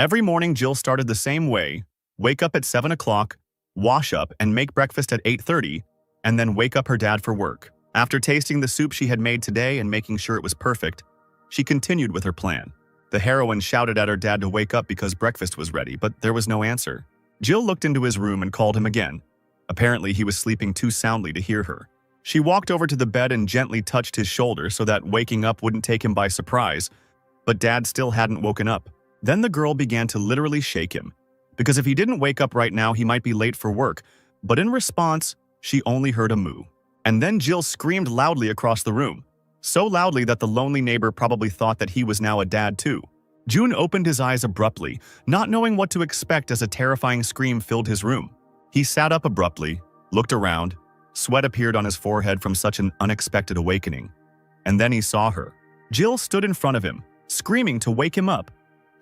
Every morning, Jill started the same way: wake up at 7 o'clock, wash up and make breakfast at 8:30, and then wake up her dad for work. After tasting the soup she had made today and making sure it was perfect, she continued with her plan. The heroine shouted at her dad to wake up because breakfast was ready, but there was no answer. Jill looked into his room and called him again. Apparently, he was sleeping too soundly to hear her. She walked over to the bed and gently touched his shoulder so that waking up wouldn't take him by surprise, but Dad still hadn't woken up. Then the girl began to literally shake him, because if he didn't wake up right now, he might be late for work, but in response, she only heard a moo. And then Jill screamed loudly across the room, so loudly that the lonely neighbor probably thought that he was now a dad too. June opened his eyes abruptly, not knowing what to expect as a terrifying scream filled his room. He sat up abruptly, looked around. Sweat appeared on his forehead from such an unexpected awakening. And then he saw her. Jill stood in front of him, screaming to wake him up.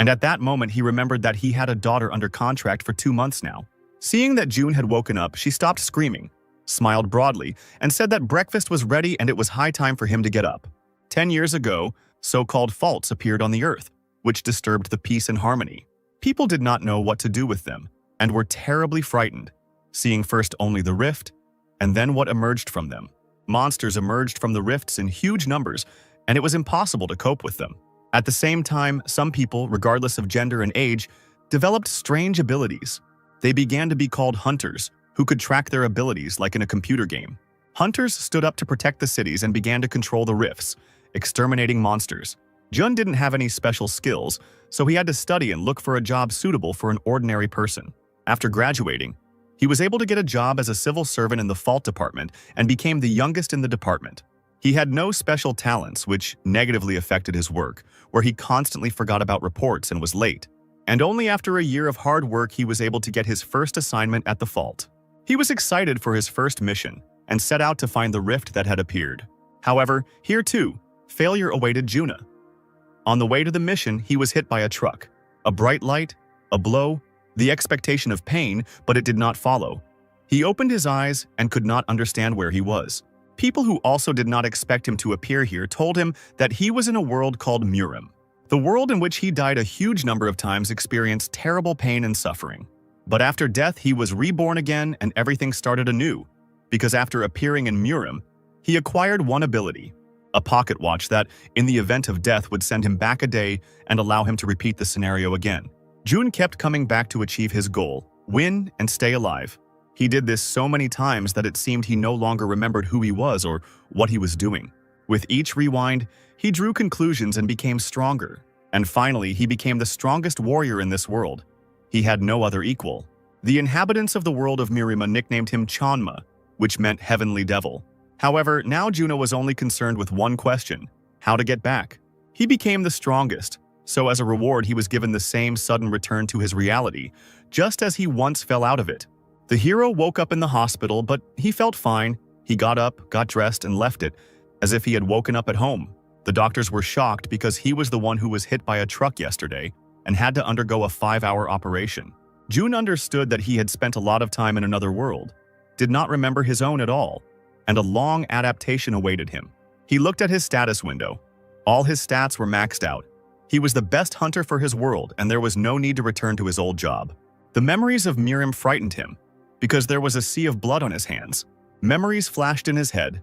And at that moment, he remembered that he had a daughter under contract for 2 months now. Seeing that June had woken up, she stopped screaming, smiled broadly, and said that breakfast was ready and it was high time for him to get up. 10 years ago, so-called faults appeared on the earth, which disturbed the peace and harmony. People did not know what to do with them, and were terribly frightened, seeing first only the rift, and then what emerged from them. Monsters emerged from the rifts in huge numbers, and it was impossible to cope with them. At the same time, some people, regardless of gender and age, developed strange abilities. They began to be called hunters, who could track their abilities like in a computer game. Hunters stood up to protect the cities and began to control the rifts, exterminating monsters. Jun didn't have any special skills, so he had to study and look for a job suitable for an ordinary person. After graduating, he was able to get a job as a civil servant in the fault department and became the youngest in the department. He had no special talents, which negatively affected his work, where he constantly forgot about reports and was late. And only after a year of hard work he was able to get his first assignment at the fault. He was excited for his first mission and set out to find the rift that had appeared. However, here too, failure awaited Juna. On the way to the mission, he was hit by a truck. A bright light, a blow, the expectation of pain, but it did not follow. He opened his eyes and could not understand where he was. People who also did not expect him to appear here told him that he was in a world called Murim. The world in which he died a huge number of times experienced terrible pain and suffering. But after death, he was reborn again and everything started anew, because after appearing in Murim, he acquired one ability, a pocket watch that, in the event of death, would send him back a day and allow him to repeat the scenario again. June kept coming back to achieve his goal, win and stay alive. He did this so many times that it seemed he no longer remembered who he was or what he was doing. With each rewind, he drew conclusions and became stronger. And finally, he became the strongest warrior in this world. He had no other equal. The inhabitants of the world of Mirima nicknamed him Chanma, which meant heavenly devil. However, now Juno was only concerned with one question: how to get back. He became the strongest, so as a reward he was given the same sudden return to his reality, just as he once fell out of it. The hero woke up in the hospital, but he felt fine. He got up, got dressed, and left it, as if he had woken up at home. The doctors were shocked because he was the one who was hit by a truck yesterday and had to undergo a 5-hour operation. June understood that he had spent a lot of time in another world, did not remember his own at all, and a long adaptation awaited him. He looked at his status window. All his stats were maxed out. He was the best hunter for his world, and there was no need to return to his old job. The memories of Mirim frightened him, because there was a sea of blood on his hands. Memories flashed in his head.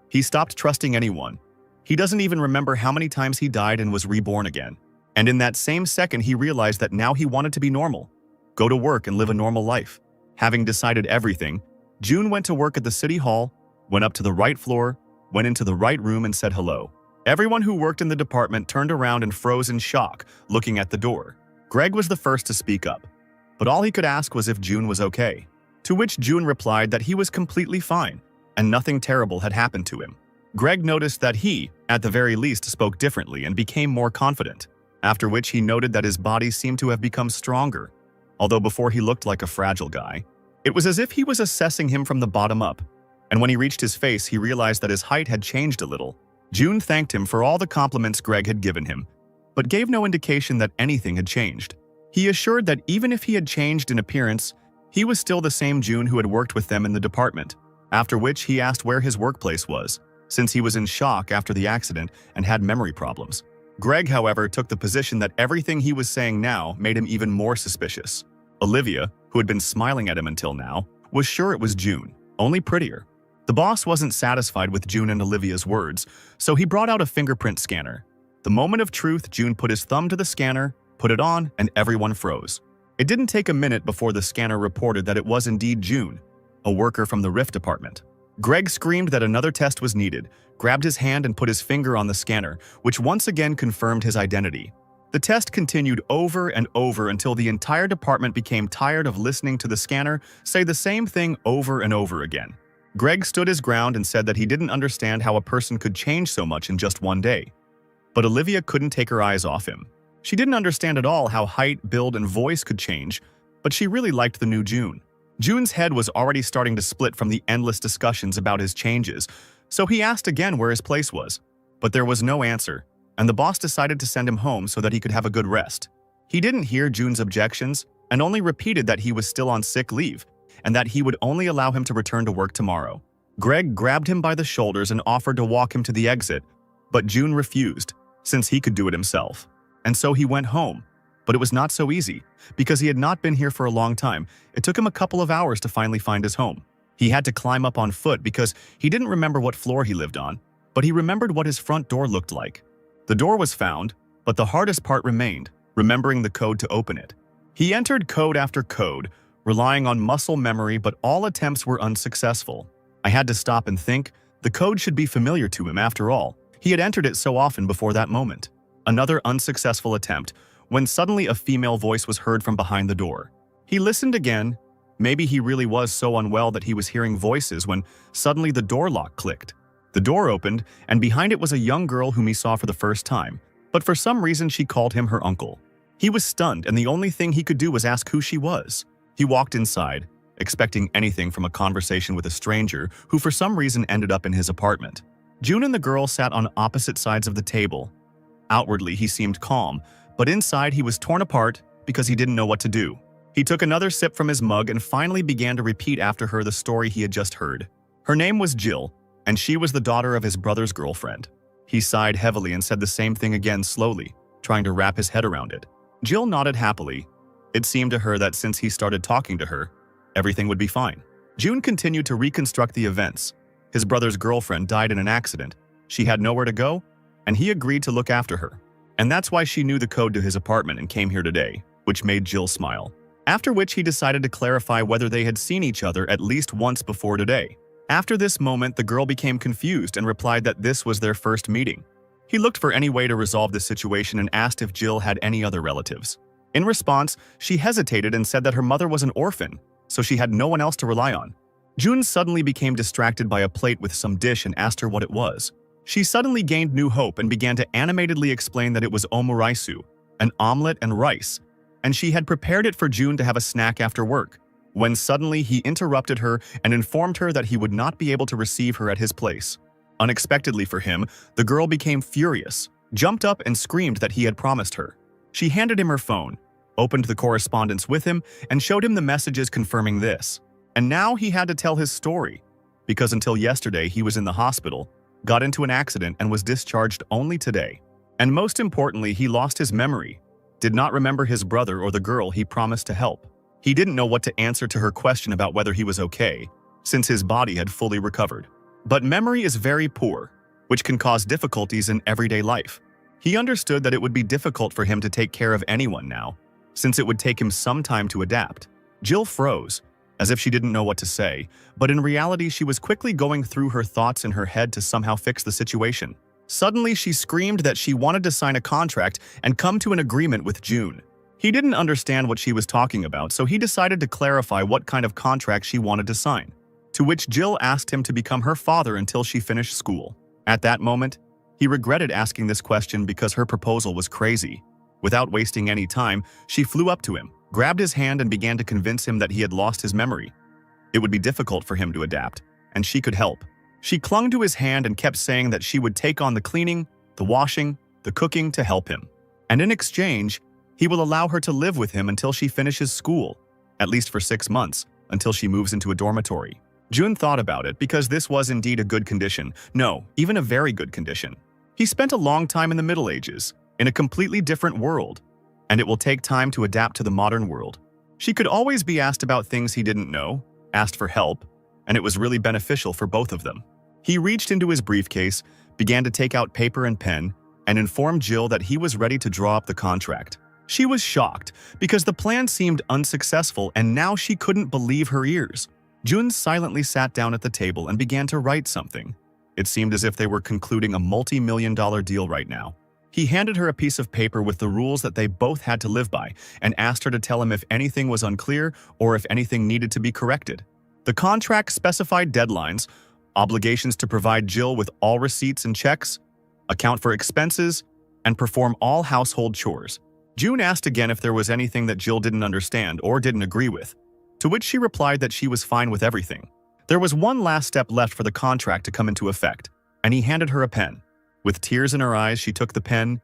He stopped trusting anyone. He doesn't even remember how many times he died and was reborn again. And in that same second, he realized that now he wanted to be normal, go to work and live a normal life. Having decided everything, June went to work at the city hall, went up to the right floor, went into the right room and said hello. Everyone who worked in the department turned around and froze in shock, looking at the door. Greg was the first to speak up, but all he could ask was if June was okay. To which June replied that he was completely fine, and nothing terrible had happened to him. Greg noticed that he, at the very least, spoke differently and became more confident, after which he noted that his body seemed to have become stronger, although before he looked like a fragile guy. It was as if he was assessing him from the bottom up, and when he reached his face, he realized that his height had changed a little. June thanked him for all the compliments Greg had given him, but gave no indication that anything had changed. He assured that even if he had changed in appearance, he was still the same June who had worked with them in the department, after which he asked where his workplace was, since he was in shock after the accident and had memory problems. Greg, however, took the position that everything he was saying now made him even more suspicious. Olivia, who had been smiling at him until now, was sure it was June, only prettier. The boss wasn't satisfied with June and Olivia's words, so he brought out a fingerprint scanner. The moment of truth, June put his thumb to the scanner, put it on, and everyone froze. It didn't take a minute before the scanner reported that it was indeed June, a worker from the Rift department. Greg screamed that another test was needed, grabbed his hand and put his finger on the scanner, which once again confirmed his identity. The test continued over and over until the entire department became tired of listening to the scanner say the same thing over and over again. Greg stood his ground and said that he didn't understand how a person could change so much in just one day. But Olivia couldn't take her eyes off him. She didn't understand at all how height, build, and voice could change, but she really liked the new June. June's head was already starting to split from the endless discussions about his changes, so he asked again where his place was. But there was no answer, and the boss decided to send him home so that he could have a good rest. He didn't hear June's objections and only repeated that he was still on sick leave and that he would only allow him to return to work tomorrow. Greg grabbed him by the shoulders and offered to walk him to the exit, but June refused, since he could do it himself. And so he went home. But it was not so easy, because he had not been here for a long time. It took him a couple of hours to finally find his home. He had to climb up on foot because he didn't remember what floor he lived on, but he remembered what his front door looked like. The door was found, but the hardest part remained, remembering the code to open it. He entered code after code, relying on muscle memory, but all attempts were unsuccessful. I had to stop and think. The code should be familiar to him after all. He had entered it so often before that moment. Another unsuccessful attempt, when suddenly a female voice was heard from behind the door. He listened again. Maybe he really was so unwell that he was hearing voices when suddenly the door lock clicked. The door opened, and behind it was a young girl whom he saw for the first time, but for some reason she called him her uncle. He was stunned, and the only thing he could do was ask who she was. He walked inside, expecting anything from a conversation with a stranger who for some reason ended up in his apartment. June and the girl sat on opposite sides of the table. Outwardly, he seemed calm, but inside he was torn apart because he didn't know what to do. He took another sip from his mug and finally began to repeat after her the story he had just heard. Her name was Jill, and she was the daughter of his brother's girlfriend. He sighed heavily and said the same thing again slowly, trying to wrap his head around it. Jill nodded happily. It seemed to her that since he started talking to her, everything would be fine. June continued to reconstruct the events. His brother's girlfriend died in an accident. She had nowhere to go, and he agreed to look after her. And that's why she knew the code to his apartment and came here today, which made Jill smile. After which he decided to clarify whether they had seen each other at least once before today. After this moment, the girl became confused and replied that this was their first meeting. He looked for any way to resolve the situation and asked if Jill had any other relatives. In response, she hesitated and said that her mother was an orphan, so she had no one else to rely on. June suddenly became distracted by a plate with some dish and asked her what it was. She suddenly gained new hope and began to animatedly explain that it was omuraisu, an omelet and rice, and she had prepared it for June to have a snack after work, when suddenly he interrupted her and informed her that he would not be able to receive her at his place. Unexpectedly for him, the girl became furious, jumped up and screamed that he had promised her. She handed him her phone, opened the correspondence with him, and showed him the messages confirming this. And now he had to tell his story, because until yesterday he was in the hospital, got into an accident, and was discharged only today. And most importantly, he lost his memory, did not remember his brother or the girl he promised to help. He didn't know what to answer to her question about whether he was okay, since his body had fully recovered. But memory is very poor, which can cause difficulties in everyday life. He understood that it would be difficult for him to take care of anyone now, since it would take him some time to adapt. Jill froze, as if she didn't know what to say, but in reality she was quickly going through her thoughts in her head to somehow fix the situation. Suddenly she screamed that she wanted to sign a contract and come to an agreement with June. He didn't understand what she was talking about, so he decided to clarify what kind of contract she wanted to sign, to which Jill asked him to become her father until she finished school. At that moment, he regretted asking this question because her proposal was crazy. Without wasting any time, she flew up to him, grabbed his hand and began to convince him that he had lost his memory. It would be difficult for him to adapt, and she could help. She clung to his hand and kept saying that she would take on the cleaning, the washing, the cooking to help him. And in exchange, he will allow her to live with him until she finishes school, at least for 6 months, until she moves into a dormitory. June thought about it because this was indeed a good condition. No, even a very good condition. He spent a long time in the Middle Ages, in a completely different world, and it will take time to adapt to the modern world. She could always be asked about things he didn't know, asked for help, and it was really beneficial for both of them. He reached into his briefcase, began to take out paper and pen, and informed Jill that he was ready to draw up the contract. She was shocked because the plan seemed unsuccessful and now she couldn't believe her ears. Jun silently sat down at the table and began to write something. It seemed as if they were concluding a multi-million-dollar deal right now. He handed her a piece of paper with the rules that they both had to live by and asked her to tell him if anything was unclear or if anything needed to be corrected. The contract specified deadlines, obligations to provide Jill with all receipts and checks, account for expenses, and perform all household chores. June asked again if there was anything that Jill didn't understand or didn't agree with, to which she replied that she was fine with everything. There was one last step left for the contract to come into effect, and he handed her a pen. With tears in her eyes, she took the pen.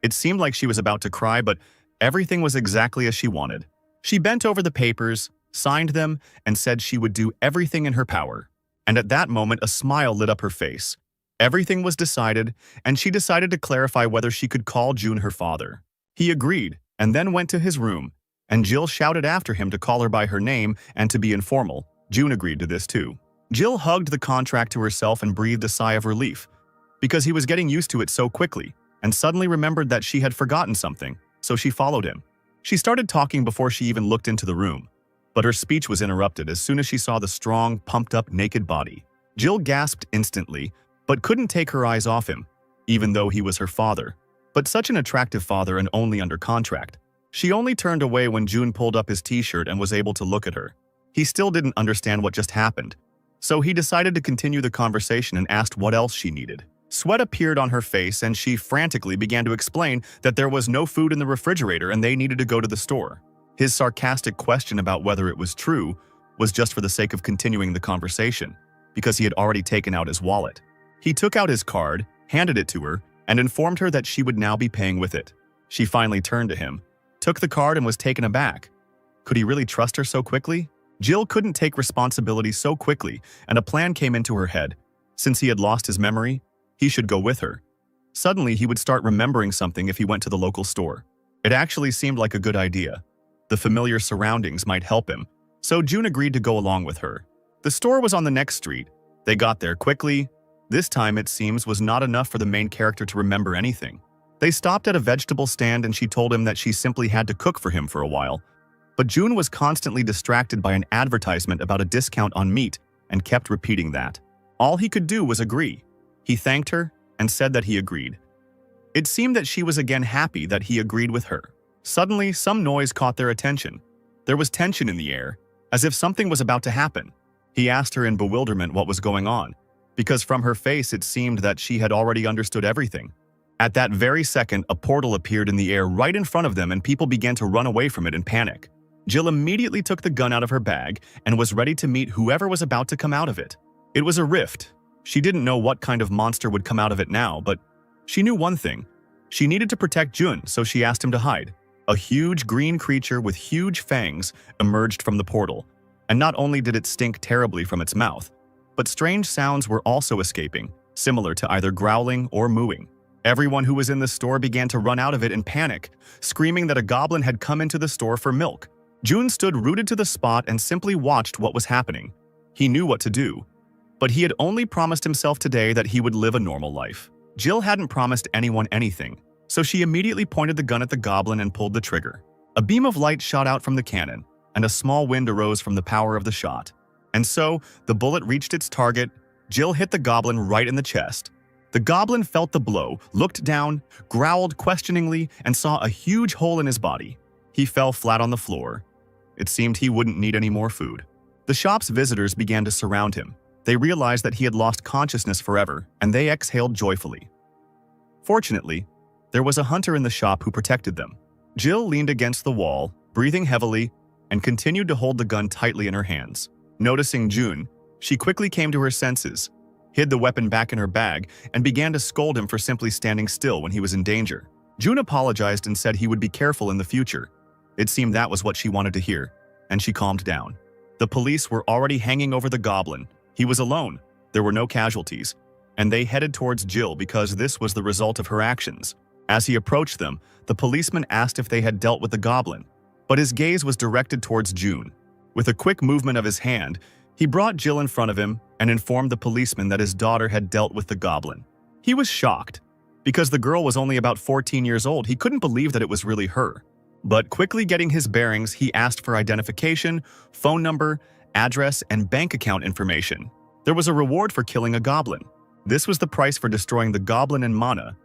It seemed like she was about to cry, but everything was exactly as she wanted. She bent over the papers, signed them, and said she would do everything in her power. And at that moment, a smile lit up her face. Everything was decided, and she decided to clarify whether she could call June her father. He agreed, and then went to his room, and Jill shouted after him to call her by her name and to be informal. June agreed to this too. Jill hugged the contract to herself and breathed a sigh of relief, because he was getting used to it so quickly, and suddenly remembered that she had forgotten something, so she followed him. She started talking before she even looked into the room, but her speech was interrupted as soon as she saw the strong, pumped-up, naked body. Jill gasped instantly, but couldn't take her eyes off him, even though he was her father. But such an attractive father and only under contract. She only turned away when June pulled up his t-shirt and was able to look at her. He still didn't understand what just happened, so he decided to continue the conversation and asked what else she needed. Sweat appeared on her face and she frantically began to explain that there was no food in the refrigerator and they needed to go to the store. His sarcastic question about whether it was true was just for the sake of continuing the conversation, because he had already taken out his wallet. He took out his card, handed it to her, and informed her that she would now be paying with it. She finally turned to him, took the card, and was taken aback. Could he really trust her so quickly? Jill couldn't take responsibility so quickly, and a plan came into her head. Since he had lost his memory, he should go with her. Suddenly, he would start remembering something if he went to the local store. It actually seemed like a good idea. The familiar surroundings might help him, so June agreed to go along with her. The store was on the next street. They got there quickly. This time, it seems, was not enough for the main character to remember anything. They stopped at a vegetable stand and she told him that she simply had to cook for him for a while. But June was constantly distracted by an advertisement about a discount on meat and kept repeating that. All he could do was agree. He thanked her and said that he agreed. It seemed that she was again happy that he agreed with her. Suddenly, some noise caught their attention. There was tension in the air, as if something was about to happen. He asked her in bewilderment what was going on, because from her face it seemed that she had already understood everything. At that very second, a portal appeared in the air right in front of them and people began to run away from it in panic. Jill immediately took the gun out of her bag and was ready to meet whoever was about to come out of it. It was a rift. She didn't know what kind of monster would come out of it now, but she knew one thing. She needed to protect Jun, so she asked him to hide. A huge green creature with huge fangs emerged from the portal, and not only did it stink terribly from its mouth, but strange sounds were also escaping, similar to either growling or mooing. Everyone who was in the store began to run out of it in panic, screaming that a goblin had come into the store for milk. Jun stood rooted to the spot and simply watched what was happening. He knew what to do, but he had only promised himself today that he would live a normal life. Jill hadn't promised anyone anything, so she immediately pointed the gun at the goblin and pulled the trigger. A beam of light shot out from the cannon, and a small wind arose from the power of the shot. And so, the bullet reached its target. Jill hit the goblin right in the chest. The goblin felt the blow, looked down, growled questioningly, and saw a huge hole in his body. He fell flat on the floor. It seemed he wouldn't need any more food. The shop's visitors began to surround him. They realized that he had lost consciousness forever, and they exhaled joyfully. Fortunately, there was a hunter in the shop who protected them. Jill leaned against the wall, breathing heavily, and continued to hold the gun tightly in her hands. Noticing June, she quickly came to her senses, hid the weapon back in her bag, and began to scold him for simply standing still when he was in danger. June apologized and said he would be careful in the future. It seemed that was what she wanted to hear, and she calmed down. The police were already hanging over the goblin. He was alone. There were no casualties, and they headed towards Jill because this was the result of her actions. As he approached them, the policeman asked if they had dealt with the goblin, but his gaze was directed towards June. With a quick movement of his hand, he brought Jill in front of him and informed the policeman that his daughter had dealt with the goblin. He was shocked. Because the girl was only about 14 years old, he couldn't believe that it was really her. But quickly getting his bearings, he asked for identification, phone number, address, and bank account information. There was a reward for killing a goblin. This was the price for destroying the goblin in Mana.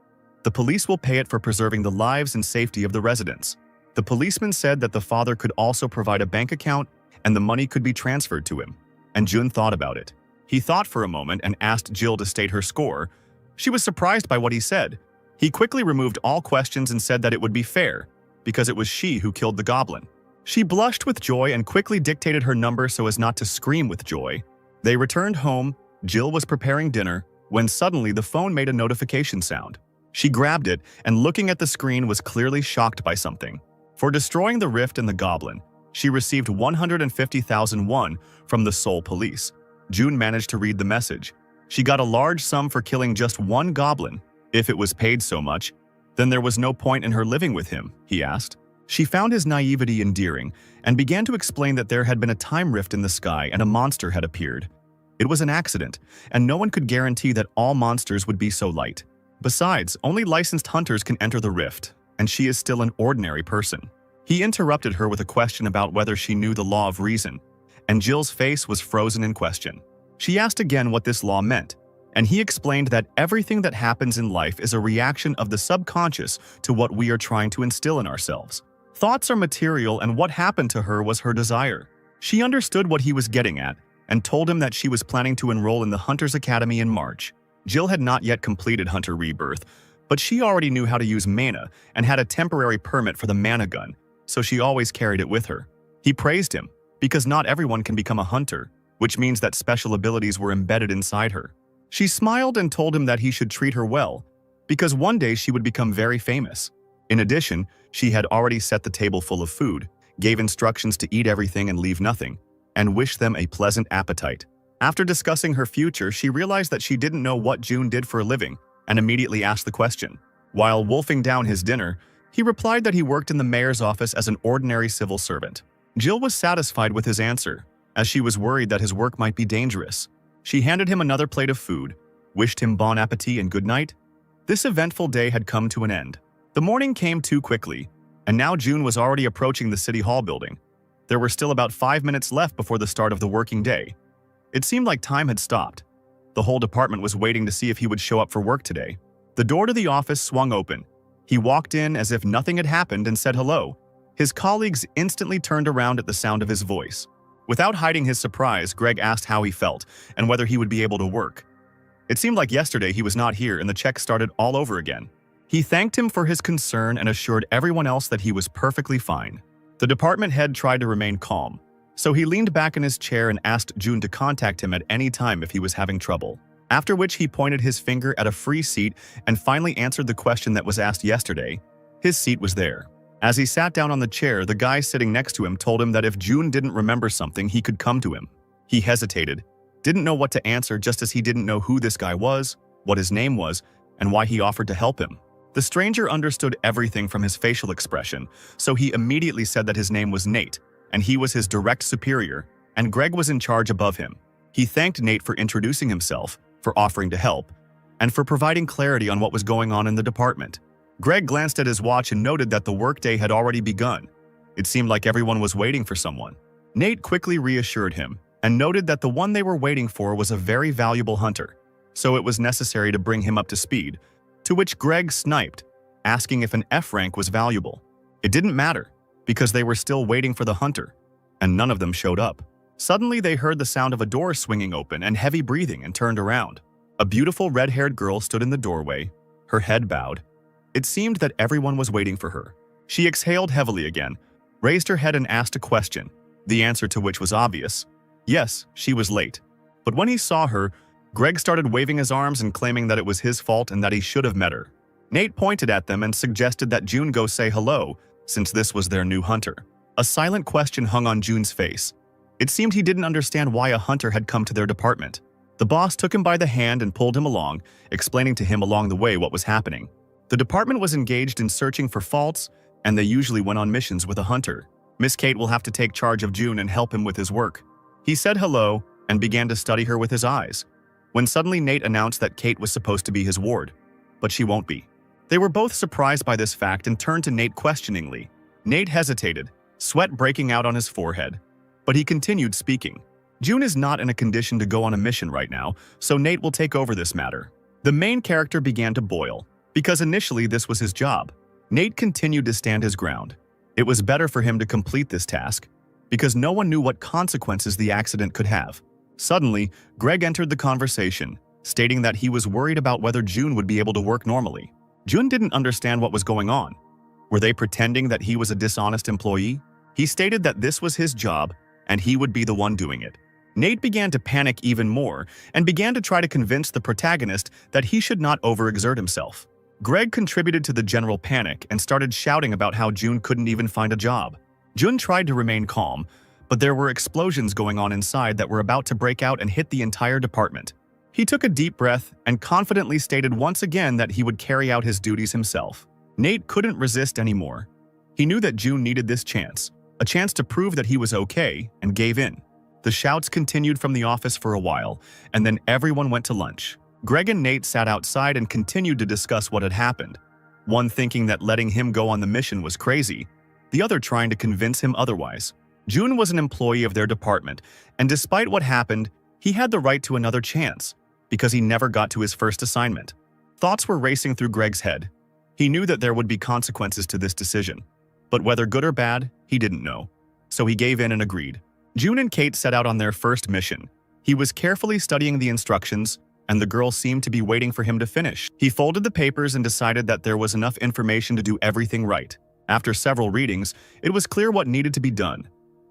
The police will pay it for preserving the lives and safety of the residents. The policeman said that the father could also provide a bank account and the money could be transferred to him. And Jun thought about it. He thought for a moment and asked Jill to state her score. She was surprised by what he said. He quickly removed all questions and said that it would be fair, because it was she who killed the goblin. She blushed with joy and quickly dictated her number so as not to scream with joy. They returned home. Jill was preparing dinner when suddenly the phone made a notification sound. She grabbed it and looking at the screen was clearly shocked by something. For destroying the rift in the goblin, she received 150,000 won from the Seoul police. June managed to read the message. She got a large sum for killing just one goblin. If it was paid so much, then there was no point in her living with him, he asked. She found his naivety endearing and began to explain that there had been a time rift in the sky and a monster had appeared. It was an accident, and no one could guarantee that all monsters would be so light. Besides, only licensed hunters can enter the rift, and she is still an ordinary person. He interrupted her with a question about whether she knew the law of reason, and Jill's face was frozen in question. She asked again what this law meant, and he explained that everything that happens in life is a reaction of the subconscious to what we are trying to instill in ourselves. Thoughts are material, and what happened to her was her desire. She understood what he was getting at and told him that she was planning to enroll in the Hunter's Academy in March. Jill had not yet completed Hunter Rebirth, but she already knew how to use mana and had a temporary permit for the mana gun, so she always carried it with her. He praised him, because not everyone can become a hunter, which means that special abilities were embedded inside her. She smiled and told him that he should treat her well, because one day she would become very famous. In addition, she had already set the table full of food, gave instructions to eat everything and leave nothing, and wished them a pleasant appetite. After discussing her future, she realized that she didn't know what June did for a living, and immediately asked the question. While wolfing down his dinner, he replied that he worked in the mayor's office as an ordinary civil servant. Jill was satisfied with his answer, as she was worried that his work might be dangerous. She handed him another plate of food, wished him bon appetit and good night. This eventful day had come to an end. The morning came too quickly, and now June was already approaching the City Hall building. There were still about 5 minutes left before the start of the working day. It seemed like time had stopped. The whole department was waiting to see if he would show up for work today. The door to the office swung open. He walked in as if nothing had happened and said hello. His colleagues instantly turned around at the sound of his voice. Without hiding his surprise, Greg asked how he felt and whether he would be able to work. It seemed like yesterday he was not here and the check started all over again. He thanked him for his concern and assured everyone else that he was perfectly fine. The department head tried to remain calm, so he leaned back in his chair and asked June to contact him at any time if he was having trouble. After which he pointed his finger at a free seat and finally answered the question that was asked yesterday. His seat was there. As he sat down on the chair, the guy sitting next to him told him that if June didn't remember something, he could come to him. He hesitated, didn't know what to answer, just as he didn't know who this guy was, what his name was, and why he offered to help him. The stranger understood everything from his facial expression, so he immediately said that his name was Nate, and he was his direct superior, and Greg was in charge above him. He thanked Nate for introducing himself, for offering to help, and for providing clarity on what was going on in the department. Greg glanced at his watch and noted that the workday had already begun. It seemed like everyone was waiting for someone. Nate quickly reassured him and noted that the one they were waiting for was a very valuable hunter, so it was necessary to bring him up to speed, to which Greg sniped, asking if an F rank was valuable. It didn't matter, because they were still waiting for the hunter, and none of them showed up. Suddenly they heard the sound of a door swinging open and heavy breathing and turned around. A beautiful red-haired girl stood in the doorway, her head bowed. It seemed that everyone was waiting for her. She exhaled heavily again, raised her head and asked a question, the answer to which was obvious. Yes, she was late. But when he saw her, Greg started waving his arms and claiming that it was his fault and that he should have met her. Nate pointed at them and suggested that June go say hello, since this was their new hunter. A silent question hung on June's face. It seemed he didn't understand why a hunter had come to their department. The boss took him by the hand and pulled him along, explaining to him along the way what was happening. The department was engaged in searching for faults, and they usually went on missions with a hunter. Miss Kate will have to take charge of June and help him with his work. He said hello and began to study her with his eyes, when suddenly Nate announced that Kate was supposed to be his ward, but she won't be. They were both surprised by this fact and turned to Nate questioningly. Nate hesitated, sweat breaking out on his forehead, but he continued speaking. June is not in a condition to go on a mission right now, so Nate will take over this matter. The main character began to boil, because initially this was his job. Nate continued to stand his ground. It was better for him to complete this task, because no one knew what consequences the accident could have. Suddenly, Greg entered the conversation, stating that he was worried about whether June would be able to work normally. June didn't understand what was going on. Were they pretending that he was a dishonest employee? He stated that this was his job, and he would be the one doing it. Nate began to panic even more and began to try to convince the protagonist that he should not overexert himself. Greg contributed to the general panic and started shouting about how June couldn't even find a job. June tried to remain calm, but there were explosions going on inside that were about to break out and hit the entire department. He took a deep breath and confidently stated once again that he would carry out his duties himself. Nate couldn't resist anymore. He knew that June needed this chance, a chance to prove that he was okay, and gave in. The shouts continued from the office for a while, and then everyone went to lunch. Greg and Nate sat outside and continued to discuss what had happened. One thinking that letting him go on the mission was crazy, the other trying to convince him otherwise. June was an employee of their department, and despite what happened, he had the right to another chance, because he never got to his first assignment. Thoughts were racing through Greg's head. He knew that there would be consequences to this decision, but whether good or bad, he didn't know. So he gave in and agreed. June and Kate set out on their first mission. He was carefully studying the instructions, and the girl seemed to be waiting for him to finish. He folded the papers and decided that there was enough information to do everything right. After several readings, it was clear what needed to be done.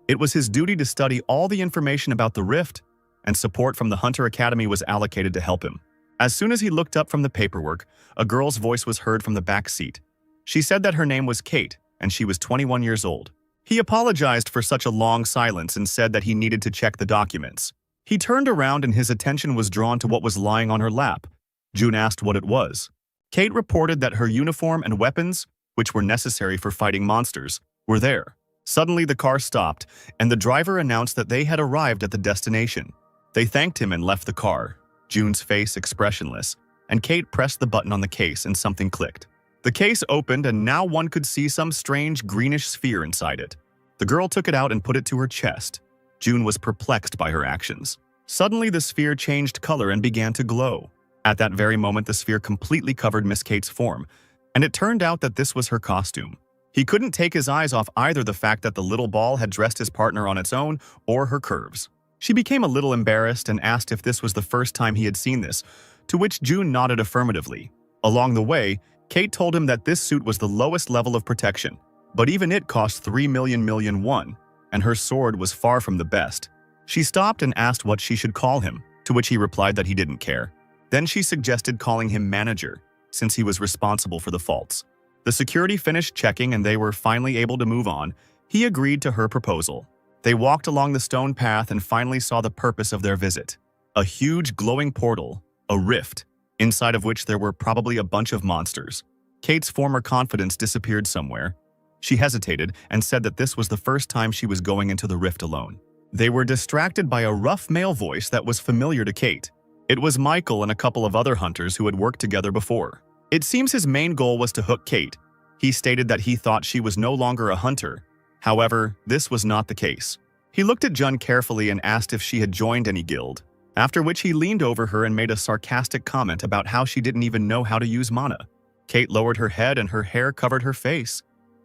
It was his duty to study all the information about the rift, and support from the Hunter Academy was allocated to help him. As soon as he looked up from the paperwork, a girl's voice was heard from the back seat. She said that her name was Kate, and she was 21 years old. He apologized for such a long silence and said that he needed to check the documents. He turned around and his attention was drawn to what was lying on her lap. June asked what it was. Kate reported that her uniform and weapons, which were necessary for fighting monsters, were there. Suddenly the car stopped, and the driver announced that they had arrived at the destination. They thanked him and left the car, June's face expressionless, and Kate pressed the button on the case and something clicked. The case opened and now one could see some strange greenish sphere inside it. The girl took it out and put it to her chest. June was perplexed by her actions. Suddenly the sphere changed color and began to glow. At that very moment the sphere completely covered Miss Kate's form, and it turned out that this was her costume. He couldn't take his eyes off either the fact that the little ball had dressed his partner on its own or her curves. She became a little embarrassed and asked if this was the first time he had seen this, to which June nodded affirmatively. Along the way, Kate told him that this suit was the lowest level of protection, but even it cost 3 million won, and her sword was far from the best. She stopped and asked what she should call him, to which he replied that he didn't care. Then she suggested calling him manager, since he was responsible for the faults. The security finished checking and they were finally able to move on. He agreed to her proposal. They walked along the stone path and finally saw the purpose of their visit. A huge glowing portal, a rift, inside of which there were probably a bunch of monsters. Kate's former confidence disappeared somewhere. She hesitated and said that this was the first time she was going into the rift alone. They were distracted by a rough male voice that was familiar to Kate. It was Michael and a couple of other hunters who had worked together before. It seems his main goal was to hook Kate. He stated that he thought she was no longer a hunter. However, this was not the case. He looked at Jun carefully and asked if she had joined any guild, after which he leaned over her and made a sarcastic comment about how she didn't even know how to use mana. Kate lowered her head and her hair covered her face.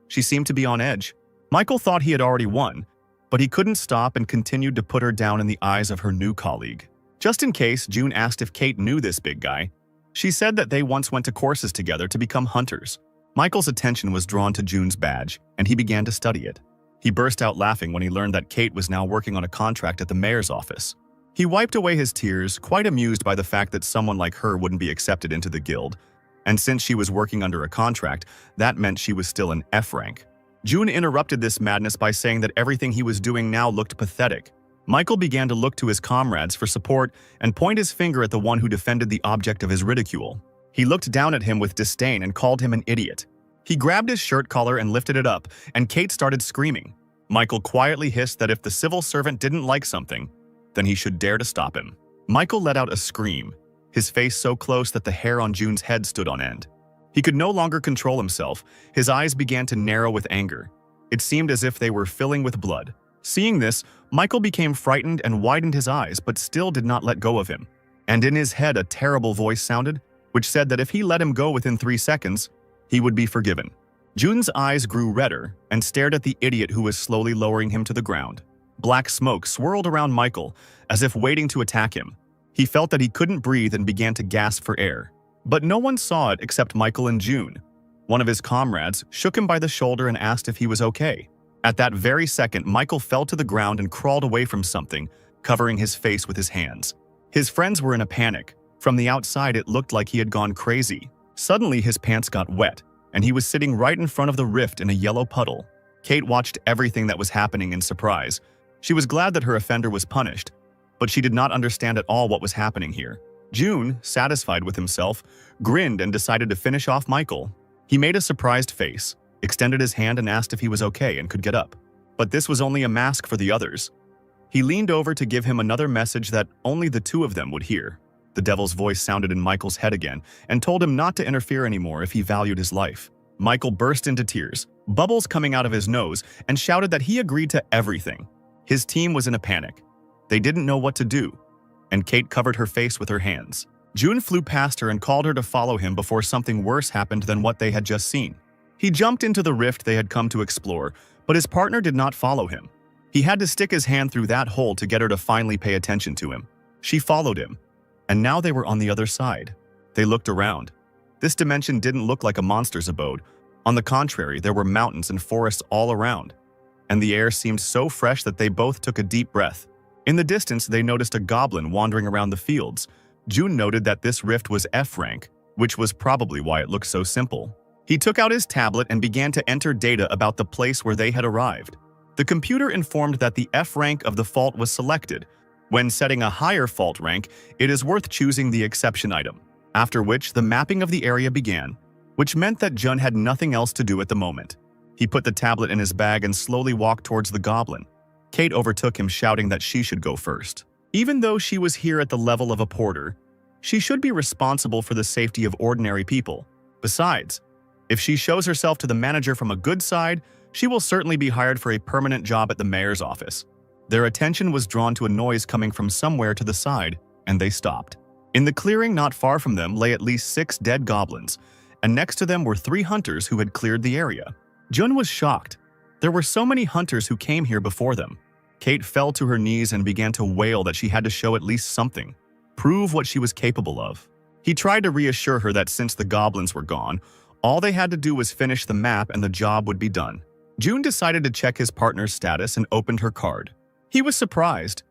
She seemed to be on edge. Michael thought he had already won, but he couldn't stop and continued to put her down in the eyes of her new colleague. Just in case, June asked if Kate knew this big guy. She said that they once went to courses together to become hunters. Michael's attention was drawn to June's badge, and he began to study it. He burst out laughing when he learned that Kate was now working on a contract at the mayor's office. He wiped away his tears, quite amused by the fact that someone like her wouldn't be accepted into the guild, and since she was working under a contract, that meant she was still an F rank. June interrupted this madness by saying that everything he was doing now looked pathetic. Michael began to look to his comrades for support and point his finger at the one who defended the object of his ridicule. He looked down at him with disdain and called him an idiot. He grabbed his shirt collar and lifted it up, and Kate started screaming. Michael quietly hissed that if the civil servant didn't like something, then he should dare to stop him. Michael let out a scream, his face so close that the hair on June's head stood on end. He could no longer control himself. His eyes began to narrow with anger. It seemed as if they were filling with blood. Seeing this, Michael became frightened and widened his eyes, but still did not let go of him. And in his head a terrible voice sounded, which said that if he let him go within 3 seconds, he would be forgiven. June's eyes grew redder and stared at the idiot who was slowly lowering him to the ground. Black smoke swirled around Michael, as if waiting to attack him. He felt that he couldn't breathe and began to gasp for air. But no one saw it except Michael and June. One of his comrades shook him by the shoulder and asked if he was okay. At that very second, Michael fell to the ground and crawled away from something, covering his face with his hands. His friends were in a panic. From the outside, it looked like he had gone crazy. Suddenly, his pants got wet, and he was sitting right in front of the rift in a yellow puddle. Kate watched everything that was happening in surprise. She was glad that her offender was punished, but she did not understand at all what was happening here. June, satisfied with himself, grinned and decided to finish off Michael. He made a surprised face, extended his hand and asked if he was okay and could get up. But this was only a mask for the others. He leaned over to give him another message that only the two of them would hear. The devil's voice sounded in Michael's head again and told him not to interfere anymore if he valued his life. Michael burst into tears, bubbles coming out of his nose, and shouted that he agreed to everything. His team was in a panic. They didn't know what to do, and Kate covered her face with her hands. June flew past her and called her to follow him before something worse happened than what they had just seen. He jumped into the rift they had come to explore, but his partner did not follow him. He had to stick his hand through that hole to get her to finally pay attention to him. She followed him, and now they were on the other side. They looked around. This dimension didn't look like a monster's abode. On the contrary, there were mountains and forests all around, and the air seemed so fresh that they both took a deep breath. In the distance, they noticed a goblin wandering around the fields. June noted that this rift was F rank, which was probably why it looked so simple. He took out his tablet and began to enter data about the place where they had arrived. The computer informed that the F rank of the fault was selected. When setting a higher fault rank, it is worth choosing the exception item, after which the mapping of the area began, which meant that Jun had nothing else to do at the moment. He put the tablet in his bag and slowly walked towards the goblin. Kate overtook him, shouting that she should go first. Even though she was here at the level of a porter, she should be responsible for the safety of ordinary people. Besides, if she shows herself to the manager from a good side, she will certainly be hired for a permanent job at the mayor's office. Their attention was drawn to a noise coming from somewhere to the side, and they stopped. In the clearing not far from them lay at least 6 dead goblins, and next to them were 3 hunters who had cleared the area. Jun was shocked. There were so many hunters who came here before them. Kate fell to her knees and began to wail that she had to show at least something, prove what she was capable of. He tried to reassure her that since the goblins were gone, all they had to do was finish the map and the job would be done. June decided to check his partner's status and opened her card. He was surprised.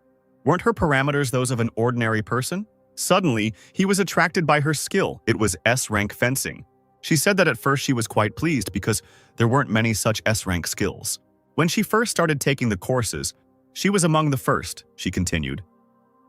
Weren't her parameters those of an ordinary person? Suddenly, he was attracted by her skill. It was S-rank fencing. She said that at first she was quite pleased because there weren't many such S-rank skills. When she first started taking the courses, she was among the first, she continued.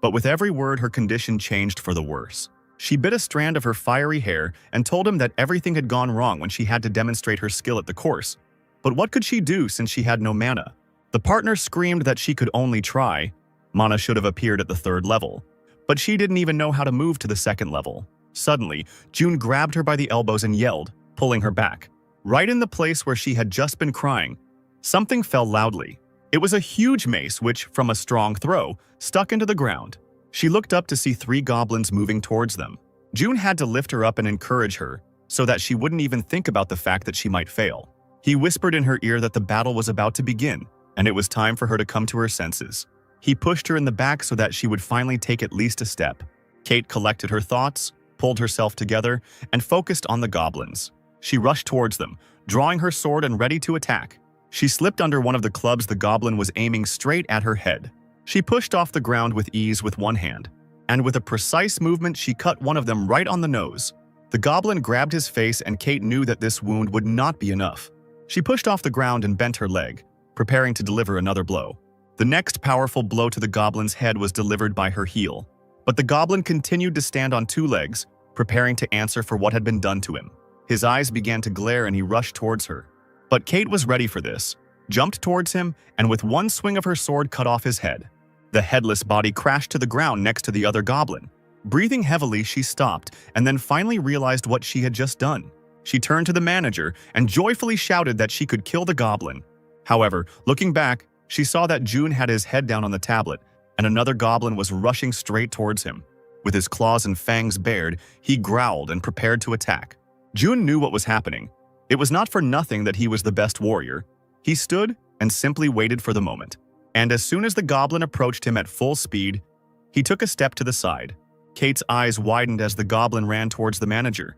But with every word, her condition changed for the worse. She bit a strand of her fiery hair and told him that everything had gone wrong when she had to demonstrate her skill at the course. But what could she do since she had no mana? The partner screamed that she could only try. Mana should have appeared at the 3rd level, but she didn't even know how to move to the 2nd level. Suddenly, June grabbed her by the elbows and yelled, pulling her back. Right in the place where she had just been crying, something fell loudly. It was a huge mace which, from a strong throw, stuck into the ground. She looked up to see 3 goblins moving towards them. June had to lift her up and encourage her, so that she wouldn't even think about the fact that she might fail. He whispered in her ear that the battle was about to begin, and it was time for her to come to her senses. He pushed her in the back so that she would finally take at least a step. Kate collected her thoughts, pulled herself together, and focused on the goblins. She rushed towards them, drawing her sword and ready to attack. She slipped under one of the clubs the goblin was aiming straight at her head. She pushed off the ground with ease with one hand, and with a precise movement she cut one of them right on the nose. The goblin grabbed his face and Kate knew that this wound would not be enough. She pushed off the ground and bent her leg, preparing to deliver another blow. The next powerful blow to the goblin's head was delivered by her heel, but the goblin continued to stand on 2 legs, preparing to answer for what had been done to him. His eyes began to glare and he rushed towards her. But Kate was ready for this, jumped towards him, and with one swing of her sword cut off his head. The headless body crashed to the ground next to the other goblin. Breathing heavily, she stopped and then finally realized what she had just done. She turned to the manager and joyfully shouted that she could kill the goblin. However, looking back, she saw that June had his head down on the tablet, and another goblin was rushing straight towards him. With his claws and fangs bared, he growled and prepared to attack. June knew what was happening. It was not for nothing that he was the best warrior. He stood and simply waited for the moment. And as soon as the goblin approached him at full speed, he took a step to the side. Kate's eyes widened as the goblin ran towards the manager.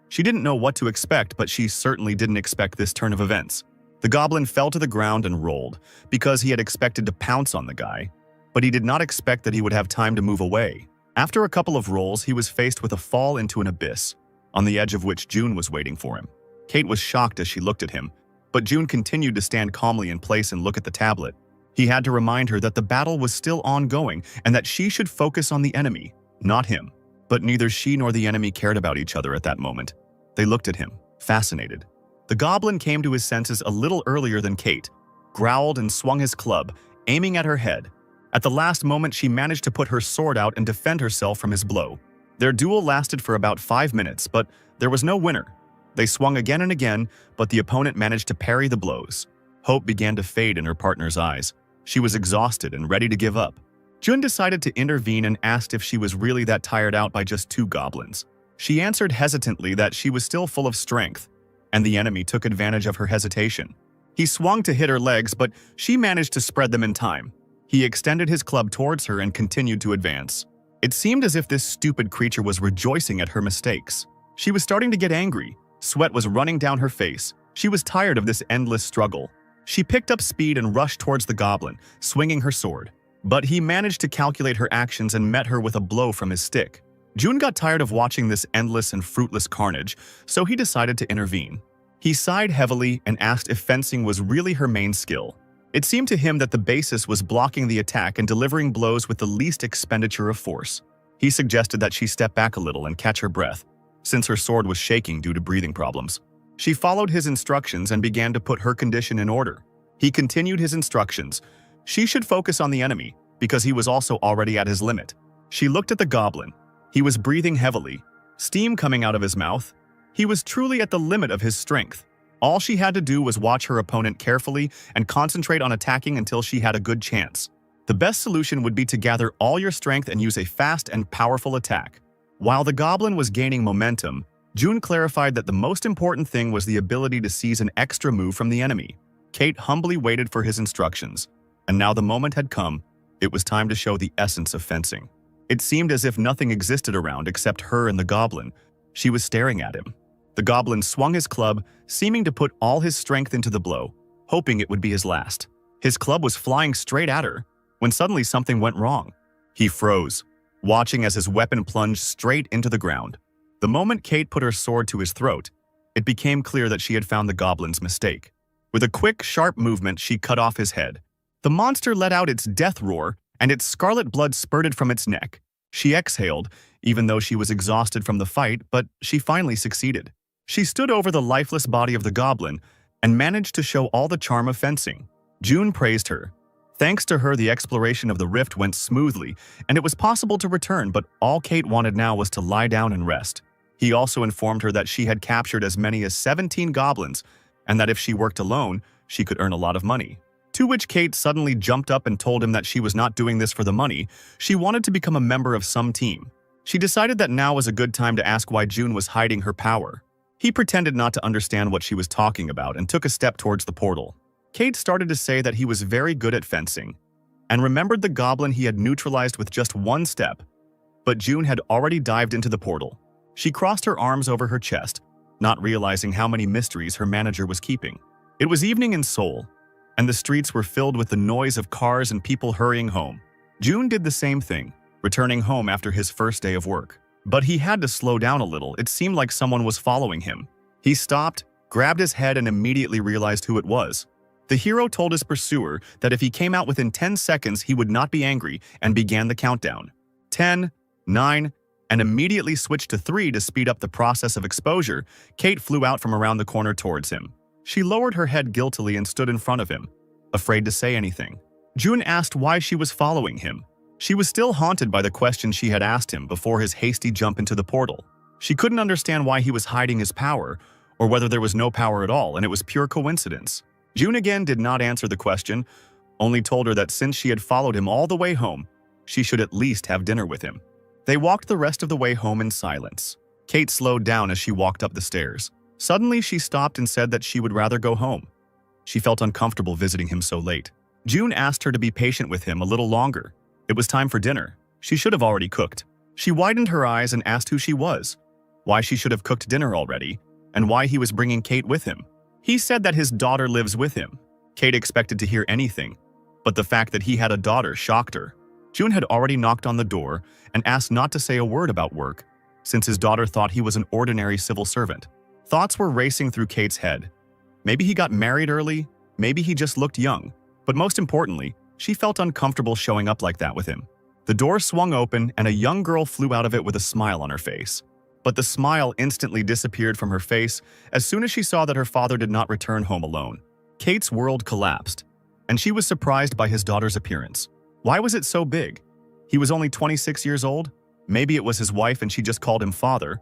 She didn't know what to expect, but she certainly didn't expect this turn of events. The goblin fell to the ground and rolled, because he had expected to pounce on the guy, but he did not expect that he would have time to move away. After a couple of rolls, he was faced with a fall into an abyss, on the edge of which June was waiting for him. Kate was shocked as she looked at him, but June continued to stand calmly in place and look at the tablet. He had to remind her that the battle was still ongoing and that she should focus on the enemy, not him. But neither she nor the enemy cared about each other at that moment. They looked at him, fascinated. The goblin came to his senses a little earlier than Kate, growled and swung his club, aiming at her head. At the last moment, she managed to put her sword out and defend herself from his blow. Their duel lasted for about 5 minutes, but there was no winner. They swung again and again, but the opponent managed to parry the blows. Hope began to fade in her partner's eyes. She was exhausted and ready to give up. Jun decided to intervene and asked if she was really that tired out by just 2 goblins. She answered hesitantly that she was still full of strength, and the enemy took advantage of her hesitation. He swung to hit her legs, but she managed to spread them in time. He extended his club towards her and continued to advance. It seemed as if this stupid creature was rejoicing at her mistakes. She was starting to get angry. Sweat was running down her face. She was tired of this endless struggle. She picked up speed and rushed towards the goblin, swinging her sword. But he managed to calculate her actions and met her with a blow from his stick. June got tired of watching this endless and fruitless carnage, so he decided to intervene. He sighed heavily and asked if fencing was really her main skill. It seemed to him that the basis was blocking the attack and delivering blows with the least expenditure of force. He suggested that she step back a little and catch her breath, since her sword was shaking due to breathing problems. She followed his instructions and began to put her condition in order. He continued his instructions. She should focus on the enemy, because he was also already at his limit. She looked at the goblin. He was breathing heavily, steam coming out of his mouth. He was truly at the limit of his strength. All she had to do was watch her opponent carefully and concentrate on attacking until she had a good chance. The best solution would be to gather all your strength and use a fast and powerful attack. While the goblin was gaining momentum, June clarified that the most important thing was the ability to seize an extra move from the enemy. Kate humbly waited for his instructions, and now the moment had come. It was time to show the essence of fencing. It seemed as if nothing existed around except her and the goblin. She was staring at him. The goblin swung his club, seeming to put all his strength into the blow, hoping it would be his last. His club was flying straight at her, when suddenly something went wrong. He froze, watching as his weapon plunged straight into the ground. The moment Kate put her sword to his throat, it became clear that she had found the goblin's mistake. With a quick, sharp movement, she cut off his head. The monster let out its death roar, and its scarlet blood spurted from its neck. She exhaled, even though she was exhausted from the fight, but she finally succeeded. She stood over the lifeless body of the goblin and managed to show all the charm of fencing. June praised her. Thanks to her, the exploration of the rift went smoothly, and it was possible to return, but all Kate wanted now was to lie down and rest. He also informed her that she had captured as many as 17 goblins, and that if she worked alone, she could earn a lot of money. To which Kate suddenly jumped up and told him that she was not doing this for the money. She wanted to become a member of some team. She decided that now was a good time to ask why June was hiding her power. He pretended not to understand what she was talking about and took a step towards the portal. Kate started to say that he was very good at fencing, and remembered the goblin he had neutralized with just one step. But June had already dived into the portal. She crossed her arms over her chest, not realizing how many mysteries her manager was keeping. It was evening in Seoul, and the streets were filled with the noise of cars and people hurrying home. June did the same thing, returning home after his first day of work. But he had to slow down a little. It seemed like someone was following him. He stopped, grabbed his head, and immediately realized who it was. The hero told his pursuer that if he came out within 10 seconds, he would not be angry, and began the countdown. 10, 9, and immediately switched to 3 to speed up the process of exposure. Kate flew out from around the corner towards him. She lowered her head guiltily and stood in front of him, afraid to say anything. June asked why she was following him. She was still haunted by the question she had asked him before his hasty jump into the portal. She couldn't understand why he was hiding his power, or whether there was no power at all and it was pure coincidence. June again did not answer the question, only told her that since she had followed him all the way home, she should at least have dinner with him. They walked the rest of the way home in silence. Kate slowed down as she walked up the stairs. Suddenly, she stopped and said that she would rather go home. She felt uncomfortable visiting him so late. June asked her to be patient with him a little longer. It was time for dinner. She should have already cooked. She widened her eyes and asked who she was, why she should have cooked dinner already, and why he was bringing Kate with him. He said that his daughter lives with him. Kate expected to hear anything, but the fact that he had a daughter shocked her. June had already knocked on the door and asked not to say a word about work, since his daughter thought he was an ordinary civil servant. Thoughts were racing through Kate's head. Maybe he got married early, maybe he just looked young, but most importantly, she felt uncomfortable showing up like that with him. The door swung open and a young girl flew out of it with a smile on her face. But the smile instantly disappeared from her face as soon as she saw that her father did not return home alone. Kate's world collapsed, and she was surprised by his daughter's appearance. Why was it so big? He was only 26 years old? Maybe it was his wife and she just called him father.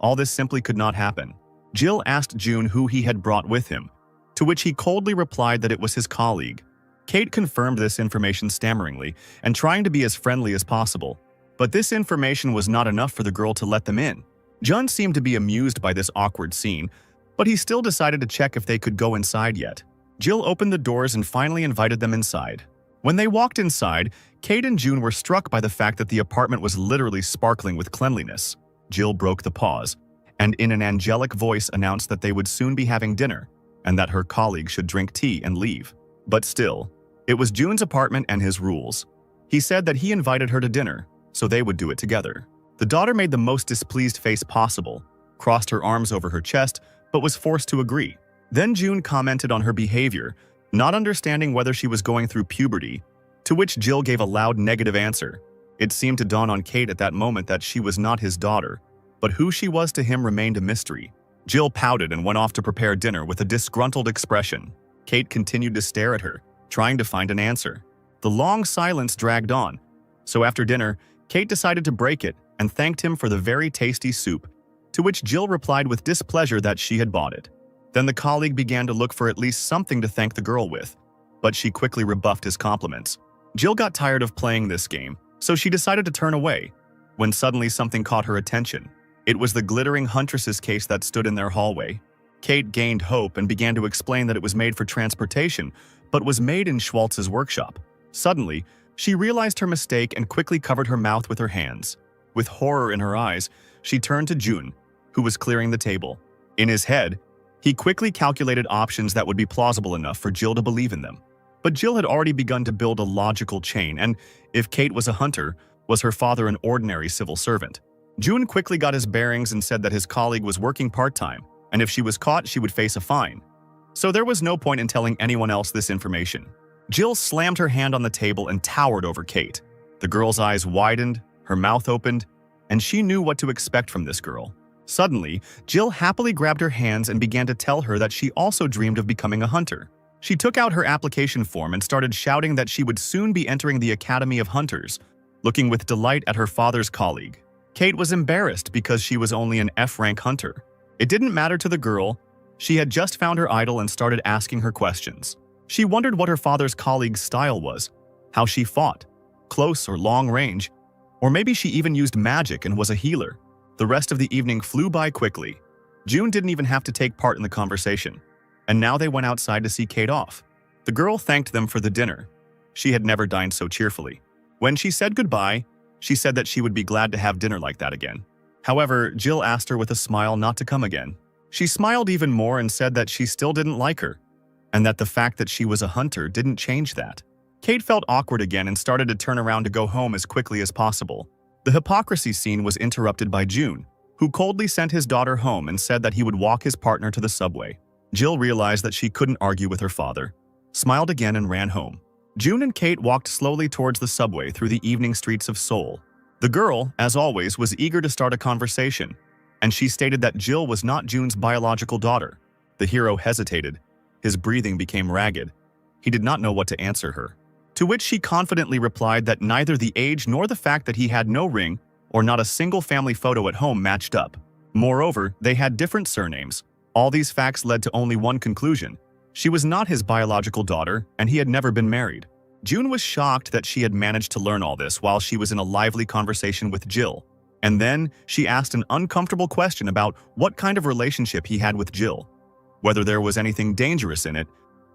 All this simply could not happen. Jill asked June who he had brought with him, to which he coldly replied that it was his colleague. Kate confirmed this information stammeringly and trying to be as friendly as possible. But this information was not enough for the girl to let them in. Jun seemed to be amused by this awkward scene, but he still decided to check if they could go inside yet. Jill opened the doors and finally invited them inside. When they walked inside, Kate and June were struck by the fact that the apartment was literally sparkling with cleanliness. Jill broke the pause, and in an angelic voice announced that they would soon be having dinner, and that her colleague should drink tea and leave. But still, it was June's apartment and his rules. He said that he invited her to dinner, so they would do it together. The daughter made the most displeased face possible, crossed her arms over her chest, but was forced to agree. Then June commented on her behavior, not understanding whether she was going through puberty, to which Jill gave a loud negative answer. It seemed to dawn on Kate at that moment that she was not his daughter, but who she was to him remained a mystery. Jill pouted and went off to prepare dinner with a disgruntled expression. Kate continued to stare at her, trying to find an answer. The long silence dragged on, so after dinner, Kate decided to break it and thanked him for the very tasty soup, to which Jill replied with displeasure that she had bought it. Then the colleague began to look for at least something to thank the girl with, but she quickly rebuffed his compliments. Jill got tired of playing this game, so she decided to turn away, when suddenly something caught her attention. It was the glittering huntress's case that stood in their hallway. Kate gained hope and began to explain that it was made for transportation, but was made in Schwartz's workshop. Suddenly, she realized her mistake and quickly covered her mouth with her hands. With horror in her eyes, she turned to June, who was clearing the table. In his head, he quickly calculated options that would be plausible enough for Jill to believe in them. But Jill had already begun to build a logical chain, and if Kate was a hunter, was her father an ordinary civil servant? June quickly got his bearings and said that his colleague was working part-time, and if she was caught, she would face a fine. So there was no point in telling anyone else this information. Jill slammed her hand on the table and towered over Kate. The girl's eyes widened, her mouth opened, and she knew what to expect from this girl. Suddenly, Jill happily grabbed her hands and began to tell her that she also dreamed of becoming a hunter. She took out her application form and started shouting that she would soon be entering the Academy of Hunters, looking with delight at her father's colleague. Kate was embarrassed because she was only an F-rank hunter. It didn't matter to the girl. She had just found her idol and started asking her questions. She wondered what her father's colleague's style was, how she fought, close or long range, or maybe she even used magic and was a healer. The rest of the evening flew by quickly. June didn't even have to take part in the conversation, and now they went outside to see Kate off. The girl thanked them for the dinner. She had never dined so cheerfully. When she said goodbye, she said that she would be glad to have dinner like that again. However, Jill asked her with a smile not to come again. She smiled even more and said that she still didn't like her, and that the fact that she was a hunter didn't change that. Kate felt awkward again and started to turn around to go home as quickly as possible. The hypocrisy scene was interrupted by June, who coldly sent his daughter home and said that he would walk his partner to the subway. Jill realized that she couldn't argue with her father, smiled again and ran home. June and Kate walked slowly towards the subway through the evening streets of Seoul. The girl, as always, was eager to start a conversation, and she stated that Jill was not June's biological daughter. The hero hesitated. His breathing became ragged. He did not know what to answer her. To which she confidently replied that neither the age nor the fact that he had no ring or not a single family photo at home matched up. Moreover, they had different surnames. All these facts led to only one conclusion. She was not his biological daughter, and he had never been married. June was shocked that she had managed to learn all this while she was in a lively conversation with Jill. And then she asked an uncomfortable question about what kind of relationship he had with Jill, whether there was anything dangerous in it,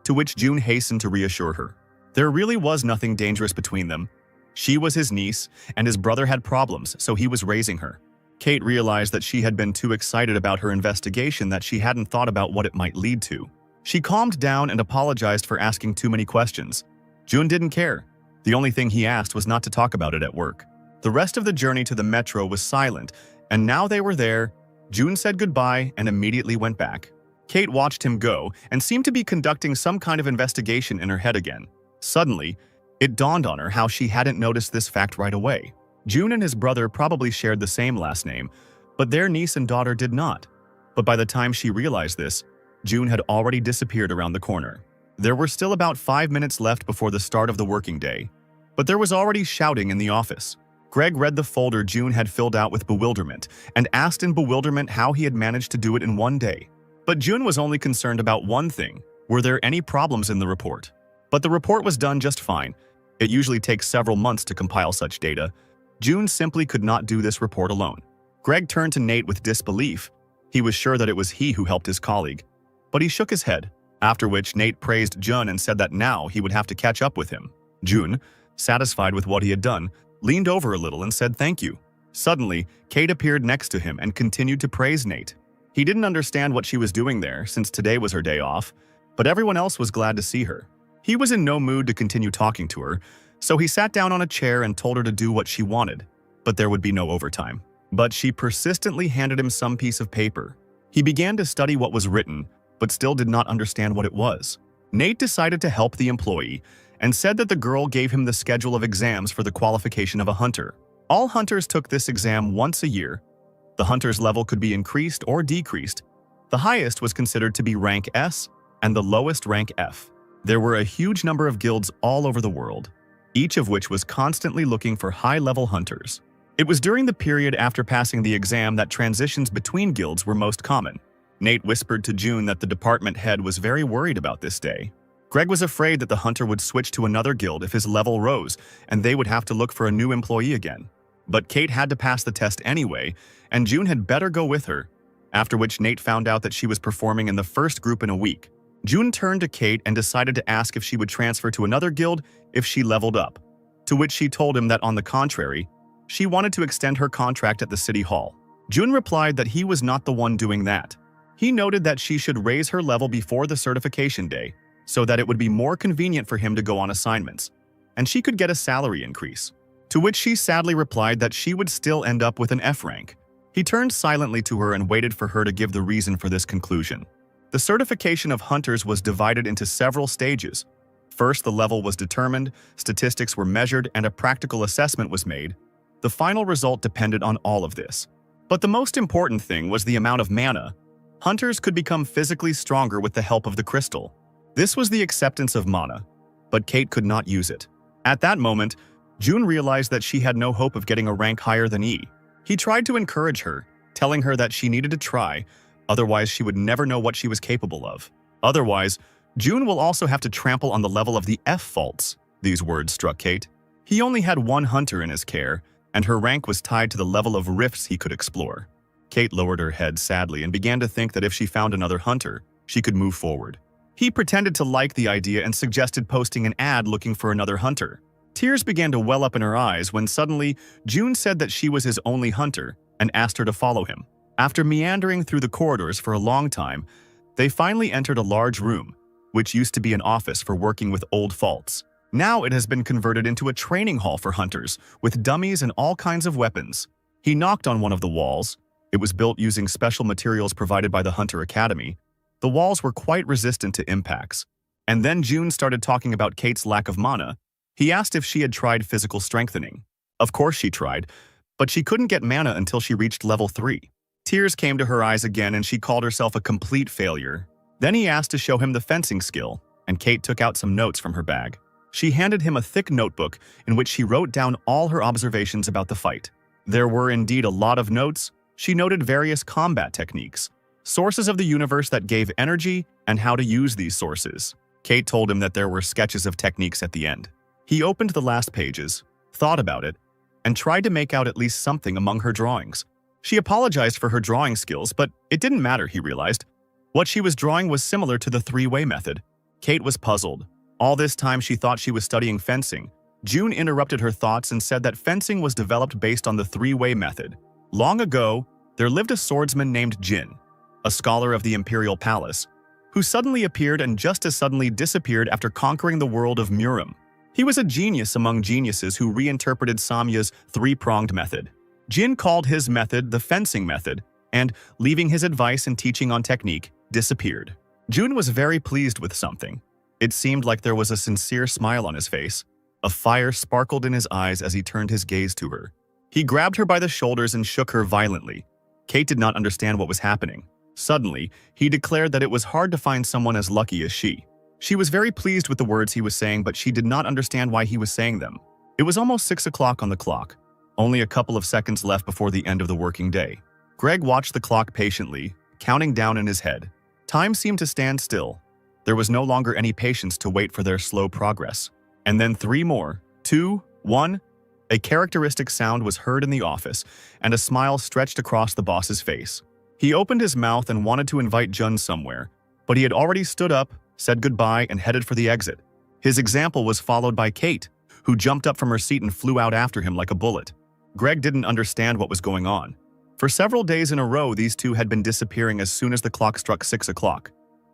to which June hastened to reassure her. There really was nothing dangerous between them. She was his niece, and his brother had problems, so he was raising her. Kate realized that she had been too excited about her investigation that she hadn't thought about what it might lead to. She calmed down and apologized for asking too many questions. June didn't care. The only thing he asked was not to talk about it at work. The rest of the journey to the metro was silent, and now they were there. June said goodbye and immediately went back. Kate watched him go and seemed to be conducting some kind of investigation in her head again. Suddenly, it dawned on her how she hadn't noticed this fact right away. June and his brother probably shared the same last name, but their niece and daughter did not. But by the time she realized this, June had already disappeared around the corner. There were still about 5 minutes left before the start of the working day, but there was already shouting in the office. Greg read the folder June had filled out with bewilderment and asked in bewilderment how he had managed to do it in one day. But June was only concerned about one thing: were there any problems in the report? But the report was done just fine. It usually takes several months to compile such data. June simply could not do this report alone. Greg turned to Nate with disbelief. He was sure that it was he who helped his colleague, but he shook his head, after which Nate praised June and said that now he would have to catch up with him. June, satisfied with what he had done, leaned over a little and said thank you. Suddenly, Kate appeared next to him and continued to praise Nate. He didn't understand what she was doing there since today was her day off, but everyone else was glad to see her. He was in no mood to continue talking to her, so he sat down on a chair and told her to do what she wanted, but there would be no overtime. But she persistently handed him some piece of paper. He began to study what was written, but still did not understand what it was. Nate decided to help the employee and said that the girl gave him the schedule of exams for the qualification of a hunter. All hunters took this exam once a year. The hunter's level could be increased or decreased. The highest was considered to be rank S and the lowest rank F. There were a huge number of guilds all over the world, each of which was constantly looking for high-level hunters. It was during the period after passing the exam that transitions between guilds were most common. Nate whispered to June that the department head was very worried about this day. Greg was afraid that the hunter would switch to another guild if his level rose, and they would have to look for a new employee again. But Kate had to pass the test anyway, and June had better go with her, after which Nate found out that she was performing in the first group in a week. June turned to Kate and decided to ask if she would transfer to another guild if she leveled up, to which she told him that on the contrary, she wanted to extend her contract at the city hall. June replied that he was not the one doing that. He noted that she should raise her level before the certification day, so that it would be more convenient for him to go on assignments, and she could get a salary increase. To which she sadly replied that she would still end up with an F rank. He turned silently to her and waited for her to give the reason for this conclusion. The certification of hunters was divided into several stages. First, the level was determined, statistics were measured, and a practical assessment was made. The final result depended on all of this. But the most important thing was the amount of mana. Hunters could become physically stronger with the help of the crystal. This was the acceptance of mana, but Kate could not use it. At that moment, June realized that she had no hope of getting a rank higher than E. He tried to encourage her, telling her that she needed to try, otherwise she would never know what she was capable of. Otherwise, June will also have to trample on the level of the F faults. These words struck Kate. He only had one hunter in his care, and her rank was tied to the level of rifts he could explore. Kate lowered her head sadly and began to think that if she found another hunter, she could move forward. He pretended to like the idea and suggested posting an ad looking for another hunter. Tears began to well up in her eyes when suddenly June said that she was his only hunter and asked her to follow him. After meandering through the corridors for a long time, they finally entered a large room, which used to be an office for working with old faults. Now it has been converted into a training hall for hunters, with dummies and all kinds of weapons. He knocked on one of the walls. It was built using special materials provided by the Hunter Academy. The walls were quite resistant to impacts. And then June started talking about Kate's lack of mana. He asked if she had tried physical strengthening. Of course she tried, but she couldn't get mana until she reached level 3. Tears came to her eyes again and she called herself a complete failure. Then he asked to show him the fencing skill, and Kate took out some notes from her bag. She handed him a thick notebook in which she wrote down all her observations about the fight. There were indeed a lot of notes. She noted various combat techniques, sources of the universe that gave energy, and how to use these sources. Kate told him that there were sketches of techniques at the end. He opened the last pages, thought about it, and tried to make out at least something among her drawings. She apologized for her drawing skills, but it didn't matter, he realized. What she was drawing was similar to the three-way method. Kate was puzzled. All this time she thought she was studying fencing. June interrupted her thoughts and said that fencing was developed based on the three-way method. Long ago, there lived a swordsman named Jin, a scholar of the Imperial Palace, who suddenly appeared and just as suddenly disappeared after conquering the world of Murim. He was a genius among geniuses who reinterpreted Samya's three-pronged method. Jin called his method the fencing method, and, leaving his advice and teaching on technique, disappeared. June was very pleased with something. It seemed like there was a sincere smile on his face. A fire sparkled in his eyes as he turned his gaze to her. He grabbed her by the shoulders and shook her violently. Kate did not understand what was happening. Suddenly, he declared that it was hard to find someone as lucky as she. She was very pleased with the words he was saying, but she did not understand why he was saying them. It was almost 6 o'clock on the clock. Only a couple of seconds left before the end of the working day. Greg watched the clock patiently, counting down in his head. Time seemed to stand still. There was no longer any patience to wait for their slow progress. And then 3 more, 2, 1. A characteristic sound was heard in the office, and a smile stretched across the boss's face. He opened his mouth and wanted to invite Jun somewhere, but he had already stood up, said goodbye, and headed for the exit. His example was followed by Kate, who jumped up from her seat and flew out after him like a bullet. Greg didn't understand what was going on. For several days in a row, these two had been disappearing as soon as the clock struck 6 o'clock.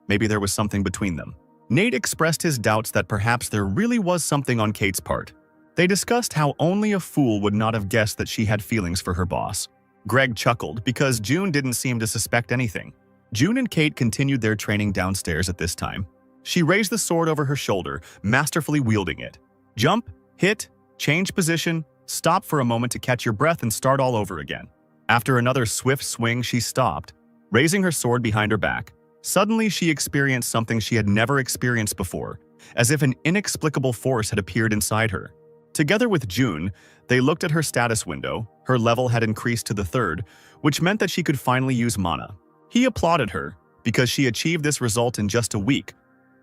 Maybe there was something between them. Nate expressed his doubts that perhaps there really was something on Kate's part. They discussed how only a fool would not have guessed that she had feelings for her boss. Greg chuckled because June didn't seem to suspect anything. June and Kate continued their training downstairs at this time. She raised the sword over her shoulder, masterfully wielding it. Jump, hit, change position, stop for a moment to catch your breath and start all over again. After another swift swing, she stopped, raising her sword behind her back. Suddenly, she experienced something she had never experienced before, as if an inexplicable force had appeared inside her. Together with June, they looked at her status window. Her level had increased to the 3rd, which meant that she could finally use mana. He applauded her because she achieved this result in just a week,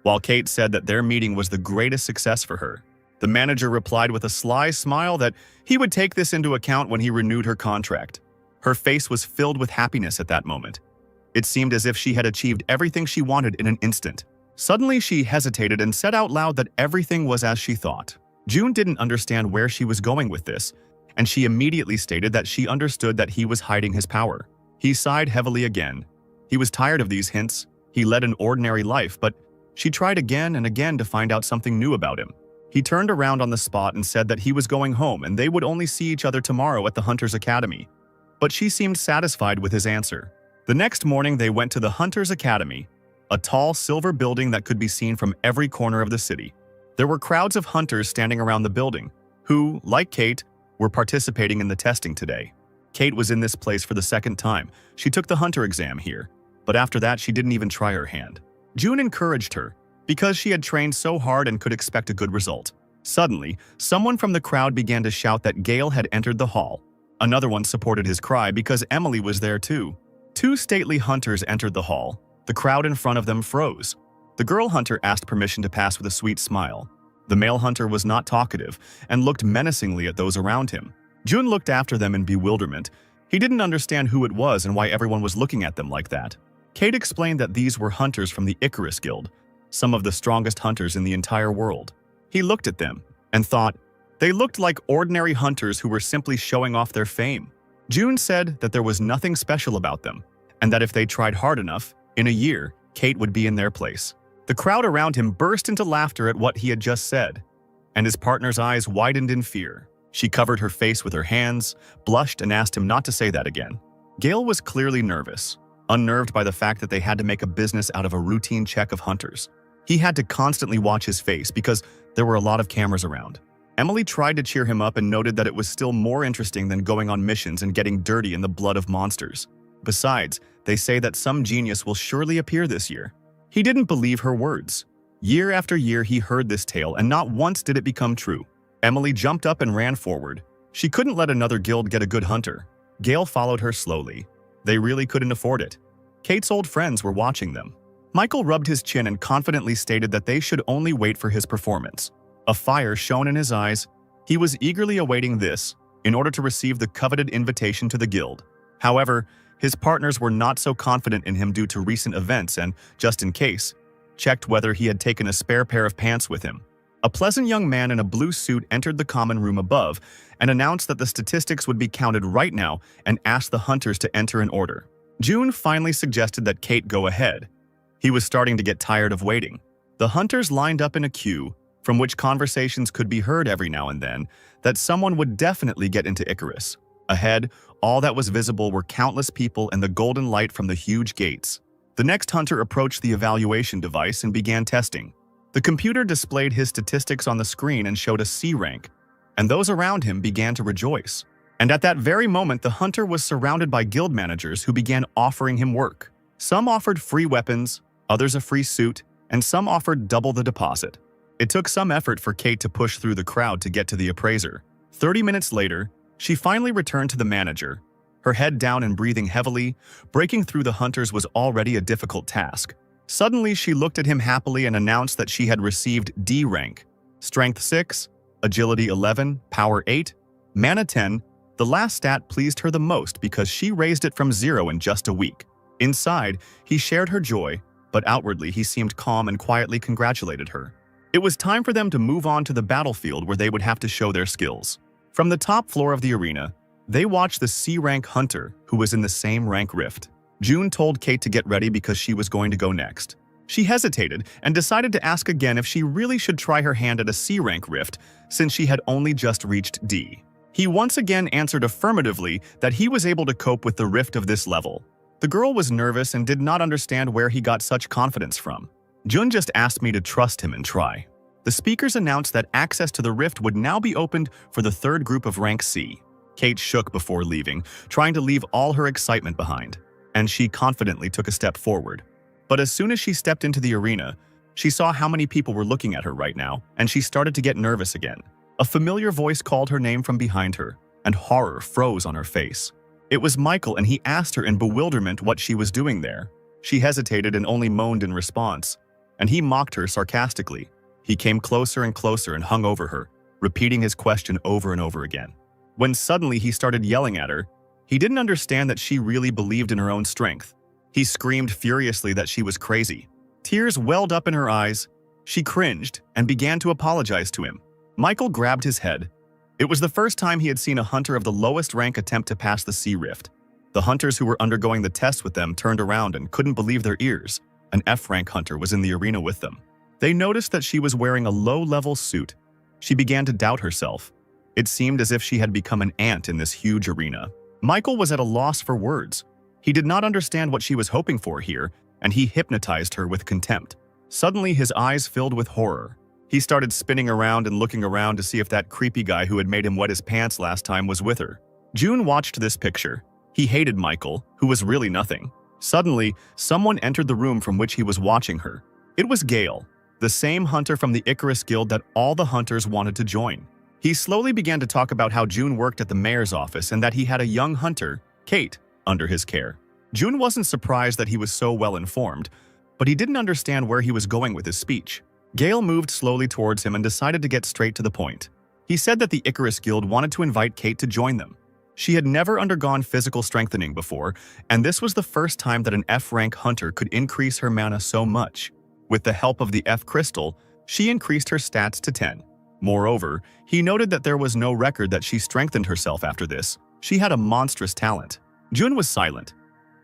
while Kate said that their meeting was the greatest success for her. The manager replied with a sly smile that he would take this into account when he renewed her contract. Her face was filled with happiness at that moment. It seemed as if she had achieved everything she wanted in an instant. Suddenly, she hesitated and said out loud that everything was as she thought. June didn't understand where she was going with this, and she immediately stated that she understood that he was hiding his power. He sighed heavily again. He was tired of these hints. He led an ordinary life, but she tried again and again to find out something new about him. He turned around on the spot and said that he was going home and they would only see each other tomorrow at the Hunter's Academy. But she seemed satisfied with his answer. The next morning, they went to the Hunter's Academy, a tall silver building that could be seen from every corner of the city. There were crowds of hunters standing around the building, who, like Kate, were participating in the testing today. Kate was in this place for the 2nd time. She took the hunter exam here, but after that she didn't even try her hand. June encouraged her, because she had trained so hard and could expect a good result. Suddenly, someone from the crowd began to shout that Gale had entered the hall. Another one supported his cry because Emily was there too. 2 stately hunters entered the hall. The crowd in front of them froze. The girl hunter asked permission to pass with a sweet smile. The male hunter was not talkative and looked menacingly at those around him. June looked after them in bewilderment. He didn't understand who it was and why everyone was looking at them like that. Kate explained that these were hunters from the Icarus Guild, some of the strongest hunters in the entire world. He looked at them and thought, they looked like ordinary hunters who were simply showing off their fame. June said that there was nothing special about them, and that if they tried hard enough, in a year, Kate would be in their place. The crowd around him burst into laughter at what he had just said, and his partner's eyes widened in fear. She covered her face with her hands, blushed, and asked him not to say that again. Gale was clearly nervous, unnerved by the fact that they had to make a business out of a routine check of hunters. He had to constantly watch his face because there were a lot of cameras around. Emily tried to cheer him up and noted that it was still more interesting than going on missions and getting dirty in the blood of monsters. Besides, they say that some genius will surely appear this year. He didn't believe her words. Year after year he heard this tale, and not once did it become true. Emily jumped up and ran forward. She couldn't let another guild get a good hunter. Gale followed her slowly. They really couldn't afford it. Kate's old friends were watching them. Michael rubbed his chin and confidently stated that they should only wait for his performance. A fire shone in his eyes. He was eagerly awaiting this in order to receive the coveted invitation to the guild. However, his partners were not so confident in him due to recent events and, just in case, checked whether he had taken a spare pair of pants with him. A pleasant young man in a blue suit entered the common room above and announced that the statistics would be counted right now and asked the hunters to enter in order. June finally suggested that Kate go ahead. He was starting to get tired of waiting. The hunters lined up in a queue, from which conversations could be heard every now and then, that someone would definitely get into Icarus. Ahead, all that was visible were countless people and the golden light from the huge gates. The next hunter approached the evaluation device and began testing. The computer displayed his statistics on the screen and showed a C rank, and those around him began to rejoice. And at that very moment, the hunter was surrounded by guild managers who began offering him work. Some offered free weapons, others a free suit, and some offered double the deposit. It took some effort for Kate to push through the crowd to get to the appraiser. 30 minutes later, she finally returned to the manager. Her head down and breathing heavily, breaking through the hunters was already a difficult task. Suddenly, she looked at him happily and announced that she had received D rank. Strength 6, Agility 11, Power 8, Mana 10. The last stat pleased her the most because she raised it from 0 in just a week. Inside, he shared her joy, but outwardly he seemed calm and quietly congratulated her. It was time for them to move on to the battlefield where they would have to show their skills. From the top floor of the arena, they watched the C-rank hunter who was in the same rank rift. June told Kate to get ready because she was going to go next. She hesitated and decided to ask again if she really should try her hand at a C-rank rift since she had only just reached D. He once again answered affirmatively that he was able to cope with the rift of this level. The girl was nervous and did not understand where he got such confidence from. Jun just asked me to trust him and try. The speakers announced that access to the rift would now be opened for the third group of rank C. Kate shook before leaving, trying to leave all her excitement behind, and she confidently took a step forward. But as soon as she stepped into the arena, she saw how many people were looking at her right now, and she started to get nervous again. A familiar voice called her name from behind her, and horror froze on her face. It was Michael, and he asked her in bewilderment what she was doing there. She hesitated and only moaned in response, and he mocked her sarcastically. He came closer and closer and hung over her, repeating his question over and over again. When suddenly he started yelling at her, he didn't understand that she really believed in her own strength. He screamed furiously that she was crazy. Tears welled up in her eyes. She cringed and began to apologize to him. Michael grabbed his head. It was the first time he had seen a hunter of the lowest rank attempt to pass the C rift. The hunters who were undergoing the test with them turned around and couldn't believe their ears. An F-rank hunter was in the arena with them. They noticed that she was wearing a low-level suit. She began to doubt herself. It seemed as if she had become an ant in this huge arena. Michael was at a loss for words. He did not understand what she was hoping for here, and he hypnotized her with contempt. Suddenly, his eyes filled with horror. He started spinning around and looking around to see if that creepy guy who had made him wet his pants last time was with her. June watched this picture. He hated Michael, who was really nothing. Suddenly, someone entered the room from which he was watching her. It was Gale, the same hunter from the Icarus Guild that all the hunters wanted to join. He slowly began to talk about how June worked at the mayor's office and that he had a young hunter, Kate, under his care. June wasn't surprised that he was so well informed, but he didn't understand where he was going with his speech. Gale moved slowly towards him and decided to get straight to the point. He said that the Icarus Guild wanted to invite Kate to join them. She had never undergone physical strengthening before, and this was the first time that an F-rank hunter could increase her mana so much. With the help of the F crystal, she increased her stats to 10. Moreover, he noted that there was no record that she strengthened herself after this. She had a monstrous talent. Jun was silent.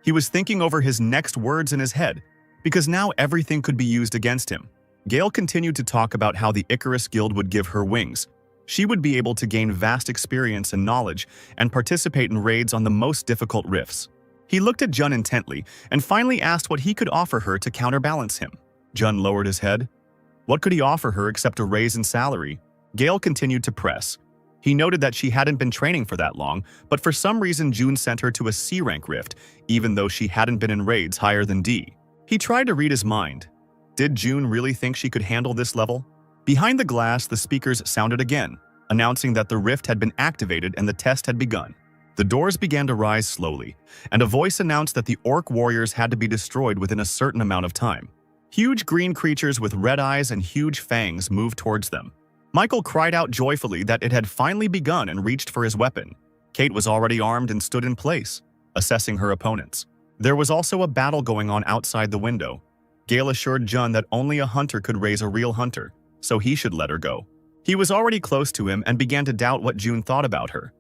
He was thinking over his next words in his head, because now everything could be used against him. Gale continued to talk about how the Icarus Guild would give her wings. She would be able to gain vast experience and knowledge and participate in raids on the most difficult rifts. He looked at Jun intently and finally asked what he could offer her to counterbalance him. Jun lowered his head. What could he offer her except a raise in salary? Gale continued to press. He noted that she hadn't been training for that long, but for some reason June sent her to a C rank rift, even though she hadn't been in raids higher than D. He tried to read his mind. Did June really think she could handle this level? Behind the glass, the speakers sounded again, announcing that the rift had been activated and the test had begun. The doors began to rise slowly, and a voice announced that the orc warriors had to be destroyed within a certain amount of time. Huge green creatures with red eyes and huge fangs moved towards them. Michael cried out joyfully that it had finally begun and reached for his weapon. Kate was already armed and stood in place, assessing her opponents. There was also a battle going on outside the window. Gale assured Jun that only a hunter could raise a real hunter, so he should let her go. He was already close to him and began to doubt what June thought about her.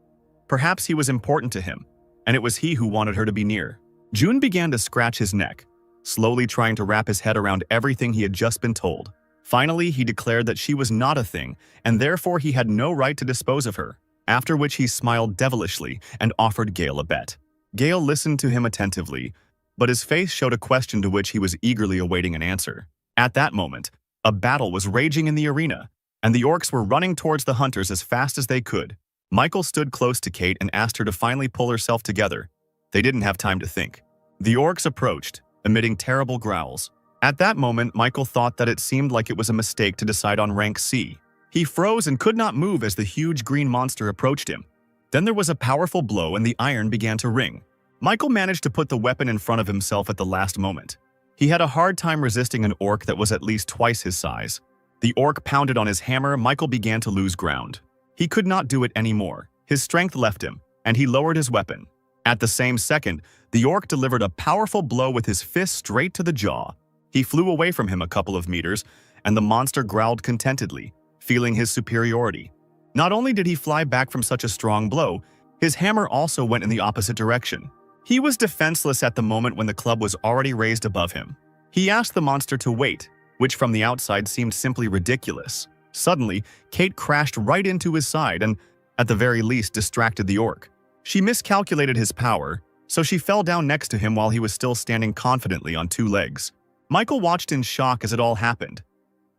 Perhaps he was important to him, and it was he who wanted her to be near. June began to scratch his neck, slowly trying to wrap his head around everything he had just been told. Finally, he declared that she was not a thing, and therefore he had no right to dispose of her, after which he smiled devilishly and offered Gale a bet. Gale listened to him attentively, but his face showed a question to which he was eagerly awaiting an answer. At that moment, a battle was raging in the arena, and the orcs were running towards the hunters as fast as they could. Michael stood close to Kate and asked her to finally pull herself together. They didn't have time to think. The orcs approached, emitting terrible growls. At that moment, Michael thought that it seemed like it was a mistake to decide on rank C. He froze and could not move as the huge green monster approached him. Then there was a powerful blow and the iron began to ring. Michael managed to put the weapon in front of himself at the last moment. He had a hard time resisting an orc that was at least twice his size. The orc pounded on his hammer. Michael began to lose ground. He could not do it anymore. His strength left him, and he lowered his weapon. At the same second, the orc delivered a powerful blow with his fist straight to the jaw. He flew away from him a couple of meters, and the monster growled contentedly, feeling his superiority. Not only did he fly back from such a strong blow, his hammer also went in the opposite direction. He was defenseless at the moment when the club was already raised above him. He asked the monster to wait, which from the outside seemed simply ridiculous. Suddenly, Kate crashed right into his side and, at the very least, distracted the orc. She miscalculated his power, so she fell down next to him while he was still standing confidently on two legs. Michael watched in shock as it all happened.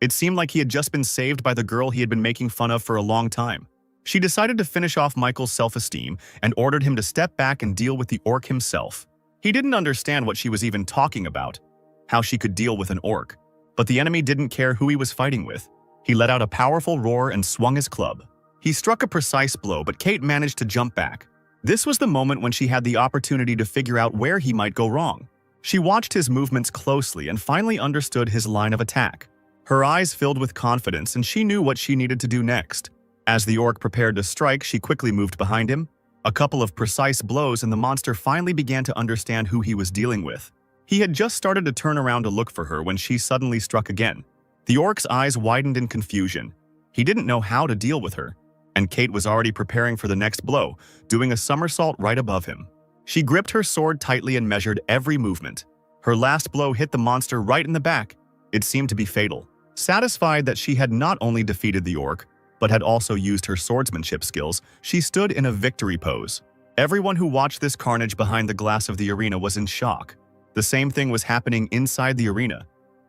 It seemed like he had just been saved by the girl he had been making fun of for a long time. She decided to finish off Michael's self-esteem and ordered him to step back and deal with the orc himself. He didn't understand what she was even talking about, how she could deal with an orc. But the enemy didn't care who he was fighting with. He let out a powerful roar and swung his club. He struck a precise blow, but Kate managed to jump back. This was the moment when she had the opportunity to figure out where he might go wrong. She watched his movements closely and finally understood his line of attack. Her eyes filled with confidence, and she knew what she needed to do next. As the orc prepared to strike, she quickly moved behind him. A couple of precise blows, and the monster finally began to understand who he was dealing with. He had just started to turn around to look for her when she suddenly struck again. The orc's eyes widened in confusion. He didn't know how to deal with her, and Kate was already preparing for the next blow, doing a somersault right above him. She gripped her sword tightly and measured every movement. Her last blow hit the monster right in the back. It seemed to be fatal. Satisfied that she had not only defeated the orc, but had also used her swordsmanship skills, she stood in a victory pose. Everyone who watched this carnage behind the glass of the arena was in shock. The same thing was happening inside the arena.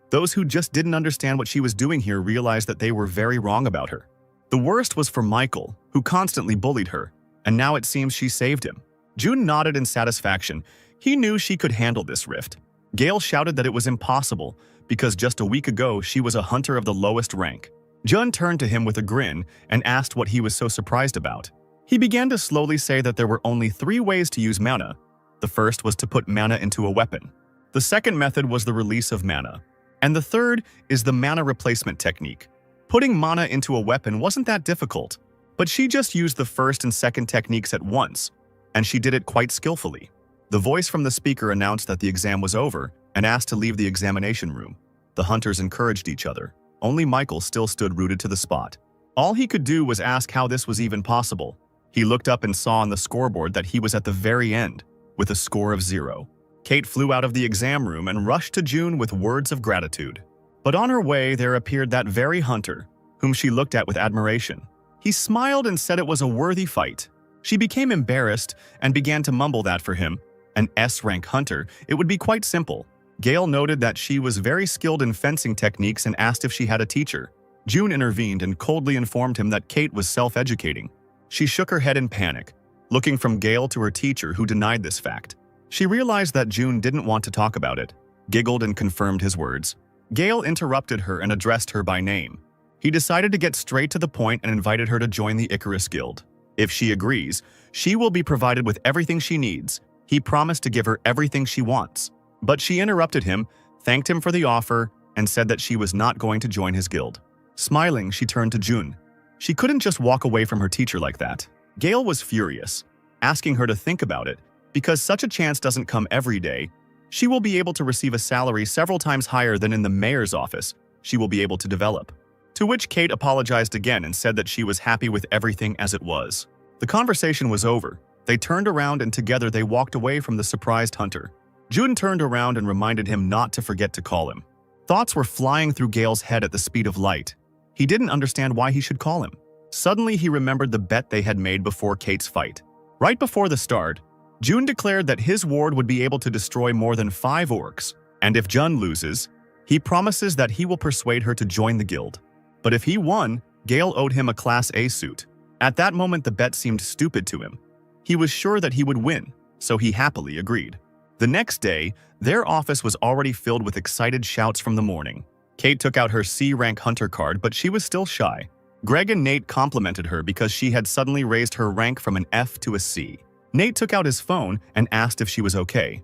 Those who just didn't understand what she was doing here realized that they were very wrong about her. The worst was for Michael, who constantly bullied her, and now it seems she saved him. June nodded in satisfaction. He knew she could handle this rift. Gale shouted that it was impossible, because just a week ago she was a hunter of the lowest rank. Jun turned to him with a grin and asked what he was so surprised about. He began to slowly say that there were only 3 ways to use mana. The first was to put mana into a weapon. The second method was the release of mana. And the third is the mana replacement technique. Putting mana into a weapon wasn't that difficult, but she just used the first and second techniques at once, and she did it quite skillfully. The voice from the speaker announced that the exam was over and asked to leave the examination room. The hunters encouraged each other. Only Michael still stood rooted to the spot. All he could do was ask how this was even possible. He looked up and saw on the scoreboard that he was at the very end, with a score of 0. Kate flew out of the exam room and rushed to June with words of gratitude. But on her way, there appeared that very hunter, whom she looked at with admiration. He smiled and said it was a worthy fight. She became embarrassed and began to mumble that for him, an S-rank hunter, it would be quite simple. Gale noted that she was very skilled in fencing techniques and asked if she had a teacher. June intervened and coldly informed him that Kate was self-educating. She shook her head in panic, looking from Gale to her teacher, who denied this fact. She realized that June didn't want to talk about it, giggled and confirmed his words. Gale interrupted her and addressed her by name. He decided to get straight to the point and invited her to join the Icarus Guild. If she agrees, she will be provided with everything she needs. He promised to give her everything she wants. But she interrupted him, thanked him for the offer, and said that she was not going to join his guild. Smiling, she turned to June. She couldn't just walk away from her teacher like that. Gale was furious, asking her to think about it, because such a chance doesn't come every day. She will be able to receive a salary several times higher than in the mayor's office. She will be able to develop. To which Kate apologized again and said that she was happy with everything as it was. The conversation was over. They turned around and together they walked away from the surprised hunter. June turned around and reminded him not to forget to call him. Thoughts were flying through Gale's head at the speed of light. He didn't understand why he should call him. Suddenly, he remembered the bet they had made before Kate's fight. Right before the start, June declared that his ward would be able to destroy more than 5 orcs, and if June loses, he promises that he will persuade her to join the guild. But if he won, Gale owed him a Class A suit. At that moment, the bet seemed stupid to him. He was sure that he would win, so he happily agreed. The next day, their office was already filled with excited shouts from the morning. Kate took out her C-rank hunter card, but she was still shy. Greg and Nate complimented her because she had suddenly raised her rank from an F to a C. Nate took out his phone and asked if she was okay.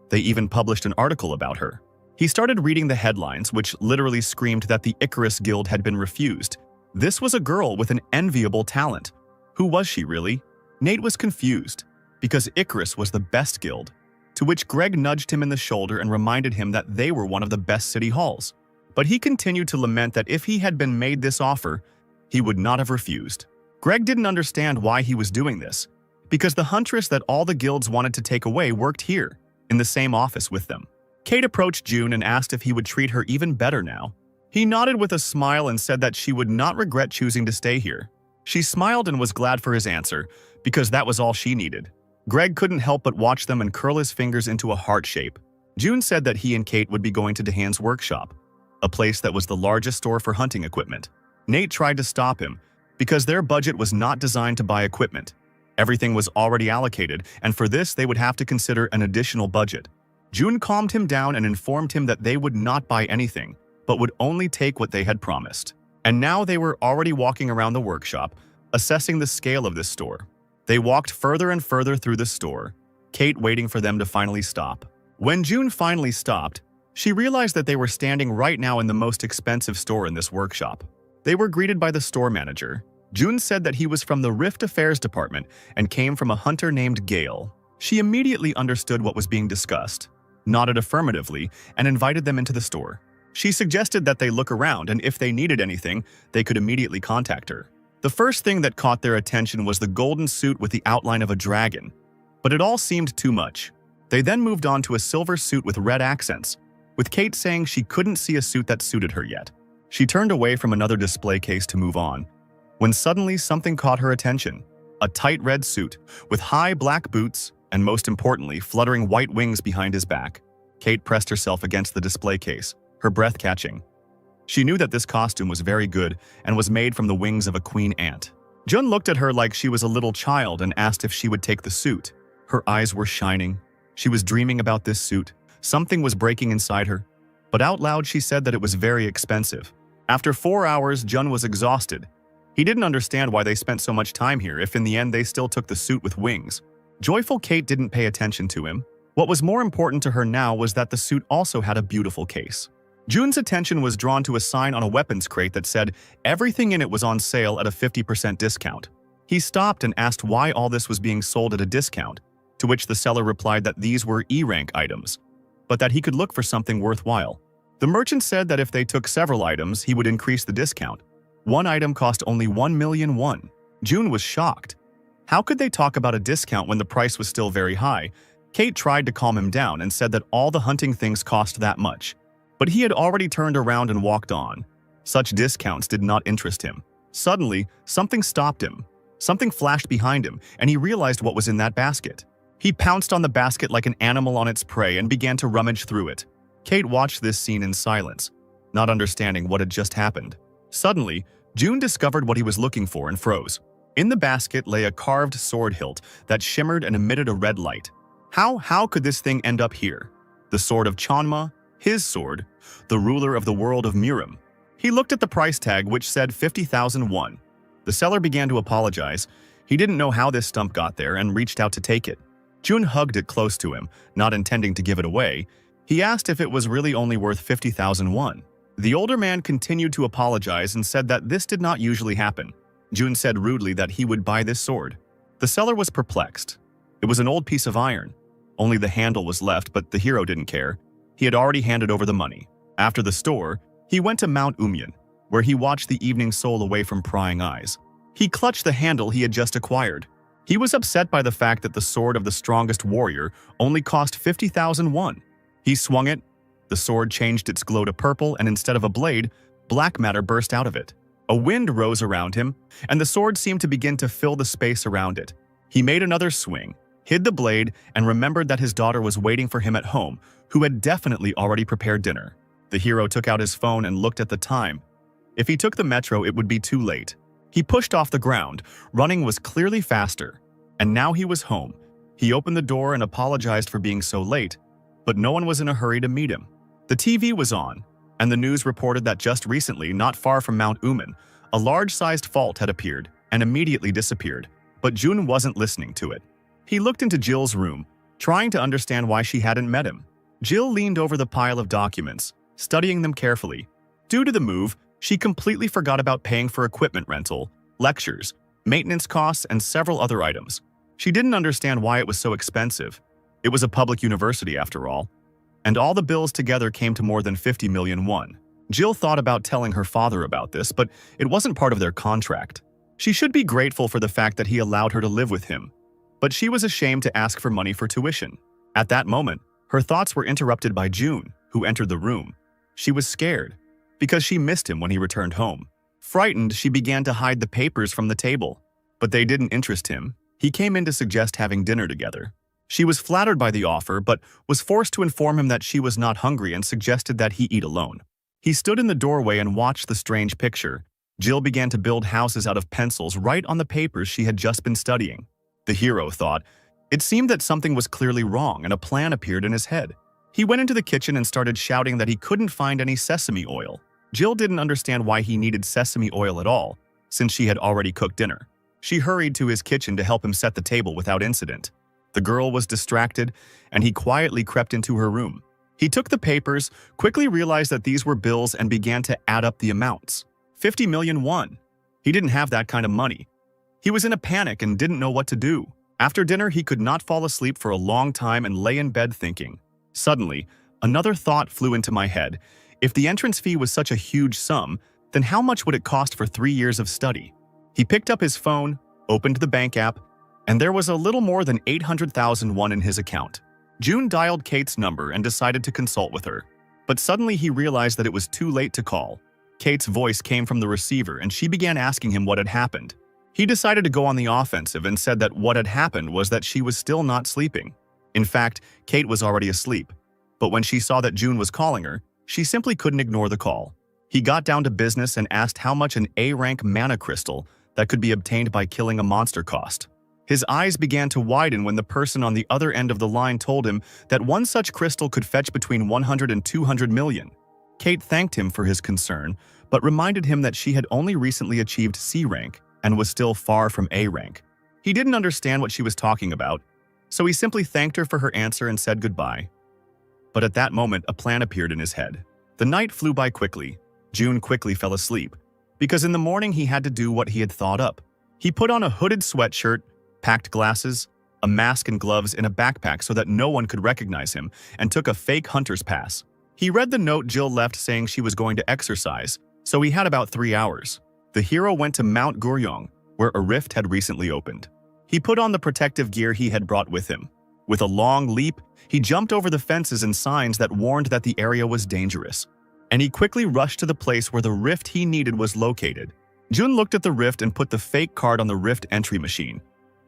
They even published an article about her. He started reading the headlines, which literally screamed that the Icarus Guild had been refused. This was a girl with an enviable talent. Who was she really? Nate was confused, because Icarus was the best guild, to which Greg nudged him in the shoulder and reminded him that they were one of the best city halls. But he continued to lament that if he had been made this offer, he would not have refused. Greg didn't understand why he was doing this, because the huntress that all the guilds wanted to take away worked here, in the same office with them. Kate approached June and asked if he would treat her even better now. He nodded with a smile and said that she would not regret choosing to stay here. She smiled and was glad for his answer, because that was all she needed. Greg couldn't help but watch them and curl his fingers into a heart shape. June said that he and Kate would be going to DeHaan's workshop, a place that was the largest store for hunting equipment. Nate tried to stop him, because their budget was not designed to buy equipment. Everything was already allocated, and for this they would have to consider an additional budget. June calmed him down and informed him that they would not buy anything, but would only take what they had promised. And now they were already walking around the workshop, assessing the scale of this store. They walked further and further through the store, Kate waiting for them to finally stop. When June finally stopped, she realized that they were standing right now in the most expensive store in this workshop. They were greeted by the store manager. June said that he was from the Rift Affairs department and came from a hunter named Gale. She immediately understood what was being discussed, nodded affirmatively, and invited them into the store. She suggested that they look around, and if they needed anything, they could immediately contact her. The first thing that caught their attention was the golden suit with the outline of a dragon, but it all seemed too much. They then moved on to a silver suit with red accents, with Kate saying she couldn't see a suit that suited her yet. She turned away from another display case to move on, when suddenly something caught her attention. A tight red suit, with high black boots, and most importantly, fluttering white wings behind his back. Kate pressed herself against the display case, her breath catching. She knew that this costume was very good and was made from the wings of a queen ant. Jun looked at her like she was a little child and asked if she would take the suit. Her eyes were shining. She was dreaming about this suit. Something was breaking inside her. But out loud she said that it was very expensive. After 4 hours, Jun was exhausted. He didn't understand why they spent so much time here if in the end they still took the suit with wings. Joyful Kate didn't pay attention to him. What was more important to her now was that the suit also had a beautiful case. June's attention was drawn to a sign on a weapons crate that said everything in it was on sale at a 50% discount. He stopped and asked why all this was being sold at a discount, to which the seller replied that these were E-rank items, but that he could look for something worthwhile. The merchant said that if they took several items, he would increase the discount. One item cost only 1,000,000 won. June was shocked. How could they talk about a discount when the price was still very high? Kate tried to calm him down and said that all the hunting things cost that much. But he had already turned around and walked on. Such discounts did not interest him. Suddenly, something stopped him. Something flashed behind him, and he realized what was in that basket. He pounced on the basket like an animal on its prey and began to rummage through it. Kate watched this scene in silence, not understanding what had just happened. Suddenly, June discovered what he was looking for and froze. In the basket lay a carved sword hilt that shimmered and emitted a red light. How could this thing end up here? The sword of Chanma, his sword, the ruler of the world of Miram. He looked at the price tag, which said 50,000 won. The seller began to apologize. He didn't know how this stump got there and reached out to take it. June hugged it close to him, not intending to give it away. He asked if it was really only worth 50,000 won. The older man continued to apologize and said that this did not usually happen. June said rudely that he would buy this sword. The seller was perplexed. It was an old piece of iron. Only the handle was left, but the hero didn't care. He had already handed over the money. After the store, he went to Mount Umyan, where he watched the evening soul away from prying eyes. He clutched the handle he had just acquired. He was upset by the fact that the sword of the strongest warrior only cost 50,000 won. He swung it. The sword changed its glow to purple, and instead of a blade, black matter burst out of it. A wind rose around him, and the sword seemed to begin to fill the space around it. He made another swing, hid the blade, and remembered that his daughter was waiting for him at home, who had definitely already prepared dinner. The hero took out his phone and looked at the time. If he took the metro, it would be too late. He pushed off the ground. Running was clearly faster. And now he was home. He opened the door and apologized for being so late, but no one was in a hurry to meet him. The TV was on, and the news reported that just recently, not far from Mount Umyan, a large-sized fault had appeared and immediately disappeared, but June wasn't listening to it. He looked into Jill's room, trying to understand why she hadn't met him. Jill leaned over the pile of documents, studying them carefully. Due to the move, she completely forgot about paying for equipment rental, lectures, maintenance costs, and several other items. She didn't understand why it was so expensive. It was a public university after all. And all the bills together came to more than 50 million won. Jill thought about telling her father about this, but it wasn't part of their contract. She should be grateful for the fact that he allowed her to live with him, but she was ashamed to ask for money for tuition. At that moment, her thoughts were interrupted by June, who entered the room. She was scared, because she missed him when he returned home. Frightened, she began to hide the papers from the table, but they didn't interest him. He came in to suggest having dinner together. She was flattered by the offer, but was forced to inform him that she was not hungry and suggested that he eat alone. He stood in the doorway and watched the strange picture. Jill began to build houses out of pencils right on the papers she had just been studying. The hero thought. It seemed that something was clearly wrong, and a plan appeared in his head. He went into the kitchen and started shouting that he couldn't find any sesame oil. Jill didn't understand why he needed sesame oil at all, since she had already cooked dinner. She hurried to his kitchen to help him set the table without incident. The girl was distracted, and he quietly crept into her room. He took the papers, quickly realized that these were bills, and began to add up the amounts. 50 million won. He didn't have that kind of money. He was in a panic and didn't know what to do. After dinner, he could not fall asleep for a long time and lay in bed thinking. Suddenly, another thought flew into my head. If the entrance fee was such a huge sum, then how much would it cost for 3 years of study? He picked up his phone, opened the bank app, and there was a little more than 800,000 won in his account. June dialed Kate's number and decided to consult with her. But suddenly he realized that it was too late to call. Kate's voice came from the receiver and she began asking him what had happened. He decided to go on the offensive and said that what had happened was that she was still not sleeping. In fact, Kate was already asleep. But when she saw that June was calling her, she simply couldn't ignore the call. He got down to business and asked how much an A-rank mana crystal that could be obtained by killing a monster cost. His eyes began to widen when the person on the other end of the line told him that one such crystal could fetch between 100 and 200 million. Kate thanked him for his concern, but reminded him that she had only recently achieved C rank and was still far from A rank. He didn't understand what she was talking about, so he simply thanked her for her answer and said goodbye. But at that moment, a plan appeared in his head. The night flew by quickly. June quickly fell asleep, because in the morning he had to do what he had thought up. He put on a hooded sweatshirt, packed glasses, a mask and gloves in a backpack so that no one could recognize him, and took a fake hunter's pass. He read the note Jill left saying she was going to exercise, so he had about 3 hours. The hero went to Mount Guryong, where a rift had recently opened. He put on the protective gear he had brought with him. With a long leap, he jumped over the fences and signs that warned that the area was dangerous. And he quickly rushed to the place where the rift he needed was located. June looked at the rift and put the fake card on the rift entry machine.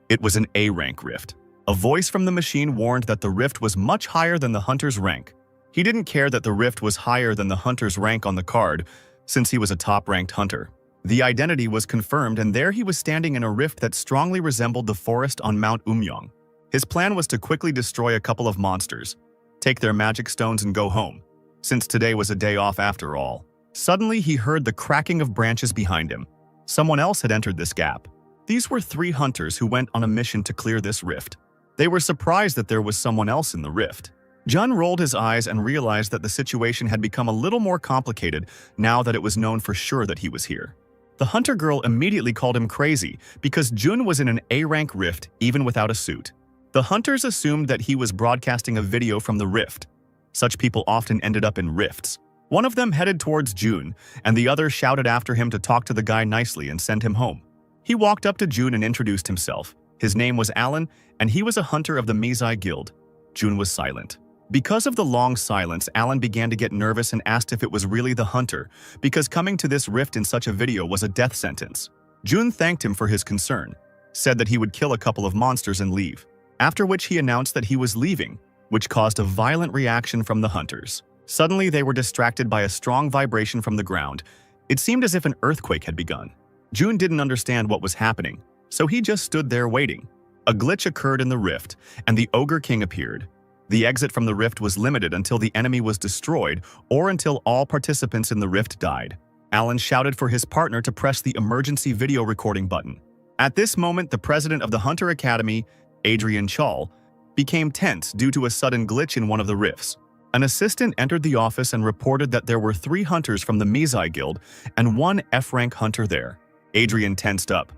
It was an A-rank rift. A voice from the machine warned that the rift was much higher than the hunter's rank. He didn't care that the rift was higher than the hunter's rank on the card, since he was a top-ranked hunter. The identity was confirmed, and there he was standing in a rift that strongly resembled the forest on Mount Umyong. His plan was to quickly destroy a couple of monsters, take their magic stones and go home, since today was a day off after all. Suddenly, he heard the cracking of branches behind him. Someone else had entered this gap. These were 3 hunters who went on a mission to clear this rift. They were surprised that there was someone else in the rift. Jun rolled his eyes and realized that the situation had become a little more complicated now that it was known for sure that he was here. The hunter girl immediately called him crazy because Jun was in an A-rank rift even without a suit. The hunters assumed that he was broadcasting a video from the rift. Such people often ended up in rifts. One of them headed towards Jun, and the other shouted after him to talk to the guy nicely and send him home. He walked up to Jun and introduced himself. His name was Alan, and he was a hunter of the Mizai Guild. Jun was silent. Because of the long silence, Alan began to get nervous and asked if it was really the hunter, because coming to this rift in such a video was a death sentence. Jun thanked him for his concern, said that he would kill a couple of monsters and leave, after which he announced that he was leaving, which caused a violent reaction from the hunters. Suddenly, they were distracted by a strong vibration from the ground. It seemed as if an earthquake had begun. Jun didn't understand what was happening, so he just stood there waiting. A glitch occurred in the rift, and the Ogre King appeared. The exit from the rift was limited until the enemy was destroyed or until all participants in the rift died. Alan shouted for his partner to press the emergency video recording button. At this moment, the president of the Hunter Academy, Adrian Chal, became tense due to a sudden glitch in one of the rifts. An assistant entered the office and reported that there were 3 hunters from the Mizai Guild and 1 F-rank hunter there. Adrian tensed up.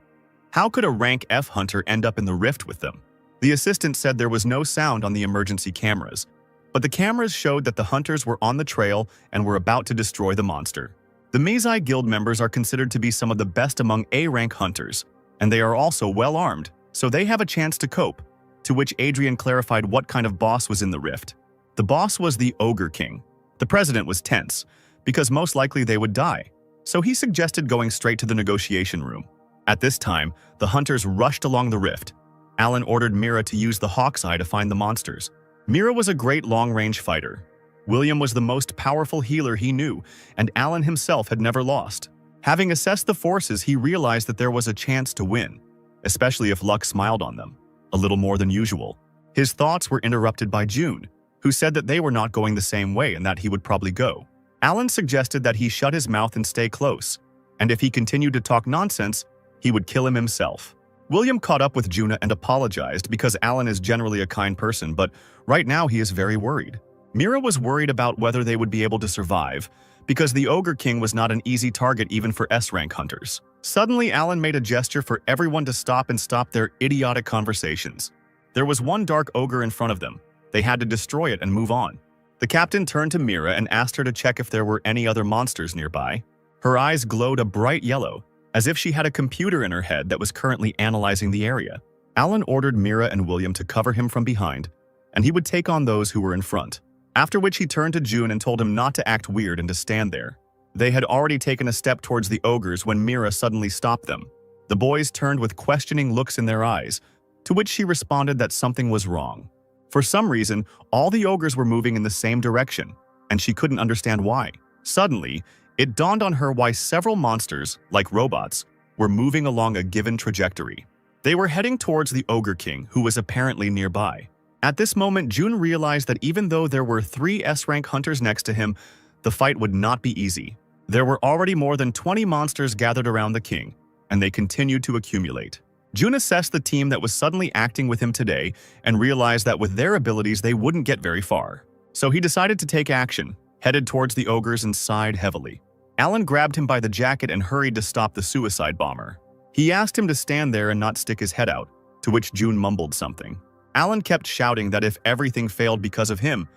How could a rank F hunter end up in the rift with them? The assistant said there was no sound on the emergency cameras, but the cameras showed that the hunters were on the trail and were about to destroy the monster. The Mizai Guild members are considered to be some of the best among A-rank hunters, and they are also well-armed, so they have a chance to cope, to which Adrian clarified what kind of boss was in the rift. The boss was the Ogre King. The president was tense, because most likely they would die, so he suggested going straight to the negotiation room. At this time, the hunters rushed along the rift. Alan ordered Mira to use the hawk's eye to find the monsters. Mira was a great long-range fighter. William was the most powerful healer he knew, and Alan himself had never lost. Having assessed the forces, he realized that there was a chance to win, especially if luck smiled on them, a little more than usual. His thoughts were interrupted by June, who said that they were not going the same way and that he would probably go. Alan suggested that he shut his mouth and stay close, and if he continued to talk nonsense, he would kill him himself. William caught up with Juna and apologized because Alan is generally a kind person, but right now he is very worried. Mira was worried about whether they would be able to survive, because the Ogre King was not an easy target even for S-rank hunters. Suddenly, Alan made a gesture for everyone to stop and stop their idiotic conversations. There was one dark ogre in front of them. They had to destroy it and move on. The captain turned to Mira and asked her to check if there were any other monsters nearby. Her eyes glowed a bright yellow, as if she had a computer in her head that was currently analyzing the area. Alan ordered Mira and William to cover him from behind, and he would take on those who were in front, after which he turned to June and told him not to act weird and to stand there. They had already taken a step towards the ogres when Mira suddenly stopped them. The boys turned with questioning looks in their eyes, to which she responded that something was wrong. For some reason, all the ogres were moving in the same direction, and she couldn't understand why. Suddenly, it dawned on her why several monsters, like robots, were moving along a given trajectory. They were heading towards the Ogre King, who was apparently nearby. At this moment, June realized that even though there were 3 S-rank hunters next to him, the fight would not be easy. There were already more than 20 monsters gathered around the king, and they continued to accumulate. June assessed the team that was suddenly acting with him today and realized that with their abilities they wouldn't get very far. So he decided to take action, headed towards the ogres and sighed heavily. Alan grabbed him by the jacket and hurried to stop the suicide bomber. He asked him to stand there and not stick his head out, to which June mumbled something. Alan kept shouting that if everything failed because of him,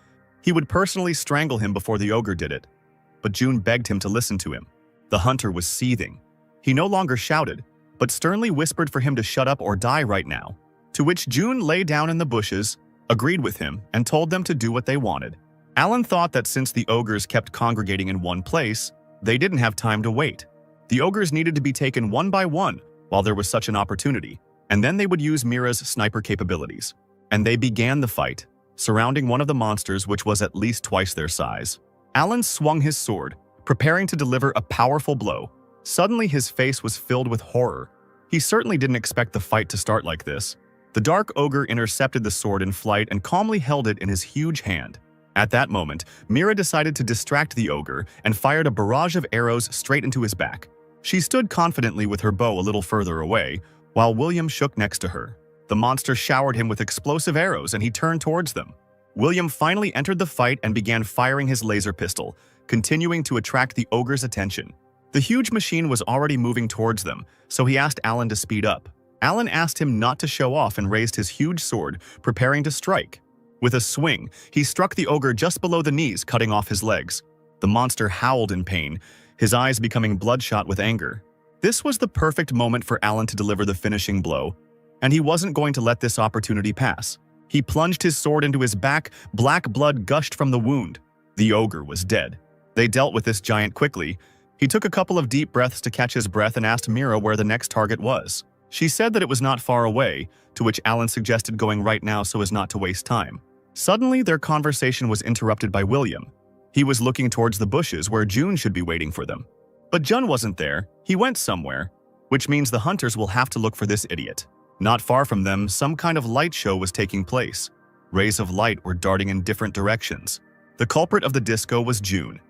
he would personally strangle him before the ogre did it. But June begged him to listen to him. The hunter was seething. He no longer shouted, but sternly whispered for him to shut up or die right now, to which June lay down in the bushes, agreed with him, and told them to do what they wanted. Alan thought that since the ogres kept congregating in one place, they didn't have time to wait. The ogres needed to be taken one by one while there was such an opportunity, and then they would use Mira's sniper capabilities. And they began the fight, surrounding one of the monsters which was at least twice their size. Alan swung his sword, preparing to deliver a powerful blow. Suddenly, his face was filled with horror. He certainly didn't expect the fight to start like this. The dark ogre intercepted the sword in flight and calmly held it in his huge hand. At that moment, Mira decided to distract the ogre and fired a barrage of arrows straight into his back. She stood confidently with her bow a little further away, while William shook next to her. The monster showered him with explosive arrows and he turned towards them. William finally entered the fight and began firing his laser pistol, continuing to attract the ogre's attention. The huge machine was already moving towards them, so he asked Alan to speed up. Alan asked him not to show off and raised his huge sword, preparing to strike. With a swing, he struck the ogre just below the knees, cutting off his legs. The monster howled in pain, his eyes becoming bloodshot with anger. This was the perfect moment for Alan to deliver the finishing blow, and he wasn't going to let this opportunity pass. He plunged his sword into his back, black blood gushed from the wound. The ogre was dead. They dealt with this giant quickly. He took a couple of deep breaths to catch his breath and asked Mira where the next target was. She said that it was not far away, to which Alan suggested going right now so as not to waste time. Suddenly, their conversation was interrupted by William. He was looking towards the bushes where June should be waiting for them. But Jun wasn't there. He went somewhere, which means the hunters will have to look for this idiot. Not far from them, some kind of light show was taking place. Rays of light were darting in different directions. The culprit of the disco was June.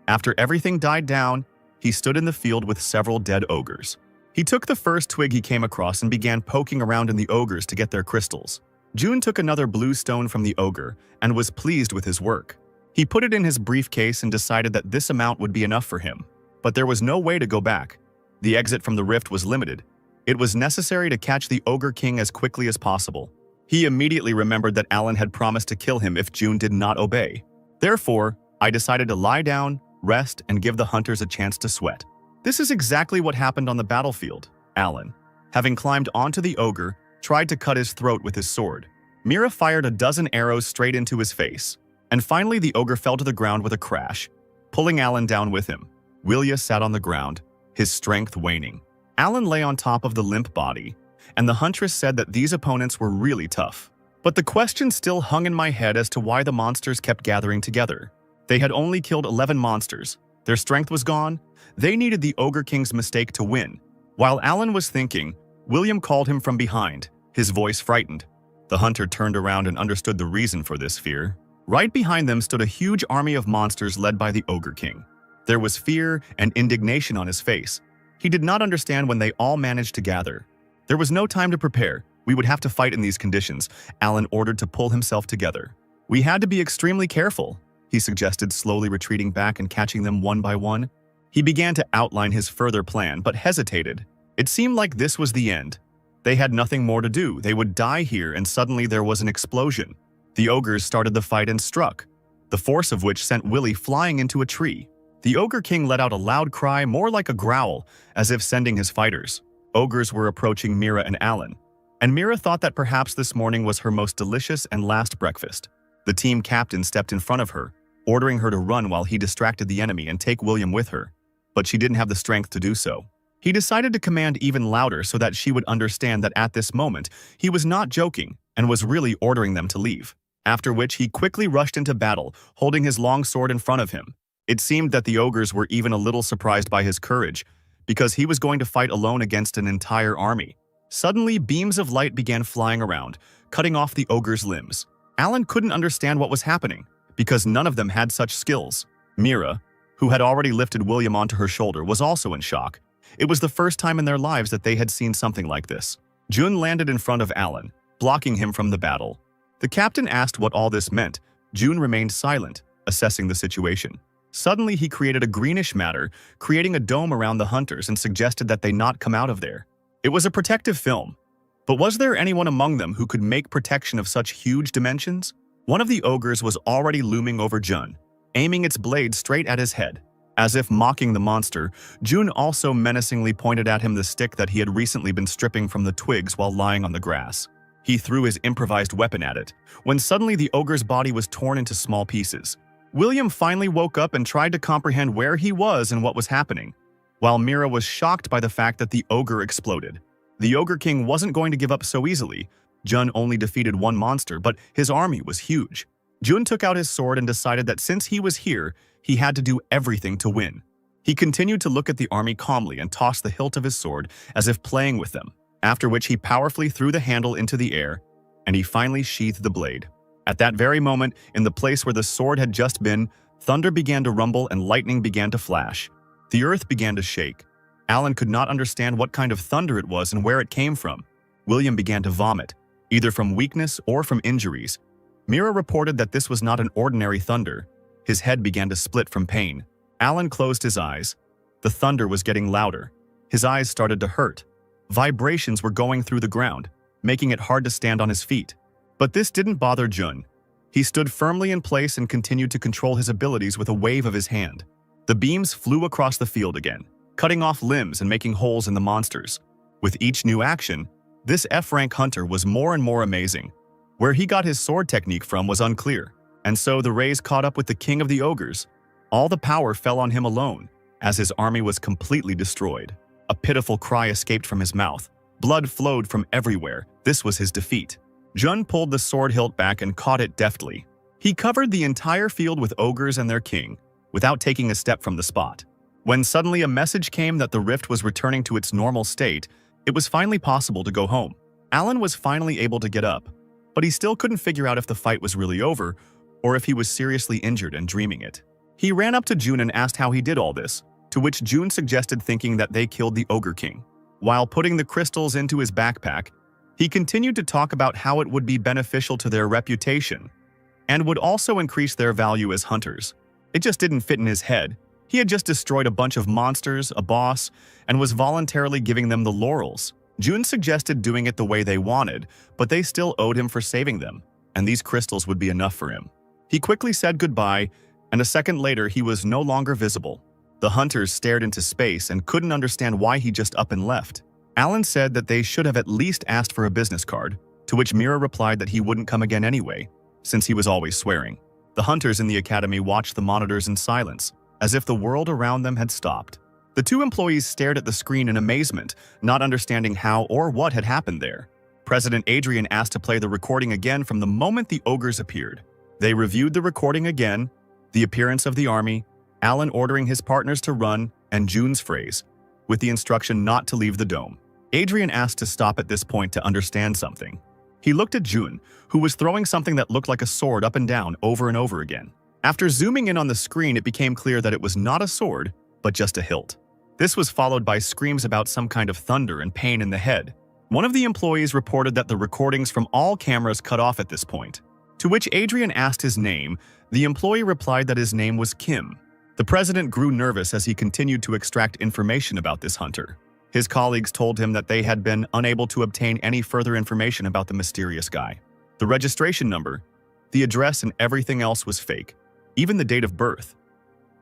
After everything died down, he stood in the field with several dead ogres. He took the first twig he came across and began poking around in the ogres to get their crystals. June took another blue stone from the ogre and was pleased with his work. He put it in his briefcase and decided that this amount would be enough for him. But there was no way to go back. The exit from the rift was limited. It was necessary to catch the Ogre King as quickly as possible. He immediately remembered that Alan had promised to kill him if June did not obey. Therefore, I decided to lie down, rest, and give the hunters a chance to sweat. This is exactly what happened on the battlefield. Alan, having climbed onto the ogre, tried to cut his throat with his sword. Mira fired a dozen arrows straight into his face. And finally, the ogre fell to the ground with a crash, pulling Alan down with him. Willia sat on the ground, his strength waning. Alan lay on top of the limp body, and the huntress said that these opponents were really tough. But the question still hung in my head as to why the monsters kept gathering together. They had only killed 11 monsters. Their strength was gone. They needed the Ogre King's mistake to win. While Alan was thinking, William called him from behind, his voice frightened. The hunter turned around and understood the reason for this fear. Right behind them stood a huge army of monsters led by the Ogre King. There was fear and indignation on his face. He did not understand when they all managed to gather. There was no time to prepare. We would have to fight in these conditions, Alan ordered to pull himself together. We had to be extremely careful, he suggested, slowly retreating back and catching them one by one. He began to outline his further plan, but hesitated. It seemed like this was the end. They had nothing more to do. They would die here, and suddenly there was an explosion. The ogres started the fight and struck, the force of which sent Willie flying into a tree. The Ogre King let out a loud cry, more like a growl, as if sending his fighters. Ogres were approaching Mira and Alan, and Mira thought that perhaps this morning was her most delicious and last breakfast. The team captain stepped in front of her, ordering her to run while he distracted the enemy and take William with her. But she didn't have the strength to do so. He decided to command even louder so that she would understand that at this moment, he was not joking and was really ordering them to leave. After which he quickly rushed into battle, holding his long sword in front of him. It seemed that the ogres were even a little surprised by his courage, because he was going to fight alone against an entire army. Suddenly, beams of light began flying around, cutting off the ogres' limbs. Alan couldn't understand what was happening, because none of them had such skills. Mira, who had already lifted William onto her shoulder, was also in shock. It was the first time in their lives that they had seen something like this. June landed in front of Alan, blocking him from the battle. The captain asked what all this meant. June remained silent, assessing the situation. Suddenly, he created a greenish matter, creating a dome around the hunters, and suggested that they not come out of there. It was a protective film. But was there anyone among them who could make protection of such huge dimensions? One of the ogres was already looming over Jun, aiming its blade straight at his head. As if mocking the monster, June also menacingly pointed at him the stick that he had recently been stripping from the twigs while lying on the grass. He threw his improvised weapon at it, when suddenly the ogre's body was torn into small pieces. William finally woke up and tried to comprehend where he was and what was happening, while Mira was shocked by the fact that the ogre exploded. The Ogre King wasn't going to give up so easily. Jun only defeated one monster, but his army was huge. Jun took out his sword and decided that since he was here, he had to do everything to win. He continued to look at the army calmly and tossed the hilt of his sword as if playing with them, after which he powerfully threw the handle into the air, and he finally sheathed the blade. At that very moment, in the place where the sword had just been, thunder began to rumble and lightning began to flash. The earth began to shake. Alan could not understand what kind of thunder it was and where it came from. William began to vomit, either from weakness or from injuries. Mira reported that this was not an ordinary thunder. His head began to split from pain. Alan closed his eyes. The thunder was getting louder. His eyes started to hurt. Vibrations were going through the ground, making it hard to stand on his feet. But this didn't bother Jun. He stood firmly in place and continued to control his abilities with a wave of his hand. The beams flew across the field again, cutting off limbs and making holes in the monsters. With each new action, this F-rank hunter was more and more amazing. Where he got his sword technique from was unclear, and so the rays caught up with the king of the ogres. All the power fell on him alone, as his army was completely destroyed. A pitiful cry escaped from his mouth. Blood flowed from everywhere. This was his defeat. Jun pulled the sword hilt back and caught it deftly. He covered the entire field with ogres and their king, without taking a step from the spot. When suddenly a message came that the rift was returning to its normal state, it was finally possible to go home. Alan was finally able to get up, but he still couldn't figure out if the fight was really over or if he was seriously injured and dreaming it. He ran up to Jun and asked how he did all this, to which Jun suggested thinking that they killed the Ogre King. While putting the crystals into his backpack, he continued to talk about how it would be beneficial to their reputation and would also increase their value as hunters. It just didn't fit in his head. He had just destroyed a bunch of monsters, a boss, and was voluntarily giving them the laurels. Jun suggested doing it the way they wanted, but they still owed him for saving them, and these crystals would be enough for him. He quickly said goodbye, and a second later he was no longer visible. The hunters stared into space and couldn't understand why he just up and left. Alan said that they should have at least asked for a business card, to which Mira replied that he wouldn't come again anyway, since he was always swearing. The hunters in the academy watched the monitors in silence, as if the world around them had stopped. The two employees stared at the screen in amazement, not understanding how or what had happened there. President Adrian asked to play the recording again from the moment the ogres appeared. They reviewed the recording again, the appearance of the army, Alan ordering his partners to run, and Jun's phrase, with the instruction not to leave the dome. Adrian asked to stop at this point to understand something. He looked at Jun, who was throwing something that looked like a sword up and down over and over again. After zooming in on the screen, it became clear that it was not a sword, but just a hilt. This was followed by screams about some kind of thunder and pain in the head. One of the employees reported that the recordings from all cameras cut off at this point. To which Adrian asked his name, the employee replied that his name was Kim. The president grew nervous as he continued to extract information about this hunter. His colleagues told him that they had been unable to obtain any further information about the mysterious guy. The registration number, the address, and everything else was fake. Even the date of birth.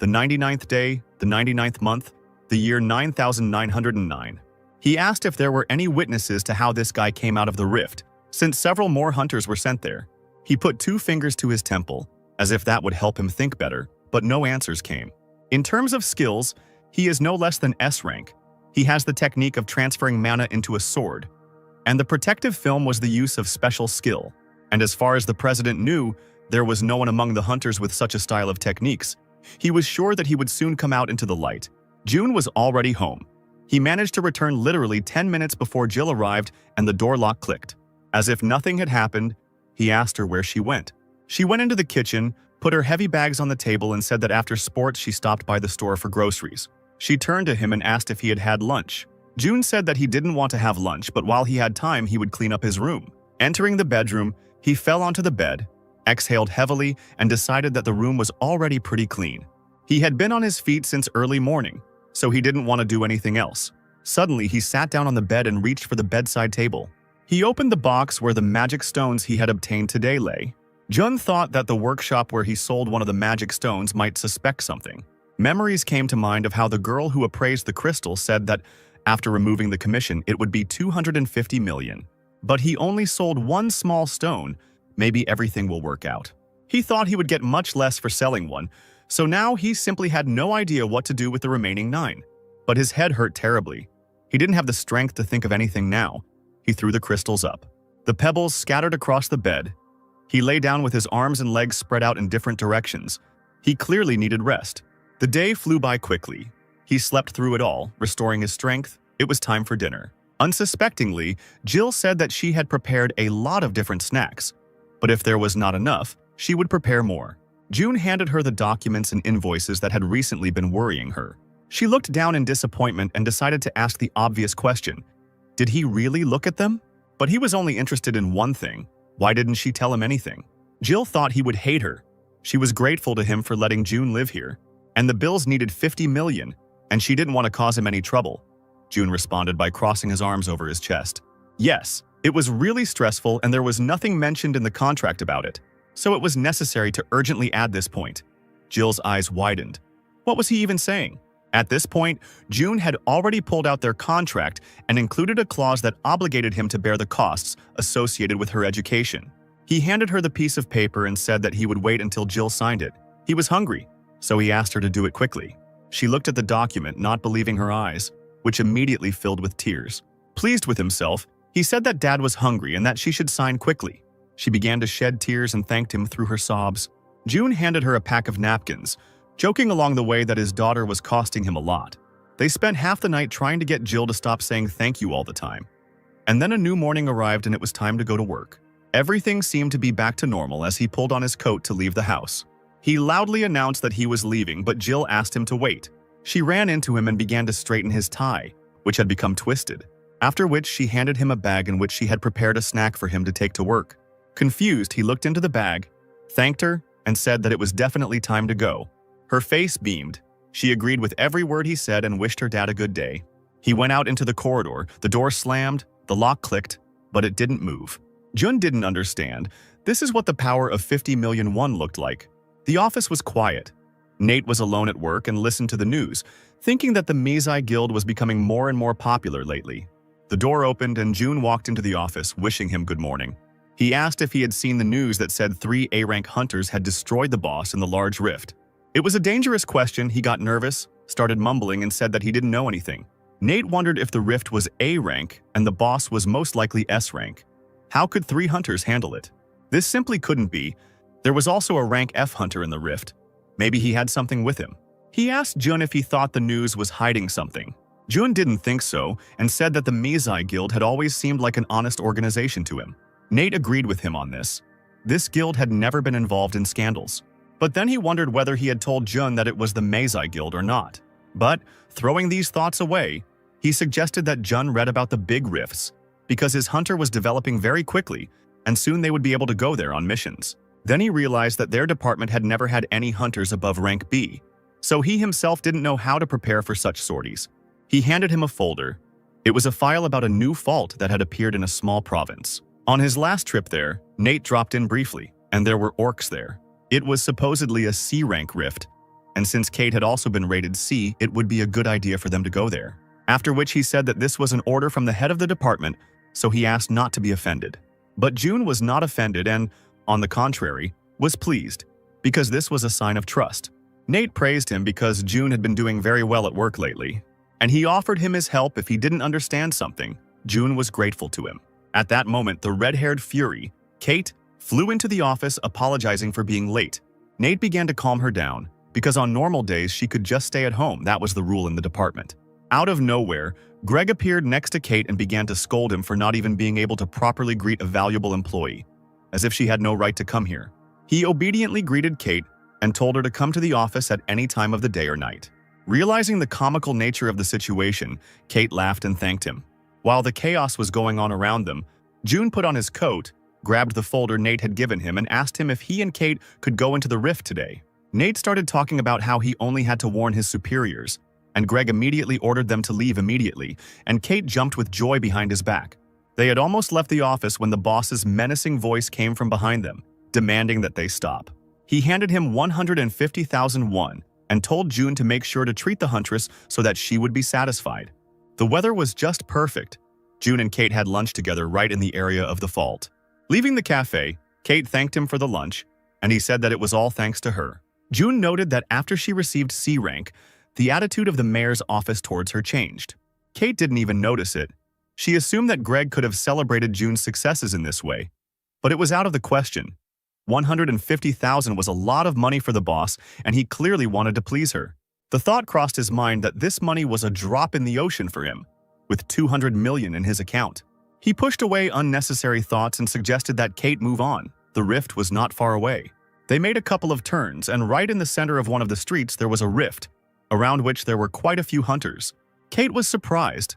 The 99th day, the 99th month, the year 9909. He asked if there were any witnesses to how this guy came out of the rift, since several more hunters were sent there. He put 2 fingers to his temple, as if that would help him think better, but no answers came. In terms of skills, he is no less than S rank. He has the technique of transferring mana into a sword, and the protective film was the use of special skill. And as far as the president knew, there was no one among the hunters with such a style of techniques. He was sure that he would soon come out into the light. Jun was already home. He managed to return literally 10 minutes before Jill arrived and the door lock clicked. As if nothing had happened, he asked her where she went. She went into the kitchen, put her heavy bags on the table, and said that after sports she stopped by the store for groceries. She turned to him and asked if he had had lunch. Jun said that he didn't want to have lunch, but while he had time, he would clean up his room. Entering the bedroom, he fell onto the bed, exhaled heavily, and decided that the room was already pretty clean. He had been on his feet since early morning, so he didn't want to do anything else. Suddenly, he sat down on the bed and reached for the bedside table. He opened the box where the magic stones he had obtained today lay. Jun thought that the workshop where he sold one of the magic stones might suspect something. Memories came to mind of how the girl who appraised the crystal said that after removing the commission, it would be 250 million. But he only sold 1 small stone. Maybe everything will work out. He thought he would get much less for selling one, so now he simply had no idea what to do with the remaining 9. But his head hurt terribly. He didn't have the strength to think of anything now. He threw the crystals up. The pebbles scattered across the bed. He lay down with his arms and legs spread out in different directions. He clearly needed rest. The day flew by quickly. He slept through it all, restoring his strength. It was time for dinner. Unsuspectingly, Jill said that she had prepared a lot of different snacks, but if there was not enough, she would prepare more. June handed her the documents and invoices that had recently been worrying her. She looked down in disappointment and decided to ask the obvious question. Did he really look at them? But he was only interested in one thing. Why didn't she tell him anything? Jill thought he would hate her. She was grateful to him for letting June live here, and the bills needed $50 million, and she didn't want to cause him any trouble. June responded by crossing his arms over his chest. Yes, it was really stressful and there was nothing mentioned in the contract about it, so it was necessary to urgently add this point. Jill's eyes widened. What was he even saying? At this point, June had already pulled out their contract and included a clause that obligated him to bear the costs associated with her education. He handed her the piece of paper and said that he would wait until Jill signed it. He was hungry, so he asked her to do it quickly. She looked at the document, not believing her eyes, which immediately filled with tears. Pleased with himself, he said that Dad was hungry and that she should sign quickly. She began to shed tears and thanked him through her sobs. June handed her a pack of napkins, joking along the way that his daughter was costing him a lot. They spent half the night trying to get Jill to stop saying thank you all the time. And then a new morning arrived and it was time to go to work. Everything seemed to be back to normal as he pulled on his coat to leave the house. He loudly announced that he was leaving, but Jill asked him to wait. She ran into him and began to straighten his tie, which had become twisted, after which she handed him a bag in which she had prepared a snack for him to take to work. Confused, he looked into the bag, thanked her, and said that it was definitely time to go. Her face beamed. She agreed with every word he said and wished her dad a good day. He went out into the corridor, the door slammed, the lock clicked, but it didn't move. Jun didn't understand. This is what the power of 50 million won looked like. The office was quiet. Nate was alone at work and listened to the news, thinking that the Meizai Guild was becoming more and more popular lately. The door opened and June walked into the office, wishing him good morning. He asked if he had seen the news that said 3 A-rank hunters had destroyed the boss in the large rift. It was a dangerous question. He got nervous, started mumbling, and said that he didn't know anything. Nate wondered if the rift was A rank and the boss was most likely S rank. How could 3 hunters handle it? This simply couldn't be. There was also a rank F hunter in the rift. Maybe he had something with him. He asked Jun if he thought the news was hiding something. Jun didn't think so and said that the Meizai Guild had always seemed like an honest organization to him. Nate agreed with him on this. This guild had never been involved in scandals. But then he wondered whether he had told Jun that it was the Meizai Guild or not. But, throwing these thoughts away, he suggested that Jun read about the big rifts, because his hunter was developing very quickly, and soon they would be able to go there on missions. Then he realized that their department had never had any hunters above rank B, so he himself didn't know how to prepare for such sorties. He handed him a folder. It was a file about a new fault that had appeared in a small province. On his last trip there, Nate dropped in briefly, and there were orcs there. It was supposedly a C-rank rift, and since Kate had also been rated C, it would be a good idea for them to go there. After which he said that this was an order from the head of the department, so he asked not to be offended. But June was not offended and, on the contrary, was pleased, because this was a sign of trust. Nate praised him because June had been doing very well at work lately, and he offered him his help if he didn't understand something. June was grateful to him. At that moment, the red-haired fury, Kate, flew into the office apologizing for being late. Nate began to calm her down, because on normal days she could just stay at home. That was the rule in the department. Out of nowhere, Greg appeared next to Kate and began to scold him for not even being able to properly greet a valuable employee, as if she had no right to come here. He obediently greeted Kate and told her to come to the office at any time of the day or night. Realizing the comical nature of the situation, Kate laughed and thanked him. While the chaos was going on around them, June put on his coat, grabbed the folder Nate had given him, and asked him if he and Kate could go into the rift today. Nate started talking about how he only had to warn his superiors, and Greg immediately ordered them to leave immediately, and Kate jumped with joy behind his back. They had almost left the office when the boss's menacing voice came from behind them, demanding that they stop. He handed him 150,000 won and told June to make sure to treat the huntress so that she would be satisfied. The weather was just perfect. June and Kate had lunch together right in the area of the fault. Leaving the cafe, Kate thanked him for the lunch, and he said that it was all thanks to her. June noted that after she received C rank, the attitude of the mayor's office towards her changed. Kate didn't even notice it. She assumed that Greg could have celebrated June's successes in this way, but it was out of the question. $150,000 was a lot of money for the boss, and he clearly wanted to please her. The thought crossed his mind that this money was a drop in the ocean for him, with $200 million in his account. He pushed away unnecessary thoughts and suggested that Kate move on. The rift was not far away. They made a couple of turns, and right in the center of one of the streets there was a rift, around which there were quite a few hunters. Kate was surprised.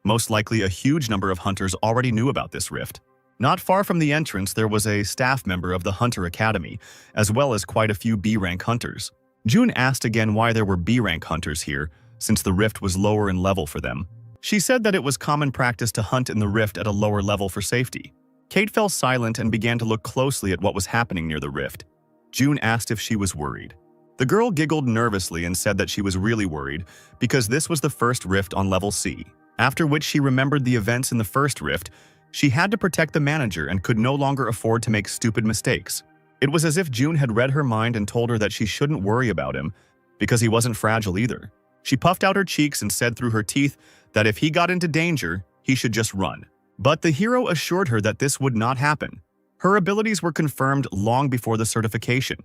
Most likely a huge number of hunters already knew about this rift. Not far from the entrance there was a staff member of the Hunter Academy, as well as quite a few B-rank hunters. June asked again why there were B-rank hunters here, since the rift was lower in level for them. She said that it was common practice to hunt in the rift at a lower level for safety. Kate fell silent and began to look closely at what was happening near the rift. June asked if she was worried. The girl giggled nervously and said that she was really worried because this was the first rift on level C. After which she remembered the events in the first rift. She had to protect the manager and could no longer afford to make stupid mistakes. It was as if June had read her mind and told her that she shouldn't worry about him because he wasn't fragile either. She puffed out her cheeks and said through her teeth that if he got into danger, he should just run. But the hero assured her that this would not happen. Her abilities were confirmed long before the certification.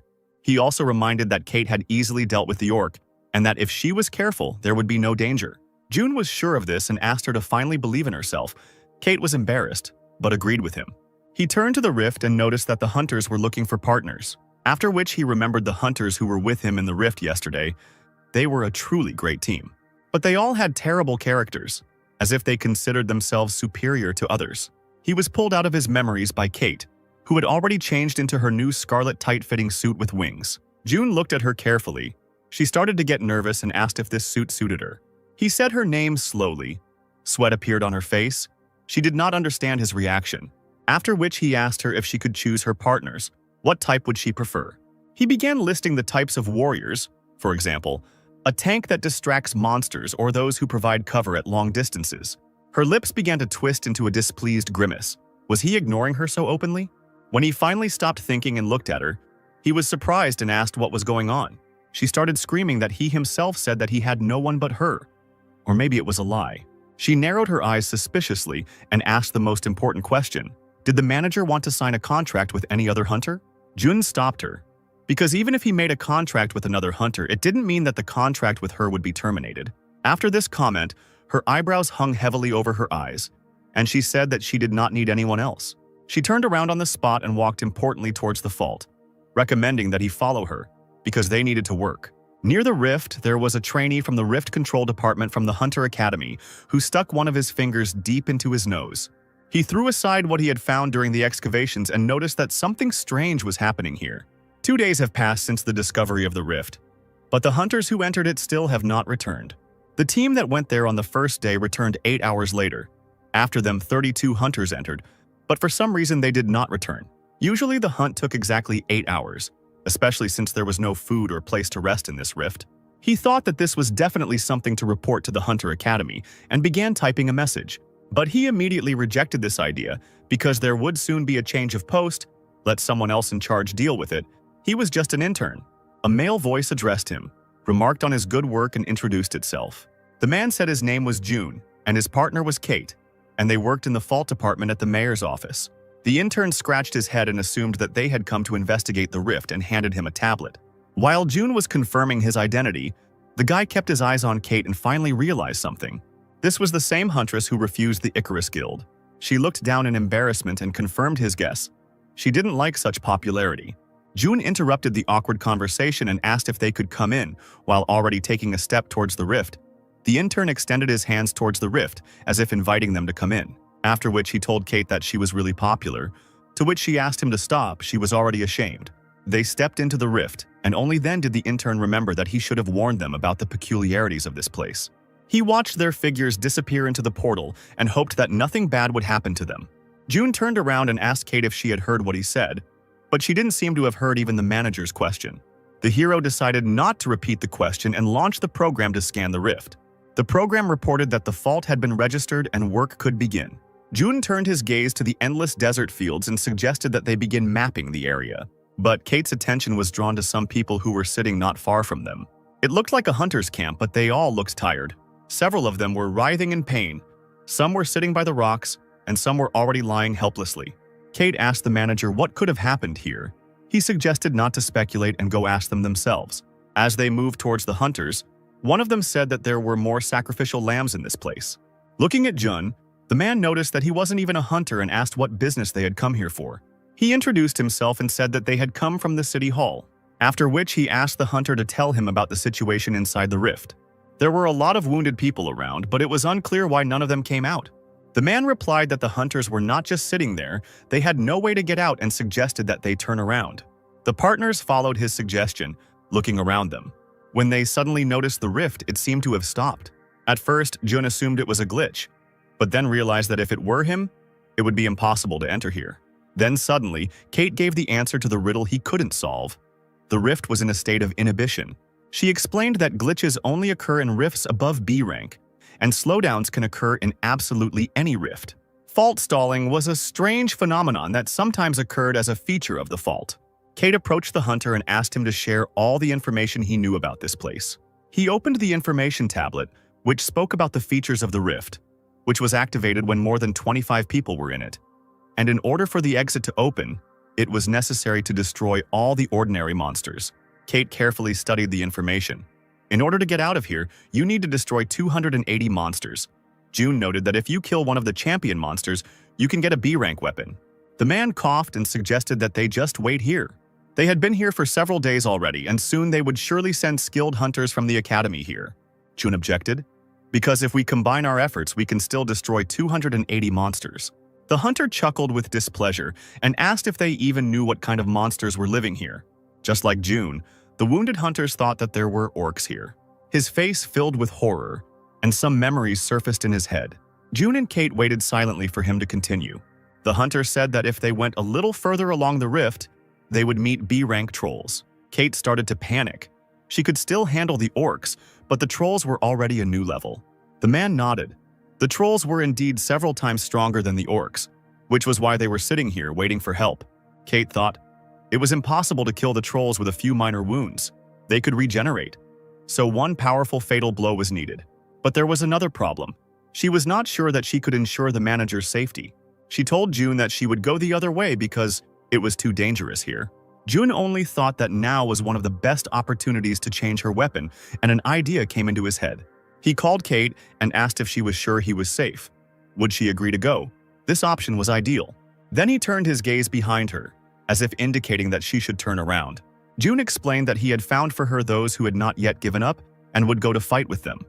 He also reminded that Kate had easily dealt with the orc and that if she was careful, there would be no danger. June was sure of this and asked her to finally believe in herself. Kate was embarrassed, but agreed with him. He turned to the rift and noticed that the hunters were looking for partners, after which he remembered the hunters who were with him in the rift yesterday. They were a truly great team. But they all had terrible characters, as if they considered themselves superior to others. He was pulled out of his memories by Kate, who had already changed into her new scarlet tight-fitting suit with wings. June looked at her carefully. She started to get nervous and asked if this suit suited her. He said her name slowly. Sweat appeared on her face. She did not understand his reaction, after which he asked her if she could choose her partners. What type would she prefer? He began listing the types of warriors, for example, a tank that distracts monsters or those who provide cover at long distances. Her lips began to twist into a displeased grimace. Was he ignoring her so openly? When he finally stopped thinking and looked at her, he was surprised and asked what was going on. She started screaming that he himself said that he had no one but her. Or maybe it was a lie. She narrowed her eyes suspiciously and asked the most important question. Did the manager want to sign a contract with any other hunter? Jun stopped her. Because even if he made a contract with another hunter, it didn't mean that the contract with her would be terminated. After this comment, her eyebrows hung heavily over her eyes, and she said that she did not need anyone else. She turned around on the spot and walked importantly towards the fault, recommending that he follow her, because they needed to work. Near the rift, there was a trainee from the rift control department from the Hunter Academy who stuck one of his fingers deep into his nose. He threw aside what he had found during the excavations and noticed that something strange was happening here. 2 days have passed since the discovery of the rift, but the hunters who entered it still have not returned. The team that went there on the first day returned 8 hours later. After them, 32 hunters entered, but for some reason they did not return. Usually the hunt took exactly 8 hours, especially since there was no food or place to rest in this rift. He thought that this was definitely something to report to the Hunter Academy and began typing a message. But he immediately rejected this idea because there would soon be a change of post. Let someone else in charge deal with it. He was just an intern. A male voice addressed him, remarked on his good work and introduced itself. The man said his name was June and his partner was Kate, and they worked in the fault department at the mayor's office. The intern scratched his head and assumed that they had come to investigate the rift and handed him a tablet. While June was confirming his identity, the guy kept his eyes on Kate and finally realized something. This was the same huntress who refused the Icarus Guild. She looked down in embarrassment and confirmed his guess. She didn't like such popularity. June interrupted the awkward conversation and asked if they could come in, while already taking a step towards the rift. The intern extended his hands towards the rift, as if inviting them to come in. After which he told Kate that she was really popular, to which she asked him to stop. She was already ashamed. They stepped into the rift, and only then did the intern remember that he should have warned them about the peculiarities of this place. He watched their figures disappear into the portal and hoped that nothing bad would happen to them. June turned around and asked Kate if she had heard what he said, but she didn't seem to have heard even the manager's question. The hero decided not to repeat the question and launched the program to scan the rift. The program reported that the fault had been registered and work could begin. June turned his gaze to the endless desert fields and suggested that they begin mapping the area. But Kate's attention was drawn to some people who were sitting not far from them. It looked like a hunter's camp, but they all looked tired. Several of them were writhing in pain. Some were sitting by the rocks, and some were already lying helplessly. Kate asked the manager what could have happened here. He suggested not to speculate and go ask them themselves. As they moved towards the hunters, one of them said that there were more sacrificial lambs in this place. Looking at Jun, the man noticed that he wasn't even a hunter and asked what business they had come here for. He introduced himself and said that they had come from the city hall, after which he asked the hunter to tell him about the situation inside the rift. There were a lot of wounded people around, but it was unclear why none of them came out. The man replied that the hunters were not just sitting there, they had no way to get out and suggested that they turn around. The partners followed his suggestion, looking around them. When they suddenly noticed the rift, it seemed to have stopped. At first, Jun assumed it was a glitch, but then realized that if it were him, it would be impossible to enter here. Then suddenly, Kate gave the answer to the riddle he couldn't solve. The rift was in a state of inhibition. She explained that glitches only occur in rifts above B rank, and slowdowns can occur in absolutely any rift. Fault stalling was a strange phenomenon that sometimes occurred as a feature of the fault. Kate approached the hunter and asked him to share all the information he knew about this place. He opened the information tablet, which spoke about the features of the rift, which was activated when more than 25 people were in it. And in order for the exit to open, it was necessary to destroy all the ordinary monsters. Kate carefully studied the information. In order to get out of here, you need to destroy 280 monsters. June noted that if you kill one of the champion monsters, you can get a B-rank weapon. The man coughed and suggested that they just wait here. They had been here for several days already, and soon they would surely send skilled hunters from the academy here. June objected, because if we combine our efforts, we can still destroy 280 monsters. The hunter chuckled with displeasure and asked if they even knew what kind of monsters were living here. Just like June, the wounded hunters thought that there were orcs here. His face filled with horror, and some memories surfaced in his head. June and Kate waited silently for him to continue. The hunter said that if they went a little further along the rift, they would meet B-rank trolls. Kate started to panic. She could still handle the orcs, but the trolls were already a new level. The man nodded. The trolls were indeed several times stronger than the orcs, which was why they were sitting here waiting for help. Kate thought, it was impossible to kill the trolls with a few minor wounds. They could regenerate. So one powerful fatal blow was needed. But there was another problem. She was not sure that she could ensure the manager's safety. She told June that she would go the other way because it was too dangerous here. June only thought that now was one of the best opportunities to change her weapon, and an idea came into his head. He called Kate and asked if she was sure he was safe. Would she agree to go? This option was ideal. Then he turned his gaze behind her, as if indicating that she should turn around. June explained that he had found for her those who had not yet given up and would go to fight with them.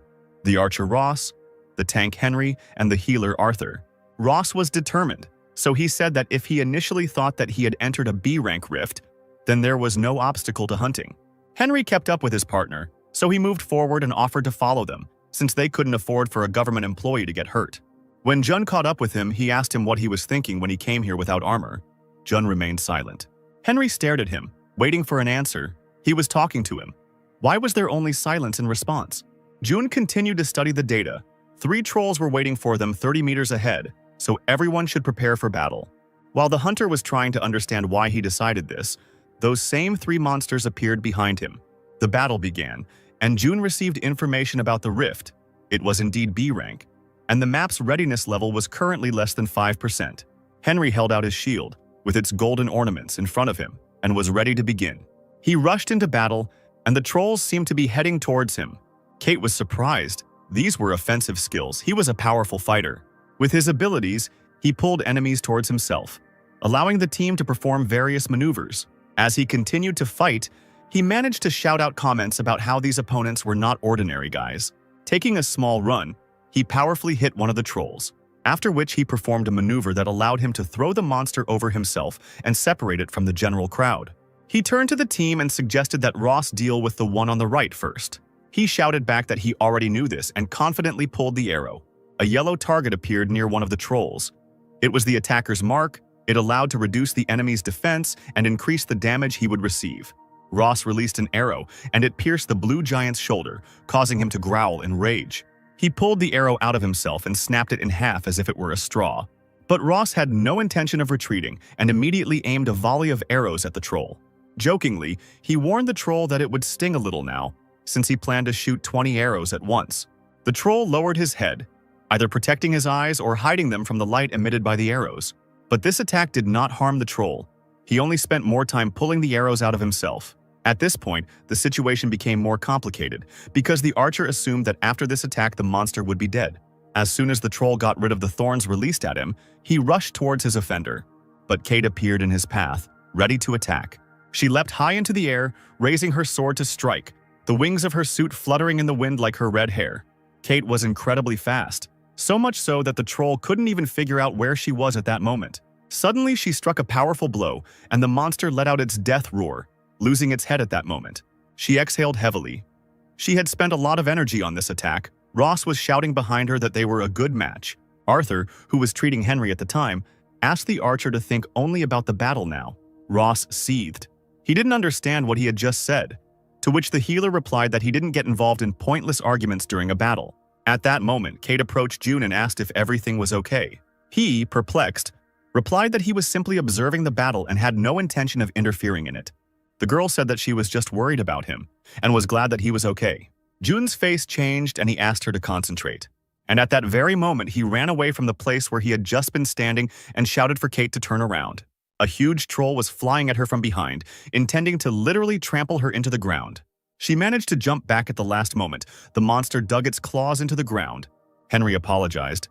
The archer Ross, the tank Henry, and the healer Arthur. Ross was determined, so he said that if he initially thought that he had entered a B-rank rift, then there was no obstacle to hunting. Henry kept up with his partner, so he moved forward and offered to follow them, since they couldn't afford for a government employee to get hurt. When Jun caught up with him, he asked him what he was thinking when he came here without armor. Jun remained silent. Henry stared at him, waiting for an answer. He was talking to him. Why was there only silence in response? Jun continued to study the data. 3 trolls were waiting for them 30 meters ahead, so everyone should prepare for battle. While the hunter was trying to understand why he decided this, those same 3 monsters appeared behind him. The battle began, and Jun received information about the rift. It was indeed B rank, and the map's readiness level was currently less than 5%. Henry held out his shield, with its golden ornaments, in front of him, and was ready to begin. He rushed into battle, and the trolls seemed to be heading towards him. Kate was surprised. These were offensive skills. He was a powerful fighter. With his abilities, he pulled enemies towards himself, allowing the team to perform various maneuvers. As he continued to fight, he managed to shout out comments about how these opponents were not ordinary guys. Taking a small run, he powerfully hit one of the trolls, after which he performed a maneuver that allowed him to throw the monster over himself and separate it from the general crowd. He turned to the team and suggested that Ross deal with the one on the right first. He shouted back that he already knew this and confidently pulled the arrow. A yellow target appeared near one of the trolls. It was the attacker's mark. It allowed to reduce the enemy's defense and increase the damage he would receive. Ross released an arrow, and it pierced the blue giant's shoulder, causing him to growl in rage. He pulled the arrow out of himself and snapped it in half as if it were a straw. But Ross had no intention of retreating and immediately aimed a volley of arrows at the troll. Jokingly, he warned the troll that it would sting a little now, since he planned to shoot 20 arrows at once. The troll lowered his head, either protecting his eyes or hiding them from the light emitted by the arrows. But this attack did not harm the troll. He only spent more time pulling the arrows out of himself. At this point, the situation became more complicated, because the archer assumed that after this attack the monster would be dead. As soon as the troll got rid of the thorns released at him, he rushed towards his offender. But Kate appeared in his path, ready to attack. She leapt high into the air, raising her sword to strike, the wings of her suit fluttering in the wind like her red hair. Kate was incredibly fast, so much so that the troll couldn't even figure out where she was at that moment. Suddenly, she struck a powerful blow, and the monster let out its death roar, losing its head at that moment. She exhaled heavily. She had spent a lot of energy on this attack. Ross was shouting behind her that they were a good match. Arthur, who was treating Henry at the time, asked the archer to think only about the battle now. Ross seethed. He didn't understand what he had just said, to which the healer replied that he didn't get involved in pointless arguments during a battle. At that moment, Kate approached June and asked if everything was okay. He, perplexed, replied that he was simply observing the battle and had no intention of interfering in it. The girl said that she was just worried about him and was glad that he was okay. June's face changed and he asked her to concentrate. And at that very moment, he ran away from the place where he had just been standing and shouted for Kate to turn around. A huge troll was flying at her from behind, intending to literally trample her into the ground. She managed to jump back at the last moment. The monster dug its claws into the ground. Henry apologized.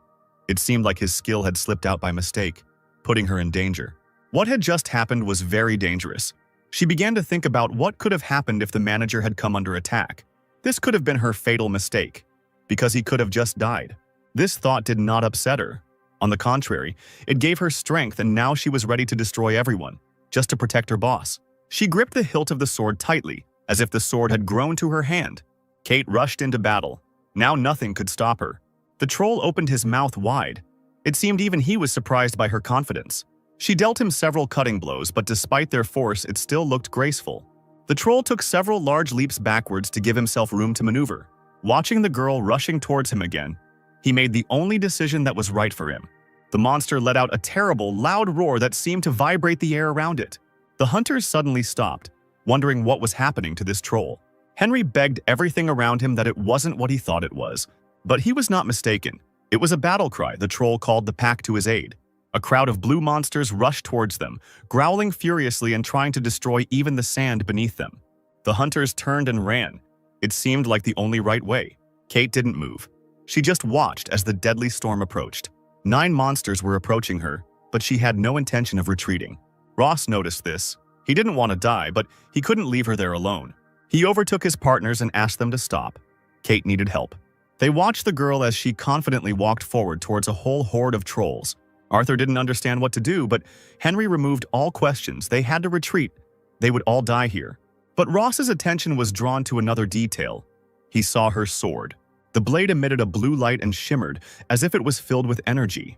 It seemed like his skill had slipped out by mistake, putting her in danger. What had just happened was very dangerous. She began to think about what could have happened if the manager had come under attack. This could have been her fatal mistake, because he could have just died. This thought did not upset her. On the contrary, it gave her strength, and now she was ready to destroy everyone, just to protect her boss. She gripped the hilt of the sword tightly, as if the sword had grown to her hand. Kate rushed into battle. Now nothing could stop her. The troll opened his mouth wide. It seemed even he was surprised by her confidence. She dealt him several cutting blows, but despite their force, it still looked graceful. The troll took several large leaps backwards to give himself room to maneuver. Watching the girl rushing towards him again, he made the only decision that was right for him. The monster let out a terrible, loud roar that seemed to vibrate the air around it. The hunters suddenly stopped, wondering what was happening to this troll. Henry begged everything around him that it wasn't what he thought it was. But he was not mistaken. It was a battle cry the troll called the pack to his aid. A crowd of blue monsters rushed towards them, growling furiously and trying to destroy even the sand beneath them. The hunters turned and ran. It seemed like the only right way. Kate didn't move. She just watched as the deadly storm approached. 9 monsters were approaching her, but she had no intention of retreating. Ross noticed this. He didn't want to die, but he couldn't leave her there alone. He overtook his partners and asked them to stop. Kate needed help. They watched the girl as she confidently walked forward towards a whole horde of trolls. Arthur didn't understand what to do, but Henry removed all questions. They had to retreat. They would all die here. But Ross's attention was drawn to another detail. He saw her sword. The blade emitted a blue light and shimmered as if it was filled with energy.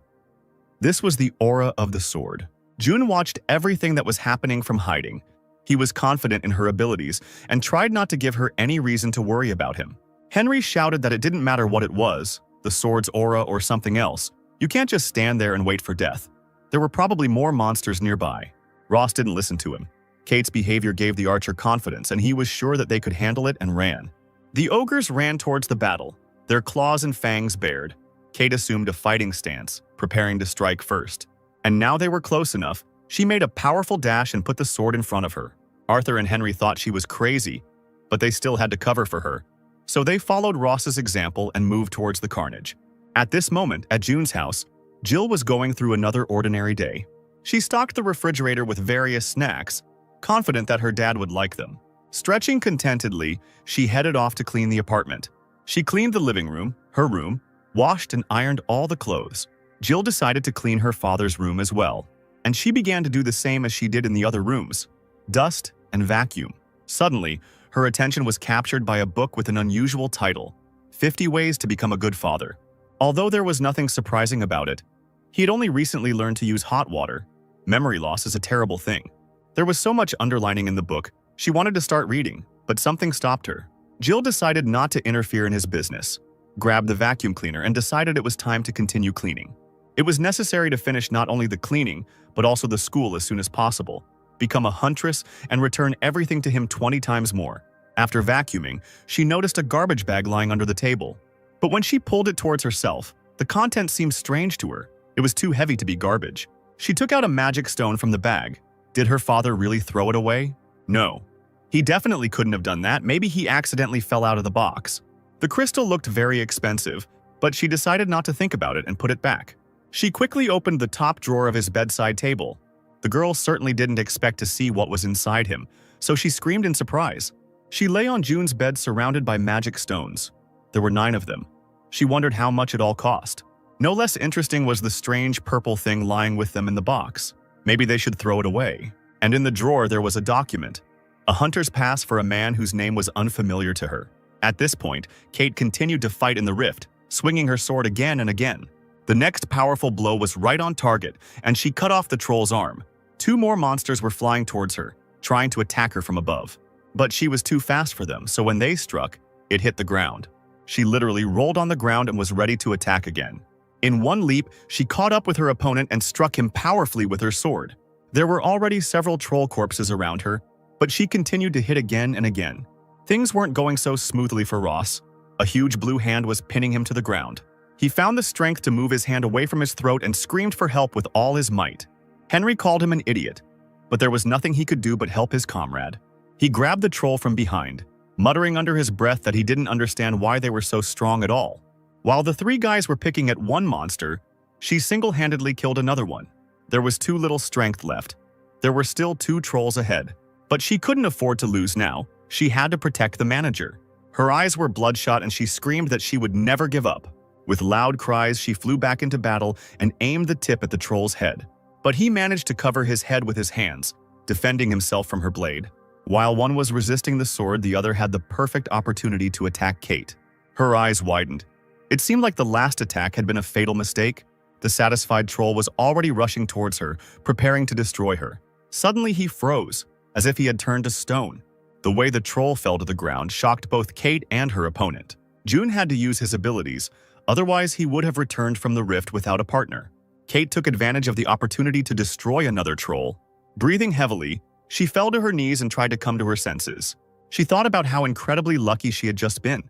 This was the aura of the sword. June watched everything that was happening from hiding. He was confident in her abilities and tried not to give her any reason to worry about him. Henry shouted that it didn't matter what it was, the sword's aura or something else. You can't just stand there and wait for death. There were probably more monsters nearby. Ross didn't listen to him. Kate's behavior gave the archer confidence, and he was sure that they could handle it and ran. The ogres ran towards the battle, their claws and fangs bared. Kate assumed a fighting stance, preparing to strike first. And now they were close enough. She made a powerful dash and put the sword in front of her. Arthur and Henry thought she was crazy, but they still had to cover for her. So they followed Ross's example and moved towards the carnage. At this moment, at June's house, Jill was going through another ordinary day. She stocked the refrigerator with various snacks, confident that her dad would like them. Stretching contentedly, she headed off to clean the apartment. She cleaned the living room, her room, washed and ironed all the clothes. Jill decided to clean her father's room as well, and she began to do the same as she did in the other rooms: dust and vacuum. Suddenly, her attention was captured by a book with an unusual title, 50 Ways to Become a Good Father. Although there was nothing surprising about it, he had only recently learned to use hot water. Memory loss is a terrible thing. There was so much underlining in the book, she wanted to start reading, but something stopped her. Jill decided not to interfere in his business, grabbed the vacuum cleaner, and decided it was time to continue cleaning. It was necessary to finish not only the cleaning, but also the school as soon as possible, become a huntress, and return everything to him 20 times more. After vacuuming, she noticed a garbage bag lying under the table. But when she pulled it towards herself, the content seemed strange to her. It was too heavy to be garbage. She took out a magic stone from the bag, Did her father really throw it away? No. He definitely couldn't have done that. Maybe he accidentally fell out of the box. The crystal looked very expensive, but she decided not to think about it and put it back. She quickly opened the top drawer of his bedside table. The girl certainly didn't expect to see what was inside him, so she screamed in surprise. She lay on Jun's bed surrounded by magic stones. There were 9 of them. She wondered how much it all cost. No less interesting was the strange purple thing lying with them in the box. Maybe they should throw it away. And in the drawer there was a document. A hunter's pass for a man whose name was unfamiliar to her. At this point, Kate continued to fight in the rift, swinging her sword again and again. The next powerful blow was right on target, and she cut off the troll's arm. 2 more monsters were flying towards her, trying to attack her from above. But she was too fast for them, so when they struck, it hit the ground. She literally rolled on the ground and was ready to attack again. In one leap, she caught up with her opponent and struck him powerfully with her sword. There were already several troll corpses around her, but she continued to hit again and again. Things weren't going so smoothly for Ross. A huge blue hand was pinning him to the ground. He found the strength to move his hand away from his throat and screamed for help with all his might. Henry called him an idiot, but there was nothing he could do but help his comrade. He grabbed the troll from behind, muttering under his breath that he didn't understand why they were so strong at all. While the 3 guys were picking at one monster, she single-handedly killed another one. There was too little strength left. There were still 2 trolls ahead, but she couldn't afford to lose now. She had to protect the manager. Her eyes were bloodshot and she screamed that she would never give up. With loud cries, she flew back into battle and aimed the tip at the troll's head. But he managed to cover his head with his hands, defending himself from her blade. While one was resisting the sword, the other had the perfect opportunity to attack Kate. Her eyes widened. It seemed like the last attack had been a fatal mistake. The satisfied troll was already rushing towards her, preparing to destroy her. Suddenly he froze, as if he had turned to stone. The way the troll fell to the ground shocked both Kate and her opponent. Jun had to use his abilities, otherwise he would have returned from the rift without a partner. Kate took advantage of the opportunity to destroy another troll. Breathing heavily, she fell to her knees and tried to come to her senses. She thought about how incredibly lucky she had just been.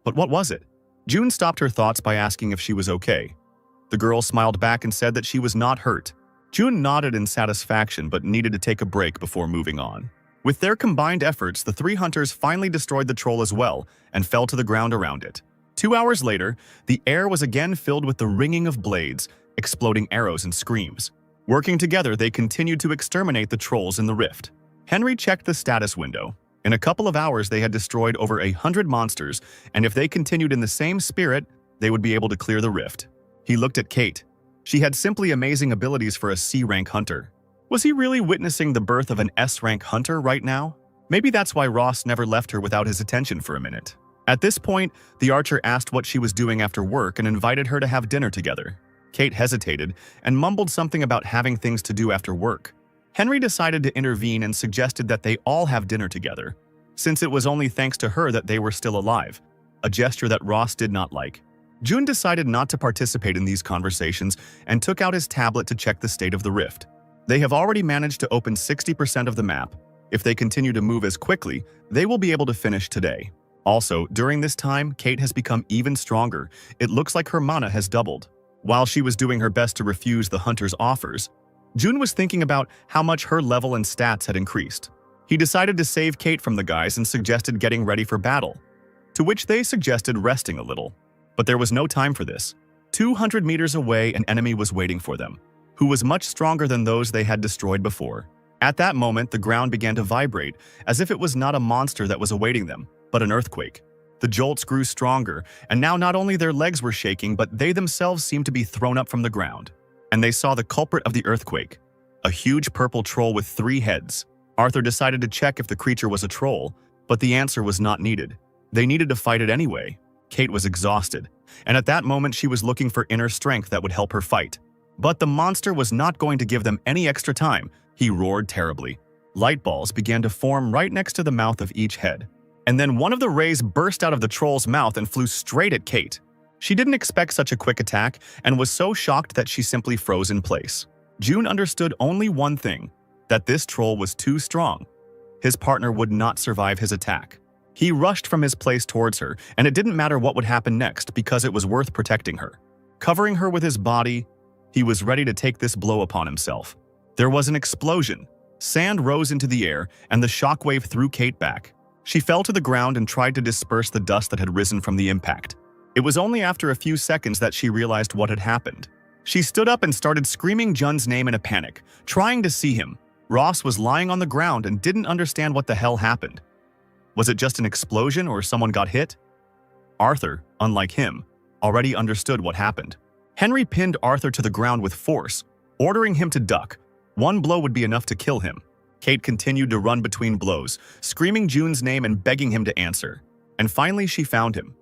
But what was it? Jun stopped her thoughts by asking if she was okay. The girl smiled back and said that she was not hurt. Jun nodded in satisfaction but needed to take a break before moving on. With their combined efforts, the 3 hunters finally destroyed the troll as well and fell to the ground around it. 2 hours later, the air was again filled with the ringing of blades, exploding arrows and screams. Working together, they continued to exterminate the trolls in the rift. Henry checked the status window. In a couple of hours, they had destroyed over 100 monsters, and if they continued in the same spirit, they would be able to clear the rift. He looked at Kate. She had simply amazing abilities for a C-rank hunter. Was he really witnessing the birth of an S-rank hunter right now? Maybe that's why Ross never left her without his attention for a minute. At this point, the archer asked what she was doing after work and invited her to have dinner together. Kate hesitated and mumbled something about having things to do after work. Henry decided to intervene and suggested that they all have dinner together, since it was only thanks to her that they were still alive, a gesture that Ross did not like. Jun decided not to participate in these conversations and took out his tablet to check the state of the rift. They have already managed to open 60% of the map. If they continue to move as quickly, they will be able to finish today. Also, during this time, Kate has become even stronger. It looks like her mana has doubled. While she was doing her best to refuse the hunter's offers, Jun was thinking about how much her level and stats had increased. He decided to save Kate from the guys and suggested getting ready for battle, to which they suggested resting a little. But there was no time for this. 200 meters away, an enemy was waiting for them, who was much stronger than those they had destroyed before. At that moment, the ground began to vibrate, as if it was not a monster that was awaiting them, but an earthquake. The jolts grew stronger, and now not only their legs were shaking, but they themselves seemed to be thrown up from the ground. And they saw the culprit of the earthquake, a huge purple troll with 3 heads. Arthur decided to check if the creature was a troll, but the answer was not needed. They needed to fight it anyway. Kate was exhausted, and at that moment she was looking for inner strength that would help her fight. But the monster was not going to give them any extra time. He roared terribly. Light balls began to form right next to the mouth of each head. And then one of the rays burst out of the troll's mouth and flew straight at Kate. She didn't expect such a quick attack and was so shocked that she simply froze in place. Jun understood only one thing, that this troll was too strong. His partner would not survive his attack. He rushed from his place towards her, and it didn't matter what would happen next because it was worth protecting her. Covering her with his body, he was ready to take this blow upon himself. There was an explosion. Sand rose into the air, and the shockwave threw Kate back. She fell to the ground and tried to disperse the dust that had risen from the impact. It was only after a few seconds that she realized what had happened. She stood up and started screaming Jun's name in a panic, trying to see him. Ross was lying on the ground and didn't understand what the hell happened. Was it just an explosion or someone got hit? Arthur, unlike him, already understood what happened. Henry pinned Arthur to the ground with force, ordering him to duck. One blow would be enough to kill him. Kate continued to run between blows, screaming Jun's name and begging him to answer. And finally she found him.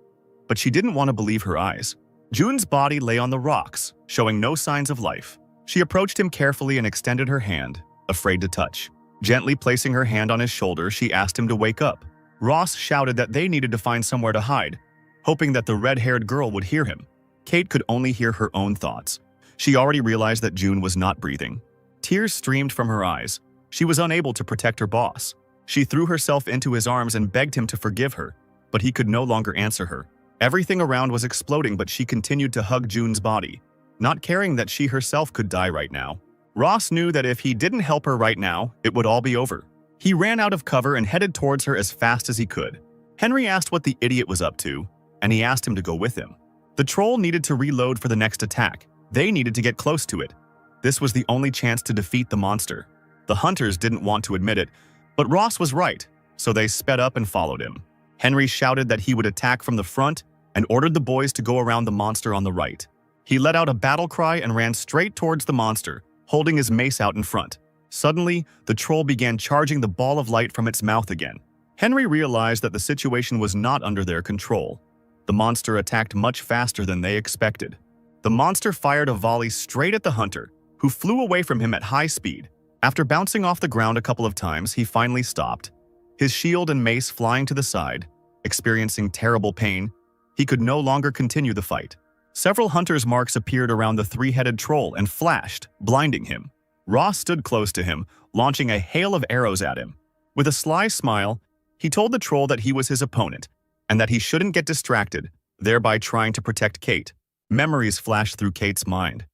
But she didn't want to believe her eyes. Jun's body lay on the rocks, showing no signs of life. She approached him carefully and extended her hand, afraid to touch. Gently placing her hand on his shoulder, she asked him to wake up. Ross shouted that they needed to find somewhere to hide, hoping that the red-haired girl would hear him. Kate could only hear her own thoughts. She already realized that Jun was not breathing. Tears streamed from her eyes. She was unable to protect her boss. She threw herself into his arms and begged him to forgive her, but he could no longer answer her. Everything around was exploding, but she continued to hug Jun's body, not caring that she herself could die right now. Ross knew that if he didn't help her right now, it would all be over. He ran out of cover and headed towards her as fast as he could. Henry asked what the idiot was up to, and he asked him to go with him. The troll needed to reload for the next attack. They needed to get close to it. This was the only chance to defeat the monster. The hunters didn't want to admit it, but Ross was right, so they sped up and followed him. Henry shouted that he would attack from the front and ordered the boys to go around the monster on the right. He let out a battle cry and ran straight towards the monster, holding his mace out in front. Suddenly, the troll began charging the ball of light from its mouth again. Henry realized that the situation was not under their control. The monster attacked much faster than they expected. The monster fired a volley straight at the hunter, who flew away from him at high speed. After bouncing off the ground a couple of times, he finally stopped. His shield and mace flying to the side. Experiencing terrible pain, he could no longer continue the fight. Several hunter's marks appeared around the three-headed troll and flashed, blinding him. Ross stood close to him, launching a hail of arrows at him. With a sly smile, he told the troll that he was his opponent, and that he shouldn't get distracted, thereby trying to protect Kate. Memories flashed through Kate's mind.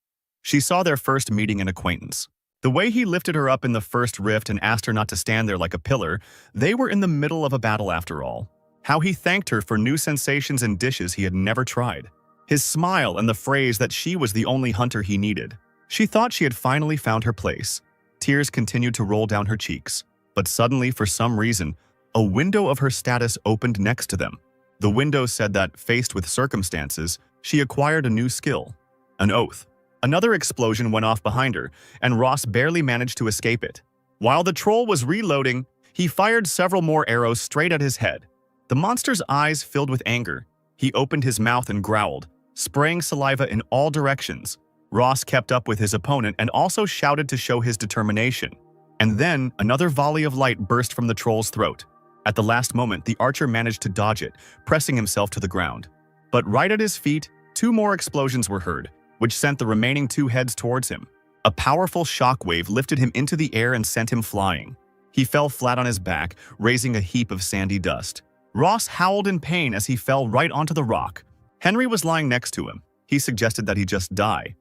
She saw their first meeting and acquaintance. The way he lifted her up in the first rift and asked her not to stand there like a pillar, they were in the middle of a battle after all. How he thanked her for new sensations and dishes he had never tried. His smile and the phrase that she was the only hunter he needed. She thought she had finally found her place. Tears continued to roll down her cheeks. But suddenly, for some reason, a window of her status opened next to them. The window said that, faced with circumstances, she acquired a new skill. An oath. Another explosion went off behind her, and Ross barely managed to escape it. While the troll was reloading, he fired several more arrows straight at his head. The monster's eyes filled with anger. He opened his mouth and growled, spraying saliva in all directions. Ross kept up with his opponent and also shouted to show his determination. And then, another volley of light burst from the troll's throat. At the last moment, the archer managed to dodge it, pressing himself to the ground. But right at his feet, two more explosions were heard, which sent the remaining two heads towards him. A powerful shockwave lifted him into the air and sent him flying. He fell flat on his back, raising a heap of sandy dust. Ross howled in pain as he fell right onto the rock. Henry was lying next to him. He suggested that he just die.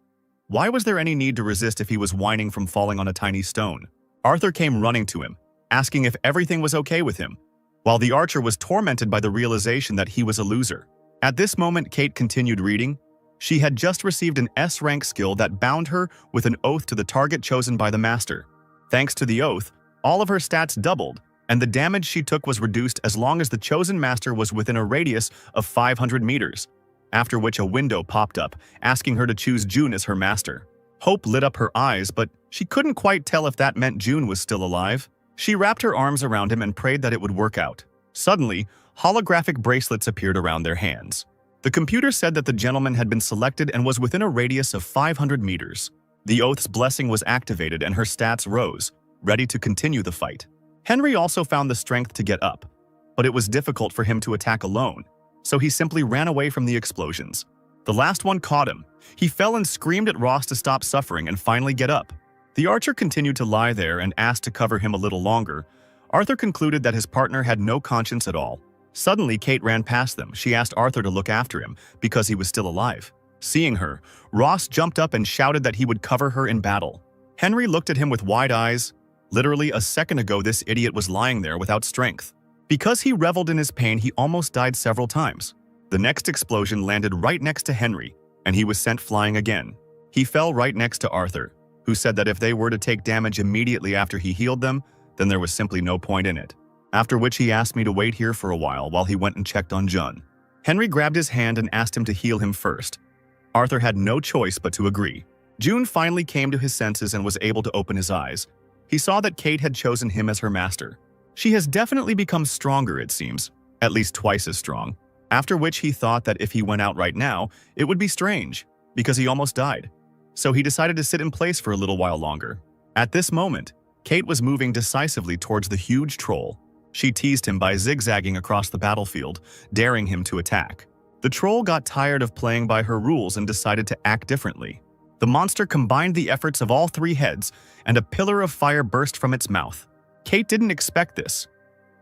Why was there any need to resist if he was whining from falling on a tiny stone? Arthur came running to him, asking if everything was okay with him, while the archer was tormented by the realization that he was a loser. At this moment, Kate continued reading. She had just received an S-rank skill that bound her with an oath to the target chosen by the master. Thanks to the oath, all of her stats doubled, and the damage she took was reduced as long as the chosen master was within a radius of 500 meters, after which a window popped up, asking her to choose Jun as her master. Hope lit up her eyes, but she couldn't quite tell if that meant Jun was still alive. She wrapped her arms around him and prayed that it would work out. Suddenly, holographic bracelets appeared around their hands. The computer said that the gentleman had been selected and was within a radius of 500 meters. The oath's blessing was activated and her stats rose, ready to continue the fight. Henry also found the strength to get up, but it was difficult for him to attack alone, so he simply ran away from the explosions. The last one caught him. He fell and screamed at Ross to stop suffering and finally get up. The archer continued to lie there and asked to cover him a little longer. Arthur concluded that his partner had no conscience at all. Suddenly, Kate ran past them. She asked Arthur to look after him because he was still alive. Seeing her, Ross jumped up and shouted that he would cover her in battle. Henry looked at him with wide eyes. Literally a second ago, this idiot was lying there without strength. Because he reveled in his pain, he almost died several times. The next explosion landed right next to Henry, and he was sent flying again. He fell right next to Arthur, who said that if they were to take damage immediately after he healed them, then there was simply no point in it. After which he asked me to wait here for a while he went and checked on Jun. Henry grabbed his hand and asked him to heal him first. Arthur had no choice but to agree. Jun finally came to his senses and was able to open his eyes. He saw that Kate had chosen him as her master. She has definitely become stronger, it seems, at least twice as strong. After which he thought that if he went out right now, it would be strange, because he almost died. So he decided to sit in place for a little while longer. At this moment, Kate was moving decisively towards the huge troll. She teased him by zigzagging across the battlefield, daring him to attack. The troll got tired of playing by her rules and decided to act differently. The monster combined the efforts of all three heads, and a pillar of fire burst from its mouth. Kate didn't expect this.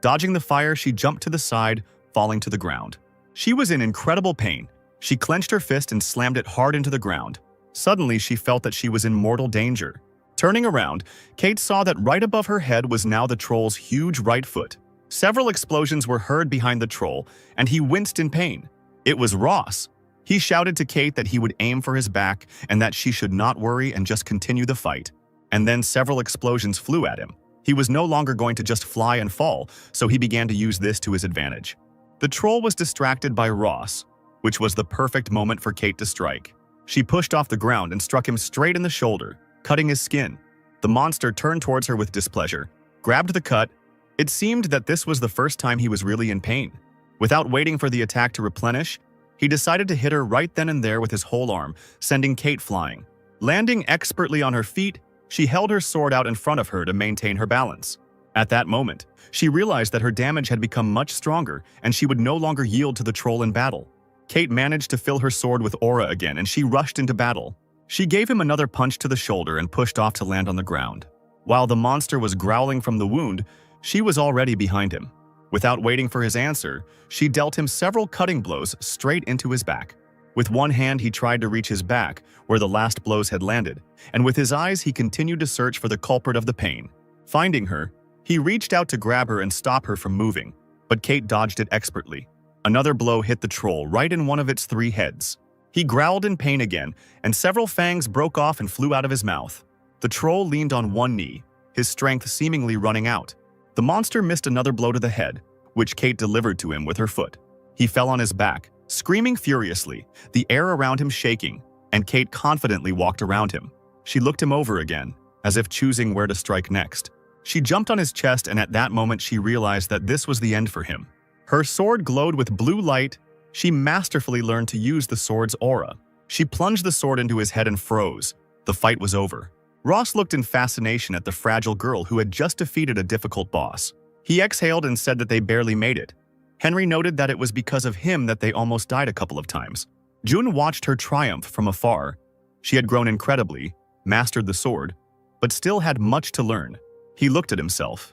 Dodging the fire, she jumped to the side, falling to the ground. She was in incredible pain. She clenched her fist and slammed it hard into the ground. Suddenly, she felt that she was in mortal danger. Turning around, Kate saw that right above her head was now the troll's huge right foot. Several explosions were heard behind the troll, and he winced in pain. It was Ross. He shouted to Kate that he would aim for his back and that she should not worry and just continue the fight. And then several explosions flew at him. He was no longer going to just fly and fall, so he began to use this to his advantage. The troll was distracted by Ross, which was the perfect moment for Kate to strike. She pushed off the ground and struck him straight in the shoulder, cutting his skin. The monster turned towards her with displeasure, grabbed the cut. It seemed that this was the first time he was really in pain. Without waiting for the attack to replenish, he decided to hit her right then and there with his whole arm, sending Kate flying. Landing expertly on her feet, she held her sword out in front of her to maintain her balance. At that moment, she realized that her damage had become much stronger and she would no longer yield to the troll in battle. Kate managed to fill her sword with aura again and she rushed into battle. She gave him another punch to the shoulder and pushed off to land on the ground. While the monster was growling from the wound, she was already behind him. Without waiting for his answer, she dealt him several cutting blows straight into his back. With one hand, he tried to reach his back, where the last blows had landed, and with his eyes, he continued to search for the culprit of the pain. Finding her, he reached out to grab her and stop her from moving, but Kate dodged it expertly. Another blow hit the troll right in one of its three heads. He growled in pain again, and several fangs broke off and flew out of his mouth. The troll leaned on one knee, his strength seemingly running out. The monster missed another blow to the head, which Kate delivered to him with her foot. He fell on his back, screaming furiously, the air around him shaking, and Kate confidently walked around him. She looked him over again, as if choosing where to strike next. She jumped on his chest, and at that moment she realized that this was the end for him. Her sword glowed with blue light. She masterfully learned to use the sword's aura. She plunged the sword into his head and froze. The fight was over. Ross looked in fascination at the fragile girl who had just defeated a difficult boss. He exhaled and said that they barely made it. Henry noted that it was because of him that they almost died a couple of times. Jun watched her triumph from afar. She had grown incredibly, mastered the sword, but still had much to learn. He looked at himself.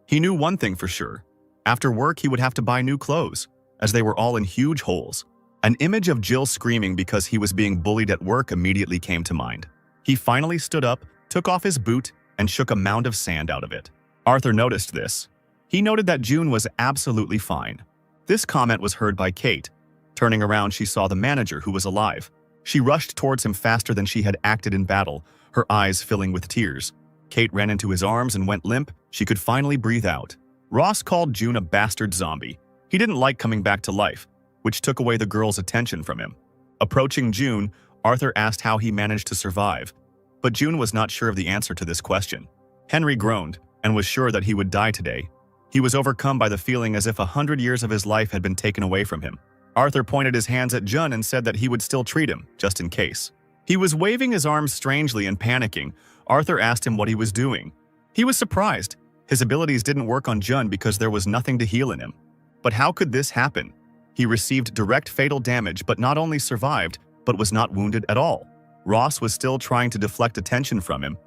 He knew one thing for sure. After work, he would have to buy new clothes, as they were all in huge holes. An image of Jill screaming because he was being bullied at work immediately came to mind. He finally stood up, took off his boot, and shook a mound of sand out of it. Arthur noticed this. He noted that June was absolutely fine. This comment was heard by Kate. Turning around, she saw the manager, who was alive. She rushed towards him faster than she had acted in battle, her eyes filling with tears. Kate ran into his arms and went limp. She could finally breathe out. Ross called June a bastard zombie. He didn't like coming back to life, which took away the girl's attention from him. Approaching June, Arthur asked how he managed to survive, but June was not sure of the answer to this question. Henry groaned and was sure that he would die today. He was overcome by the feeling as if 100 years of his life had been taken away from him. Arthur pointed his hands at Jun and said that he would still treat him, just in case. He was waving his arms strangely and panicking. Arthur asked him what he was doing. He was surprised. His abilities didn't work on Jun because there was nothing to heal in him. But how could this happen? He received direct fatal damage but not only survived, but was not wounded at all. Ross was still trying to deflect attention from him.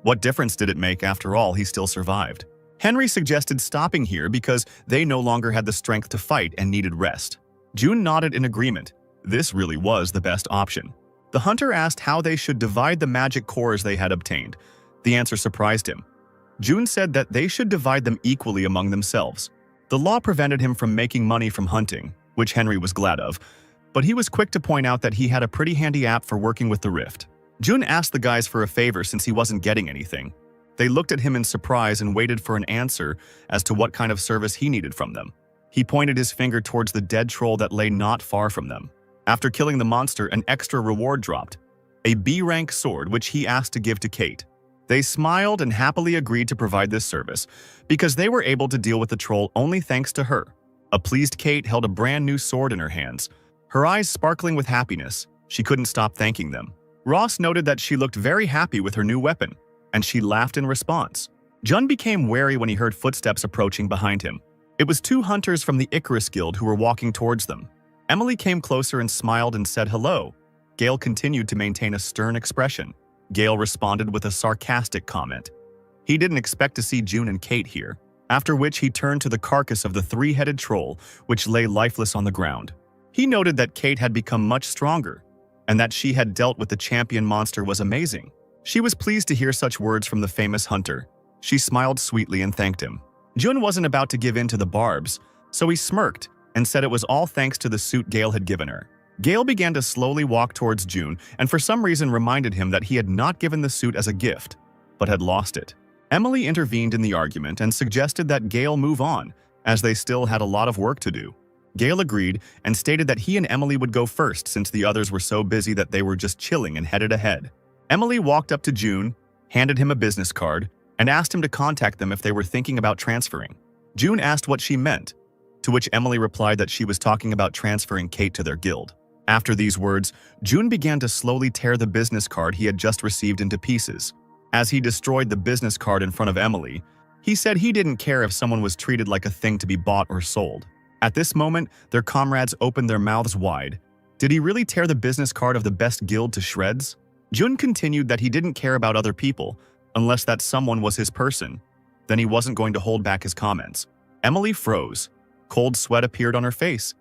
What difference did it make? After all, he still survived. Henry suggested stopping here because they no longer had the strength to fight and needed rest. June nodded in agreement. This really was the best option. The hunter asked how they should divide the magic cores they had obtained. The answer surprised him. June said that they should divide them equally among themselves. The law prevented him from making money from hunting, which Henry was glad of, but he was quick to point out that he had a pretty handy app for working with the Rift. June asked the guys for a favor since he wasn't getting anything. They looked at him in surprise and waited for an answer as to what kind of service he needed from them. He pointed his finger towards the dead troll that lay not far from them. After killing the monster, an extra reward dropped, a B-rank sword which he asked to give to Kate. They smiled and happily agreed to provide this service because they were able to deal with the troll only thanks to her. A pleased Kate held a brand new sword in her hands, her eyes sparkling with happiness. She couldn't stop thanking them. Ross noted that she looked very happy with her new weapon, and she laughed in response. Jun became wary when he heard footsteps approaching behind him. It was two hunters from the Icarus Guild who were walking towards them. Emily came closer and smiled and said hello. Gale continued to maintain a stern expression. Gale responded with a sarcastic comment. He didn't expect to see June and Kate here, after which he turned to the carcass of the three-headed troll, which lay lifeless on the ground. He noted that Kate had become much stronger, and that she had dealt with the champion monster was amazing. She was pleased to hear such words from the famous hunter. She smiled sweetly and thanked him. June wasn't about to give in to the barbs, so he smirked and said it was all thanks to the suit Gale had given her. Gale began to slowly walk towards June and for some reason reminded him that he had not given the suit as a gift, but had lost it. Emily intervened in the argument and suggested that Gale move on, as they still had a lot of work to do. Gale agreed and stated that he and Emily would go first since the others were so busy that they were just chilling and headed ahead. Emily walked up to June, handed him a business card, and asked him to contact them if they were thinking about transferring. June asked what she meant, to which Emily replied that she was talking about transferring Kate to their guild. After these words, June began to slowly tear the business card he had just received into pieces. As he destroyed the business card in front of Emily, he said he didn't care if someone was treated like a thing to be bought or sold. At this moment, their comrades opened their mouths wide. Did he really tear the business card of the best guild to shreds? Jun continued that he didn't care about other people, unless that someone was his person. Then he wasn't going to hold back his comments. Emily froze. Cold sweat appeared on her face.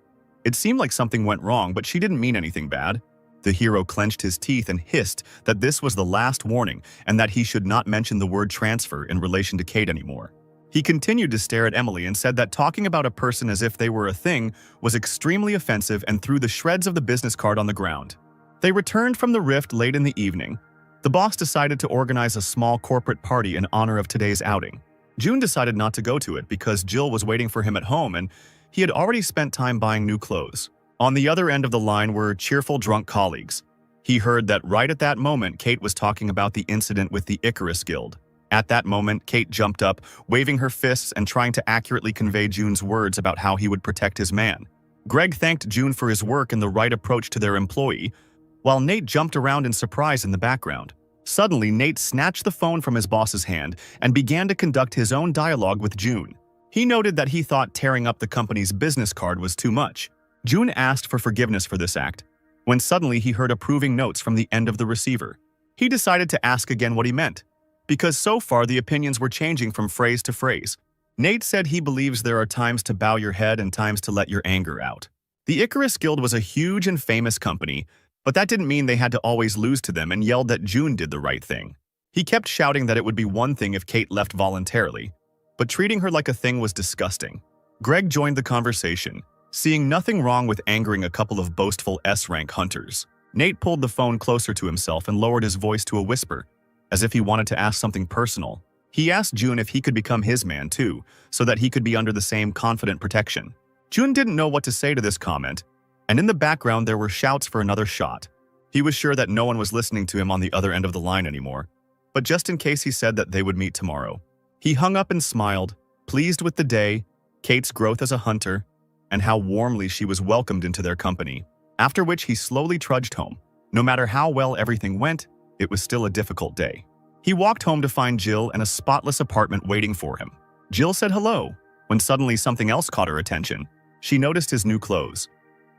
It seemed like something went wrong, but she didn't mean anything bad. The hero clenched his teeth and hissed that this was the last warning and that he should not mention the word transfer in relation to Kate anymore. He continued to stare at Emily and said that talking about a person as if they were a thing was extremely offensive and threw the shreds of the business card on the ground. They returned from the rift late in the evening. The boss decided to organize a small corporate party in honor of today's outing. June decided not to go to it because Jill was waiting for him at home and he had already spent time buying new clothes. On the other end of the line were cheerful drunk colleagues. He heard that right at that moment Kate was talking about the incident with the Icarus Guild. At that moment, Kate jumped up, waving her fists and trying to accurately convey June's words about how he would protect his man. Greg thanked June for his work and the right approach to their employee, while Nate jumped around in surprise in the background. Suddenly, Nate snatched the phone from his boss's hand and began to conduct his own dialogue with June. He noted that he thought tearing up the company's business card was too much. June asked for forgiveness for this act, when suddenly he heard approving notes from the end of the receiver. He decided to ask again what he meant, because so far the opinions were changing from phrase to phrase. Nate said he believes there are times to bow your head and times to let your anger out. The Icarus Guild was a huge and famous company, but that didn't mean they had to always lose to them, and yelled that June did the right thing. He kept shouting that it would be one thing if Kate left voluntarily, but treating her like a thing was disgusting. Greg joined the conversation, seeing nothing wrong with angering a couple of boastful S-rank hunters. Nate pulled the phone closer to himself and lowered his voice to a whisper, as if he wanted to ask something personal. He asked June if he could become his man too, so that he could be under the same confident protection. June didn't know what to say to this comment, and in the background there were shouts for another shot. He was sure that no one was listening to him on the other end of the line anymore, but just in case he said that they would meet tomorrow. He hung up and smiled, pleased with the day, Kate's growth as a hunter, and how warmly she was welcomed into their company. After which he slowly trudged home. No matter how well everything went, it was still a difficult day. He walked home to find Jill in a spotless apartment waiting for him. Jill said hello, when suddenly something else caught her attention. She noticed his new clothes.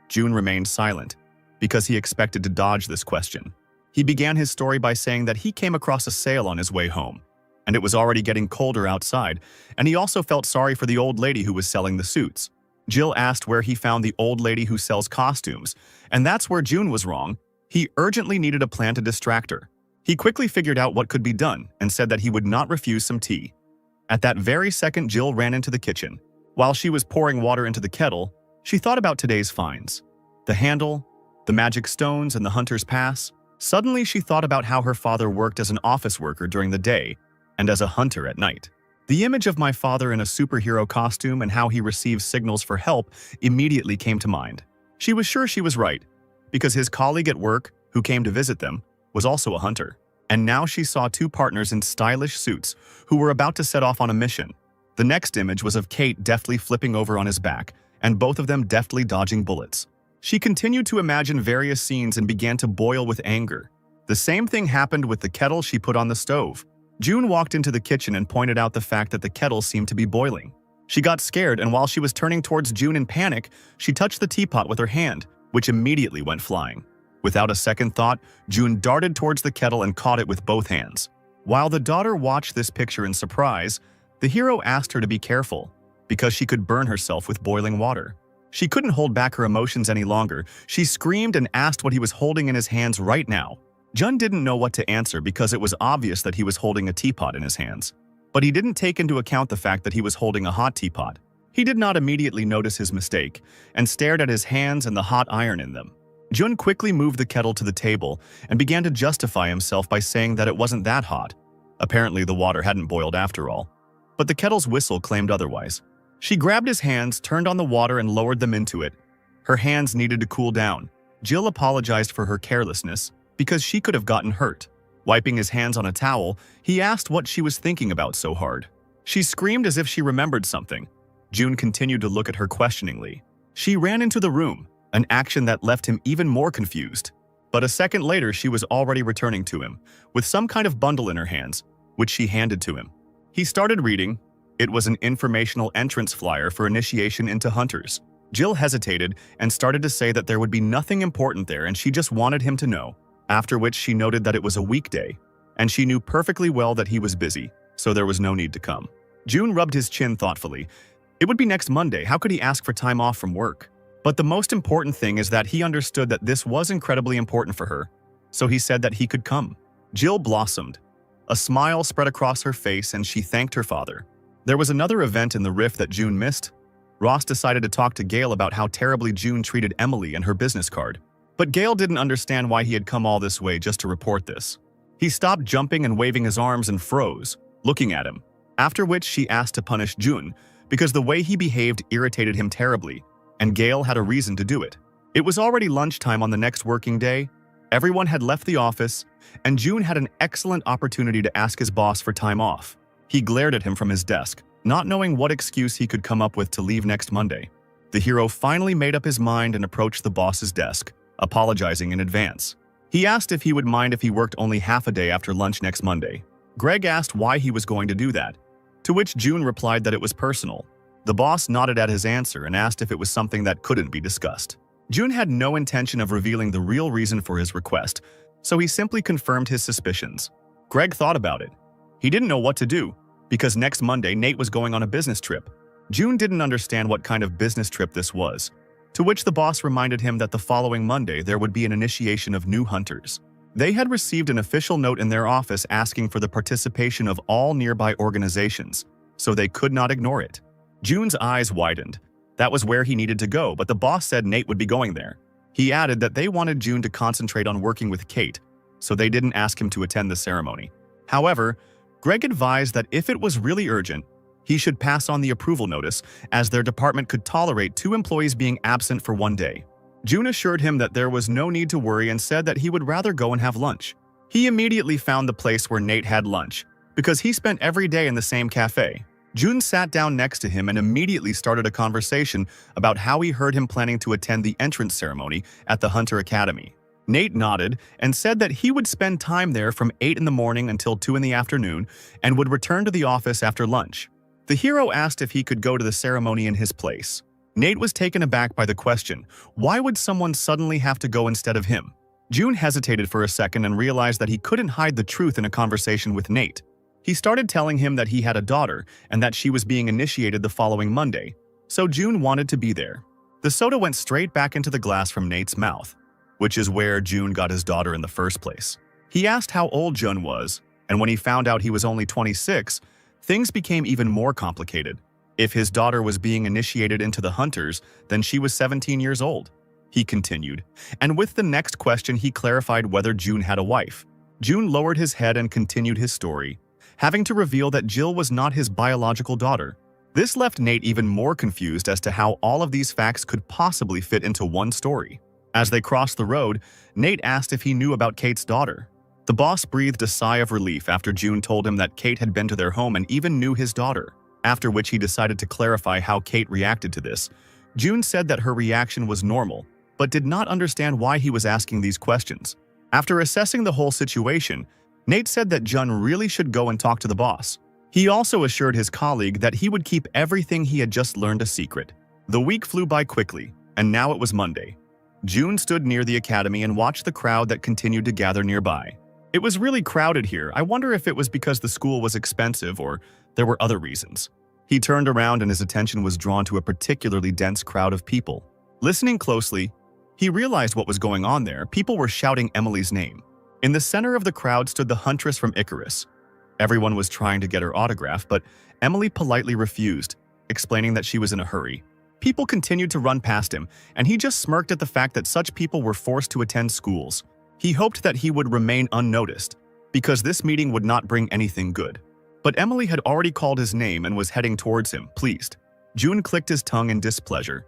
June remained silent, because he expected to dodge this question. He began his story by saying that he came across a sale on his way home, and it was already getting colder outside, and he also felt sorry for the old lady who was selling the suits. Jill asked where he found the old lady who sells costumes, and that's where June was wrong. He urgently needed a plan to distract her. He quickly figured out what could be done and said that he would not refuse some tea. At that very second, Jill ran into the kitchen. While she was pouring water into the kettle, she thought about today's finds. The handle, the magic stones, and the hunter's pass. Suddenly, she thought about how her father worked as an office worker during the day and as a hunter at night. The image of my father in a superhero costume and how he receives signals for help immediately came to mind. She was sure she was right, because his colleague at work, who came to visit them, was also a hunter. And now she saw two partners in stylish suits who were about to set off on a mission. The next image was of Kate deftly flipping over on his back, and both of them deftly dodging bullets. She continued to imagine various scenes and began to boil with anger. The same thing happened with the kettle she put on the stove. June walked into the kitchen and pointed out the fact that the kettle seemed to be boiling. She got scared, and while she was turning towards June in panic, she touched the teapot with her hand, which immediately went flying. Without a second thought, June darted towards the kettle and caught it with both hands. While the daughter watched this picture in surprise, the hero asked her to be careful, because she could burn herself with boiling water. She couldn't hold back her emotions any longer. She screamed and asked what he was holding in his hands right now. Jun didn't know what to answer because it was obvious that he was holding a teapot in his hands. But he didn't take into account the fact that he was holding a hot teapot. He did not immediately notice his mistake and stared at his hands and the hot iron in them. Jun quickly moved the kettle to the table and began to justify himself by saying that it wasn't that hot. Apparently, the water hadn't boiled after all. But the kettle's whistle claimed otherwise. She grabbed his hands, turned on the water, and lowered them into it. Her hands needed to cool down. Jill apologized for her carelessness because she could have gotten hurt. Wiping his hands on a towel, he asked what she was thinking about so hard. She screamed as if she remembered something. June continued to look at her questioningly. She ran into the room, an action that left him even more confused. But a second later, she was already returning to him, with some kind of bundle in her hands, which she handed to him. He started reading. It was an informational entrance flyer for initiation into hunters. Jill hesitated and started to say that there would be nothing important there and she just wanted him to know, after which she noted that it was a weekday, and she knew perfectly well that he was busy, so there was no need to come. June rubbed his chin thoughtfully. It would be next Monday. How could he ask for time off from work? But the most important thing is that he understood that this was incredibly important for her, so he said that he could come. Jill blossomed. A smile spread across her face and she thanked her father. There was another event in the rift that June missed. Ross decided to talk to Gail about how terribly June treated Emily and her business card. But Gail didn't understand why he had come all this way just to report this. He stopped jumping and waving his arms and froze, looking at him, after which she asked to punish June because the way he behaved irritated him terribly, and Gail had a reason to do it. It was already lunchtime on the next working day. Everyone had left the office, and June had an excellent opportunity to ask his boss for time off. He glared at him from his desk, not knowing what excuse he could come up with to leave next Monday. The hero finally made up his mind and approached the boss's desk, apologizing in advance. He asked if he would mind if he worked only half a day after lunch next Monday. Greg asked why he was going to do that, to which June replied that it was personal. The boss nodded at his answer and asked if it was something that couldn't be discussed. June had no intention of revealing the real reason for his request, so he simply confirmed his suspicions. Greg thought about it. He didn't know what to do, because next Monday Nate was going on a business trip. June didn't understand what kind of business trip this was, to which the boss reminded him that the following Monday there would be an initiation of new hunters. They had received an official note in their office asking for the participation of all nearby organizations, so they could not ignore it. June's eyes widened. That was where he needed to go, but the boss said Nate would be going there. He added that they wanted June to concentrate on working with Kate, so they didn't ask him to attend the ceremony. However, Greg advised that if it was really urgent, he should pass on the approval notice, as their department could tolerate 2 employees being absent for 1 day. June assured him that there was no need to worry and said that he would rather go and have lunch. He immediately found the place where Nate had lunch, because he spent every day in the same cafe. June sat down next to him and immediately started a conversation about how he heard him planning to attend the entrance ceremony at the Hunter Academy. Nate nodded and said that he would spend time there from 8 in the morning until 2 in the afternoon and would return to the office after lunch. The hero asked if he could go to the ceremony in his place. Nate was taken aback by the question. Why would someone suddenly have to go instead of him? June hesitated for a second and realized that he couldn't hide the truth in a conversation with Nate. He started telling him that he had a daughter and that she was being initiated the following Monday, so June wanted to be there. The soda went straight back into the glass from Nate's mouth, which is where June got his daughter in the first place. He asked how old June was, and when he found out he was only 26, Things became even more complicated. If his daughter was being initiated into the hunters, then she was 17 years old. He continued, and with the next question he clarified whether June had a wife. June lowered his head and continued his story, having to reveal that Jill was not his biological daughter. This left Nate even more confused as to how all of these facts could possibly fit into one story. As they crossed the road, Nate asked if he knew about Kate's daughter. The boss breathed a sigh of relief after June told him that Kate had been to their home and even knew his daughter, after which he decided to clarify how Kate reacted to this. June said that her reaction was normal, but did not understand why he was asking these questions. After assessing the whole situation, Nate said that Jun really should go and talk to the boss. He also assured his colleague that he would keep everything he had just learned a secret. The week flew by quickly, and now it was Monday. June stood near the academy and watched the crowd that continued to gather nearby. It was really crowded here. I wonder if it was because the school was expensive or there were other reasons. He turned around and his attention was drawn to a particularly dense crowd of people. Listening closely, he realized what was going on there. People were shouting Emily's name. In the center of the crowd stood the huntress from Icarus. Everyone was trying to get her autograph, but Emily politely refused, explaining that she was in a hurry. People continued to run past him, and he just smirked at the fact that such people were forced to attend schools. He hoped that he would remain unnoticed, because this meeting would not bring anything good. But Emily had already called his name and was heading towards him, pleased. June clicked his tongue in displeasure.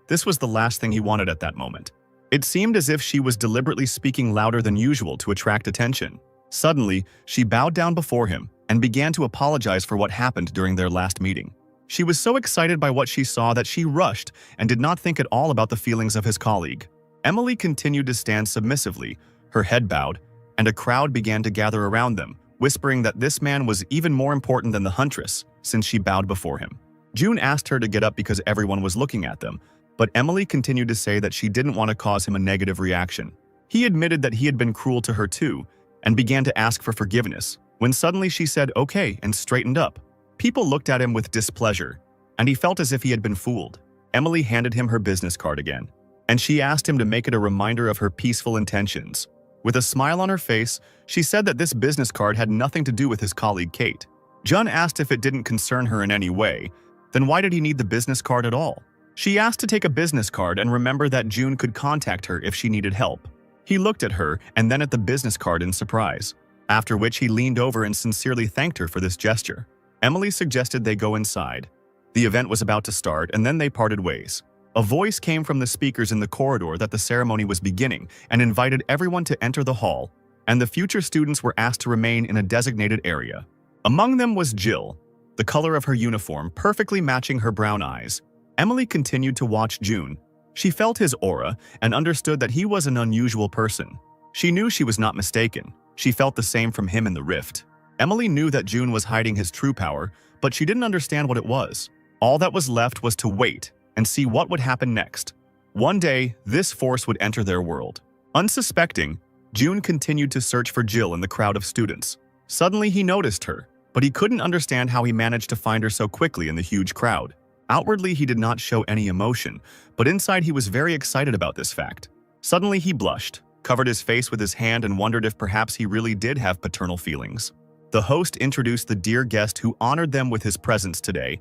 This was the last thing he wanted at that moment. It seemed as if she was deliberately speaking louder than usual to attract attention. Suddenly, she bowed down before him and began to apologize for what happened during their last meeting. She was so excited by what she saw that she rushed and did not think at all about the feelings of his colleague. Emily continued to stand submissively, her head bowed, and a crowd began to gather around them, whispering that this man was even more important than the huntress, since she bowed before him. June asked her to get up because everyone was looking at them, but Emily continued to say that she didn't want to cause him a negative reaction. He admitted that he had been cruel to her too, and began to ask for forgiveness, when suddenly she said okay and straightened up. People looked at him with displeasure, and he felt as if he had been fooled. Emily handed him her business card again, and she asked him to make it a reminder of her peaceful intentions. With a smile on her face, she said that this business card had nothing to do with his colleague Kate. Jun asked if it didn't concern her in any way, then why did he need the business card at all? She asked to take a business card and remember that June could contact her if she needed help. He looked at her and then at the business card in surprise, after which he leaned over and sincerely thanked her for this gesture. Emily suggested they go inside. The event was about to start and then they parted ways. A voice came from the speakers in the corridor that the ceremony was beginning and invited everyone to enter the hall, and the future students were asked to remain in a designated area. Among them was Jill, the color of her uniform perfectly matching her brown eyes. Emily continued to watch June. She felt his aura and understood that he was an unusual person. She knew she was not mistaken. She felt the same from him in the rift. Emily knew that June was hiding his true power, but she didn't understand what it was. All that was left was to wait and see what would happen next. One day, this force would enter their world. Unsuspecting, June continued to search for Jill in the crowd of students. Suddenly, he noticed her, but he couldn't understand how he managed to find her so quickly in the huge crowd. Outwardly, he did not show any emotion, but inside he was very excited about this fact. Suddenly, he blushed, covered his face with his hand and wondered if perhaps he really did have paternal feelings. The host introduced the dear guest who honored them with his presence today,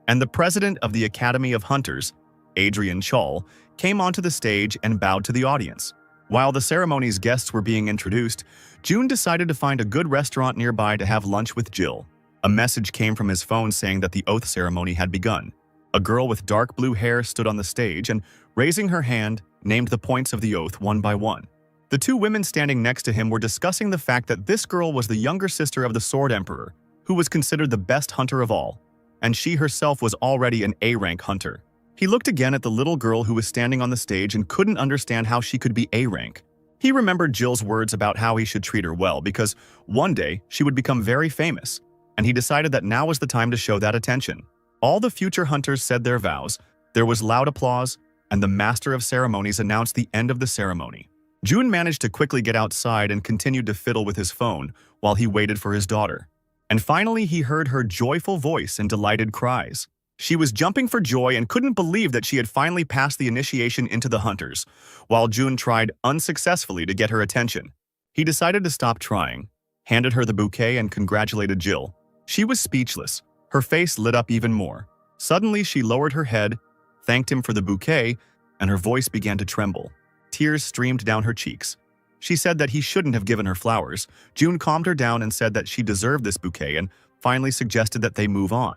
and the president of the Academy of Hunters, Adrian Chall, came onto the stage and bowed to the audience. While the ceremony's guests were being introduced, June decided to find a good restaurant nearby to have lunch with Jill. A message came from his phone saying that the oath ceremony had begun. A girl with dark blue hair stood on the stage and, raising her hand, named the points of the oath one by one. The two women standing next to him were discussing the fact that this girl was the younger sister of the Sword Emperor, who was considered the best hunter of all, and she herself was already an A-rank hunter. He looked again at the little girl who was standing on the stage and couldn't understand how she could be A-rank. He remembered Jill's words about how he should treat her well because one day she would become very famous, and he decided that now was the time to show that attention. All the future hunters said their vows, there was loud applause, and the master of ceremonies announced the end of the ceremony. June managed to quickly get outside and continued to fiddle with his phone while he waited for his daughter. And finally, he heard her joyful voice and delighted cries. She was jumping for joy and couldn't believe that she had finally passed the initiation into the hunters, while June tried unsuccessfully to get her attention. He decided to stop trying, handed her the bouquet and congratulated Jill. She was speechless. Her face lit up even more. Suddenly, she lowered her head, thanked him for the bouquet, and her voice began to tremble. Tears streamed down her cheeks. She said that he shouldn't have given her flowers. June calmed her down and said that she deserved this bouquet and finally suggested that they move on.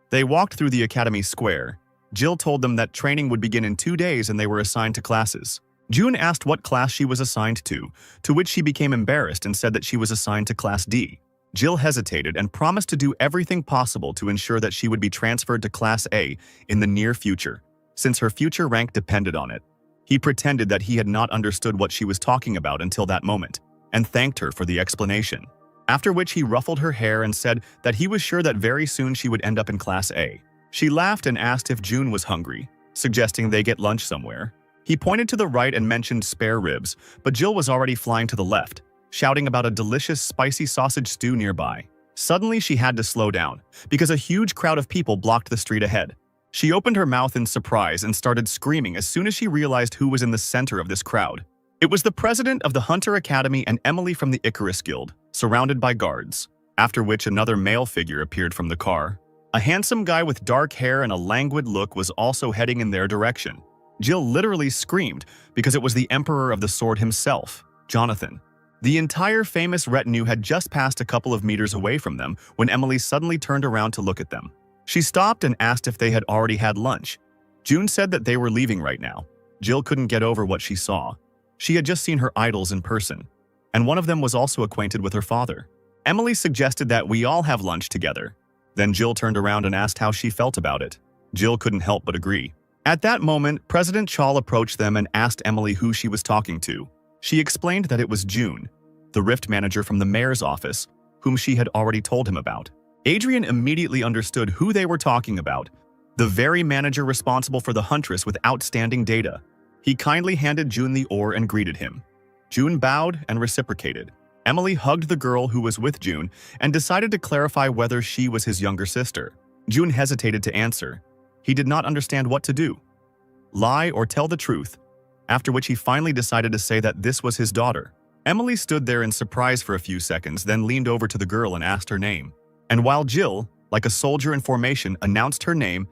They walked through the academy square. Jill told them that training would begin in 2 days and they were assigned to classes. June asked what class she was assigned to which she became embarrassed and said that she was assigned to Class D. Jill hesitated and promised to do everything possible to ensure that she would be transferred to Class A in the near future, since her future rank depended on it. He pretended that he had not understood what she was talking about until that moment, and thanked her for the explanation. After which he ruffled her hair and said that he was sure that very soon she would end up in Class A. She laughed and asked if June was hungry, suggesting they get lunch somewhere. He pointed to the right and mentioned spare ribs, but Jill was already flying to the left, shouting about a delicious spicy sausage stew nearby. Suddenly, she had to slow down, because a huge crowd of people blocked the street ahead. She opened her mouth in surprise and started screaming as soon as she realized who was in the center of this crowd. It was the president of the Hunter Academy and Emily from the Icarus Guild, surrounded by guards, after which another male figure appeared from the car. A handsome guy with dark hair and a languid look was also heading in their direction. Jill literally screamed because it was the Emperor of the Sword himself, Jonathan. The entire famous retinue had just passed a couple of meters away from them when Emily suddenly turned around to look at them. She stopped and asked if they had already had lunch. June said that they were leaving right now. Jill couldn't get over what she saw. She had just seen her idols in person, and one of them was also acquainted with her father. Emily suggested that we all have lunch together. Then Jill turned around and asked how she felt about it. Jill couldn't help but agree. At that moment, President Chal approached them and asked Emily who she was talking to. She explained that it was June, the Rift manager from the mayor's office, whom she had already told him about. Adrian immediately understood who they were talking about, the very manager responsible for the Huntress with outstanding data. He kindly handed June the ore and greeted him. June bowed and reciprocated. Emily hugged the girl who was with June and decided to clarify whether she was his younger sister. June hesitated to answer. He did not understand what to do. Lie or tell the truth, after which he finally decided to say that this was his daughter. Emily stood there in surprise for a few seconds, then leaned over to the girl and asked her name. And while Jill, like a soldier in formation, announced her name,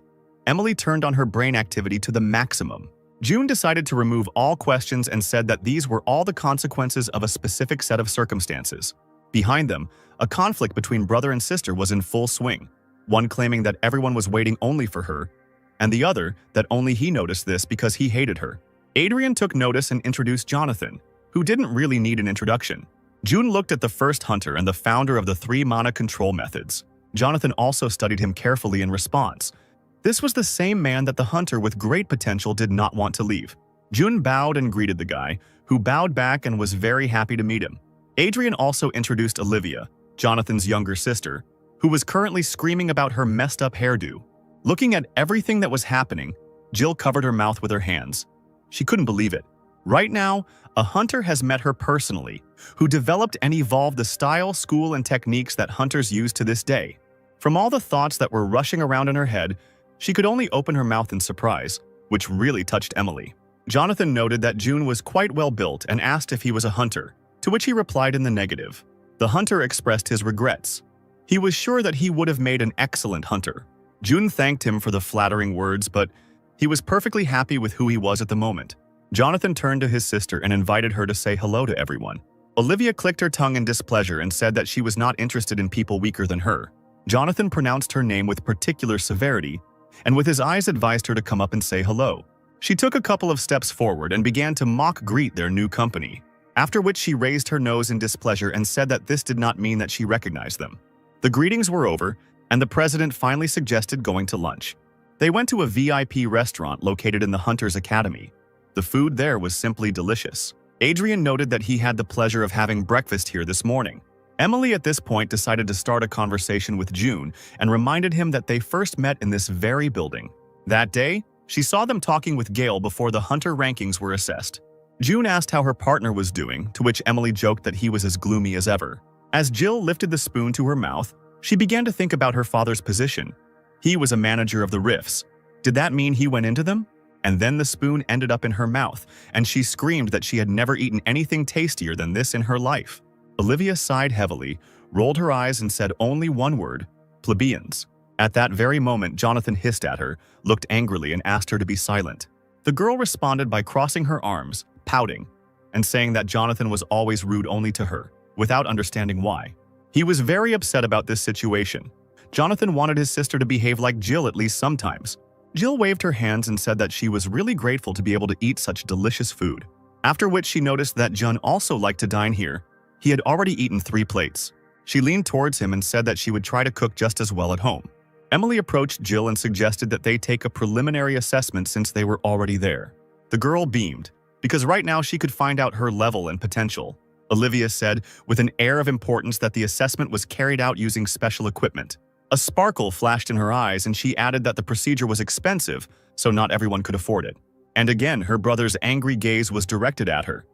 Emily turned on her brain activity to the maximum. June decided to remove all questions and said that these were all the consequences of a specific set of circumstances. Behind them, a conflict between brother and sister was in full swing, one claiming that everyone was waiting only for her, and the other that only he noticed this because he hated her. Adrian took notice and introduced Jonathan, who didn't really need an introduction. June looked at the first hunter and the founder of the 3 mana control methods. Jonathan also studied him carefully in response. This was the same man that the hunter with great potential did not want to leave. June bowed and greeted the guy, who bowed back and was very happy to meet him. Adrian also introduced Olivia, Jonathan's younger sister, who was currently screaming about her messed up hairdo. Looking at everything that was happening, Jill covered her mouth with her hands. She couldn't believe it. Right now, a hunter has met her personally, who developed and evolved the style, school, and techniques that hunters use to this day. From all the thoughts that were rushing around in her head, she could only open her mouth in surprise, which really touched Emily. Jonathan noted that June was quite well built and asked if he was a hunter, to which he replied in the negative. The hunter expressed his regrets. He was sure that he would have made an excellent hunter. June thanked him for the flattering words, but he was perfectly happy with who he was at the moment. Jonathan turned to his sister and invited her to say hello to everyone. Olivia clicked her tongue in displeasure and said that she was not interested in people weaker than her. Jonathan pronounced her name with particular severity, and with his eyes advised her to come up and say hello. She took a couple of steps forward and began to mock greet their new company, after which she raised her nose in displeasure and said that this did not mean that she recognized them. The greetings were over, and the president finally suggested going to lunch. They went to a VIP restaurant located in the Hunter's Academy. The food there was simply delicious. Adrian noted that he had the pleasure of having breakfast here this morning. Emily at this point decided to start a conversation with June and reminded him that they first met in this very building. That day, she saw them talking with Gale before the Hunter rankings were assessed. June asked how her partner was doing, to which Emily joked that he was as gloomy as ever. As Jill lifted the spoon to her mouth, she began to think about her father's position. He was a manager of the Rifts. Did that mean he went into them? And then the spoon ended up in her mouth, and she screamed that she had never eaten anything tastier than this in her life. Olivia sighed heavily, rolled her eyes and said only one word, plebeians. At that very moment, Jonathan hissed at her, looked angrily, and asked her to be silent. The girl responded by crossing her arms, pouting, and saying that Jonathan was always rude only to her, without understanding why. He was very upset about this situation. Jonathan wanted his sister to behave like Jill at least sometimes. Jill waved her hands and said that she was really grateful to be able to eat such delicious food. After which she noticed that Jun also liked to dine here. He had already eaten 3 plates. She leaned towards him and said that she would try to cook just as well at home. Emily approached Jill and suggested that they take a preliminary assessment since they were already there. The girl beamed, because right now she could find out her level and potential. Olivia said, with an air of importance, that the assessment was carried out using special equipment. A sparkle flashed in her eyes, and she added that the procedure was expensive, so not everyone could afford it. And again, her brother's angry gaze was directed at her.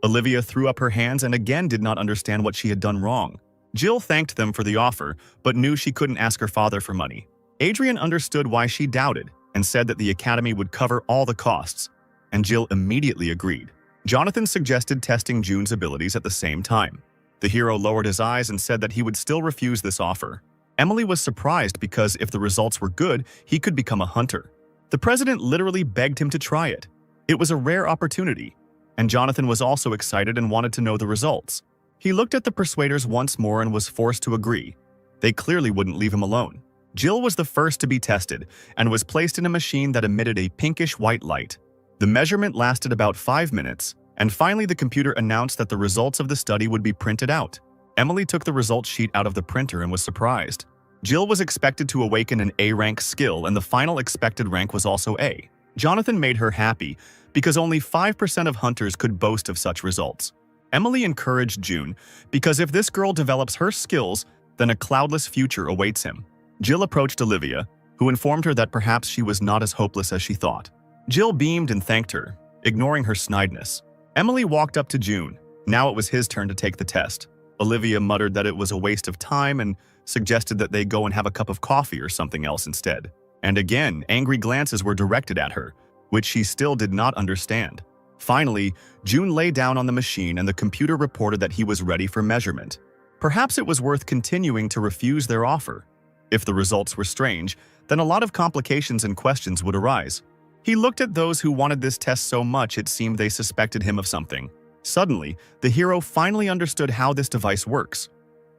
Olivia threw up her hands and again did not understand what she had done wrong. Jill thanked them for the offer, but knew she couldn't ask her father for money. Adrian understood why she doubted and said that the academy would cover all the costs, and Jill immediately agreed. Jonathan suggested testing June's abilities at the same time. The hero lowered his eyes and said that he would still refuse this offer. Emily was surprised because if the results were good, he could become a hunter. The president literally begged him to try it. It was a rare opportunity, and Jonathan was also excited and wanted to know the results. He looked at the persuaders once more and was forced to agree. They clearly wouldn't leave him alone. Jill was the first to be tested and was placed in a machine that emitted a pinkish-white light. The measurement lasted about 5 minutes, and finally the computer announced that the results of the study would be printed out. Emily took the results sheet out of the printer and was surprised. Jill was expected to awaken an A-rank skill, and the final expected rank was also A. Jonathan made her happy because only 5% of hunters could boast of such results. Emily encouraged June because if this girl develops her skills, then a cloudless future awaits him. Jill approached Olivia, who informed her that perhaps she was not as hopeless as she thought. Jill beamed and thanked her, ignoring her snideness. Emily walked up to June. Now it was his turn to take the test. Olivia muttered that it was a waste of time and suggested that they go and have a cup of coffee or something else instead. And again, angry glances were directed at her, which she still did not understand. Finally, June lay down on the machine and the computer reported that he was ready for measurement. Perhaps it was worth continuing to refuse their offer. If the results were strange, then a lot of complications and questions would arise. He looked at those who wanted this test so much it seemed they suspected him of something. Suddenly, the hero finally understood how this device works.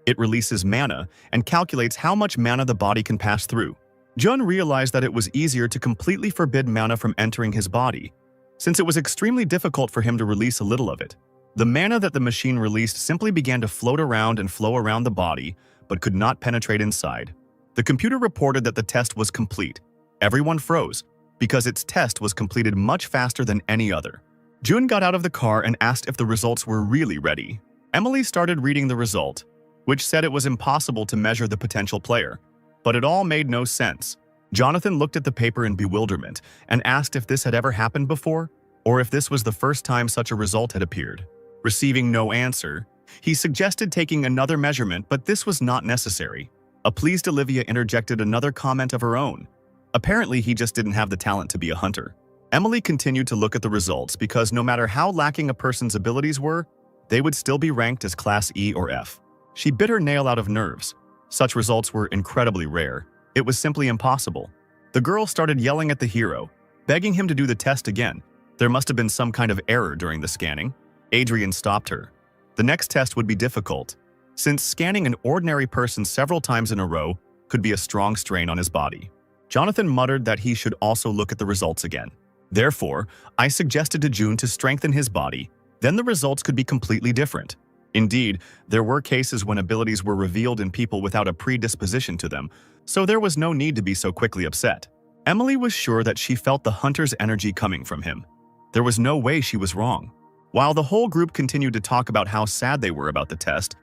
It releases mana and calculates how much mana the body can pass through. Jun realized that it was easier to completely forbid mana from entering his body, since it was extremely difficult for him to release a little of it. The mana that the machine released simply began to float around and flow around the body, but could not penetrate inside. The computer reported that the test was complete. Everyone froze, because its test was completed much faster than any other. June got out of the car and asked if the results were really ready. Emily started reading the result, which said it was impossible to measure the potential player. But it all made no sense. Jonathan looked at the paper in bewilderment and asked if this had ever happened before, or if this was the first time such a result had appeared. Receiving no answer, he suggested taking another measurement, but this was not necessary. A pleased Olivia interjected another comment of her own. Apparently, he just didn't have the talent to be a hunter. Emily continued to look at the results because no matter how lacking a person's abilities were, they would still be ranked as Class E or F. She bit her nail out of nerves. Such results were incredibly rare. It was simply impossible. The girl started yelling at the hero, begging him to do the test again. There must have been some kind of error during the scanning. Adrian stopped her. The next test would be difficult, since scanning an ordinary person several times in a row could be a strong strain on his body. Jonathan muttered that he should also look at the results again. Therefore, I suggested to June to strengthen his body. Then the results could be completely different. Indeed, there were cases when abilities were revealed in people without a predisposition to them, so there was no need to be so quickly upset. Emily was sure that she felt the hunter's energy coming from him. There was no way she was wrong. While the whole group continued to talk about how sad they were about the test,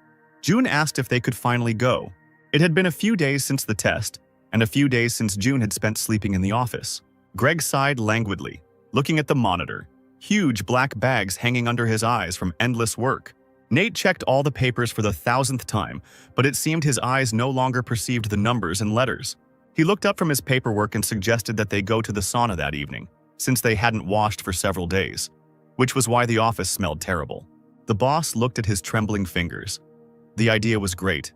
June asked if they could finally go. It had been a few days since the test, and a few days since June had spent sleeping in the office. Greg sighed languidly, looking at the monitor, huge black bags hanging under his eyes from endless work. Nate checked all the papers for the 1,000th time, but it seemed his eyes no longer perceived the numbers and letters. He looked up from his paperwork and suggested that they go to the sauna that evening, since they hadn't washed for several days, which was why the office smelled terrible. The boss looked at his trembling fingers. The idea was great.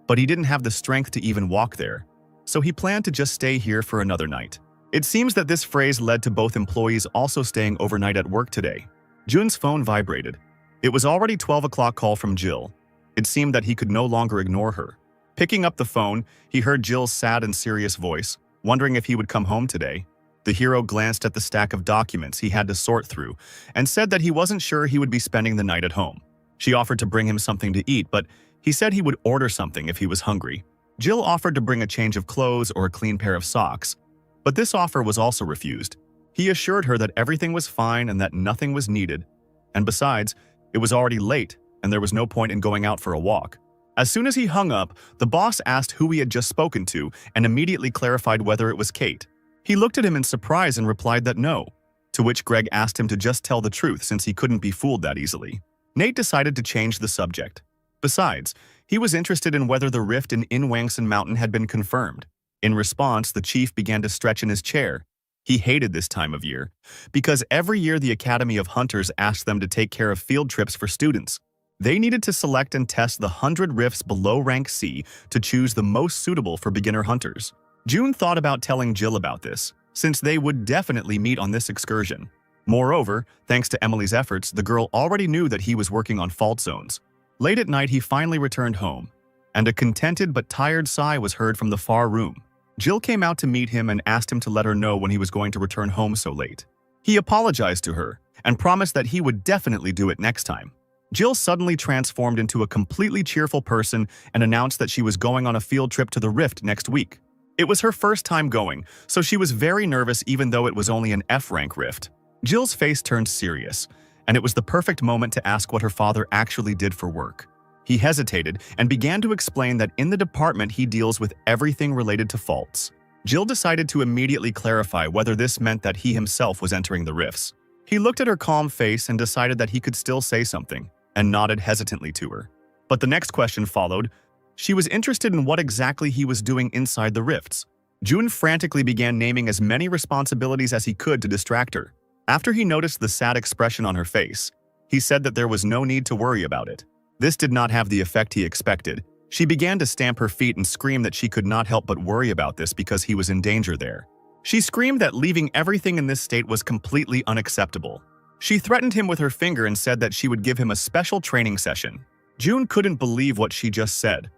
but he didn't have the strength to even walk there, so he planned to just stay here for another night. It seems that this phrase led to both employees also staying overnight at work today. Jun's phone vibrated. It was already 12 o'clock call from Jill. It seemed that he could no longer ignore her. Picking up the phone, he heard Jill's sad and serious voice, wondering if he would come home today. The hero glanced at the stack of documents he had to sort through and said that he wasn't sure he would be spending the night at home. She offered to bring him something to eat, but he said he would order something if he was hungry. Jill offered to bring a change of clothes or a clean pair of socks, but this offer was also refused. He assured her that everything was fine and that nothing was needed. And besides, it was already late and there was no point in going out for a walk. As soon as he hung up, the boss asked who he had just spoken to and immediately clarified whether it was Kate. He looked at him in surprise and replied that no, to which Greg asked him to just tell the truth since he couldn't be fooled that easily. Nate decided to change the subject. Besides, he was interested in whether the rift in Inwangsan Mountain had been confirmed. In response, the chief began to stretch in his chair. He hated this time of year, because every year the Academy of Hunters asked them to take care of field trips for students. They needed to select and test the 100 rifts below rank C to choose the most suitable for beginner hunters. June thought about telling Jill about this, since they would definitely meet on this excursion. Moreover, thanks to Emily's efforts, the girl already knew that he was working on fault zones. Late at night, he finally returned home, and a contented but tired sigh was heard from the far room. Jill came out to meet him and asked him to let her know when he was going to return home so late. He apologized to her and promised that he would definitely do it next time. Jill suddenly transformed into a completely cheerful person and announced that she was going on a field trip to the Rift next week. It was her first time going, so she was very nervous even though it was only an F-rank rift. Jill's face turned serious, and it was the perfect moment to ask what her father actually did for work. He hesitated and began to explain that in the department he deals with everything related to faults. Jill decided to immediately clarify whether this meant that he himself was entering the rifts. He looked at her calm face and decided that he could still say something, and nodded hesitantly to her. But the next question followed. She was interested in what exactly he was doing inside the rifts. June frantically began naming as many responsibilities as he could to distract her. After he noticed the sad expression on her face, he said that there was no need to worry about it. This did not have the effect he expected. She began to stamp her feet and scream that she could not help but worry about this because he was in danger there. She screamed that leaving everything in this state was completely unacceptable. She threatened him with her finger and said that she would give him a special training session. June couldn't believe what she just said.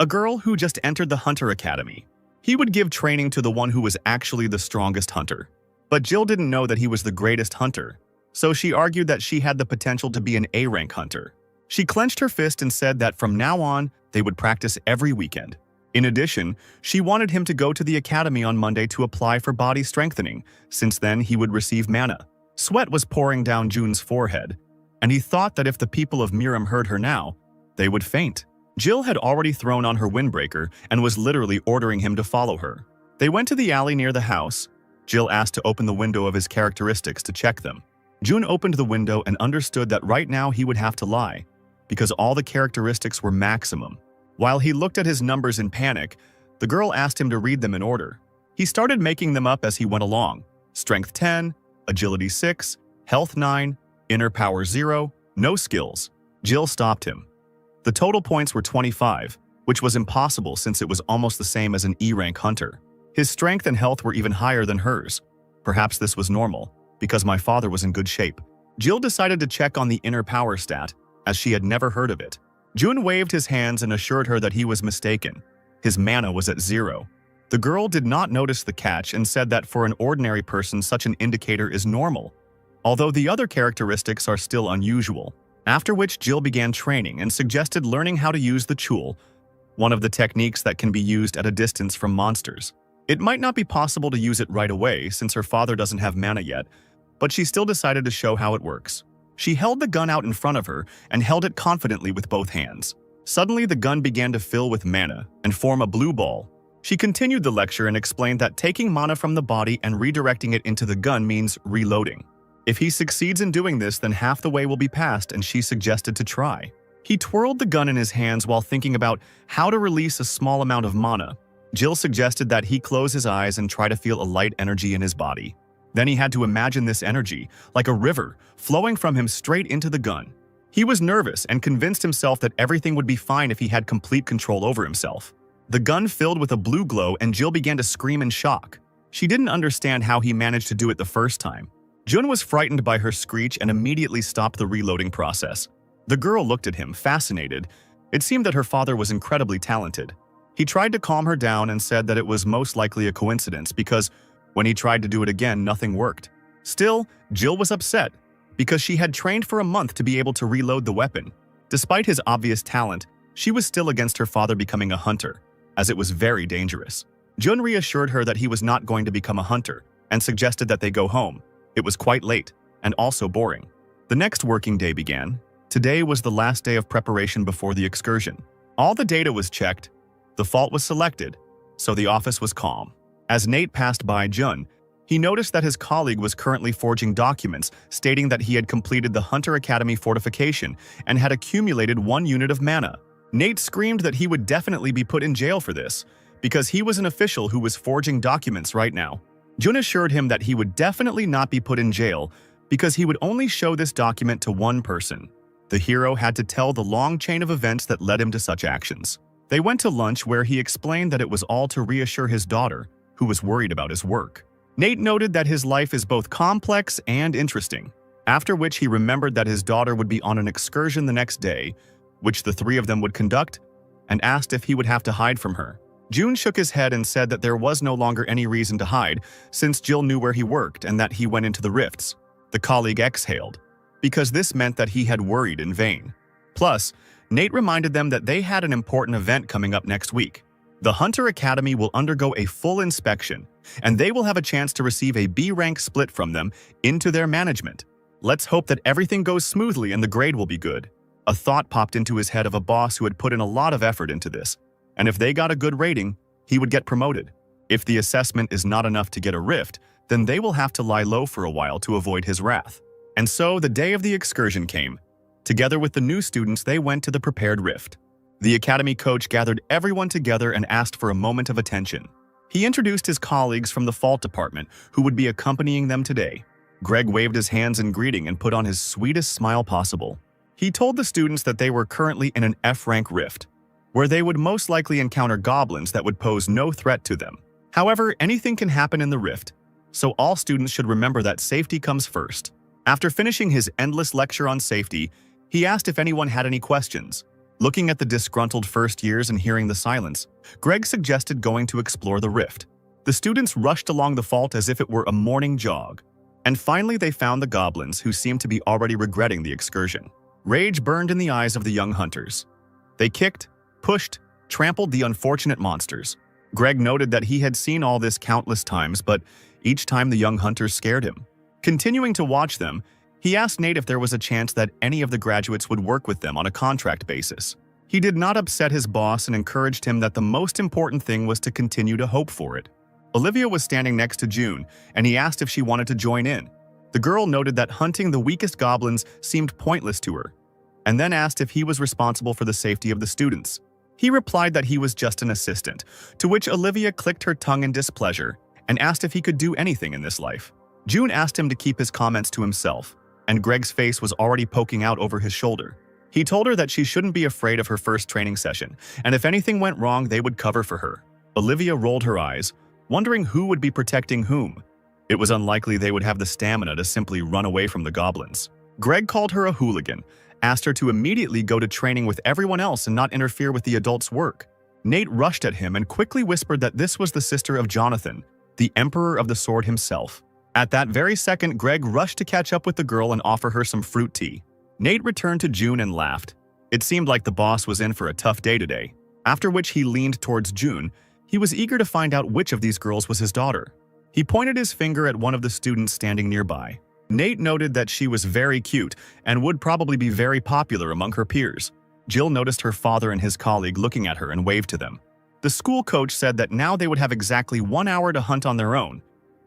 A girl who just entered the Hunter Academy. He would give training to the one who was actually the strongest hunter. But Jill didn't know that he was the greatest hunter, so she argued that she had the potential to be an A-rank hunter. She clenched her fist and said that from now on, they would practice every weekend. In addition, she wanted him to go to the academy on Monday to apply for body strengthening, since then he would receive mana. Sweat was pouring down June's forehead, and he thought that if the people of Miram heard her now, they would faint. Jill had already thrown on her windbreaker and was literally ordering him to follow her. They went to the alley near the house. Jill asked to open the window of his characteristics to check them. June opened the window and understood that right now he would have to lie, because all the characteristics were maximum. While he looked at his numbers in panic, the girl asked him to read them in order. He started making them up as he went along. Strength 10, Agility 6, Health 9, Inner Power 0, no skills. Jill stopped him. The total points were 25, which was impossible since it was almost the same as an E-rank hunter. His strength and health were even higher than hers. Perhaps this was normal, because my father was in good shape. Jill decided to check on the inner power stat, as she had never heard of it. June waved his hands and assured her that he was mistaken. His mana was at 0. The girl did not notice the catch and said that for an ordinary person such an indicator is normal, although the other characteristics are still unusual. After which Jill began training and suggested learning how to use the Chul, one of the techniques that can be used at a distance from monsters. It might not be possible to use it right away since her father doesn't have mana yet, but she still decided to show how it works. She held the gun out in front of her and held it confidently with both hands. Suddenly, the gun began to fill with mana and form a blue ball. She continued the lecture and explained that taking mana from the body and redirecting it into the gun means reloading. If he succeeds in doing this, then half the way will be passed, and she suggested to try. He twirled the gun in his hands while thinking about how to release a small amount of mana. Jill suggested that he close his eyes and try to feel a light energy in his body. Then he had to imagine this energy, like a river, flowing from him straight into the gun. He was nervous and convinced himself that everything would be fine if he had complete control over himself. The gun filled with a blue glow and Jill began to scream in shock. She didn't understand how he managed to do it the first time. Jun was frightened by her screech and immediately stopped the reloading process. The girl looked at him, fascinated. It seemed that her father was incredibly talented. He tried to calm her down and said that it was most likely a coincidence because when he tried to do it again, nothing worked. Still, Jill was upset because she had trained for a month to be able to reload the weapon. Despite his obvious talent, she was still against her father becoming a hunter, as it was very dangerous. Jun reassured her that he was not going to become a hunter and suggested that they go home. It was quite late and also boring. The next working day began. Today was the last day of preparation before the excursion. All the data was checked, the fault was selected, so the office was calm. As Nate passed by Jun, he noticed that his colleague was currently forging documents stating that he had completed the Hunter Academy fortification and had accumulated 1 unit of mana. Nate screamed that he would definitely be put in jail for this, because he was an official who was forging documents right now. Jun assured him that he would definitely not be put in jail because he would only show this document to one person. The hero had to tell the long chain of events that led him to such actions. They went to lunch where he explained that it was all to reassure his daughter, who was worried about his work. Nate noted that his life is both complex and interesting, after which he remembered that his daughter would be on an excursion the next day, which the 3 of them would conduct, and asked if he would have to hide from her. Jun shook his head and said that there was no longer any reason to hide since Jill knew where he worked and that he went into the rifts. The colleague exhaled, because this meant that he had worried in vain. Plus, Nate reminded them that they had an important event coming up next week. The Hunter Academy will undergo a full inspection, and they will have a chance to receive a B-rank split from them into their management. Let's hope that everything goes smoothly and the grade will be good. A thought popped into his head of a boss who had put in a lot of effort into this, and if they got a good rating, he would get promoted. If the assessment is not enough to get a rift, then they will have to lie low for a while to avoid his wrath. And so the day of the excursion came. Together with the new students, they went to the prepared rift. The academy coach gathered everyone together and asked for a moment of attention. He introduced his colleagues from the fault department who would be accompanying them today. Greg waved his hands in greeting and put on his sweetest smile possible. He told the students that they were currently in an F-rank rift, where they would most likely encounter goblins that would pose no threat to them. However, anything can happen in the rift, so all students should remember that safety comes first. After finishing his endless lecture on safety, he asked if anyone had any questions. Looking at the disgruntled first years and hearing the silence, Greg suggested going to explore the rift. The students rushed along the fault as if it were a morning jog. And finally they found the goblins, who seemed to be already regretting the excursion. Rage burned in the eyes of the young hunters. They kicked, pushed, trampled the unfortunate monsters. Greg noted that he had seen all this countless times, but each time the young hunters scared him. Continuing to watch them, he asked Nate if there was a chance that any of the graduates would work with them on a contract basis. He did not upset his boss and encouraged him that the most important thing was to continue to hope for it. Olivia was standing next to June, and he asked if she wanted to join in. The girl noted that hunting the weakest goblins seemed pointless to her, and then asked if he was responsible for the safety of the students. He replied that he was just an assistant, to which Olivia clicked her tongue in displeasure and asked if he could do anything in this life. June asked him to keep his comments to himself, and Greg's face was already poking out over his shoulder. He told her that she shouldn't be afraid of her first training session, and if anything went wrong, they would cover for her. Olivia rolled her eyes, wondering who would be protecting whom. It was unlikely they would have the stamina to simply run away from the goblins. Greg called her a hooligan, asked her to immediately go to training with everyone else and not interfere with the adults' work. Nate rushed at him and quickly whispered that this was the sister of Jonathan, the Emperor of the Sword himself. At that very second, Greg rushed to catch up with the girl and offer her some fruit tea. Nate returned to June and laughed. It seemed like the boss was in for a tough day today. After which he leaned towards June. He was eager to find out which of these girls was his daughter. He pointed his finger at one of the students standing nearby. Nate noted that she was very cute and would probably be very popular among her peers. Jill noticed her father and his colleague looking at her and waved to them. The school coach said that now they would have exactly 1 hour to hunt on their own,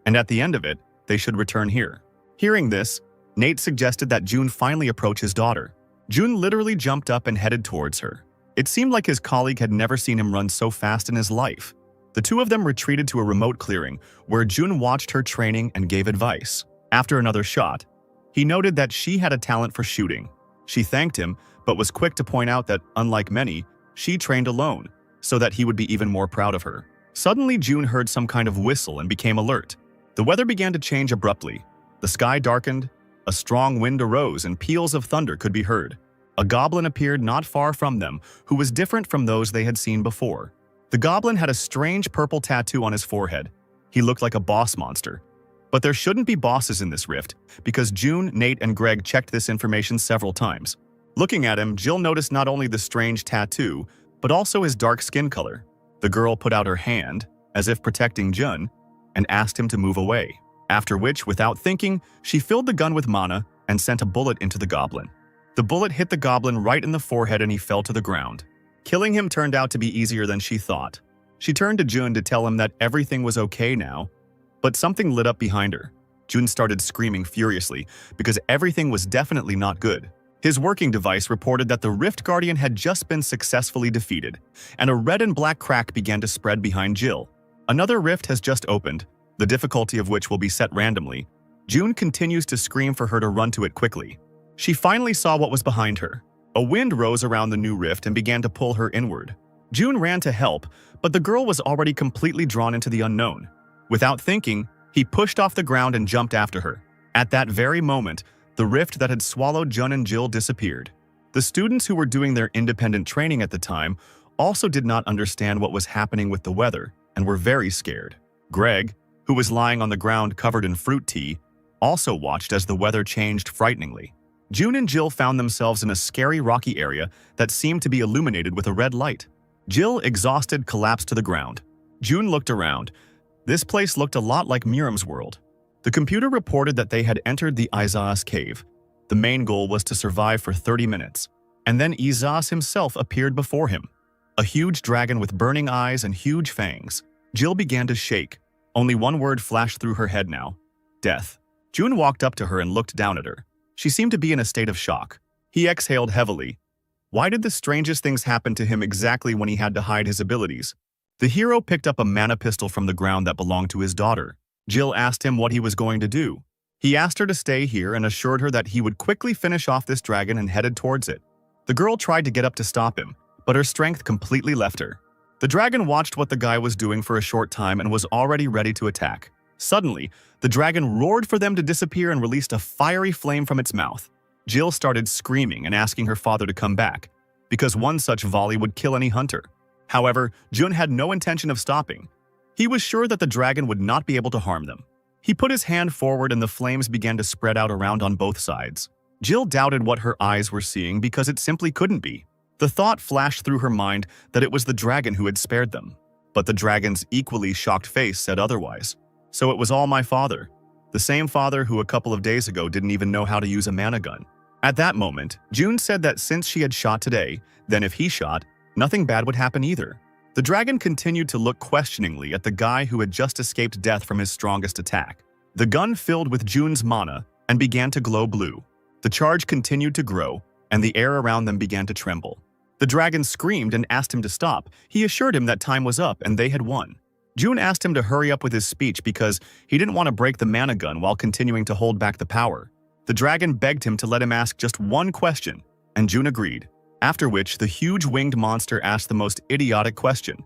and at the end of it, they should return here. Hearing this, Nate suggested that June finally approach his daughter. June literally jumped up and headed towards her. It seemed like his colleague had never seen him run so fast in his life. The two of them retreated to a remote clearing, where June watched her training and gave advice. After another shot, he noted that she had a talent for shooting. She thanked him, but was quick to point out that, unlike many, she trained alone, so that he would be even more proud of her. Suddenly, June heard some kind of whistle and became alert. The weather began to change abruptly. The sky darkened, a strong wind arose, and peals of thunder could be heard. A goblin appeared not far from them, who was different from those they had seen before. The goblin had a strange purple tattoo on his forehead. He looked like a boss monster. But there shouldn't be bosses in this rift, because June, Nate, and Greg checked this information several times. Looking at him, Jill noticed not only the strange tattoo, but also his dark skin color. The girl put out her hand, as if protecting Jun, and asked him to move away. After which, without thinking, she filled the gun with mana and sent a bullet into the goblin. The bullet hit the goblin right in the forehead and he fell to the ground. Killing him turned out to be easier than she thought. She turned to Jun to tell him that everything was okay now, but something lit up behind her. Jun started screaming furiously because everything was definitely not good. His working device reported that the Rift Guardian had just been successfully defeated, and a red and black crack began to spread behind Jill. Another rift has just opened, the difficulty of which will be set randomly. June continues to scream for her to run to it quickly. She finally saw what was behind her. A wind rose around the new rift and began to pull her inward. June ran to help, but the girl was already completely drawn into the unknown. Without thinking, he pushed off the ground and jumped after her. At that very moment, the rift that had swallowed Jun and Jill disappeared. The students who were doing their independent training at the time also did not understand what was happening with the weather and were very scared. Greg, who was lying on the ground covered in fruit tea, also watched as the weather changed frighteningly. June and Jill found themselves in a scary rocky area that seemed to be illuminated with a red light. Jill, exhausted, collapsed to the ground. June looked around. This place looked a lot like Miriam's world. The computer reported that they had entered the Izaas cave. The main goal was to survive for 30 minutes, and then Izaas himself appeared before him. A huge dragon with burning eyes and huge fangs. Jill began to shake. Only one word flashed through her head now: death. June walked up to her and looked down at her. She seemed to be in a state of shock. He exhaled heavily. Why did the strangest things happen to him exactly when he had to hide his abilities? The hero picked up a mana pistol from the ground that belonged to his daughter. Jill asked him what he was going to do. He asked her to stay here and assured her that he would quickly finish off this dragon and headed towards it. The girl tried to get up to stop him, but her strength completely left her. The dragon watched what the guy was doing for a short time and was already ready to attack. Suddenly, the dragon roared for them to disappear and released a fiery flame from its mouth. Jill started screaming and asking her father to come back, because one such volley would kill any hunter. However, Jun had no intention of stopping. He was sure that the dragon would not be able to harm them. He put his hand forward and the flames began to spread out around on both sides. Jill doubted what her eyes were seeing because it simply couldn't be. The thought flashed through her mind that it was the dragon who had spared them. But the dragon's equally shocked face said otherwise. So it was all my father. The same father who a couple of days ago didn't even know how to use a mana gun. At that moment, June said that since she had shot today, then if he shot, nothing bad would happen either. The dragon continued to look questioningly at the guy who had just escaped death from his strongest attack. The gun filled with June's mana and began to glow blue. The charge continued to grow, and the air around them began to tremble. The dragon screamed and asked him to stop. He assured him that time was up and they had won. June asked him to hurry up with his speech because he didn't want to break the mana gun while continuing to hold back the power. The dragon begged him to let him ask just one question, and June agreed. After which, the huge winged monster asked the most idiotic question.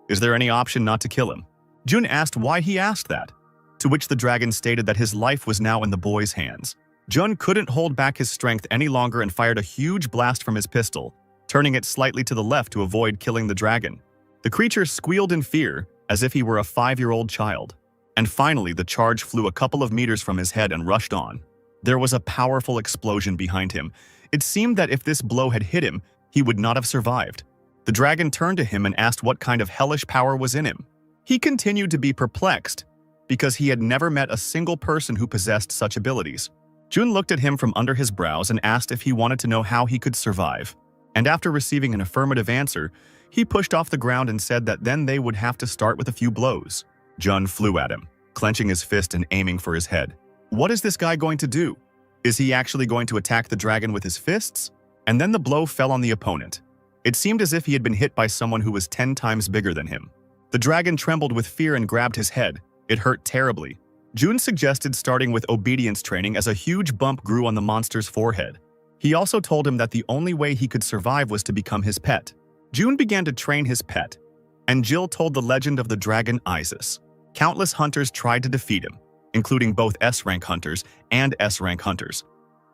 Is there any option not to kill him? June asked why he asked that, to which the dragon stated that his life was now in the boy's hands. Jun couldn't hold back his strength any longer and fired a huge blast from his pistol, turning it slightly to the left to avoid killing the dragon. The creature squealed in fear, as if he were a 5-year-old child. And finally, the charge flew a couple of meters from his head and rushed on. There was a powerful explosion behind him. It seemed that if this blow had hit him, he would not have survived. The dragon turned to him and asked what kind of hellish power was in him. He continued to be perplexed, because he had never met a single person who possessed such abilities. Jun looked at him from under his brows and asked if he wanted to know how he could survive. And after receiving an affirmative answer, he pushed off the ground and said that then they would have to start with a few blows. Jun flew at him, clenching his fist and aiming for his head. What is this guy going to do? Is he actually going to attack the dragon with his fists? And then the blow fell on the opponent. It seemed as if he had been hit by someone who was 10 times bigger than him. The dragon trembled with fear and grabbed his head. It hurt terribly. Jun suggested starting with obedience training as a huge bump grew on the monster's forehead. He also told him that the only way he could survive was to become his pet. June began to train his pet, and Jill told the legend of the dragon Isis. Countless hunters tried to defeat him, including both S-rank hunters and S-rank hunters,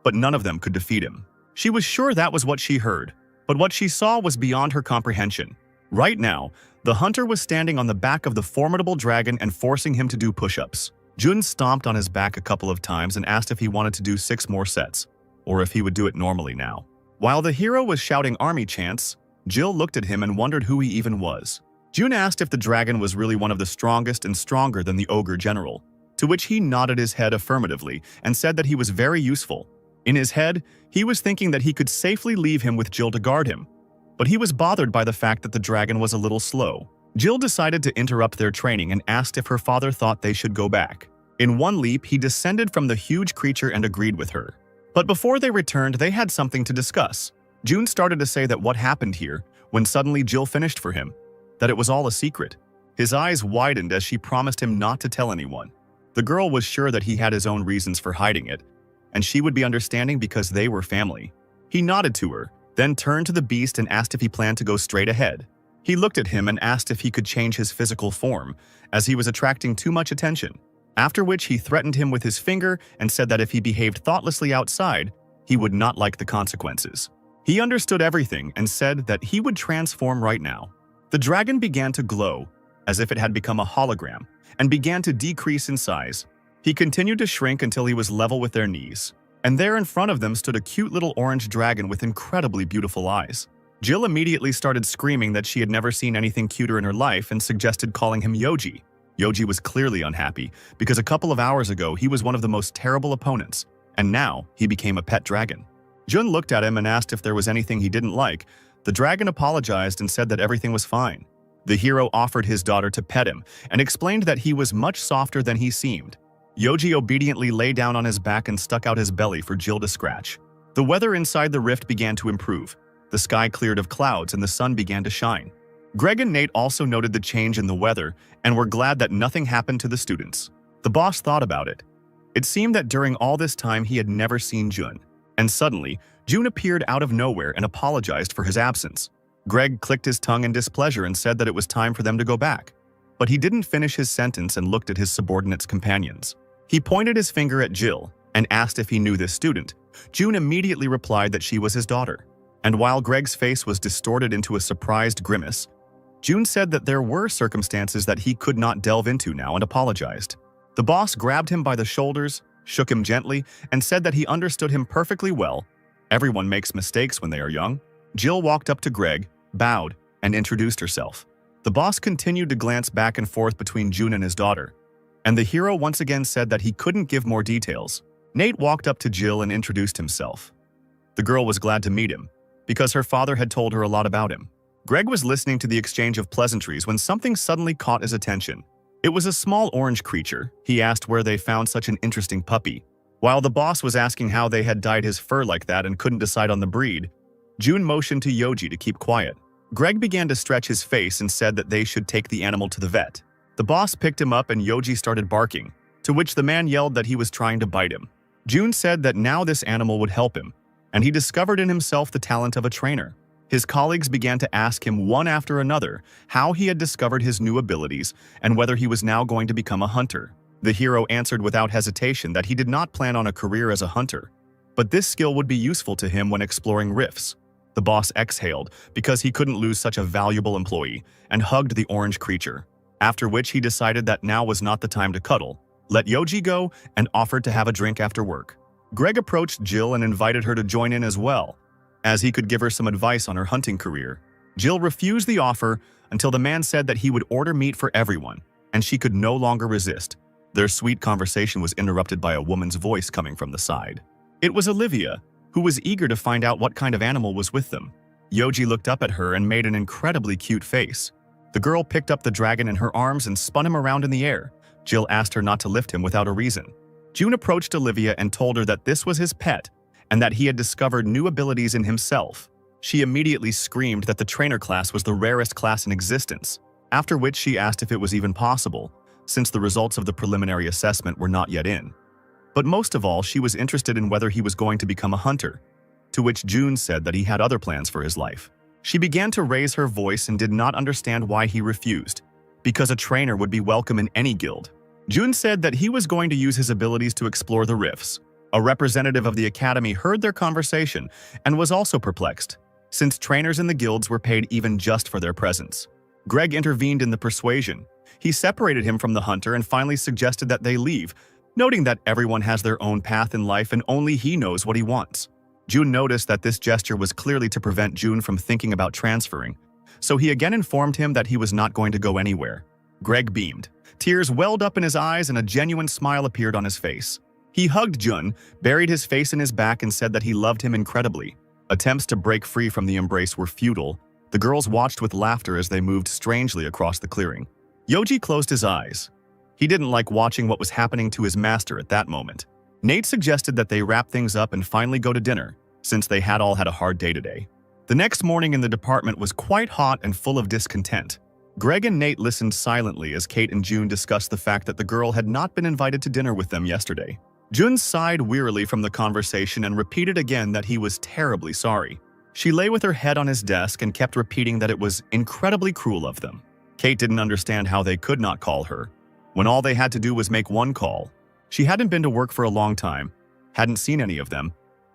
but none of them could defeat him. She was sure that was what she heard, but what she saw was beyond her comprehension. Right now, the hunter was standing on the back of the formidable dragon and forcing him to do push-ups. Jun stomped on his back a couple of times and asked if he wanted to do 6 more sets, or if he would do it normally now. While the hero was shouting army chants, Jill looked at him and wondered who he even was. Jun asked if the dragon was really one of the strongest and stronger than the ogre general, to which he nodded his head affirmatively and said that he was very useful. In his head, he was thinking that he could safely leave him with Jill to guard him, but he was bothered by the fact that the dragon was a little slow. Jill decided to interrupt their training and asked if her father thought they should go back. In one leap, he descended from the huge creature and agreed with her. But before they returned, they had something to discuss. June started to say that what happened here, when suddenly Jill finished for him, that it was all a secret. His eyes widened as she promised him not to tell anyone. The girl was sure that he had his own reasons for hiding it, and she would be understanding because they were family. He nodded to her, then turned to the beast and asked if he planned to go straight ahead. He looked at him and asked if he could change his physical form, as he was attracting too much attention. After which he threatened him with his finger and said that if he behaved thoughtlessly outside, he would not like the consequences. He understood everything and said that he would transform right now. The dragon began to glow, as if it had become a hologram, and began to decrease in size. He continued to shrink until he was level with their knees, and there in front of them stood a cute little orange dragon with incredibly beautiful eyes. Jill immediately started screaming that she had never seen anything cuter in her life and suggested calling him Yoji. Yoji was clearly unhappy because a couple of hours ago he was one of the most terrible opponents, and now he became a pet dragon. Jun looked at him and asked if there was anything he didn't like. The dragon apologized and said that everything was fine. The hero offered his daughter to pet him and explained that he was much softer than he seemed. Yoji obediently lay down on his back and stuck out his belly for Jill to scratch. The weather inside the rift began to improve. The sky cleared of clouds and the sun began to shine. Greg and Nate also noted the change in the weather and were glad that nothing happened to the students. The boss thought about it. It seemed that during all this time he had never seen Jun, and suddenly, Jun appeared out of nowhere and apologized for his absence. Greg clicked his tongue in displeasure and said that it was time for them to go back. But he didn't finish his sentence and looked at his subordinate's companions. He pointed his finger at Jill and asked if he knew this student. Jun immediately replied that she was his daughter. And while Greg's face was distorted into a surprised grimace, Jun said that there were circumstances that he could not delve into now and apologized. The boss grabbed him by the shoulders, shook him gently, and said that he understood him perfectly well. Everyone makes mistakes when they are young. Jill walked up to Greg, bowed, and introduced herself. The boss continued to glance back and forth between Jun and his daughter, and the hero once again said that he couldn't give more details. Nate walked up to Jill and introduced himself. The girl was glad to meet him, because her father had told her a lot about him. Greg was listening to the exchange of pleasantries when something suddenly caught his attention. It was a small orange creature. He asked where they found such an interesting puppy. While the boss was asking how they had dyed his fur like that and couldn't decide on the breed, Jun motioned to Yoji to keep quiet. Greg began to stretch his face and said that they should take the animal to the vet. The boss picked him up and Yoji started barking, to which the man yelled that he was trying to bite him. Jun said that now this animal would help him, and he discovered in himself the talent of a trainer. His colleagues began to ask him one after another how he had discovered his new abilities and whether he was now going to become a hunter. The hero answered without hesitation that he did not plan on a career as a hunter, but this skill would be useful to him when exploring rifts. The boss exhaled because he couldn't lose such a valuable employee and hugged the orange creature, after which he decided that now was not the time to cuddle, let Yoji go, and offered to have a drink after work. Greg approached Jill and invited her to join in as well, as he could give her some advice on her hunting career. Jill refused the offer until the man said that he would order meat for everyone, and she could no longer resist. Their sweet conversation was interrupted by a woman's voice coming from the side. It was Olivia, who was eager to find out what kind of animal was with them. Yoji looked up at her and made an incredibly cute face. The girl picked up the dragon in her arms and spun him around in the air. Jill asked her not to lift him without a reason. Jun approached Olivia and told her that this was his pet, and that he had discovered new abilities in himself. She immediately screamed that the trainer class was the rarest class in existence, after which she asked if it was even possible, since the results of the preliminary assessment were not yet in. But most of all, she was interested in whether he was going to become a hunter. to which June said that he had other plans for his life. She began to raise her voice and did not understand why he refused, because a trainer would be welcome in any guild. June said that he was going to use his abilities to explore the rifts. A representative of the academy heard their conversation and was also perplexed, since trainers in the guilds were paid even just for their presence. Greg intervened in the persuasion. He separated him from the hunter and finally suggested that they leave, noting that everyone has their own path in life and only he knows what he wants. June noticed that this gesture was clearly to prevent June from thinking about transferring, so he again informed him that he was not going to go anywhere. Greg beamed. Tears welled up in his eyes and a genuine smile appeared on his face. He hugged Jun, buried his face in his back and said that he loved him incredibly. Attempts to break free from the embrace were futile. The girls watched with laughter as they moved strangely across the clearing. Yoji closed his eyes. He didn't like watching what was happening to his master at that moment. Nate suggested that they wrap things up and finally go to dinner, since they had all had a hard day today. The next morning in the department was quite hot and full of discontent. Greg and Nate listened silently as Kate and June discussed the fact that the girl had not been invited to dinner with them yesterday. June sighed wearily from the conversation and repeated again that he was terribly sorry. She lay with her head on his desk and kept repeating that it was incredibly cruel of them. Kate didn't understand how they could not call her, when all they had to do was make one call. She hadn't been to work for a long time, hadn't seen any of them,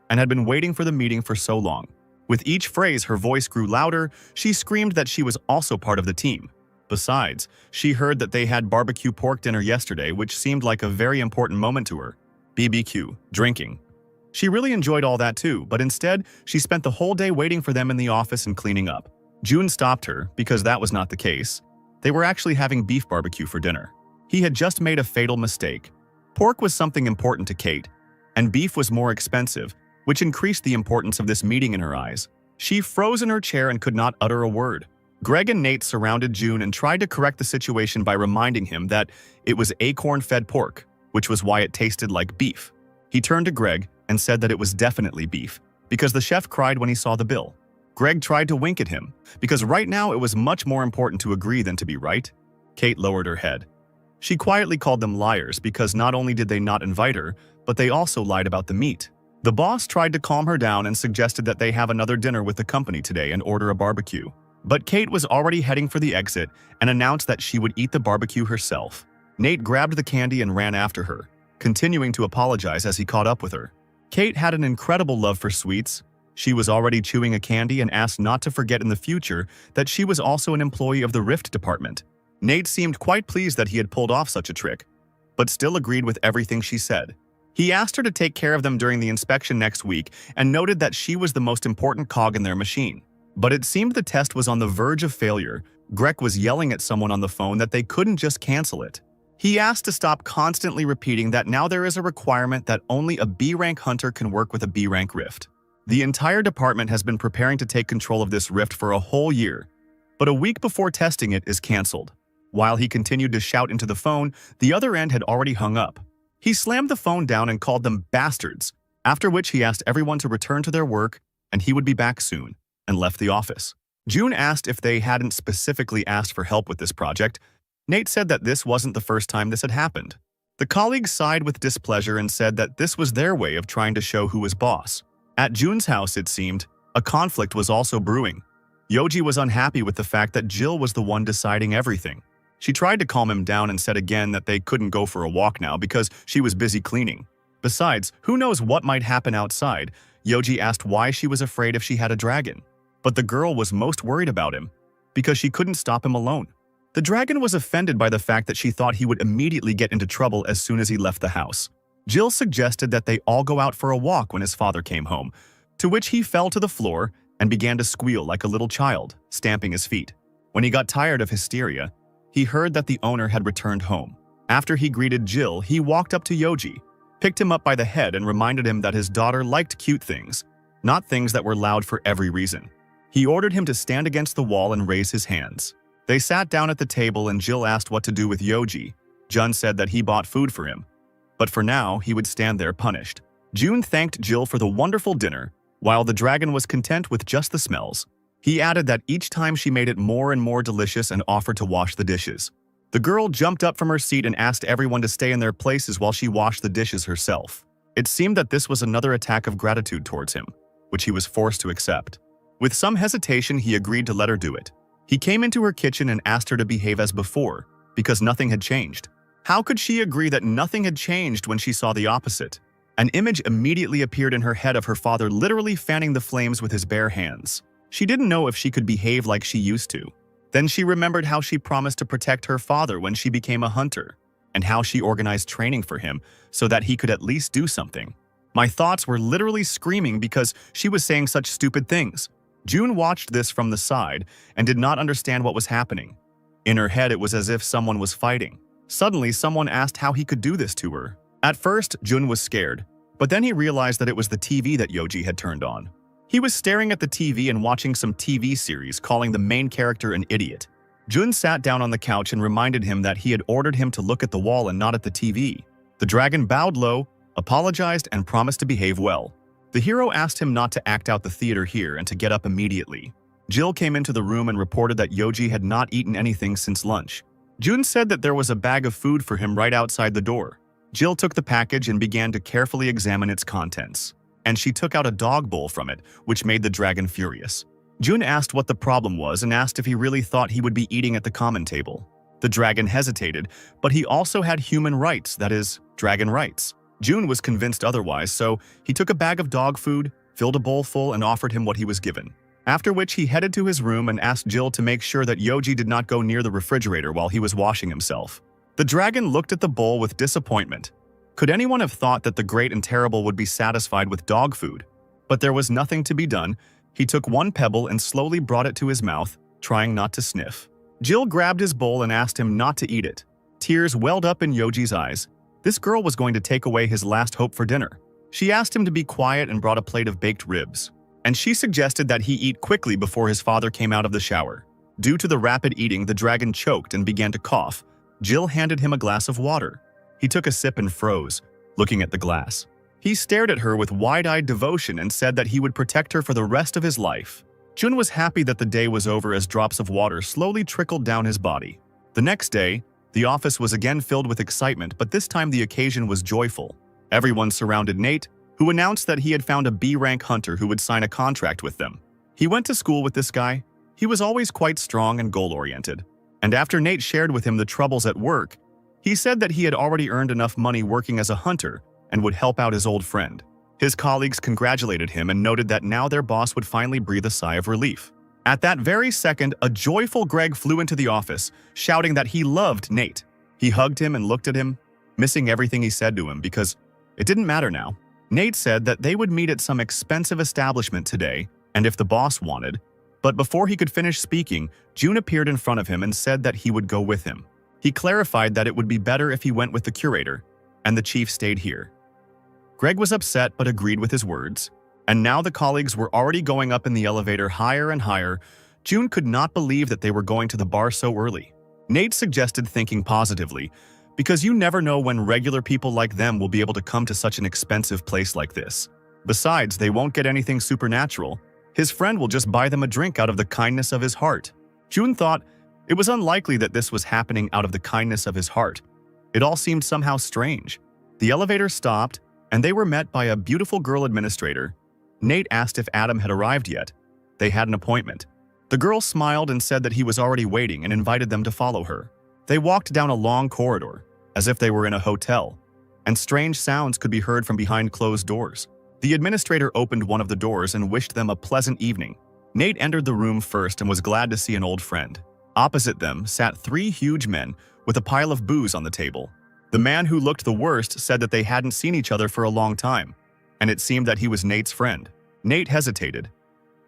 and had been waiting for the meeting for so long. With each phrase, her voice grew louder. She screamed that she was also part of the team. Besides, she heard that they had barbecue pork dinner yesterday, which seemed like a very important moment to her. BBQ, drinking. She really enjoyed all that too, but instead, she spent the whole day waiting for them in the office and cleaning up. June stopped her, because that was not the case. They were actually having beef barbecue for dinner. He had just made a fatal mistake. Pork was something important to Kate, and beef was more expensive, which increased the importance of this meeting in her eyes. She froze in her chair and could not utter a word. Greg and Nate surrounded June and tried to correct the situation by reminding him that it was acorn-fed pork, which was why it tasted like beef. He turned to Greg and said that it was definitely beef, because the chef cried when he saw the bill. Greg tried to wink at him, because right now it was much more important to agree than to be right. Kate lowered her head. She quietly called them liars because not only did they not invite her, but they also lied about the meat. The boss tried to calm her down and suggested that they have another dinner with the company today and order a barbecue. But Kate was already heading for the exit and announced that she would eat the barbecue herself. Nate grabbed the candy and ran after her, continuing to apologize as he caught up with her. Kate had an incredible love for sweets. She was already chewing a candy and asked not to forget in the future that she was also an employee of the Rift department. Nate seemed quite pleased that he had pulled off such a trick, but still agreed with everything she said. He asked her to take care of them during the inspection next week and noted that she was the most important cog in their machine. But it seemed the test was on the verge of failure. Greg was yelling at someone on the phone that they couldn't just cancel it. He asked to stop constantly repeating that now there is a requirement that only a B-rank hunter can work with a B-rank rift. The entire department has been preparing to take control of this rift for a whole year, but a week before testing it is canceled. While he continued to shout into the phone, the other end had already hung up. He slammed the phone down and called them bastards, after which he asked everyone to return to their work and he would be back soon, and left the office. June asked if they hadn't specifically asked for help with this project. Nate said that this wasn't the first time this had happened. The colleagues sighed with displeasure and said that this was their way of trying to show who was boss. At June's house, it seemed, a conflict was also brewing. Yoji was unhappy with the fact that Jill was the one deciding everything. She tried to calm him down and said again that they couldn't go for a walk now because she was busy cleaning. Besides, who knows what might happen outside? Yoji asked why she was afraid if she had a dragon. But the girl was most worried about him, because she couldn't stop him alone. The dragon was offended by the fact that she thought he would immediately get into trouble as soon as he left the house. Jill suggested that they all go out for a walk when his father came home, to which he fell to the floor and began to squeal like a little child, stamping his feet. When he got tired of hysteria, he heard that the owner had returned home. After he greeted Jill, he walked up to Yoji, picked him up by the head and reminded him that his daughter liked cute things, not things that were loud for every reason. He ordered him to stand against the wall and raise his hands. They sat down at the table and Jill asked what to do with Yoji. Jun said that he bought food for him, but for now he would stand there punished. June thanked Jill for the wonderful dinner, while the dragon was content with just the smells. He added that each time she made it more and more delicious and offered to wash the dishes. The girl jumped up from her seat and asked everyone to stay in their places while she washed the dishes herself. It seemed that this was another attack of gratitude towards him. which he was forced to accept. With some hesitation, he agreed to let her do it. He came into her kitchen and asked her to behave as before, because nothing had changed. How could she agree that nothing had changed when she saw the opposite? An image immediately appeared in her head of her father literally fanning the flames with his bare hands. She didn't know if she could behave like she used to. Then she remembered how she promised to protect her father when she became a hunter, and how she organized training for him so that he could at least do something. My thoughts were literally screaming because she was saying such stupid things. June watched this from the side and did not understand what was happening. In her head, it was as if someone was fighting. Suddenly, someone asked how he could do this to her. At first, June was scared, but then he realized that it was the TV that Yoji had turned on. He was staring at the TV and watching some TV series, calling the main character an idiot. Jun sat down on the couch and reminded him that he had ordered him to look at the wall and not at the TV. The dragon bowed low, apologized, and promised to behave well. The hero asked him not to act out the theater here and to get up immediately. Jill came into the room and reported that Yoji had not eaten anything since lunch. Jun said that there was a bag of food for him right outside the door. Jill took the package and began to carefully examine its contents. And she took out a dog bowl from it, which made the dragon furious. Jun asked what the problem was and asked if he really thought he would be eating at the common table. The dragon hesitated, but he also had human rights, that is, dragon rights. Jun was convinced otherwise, so he took a bag of dog food, filled a bowl full, and offered him what he was given. After which he headed to his room and asked Jill to make sure that Yoji did not go near the refrigerator while he was washing himself. The dragon looked at the bowl with disappointment. Could anyone have thought that the great and terrible would be satisfied with dog food? But there was nothing to be done. He took one pebble and slowly brought it to his mouth, trying not to sniff. Jill grabbed his bowl and asked him not to eat it. Tears welled up in Yoji's eyes. This girl was going to take away his last hope for dinner. She asked him to be quiet and brought a plate of baked ribs. And she suggested that he eat quickly before his father came out of the shower. Due to the rapid eating, the dragon choked and began to cough. Jill handed him a glass of water. He took a sip and froze, looking at the glass. He stared at her with wide-eyed devotion and said that he would protect her for the rest of his life. Jun was happy that the day was over as drops of water slowly trickled down his body. The next day, the office was again filled with excitement, but this time the occasion was joyful. Everyone surrounded Nate, who announced that he had found a B-rank hunter who would sign a contract with them. He went to school with this guy. He was always quite strong and goal-oriented. And after Nate shared with him the troubles at work, he said that he had already earned enough money working as a hunter and would help out his old friend. His colleagues congratulated him and noted that now their boss would finally breathe a sigh of relief. At that very second, a joyful Greg flew into the office, shouting that he loved Nate. He hugged him and looked at him, missing everything he said to him because it didn't matter now. Nate said that they would meet at some expensive establishment today, and if the boss wanted. But before he could finish speaking, June appeared in front of him and said that he would go with him. He clarified that it would be better if he went with the curator, and the chief stayed here. Greg was upset but agreed with his words, and now the colleagues were already going up in the elevator higher and higher. June could not believe that they were going to the bar so early. Nate suggested thinking positively, because you never know when regular people like them will be able to come to such an expensive place like this. Besides, they won't get anything supernatural. His friend will just buy them a drink out of the kindness of his heart. June thought it was unlikely that this was happening out of the kindness of his heart. It all seemed somehow strange. The elevator stopped, and they were met by a beautiful girl administrator. Nate asked if Adam had arrived yet. They had an appointment. The girl smiled and said that he was already waiting and invited them to follow her. They walked down a long corridor, as if they were in a hotel, and strange sounds could be heard from behind closed doors. The administrator opened one of the doors and wished them a pleasant evening. Nate entered the room first and was glad to see an old friend. Opposite them sat three huge men with a pile of booze on the table. The man who looked the worst said that they hadn't seen each other for a long time, and it seemed that he was Nate's friend. Nate hesitated.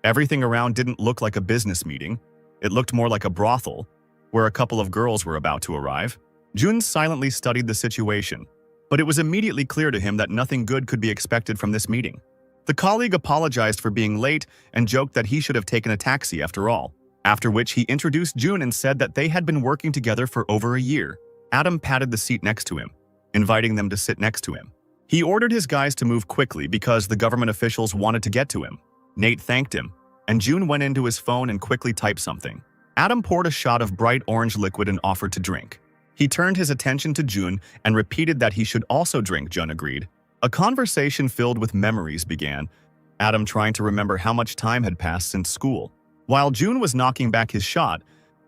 Everything around didn't look like a business meeting. It looked more like a brothel, where a couple of girls were about to arrive. Jun silently studied the situation, but it was immediately clear to him that nothing good could be expected from this meeting. The colleague apologized for being late and joked that he should have taken a taxi after all, after which he introduced Jun and said that they had been working together for over a year. Adam patted the seat next to him, inviting them to sit next to him. He ordered his guys to move quickly because the government officials wanted to get to him. Nate thanked him, and June went into his phone and quickly typed something. Adam poured a shot of bright orange liquid and offered to drink. He turned his attention to June and repeated that he should also drink. June agreed. A conversation filled with memories began, Adam trying to remember how much time had passed since school. While June was knocking back his shot,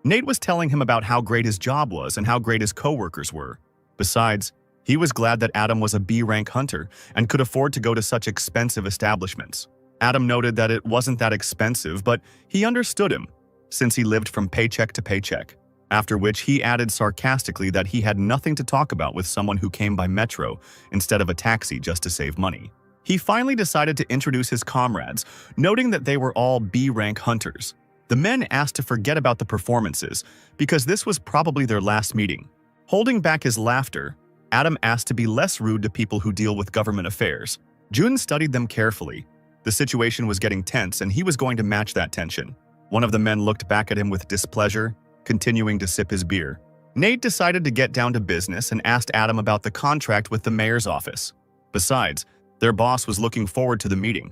Nate was telling him about how great his job was and how great his co-workers were. Besides, he was glad that Adam was a B-rank hunter and could afford to go to such expensive establishments. Adam noted that it wasn't that expensive, but he understood him, since he lived from paycheck to paycheck. After which he added sarcastically that he had nothing to talk about with someone who came by metro instead of a taxi just to save money. He finally decided to introduce his comrades, noting that they were all B-rank hunters. The men asked to forget about the performances because this was probably their last meeting. Holding back his laughter, Adam asked to be less rude to people who deal with government affairs. Jun studied them carefully. The situation was getting tense and he was going to match that tension. One of the men looked back at him with displeasure, continuing to sip his beer. Nate decided to get down to business and asked Adam about the contract with the mayor's office. Besides, their boss was looking forward to the meeting.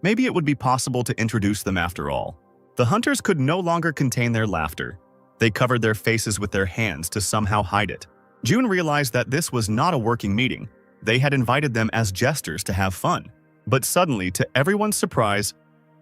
Maybe it would be possible to introduce them after all. The hunters could no longer contain their laughter. They covered their faces with their hands to somehow hide it. June realized that this was not a working meeting. They had invited them as jesters to have fun. But suddenly, to everyone's surprise,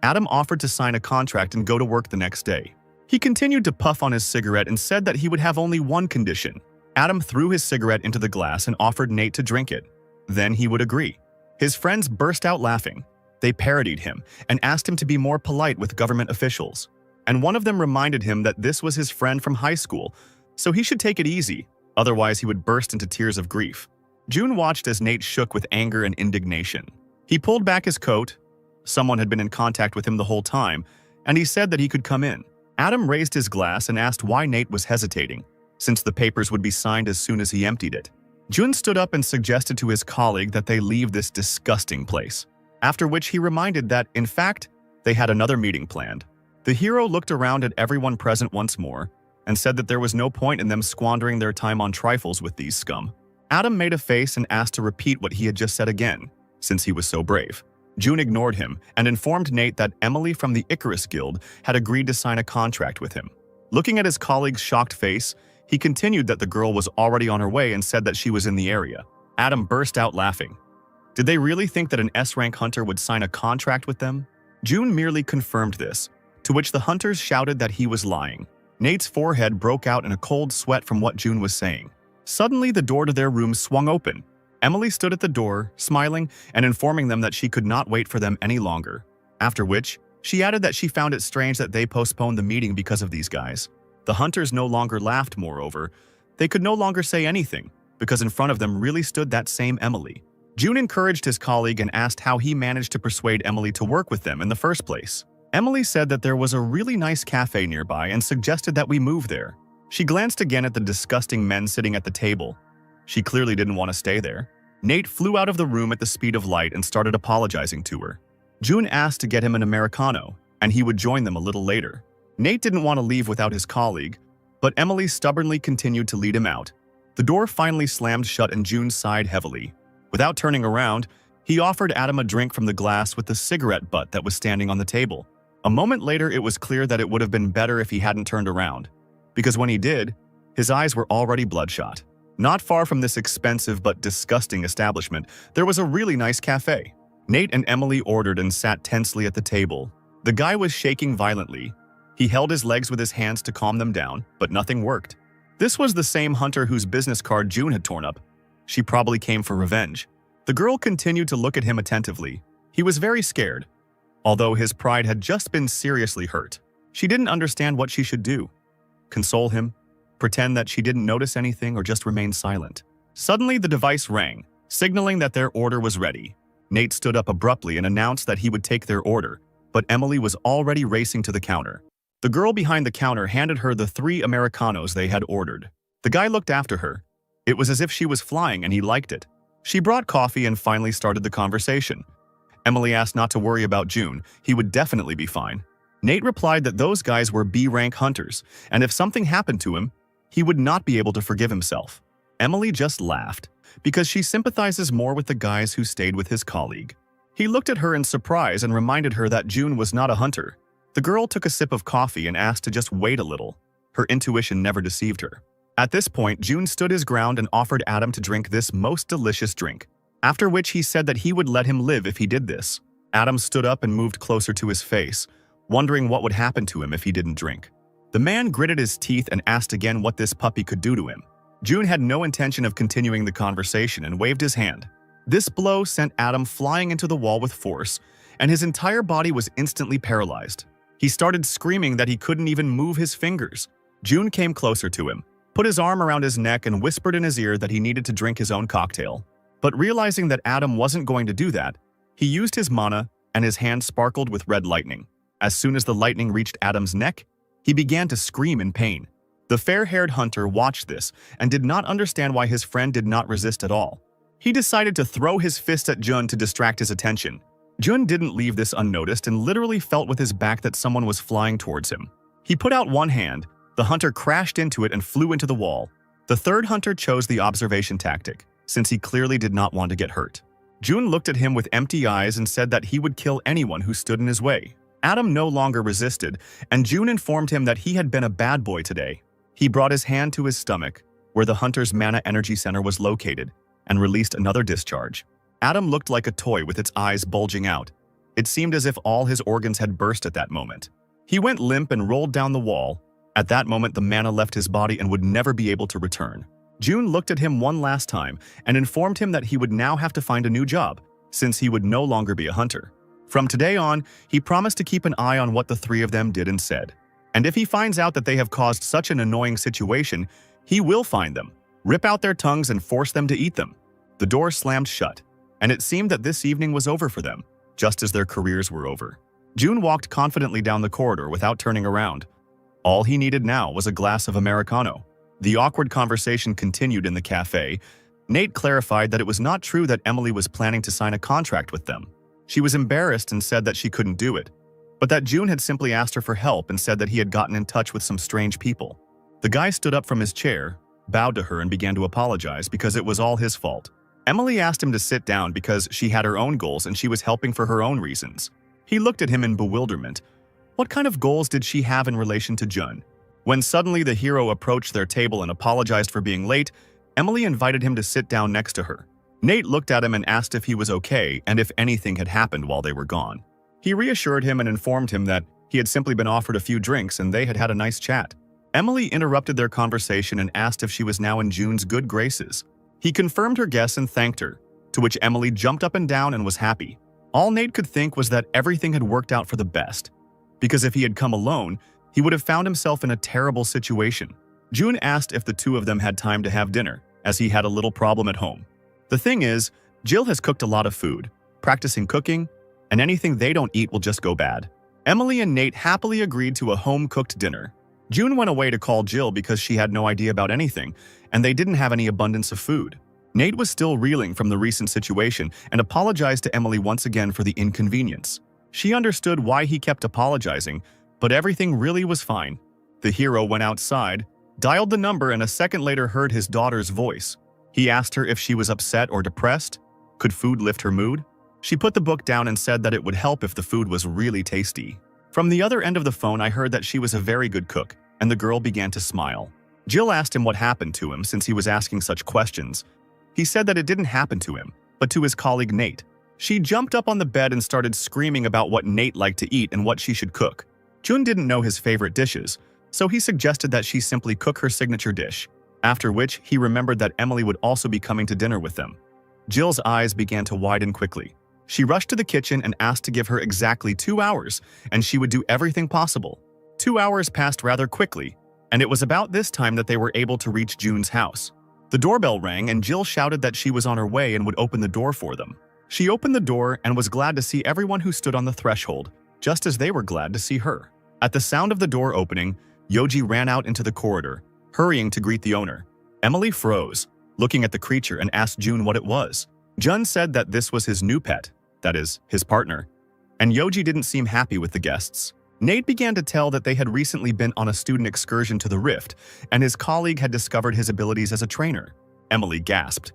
Adam offered to sign a contract and go to work the next day. He continued to puff on his cigarette and said that he would have only one condition. Adam threw his cigarette into the glass and offered Nate to drink it. Then he would agree. His friends burst out laughing. They parodied him and asked him to be more polite with government officials. And one of them reminded him that this was his friend from high school, so he should take it easy, otherwise he would burst into tears of grief. June watched as Nate shook with anger and indignation. He pulled back his coat. Someone had been in contact with him the whole time, and he said that he could come in. Adam raised his glass and asked why Nate was hesitating, since the papers would be signed as soon as he emptied it. Jun stood up and suggested to his colleague that they leave this disgusting place, after which he reminded that, in fact, they had another meeting planned. The hero looked around at everyone present once more and said that there was no point in them squandering their time on trifles with these scum. Adam made a face and asked to repeat what he had just said again, since he was so brave. June ignored him and informed Nate that Emily from the Icarus Guild had agreed to sign a contract with him. Looking at his colleague's shocked face, he continued that the girl was already on her way and said that she was in the area. Adam burst out laughing. Did they really think that an S-rank hunter would sign a contract with them? June merely confirmed this, to which the hunters shouted that he was lying. Nate's forehead broke out in a cold sweat from what June was saying. Suddenly, the door to their room swung open. Emily stood at the door, smiling and informing them that she could not wait for them any longer. After which, she added that she found it strange that they postponed the meeting because of these guys. The hunters no longer laughed, moreover. They could no longer say anything, because in front of them really stood that same Emily. June encouraged his colleague and asked how he managed to persuade Emily to work with them in the first place. Emily said that there was a really nice cafe nearby and suggested that we move there. She glanced again at the disgusting men sitting at the table. She clearly didn't want to stay there. Nate flew out of the room at the speed of light and started apologizing to her. June asked to get him an Americano, and he would join them a little later. Nate didn't want to leave without his colleague, but Emily stubbornly continued to lead him out. The door finally slammed shut and June sighed heavily. Without turning around, he offered Adam a drink from the glass with the cigarette butt that was standing on the table. A moment later, it was clear that it would have been better if he hadn't turned around, because when he did, his eyes were already bloodshot. Not far from this expensive but disgusting establishment, there was a really nice cafe. Nate and Emily ordered and sat tensely at the table. The guy was shaking violently. He held his legs with his hands to calm them down, but nothing worked. This was the same hunter whose business card June had torn up. She probably came for revenge. The girl continued to look at him attentively. He was very scared, although his pride had just been seriously hurt. She didn't understand what she should do. Console him? Pretend that she didn't notice anything, or just remain silent? Suddenly, the device rang, signaling that their order was ready. Nate stood up abruptly and announced that he would take their order, but Emily was already racing to the counter. The girl behind the counter handed her the 3 Americanos they had ordered. The guy looked after her. It was as if she was flying and he liked it. She brought coffee and finally started the conversation. Emily asked not to worry about June. He would definitely be fine. Nate replied that those guys were B-rank hunters, and if something happened to him, he would not be able to forgive himself. Emily just laughed, because she sympathizes more with the guys who stayed with his colleague. He looked at her in surprise and reminded her that June was not a hunter. The girl took a sip of coffee and asked to just wait a little. Her intuition never deceived her. At this point, June stood his ground and offered Adam to drink this most delicious drink, after which he said that he would let him live if he did this. Adam stood up and moved closer to his face, wondering what would happen to him if he didn't drink. The man gritted his teeth and asked again what this puppy could do to him. June had no intention of continuing the conversation and waved his hand. This blow sent Adam flying into the wall with force, and his entire body was instantly paralyzed. He started screaming that he couldn't even move his fingers. June came closer to him, put his arm around his neck and whispered in his ear that he needed to drink his own cocktail. But realizing that Adam wasn't going to do that, he used his mana and his hand sparkled with red lightning. As soon as the lightning reached Adam's neck, he began to scream in pain. The fair-haired hunter watched this and did not understand why his friend did not resist at all. He decided to throw his fist at Jun to distract his attention. Jun didn't leave this unnoticed and literally felt with his back that someone was flying towards him. He put out one hand, the hunter crashed into it and flew into the wall. The third hunter chose the observation tactic, since he clearly did not want to get hurt. Jun looked at him with empty eyes and said that he would kill anyone who stood in his way. Adam no longer resisted, and Jun informed him that he had been a bad boy today. He brought his hand to his stomach, where the hunter's mana energy center was located, and released another discharge. Adam looked like a toy with its eyes bulging out. It seemed as if all his organs had burst at that moment. He went limp and rolled down the wall. At that moment, the mana left his body and would never be able to return. Jun looked at him one last time and informed him that he would now have to find a new job, since he would no longer be a hunter. From today on, he promised to keep an eye on what the three of them did and said. And if he finds out that they have caused such an annoying situation, he will find them, rip out their tongues and force them to eat them. The door slammed shut, and it seemed that this evening was over for them, just as their careers were over. Jun walked confidently down the corridor without turning around. All he needed now was a glass of Americano. The awkward conversation continued in the cafe. Nate clarified that it was not true that Emily was planning to sign a contract with them. She was embarrassed and said that she couldn't do it, but that Jun had simply asked her for help and said that he had gotten in touch with some strange people. The guy stood up from his chair, bowed to her and began to apologize because it was all his fault. Emily asked him to sit down because she had her own goals and she was helping for her own reasons. He looked at him in bewilderment. What kind of goals did she have in relation to Jun? When suddenly the hero approached their table and apologized for being late, Emily invited him to sit down next to her. Nate looked at him and asked if he was okay and if anything had happened while they were gone. He reassured him and informed him that he had simply been offered a few drinks and they had had a nice chat. Emily interrupted their conversation and asked if she was now in Jun's good graces. He confirmed her guess and thanked her, to which Emily jumped up and down and was happy. All Nate could think was that everything had worked out for the best, because if he had come alone, he would have found himself in a terrible situation. Jun asked if the two of them had time to have dinner, as he had a little problem at home. The thing is, Jill has cooked a lot of food, practicing cooking, and anything they don't eat will just go bad. Emily and Nate happily agreed to a home-cooked dinner. Jun went away to call Jill because she had no idea about anything, and they didn't have any abundance of food. Nate was still reeling from the recent situation and apologized to Emily once again for the inconvenience. She understood why he kept apologizing, but everything really was fine. The hero went outside, dialed the number, and a second later heard his daughter's voice. He asked her if she was upset or depressed. Could food lift her mood? She put the book down and said that it would help if the food was really tasty. From the other end of the phone, I heard that she was a very good cook, and the girl began to smile. Jill asked him what happened to him since he was asking such questions. He said that it didn't happen to him, but to his colleague Nate. She jumped up on the bed and started screaming about what Nate liked to eat and what she should cook. Jun didn't know his favorite dishes, so he suggested that she simply cook her signature dish, after which he remembered that Emily would also be coming to dinner with them. Jill's eyes began to widen quickly. She rushed to the kitchen and asked to give her exactly 2 hours, and she would do everything possible. 2 hours passed rather quickly, and it was about this time that they were able to reach Jun's house. The doorbell rang and Jill shouted that she was on her way and would open the door for them. She opened the door and was glad to see everyone who stood on the threshold, just as they were glad to see her. At the sound of the door opening, Yoji ran out into the corridor, hurrying to greet the owner. Emily froze, looking at the creature, and asked Jun what it was. Jun said that this was his new pet, that is, his partner, and Yoji didn't seem happy with the guests. Nate began to tell that they had recently been on a student excursion to the Rift, and his colleague had discovered his abilities as a trainer. Emily gasped.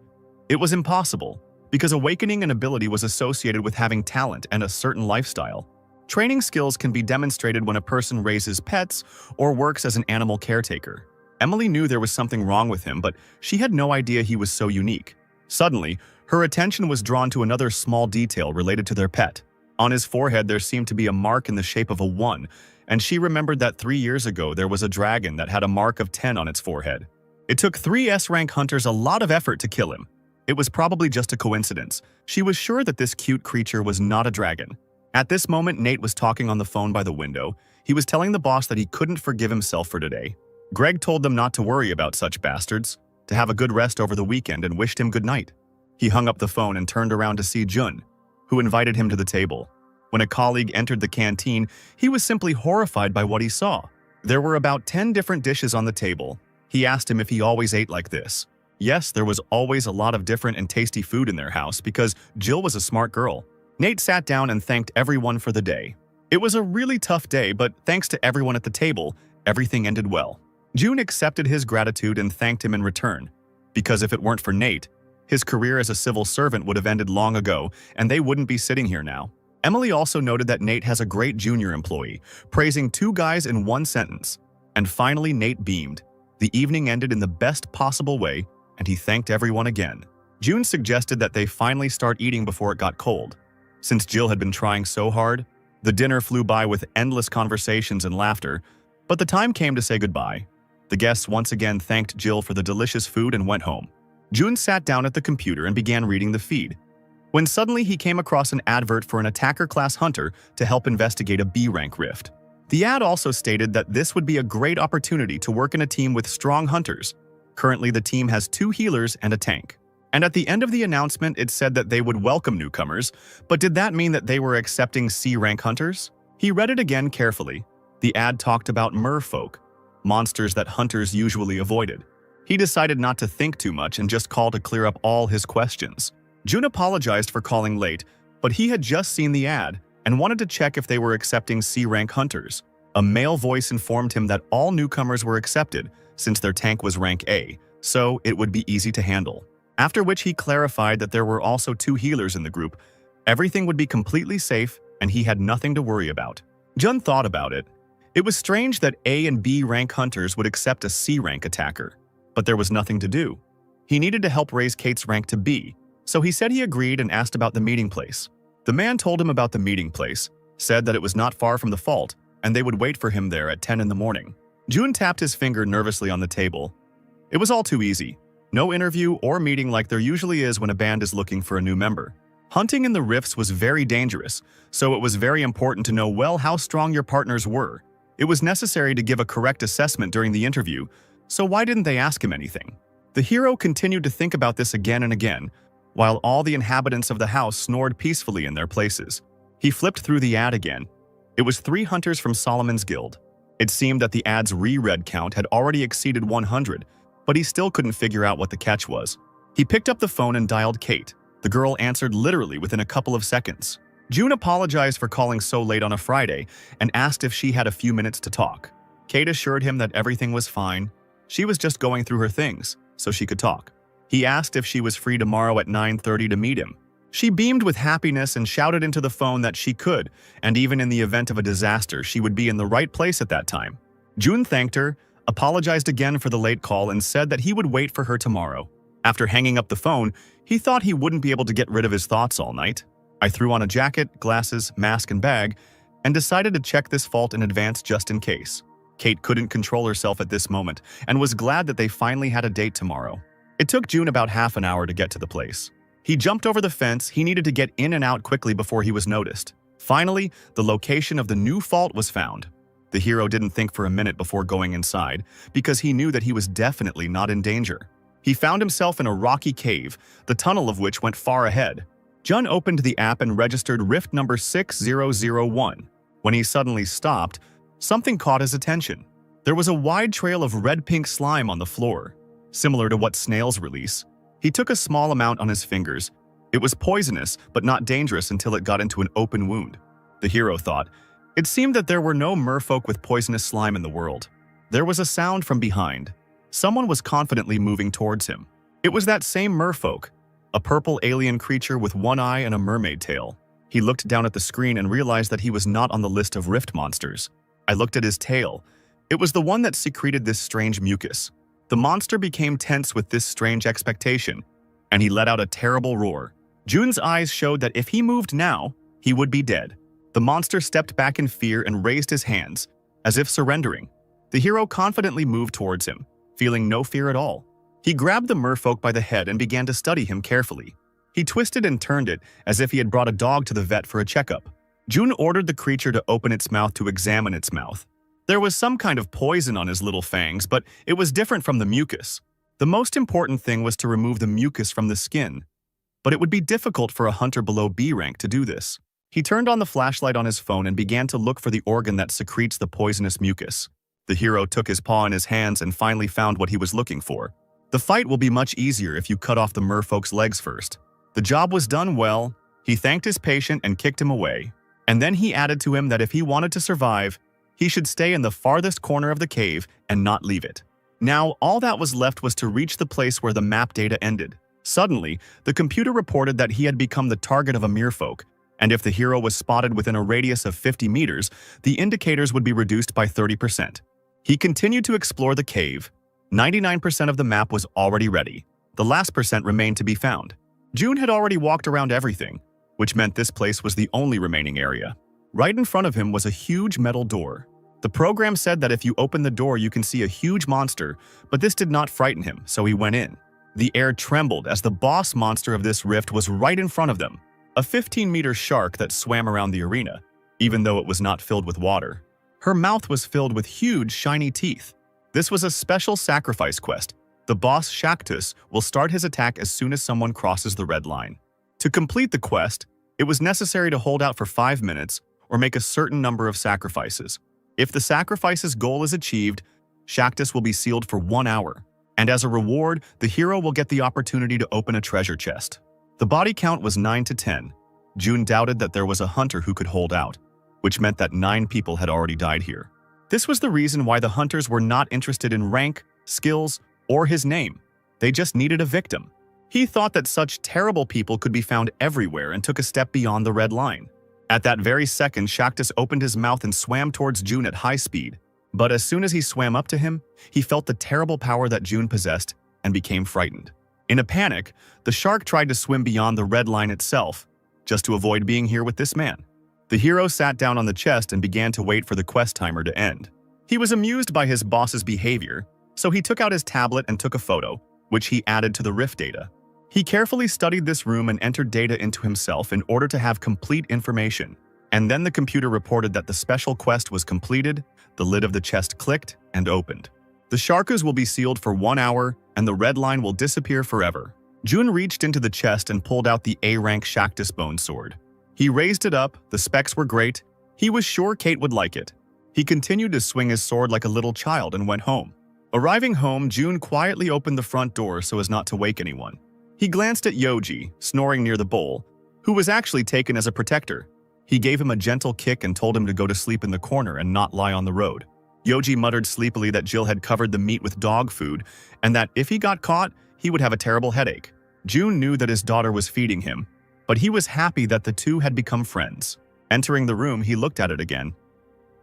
It was impossible, because awakening an ability was associated with having talent and a certain lifestyle. Training skills can be demonstrated when a person raises pets or works as an animal caretaker. Emily knew there was something wrong with him, but she had no idea he was so unique. Suddenly, her attention was drawn to another small detail related to their pet. On his forehead, there seemed to be a mark in the shape of a 1, and she remembered that 3 years ago there was a dragon that had a mark of 10 on its forehead. It took 3 S-rank hunters a lot of effort to kill him. It was probably just a coincidence. She was sure that this cute creature was not a dragon. At this moment, Nate was talking on the phone by the window. He was telling the boss that he couldn't forgive himself for today. Greg told them not to worry about such bastards, to have a good rest over the weekend, and wished him good night. He hung up the phone and turned around to see Jun, who invited him to the table. When a colleague entered the canteen, he was simply horrified by what he saw. There were about 10 different dishes on the table. He asked him if he always ate like this. Yes, there was always a lot of different and tasty food in their house because Jill was a smart girl. Nate sat down and thanked everyone for the day. It was a really tough day, but thanks to everyone at the table, everything ended well. June accepted his gratitude and thanked him in return, because if it weren't for Nate, his career as a civil servant would have ended long ago, and they wouldn't be sitting here now. Emily also noted that Nate has a great junior employee, praising 2 guys in 1 sentence. And finally, Nate beamed. The evening ended in the best possible way, and he thanked everyone again. June suggested that they finally start eating before it got cold. Since Jill had been trying so hard, the dinner flew by with endless conversations and laughter, but the time came to say goodbye. The guests once again thanked Jill for the delicious food and went home. June sat down at the computer and began reading the feed, when suddenly he came across an advert for an attacker class hunter to help investigate a B-rank rift. The ad also stated that this would be a great opportunity to work in a team with strong hunters. Currently, the team has 2 healers and a tank. And at the end of the announcement, it said that they would welcome newcomers, but did that mean that they were accepting C-rank hunters? He read it again carefully. The ad talked about merfolk, monsters that hunters usually avoided. He decided not to think too much and just called to clear up all his questions. June apologized for calling late, but he had just seen the ad and wanted to check if they were accepting C-rank hunters. A male voice informed him that all newcomers were accepted since their tank was rank A, so it would be easy to handle. After which he clarified that there were also 2 healers in the group. Everything would be completely safe and he had nothing to worry about. Jun thought about it. It was strange that A and B rank hunters would accept a C rank attacker, but there was nothing to do. He needed to help raise Kate's rank to B, so he said he agreed and asked about the meeting place. The man told him about the meeting place, said that it was not far from the fault, and they would wait for him there at 10 in the morning. June tapped his finger nervously on the table. It was all too easy. No interview or meeting like there usually is when a band is looking for a new member. Hunting in the rifts was very dangerous, so it was very important to know well how strong your partners were. It was necessary to give a correct assessment during the interview, so why didn't they ask him anything? The hero continued to think about this again and again, while all the inhabitants of the house snored peacefully in their places. He flipped through the ad again. It was 3 hunters from Solomon's Guild. It seemed that the ad's reread count had already exceeded 100, but he still couldn't figure out what the catch was. He picked up the phone and dialed Kate. The girl answered literally within a couple of seconds. June apologized for calling so late on a Friday and asked if she had a few minutes to talk. Kate assured him that everything was fine. She was just going through her things, so she could talk. He asked if she was free tomorrow at 9:30 to meet him. She beamed with happiness and shouted into the phone that she could, and even in the event of a disaster, she would be in the right place at that time. June thanked her, apologized again for the late call, and said that he would wait for her tomorrow. After hanging up the phone, he thought he wouldn't be able to get rid of his thoughts all night. I threw on a jacket, glasses, mask, and bag, and decided to check this fault in advance just in case. Kate couldn't control herself at this moment and was glad that they finally had a date tomorrow. It took June about half an hour to get to the place. He jumped over the fence. He needed to get in and out quickly before he was noticed. Finally, the location of the new fault was found. The hero didn't think for a minute before going inside, because he knew that he was definitely not in danger. He found himself in a rocky cave, the tunnel of which went far ahead. Jun opened the app and registered rift number 6001. When he suddenly stopped, something caught his attention. There was a wide trail of red-pink slime on the floor, similar to what snails release. He took a small amount on his fingers. It was poisonous, but not dangerous until it got into an open wound. The hero thought. It seemed that there were no merfolk with poisonous slime in the world. There was a sound from behind. Someone was confidently moving towards him. It was that same merfolk, a purple alien creature with one eye and a mermaid tail. He looked down at the screen and realized that he was not on the list of rift monsters. I looked at his tail. It was the one that secreted this strange mucus. The monster became tense with this strange expectation, and he let out a terrible roar. Jun's eyes showed that if he moved now, he would be dead. The monster stepped back in fear and raised his hands, as if surrendering. The hero confidently moved towards him, feeling no fear at all. He grabbed the merfolk by the head and began to study him carefully. He twisted and turned it as if he had brought a dog to the vet for a checkup. June ordered the creature to open its mouth to examine its mouth. There was some kind of poison on his little fangs, but it was different from the mucus. The most important thing was to remove the mucus from the skin, but it would be difficult for a hunter below B rank to do this. He turned on the flashlight on his phone and began to look for the organ that secretes the poisonous mucus. The hero took his paw in his hands and finally found what he was looking for. The fight will be much easier if you cut off the merfolk's legs first. The job was done well. He thanked his patient and kicked him away. And then he added to him that if he wanted to survive, he should stay in the farthest corner of the cave and not leave it. Now, all that was left was to reach the place where the map data ended. Suddenly, the computer reported that he had become the target of a merfolk, and if the hero was spotted within a radius of 50 meters, the indicators would be reduced by 30%. He continued to explore the cave. 99% of the map was already ready. The last percent remained to be found. June had already walked around everything, which meant this place was the only remaining area. Right in front of him was a huge metal door. The program said that if you open the door you can see a huge monster, but this did not frighten him, so he went in. The air trembled as the boss monster of this rift was right in front of them, a 15-meter shark that swam around the arena, even though it was not filled with water. Her mouth was filled with huge, shiny teeth. This was a special sacrifice quest. The boss Shaktus will start his attack as soon as someone crosses the red line. To complete the quest, it was necessary to hold out for 5 minutes or make a certain number of sacrifices. If the sacrifice's goal is achieved, Shaktus will be sealed for 1 hour, and as a reward, the hero will get the opportunity to open a treasure chest. The body count was 9 to 10. June doubted that there was a hunter who could hold out, which meant that 9 people had already died here. This was the reason why the hunters were not interested in rank, skills, or his name. They just needed a victim. He thought that such terrible people could be found everywhere and took a step beyond the red line. At that very second, Shaktus opened his mouth and swam towards June at high speed. But as soon as he swam up to him, he felt the terrible power that June possessed and became frightened. In a panic, the shark tried to swim beyond the red line itself, just to avoid being here with this man. The hero sat down on the chest and began to wait for the quest timer to end. He was amused by his boss's behavior, so he took out his tablet and took a photo, which he added to the rift data. He carefully studied this room and entered data into himself in order to have complete information. And then the computer reported that the special quest was completed, the lid of the chest clicked and opened. The Sharkus will be sealed for 1 hour, and the red line will disappear forever. June reached into the chest and pulled out the A-rank Shaktus bone sword. He raised it up, the specs were great. He was sure Kate would like it. He continued to swing his sword like a little child and went home. Arriving home, June quietly opened the front door so as not to wake anyone. He glanced at Yoji, snoring near the bowl, who was actually taken as a protector. He gave him a gentle kick and told him to go to sleep in the corner and not lie on the road. Yoji muttered sleepily that Jill had covered the meat with dog food and that if he got caught, he would have a terrible headache. June knew that his daughter was feeding him, but he was happy that the two had become friends. Entering the room, he looked at it again.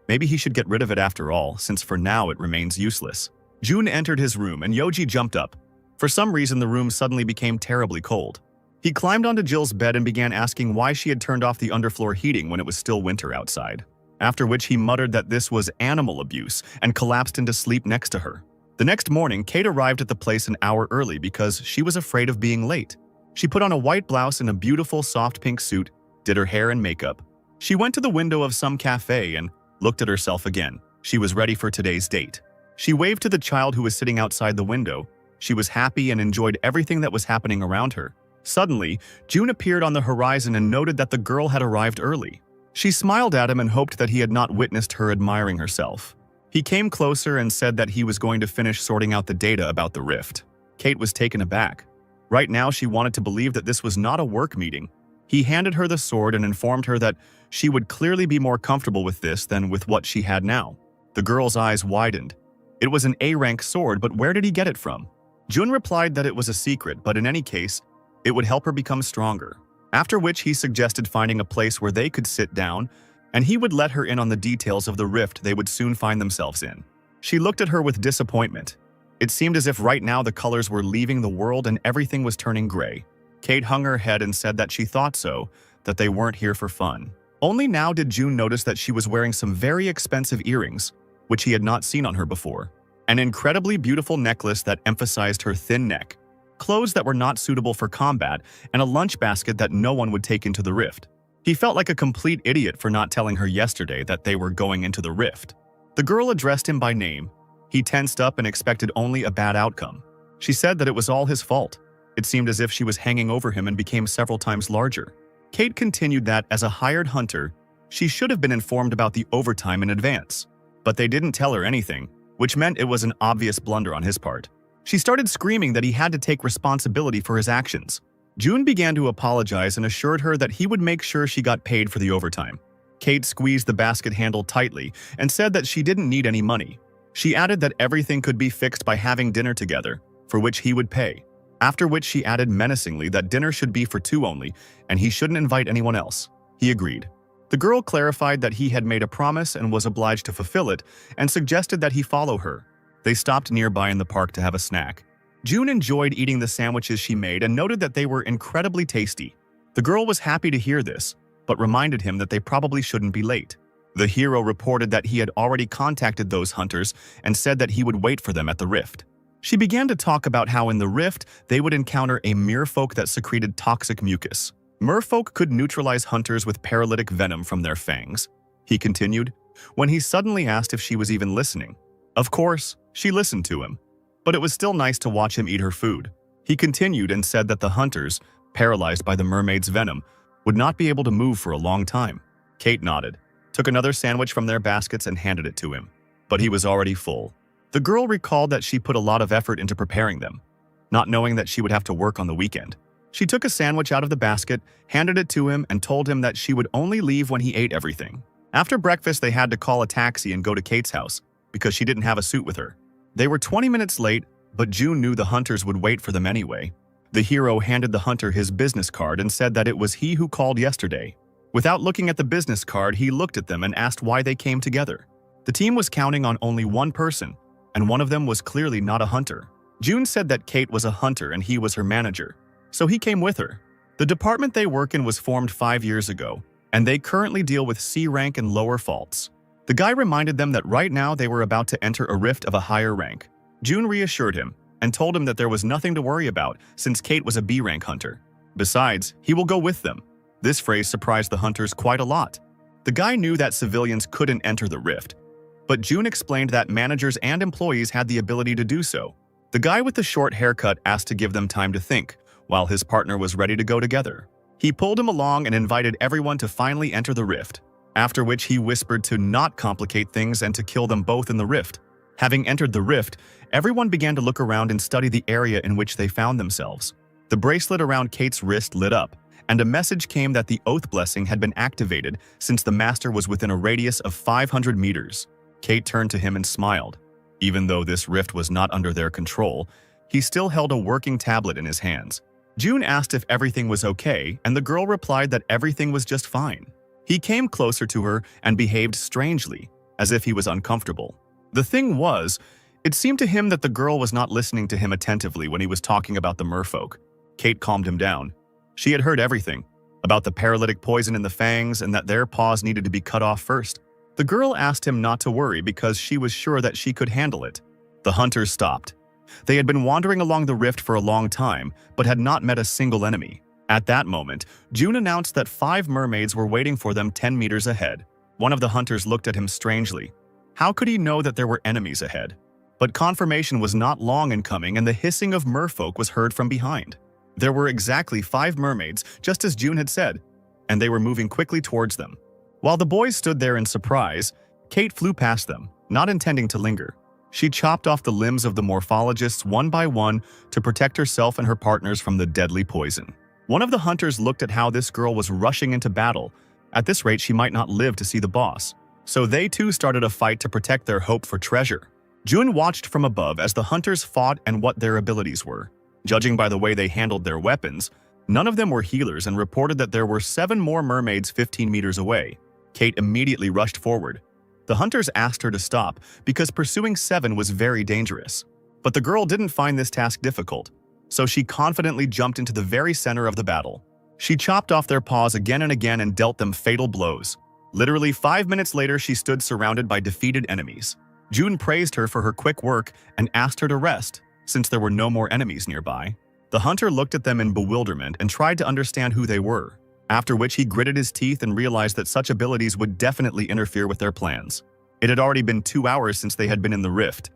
Maybe he should get rid of it after all, since for now it remains useless. June entered his room and Yoji jumped up. For some reason, the room suddenly became terribly cold. He climbed onto Jill's bed and began asking why she had turned off the underfloor heating when it was still winter outside. After which he muttered that this was animal abuse and collapsed into sleep next to her. The next morning, Kate arrived at the place an hour early because she was afraid of being late. She put on a white blouse and a beautiful soft pink suit, did her hair and makeup. She went to the window of some cafe and looked at herself again. She was ready for today's date. She waved to the child who was sitting outside the window. She was happy and enjoyed everything that was happening around her. Suddenly, June appeared on the horizon and noted that the girl had arrived early. She smiled at him and hoped that he had not witnessed her admiring herself. He came closer and said that he was going to finish sorting out the data about the rift. Kate was taken aback. Right now, she wanted to believe that this was not a work meeting. He handed her the sword and informed her that she would clearly be more comfortable with this than with what she had now. The girl's eyes widened. It was an A-rank sword, but where did he get it from? June replied that it was a secret, but in any case, it would help her become stronger. After which he suggested finding a place where they could sit down, and he would let her in on the details of the rift they would soon find themselves in. She looked at her with disappointment. It seemed as if right now the colors were leaving the world and everything was turning gray. Kate hung her head and said that she thought so, that they weren't here for fun. Only now did June notice that she was wearing some very expensive earrings, which he had not seen on her before. An incredibly beautiful necklace that emphasized her thin neck, clothes that were not suitable for combat, and a lunch basket that no one would take into the rift. He felt like a complete idiot for not telling her yesterday that they were going into the rift. The girl addressed him by name. He tensed up and expected only a bad outcome. She said that it was all his fault. It seemed as if she was hanging over him and became several times larger. Kate continued that, as a hired hunter, she should have been informed about the overtime in advance. But they didn't tell her anything, which meant it was an obvious blunder on his part. She started screaming that he had to take responsibility for his actions. June began to apologize and assured her that he would make sure she got paid for the overtime. Kate squeezed the basket handle tightly and said that she didn't need any money. She added that everything could be fixed by having dinner together, for which he would pay. After which she added menacingly that dinner should be for two only, and he shouldn't invite anyone else. He agreed. The girl clarified that he had made a promise and was obliged to fulfill it, and suggested that he follow her. They stopped nearby in the park to have a snack. June enjoyed eating the sandwiches she made and noted that they were incredibly tasty. The girl was happy to hear this, but reminded him that they probably shouldn't be late. The hero reported that he had already contacted those hunters and said that he would wait for them at the rift. She began to talk about how in the rift they would encounter a merfolk that secreted toxic mucus. Merfolk could neutralize hunters with paralytic venom from their fangs. He continued, when he suddenly asked if she was even listening. Of course, she listened to him, but it was still nice to watch him eat her food. He continued and said that the hunters, paralyzed by the mermaid's venom, would not be able to move for a long time. Kate nodded, took another sandwich from their baskets and handed it to him, but he was already full. The girl recalled that she put a lot of effort into preparing them, not knowing that she would have to work on the weekend. She took a sandwich out of the basket, handed it to him, and told him that she would only leave when he ate everything. After breakfast, they had to call a taxi and go to Kate's house, because she didn't have a suit with her. They were 20 minutes late, but June knew the hunters would wait for them anyway. The hero handed the hunter his business card and said that it was he who called yesterday. Without looking at the business card, he looked at them and asked why they came together. The team was counting on only one person, and one of them was clearly not a hunter. June said that Kate was a hunter and he was her manager, so he came with her. The department they work in was formed 5 years ago, and they currently deal with C rank and lower faults. The guy reminded them that right now they were about to enter a rift of a higher rank. June reassured him and told him that there was nothing to worry about since Kate was a B rank hunter. Besides, he will go with them. This phrase surprised the hunters quite a lot. The guy knew that civilians couldn't enter the rift, but June explained that managers and employees had the ability to do so. The guy with the short haircut asked to give them time to think, while his partner was ready to go together. He pulled him along and invited everyone to finally enter the rift, after which he whispered to not complicate things and to kill them both in the rift. Having entered the rift, everyone began to look around and study the area in which they found themselves. The bracelet around Kate's wrist lit up, and a message came that the oath blessing had been activated since the master was within a radius of 500 meters. Kate turned to him and smiled. Even though this rift was not under their control, he still held a working tablet in his hands. June asked if everything was okay, and the girl replied that everything was just fine. He came closer to her and behaved strangely, as if he was uncomfortable. The thing was, it seemed to him that the girl was not listening to him attentively when he was talking about the merfolk. Kate calmed him down. She had heard everything, about the paralytic poison in the fangs and that their paws needed to be cut off first. The girl asked him not to worry because she was sure that she could handle it. The hunters stopped. They had been wandering along the rift for a long time, but had not met a single enemy. At that moment, June announced that 5 mermaids were waiting for them 10 meters ahead. One of the hunters looked at him strangely. How could he know that there were enemies ahead? But confirmation was not long in coming, and the hissing of merfolk was heard from behind. There were exactly 5 mermaids, just as June had said, and they were moving quickly towards them. While the boys stood there in surprise, Kate flew past them, not intending to linger. She chopped off the limbs of the morphologists one by one to protect herself and her partners from the deadly poison. One of the hunters looked at how this girl was rushing into battle. At this rate, she might not live to see the boss. So they too started a fight to protect their hope for treasure. June watched from above as the hunters fought and what their abilities were. Judging by the way they handled their weapons, none of them were healers and reported that there were 7 more mermaids 15 meters away. Kate immediately rushed forward. The hunters asked her to stop because pursuing 7 was very dangerous. But the girl didn't find this task difficult, so she confidently jumped into the very center of the battle. She chopped off their paws again and again and dealt them fatal blows. Literally 5 minutes later, she stood surrounded by defeated enemies. June praised her for her quick work and asked her to rest, since there were no more enemies nearby. The hunter looked at them in bewilderment and tried to understand who they were, after which he gritted his teeth and realized that such abilities would definitely interfere with their plans. It had already been 2 hours since they had been in the rift,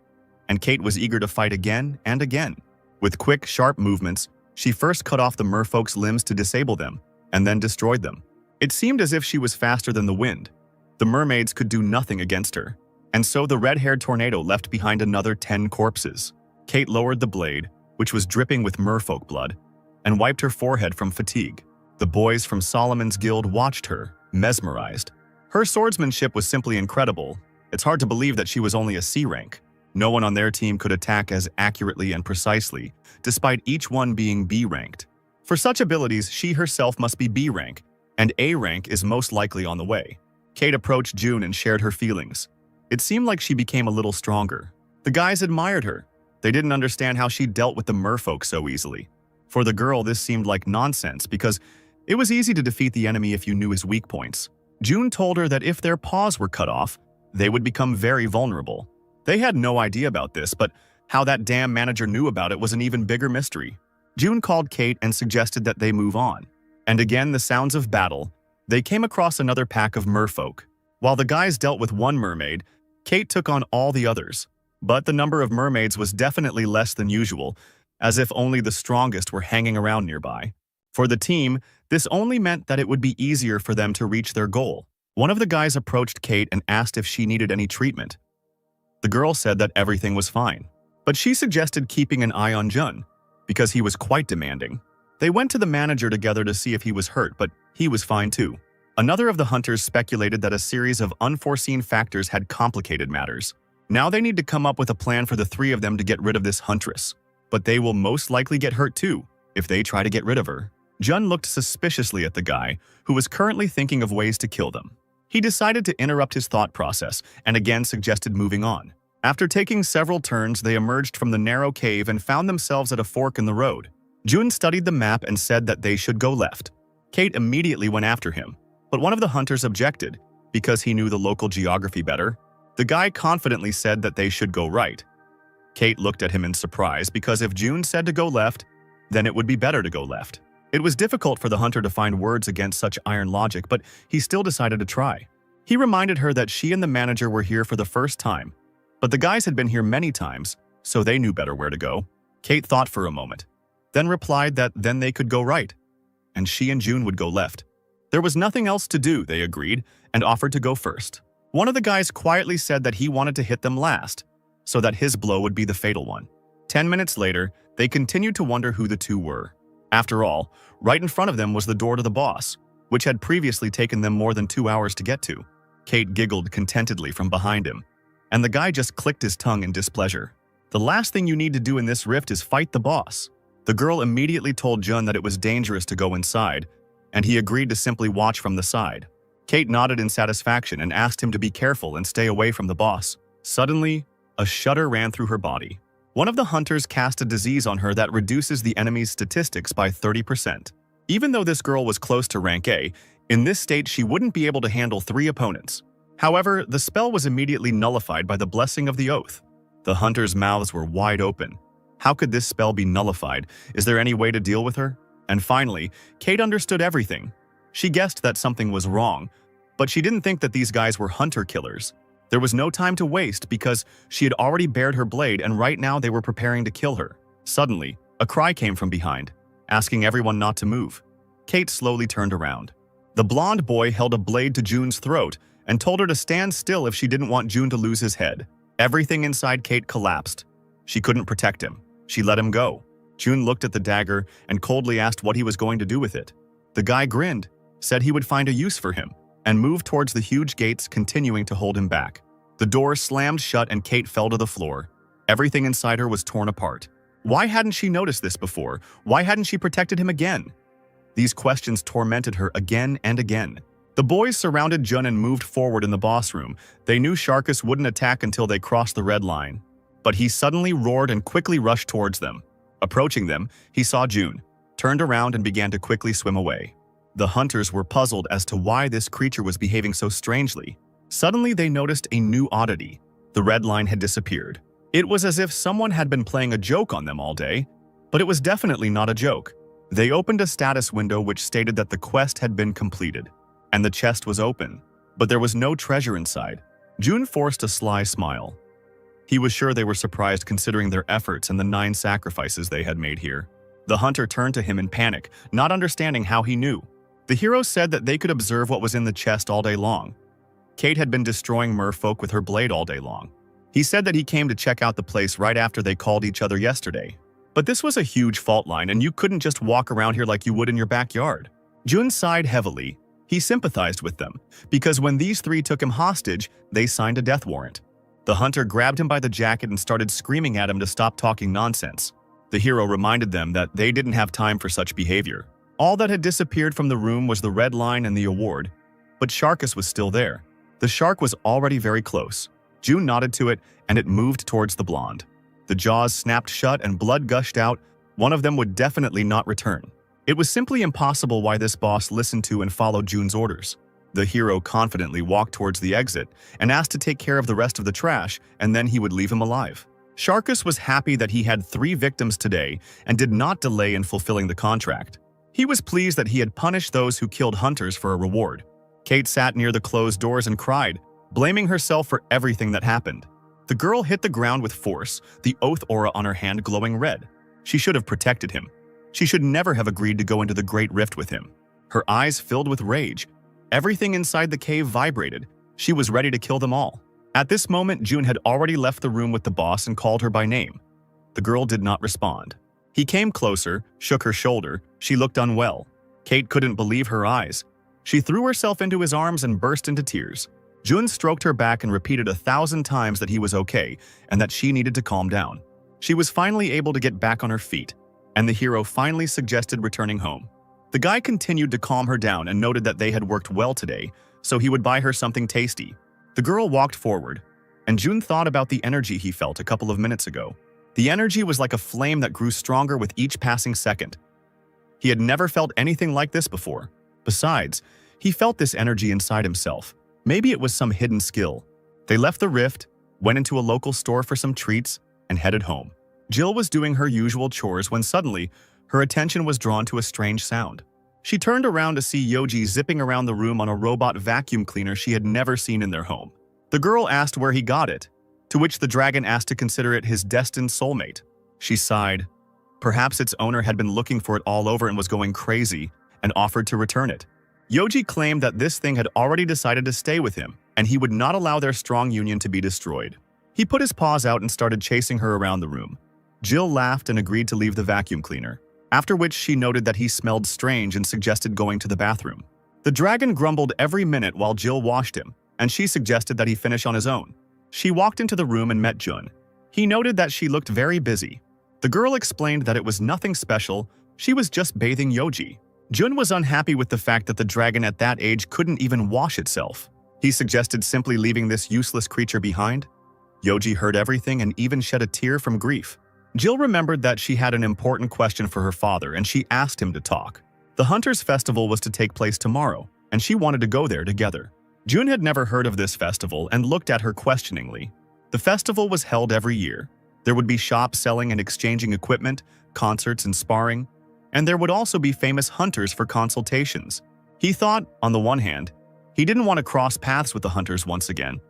and Kate was eager to fight again and again. With quick, sharp movements, she first cut off the merfolk's limbs to disable them, and then destroyed them. It seemed as if she was faster than the wind. The mermaids could do nothing against her, and so the red-haired tornado left behind another 10 corpses. Kate lowered the blade, which was dripping with merfolk blood, and wiped her forehead from fatigue. The boys from Solomon's Guild watched her, mesmerized. Her swordsmanship was simply incredible. It's hard to believe that she was only a C rank. No one on their team could attack as accurately and precisely, despite each one being B ranked. For such abilities, she herself must be B rank, and A rank is most likely on the way. Kate approached June and shared her feelings. It seemed like she became a little stronger. The guys admired her. They didn't understand how she dealt with the merfolk so easily. For the girl, this seemed like nonsense because it was easy to defeat the enemy if you knew his weak points. June told her that if their paws were cut off, they would become very vulnerable. They had no idea about this, but how that damn manager knew about it was an even bigger mystery. June called Kate and suggested that they move on. And again, the sounds of battle. They came across another pack of merfolk. While the guys dealt with one mermaid, Kate took on all the others. But the number of mermaids was definitely less than usual, as if only the strongest were hanging around nearby. For the team, this only meant that it would be easier for them to reach their goal. One of the guys approached Kate and asked if she needed any treatment. The girl said that everything was fine, but she suggested keeping an eye on Jun, because he was quite demanding. They went to the manager together to see if he was hurt, but he was fine too. Another of the hunters speculated that a series of unforeseen factors had complicated matters. Now they need to come up with a plan for the three of them to get rid of this huntress. But they will most likely get hurt too, if they try to get rid of her. Jun looked suspiciously at the guy, who was currently thinking of ways to kill them. He decided to interrupt his thought process, and again suggested moving on. After taking several turns, they emerged from the narrow cave and found themselves at a fork in the road. Jun studied the map and said that they should go left. Kate immediately went after him, but one of the hunters objected, because he knew the local geography better. The guy confidently said that they should go right. Kate looked at him in surprise because if June said to go left, then it would be better to go left. It was difficult for the hunter to find words against such iron logic, but he still decided to try. He reminded her that she and the manager were here for the first time, but the guys had been here many times, so they knew better where to go. Kate thought for a moment, then replied that then they could go right, and she and June would go left. There was nothing else to do, they agreed, and offered to go first. One of the guys quietly said that he wanted to hit them last, so that his blow would be the fatal one. 10 minutes later, they continued to wonder who the two were. After all, right in front of them was the door to the boss, which had previously taken them more than 2 hours to get to. Kate giggled contentedly from behind him, and the guy just clicked his tongue in displeasure. The last thing you need to do in this rift is fight the boss. The girl immediately told Jun that it was dangerous to go inside, and he agreed to simply watch from the side. Kate nodded in satisfaction and asked him to be careful and stay away from the boss. Suddenly, a shudder ran through her body. One of the hunters cast a disease on her that reduces the enemy's statistics by 30%. Even though this girl was close to rank A, in this state she wouldn't be able to handle 3 opponents. However, the spell was immediately nullified by the blessing of the oath. The hunters' mouths were wide open. How could this spell be nullified? Is there any way to deal with her? And finally, Kate understood everything. She guessed that something was wrong, but she didn't think that these guys were hunter killers. There was no time to waste because she had already bared her blade and right now they were preparing to kill her. Suddenly, a cry came from behind, asking everyone not to move. Kate slowly turned around. The blonde boy held a blade to June's throat and told her to stand still if she didn't want June to lose his head. Everything inside Kate collapsed. She couldn't protect him. She let him go. June looked at the dagger and coldly asked what he was going to do with it. The guy grinned, said he would find a use for him, and moved towards the huge gates, continuing to hold him back. The door slammed shut and Kate fell to the floor. Everything inside her was torn apart. Why hadn't she noticed this before? Why hadn't she protected him again? These questions tormented her again and again. The boys surrounded Jun and moved forward in the boss room. They knew Sharkus wouldn't attack until they crossed the red line. But he suddenly roared and quickly rushed towards them. Approaching them, he saw June. turned around and began to quickly swim away. The hunters were puzzled as to why this creature was behaving so strangely. Suddenly, they noticed a new oddity. The red line had disappeared. It was as if someone had been playing a joke on them all day, but it was definitely not a joke. They opened a status window which stated that the quest had been completed, and the chest was open, but there was no treasure inside. Jun forced a sly smile. He was sure they were surprised considering their efforts and the 9 sacrifices they had made here. The hunter turned to him in panic, not understanding how he knew. The hero said that they could observe what was in the chest all day long. Kate had been destroying merfolk with her blade all day long. He said that he came to check out the place right after they called each other yesterday. But this was a huge fault line and you couldn't just walk around here like you would in your backyard. Jun sighed heavily. He sympathized with them, because when these 3 took him hostage, they signed a death warrant. The hunter grabbed him by the jacket and started screaming at him to stop talking nonsense. The hero reminded them that they didn't have time for such behavior. All that had disappeared from the room was the red line and the award, but Sharkus was still there. The shark was already very close. Jun nodded to it, and it moved towards the blonde. The jaws snapped shut and blood gushed out. One of them would definitely not return. It was simply impossible why this boss listened to and followed Jun's orders. The hero confidently walked towards the exit and asked to take care of the rest of the trash, and then he would leave him alive. Sharkus was happy that he had 3 victims today and did not delay in fulfilling the contract. He was pleased that he had punished those who killed hunters for a reward. Kate sat near the closed doors and cried, blaming herself for everything that happened. The girl hit the ground with force, the oath aura on her hand glowing red. She should have protected him. She should never have agreed to go into the Great Rift with him. Her eyes filled with rage. Everything inside the cave vibrated. She was ready to kill them all. At this moment, Jun had already left the room with the boss and called her by name. The girl did not respond. He came closer, shook her shoulder. She looked unwell. Kate couldn't believe her eyes. She threw herself into his arms and burst into tears. Jun stroked her back and repeated 1,000 times that he was okay and that she needed to calm down. She was finally able to get back on her feet, and the hero finally suggested returning home. The guy continued to calm her down and noted that they had worked well today, so he would buy her something tasty. The girl walked forward, and Jun thought about the energy he felt a couple of minutes ago. The energy was like a flame that grew stronger with each passing second. He had never felt anything like this before. Besides, he felt this energy inside himself. Maybe it was some hidden skill. They left the rift, went into a local store for some treats, and headed home. Jill was doing her usual chores when suddenly, her attention was drawn to a strange sound. She turned around to see Yoji zipping around the room on a robot vacuum cleaner she had never seen in their home. The girl asked where he got it, to which the dragon asked to consider it his destined soulmate. She sighed. Perhaps its owner had been looking for it all over and was going crazy, and offered to return it. Yoji claimed that this thing had already decided to stay with him, and he would not allow their strong union to be destroyed. He put his paws out and started chasing her around the room. Jill laughed and agreed to leave the vacuum cleaner, after which she noted that he smelled strange and suggested going to the bathroom. The dragon grumbled every minute while Jill washed him, and she suggested that he finish on his own. She walked into the room and met Jun. He noted that she looked very busy. The girl explained that it was nothing special, she was just bathing Yoji. Jun was unhappy with the fact that the dragon at that age couldn't even wash itself. He suggested simply leaving this useless creature behind. Yoji heard everything and even shed a tear from grief. Jill remembered that she had an important question for her father and she asked him to talk. The Hunters' Festival was to take place tomorrow, and she wanted to go there together. Jun had never heard of this festival and looked at her questioningly. The festival was held every year. There would be shops selling and exchanging equipment, concerts and sparring, and there would also be famous hunters for consultations. He thought, on the one hand, he didn't want to cross paths with the hunters once again.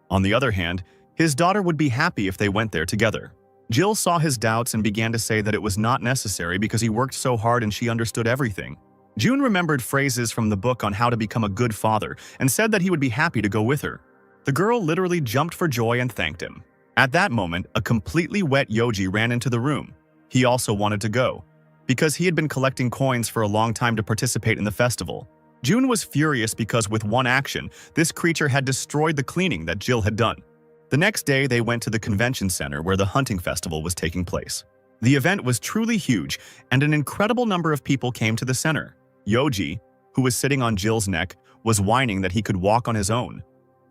On the other hand, his daughter would be happy if they went there together. Jill saw his doubts and began to say that it was not necessary because he worked so hard and she understood everything. Jun remembered phrases from the book on how to become a good father and said that he would be happy to go with her. The girl literally jumped for joy and thanked him. At that moment, a completely wet Yoji ran into the room. He also wanted to go, because he had been collecting coins for a long time to participate in the festival. Jun was furious because with one action, this creature had destroyed the cleaning that Jill had done. The next day, they went to the convention center where the hunting festival was taking place. The event was truly huge, and an incredible number of people came to the center. Yoji, who was sitting on Jill's neck, was whining that he could walk on his own.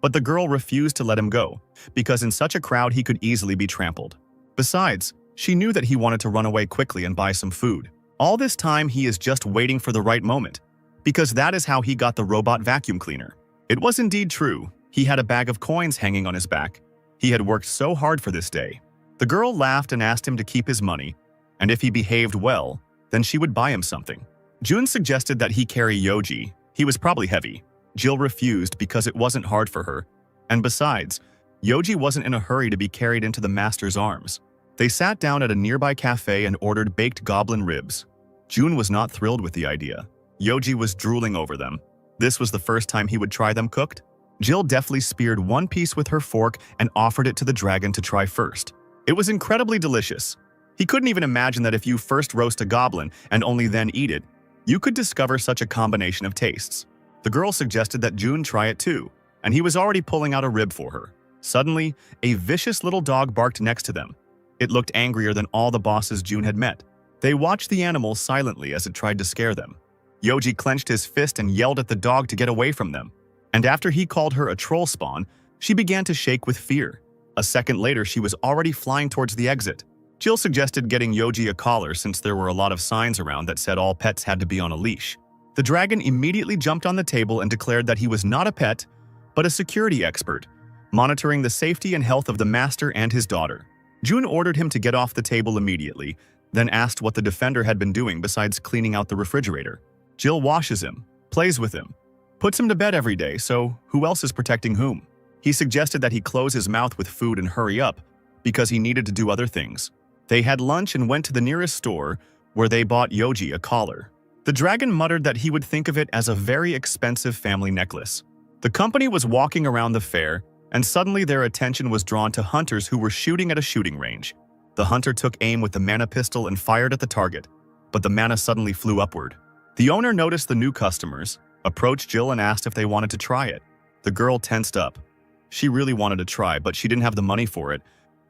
But the girl refused to let him go, because in such a crowd he could easily be trampled. Besides, she knew that he wanted to run away quickly and buy some food. All this time, he is just waiting for the right moment, because that is how he got the robot vacuum cleaner. It was indeed true. He had a bag of coins hanging on his back. He had worked so hard for this day. The girl laughed and asked him to keep his money, and if he behaved well, then she would buy him something. Jun suggested that he carry Yoji. He was probably heavy. Jill refused because it wasn't hard for her, and besides, Yoji wasn't in a hurry to be carried into the master's arms. They sat down at a nearby cafe and ordered baked goblin ribs. Jun was not thrilled with the idea. Yoji was drooling over them. This was the first time he would try them cooked. Jill deftly speared one piece with her fork and offered it to the dragon to try first. It was incredibly delicious. He couldn't even imagine that if you first roast a goblin and only then eat it, you could discover such a combination of tastes. The girl suggested that Jun try it too, and he was already pulling out a rib for her. Suddenly, a vicious little dog barked next to them. It looked angrier than all the bosses Jun had met. They watched the animal silently as it tried to scare them. Yoji clenched his fist and yelled at the dog to get away from them. And after he called her a troll spawn, she began to shake with fear. A second later, she was already flying towards the exit. Jill suggested getting Yoji a collar since there were a lot of signs around that said all pets had to be on a leash. The dragon immediately jumped on the table and declared that he was not a pet, but a security expert, monitoring the safety and health of the master and his daughter. Jun ordered him to get off the table immediately, then asked what the defender had been doing besides cleaning out the refrigerator. Jill washes him, plays with him, puts him to bed every day, so who else is protecting whom? He suggested that he close his mouth with food and hurry up, because he needed to do other things. They had lunch and went to the nearest store, where they bought Yoji a collar. The dragon muttered that he would think of it as a very expensive family necklace. The company was walking around the fair, and suddenly their attention was drawn to hunters who were shooting at a shooting range. The hunter took aim with the mana pistol and fired at the target, but the mana suddenly flew upward. The owner noticed the new customers, approached Jill and asked if they wanted to try it. The girl tensed up. She really wanted to try, but she didn't have the money for it.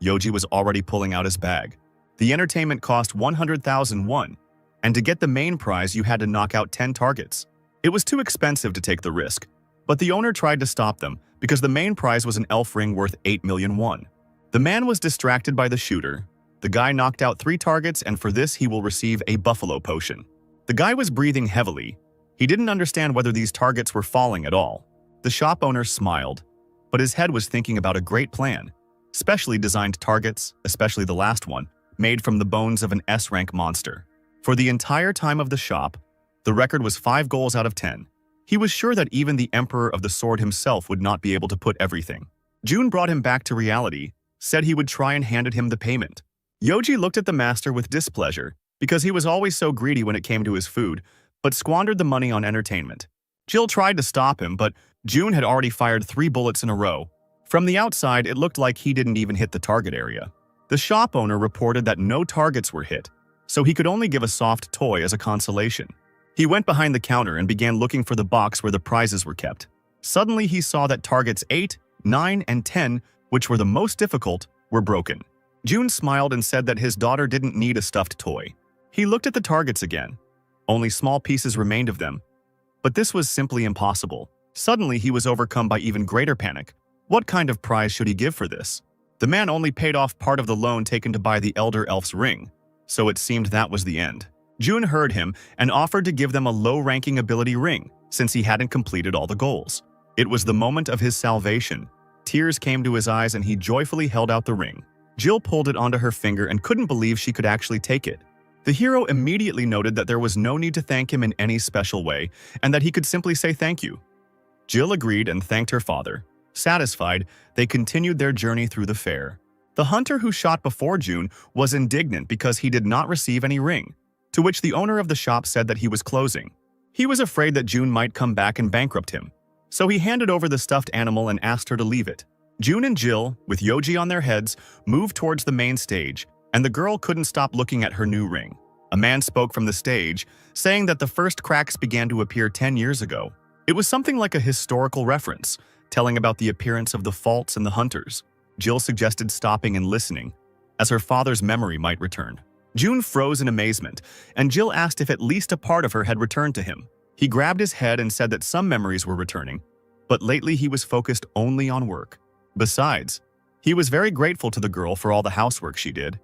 Yoji was already pulling out his bag. The entertainment cost 100,000 won, and to get the main prize you had to knock out 10 targets. It was too expensive to take the risk, but the owner tried to stop them because the main prize was an elf ring worth 8 million won. The man was distracted by the shooter. The guy knocked out 3 targets, and for this he will receive a buffalo potion. The guy was breathing heavily. He didn't understand whether these targets were falling at all. The shop owner smiled, but his head was thinking about a great plan. Specially designed targets, especially the last one, made from the bones of an S-rank monster. For the entire time of the shop, the record was 5 goals out of 10. He was sure that even the Emperor of the Sword himself would not be able to put everything. Jun brought him back to reality, said he would try and handed him the payment. Yoji looked at the master with displeasure, because he was always so greedy when it came to his food, but squandered the money on entertainment. Jill tried to stop him, but Jun had already fired 3 bullets in a row. From the outside, it looked like he didn't even hit the target area. The shop owner reported that no targets were hit, so he could only give a soft toy as a consolation. He went behind the counter and began looking for the box where the prizes were kept. Suddenly, he saw that targets 8, 9, and 10, which were the most difficult, were broken. Jun smiled and said that his daughter didn't need a stuffed toy. He looked at the targets again. Only small pieces remained of them. But this was simply impossible. Suddenly, he was overcome by even greater panic. What kind of prize should he give for this? The man only paid off part of the loan taken to buy the Elder Elf's ring, so it seemed that was the end. Jun heard him and offered to give them a low-ranking ability ring, since he hadn't completed all the goals. It was the moment of his salvation. Tears came to his eyes and he joyfully held out the ring. Jill pulled it onto her finger and couldn't believe she could actually take it. The hero immediately noted that there was no need to thank him in any special way, and that he could simply say thank you. Jill agreed and thanked her father. Satisfied, they continued their journey through the fair. The hunter who shot before Jun was indignant because he did not receive any ring, to which the owner of the shop said that he was closing. He was afraid that Jun might come back and bankrupt him, so he handed over the stuffed animal and asked her to leave it. Jun and Jill, with Yoji on their heads, moved towards the main stage, and the girl couldn't stop looking at her new ring. A man spoke from the stage, saying that the first cracks began to appear 10 years ago. It was something like a historical reference, telling about the appearance of the faults and the hunters. Jill suggested stopping and listening, as her father's memory might return. Jun froze in amazement, and Jill asked if at least a part of her had returned to him. He grabbed his head and said that some memories were returning, but lately he was focused only on work. Besides, he was very grateful to the girl for all the housework she did.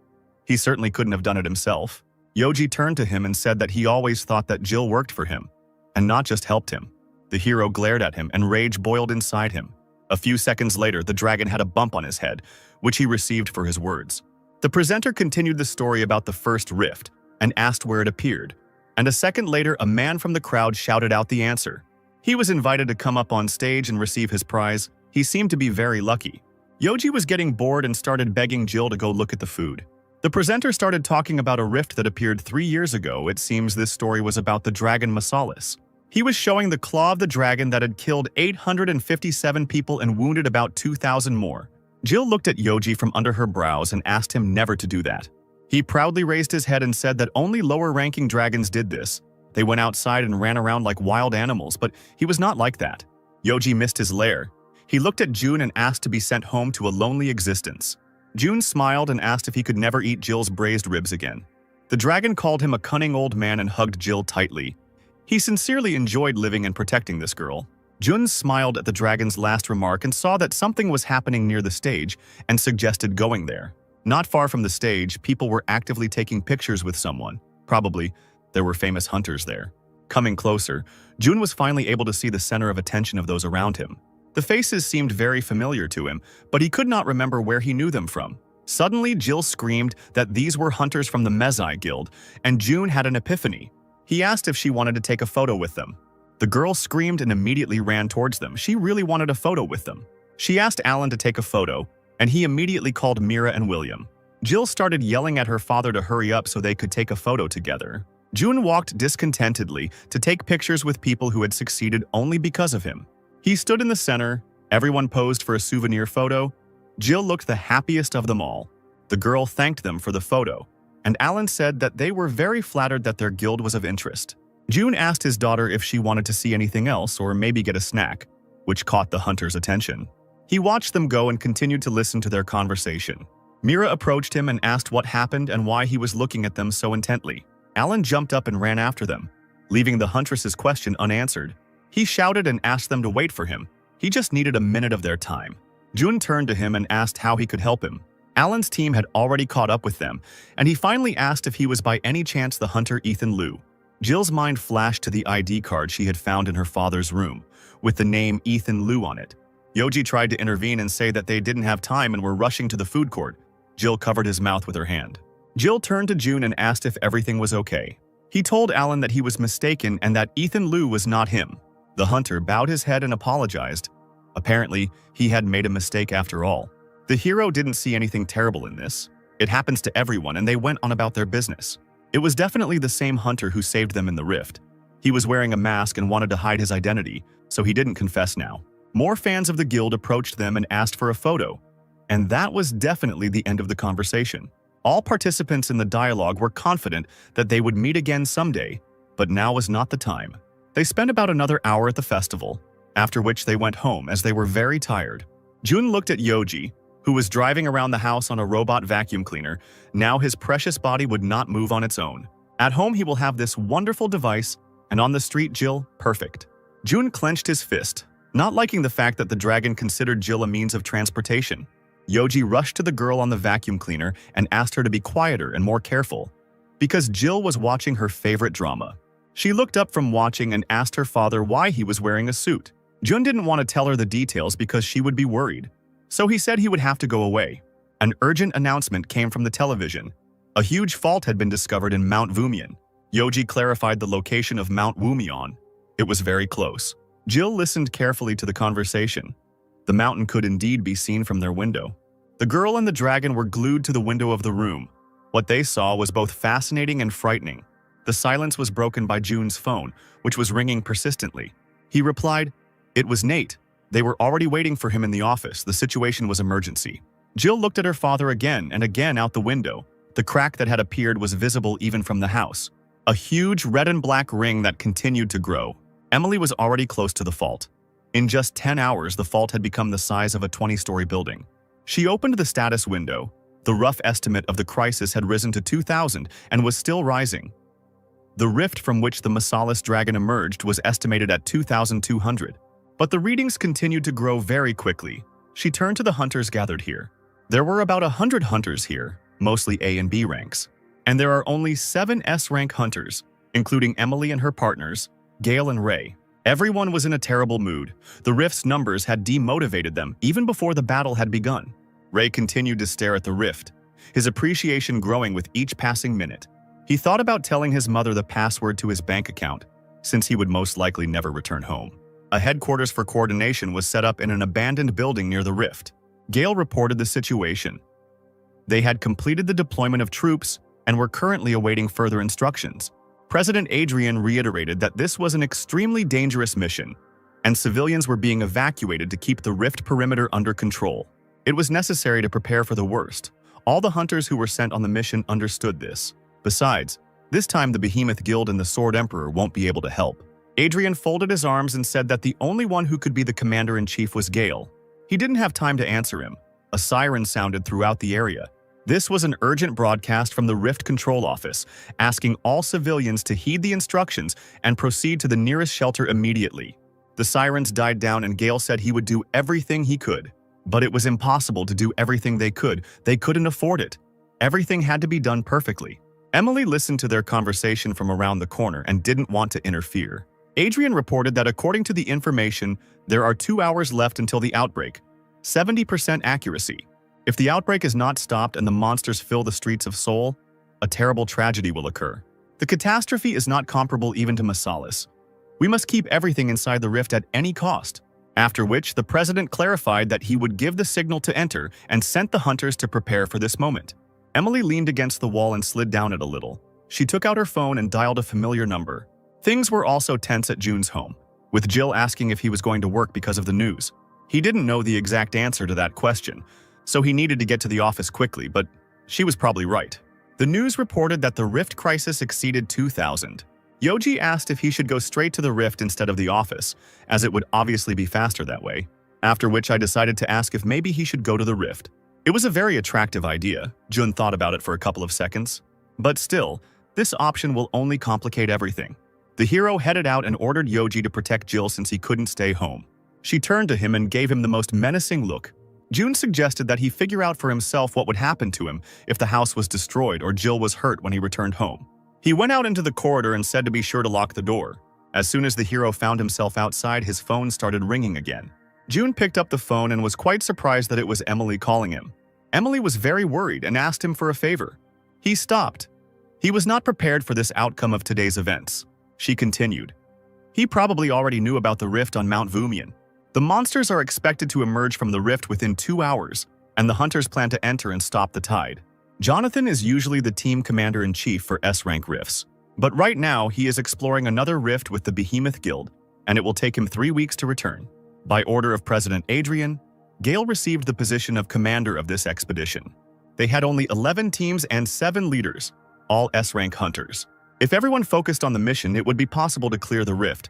He certainly couldn't have done it himself. Yoji turned to him and said that he always thought that Jill worked for him, and not just helped him. The hero glared at him and rage boiled inside him. A few seconds later, the dragon had a bump on his head, which he received for his words. The presenter continued the story about the first rift and asked where it appeared. And a second later, a man from the crowd shouted out the answer. He was invited to come up on stage and receive his prize. He seemed to be very lucky. Yoji was getting bored and started begging Jill to go look at the food. The presenter started talking about a rift that appeared 3 years ago. It seems this story was about the dragon Masalis. He was showing the claw of the dragon that had killed 857 people and wounded about 2,000 more. Jill looked at Yoji from under her brows and asked him never to do that. He proudly raised his head and said that only lower-ranking dragons did this. They went outside and ran around like wild animals, but he was not like that. Yoji missed his lair. He looked at June and asked to be sent home to a lonely existence. June smiled and asked if he could never eat Jill's braised ribs again. The dragon called him a cunning old man and hugged Jill tightly. He sincerely enjoyed living and protecting this girl. Jun smiled at the dragon's last remark and saw that something was happening near the stage and suggested going there. Not far from the stage, people were actively taking pictures with someone. Probably, there were famous hunters there. Coming closer, Jun was finally able to see the center of attention of those around him. The faces seemed very familiar to him, but he could not remember where he knew them from. Suddenly, Jill screamed that these were hunters from the Mezai Guild, and June had an epiphany. He asked if she wanted to take a photo with them. The girl screamed and immediately ran towards them. She really wanted a photo with them. She asked Alan to take a photo, and he immediately called Mira and William. Jill started yelling at her father to hurry up so they could take a photo together. June walked discontentedly to take pictures with people who had succeeded only because of him. He stood in the center, everyone posed for a souvenir photo. Jill looked the happiest of them all. The girl thanked them for the photo, and Alan said that they were very flattered that their guild was of interest. June asked his daughter if she wanted to see anything else or maybe get a snack, which caught the hunter's attention. He watched them go and continued to listen to their conversation. Mira approached him and asked what happened and why he was looking at them so intently. Alan jumped up and ran after them, leaving the huntress's question unanswered. He shouted and asked them to wait for him. He just needed a minute of their time. June turned to him and asked how he could help him. Alan's team had already caught up with them, and he finally asked if he was by any chance the hunter Ethan Liu. Jill's mind flashed to the ID card she had found in her father's room, with the name Ethan Liu on it. Yoji tried to intervene and say that they didn't have time and were rushing to the food court. Jill covered his mouth with her hand. Jill turned to June and asked if everything was okay. He told Alan that he was mistaken and that Ethan Liu was not him. The hunter bowed his head and apologized. Apparently, he had made a mistake after all. The hero didn't see anything terrible in this. It happens to everyone, and they went on about their business. It was definitely the same hunter who saved them in the rift. He was wearing a mask and wanted to hide his identity, so he didn't confess now. More fans of the guild approached them and asked for a photo, and that was definitely the end of the conversation. All participants in the dialogue were confident that they would meet again someday, but now was not the time. They spent about another hour at the festival, after which they went home as they were very tired. Jun looked at Yoji, who was driving around the house on a robot vacuum cleaner. Now his precious body would not move on its own. At home he will have this wonderful device, and on the street Jill, perfect. Jun clenched his fist, not liking the fact that the dragon considered Jill a means of transportation. Yoji rushed to the girl on the vacuum cleaner and asked her to be quieter and more careful, because Jill was watching her favorite drama. She looked up from watching and asked her father why he was wearing a suit. Jun didn't want to tell her the details because she would be worried, so he said he would have to go away. An urgent announcement came from the television. A huge fault had been discovered in Mount Wumian. Yoji clarified the location of Mount Wumian. It was very close. Jill listened carefully to the conversation. The mountain could indeed be seen from their window. The girl and the dragon were glued to the window of the room. What they saw was both fascinating and frightening. The silence was broken by June's phone, which was ringing persistently. He replied, "It was Nate. They were already waiting for him in the office. The situation was emergency." Jill looked at her father again and again out the window. The crack that had appeared was visible even from the house. A huge red and black ring that continued to grow. Emily was already close to the fault. In just 10 hours, the fault had become the size of a 20-story building. She opened the status window. The rough estimate of the crisis had risen to 2,000 and was still rising. The rift from which the Masalis dragon emerged was estimated at 2,200. But the readings continued to grow very quickly. She turned to the hunters gathered here. There were about 100 hunters here, mostly A and B ranks. and there are only 7 S-rank hunters, including Emily and her partners, Gale and Ray. Everyone was in a terrible mood. The rift's numbers had demotivated them even before the battle had begun. Ray continued to stare at the rift, his appreciation growing with each passing minute. He thought about telling his mother the password to his bank account, since he would most likely never return home. A headquarters for coordination was set up in an abandoned building near the rift. Gale reported the situation. They had completed the deployment of troops and were currently awaiting further instructions. President Adrian reiterated that this was an extremely dangerous mission, and civilians were being evacuated to keep the rift perimeter under control. It was necessary to prepare for the worst. All the hunters who were sent on the mission understood this. Besides, this time the Behemoth Guild and the Sword Emperor won't be able to help. Adrian folded his arms and said that the only one who could be the commander-in-chief was Gale. He didn't have time to answer him. A siren sounded throughout the area. This was an urgent broadcast from the Rift Control Office, asking all civilians to heed the instructions and proceed to the nearest shelter immediately. The sirens died down and Gale said he would do everything he could. But it was impossible to do everything they could. They couldn't afford it. Everything had to be done perfectly. Emily listened to their conversation from around the corner and didn't want to interfere. Adrian reported that according to the information, there are 2 hours left until the outbreak. 70% accuracy. If the outbreak is not stopped and the monsters fill the streets of Seoul, a terrible tragedy will occur. The catastrophe is not comparable even to Masalis. We must keep everything inside the rift at any cost. After which, the president clarified that he would give the signal to enter and sent the hunters to prepare for this moment. Emily leaned against the wall and slid down it a little. She took out her phone and dialed a familiar number. Things were also tense at June's home, with Jill asking if he was going to work because of the news. He didn't know the exact answer to that question, so he needed to get to the office quickly, but she was probably right. The news reported that the rift crisis exceeded 2,000. Yoji asked if he should go straight to the rift instead of the office, as it would obviously be faster that way, after which I decided to ask if maybe he should go to the rift. It was a very attractive idea. Jun thought about it for a couple of seconds. But still, this option will only complicate everything. The hero headed out and ordered Yoji to protect Jill since he couldn't stay home. She turned to him and gave him the most menacing look. June suggested that he figure out for himself what would happen to him if the house was destroyed or Jill was hurt when he returned home. He went out into the corridor and said to be sure to lock the door. As soon as the hero found himself outside, his phone started ringing again. June picked up the phone and was quite surprised that it was Emily calling him. Emily was very worried and asked him for a favor. He stopped. He was not prepared for this outcome of today's events. She continued. He probably already knew about the rift on Mount Vumian. The monsters are expected to emerge from the rift within 2 hours, and the hunters plan to enter and stop the tide. Jonathan is usually the team commander-in-chief for S-rank rifts, but right now he is exploring another rift with the Behemoth Guild, and it will take him 3 weeks to return. By order of President Adrian, Gale received the position of commander of this expedition. They had only 11 teams and 7 leaders, all S-rank hunters. If everyone focused on the mission, it would be possible to clear the rift.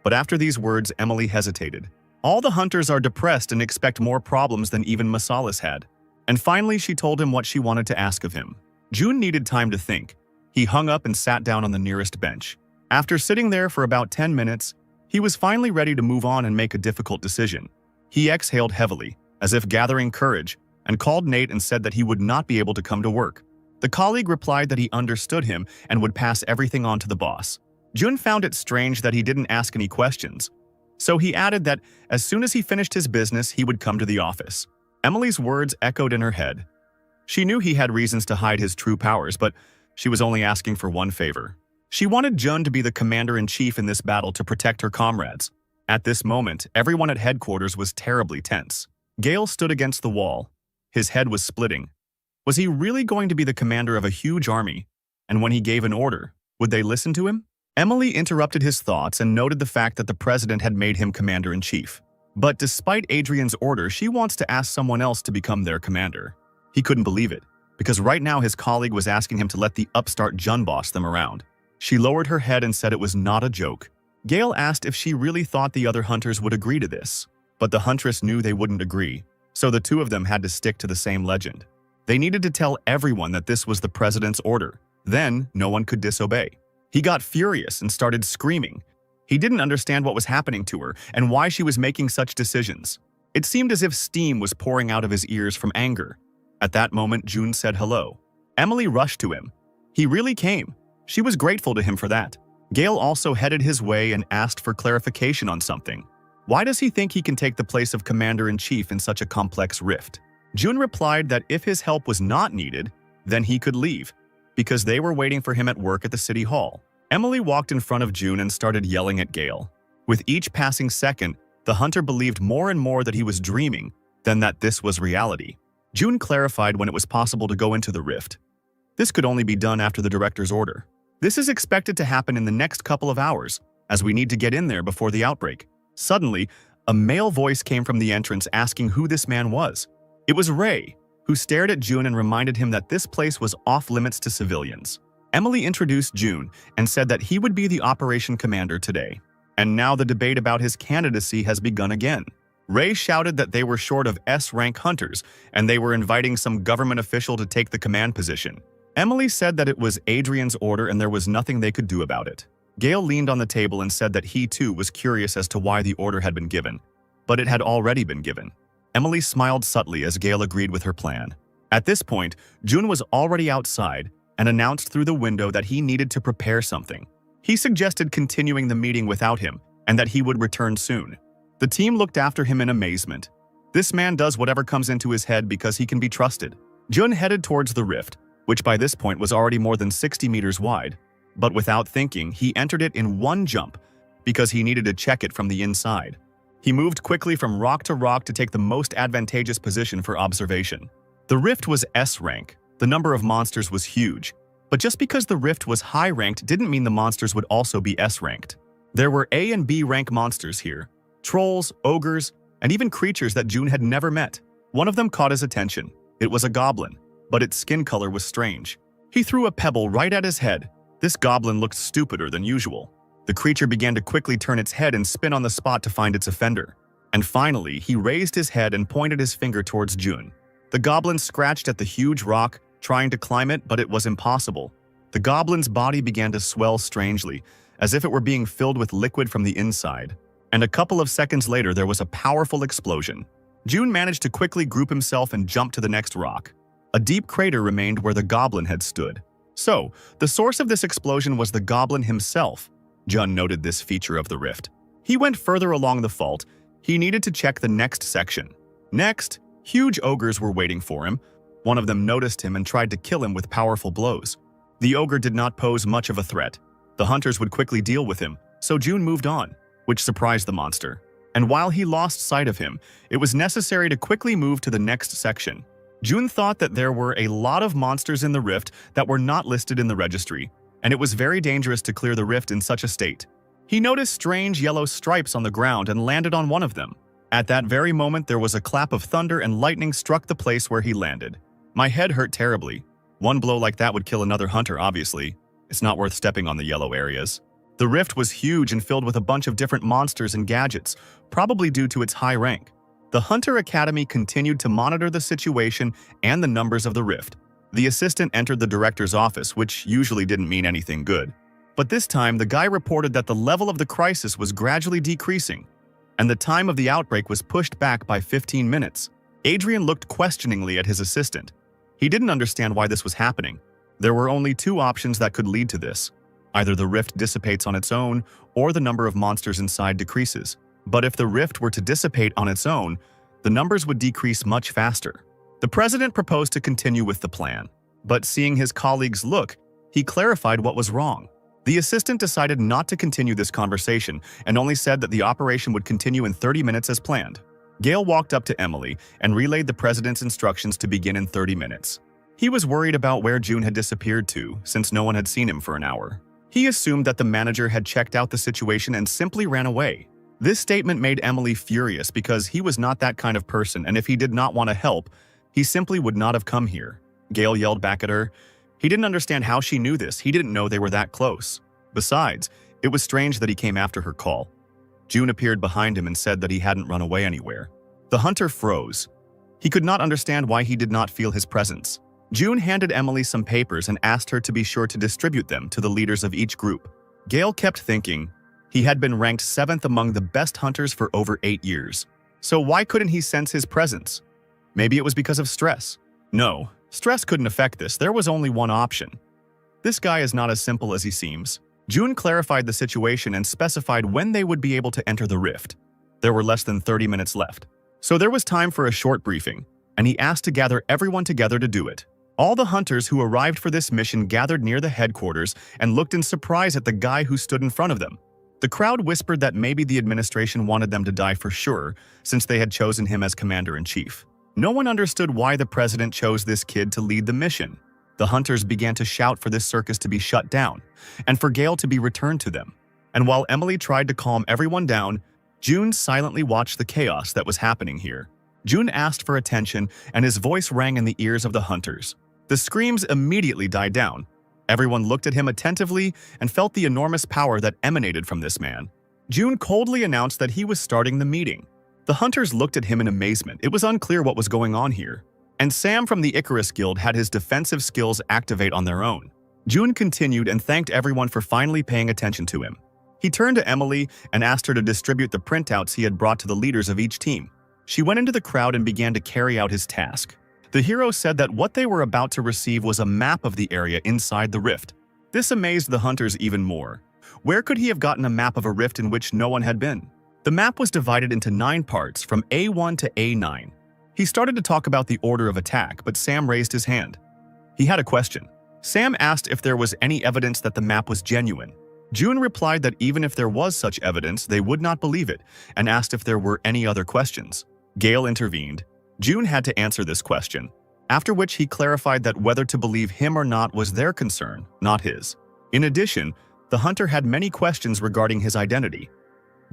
But after these words, Emily hesitated. All the hunters are depressed and expect more problems than even Masalis had. And finally, she told him what she wanted to ask of him. June needed time to think. He hung up and sat down on the nearest bench. After sitting there for about 10 minutes, he was finally ready to move on and make a difficult decision. He exhaled heavily, as if gathering courage, and called Nate and said that he would not be able to come to work. The colleague replied that he understood him and would pass everything on to the boss. June found it strange that he didn't ask any questions, so he added that as soon as he finished his business, he would come to the office. Emily's words echoed in her head. She knew he had reasons to hide his true powers, but she was only asking for one favor. She wanted Jun to be the commander-in-chief in this battle to protect her comrades. At this moment, everyone at headquarters was terribly tense. Gale stood against the wall. His head was splitting. Was he really going to be the commander of a huge army? And when he gave an order, would they listen to him? Emily interrupted his thoughts and noted the fact that the president had made him commander-in-chief. But despite Adrian's order, she wants to ask someone else to become their commander. He couldn't believe it, because right now his colleague was asking him to let the upstart Jun boss them around. She lowered her head and said it was not a joke. Gale asked if she really thought the other hunters would agree to this, but the huntress knew they wouldn't agree, so the two of them had to stick to the same legend. They needed to tell everyone that this was the president's order. Then, no one could disobey. He got furious and started screaming. He didn't understand what was happening to her and why she was making such decisions. It seemed as if steam was pouring out of his ears from anger. At that moment, June said hello. Emily rushed to him. He really came. She was grateful to him for that. Gale also headed his way and asked for clarification on something. Why does he think he can take the place of Commander-in-Chief in such a complex rift? Jun replied that if his help was not needed, then he could leave, because they were waiting for him at work at the city hall. Emily walked in front of Jun and started yelling at Gale. With each passing second, the hunter believed more and more that he was dreaming than that this was reality. Jun clarified when it was possible to go into the rift. This could only be done after the director's order. This is expected to happen in the next couple of hours, as we need to get in there before the outbreak. Suddenly, a male voice came from the entrance asking who this man was. It was Ray, who stared at Jun and reminded him that this place was off-limits to civilians. Emily introduced Jun and said that he would be the operation commander today. And now the debate about his candidacy has begun again. Ray shouted that they were short of S-rank hunters, and they were inviting some government official to take the command position. Emily said that it was Adrian's order and there was nothing they could do about it. Gale leaned on the table and said that he too was curious as to why the order had been given, but it had already been given. Emily smiled subtly as Gale agreed with her plan. At this point, Jun was already outside and announced through the window that he needed to prepare something. He suggested continuing the meeting without him and that he would return soon. The team looked after him in amazement. This man does whatever comes into his head because he can be trusted. Jun headed towards the rift, which by this point was already more than 60 meters wide. But without thinking, he entered it in one jump because he needed to check it from the inside. He moved quickly from rock to take the most advantageous position for observation. The rift was S-rank. The number of monsters was huge. But just because the rift was high-ranked didn't mean the monsters would also be S-ranked. There were A and B rank monsters here. Trolls, ogres, and even creatures that Jun had never met. One of them caught his attention. It was a goblin, but its skin color was strange. He threw a pebble right at his head. This goblin looked stupider than usual. The creature began to quickly turn its head and spin on the spot to find its offender. And finally, he raised his head and pointed his finger towards Jun. The goblin scratched at the huge rock, trying to climb it, but it was impossible. The goblin's body began to swell strangely, as if it were being filled with liquid from the inside. And a couple of seconds later, there was a powerful explosion. Jun managed to quickly group himself and jump to the next rock. A deep crater remained where the goblin had stood. So, the source of this explosion was the goblin himself. Jun noted this feature of the rift. He went further along the fault. He needed to check the next section. Next, huge ogres were waiting for him. One of them noticed him and tried to kill him with powerful blows. The ogre did not pose much of a threat. The hunters would quickly deal with him, so Jun moved on, which surprised the monster. And while he lost sight of him, it was necessary to quickly move to the next section. Jun thought that there were a lot of monsters in the rift that were not listed in the registry, and it was very dangerous to clear the rift in such a state. He noticed strange yellow stripes on the ground and landed on one of them. At that very moment, there was a clap of thunder and lightning struck the place where he landed. My head hurt terribly. One blow like that would kill another hunter, obviously. It's not worth stepping on the yellow areas. The rift was huge and filled with a bunch of different monsters and gadgets, probably due to its high rank. The Hunter Academy continued to monitor the situation and the numbers of the rift. The assistant entered the director's office, which usually didn't mean anything good. But this time, the guy reported that the level of the crisis was gradually decreasing, and the time of the outbreak was pushed back by 15 minutes. Adrian looked questioningly at his assistant. He didn't understand why this was happening. There were only two options that could lead to this. Either the rift dissipates on its own, or the number of monsters inside decreases. But if the rift were to dissipate on its own, the numbers would decrease much faster. The president proposed to continue with the plan, but seeing his colleagues look, he clarified what was wrong. The assistant decided not to continue this conversation and only said that the operation would continue in 30 minutes as planned. Gale walked up to Emily and relayed the president's instructions to begin in 30 minutes. He was worried about where Jun had disappeared to, since no one had seen him for an hour. He assumed that the manager had checked out the situation and simply ran away. This statement made Emily furious because he was not that kind of person, and if he did not want to help, he simply would not have come here. Gale yelled back at her. He didn't understand how she knew this. He didn't know they were that close. Besides, it was strange that he came after her call. Jun appeared behind him and said that he hadn't run away anywhere. The hunter froze. He could not understand why he did not feel his presence. Jun handed Emily some papers and asked her to be sure to distribute them to the leaders of each group. Gale kept thinking. He had been ranked 7th among the best hunters for over 8 years. So why couldn't he sense his presence? Maybe it was because of stress. No, stress couldn't affect this. There was only one option. This guy is not as simple as he seems. June clarified the situation and specified when they would be able to enter the rift. There were less than 30 minutes left. So there was time for a short briefing, and he asked to gather everyone together to do it. All the hunters who arrived for this mission gathered near the headquarters and looked in surprise at the guy who stood in front of them. The crowd whispered that maybe the administration wanted them to die for sure, since they had chosen him as commander-in-chief. No one understood why the president chose this kid to lead the mission. The hunters began to shout for this circus to be shut down, and for Gale to be returned to them. And while Emily tried to calm everyone down, June silently watched the chaos that was happening here. June asked for attention, and his voice rang in the ears of the hunters. The screams immediately died down. Everyone looked at him attentively and felt the enormous power that emanated from this man. June coldly announced that he was starting the meeting. The hunters looked at him in amazement. It was unclear what was going on here. And Sam from the Icarus Guild had his defensive skills activate on their own. June continued and thanked everyone for finally paying attention to him. He turned to Emily and asked her to distribute the printouts he had brought to the leaders of each team. She went into the crowd and began to carry out his task. The hero said that what they were about to receive was a map of the area inside the rift. This amazed the hunters even more. Where could he have gotten a map of a rift in which no one had been? The map was divided into 9 parts from A1 to A9. He started to talk about the order of attack, but Sam raised his hand. He had a question. Sam asked if there was any evidence that the map was genuine. June replied that even if there was such evidence, they would not believe it, and asked if there were any other questions. Gale intervened. June had to answer this question, after which he clarified that whether to believe him or not was their concern, not his. In addition, the hunter had many questions regarding his identity.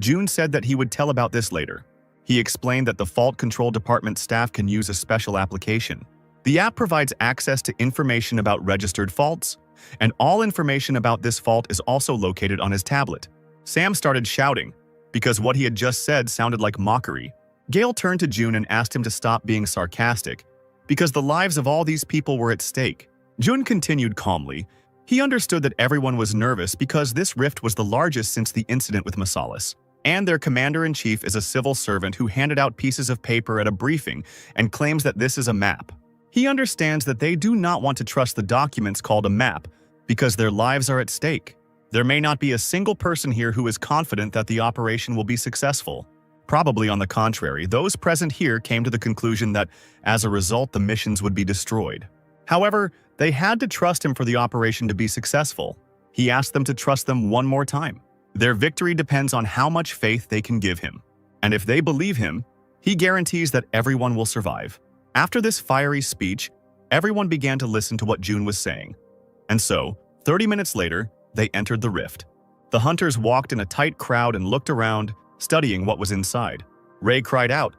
June said that he would tell about this later. He explained that the Fault Control Department staff can use a special application. The app provides access to information about registered faults, and all information about this fault is also located on his tablet. Sam started shouting, because what he had just said sounded like mockery. Gale turned to June and asked him to stop being sarcastic, because the lives of all these people were at stake. June continued calmly. He understood that everyone was nervous because this rift was the largest since the incident with Masalis, and their commander-in-chief is a civil servant who handed out pieces of paper at a briefing and claims that this is a map. He understands that they do not want to trust the documents called a map because their lives are at stake. There may not be a single person here who is confident that the operation will be successful. Probably on the contrary, those present here came to the conclusion that, as a result, the missions would be destroyed. However, they had to trust him for the operation to be successful. He asked them to trust them one more time. Their victory depends on how much faith they can give him. And if they believe him, he guarantees that everyone will survive. After this fiery speech, everyone began to listen to what June was saying. And so, 30 minutes later, they entered the rift. The hunters walked in a tight crowd and looked around, studying what was inside. Ray cried out,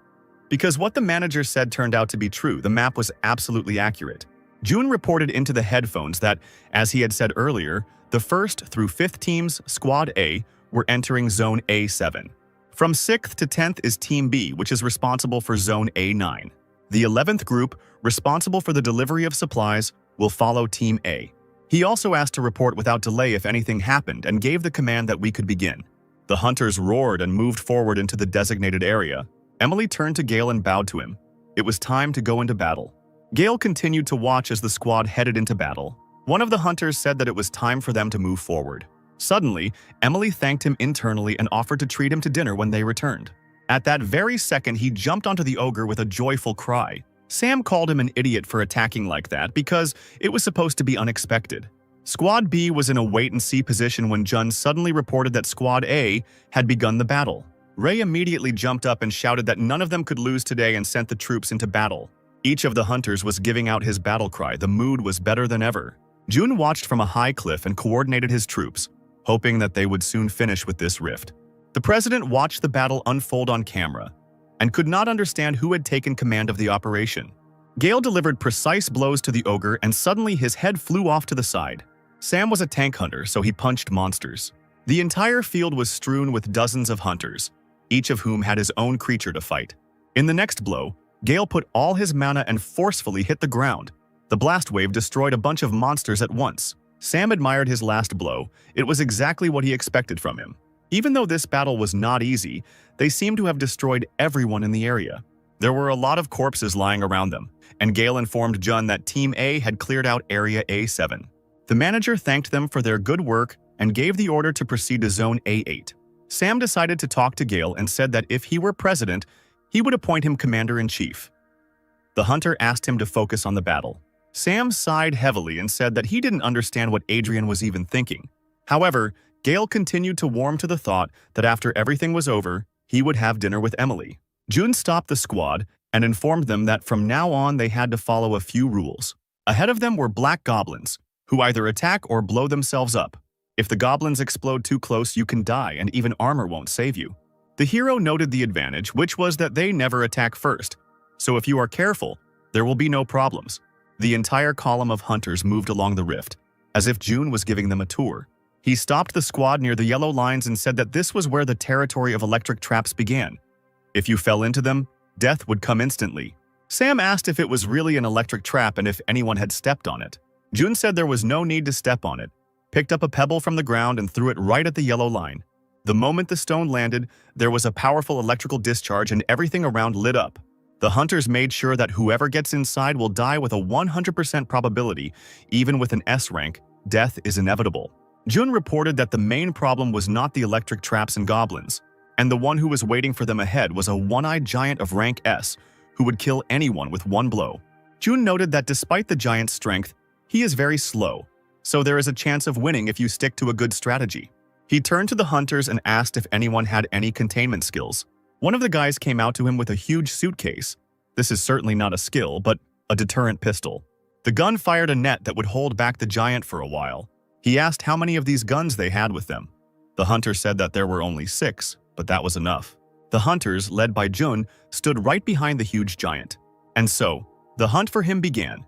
because what the manager said turned out to be true. The map was absolutely accurate. June reported into the headphones that, as he had said earlier, the 1st through 5th teams, Squad A, were entering Zone A7. From 6th to 10th is Team B, which is responsible for Zone A9. The 11th group, responsible for the delivery of supplies, will follow Team A. He also asked to report without delay if anything happened and gave the command that we could begin. The hunters roared and moved forward into the designated area. Emily turned to Gale and bowed to him. It was time to go into battle. Gale continued to watch as the squad headed into battle. One of the hunters said that it was time for them to move forward. Suddenly, Emily thanked him internally and offered to treat him to dinner when they returned. At that very second, he jumped onto the ogre with a joyful cry. Sam called him an idiot for attacking like that because it was supposed to be unexpected. Squad B was in a wait-and-see position when Jun suddenly reported that Squad A had begun the battle. Ray immediately jumped up and shouted that none of them could lose today and sent the troops into battle. Each of the hunters was giving out his battle cry. The mood was better than ever. Jun watched from a high cliff and coordinated his troops, hoping that they would soon finish with this rift. The president watched the battle unfold on camera and could not understand who had taken command of the operation. Gale delivered precise blows to the ogre and suddenly his head flew off to the side. Sam was a tank hunter, so he punched monsters. The entire field was strewn with dozens of hunters, each of whom had his own creature to fight. In the next blow, Gale put all his mana and forcefully hit the ground. The blast wave destroyed a bunch of monsters at once. Sam admired his last blow. It was exactly what he expected from him. Even though this battle was not easy, they seemed to have destroyed everyone in the area. There were a lot of corpses lying around them, and Gale informed Jun that Team A had cleared out Area A7. The manager thanked them for their good work and gave the order to proceed to Zone A8. Sam decided to talk to Gale and said that if he were president, he would appoint him commander-in-chief. The hunter asked him to focus on the battle. Sam sighed heavily and said that he didn't understand what Adrian was even thinking. However, Gale continued to warm to the thought that after everything was over, he would have dinner with Emily. June stopped the squad and informed them that from now on they had to follow a few rules. Ahead of them were black goblins, who either attack or blow themselves up. If the goblins explode too close, you can die, and even armor won't save you. The hero noted the advantage, which was that they never attack first. So if you are careful, there will be no problems. The entire column of hunters moved along the rift, as if June was giving them a tour. He stopped the squad near the yellow lines and said that this was where the territory of electric traps began. If you fell into them, death would come instantly. Sam asked if it was really an electric trap and if anyone had stepped on it. June said there was no need to step on it, picked up a pebble from the ground and threw it right at the yellow line. The moment the stone landed, there was a powerful electrical discharge and everything around lit up. The hunters made sure that whoever gets inside will die with a 100% probability. Even with an S rank, death is inevitable. June reported that the main problem was not the electric traps and goblins, and the one who was waiting for them ahead was a one-eyed giant of rank S who would kill anyone with one blow. June noted that despite the giant's strength, he is very slow, so there is a chance of winning if you stick to a good strategy. He turned to the hunters and asked if anyone had any containment skills. One of the guys came out to him with a huge suitcase. This is certainly not a skill, but a deterrent pistol. The gun fired a net that would hold back the giant for a while. He asked how many of these guns they had with them. The hunter said that there were only 6, but that was enough. The hunters, led by Jun, stood right behind the huge giant. And so, the hunt for him began.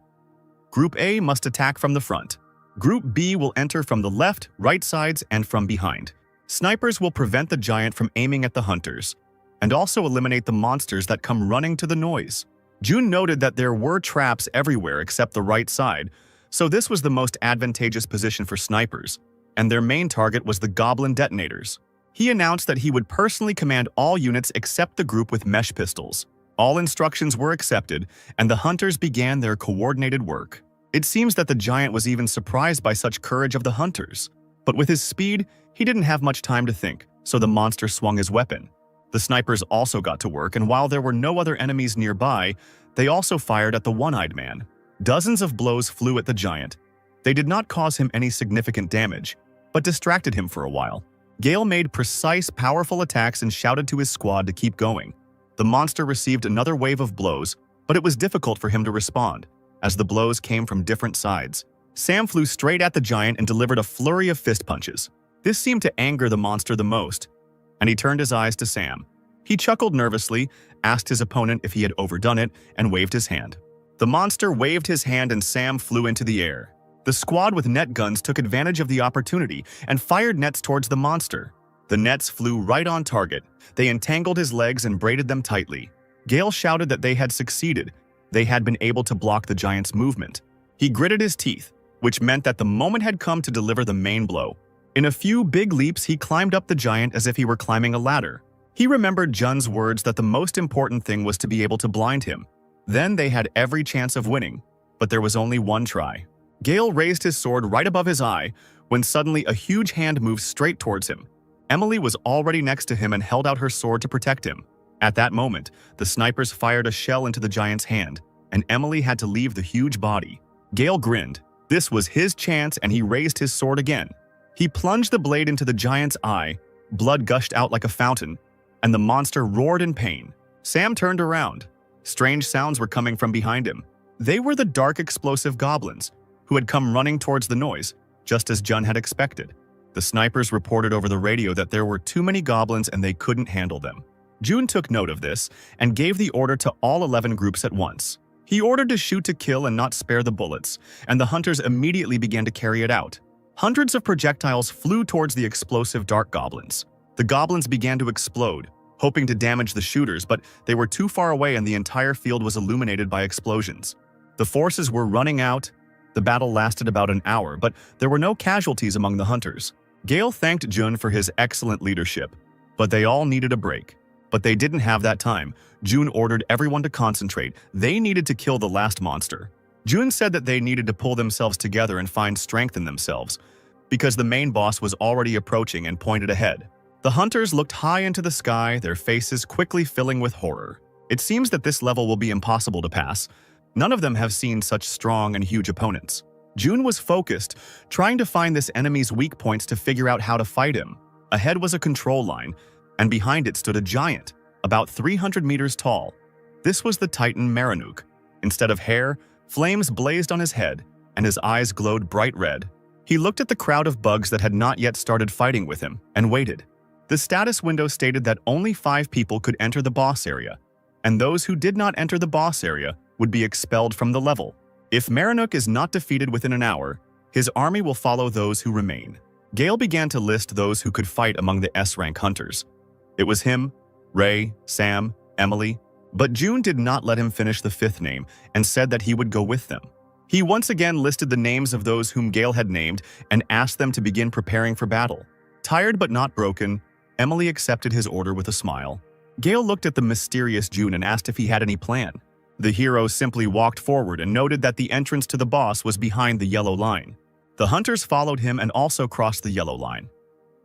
Group A must attack from the front. Group B will enter from the left, right sides, and from behind. Snipers will prevent the giant from aiming at the hunters, and also eliminate the monsters that come running to the noise. June noted that there were traps everywhere except the right side, so this was the most advantageous position for snipers, and their main target was the goblin detonators. He announced that he would personally command all units except the group with mesh pistols. All instructions were accepted, and the hunters began their coordinated work. It seems that the giant was even surprised by such courage of the hunters. But with his speed, he didn't have much time to think, so the monster swung his weapon. The snipers also got to work, and while there were no other enemies nearby, they also fired at the one-eyed man. Dozens of blows flew at the giant. They did not cause him any significant damage, but distracted him for a while. Gale made precise, powerful attacks and shouted to his squad to keep going. The monster received another wave of blows, but it was difficult for him to respond, as the blows came from different sides. Sam flew straight at the giant and delivered a flurry of fist punches. This seemed to anger the monster the most, and he turned his eyes to Sam. He chuckled nervously, asked his opponent if he had overdone it, and waved his hand. The monster waved his hand and Sam flew into the air. The squad with net guns took advantage of the opportunity and fired nets towards the monster. The nets flew right on target. They entangled his legs and braided them tightly. Gale shouted that they had succeeded. They had been able to block the giant's movement. He gritted his teeth, which meant that the moment had come to deliver the main blow. In a few big leaps, he climbed up the giant as if he were climbing a ladder. He remembered Jun's words that the most important thing was to be able to blind him. Then they had every chance of winning, but there was only one try. Gale raised his sword right above his eye when suddenly a huge hand moved straight towards him. Emily was already next to him and held out her sword to protect him. At that moment, the snipers fired a shell into the giant's hand, and Emily had to leave the huge body. Gale grinned. This was his chance, and he raised his sword again. He plunged the blade into the giant's eye, blood gushed out like a fountain, and the monster roared in pain. Sam turned around. Strange sounds were coming from behind him. They were the dark explosive goblins, who had come running towards the noise, just as Jun had expected. The snipers reported over the radio that there were too many goblins and they couldn't handle them. June took note of this and gave the order to all 11 groups at once. He ordered to shoot to kill and not spare the bullets, and the hunters immediately began to carry it out. Hundreds of projectiles flew towards the explosive dark goblins. The goblins began to explode, hoping to damage the shooters, but they were too far away and the entire field was illuminated by explosions. The forces were running out. The battle lasted about an hour, but there were no casualties among the hunters. Gale thanked Jun for his excellent leadership, but they all needed a break. But they didn't have that time. June ordered everyone to concentrate. They needed to kill the last monster. June said that they needed to pull themselves together and find strength in themselves, because the main boss was already approaching and pointed ahead. The hunters looked high into the sky, their faces quickly filling with horror. It seems that this level will be impossible to pass. None of them have seen such strong and huge opponents. June was focused, trying to find this enemy's weak points to figure out how to fight him. Ahead was a control line, and behind it stood a giant, about 300 meters tall. This was the Titan Merenuk. Instead of hair, flames blazed on his head, and his eyes glowed bright red. He looked at the crowd of bugs that had not yet started fighting with him, and waited. The status window stated that only 5 people could enter the boss area, and those who did not enter the boss area would be expelled from the level. If Merenuk is not defeated within an hour, his army will follow those who remain. Gale began to list those who could fight among the S-rank hunters. It was him, Ray, Sam, Emily, but June did not let him finish the 5th name and said that he would go with them. He once again listed the names of those whom Gale had named and asked them to begin preparing for battle. Tired but not broken, Emily accepted his order with a smile. Gale looked at the mysterious June and asked if he had any plan. The hero simply walked forward and noted that the entrance to the boss was behind the yellow line. The hunters followed him and also crossed the yellow line.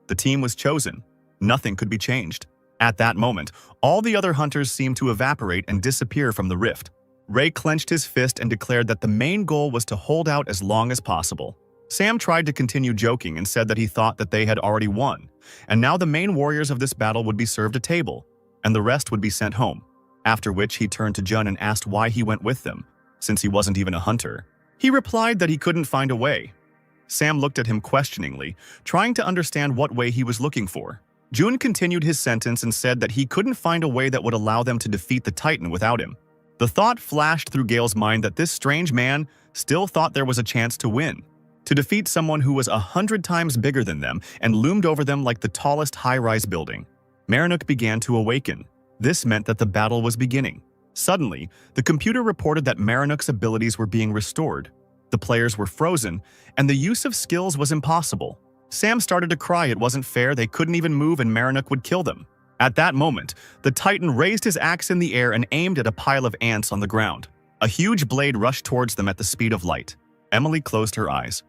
The team was chosen. Nothing could be changed. At that moment, all the other hunters seemed to evaporate and disappear from the rift. Ray clenched his fist and declared that the main goal was to hold out as long as possible. Sam tried to continue joking and said that he thought that they had already won, and now the main warriors of this battle would be served a table, and the rest would be sent home. After which he turned to Jun and asked why he went with them, since he wasn't even a hunter. He replied that he couldn't find a way. Sam looked at him questioningly, trying to understand what way he was looking for. Jun continued his sentence and said that he couldn't find a way that would allow them to defeat the Titan without him. The thought flashed through Gale's mind that this strange man still thought there was a chance to win, to defeat someone who was 100 times bigger than them and loomed over them like the tallest high-rise building. Merenuk began to awaken. This meant that the battle was beginning. Suddenly, the computer reported that Merenuk's abilities were being restored. The players were frozen, and the use of skills was impossible. Sam started to cry. It wasn't fair, they couldn't even move and Merenuk would kill them. At that moment, the Titan raised his axe in the air and aimed at a pile of ants on the ground. A huge blade rushed towards them at the speed of light. Emily closed her eyes.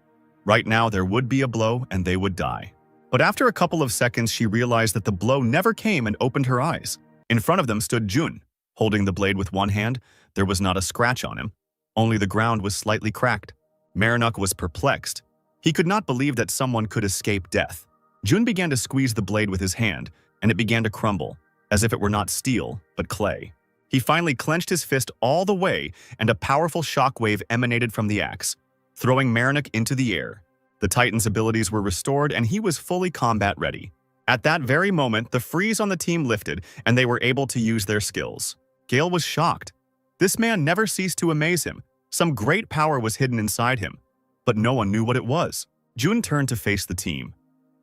Right now, there would be a blow and they would die. But after a couple of seconds, she realized that the blow never came and opened her eyes. In front of them stood Jun. Holding the blade with one hand, there was not a scratch on him. Only the ground was slightly cracked. Merenuk was perplexed. He could not believe that someone could escape death. Jun began to squeeze the blade with his hand, and it began to crumble, as if it were not steel, but clay. He finally clenched his fist all the way, and a powerful shockwave emanated from the axe, throwing Merenuk into the air. The Titan's abilities were restored, and he was fully combat ready. At that very moment, the freeze on the team lifted, and they were able to use their skills. Gale was shocked. This man never ceased to amaze him. Some great power was hidden inside him, but no one knew what it was. Jun turned to face the team.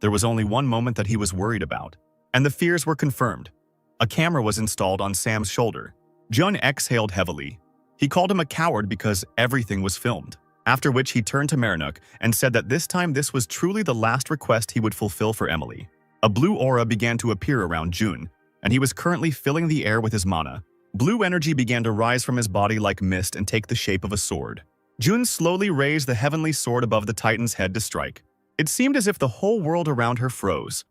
There was only one moment that he was worried about, and the fears were confirmed. A camera was installed on Sam's shoulder. Jun exhaled heavily. He called him a coward because everything was filmed. After which he turned to Merenuk and said that this time this was truly the last request he would fulfill for Emily. A blue aura began to appear around Jun, and he was currently filling the air with his mana. Blue energy began to rise from his body like mist and take the shape of a sword. Jun slowly raised the heavenly sword above the Titan's head to strike. It seemed as if the whole world around her froze.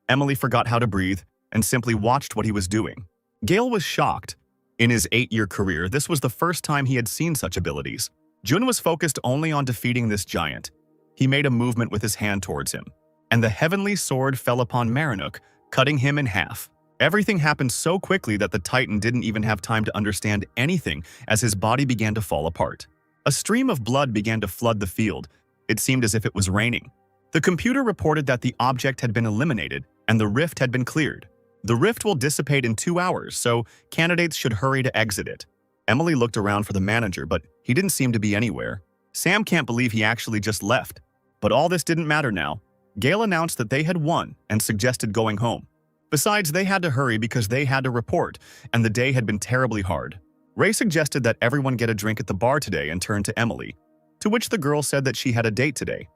Emily forgot how to breathe and simply watched what he was doing. Gale was shocked. In his 8-year career, this was the first time he had seen such abilities. Jun was focused only on defeating this giant. He made a movement with his hand towards him, and the heavenly sword fell upon Merenuk, cutting him in half. Everything happened so quickly that the Titan didn't even have time to understand anything as his body began to fall apart. A stream of blood began to flood the field. It seemed as if it was raining. The computer reported that the object had been eliminated and the rift had been cleared. The rift will dissipate in 2 hours, so candidates should hurry to exit it. Emily looked around for the manager, but he didn't seem to be anywhere. Sam can't believe he actually just left. But all this didn't matter now. Gale announced that they had won and suggested going home. Besides, they had to hurry because they had to report, and the day had been terribly hard. Ray suggested that everyone get a drink at the bar today and turned to Emily, to which the girl said that she had a date today.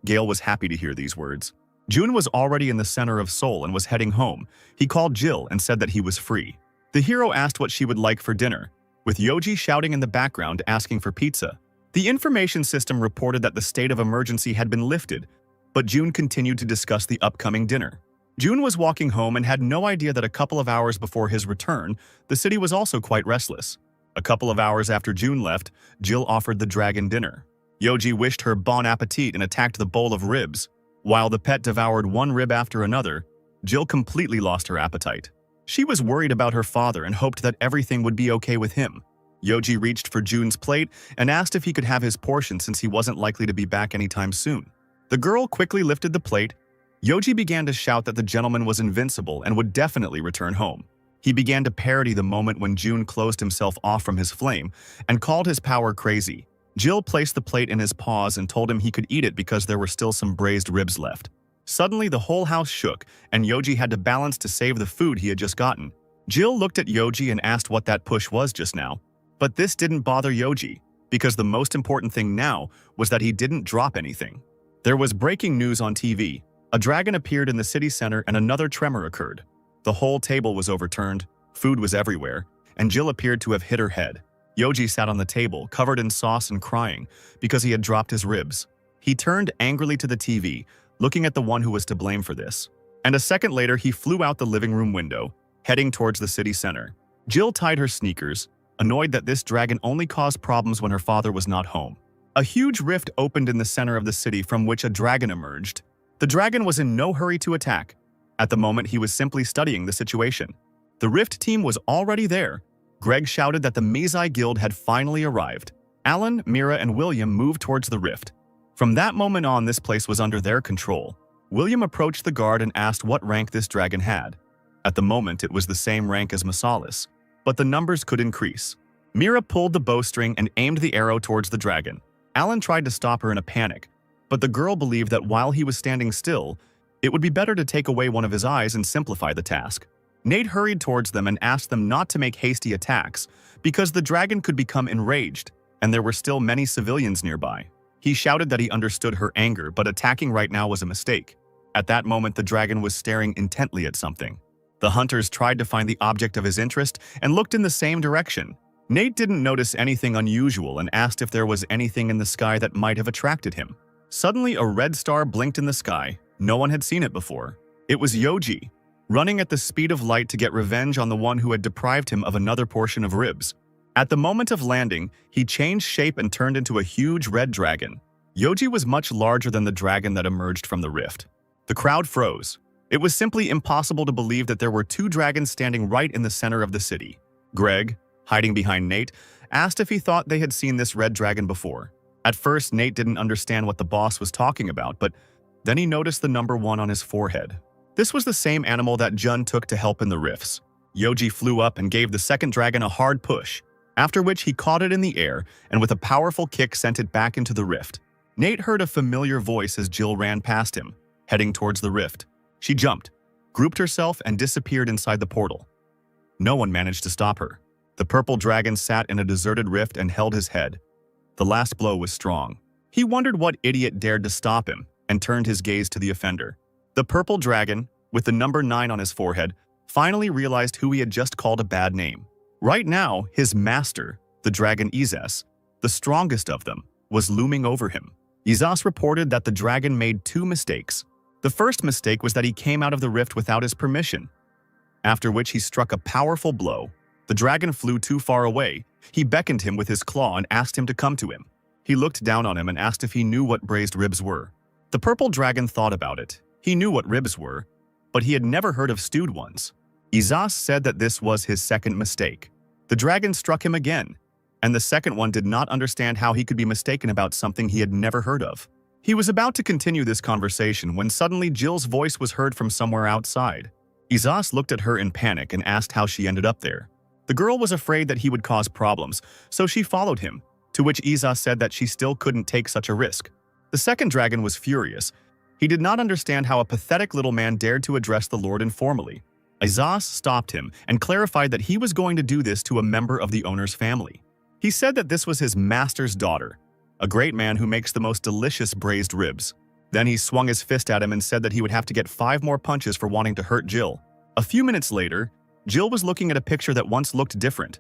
Gale was happy to hear these words. Jun was already in the center of Seoul and was heading home. He called Jill and said that he was free. The hero asked what she would like for dinner, with Yoji shouting in the background asking for pizza. The information system reported that the state of emergency had been lifted, but June continued to discuss the upcoming dinner. June was walking home and had no idea that a couple of hours before his return, the city was also quite restless. A couple of hours after June left, Jill offered the dragon dinner. Yoji wished her bon appetit and attacked the bowl of ribs. While the pet devoured one rib after another, Jill completely lost her appetite. She was worried about her father and hoped that everything would be okay with him. Yoji reached for June's plate and asked if he could have his portion since he wasn't likely to be back anytime soon. The girl quickly lifted the plate. Yoji began to shout that the gentleman was invincible and would definitely return home. He began to parody the moment when June closed himself off from his flame and called his power crazy. Jill placed the plate in his paws and told him he could eat it because there were still some braised ribs left. Suddenly, the whole house shook, and Yoji had to balance to save the food he had just gotten. Jill looked at Yoji and asked what that push was just now. But this didn't bother Yoji, because the most important thing now was that he didn't drop anything. There was breaking news on TV. A dragon appeared in the city center and another tremor occurred. The whole table was overturned, food was everywhere, and Jill appeared to have hit her head. Yoji sat on the table, covered in sauce and crying, because he had dropped his ribs. He turned angrily to the TV, looking at the one who was to blame for this. And a second later, he flew out the living room window, heading towards the city center. Jill tied her sneakers, annoyed that this dragon only caused problems when her father was not home. A huge rift opened in the center of the city from which a dragon emerged. The dragon was in no hurry to attack. At the moment, he was simply studying the situation. The rift team was already there. Greg shouted that the Mizai Guild had finally arrived. Alan, Mira, and William moved towards the rift. From that moment on, this place was under their control. William approached the guard and asked what rank this dragon had. At the moment, it was the same rank as Masalis, but the numbers could increase. Mira pulled the bowstring and aimed the arrow towards the dragon. Alan tried to stop her in a panic, but the girl believed that while he was standing still, it would be better to take away one of his eyes and simplify the task. Nate hurried towards them and asked them not to make hasty attacks because the dragon could become enraged, and there were still many civilians nearby. He shouted that he understood her anger, but attacking right now was a mistake. At that moment, the dragon was staring intently at something. The hunters tried to find the object of his interest and looked in the same direction. Nate didn't notice anything unusual and asked if there was anything in the sky that might have attracted him. Suddenly, a red star blinked in the sky. No one had seen it before. It was Yoji, running at the speed of light to get revenge on the one who had deprived him of another portion of ribs. At the moment of landing, he changed shape and turned into a huge red dragon. Yoji was much larger than the dragon that emerged from the rift. The crowd froze. It was simply impossible to believe that there were two dragons standing right in the center of the city. Greg, hiding behind Nate, asked if he thought they had seen this red dragon before. At first, Nate didn't understand what the boss was talking about, but then he noticed the number 1 on his forehead. This was the same animal that Jun took to help in the rifts. Yoji flew up and gave the second dragon a hard push, after which he caught it in the air and with a powerful kick sent it back into the rift. Nate heard a familiar voice as Jill ran past him, heading towards the rift. She jumped, grouped herself, and disappeared inside the portal. No one managed to stop her. The purple dragon sat in a deserted rift and held his head. The last blow was strong. He wondered what idiot dared to stop him and turned his gaze to the offender. The purple dragon, with the number 9 on his forehead, finally realized who he had just called a bad name. Right now, his master, the dragon Izas, the strongest of them, was looming over him. Izas reported that the dragon made 2 mistakes. The first mistake was that he came out of the rift without his permission, after which he struck a powerful blow. The dragon flew too far away. He beckoned him with his claw and asked him to come to him. He looked down on him and asked if he knew what braised ribs were. The purple dragon thought about it. He knew what ribs were, but he had never heard of stewed ones. Izas said that this was his second mistake. The dragon struck him again, and the second one did not understand how he could be mistaken about something he had never heard of. He was about to continue this conversation when suddenly Jill's voice was heard from somewhere outside. Izas looked at her in panic and asked how she ended up there. The girl was afraid that he would cause problems, so she followed him, to which Izas said that she still couldn't take such a risk. The second dragon was furious. He did not understand how a pathetic little man dared to address the Lord informally. Izas stopped him and clarified that he was going to do this to a member of the owner's family. He said that this was his master's daughter, a great man who makes the most delicious braised ribs. Then he swung his fist at him and said that he would have to get 5 more punches for wanting to hurt Jill. A few minutes later, Jill was looking at a picture that once looked different,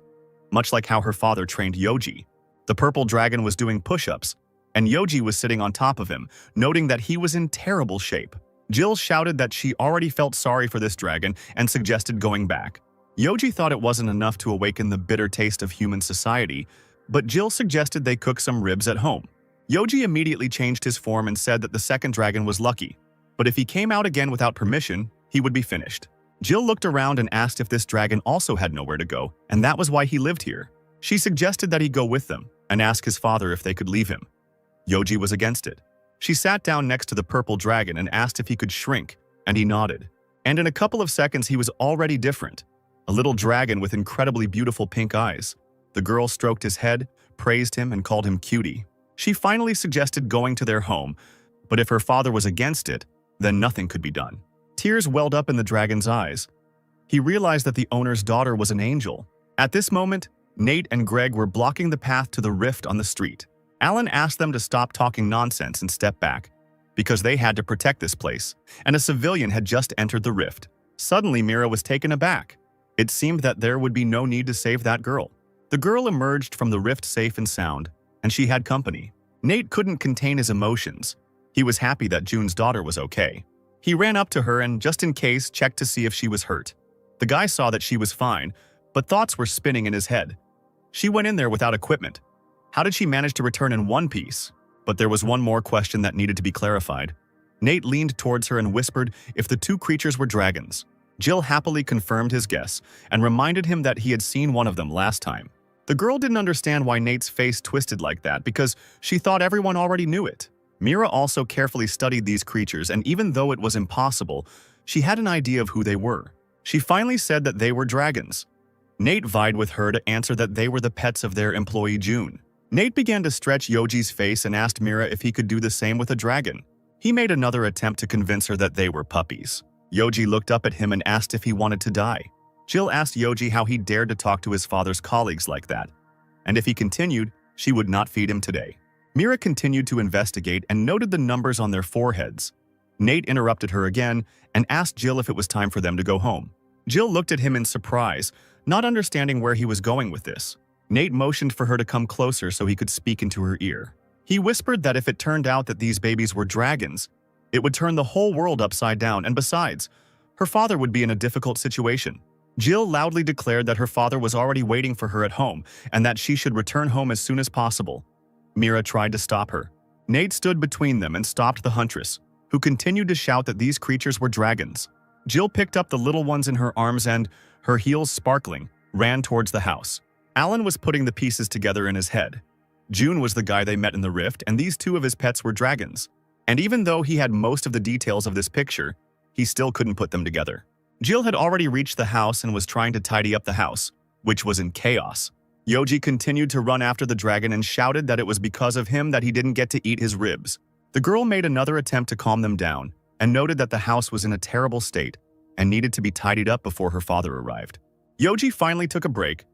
much like how her father trained Yoji. The purple dragon was doing push-ups, and Yoji was sitting on top of him, noting that he was in terrible shape. Jill shouted that she already felt sorry for this dragon and suggested going back. Yoji thought it wasn't enough to awaken the bitter taste of human society, but Jill suggested they cook some ribs at home. Yoji immediately changed his form and said that the second dragon was lucky, but if he came out again without permission, he would be finished. Jill looked around and asked if this dragon also had nowhere to go, and that was why he lived here. She suggested that he go with them and ask his father if they could leave him. Yoji was against it. She sat down next to the purple dragon and asked if he could shrink, and he nodded. And in a couple of seconds, he was already different. A little dragon with incredibly beautiful pink eyes. The girl stroked his head, praised him, and called him cutie. She finally suggested going to their home, but if her father was against it, then nothing could be done. Tears welled up in the dragon's eyes. He realized that the owner's daughter was an angel. At this moment, Nate and Greg were blocking the path to the rift on the street. Alan asked them to stop talking nonsense and step back, because they had to protect this place, and a civilian had just entered the rift. Suddenly, Mira was taken aback. It seemed that there would be no need to save that girl. The girl emerged from the rift safe and sound, and she had company. Nate couldn't contain his emotions. He was happy that June's daughter was okay. He ran up to her and, just in case, checked to see if she was hurt. The guy saw that she was fine, but thoughts were spinning in his head. She went in there without equipment. How did she manage to return in one piece? But there was one more question that needed to be clarified. Nate leaned towards her and whispered if the two creatures were dragons. Jill happily confirmed his guess and reminded him that he had seen one of them last time. The girl didn't understand why Nate's face twisted like that because she thought everyone already knew it. Mira also carefully studied these creatures, and even though it was impossible, she had an idea of who they were. She finally said that they were dragons. Nate vied with her to answer that they were the pets of their employee June. Nate began to stretch Yoji's face and asked Mira if he could do the same with a dragon. He made another attempt to convince her that they were puppies. Yoji looked up at him and asked if he wanted to die. Jill asked Yoji how he dared to talk to his father's colleagues like that, and if he continued, she would not feed him today. Mira continued to investigate and noted the numbers on their foreheads. Nate interrupted her again and asked Jill if it was time for them to go home. Jill looked at him in surprise, not understanding where he was going with this. Nate motioned for her to come closer so he could speak into her ear. He whispered that if it turned out that these babies were dragons, it would turn the whole world upside down, and besides, her father would be in a difficult situation. Jill loudly declared that her father was already waiting for her at home and that she should return home as soon as possible. Mira tried to stop her. Nate stood between them and stopped the huntress, who continued to shout that these creatures were dragons. Jill picked up the little ones in her arms and, her heels sparkling, ran towards the house. Alan was putting the pieces together in his head. June was the guy they met in the rift, and these two of his pets were dragons. And even though he had most of the details of this picture, he still couldn't put them together. Jill had already reached the house and was trying to tidy up the house, which was in chaos. Yoji continued to run after the dragon and shouted that it was because of him that he didn't get to eat his ribs. The girl made another attempt to calm them down and noted that the house was in a terrible state and needed to be tidied up before her father arrived. Yoji finally took a break,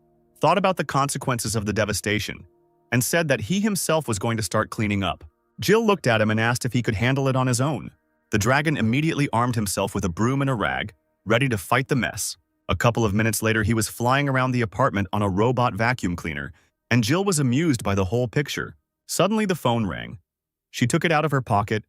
thought about the consequences of the devastation, and said that he himself was going to start cleaning up. Jill looked at him and asked if he could handle it on his own. The dragon immediately armed himself with a broom and a rag, ready to fight the mess. A couple of minutes later, he was flying around the apartment on a robot vacuum cleaner, and Jill was amused by the whole picture. Suddenly, the phone rang. She took it out of her pocket.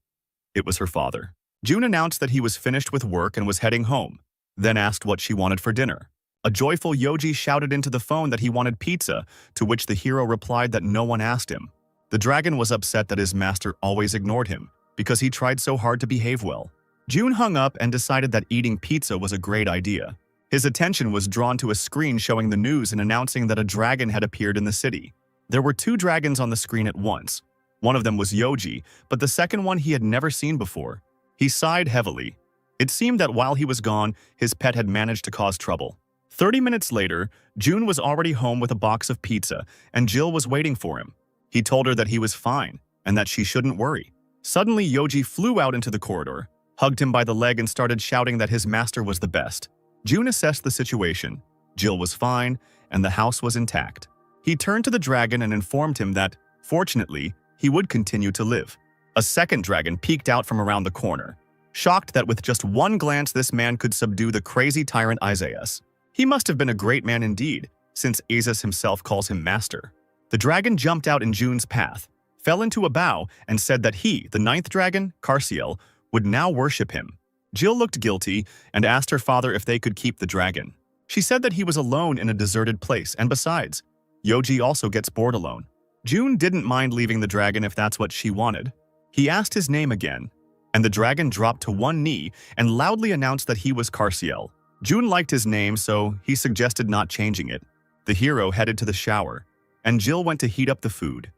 It was her father. June announced that he was finished with work and was heading home, then asked what she wanted for dinner. A joyful Yoji shouted into the phone that he wanted pizza, to which the hero replied that no one asked him. The dragon was upset that his master always ignored him, because he tried so hard to behave well. June hung up and decided that eating pizza was a great idea. His attention was drawn to a screen showing the news and announcing that a dragon had appeared in the city. There were two dragons on the screen at once. One of them was Yoji, but the second one he had never seen before. He sighed heavily. It seemed that while he was gone, his pet had managed to cause trouble. 30 minutes later, June was already home with a box of pizza, and Jill was waiting for him. He told her that he was fine, and that she shouldn't worry. Suddenly, Yoji flew out into the corridor, hugged him by the leg and started shouting that his master was the best. June assessed the situation. Jill was fine, and the house was intact. He turned to the dragon and informed him that, fortunately, he would continue to live. A second dragon peeked out from around the corner, shocked that with just one glance this man could subdue the crazy tyrant Isaias. He must have been a great man indeed, since Aziz himself calls him master. The dragon jumped out in Jun's path, fell into a bow, and said that he, the ninth dragon, Carciel, would now worship him. Jill looked guilty and asked her father if they could keep the dragon. She said that he was alone in a deserted place, and besides, Yoji also gets bored alone. Jun didn't mind leaving the dragon if that's what she wanted. He asked his name again, and the dragon dropped to one knee and loudly announced that he was Carciel. Jun liked his name, so he suggested not changing it. The hero headed to the shower, and Jill went to heat up the food.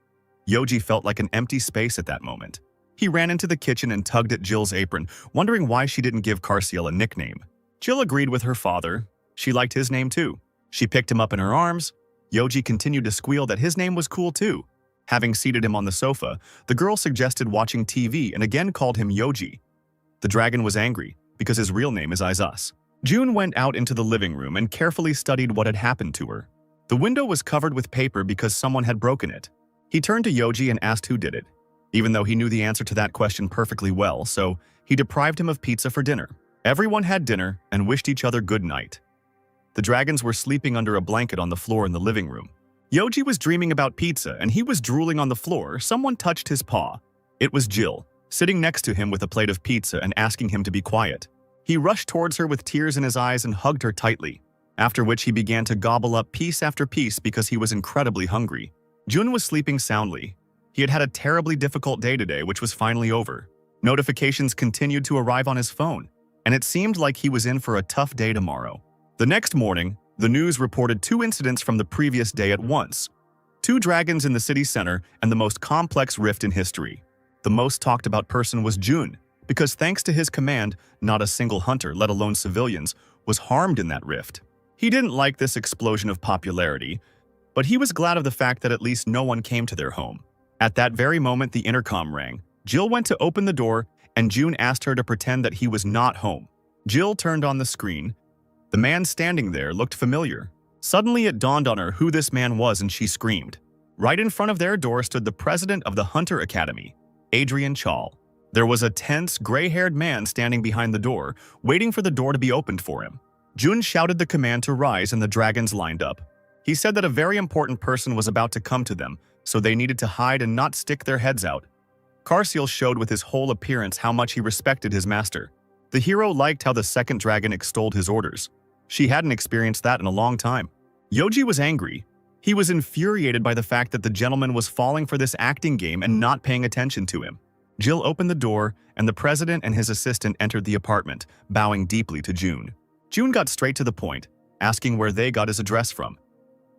Yoji felt like an empty space at that moment. He ran into the kitchen and tugged at Jill's apron, wondering why she didn't give Carciel a nickname. Jill agreed with her father. She liked his name too. She picked him up in her arms. Yoji continued to squeal that his name was cool too. Having seated him on the sofa, the girl suggested watching TV and again called him Yoji. The dragon was angry, because his real name is Izus. Jun went out into the living room and carefully studied what had happened to her. The window was covered with paper because someone had broken it. He turned to Yoji and asked who did it, even though he knew the answer to that question perfectly well, so he deprived him of pizza for dinner. Everyone had dinner and wished each other good night. The dragons were sleeping under a blanket on the floor in the living room. Yoji was dreaming about pizza and he was drooling on the floor. Someone touched his paw. It was Jill, sitting next to him with a plate of pizza and asking him to be quiet. He rushed towards her with tears in his eyes and hugged her tightly, after which he began to gobble up piece after piece because he was incredibly hungry. Jun was sleeping soundly. He had had a terribly difficult day today, which was finally over. Notifications continued to arrive on his phone, and it seemed like he was in for a tough day tomorrow. The next morning, the news reported 2 incidents from the previous day at once. 2 dragons in the city center and the most complex rift in history. The most talked about person was Jun, because thanks to his command, not a single hunter, let alone civilians, was harmed in that rift. He didn't like this explosion of popularity, but he was glad of the fact that at least no one came to their home. At that very moment, the intercom rang. Jill went to open the door, and Jun asked her to pretend that he was not home. Jill turned on the screen. The man standing there looked familiar. Suddenly, it dawned on her who this man was, and she screamed. Right in front of their door stood the president of the Hunter Academy, Adrian Chal. There was a tense, gray-haired man standing behind the door, waiting for the door to be opened for him. Jun shouted the command to rise, and the dragons lined up. He said that a very important person was about to come to them, so they needed to hide and not stick their heads out. Carciel showed with his whole appearance how much he respected his master. The hero liked how the second dragon extolled his orders. She hadn't experienced that in a long time. Yoji was angry. He was infuriated by the fact that the gentleman was falling for this acting game and not paying attention to him. Jill opened the door, and the president and his assistant entered the apartment, bowing deeply to Jun. Jun got straight to the point, asking where they got his address from.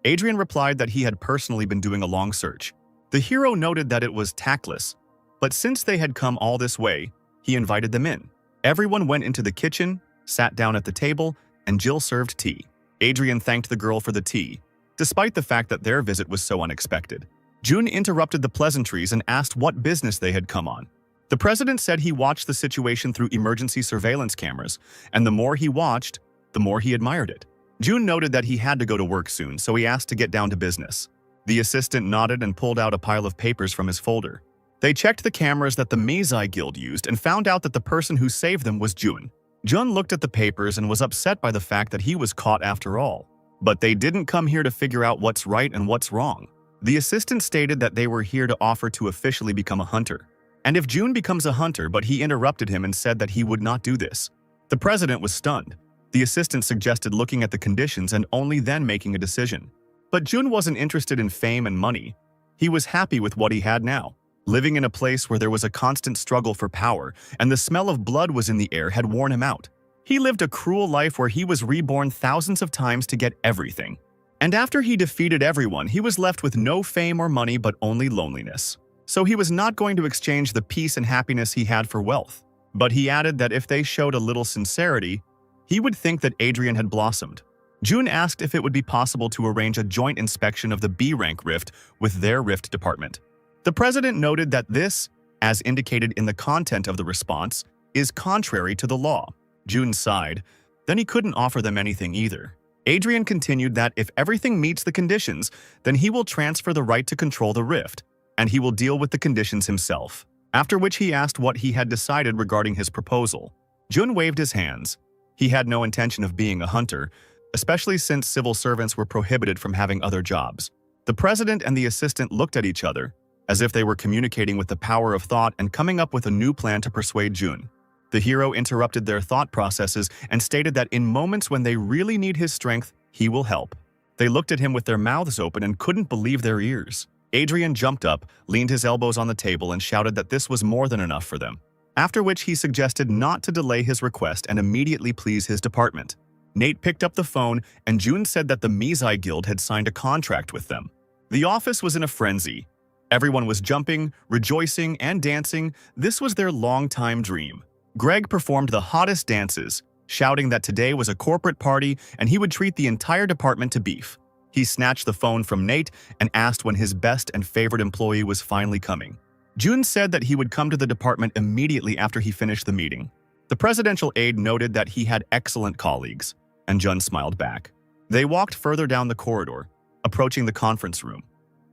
Adrian replied that he had personally been doing a long search. The hero noted that it was tactless, but since they had come all this way, he invited them in. Everyone went into the kitchen, sat down at the table, and Jill served tea. Adrian thanked the girl for the tea, despite the fact that their visit was so unexpected. Jun interrupted the pleasantries and asked what business they had come on. The president said he watched the situation through emergency surveillance cameras, and the more he watched, the more he admired it. Jun noted that he had to go to work soon, so he asked to get down to business. The assistant nodded and pulled out a pile of papers from his folder. They checked the cameras that the Meizai Guild used and found out that the person who saved them was Jun. Jun looked at the papers and was upset by the fact that he was caught after all. But they didn't come here to figure out what's right and what's wrong. The assistant stated that they were here to offer to officially become a hunter. And if Jun becomes a hunter, but he interrupted him and said that he would not do this. The president was stunned. The assistant suggested looking at the conditions and only then making a decision. But Jun wasn't interested in fame and money. He was happy with what he had now. Living in a place where there was a constant struggle for power and the smell of blood was in the air had worn him out. He lived a cruel life where he was reborn thousands of times to get everything. And after he defeated everyone, he was left with no fame or money but only loneliness. So he was not going to exchange the peace and happiness he had for wealth. But he added that if they showed a little sincerity, he would think that Adrian had blossomed. Jun asked if it would be possible to arrange a joint inspection of the B-rank rift with their rift department. The president noted that this, as indicated in the content of the response, is contrary to the law. Jun sighed. Then he couldn't offer them anything either. Adrian continued that if everything meets the conditions, then he will transfer the right to control the rift, and he will deal with the conditions himself. After which he asked what he had decided regarding his proposal. Jun waved his hands. He had no intention of being a hunter, especially since civil servants were prohibited from having other jobs. The president and the assistant looked at each other, as if they were communicating with the power of thought and coming up with a new plan to persuade Jun. The hero interrupted their thought processes and stated that in moments when they really need his strength, he will help. They looked at him with their mouths open and couldn't believe their ears. Adrian jumped up, leaned his elbows on the table and shouted that this was more than enough for them. After which he suggested not to delay his request and immediately please his department. Nate picked up the phone and Jun said that the Mizai Guild had signed a contract with them. The office was in a frenzy. Everyone was jumping, rejoicing, and dancing. This was their long-time dream. Greg performed the hottest dances, shouting that today was a corporate party and he would treat the entire department to beef. He snatched the phone from Nate and asked when his best and favorite employee was finally coming. Jun said that he would come to the department immediately after he finished the meeting. The presidential aide noted that he had excellent colleagues, and Jun smiled back. They walked further down the corridor, approaching the conference room.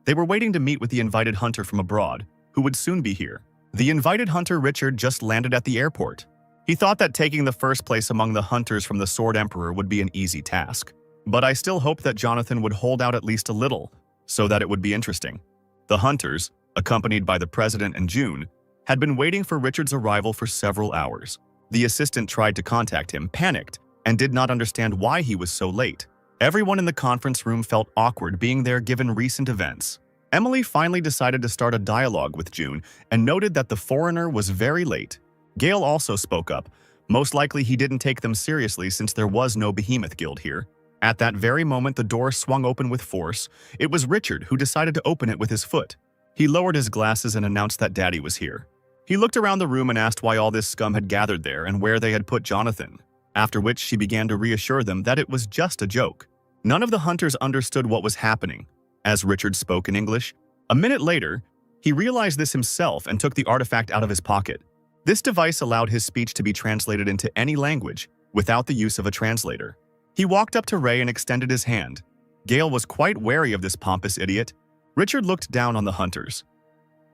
They were waiting to meet with the invited hunter from abroad, who would soon be here. The invited hunter Richard just landed at the airport. He thought that taking the first place among the hunters from the Sword Emperor would be an easy task. But I still hoped that Jonathan would hold out at least a little, so that it would be interesting. The hunters, accompanied by the president and Jun, had been waiting for Richard's arrival for several hours. The assistant tried to contact him, panicked, and did not understand why he was so late. Everyone in the conference room felt awkward being there given recent events. Emily finally decided to start a dialogue with Jun and noted that the foreigner was very late. Gale also spoke up. Most likely he didn't take them seriously since there was no Behemoth Guild here. At that very moment, the door swung open with force. It was Richard who decided to open it with his foot. He lowered his glasses and announced that Daddy was here. He looked around the room and asked why all this scum had gathered there and where they had put Jonathan, after which she began to reassure them that it was just a joke. None of the hunters understood what was happening, as Richard spoke in English. A minute later, he realized this himself and took the artifact out of his pocket. This device allowed his speech to be translated into any language without the use of a translator. He walked up to Ray and extended his hand. Gale was quite wary of this pompous idiot. Richard looked down on the hunters.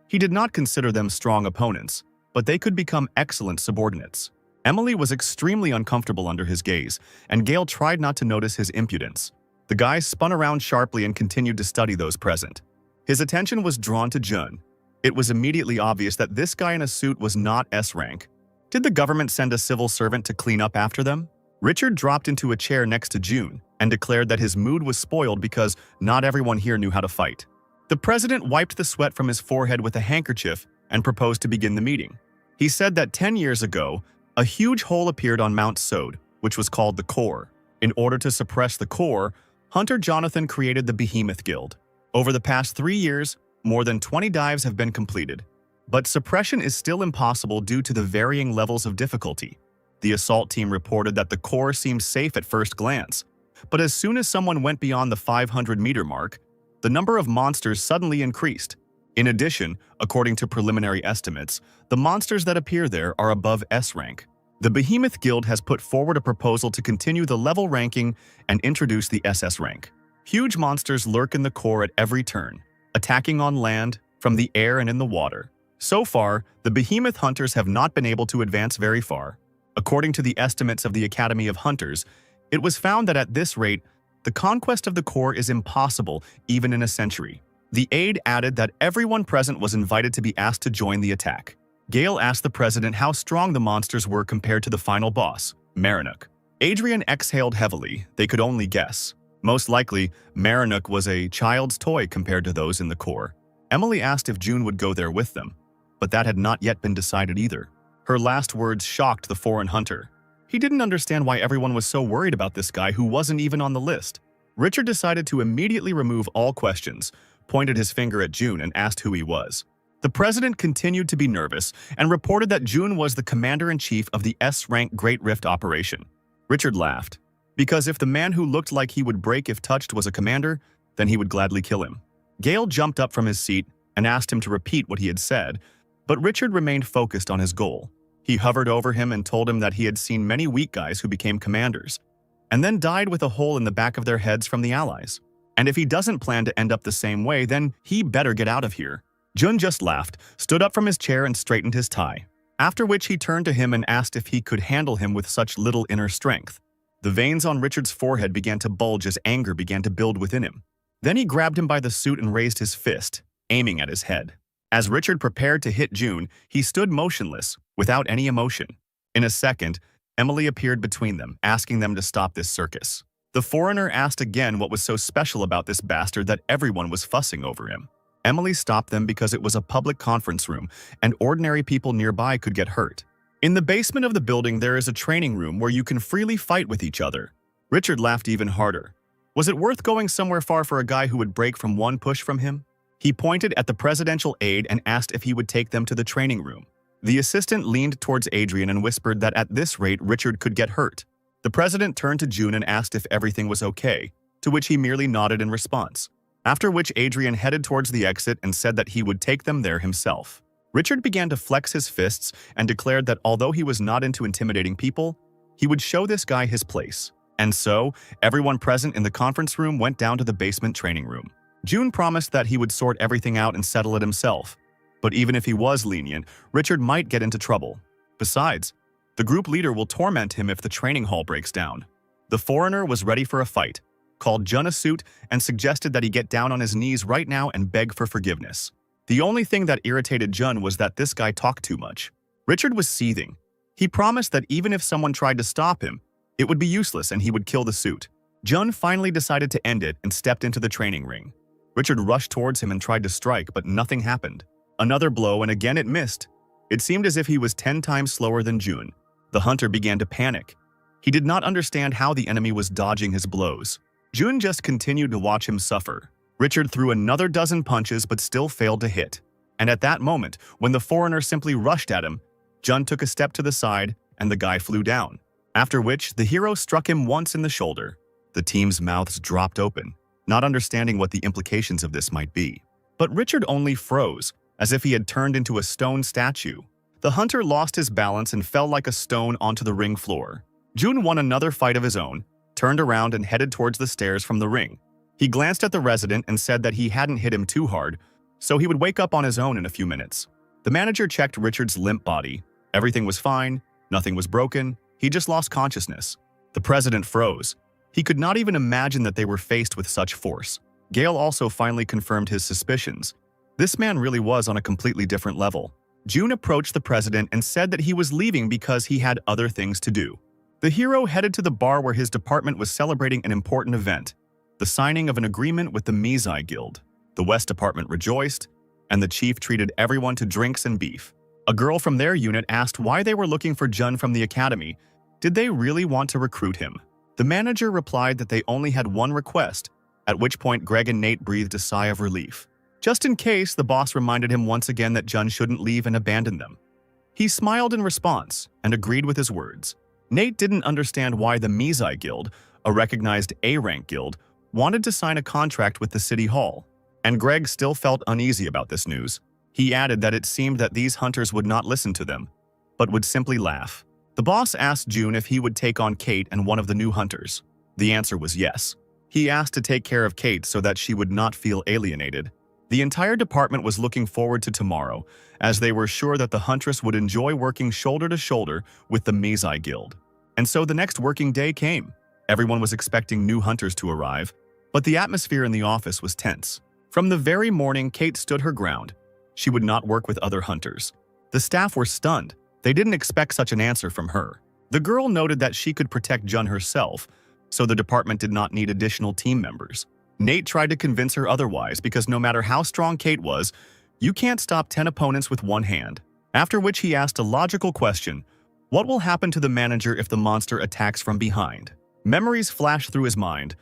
He did not consider them strong opponents, but they could become excellent subordinates. Emily was extremely uncomfortable under his gaze, and Gale tried not to notice his impudence. The guy spun around sharply and continued to study those present. His attention was drawn to Jun. It was immediately obvious that this guy in a suit was not S rank. Did the government send a civil servant to clean up after them? Richard dropped into a chair next to Jun and declared that his mood was spoiled because not everyone here knew how to fight. The president wiped the sweat from his forehead with a handkerchief and proposed to begin the meeting. He said that 10 years ago, a huge hole appeared on Mount Sode, which was called the Core. In order to suppress the Core, Hunter Jonathan created the Behemoth Guild. Over the past 3 years, more than 20 dives have been completed. But suppression is still impossible due to the varying levels of difficulty. The assault team reported that the Core seemed safe at first glance, but as soon as someone went beyond the 500-meter mark, the number of monsters suddenly increased. In addition, according to preliminary estimates, the monsters that appear there are above S rank. The Behemoth Guild has put forward a proposal to continue the level ranking and introduce the SS rank. Huge monsters lurk in the Core at every turn, attacking on land, from the air, and in the water. So far, the Behemoth Hunters have not been able to advance very far. According to the estimates of the Academy of Hunters, it was found that at this rate, the conquest of the Core is impossible even in a century. The aide added that everyone present was invited to be asked to join the attack. Gale asked the president how strong the monsters were compared to the final boss, Marinuk. Adrian exhaled heavily. They could only guess. Most likely, Marinuk was a child's toy compared to those in the Core. Emily asked if Jun would go there with them, but that had not yet been decided either. Her last words shocked the foreign hunter. He didn't understand why everyone was so worried about this guy who wasn't even on the list. Richard decided to immediately remove all questions, pointed his finger at Jun and asked who he was. The president continued to be nervous and reported that Jun was the commander-in-chief of the S-rank Great Rift operation. Richard laughed, because if the man who looked like he would break if touched was a commander, then he would gladly kill him. Gale jumped up from his seat and asked him to repeat what he had said, but Richard remained focused on his goal. He hovered over him and told him that he had seen many weak guys who became commanders, and then died with a hole in the back of their heads from the allies. And if he doesn't plan to end up the same way, then he better get out of here. Jun just laughed, stood up from his chair and straightened his tie, after which he turned to him and asked if he could handle him with such little inner strength. The veins on Richard's forehead began to bulge as anger began to build within him. Then he grabbed him by the suit and raised his fist, aiming at his head. As Richard prepared to hit June, he stood motionless, without any emotion. In a second, Emily appeared between them, asking them to stop this circus. The foreigner asked again what was so special about this bastard that everyone was fussing over him. Emily stopped them because it was a public conference room, and ordinary people nearby could get hurt. In the basement of the building, there is a training room where you can freely fight with each other. Richard laughed even harder. Was it worth going somewhere far for a guy who would break from one push from him? He pointed at the presidential aide and asked if he would take them to the training room. The assistant leaned towards Adrian and whispered that at this rate Richard could get hurt. The president turned to June and asked if everything was okay, to which he merely nodded in response, after which Adrian headed towards the exit and said that he would take them there himself. Richard began to flex his fists and declared that although he was not into intimidating people, he would show this guy his place. And so, everyone present in the conference room went down to the basement training room. June promised that he would sort everything out and settle it himself. But even if he was lenient, Richard might get into trouble. Besides, the group leader will torment him if the training hall breaks down. The foreigner was ready for a fight, called Jun a suit, and suggested that he get down on his knees right now and beg for forgiveness. The only thing that irritated Jun was that this guy talked too much. Richard was seething. He promised that even if someone tried to stop him, it would be useless and he would kill the suit. Jun finally decided to end it and stepped into the training ring. Richard rushed towards him and tried to strike, but nothing happened. Another blow, and again it missed. It seemed as if he was 10 times slower than June. The hunter began to panic. He did not understand how the enemy was dodging his blows. June just continued to watch him suffer. Richard threw another dozen punches but still failed to hit. And at that moment, when the foreigner simply rushed at him, Jun took a step to the side and the guy flew down. After which, the hero struck him once in the shoulder. The team's mouths dropped open, not understanding what the implications of this might be. But Richard only froze, as if he had turned into a stone statue. The hunter lost his balance and fell like a stone onto the ring floor. June won another fight of his own, turned around and headed towards the stairs from the ring. He glanced at the resident and said that he hadn't hit him too hard, so he would wake up on his own in a few minutes. The manager checked Richard's limp body. Everything was fine, nothing was broken, he just lost consciousness. The president froze. He could not even imagine that they were faced with such force. Gale also finally confirmed his suspicions. This man really was on a completely different level. June approached the president and said that he was leaving because he had other things to do. The hero headed to the bar where his department was celebrating an important event, the signing of an agreement with the Mizai Guild. The West Department rejoiced, and the chief treated everyone to drinks and beef. A girl from their unit asked why they were looking for Jun from the academy. Did they really want to recruit him? The manager replied that they only had one request, at which point Greg and Nate breathed a sigh of relief. Just in case, the boss reminded him once again that Jun shouldn't leave and abandon them. He smiled in response and agreed with his words. Nate didn't understand why the Mizai Guild, a recognized A-rank guild, wanted to sign a contract with the city hall, and Greg still felt uneasy about this news. He added that it seemed that these hunters would not listen to them, but would simply laugh. The boss asked June if he would take on Kate and one of the new hunters. The answer was yes. He asked to take care of Kate so that she would not feel alienated. The entire department was looking forward to tomorrow, as they were sure that the huntress would enjoy working shoulder to shoulder with the Mizai Guild. And so the next working day came. Everyone was expecting new hunters to arrive, but the atmosphere in the office was tense. From the very morning, Kate stood her ground. She would not work with other hunters. The staff were stunned. They didn't expect such an answer from her. The girl noted that she could protect Jun herself, so the department did not need additional team members. Nate tried to convince her otherwise because no matter how strong Kate was, you can't stop 10 opponents with one hand. After which he asked a logical question: what will happen to the manager if the monster attacks from behind? Memories flashed through his mind.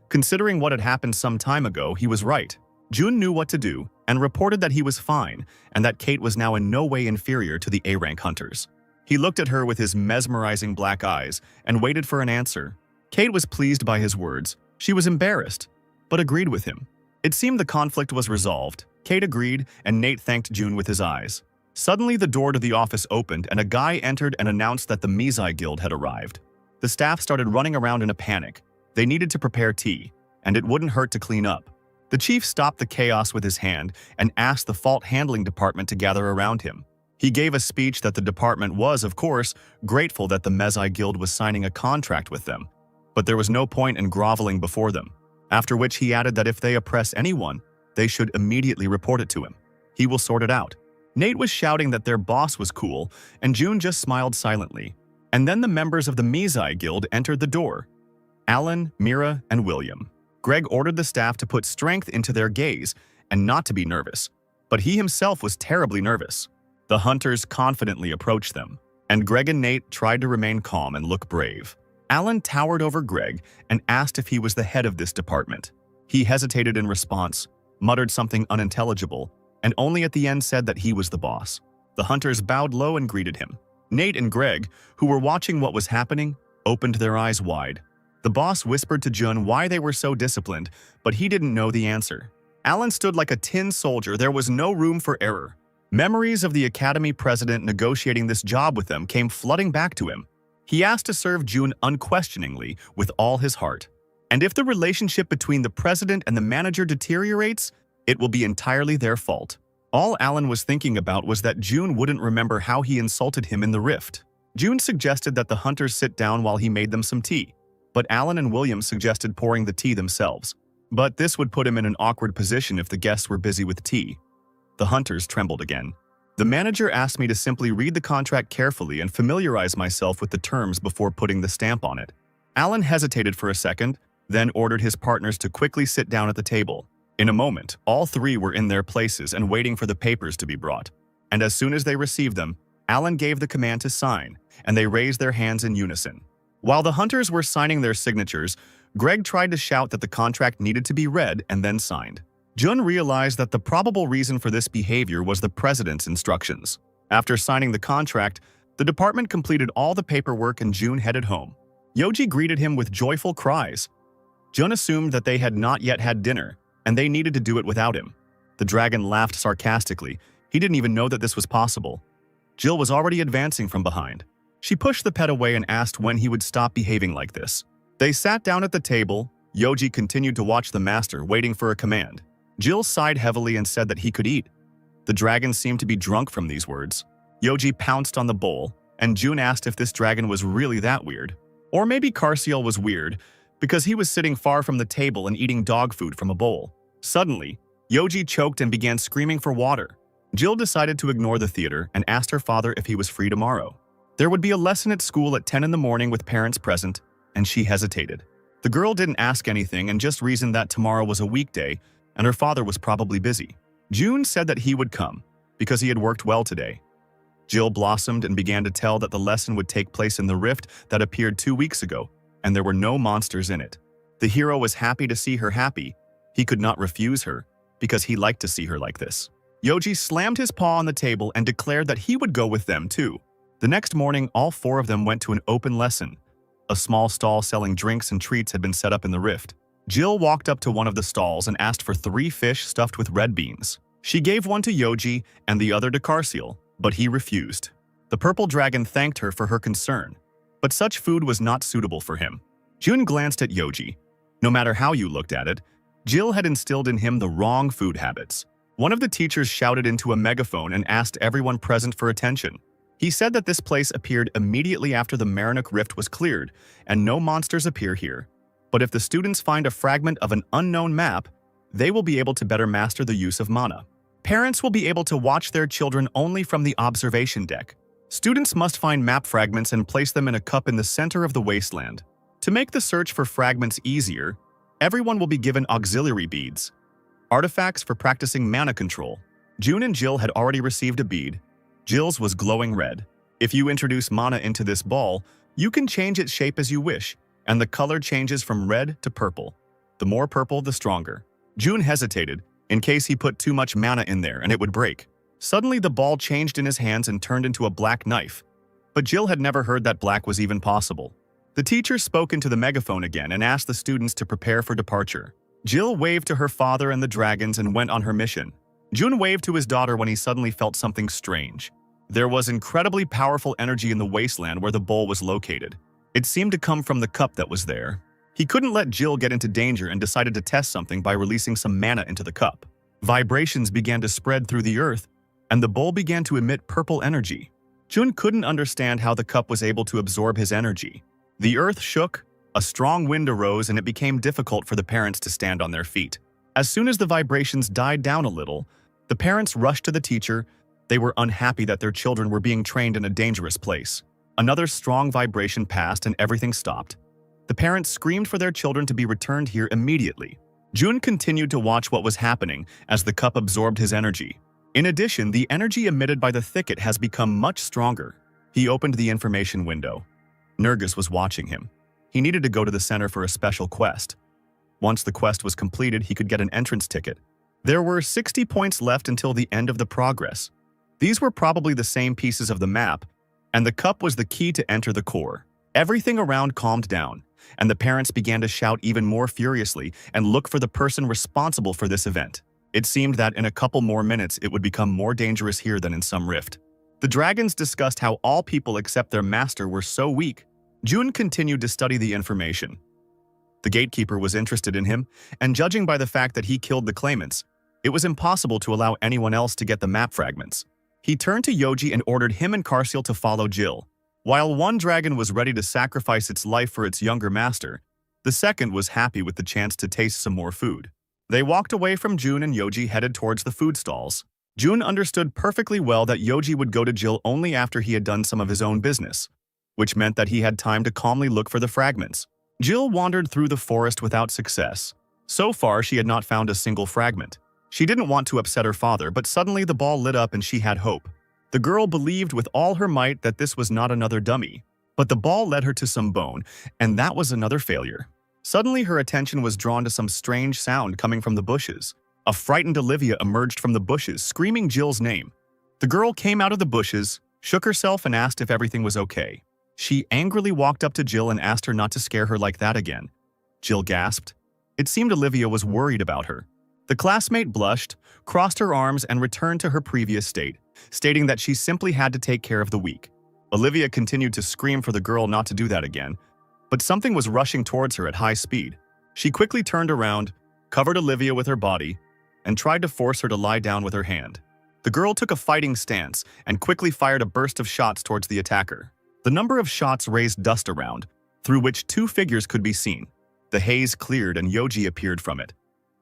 Considering what had happened some time ago, he was right. June knew what to do and reported that he was fine and that Kate was now in no way inferior to the A-rank hunters. He looked at her with his mesmerizing black eyes and waited for an answer. Kate was pleased by his words. She was embarrassed, but agreed with him. It seemed the conflict was resolved. Kate agreed, and Nate thanked June with his eyes. Suddenly, the door to the office opened and a guy entered and announced that the Mizai Guild had arrived. The staff started running around in a panic. They needed to prepare tea, and it wouldn't hurt to clean up. The chief stopped the chaos with his hand and asked the fault handling department to gather around him. He gave a speech that the department was, of course, grateful that the Mizai Guild was signing a contract with them, but there was no point in groveling before them. after which he added that if they oppress anyone, they should immediately report it to him. He will sort it out. Nate was shouting that their boss was cool, and June just smiled silently. And then the members of the Mizai Guild entered the door. Alan, Mira, and William. Greg ordered the staff to put strength into their gaze and not to be nervous, but he himself was terribly nervous. The hunters confidently approached them, and Greg and Nate tried to remain calm and look brave. Alan towered over Greg and asked if he was the head of this department. He hesitated in response, muttered something unintelligible, and only at the end said that he was the boss. The hunters bowed low and greeted him. Nate and Greg, who were watching what was happening, opened their eyes wide. The boss whispered to Jun why they were so disciplined, but he didn't know the answer. Alan stood like a tin soldier. There was no room for error. Memories of the academy president negotiating this job with them came flooding back to him. He asked to serve June unquestioningly with all his heart. And if the relationship between the president and the manager deteriorates, it will be entirely their fault. All Alan was thinking about was that June wouldn't remember how he insulted him in the rift. June suggested that the hunters sit down while he made them some tea, but Alan and William suggested pouring the tea themselves. But this would put him in an awkward position if the guests were busy with tea. The hunters trembled again. The manager asked me to simply read the contract carefully and familiarize myself with the terms before putting the stamp on it. Alan hesitated for a second, then ordered his partners to quickly sit down at the table. In a moment, all three were in their places and waiting for the papers to be brought. And as soon as they received them, Alan gave the command to sign, and they raised their hands in unison. While the hunters were signing their signatures, Greg tried to shout that the contract needed to be read and then signed. Jun realized that the probable reason for this behavior was the president's instructions. After signing the contract, the department completed all the paperwork and Jun headed home. Yoji greeted him with joyful cries. Jun assumed that they had not yet had dinner, and they needed to do it without him. The dragon laughed sarcastically. He didn't even know that this was possible. Jill was already advancing from behind. She pushed the pet away and asked when he would stop behaving like this. They sat down at the table. Yoji continued to watch the master, waiting for a command. Jill sighed heavily and said that he could eat. The dragon seemed to be drunk from these words. Yoji pounced on the bowl, and June asked if this dragon was really that weird. Or maybe Carciel was weird, because he was sitting far from the table and eating dog food from a bowl. Suddenly, Yoji choked and began screaming for water. Jill decided to ignore the theater and asked her father if he was free tomorrow. There would be a lesson at school at 10 in the morning with parents present, and she hesitated. The girl didn't ask anything and just reasoned that tomorrow was a weekday, and her father was probably busy. June said that he would come, because he had worked well today. Jill blossomed and began to tell that the lesson would take place in the rift that appeared 2 weeks ago, and there were no monsters in it. The hero was happy to see her happy. He could not refuse her, because he liked to see her like this. Yoji slammed his paw on the table and declared that he would go with them too. The next morning, all four of them went to an open lesson. A small stall selling drinks and treats had been set up in the rift. Jill walked up to one of the stalls and asked for 3 fish stuffed with red beans. She gave one to Yoji and the other to Carciel, but he refused. The purple dragon thanked her for her concern, but such food was not suitable for him. June glanced at Yoji. No matter how you looked at it, Jill had instilled in him the wrong food habits. One of the teachers shouted into a megaphone and asked everyone present for attention. He said that this place appeared immediately after the Marinuk Rift was cleared, and no monsters appear here. But if the students find a fragment of an unknown map, they will be able to better master the use of mana. Parents will be able to watch their children only from the observation deck. Students must find map fragments and place them in a cup in the center of the wasteland. To make the search for fragments easier, everyone will be given auxiliary beads, artifacts for practicing mana control. June and Jill had already received a bead. Jill's was glowing red. If you introduce mana into this ball, you can change its shape as you wish, and the color changes from red to purple. The more purple, the stronger. June hesitated, in case he put too much mana in there and it would break. Suddenly, the ball changed in his hands and turned into a black knife. But Jill had never heard that black was even possible. The teacher spoke into the megaphone again and asked the students to prepare for departure. Jill waved to her father and the dragons and went on her mission. June waved to his daughter when he suddenly felt something strange. There was incredibly powerful energy in the wasteland where the bowl was located. It seemed to come from the cup that was there. He couldn't let Jill get into danger and decided to test something by releasing some mana into the cup. Vibrations began to spread through the earth, and the bowl began to emit purple energy. Jun couldn't understand how the cup was able to absorb his energy. The earth shook, A strong wind arose and it became difficult for the parents to stand on their feet. As soon as the vibrations died down a little, the parents rushed to the teacher. They were unhappy that their children were being trained in a dangerous place. Another strong vibration passed and everything stopped. The parents screamed for their children to be returned here immediately. Jun continued to watch what was happening as the cup absorbed his energy. In addition, the energy emitted by the thicket has become much stronger. He opened the information window. Nergis was watching him. He needed to go to the center for a special quest. Once the quest was completed, he could get an entrance ticket. There were 60 points left until the end of the progress. These were probably the same pieces of the map, and the cup was the key to enter the core. Everything around calmed down, and the parents began to shout even more furiously and look for the person responsible for this event. It seemed that in a couple more minutes it would become more dangerous here than in some rift. The dragons discussed how all people except their master were so weak. Jun continued to study the information. The gatekeeper was interested in him, and judging by the fact that he killed the claimants, it was impossible to allow anyone else to get the map fragments. He turned to Yoji and ordered him and Karsiel to follow Jill. While one dragon was ready to sacrifice its life for its younger master, the second was happy with the chance to taste some more food. They walked away from Jun and Yoji headed towards the food stalls. Jun understood perfectly well that Yoji would go to Jill only after he had done some of his own business, which meant that he had time to calmly look for the fragments. Jill wandered through the forest without success. So far, she had not found a single fragment. She didn't want to upset her father, but suddenly the ball lit up and she had hope. The girl believed with all her might that this was not another dummy, but the ball led her to some bone, and that was another failure. Suddenly, her attention was drawn to some strange sound coming from the bushes. A frightened Olivia emerged from the bushes, screaming Jill's name. The girl came out of the bushes, shook herself, and asked if everything was okay. She angrily walked up to Jill and asked her not to scare her like that again. Jill gasped. It seemed Olivia was worried about her. The classmate blushed, crossed her arms, and returned to her previous state, stating that she simply had to take care of the weak. Olivia continued to scream for the girl not to do that again, but something was rushing towards her at high speed. She quickly turned around, covered Olivia with her body, and tried to force her to lie down with her hand. The girl took a fighting stance and quickly fired a burst of shots towards the attacker. The number of shots raised dust around, through which two figures could be seen. The haze cleared and Yoji appeared from it,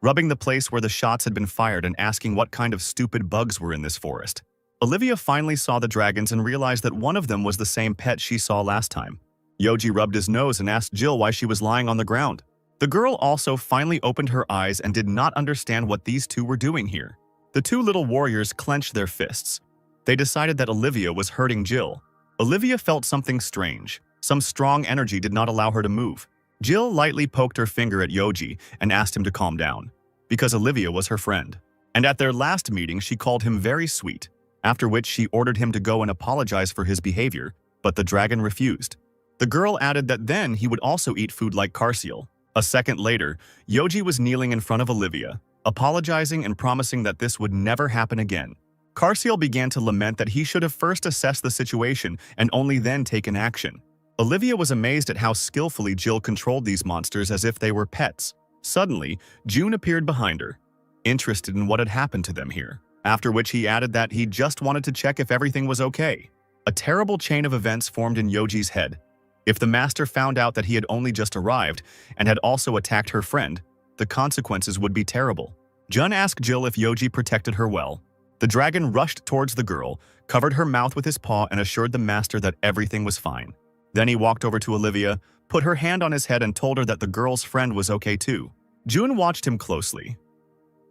rubbing the place where the shots had been fired and asking what kind of stupid bugs were in this forest. Olivia finally saw the dragons and realized that one of them was the same pet she saw last time. Yoji rubbed his nose and asked Jill why she was lying on the ground. The girl also finally opened her eyes and did not understand what these two were doing here. The two little warriors clenched their fists. They decided that Olivia was hurting Jill. Olivia felt something strange. Some strong energy did not allow her to move. Jill lightly poked her finger at Yoji and asked him to calm down, because Olivia was her friend. And at their last meeting, she called him very sweet, after which she ordered him to go and apologize for his behavior, but the dragon refused. The girl added that then he would also eat food like Karsiel. A second later, Yoji was kneeling in front of Olivia, apologizing and promising that this would never happen again. Karsiel began to lament that he should have first assessed the situation and only then taken action. Olivia was amazed at how skillfully Jill controlled these monsters as if they were pets. Suddenly, Jun appeared behind her, interested in what had happened to them here, after which he added that he just wanted to check if everything was okay. A terrible chain of events formed in Yoji's head. If the master found out that he had only just arrived and had also attacked her friend, the consequences would be terrible. Jun asked Jill if Yoji protected her well. The dragon rushed towards the girl, covered her mouth with his paw, and assured the master that everything was fine. Then he walked over to Olivia, put her hand on his head, and told her that the girl's friend was okay too. Jun watched him closely.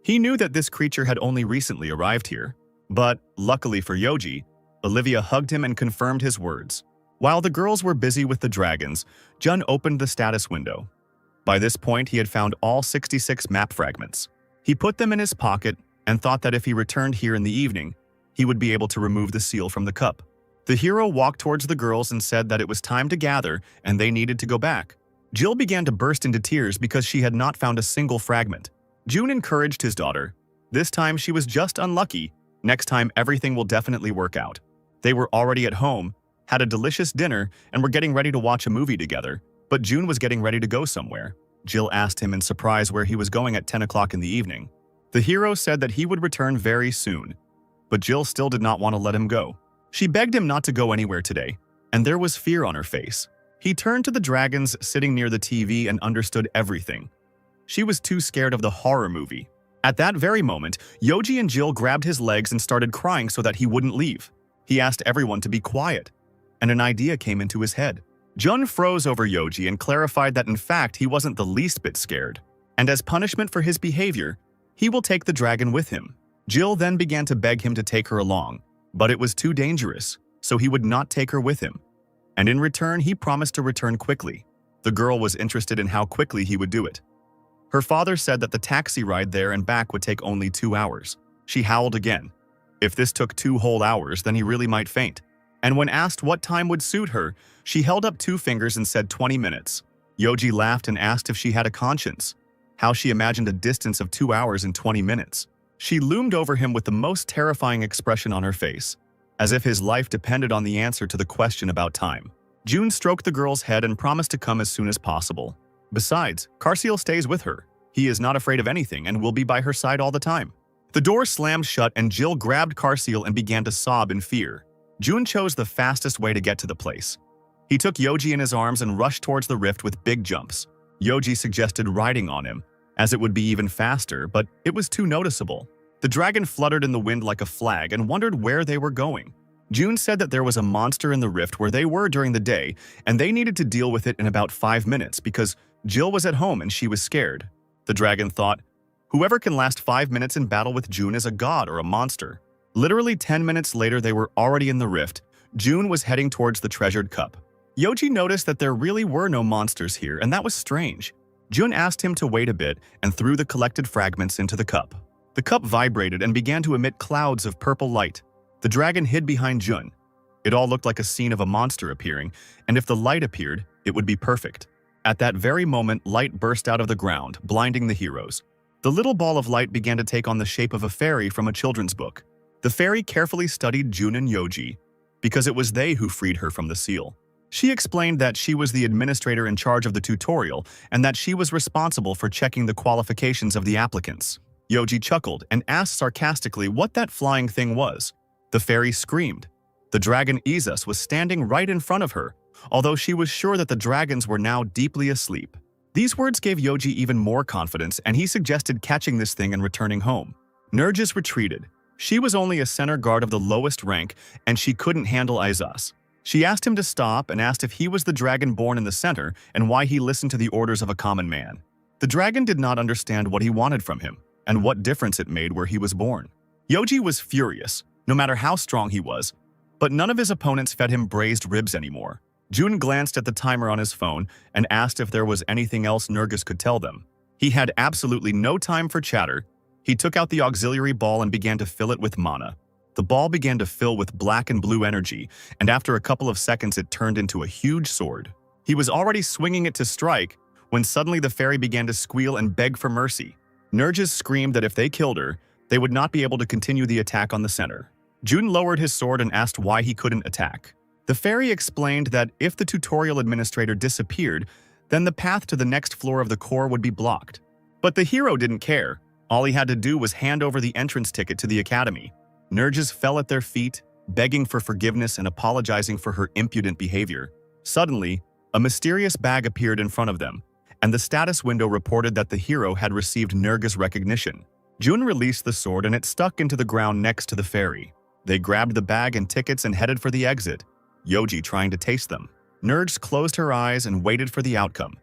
He knew that this creature had only recently arrived here, but, luckily for Yoji, Olivia hugged him and confirmed his words. While the girls were busy with the dragons, Jun opened the status window. By this point, he had found all 66 map fragments. He put them in his pocket and thought that if he returned here in the evening, he would be able to remove the seal from the cup. The hero walked towards the girls and said that it was time to gather and they needed to go back. Jill began to burst into tears because she had not found a single fragment. Jun encouraged his daughter. This time she was just unlucky. Next time everything will definitely work out. They were already at home, had a delicious dinner, and were getting ready to watch a movie together, but Jun was getting ready to go somewhere. Jill asked him in surprise where he was going at 10 o'clock in the evening. The hero said that he would return very soon, but Jill still did not want to let him go. She begged him not to go anywhere today, and there was fear on her face. He turned to the dragons sitting near the TV and understood everything. She was too scared of the horror movie. At that very moment, Yoji and Jill grabbed his legs and started crying so that he wouldn't leave. He asked everyone to be quiet, and an idea came into his head. Jun froze over Yoji and clarified that in fact he wasn't the least bit scared, and as punishment for his behavior, he will take the dragon with him. Jill then began to beg him to take her along, but it was too dangerous, so he would not take her with him. And in return, he promised to return quickly. The girl was interested in how quickly he would do it. Her father said that the taxi ride there and back would take only 2 hours. She howled again. If this took 2 whole hours, then he really might faint. And when asked what time would suit her, she held up 2 fingers and said 20 minutes. Yoji laughed and asked if she had a conscience, how she imagined a distance of 2 hours and 20 minutes. She loomed over him with the most terrifying expression on her face, as if his life depended on the answer to the question about time. June stroked the girl's head and promised to come as soon as possible. Besides, Karsiel stays with her. He is not afraid of anything and will be by her side all the time. The door slammed shut and Jill grabbed Karsiel and began to sob in fear. June chose the fastest way to get to the place. He took Yoji in his arms and rushed towards the rift with big jumps. Yoji suggested riding on him, as it would be even faster, but it was too noticeable. The dragon fluttered in the wind like a flag and wondered where they were going. June said that there was a monster in the rift where they were during the day, and they needed to deal with it in about 5 minutes because Jill was at home and she was scared. The dragon thought, whoever can last 5 minutes in battle with June is a god or a monster. Literally 10 minutes later, they were already in the rift. June was heading towards the treasured cup. Yoji noticed that there really were no monsters here, and that was strange. June asked him to wait a bit and threw the collected fragments into the cup. The cup vibrated and began to emit clouds of purple light. The dragon hid behind Jun. It all looked like a scene of a monster appearing, and if the light appeared, it would be perfect. At that very moment, light burst out of the ground, blinding the heroes. The little ball of light began to take on the shape of a fairy from a children's book. The fairy carefully studied Jun and Yoji, because it was they who freed her from the seal. She explained that she was the administrator in charge of the tutorial and that she was responsible for checking the qualifications of the applicants. Yoji chuckled and asked sarcastically what that flying thing was. The fairy screamed. The dragon Isus was standing right in front of her, although she was sure that the dragons were now deeply asleep. These words gave Yoji even more confidence, and he suggested catching this thing and returning home. Nergis retreated. She was only a center guard of the lowest rank, and she couldn't handle Isus. She asked him to stop and asked if he was the dragon born in the center and why he listened to the orders of a common man. The dragon did not understand what he wanted from him and what difference it made where he was born. Yoji was furious, no matter how strong he was, but none of his opponents fed him braised ribs anymore. Jun glanced at the timer on his phone and asked if there was anything else Nergis could tell them. He had absolutely no time for chatter. He took out the auxiliary ball and began to fill it with mana. The ball began to fill with black and blue energy, and after a couple of seconds it turned into a huge sword. He was already swinging it to strike when suddenly the fairy began to squeal and beg for mercy. Nergis screamed that if they killed her, they would not be able to continue the attack on the center. Jun lowered his sword and asked why he couldn't attack. The fairy explained that if the tutorial administrator disappeared, then the path to the next floor of the core would be blocked. But the hero didn't care. All he had to do was hand over the entrance ticket to the academy. Nergis fell at their feet, begging for forgiveness and apologizing for her impudent behavior. Suddenly, a mysterious bag appeared in front of them, and the status window reported that the hero had received Nergis recognition. Jun released the sword and it stuck into the ground next to the fairy. They grabbed the bag and tickets and headed for the exit, Yoji trying to taste them. Nergis closed her eyes and waited for the outcome.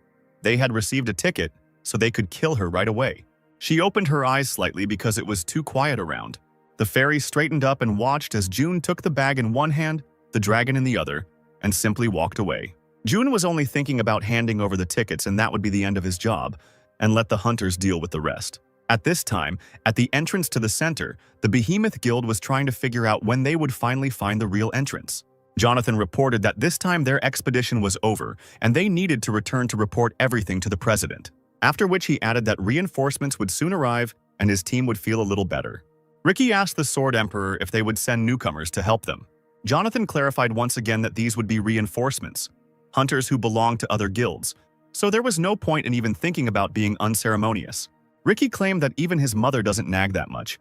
They had received a ticket, so they could kill her right away. She opened her eyes slightly because it was too quiet around. The fairy straightened up and watched as Jun took the bag in one hand, the dragon in the other, and simply walked away. Jun was only thinking about handing over the tickets and that would be the end of his job, and let the hunters deal with the rest. At this time, at the entrance to the center, the Behemoth Guild was trying to figure out when they would finally find the real entrance. Jonathan reported that this time their expedition was over and they needed to return to report everything to the president, after which he added that reinforcements would soon arrive and his team would feel a little better. Ricky asked the Sword Emperor if they would send newcomers to help them. Jonathan clarified once again that these would be reinforcements, hunters who belonged to other guilds, so there was no point in even thinking about being unceremonious. Ricky claimed that even his mother doesn't nag that much.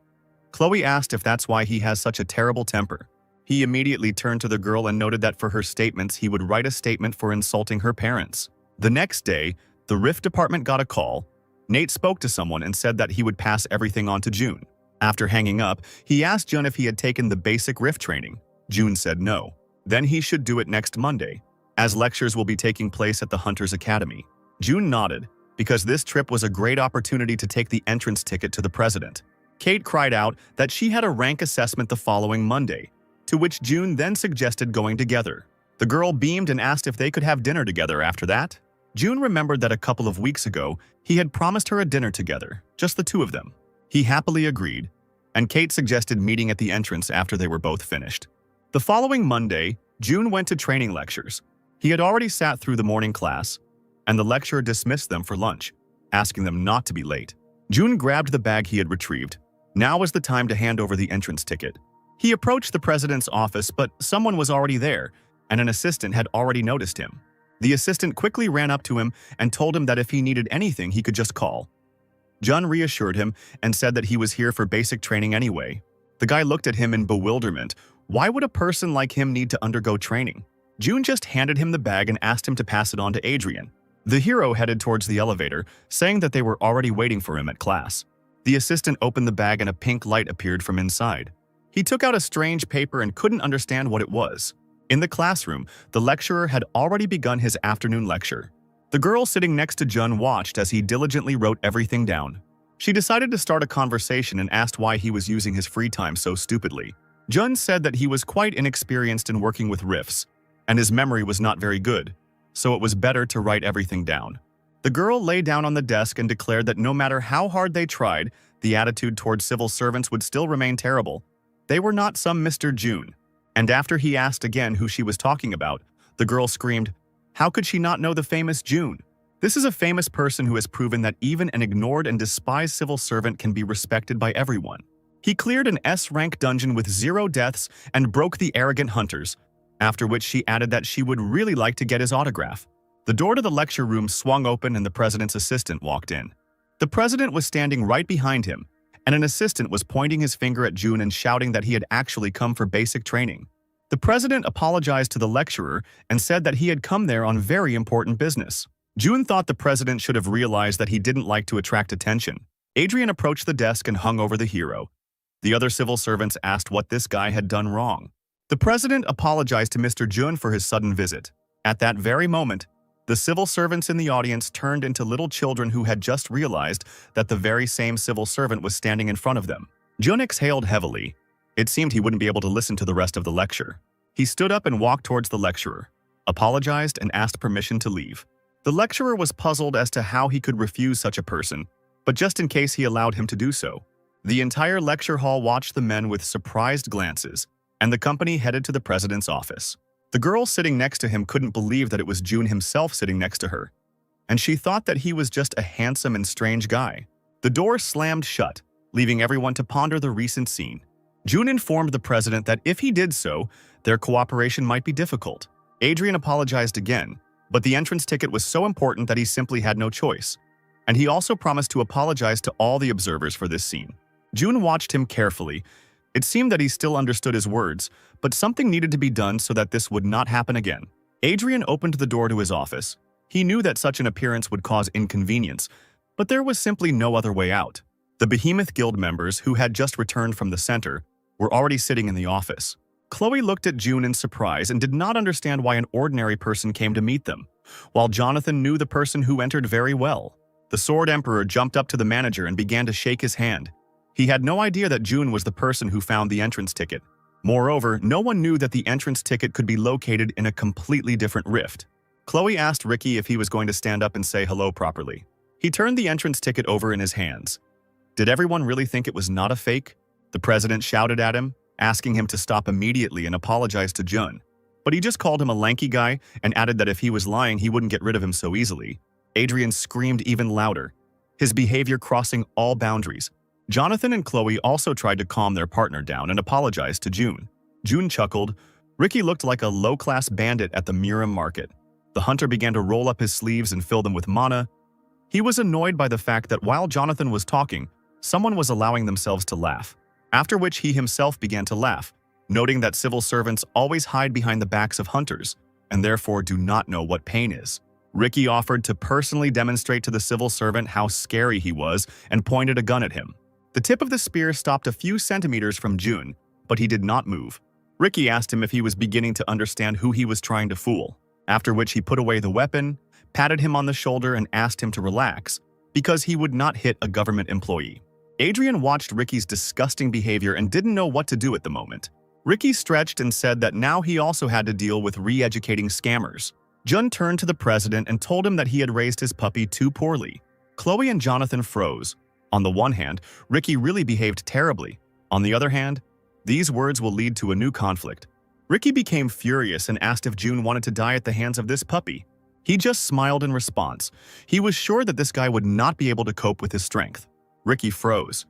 Chloe asked if that's why he has such a terrible temper. He immediately turned to the girl and noted that for her statements, he would write a statement for insulting her parents. The next day, the Rift department got a call. Nate spoke to someone and said that he would pass everything on to June. After hanging up, he asked Jun if he had taken the basic Rift training. June said no. Then he should do it next Monday, as lectures will be taking place at the Hunters Academy. June nodded, because this trip was a great opportunity to take the entrance ticket to the president. Kate cried out that she had a rank assessment the following Monday, to which June then suggested going together. The girl beamed and asked if they could have dinner together after that. June remembered that a couple of weeks ago, he had promised her a dinner together, just the two of them. He happily agreed, and Kate suggested meeting at the entrance after they were both finished. The following Monday, June went to training lectures. He had already sat through the morning class, and the lecturer dismissed them for lunch, asking them not to be late. June grabbed the bag he had retrieved. Now was the time to hand over the entrance ticket. He approached the president's office, but someone was already there, and an assistant had already noticed him. The assistant quickly ran up to him and told him that if he needed anything, he could just call. Jun reassured him and said that he was here for basic training anyway. The guy looked at him in bewilderment. Why would a person like him need to undergo training? June just handed him the bag and asked him to pass it on to Adrian. The hero headed towards the elevator, saying that they were already waiting for him at class. The assistant opened the bag and a pink light appeared from inside. He took out a strange paper and couldn't understand what it was. In the classroom, the lecturer had already begun his afternoon lecture. The girl sitting next to Jun watched as he diligently wrote everything down. She decided to start a conversation and asked why he was using his free time so stupidly. Jun said that he was quite inexperienced in working with riffs, and his memory was not very good, so it was better to write everything down. The girl lay down on the desk and declared that no matter how hard they tried, the attitude towards civil servants would still remain terrible. They were not some Mr. June. And after he asked again who she was talking about, the girl screamed, "How could she not know the famous June? This is a famous person who has proven that even an ignored and despised civil servant can be respected by everyone. He cleared an S-rank dungeon with 0 deaths and broke the arrogant hunters," after which she added that she would really like to get his autograph. The door to the lecture room swung open and the president's assistant walked in. The president was standing right behind him, and an assistant was pointing his finger at June and shouting that he had actually come for basic training. The president apologized to the lecturer and said that he had come there on very important business. June thought the president should have realized that he didn't like to attract attention. Adrian approached the desk and hung over the hero. The other civil servants asked what this guy had done wrong. The president apologized to Mr. Jun for his sudden visit. At that very moment, the civil servants in the audience turned into little children who had just realized that the very same civil servant was standing in front of them. Jun exhaled heavily. It seemed he wouldn't be able to listen to the rest of the lecture. He stood up and walked towards the lecturer, apologized, and asked permission to leave. The lecturer was puzzled as to how he could refuse such a person, but just in case he allowed him to do so. The entire lecture hall watched the men with surprised glances, and the company headed to the president's office. The girl sitting next to him couldn't believe that it was June himself sitting next to her, and she thought that he was just a handsome and strange guy. The door slammed shut, leaving everyone to ponder the recent scene. June informed the president that if he did so, their cooperation might be difficult. Adrian apologized again, but the entrance ticket was so important that he simply had no choice. And he also promised to apologize to all the observers for this scene. June watched him carefully. It seemed that he still understood his words, but something needed to be done so that this would not happen again. Adrian opened the door to his office. He knew that such an appearance would cause inconvenience, but there was simply no other way out. The Behemoth Guild members, who had just returned from the center, were already sitting in the office. Chloe looked at June in surprise and did not understand why an ordinary person came to meet them, while Jonathan knew the person who entered very well. The Sword Emperor jumped up to the manager and began to shake his hand. He had no idea that June was the person who found the entrance ticket. Moreover, no one knew that the entrance ticket could be located in a completely different rift. Chloe asked Ricky if he was going to stand up and say hello properly. He turned the entrance ticket over in his hands. Did everyone really think it was not a fake? The president shouted at him, asking him to stop immediately and apologize to Jun. But he just called him a lanky guy and added that if he was lying, he wouldn't get rid of him so easily. Adrian screamed even louder, his behavior crossing all boundaries. Jonathan and Chloe also tried to calm their partner down and apologized to June. June chuckled. Ricky looked like a low-class bandit at the Muram market. The hunter began to roll up his sleeves and fill them with mana. He was annoyed by the fact that while Jonathan was talking, someone was allowing themselves to laugh, after which he himself began to laugh, noting that civil servants always hide behind the backs of hunters and therefore do not know what pain is. Ricky offered to personally demonstrate to the civil servant how scary he was and pointed a gun at him. The tip of the spear stopped a few centimeters from Jun, but he did not move. Ricky asked him if he was beginning to understand who he was trying to fool, after which he put away the weapon, patted him on the shoulder and asked him to relax, because he would not hit a government employee. Adrian watched Ricky's disgusting behavior and didn't know what to do at the moment. Ricky stretched and said that now he also had to deal with re-educating scammers. Jun turned to the president and told him that he had raised his puppy too poorly. Chloe and Jonathan froze. On the one hand, Ricky really behaved terribly. On the other hand, these words will lead to a new conflict. Ricky became furious and asked if Jun wanted to die at the hands of this puppy. He just smiled in response. He was sure that this guy would not be able to cope with his strength. Ricky froze.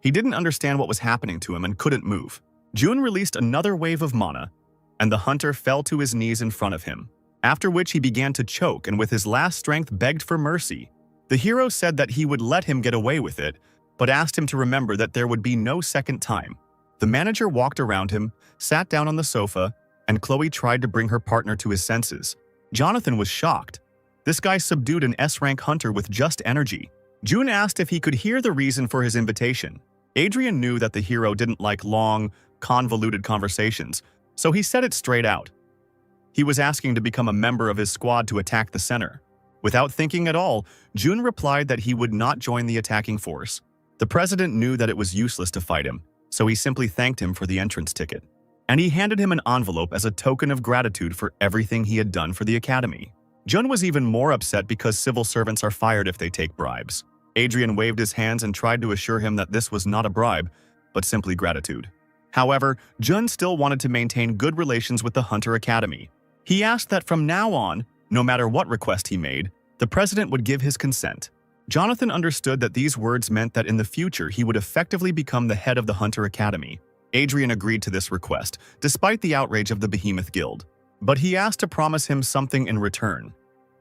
He didn't understand what was happening to him and couldn't move. Jun released another wave of mana, and the hunter fell to his knees in front of him, after which he began to choke and with his last strength begged for mercy. The hero said that he would let him get away with it, but asked him to remember that there would be no second time. The manager walked around him, sat down on the sofa, and Chloe tried to bring her partner to his senses. Jonathan was shocked. This guy subdued an S-rank hunter with just energy. Jun asked if he could hear the reason for his invitation. Adrian knew that the hero didn't like long, convoluted conversations, so he said it straight out. He was asking to become a member of his squad to attack the center. Without thinking at all, Jun replied that he would not join the attacking force. The president knew that it was useless to fight him, so he simply thanked him for the entrance ticket. And he handed him an envelope as a token of gratitude for everything he had done for the academy. Jun was even more upset because civil servants are fired if they take bribes. Adrian waved his hands and tried to assure him that this was not a bribe, but simply gratitude. However, Jun still wanted to maintain good relations with the Hunter Academy. He asked that from now on, no matter what request he made, the president would give his consent. Jonathan understood that these words meant that in the future he would effectively become the head of the Hunter Academy. Adrian agreed to this request, despite the outrage of the Behemoth Guild. But he asked to promise him something in return.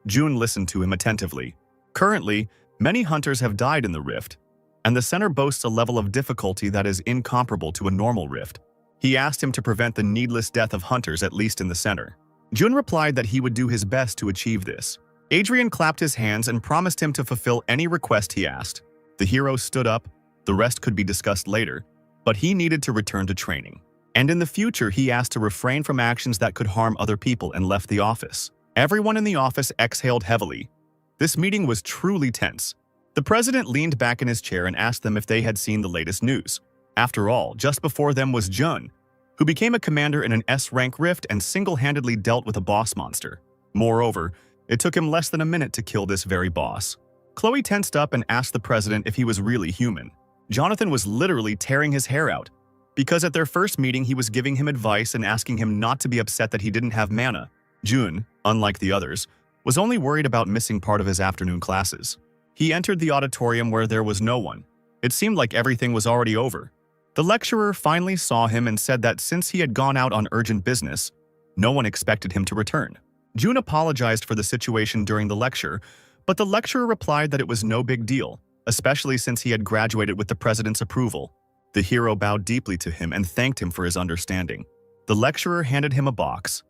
Jun listened to him attentively. Currently, many hunters have died in the rift, and the center boasts a level of difficulty that is incomparable to a normal rift. He asked him to prevent the needless death of hunters, at least in the center. Jun replied that he would do his best to achieve this. Adrian clapped his hands and promised him to fulfill any request he asked. The hero stood up. The rest could be discussed later, but he needed to return to training. And in the future, he asked to refrain from actions that could harm other people and left the office. Everyone in the office exhaled heavily. This meeting was truly tense. The president leaned back in his chair and asked them if they had seen the latest news. After all, just before them was Jun, who became a commander in an S-rank rift and single-handedly dealt with a boss monster. Moreover, it took him less than a minute to kill this very boss. Chloe tensed up and asked the president if he was really human. Jonathan was literally tearing his hair out, because at their first meeting he was giving him advice and asking him not to be upset that he didn't have mana. Jun, unlike the others, was only worried about missing part of his afternoon classes. He entered the auditorium where there was no one. It seemed like everything was already over. The lecturer finally saw him and said that since he had gone out on urgent business, no one expected him to return. Jun apologized for the situation during the lecture, but the lecturer replied that it was no big deal, especially since he had graduated with the president's approval. The hero bowed deeply to him and thanked him for his understanding. The lecturer handed him a box.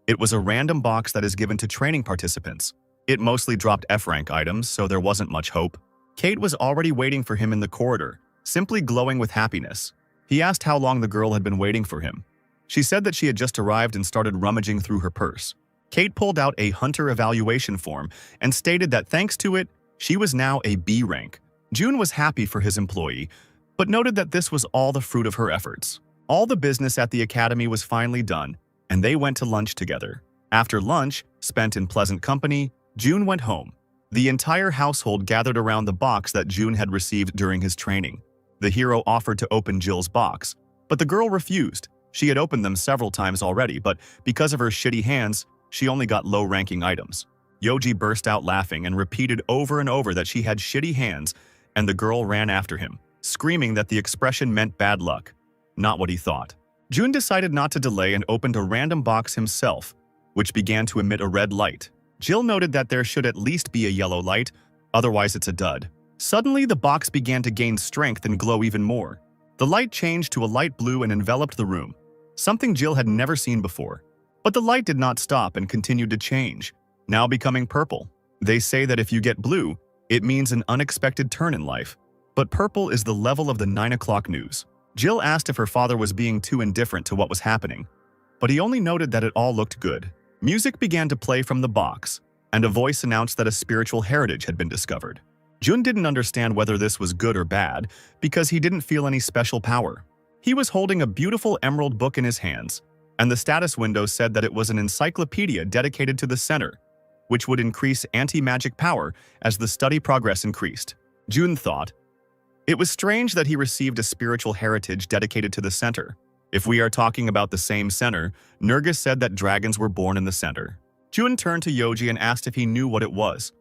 It was a random box that is given to training participants. It mostly dropped F-rank items, so there wasn't much hope. Kate was already waiting for him in the corridor, simply glowing with happiness. He asked how long the girl had been waiting for him. She said that she had just arrived and started rummaging through her purse. Kate pulled out a hunter evaluation form and stated that thanks to it, she was now a B rank. Jun was happy for his employee, but noted that this was all the fruit of her efforts. All the business at the academy was finally done, and they went to lunch together. After lunch, spent in pleasant company, Jun went home. The entire household gathered around the box that Jun had received during his training. The hero offered to open Jill's box, but the girl refused. She had opened them several times already, but because of her shitty hands, she only got low-ranking items. Yoji burst out laughing and repeated over and over that she had shitty hands, and the girl ran after him, screaming that the expression meant bad luck. Not what he thought. Jun decided not to delay and opened a random box himself, which began to emit a red light. Jill noted that there should at least be a yellow light, otherwise it's a dud. Suddenly, the box began to gain strength and glow even more. The light changed to a light blue and enveloped the room. something Jill had never seen before. But the light did not stop and continued to change, now becoming purple. They say that if you get blue, it means an unexpected turn in life. But purple is the level of the 9 o'clock news. Jill asked if her father was being too indifferent to what was happening, but he only noted that it all looked good. Music began to play from the box, and a voice announced that a spiritual heritage had been discovered. Jun didn't understand whether this was good or bad because he didn't feel any special power. He was holding a beautiful emerald book in his hands, and the status window said that it was an encyclopedia dedicated to the center, which would increase anti-magic power as the study progress increased. Jun thought, it was strange that he received a spiritual heritage dedicated to the center. If we are talking about the same center, Nergis said that dragons were born in the center. Jun turned to Yoji and asked if he knew what it was.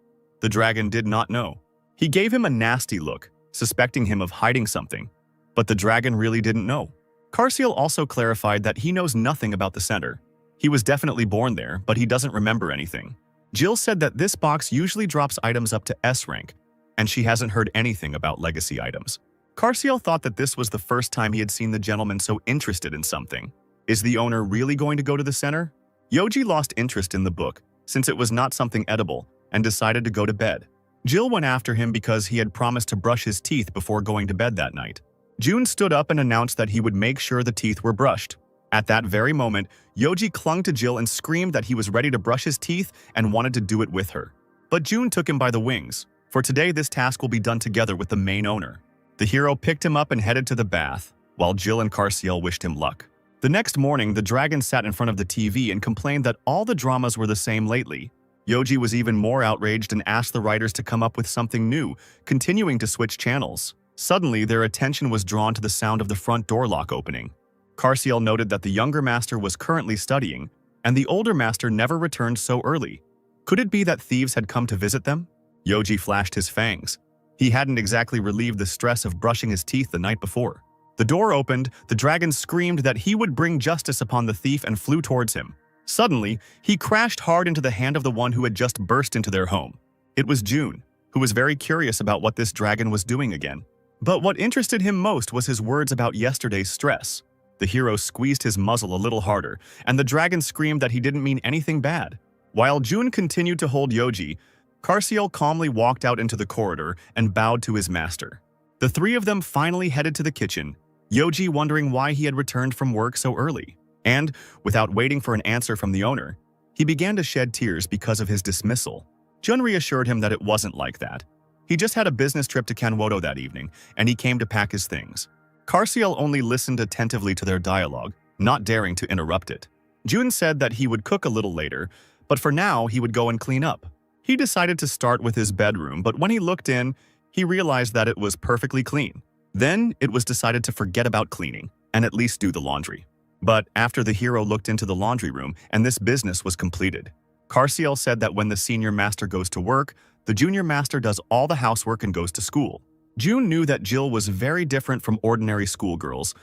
The dragon did not know. He gave him a nasty look, suspecting him of hiding something. But the dragon really didn't know. Carciel also clarified that he knows nothing about the center. He was definitely born there, but he doesn't remember anything. Jill said that this box usually drops items up to S rank, and she hasn't heard anything about legacy items. Carciel thought that this was the first time he had seen the gentleman so interested in something. Is the owner really going to go to the center? Yoji lost interest in the book, since it was not something edible, and decided to go to bed. Jill went after him because he had promised to brush his teeth before going to bed that night. Jun stood up and announced that he would make sure the teeth were brushed. At that very moment, Yoji clung to Jill and screamed that he was ready to brush his teeth and wanted to do it with her. But Jun took him by the wings. For today, this task will be done together with the main owner. The hero picked him up and headed to the bath, while Jill and Carciel wished him luck. The next morning, the dragon sat in front of the TV and complained that all the dramas were the same lately. Yoji was even more outraged and asked the writers to come up with something new, continuing to switch channels. Suddenly, their attention was drawn to the sound of the front door lock opening. Carciel noted that the younger master was currently studying, and the older master never returned so early. Could it be that thieves had come to visit them? Yoji flashed his fangs. He hadn't exactly relieved the stress of brushing his teeth the night before. The door opened, the dragon screamed that he would bring justice upon the thief and flew towards him. Suddenly, he crashed hard into the hand of the one who had just burst into their home. It was Jun, who was very curious about what this dragon was doing again. But what interested him most was his words about yesterday's stress. The hero squeezed his muzzle a little harder, and the dragon screamed that he didn't mean anything bad. While Jun continued to hold Yoji, Carciel calmly walked out into the corridor and bowed to his master. The three of them finally headed to the kitchen, Yoji wondering why he had returned from work so early. And, without waiting for an answer from the owner, he began to shed tears because of his dismissal. Jun reassured him that it wasn't like that. He just had a business trip to Kanwodo that evening, and he came to pack his things. Carciel only listened attentively to their dialogue, not daring to interrupt it. Jun said that he would cook a little later, but for now he would go and clean up. He decided to start with his bedroom, but when he looked in, he realized that it was perfectly clean. Then it was decided to forget about cleaning, and at least do the laundry. But after the hero looked into the laundry room, and this business was completed. Carciel said that when the senior master goes to work, the junior master does all the housework and goes to school. Jun knew that Jill was very different from ordinary schoolgirls,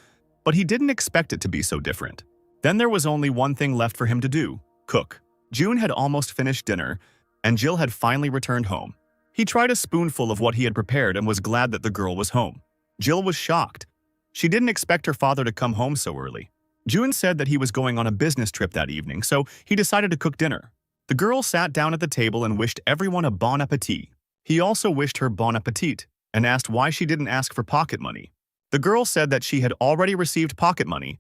but he didn't expect it to be so different. Then there was only one thing left for him to do: cook. Jun had almost finished dinner, and Jill had finally returned home. He tried a spoonful of what he had prepared and was glad that the girl was home. Jill was shocked. She didn't expect her father to come home so early. Jun said that he was going on a business trip that evening, so he decided to cook dinner. The girl sat down at the table and wished everyone a bon appetit. He also wished her bon appetit and asked why she didn't ask for pocket money. The girl said that she had already received pocket money.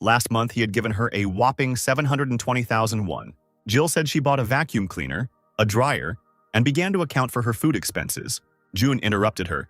Last month, he had given her a whopping 720,000 won. Jill said she bought a vacuum cleaner, a dryer, and began to account for her food expenses. Jun interrupted her.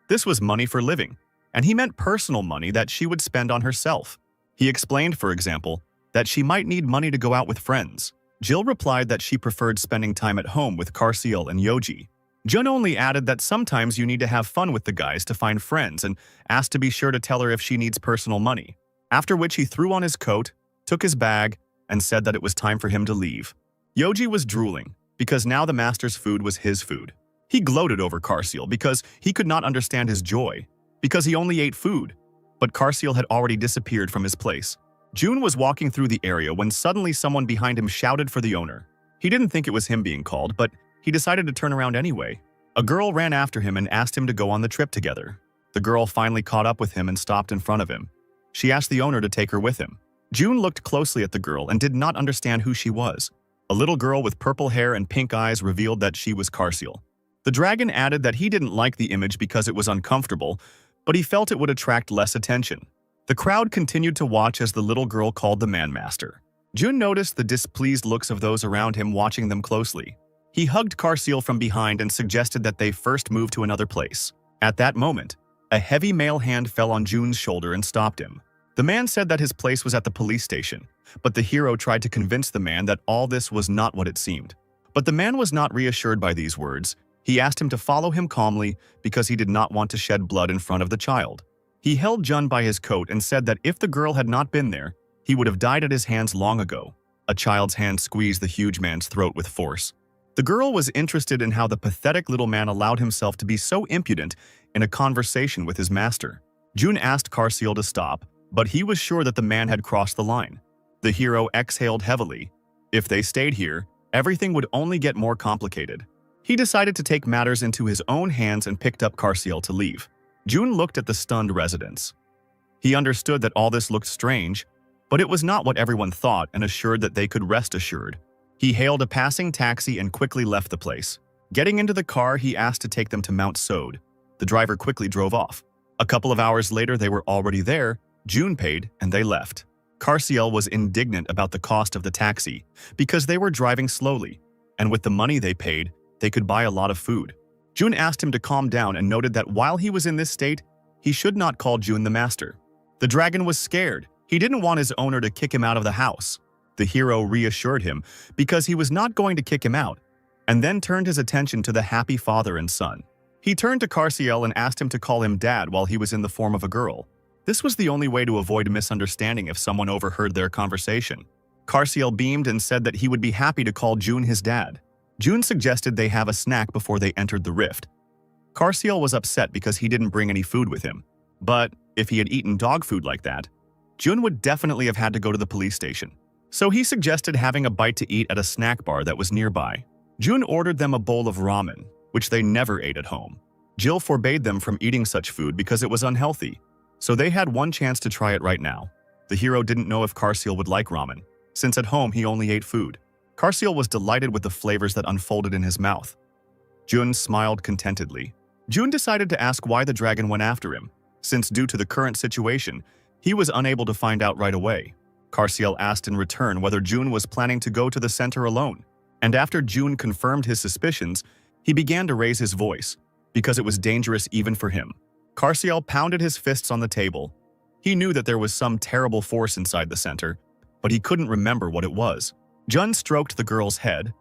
This was money for living, and he meant personal money that she would spend on herself. He explained, for example, that she might need money to go out with friends. Jill replied that she preferred spending time at home with Carciel and Yoji. Jun only added that sometimes you need to have fun with the guys to find friends and asked to be sure to tell her if she needs personal money. After which he threw on his coat, took his bag, and said that it was time for him to leave. Yoji was drooling, because now the master's food was his food. He gloated over Carciel because he could not understand his joy, because he only ate food. But Carciel had already disappeared from his place. Jun was walking through the area when suddenly someone behind him shouted for the owner. He didn't think it was him being called, but he decided to turn around anyway. A girl ran after him and asked him to go on the trip together. The girl finally caught up with him and stopped in front of him. She asked the owner to take her with him. June looked closely at the girl and did not understand who she was. A little girl with purple hair and pink eyes revealed that she was Carciel. The dragon added that he didn't like the image because it was uncomfortable, but he felt it would attract less attention. The crowd continued to watch as the little girl called the man master. June noticed the displeased looks of those around him watching them closely. He hugged Carciel from behind and suggested that they first move to another place. At that moment, a heavy male hand fell on June's shoulder and stopped him. The man said that his place was at the police station, but the hero tried to convince the man that all this was not what it seemed. But the man was not reassured by these words. He asked him to follow him calmly because he did not want to shed blood in front of the child. He held Jun by his coat and said that if the girl had not been there, he would have died at his hands long ago. A child's hand squeezed the huge man's throat with force. The girl was interested in how the pathetic little man allowed himself to be so impudent in a conversation with his master. June asked Carciel to stop, but he was sure that the man had crossed the line. The hero exhaled heavily. If they stayed here, everything would only get more complicated. He decided to take matters into his own hands and picked up Carciel to leave. June looked at the stunned residents. He understood that all this looked strange, but it was not what everyone thought and assured that they could rest assured. He hailed a passing taxi and quickly left the place. Getting into the car, he asked to take them to Mount Sode. The driver quickly drove off. A couple of hours later, they were already there. June paid, and they left. Carciel was indignant about the cost of the taxi because they were driving slowly, and with the money they paid, they could buy a lot of food. June asked him to calm down and noted that while he was in this state, he should not call June the master. The dragon was scared. He didn't want his owner to kick him out of the house. The hero reassured him because he was not going to kick him out, and then turned his attention to the happy father and son. He turned to Carciel and asked him to call him dad while he was in the form of a girl. This was the only way to avoid misunderstanding if someone overheard their conversation. Carciel beamed and said that he would be happy to call June his dad. June suggested they have a snack before they entered the rift. Carciel was upset because he didn't bring any food with him. But if he had eaten dog food like that, June would definitely have had to go to the police station. So he suggested having a bite to eat at a snack bar that was nearby. June ordered them a bowl of ramen, which they never ate at home. Jill forbade them from eating such food because it was unhealthy, so they had one chance to try it right now. The hero didn't know if Carciel would like ramen, since at home he only ate food. Carciel was delighted with the flavors that unfolded in his mouth. June smiled contentedly. June decided to ask why the dragon went after him, since due to the current situation, he was unable to find out right away. Carciel asked in return whether June was planning to go to the center alone, and after June confirmed his suspicions, he began to raise his voice, because it was dangerous even for him. Carciel pounded his fists on the table. He knew that there was some terrible force inside the center, but he couldn't remember what it was. Jun stroked the girl's head,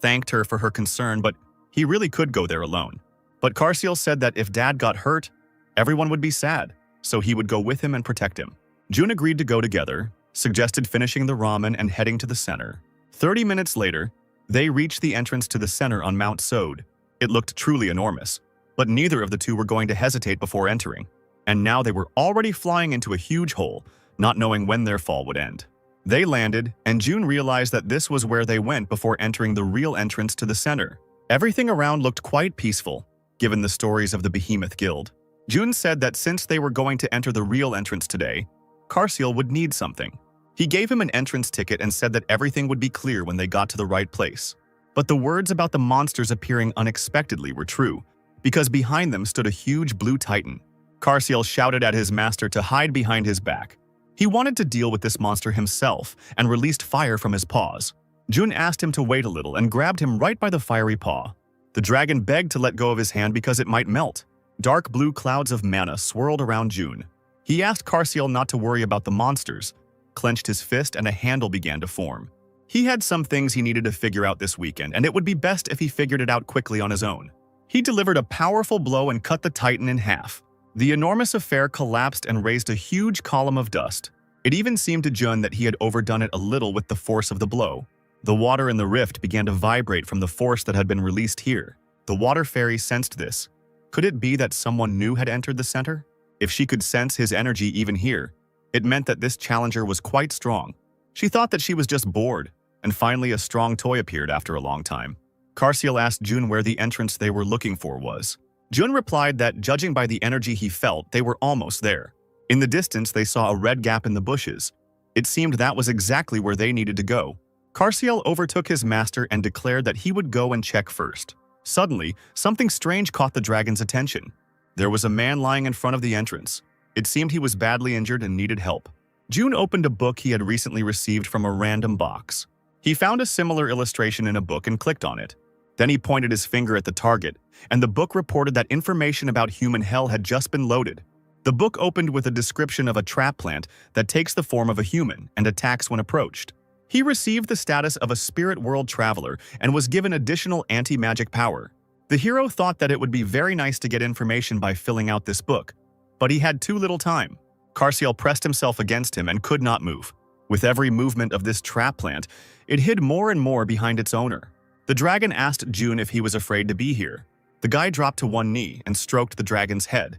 thanked her for her concern, but he really could go there alone. But Carciel said that if Dad got hurt, everyone would be sad, so he would go with him and protect him. June agreed to go together, suggested finishing the ramen and heading to the center. 30 minutes later, they reached the entrance to the center on Mount Sode. It looked truly enormous, but neither of the two were going to hesitate before entering. And now they were already flying into a huge hole, not knowing when their fall would end. They landed, and June realized that this was where they went before entering the real entrance to the center. Everything around looked quite peaceful, given the stories of the Behemoth Guild. June said that since they were going to enter the real entrance today, Carciel would need something. He gave him an entrance ticket and said that everything would be clear when they got to the right place. But the words about the monsters appearing unexpectedly were true, because behind them stood a huge blue titan. Carciel shouted at his master to hide behind his back. He wanted to deal with this monster himself and released fire from his paws. June asked him to wait a little and grabbed him right by the fiery paw. The dragon begged to let go of his hand because it might melt. Dark blue clouds of mana swirled around June. He asked Carciel not to worry about the monsters, clenched his fist, and a handle began to form. He had some things he needed to figure out this weekend, and it would be best if he figured it out quickly on his own. He delivered a powerful blow and cut the titan in half. The enormous affair collapsed and raised a huge column of dust. It even seemed to Jun that he had overdone it a little with the force of the blow. The water in the rift began to vibrate from the force that had been released here. The water fairy sensed this. Could it be that someone new had entered the center? If she could sense his energy even here, it meant that this challenger was quite strong. She thought that she was just bored, and finally a strong toy appeared after a long time. Carciel asked June where the entrance they were looking for was. Jun replied that, judging by the energy he felt, they were almost there. In the distance, they saw a red gap in the bushes. It seemed that was exactly where they needed to go. Carciel overtook his master and declared that he would go and check first. Suddenly, something strange caught the dragon's attention. There was a man lying in front of the entrance. It seemed he was badly injured and needed help. June opened a book he had recently received from a random box. He found a similar illustration in a book and clicked on it. Then he pointed his finger at the target, and the book reported that information about human hell had just been loaded. The book opened with a description of a trap plant that takes the form of a human and attacks when approached. He received the status of a spirit world traveler and was given additional anti-magic power. The hero thought that it would be very nice to get information by filling out this book, but he had too little time. Carciel pressed himself against him and could not move. With every movement of this trap plant, it hid more and more behind its owner. The dragon asked June if he was afraid to be here. The guy dropped to one knee and stroked the dragon's head.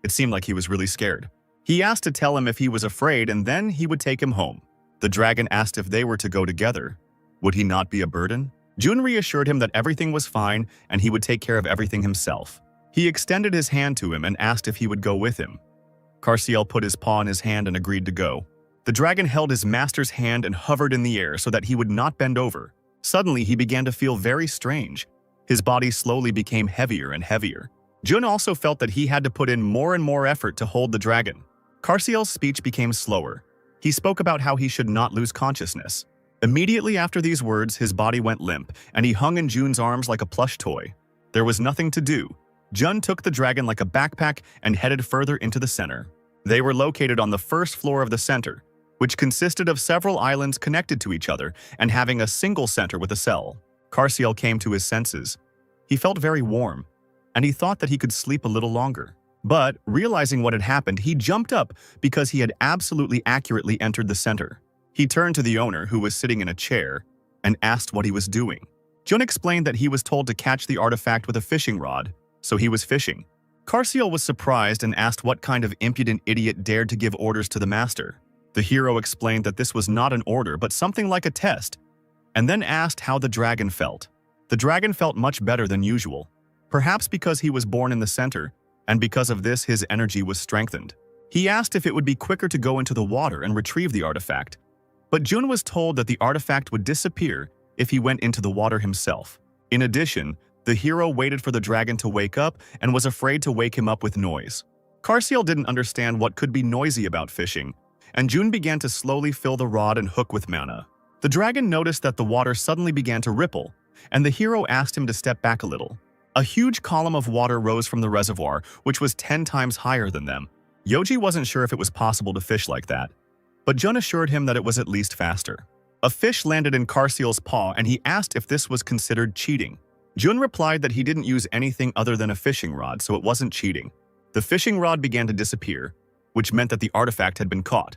It seemed like he was really scared. He asked to tell him if he was afraid and then he would take him home. The dragon asked if they were to go together. Would he not be a burden? June reassured him that everything was fine and he would take care of everything himself. He extended his hand to him and asked if he would go with him. Carciel put his paw in his hand and agreed to go. The dragon held his master's hand and hovered in the air so that he would not bend over. Suddenly, he began to feel very strange. His body slowly became heavier and heavier. Jun also felt that he had to put in more and more effort to hold the dragon. Carciel's speech became slower. He spoke about how he should not lose consciousness. Immediately after these words, his body went limp, and he hung in Jun's arms like a plush toy. There was nothing to do. Jun took the dragon like a backpack and headed further into the center. They were located on the first floor of the center, which consisted of several islands connected to each other and having a single center with a cell. Carciel came to his senses. He felt very warm, and he thought that he could sleep a little longer. But, realizing what had happened, he jumped up because he had absolutely accurately entered the center. He turned to the owner, who was sitting in a chair, and asked what he was doing. Jun explained that he was told to catch the artifact with a fishing rod, so he was fishing. Carciel was surprised and asked what kind of impudent idiot dared to give orders to the master. The hero explained that this was not an order but something like a test, and then asked how the dragon felt. The dragon felt much better than usual, perhaps because he was born in the center, and because of this his energy was strengthened. He asked if it would be quicker to go into the water and retrieve the artifact, but Jun was told that the artifact would disappear if he went into the water himself. In addition, the hero waited for the dragon to wake up and was afraid to wake him up with noise. Carciel didn't understand what could be noisy about fishing, and Jun began to slowly fill the rod and hook with mana. The dragon noticed that the water suddenly began to ripple, and the hero asked him to step back a little. A huge column of water rose from the reservoir, which was 10 times higher than them. Yoji wasn't sure if it was possible to fish like that, but Jun assured him that it was at least faster. A fish landed in Carciel's paw and he asked if this was considered cheating. Jun replied that he didn't use anything other than a fishing rod, so it wasn't cheating. The fishing rod began to disappear, which meant that the artifact had been caught.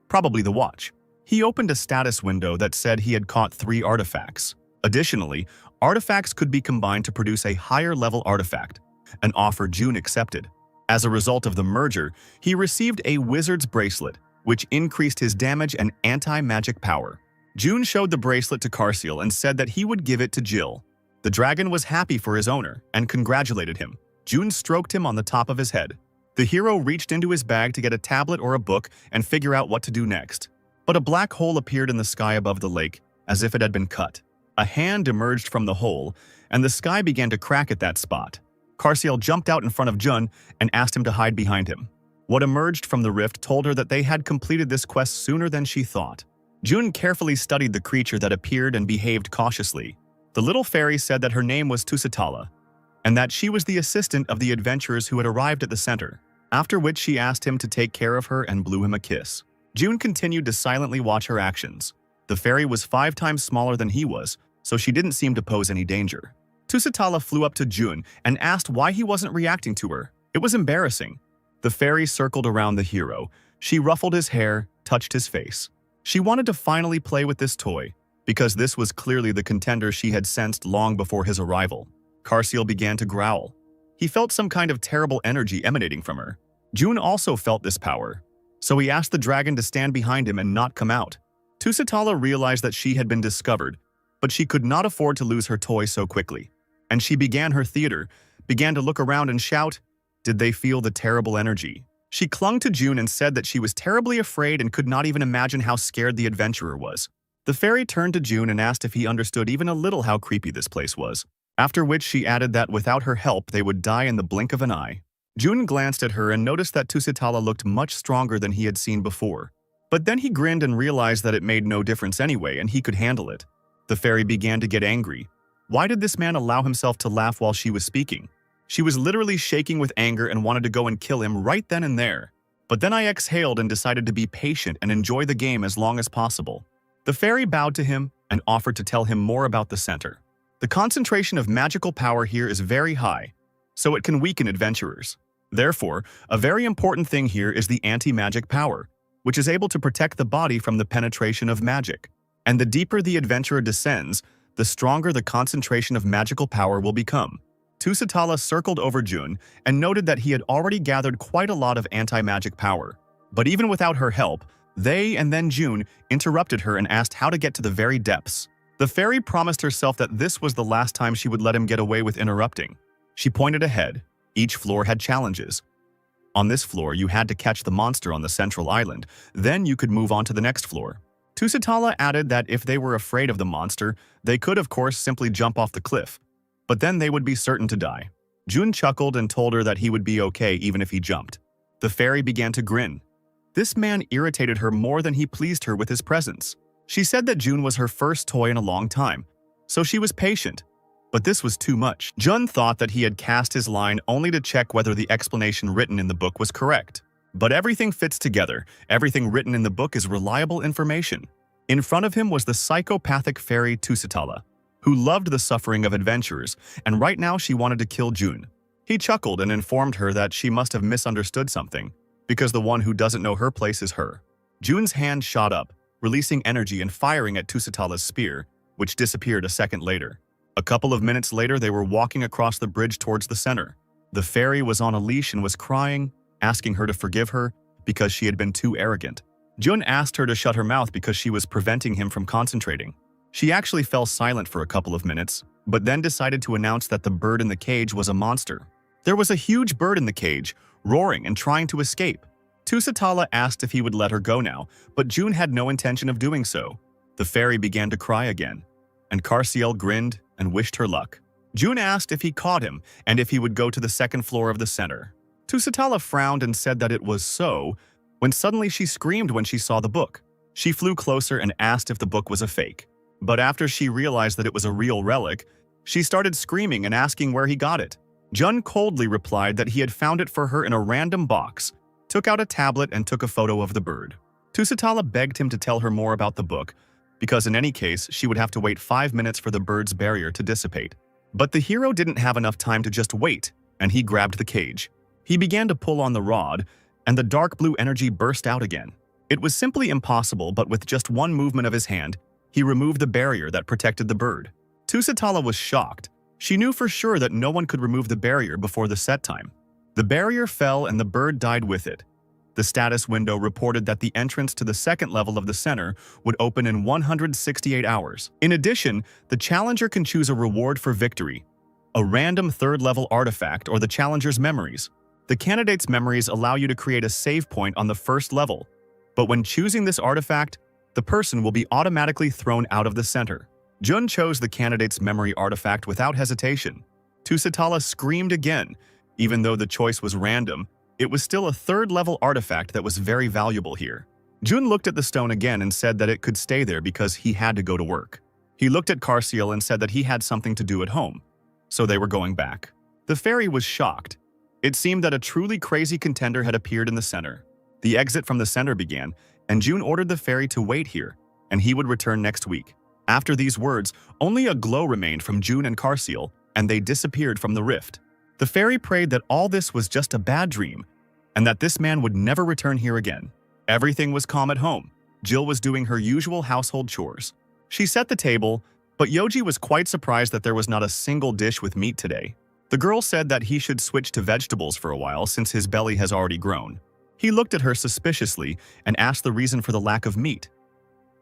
Probably the watch. He opened a status window that said he had caught 3 artifacts. Additionally, artifacts could be combined to produce a higher-level artifact, an offer Jun accepted. As a result of the merger, he received a wizard's bracelet, which increased his damage and anti-magic power. Jun showed the bracelet to Carciel and said that he would give it to Jill. The dragon was happy for his owner and congratulated him. Jun stroked him on the top of his head. The hero reached into his bag to get a tablet or a book and figure out what to do next. But a black hole appeared in the sky above the lake, as if it had been cut. A hand emerged from the hole, and the sky began to crack at that spot. Carciel jumped out in front of Jun and asked him to hide behind him. What emerged from the rift told her that they had completed this quest sooner than she thought. Jun carefully studied the creature that appeared and behaved cautiously. The little fairy said that her name was Tusitala, and that she was the assistant of the adventurers who had arrived at the center, after which she asked him to take care of her and blew him a kiss. Jun continued to silently watch her actions. The fairy was 5 times smaller than he was, so she didn't seem to pose any danger. Tusitala flew up to Jun and asked why he wasn't reacting to her. It was embarrassing. The fairy circled around the hero. She ruffled his hair, touched his face. She wanted to finally play with this toy, because this was clearly the contender she had sensed long before his arrival. Carciel began to growl. He felt some kind of terrible energy emanating from her. Jun also felt this power, so he asked the dragon to stand behind him and not come out. Tusitala realized that she had been discovered, but she could not afford to lose her toy so quickly. And she began her theater, began to look around and shout. Did they feel the terrible energy? She clung to June and said that she was terribly afraid and could not even imagine how scared the adventurer was. The fairy turned to June and asked if he understood even a little how creepy this place was, after which she added that without her help they would die in the blink of an eye. June glanced at her and noticed that Tusitala looked much stronger than he had seen before. But then he grinned and realized that it made no difference anyway and he could handle it. The fairy began to get angry. Why did this man allow himself to laugh while she was speaking? She was literally shaking with anger and wanted to go and kill him right then and there. But then I exhaled and decided to be patient and enjoy the game as long as possible. The fairy bowed to him and offered to tell him more about the center. The concentration of magical power here is very high, so it can weaken adventurers. Therefore, a very important thing here is the anti-magic power, which is able to protect the body from the penetration of magic. And the deeper the adventurer descends, the stronger the concentration of magical power will become. Tusitala circled over June and noted that he had already gathered quite a lot of anti-magic power. But even without her help, they and then June interrupted her and asked how to get to the very depths. The fairy promised herself that this was the last time she would let him get away with interrupting. She pointed ahead. Each floor had challenges. On this floor, you had to catch the monster on the central island. Then you could move on to the next floor. Tusitala added that if they were afraid of the monster, they could of course simply jump off the cliff. But then they would be certain to die. June chuckled and told her that he would be okay even if he jumped. The fairy began to grin. This man irritated her more than he pleased her with his presence. She said that June was her first toy in a long time, so she was patient. But this was too much. Jun thought that he had cast his line only to check whether the explanation written in the book was correct. But everything fits together. Everything written in the book is reliable information. In front of him was the psychopathic fairy Tusitala, who loved the suffering of adventurers, and right now she wanted to kill June. He chuckled and informed her that she must have misunderstood something, because the one who doesn't know her place is her. June's hand shot up, releasing energy and firing at Tusitala's spear, which disappeared a second later. A couple of minutes later, they were walking across the bridge towards the center. The fairy was on a leash and was crying, asking her to forgive her because she had been too arrogant. June asked her to shut her mouth because she was preventing him from concentrating. She actually fell silent for a couple of minutes, but then decided to announce that the bird in the cage was a monster. There was a huge bird in the cage, roaring and trying to escape. Tusitala asked if he would let her go now, but June had no intention of doing so. The fairy began to cry again, and Carciel grinned and wished her luck. June asked if he caught him and if he would go to the second floor of the center. Tusitala frowned and said that it was so, when suddenly she screamed when she saw the book. She flew closer and asked if the book was a fake. But after she realized that it was a real relic, she started screaming and asking where he got it. Jun coldly replied that he had found it for her in a random box, took out a tablet and took a photo of the bird. Tusitala begged him to tell her more about the book, because in any case, she would have to wait 5 minutes for the bird's barrier to dissipate. But the hero didn't have enough time to just wait, and he grabbed the cage. He began to pull on the rod, and the dark blue energy burst out again. It was simply impossible, but with just one movement of his hand, he removed the barrier that protected the bird. Tusitala was shocked. She knew for sure that no one could remove the barrier before the set time. The barrier fell and the bird died with it. The status window reported that the entrance to the second level of the center would open in 168 hours. In addition, the challenger can choose a reward for victory, a random third-level artifact, or the challenger's memories. The candidate's memories allow you to create a save point on the first level, but when choosing this artifact, the person will be automatically thrown out of the center. Jun chose the candidate's memory artifact without hesitation. Tusitala screamed again. Even though the choice was random, it was still a third-level artifact that was very valuable here. Jun looked at the stone again and said that it could stay there because he had to go to work. He looked at Carciel and said that he had something to do at home, so they were going back. The fairy was shocked. It seemed that a truly crazy contender had appeared in the center. The exit from the center began, and June ordered the fairy to wait here, and he would return next week. After these words, only a glow remained from June and Carciel, and they disappeared from the rift. The fairy prayed that all this was just a bad dream, and that this man would never return here again. Everything was calm at home. Jill was doing her usual household chores. She set the table, but Yoji was quite surprised that there was not a single dish with meat today. The girl said that he should switch to vegetables for a while since his belly has already grown. He looked at her suspiciously and asked the reason for the lack of meat.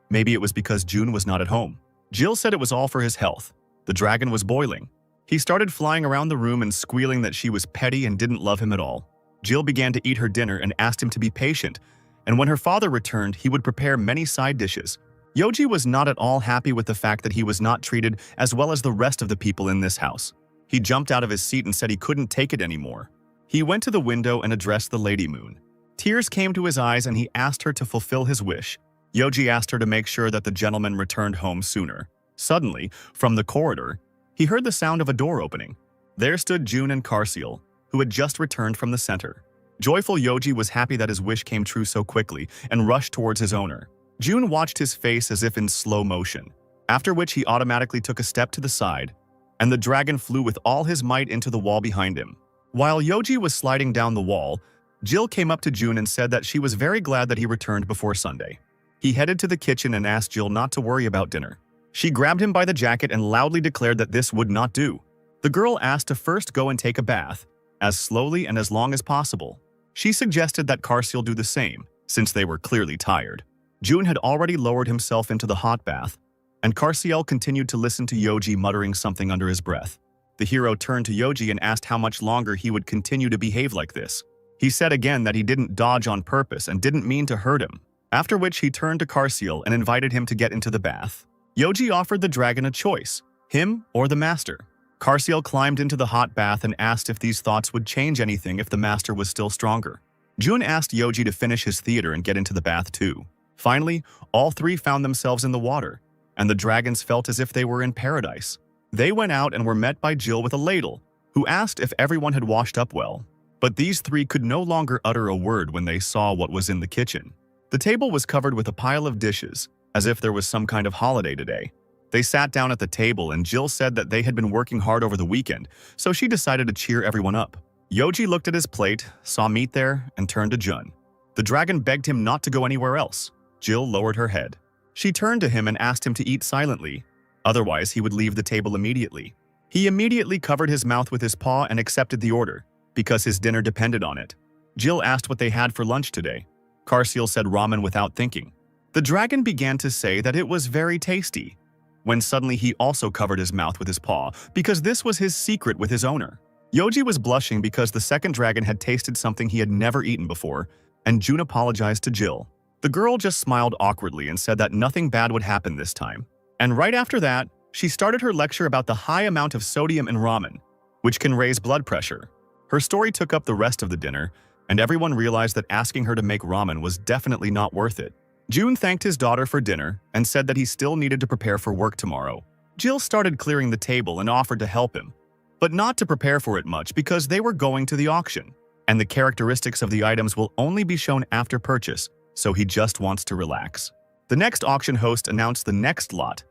Maybe it was because June was not at home. Jill said it was all for his health. The dragon was boiling. He started flying around the room and squealing that she was petty and didn't love him at all. Jill began to eat her dinner and asked him to be patient, and when her father returned, he would prepare many side dishes. Yoji was not at all happy with the fact that he was not treated as well as the rest of the people in this house. He jumped out of his seat and said he couldn't take it anymore. He went to the window and addressed the Lady Moon. Tears came to his eyes and he asked her to fulfill his wish. Yoji asked her to make sure that the gentleman returned home sooner. Suddenly, from the corridor, he heard the sound of a door opening. There stood June and Carciel, who had just returned from the center. Joyful Yoji was happy that his wish came true so quickly and rushed towards his owner. June watched his face as if in slow motion, after which he automatically took a step to the side, and the dragon flew with all his might into the wall behind him. While Yoji was sliding down the wall, Jill came up to June and said that she was very glad that he returned before Sunday. He headed to the kitchen and asked Jill not to worry about dinner. She grabbed him by the jacket and loudly declared that this would not do. The girl asked to first go and take a bath, as slowly and as long as possible. She suggested that Carciel do the same, since they were clearly tired. June had already lowered himself into the hot bath, and Carciel continued to listen to Yoji muttering something under his breath. The hero turned to Yoji and asked how much longer he would continue to behave like this. He said again that he didn't dodge on purpose and didn't mean to hurt him, after which he turned to Carciel and invited him to get into the bath. Yoji offered the dragon a choice, him or the master. Carciel climbed into the hot bath and asked if these thoughts would change anything if the master was still stronger. June asked Yoji to finish his theater and get into the bath too. Finally, all three found themselves in the water, and the dragons felt as if they were in paradise. They went out and were met by Jill with a ladle, who asked if everyone had washed up well. But these three could no longer utter a word when they saw what was in the kitchen. The table was covered with a pile of dishes, as if there was some kind of holiday today. They sat down at the table and Jill said that they had been working hard over the weekend, so she decided to cheer everyone up. Yoji looked at his plate, saw meat there, and turned to Jun. The dragon begged him not to go anywhere else. Jill lowered her head. She turned to him and asked him to eat silently, otherwise he would leave the table immediately. He immediately covered his mouth with his paw and accepted the order, because his dinner depended on it. Jill asked what they had for lunch today. Carciel said ramen without thinking. The dragon began to say that it was very tasty, when suddenly he also covered his mouth with his paw, because this was his secret with his owner. Yoji was blushing because the second dragon had tasted something he had never eaten before, and June apologized to Jill. The girl just smiled awkwardly and said that nothing bad would happen this time. And right after that, she started her lecture about the high amount of sodium in ramen, which can raise blood pressure. Her story took up the rest of the dinner, and everyone realized that asking her to make ramen was definitely not worth it. June thanked his daughter for dinner and said that he still needed to prepare for work tomorrow. Jill started clearing the table and offered to help him, but not to prepare for it much because they were going to the auction, and the characteristics of the items will only be shown after purchase, so he just wants to relax. The next auction host announced the next lot,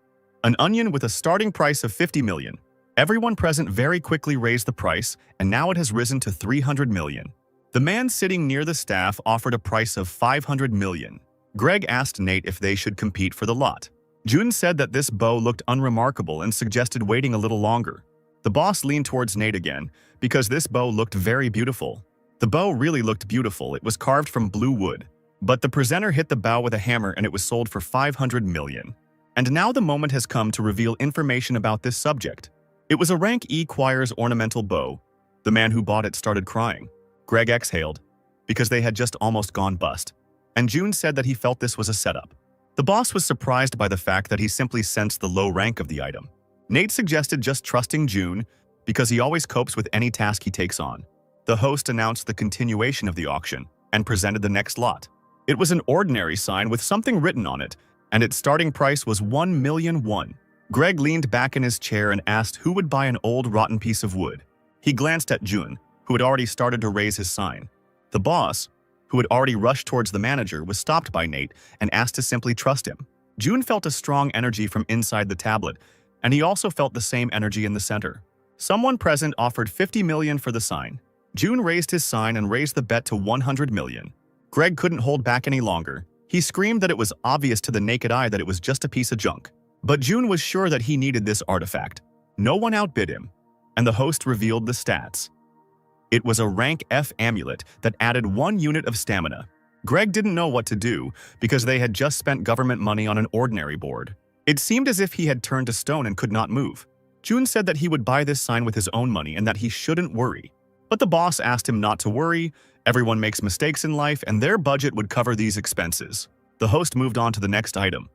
an onion with a starting price of 50 million. Everyone present very quickly raised the price, and now it has risen to 300 million. The man sitting near the staff offered a price of 500 million. Greg asked Nate if they should compete for the lot. June said that this bow looked unremarkable and suggested waiting a little longer. The boss leaned towards Nate again, because this bow looked very beautiful. The bow really looked beautiful. It was carved from blue wood. But the presenter hit the bow with a hammer and it was sold for 500 million. And now the moment has come to reveal information about this subject. It was a rank E choir's ornamental bow. The man who bought it started crying. Greg exhaled, because they had just almost gone bust. And June said that he felt this was a setup. The boss was surprised by the fact that he simply sensed the low rank of the item. Nate suggested just trusting June, because he always copes with any task he takes on. The host announced the continuation of the auction and presented the next lot. It was an ordinary sign with something written on it, and its starting price was 1 million won. Greg leaned back in his chair and asked who would buy an old rotten piece of wood. He glanced at June, who had already started to raise his sign. The boss, who had already rushed towards the manager, was stopped by Nate and asked to simply trust him. June felt a strong energy from inside the tablet, and he also felt the same energy in the center. Someone present offered 50 million for the sign. June raised his sign and raised the bet to 100 million. Greg couldn't hold back any longer. He screamed that it was obvious to the naked eye that it was just a piece of junk. But June was sure that he needed this artifact. No one outbid him, and the host revealed the stats. It was a rank F amulet that added 1 unit of stamina. Greg didn't know what to do because they had just spent government money on an ordinary board. It seemed as if he had turned to stone and could not move. June said that he would buy this sign with his own money and that he shouldn't worry. But the boss asked him not to worry Everyone makes mistakes in life, and their budget would cover these expenses. The host moved on to the next item.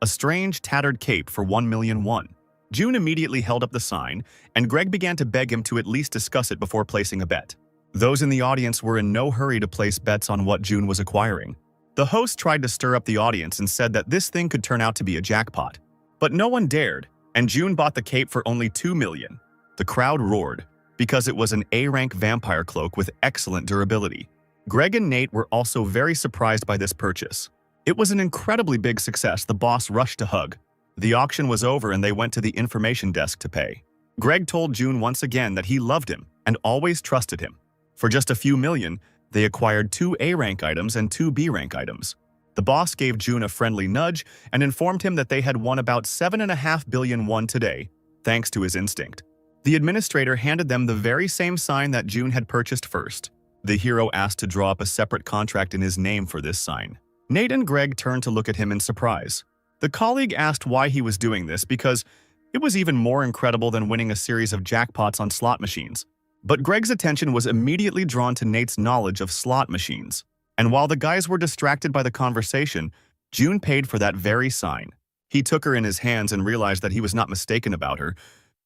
A strange, tattered cape for 1,000,000 won. June immediately held up the sign, and Greg began to beg him to at least discuss it before placing a bet. Those in the audience were in no hurry to place bets on what June was acquiring. The host tried to stir up the audience and said that this thing could turn out to be a jackpot. But no one dared, and June bought the cape for only 2 million. The crowd roared, because it was an A-rank vampire cloak with excellent durability. Greg and Nate were also very surprised by this purchase. It was an incredibly big success. The boss rushed to hug. The auction was over and they went to the information desk to pay. Greg told June once again that he loved him and always trusted him. For just a few million, they acquired 2 A-rank items and 2 B-rank items. The boss gave June a friendly nudge and informed him that they had won about 7.5 billion won today, thanks to his instinct. The administrator handed them the very same sign that June had purchased first. The hero asked to draw up a separate contract in his name for this sign. Nate and Greg turned to look at him in surprise. The colleague asked why he was doing this because it was even more incredible than winning a series of jackpots on slot machines. But Greg's attention was immediately drawn to Nate's knowledge of slot machines. And while the guys were distracted by the conversation, June paid for that very sign. He took her in his hands and realized that he was not mistaken about her.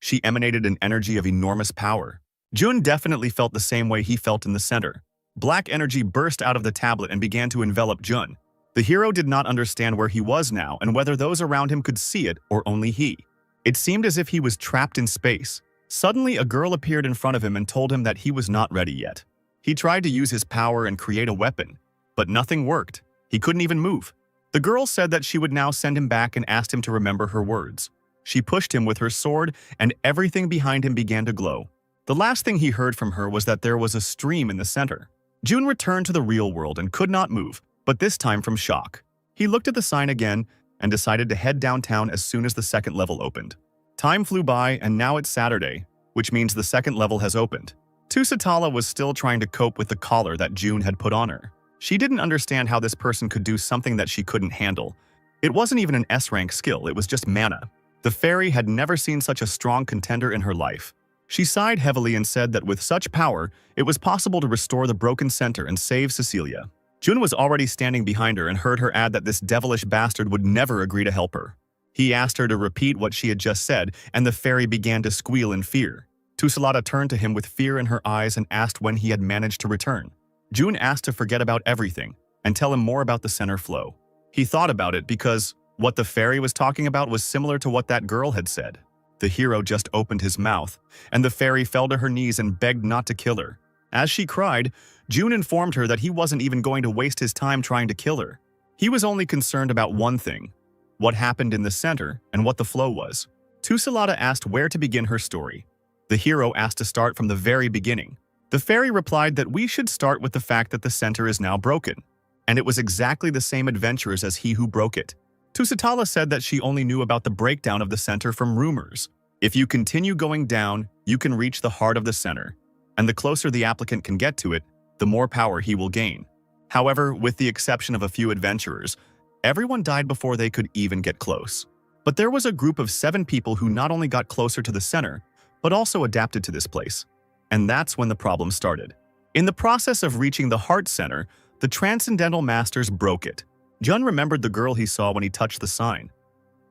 She emanated an energy of enormous power. June definitely felt the same way he felt in the center. Black energy burst out of the tablet and began to envelop June. The hero did not understand where he was now and whether those around him could see it or only he. It seemed as if he was trapped in space. Suddenly, a girl appeared in front of him and told him that he was not ready yet. He tried to use his power and create a weapon, but nothing worked. He couldn't even move. The girl said that she would now send him back and asked him to remember her words. She pushed him with her sword, and everything behind him began to glow. The last thing he heard from her was that there was a stream in the center. June returned to the real world and could not move, but this time from shock. He looked at the sign again and decided to head downtown as soon as the second level opened. Time flew by, and now it's Saturday, which means the second level has opened. Tusitala was still trying to cope with the collar that June had put on her. She didn't understand how this person could do something that she couldn't handle. It wasn't even an S-rank skill, it was just mana. The fairy had never seen such a strong contender in her life. She sighed heavily and said that with such power, it was possible to restore the broken center and save Cecilia. June was already standing behind her and heard her add that this devilish bastard would never agree to help her. He asked her to repeat what she had just said, and the fairy began to squeal in fear. Tusalata turned to him with fear in her eyes and asked when he had managed to return. June asked to forget about everything and tell him more about the center flow. He thought about it because what the fairy was talking about was similar to what that girl had said. The hero just opened his mouth, and the fairy fell to her knees and begged not to kill her. As she cried, June informed her that he wasn't even going to waste his time trying to kill her. He was only concerned about one thing: what happened in the center and what the flow was. Tusalata asked where to begin her story. The hero asked to start from the very beginning. The fairy replied that we should start with the fact that the center is now broken, and it was exactly the same adventurers as he who broke it. Tusitala said that she only knew about the breakdown of the center from rumors. If you continue going down, you can reach the heart of the center, and the closer the applicant can get to it, the more power he will gain. However, with the exception of a few adventurers, everyone died before they could even get close. But there was a group of 7 people who not only got closer to the center, but also adapted to this place. And that's when the problem started. In the process of reaching the heart center, the Transcendental Masters broke it. Jun remembered the girl he saw when he touched the sign.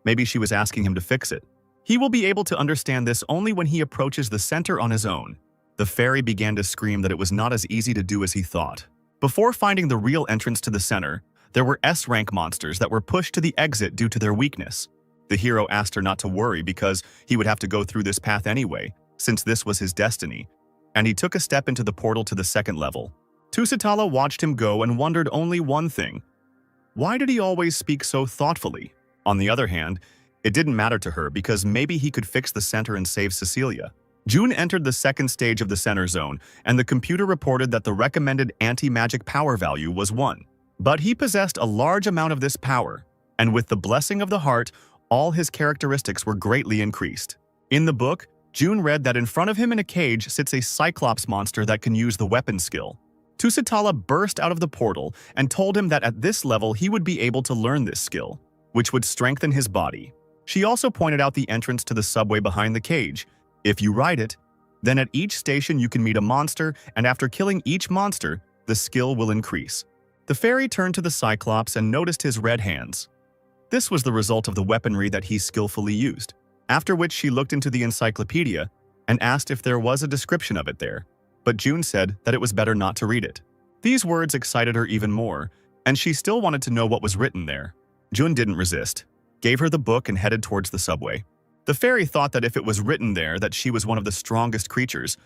Maybe she was asking him to fix it. He will be able to understand this only when he approaches the center on his own. The fairy began to scream that it was not as easy to do as he thought. Before finding the real entrance to the center, there were S-rank monsters that were pushed to the exit due to their weakness. The hero asked her not to worry because he would have to go through this path anyway, since this was his destiny, and he took a step into the portal to the second level. Tusitala watched him go and wondered only one thing: why did he always speak so thoughtfully? On the other hand, it didn't matter to her because maybe he could fix the center and save Cecilia. June entered the second stage of the center zone, and the computer reported that the recommended anti-magic power value was 1. But he possessed a large amount of this power, and with the blessing of the heart, all his characteristics were greatly increased. In the book, June read that in front of him in a cage sits a Cyclops monster that can use the weapon skill. Tusitala burst out of the portal and told him that at this level he would be able to learn this skill, which would strengthen his body. She also pointed out the entrance to the subway behind the cage. If you ride it, then at each station you can meet a monster, and after killing each monster, the skill will increase. The fairy turned to the Cyclops and noticed his red hands. This was the result of the weaponry that he skillfully used, after which she looked into the encyclopedia and asked if there was a description of it there, but June said that it was better not to read it. These words excited her even more, and she still wanted to know what was written there. June didn't resist, gave her the book and headed towards the subway. The fairy thought that if it was written there that she was one of the strongest creatures,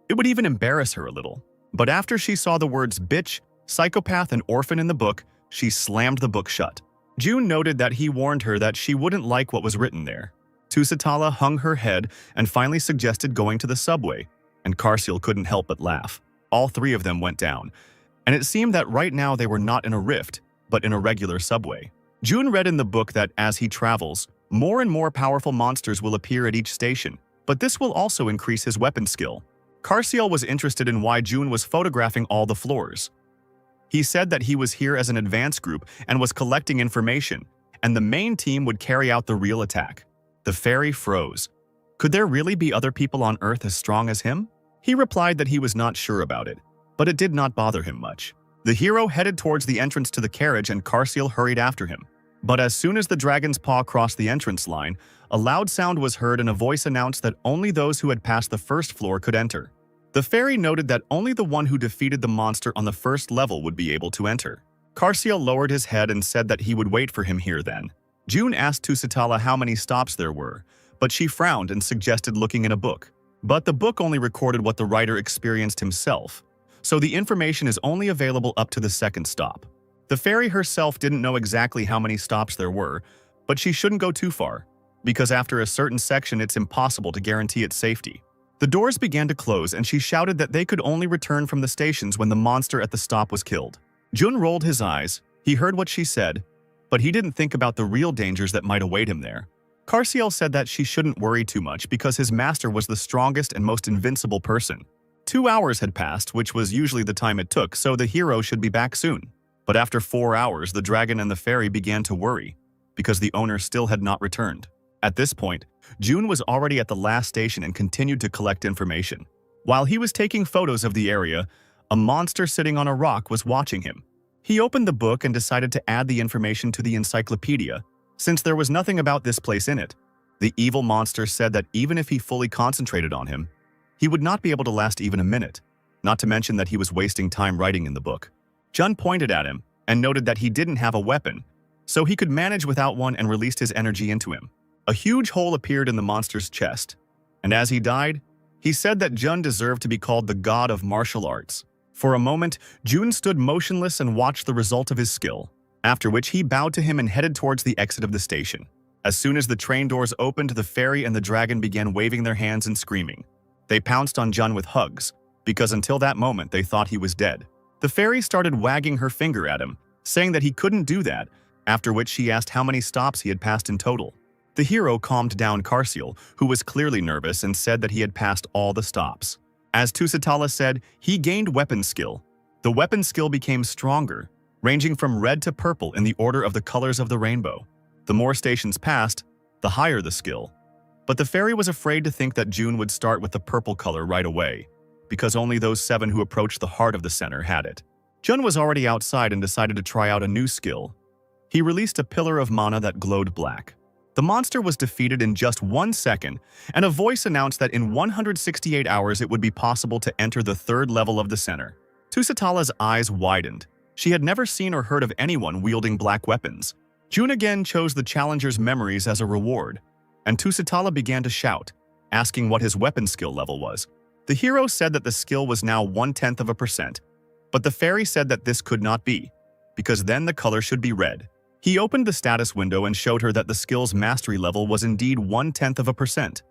it would even embarrass her a little. But after she saw the words bitch, psychopath, and orphan in the book, she slammed the book shut. June noted that he warned her that she wouldn't like what was written there. Tusitala hung her head and finally suggested going to the subway, and Carciel couldn't help but laugh. All three of them went down, and it seemed that right now they were not in a rift, but in a regular subway. June read in the book that as he travels, more and more powerful monsters will appear at each station, but this will also increase his weapon skill. Carciel was interested in why June was photographing all the floors. He said that he was here as an advance group and was collecting information, and the main team would carry out the real attack. The fairy froze. Could there really be other people on Earth as strong as him? He replied that he was not sure about it, but it did not bother him much. The hero headed towards the entrance to the carriage and Carciel hurried after him. But as soon as the dragon's paw crossed the entrance line, a loud sound was heard and a voice announced that only those who had passed the first floor could enter. The fairy noted that only the one who defeated the monster on the first level would be able to enter. Carciel lowered his head and said that he would wait for him here then. June asked Tusitala how many stops there were, but she frowned and suggested looking in a book. But the book only recorded what the writer experienced himself, so the information is only available up to the second stop. The fairy herself didn't know exactly how many stops there were, but she shouldn't go too far, because after a certain section it's impossible to guarantee its safety. The doors began to close and she shouted that they could only return from the stations when the monster at the stop was killed. Jun rolled his eyes. He heard what she said, but he didn't think about the real dangers that might await him there. Carciel said that she shouldn't worry too much because his master was the strongest and most invincible person. 2 hours had passed, which was usually the time it took, so the hero should be back soon. But after 4 hours, the dragon and the fairy began to worry, because the owner still had not returned. At this point, June was already at the last station and continued to collect information. While he was taking photos of the area, a monster sitting on a rock was watching him. He opened the book and decided to add the information to the encyclopedia, since there was nothing about this place in it. The evil monster said that even if he fully concentrated on him, he would not be able to last even a minute, not to mention that he was wasting time writing in the book. Jun pointed at him and noted that he didn't have a weapon, so he could manage without one and released his energy into him. A huge hole appeared in the monster's chest, and as he died, he said that Jun deserved to be called the god of martial arts. For a moment, Jun stood motionless and watched the result of his skill, after which he bowed to him and headed towards the exit of the station. As soon as the train doors opened, the fairy and the dragon began waving their hands and screaming. They pounced on Jun with hugs, because until that moment they thought he was dead. The fairy started wagging her finger at him, saying that he couldn't do that, after which she asked how many stops he had passed in total. The hero calmed down Carciel, who was clearly nervous, and said that he had passed all the stops. As Tusitala said, he gained weapon skill. The weapon skill became stronger, ranging from red to purple in the order of the colors of the rainbow. The more stations passed, the higher the skill. But the fairy was afraid to think that June would start with the purple color right away, because only those 7 who approached the heart of the center had it. Jun was already outside and decided to try out a new skill. He released a pillar of mana that glowed black. The monster was defeated in just 1 second, and a voice announced that in 168 hours it would be possible to enter the 3rd level of the center. Tusitala's eyes widened. She had never seen or heard of anyone wielding black weapons. June again chose the challenger's memories as a reward, and Tusitala began to shout, asking what his weapon skill level was. The hero said that the skill was now 0.1%, but the fairy said that this could not be, because then the color should be red. He opened the status window and showed her that the skill's mastery level was indeed 0.1%.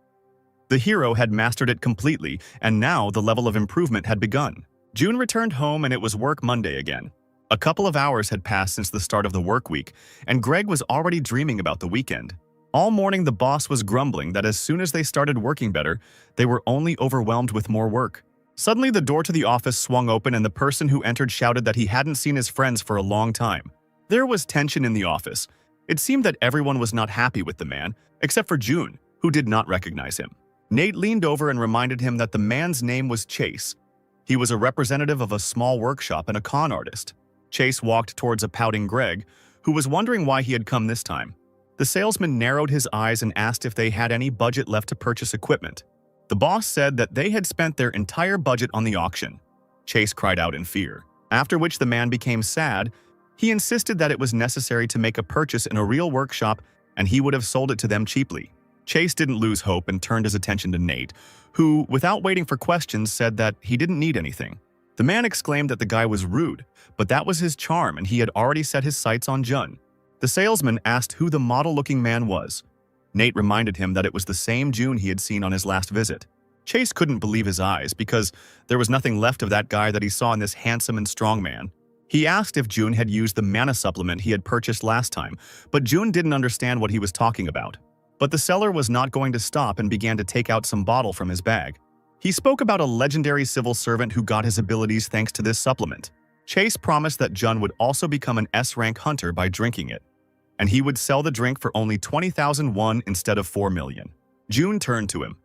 The hero had mastered it completely, and now the level of improvement had begun. June returned home and it was work Monday again. A couple of hours had passed since the start of the work week, and Greg was already dreaming about the weekend. All morning the boss was grumbling that as soon as they started working better, they were only overwhelmed with more work. Suddenly the door to the office swung open and the person who entered shouted that he hadn't seen his friends for a long time. There was tension in the office. It seemed that everyone was not happy with the man, except for June, who did not recognize him. Nate leaned over and reminded him that the man's name was Chase. He was a representative of a small workshop and a con artist. Chase walked towards a pouting Greg, who was wondering why he had come this time. The salesman narrowed his eyes and asked if they had any budget left to purchase equipment. The boss said that they had spent their entire budget on the auction. Chase cried out in fear, after which the man became sad. He insisted that it was necessary to make a purchase in a real workshop and he would have sold it to them cheaply. Chase didn't lose hope and turned his attention to Nate, who, without waiting for questions, said that he didn't need anything. The man exclaimed that the guy was rude, but that was his charm and he had already set his sights on Jun. The salesman asked who the model-looking man was. Nate reminded him that it was the same June he had seen on his last visit. Chase couldn't believe his eyes because there was nothing left of that guy that he saw in this handsome and strong man. He asked if June had used the mana supplement he had purchased last time, but June didn't understand what he was talking about. But the seller was not going to stop and began to take out some bottle from his bag. He spoke about a legendary civil servant who got his abilities thanks to this supplement. Chase promised that Jun would also become an S-rank hunter by drinking it, and he would sell the drink for only 20,000 won instead of 4 million. June turned to him.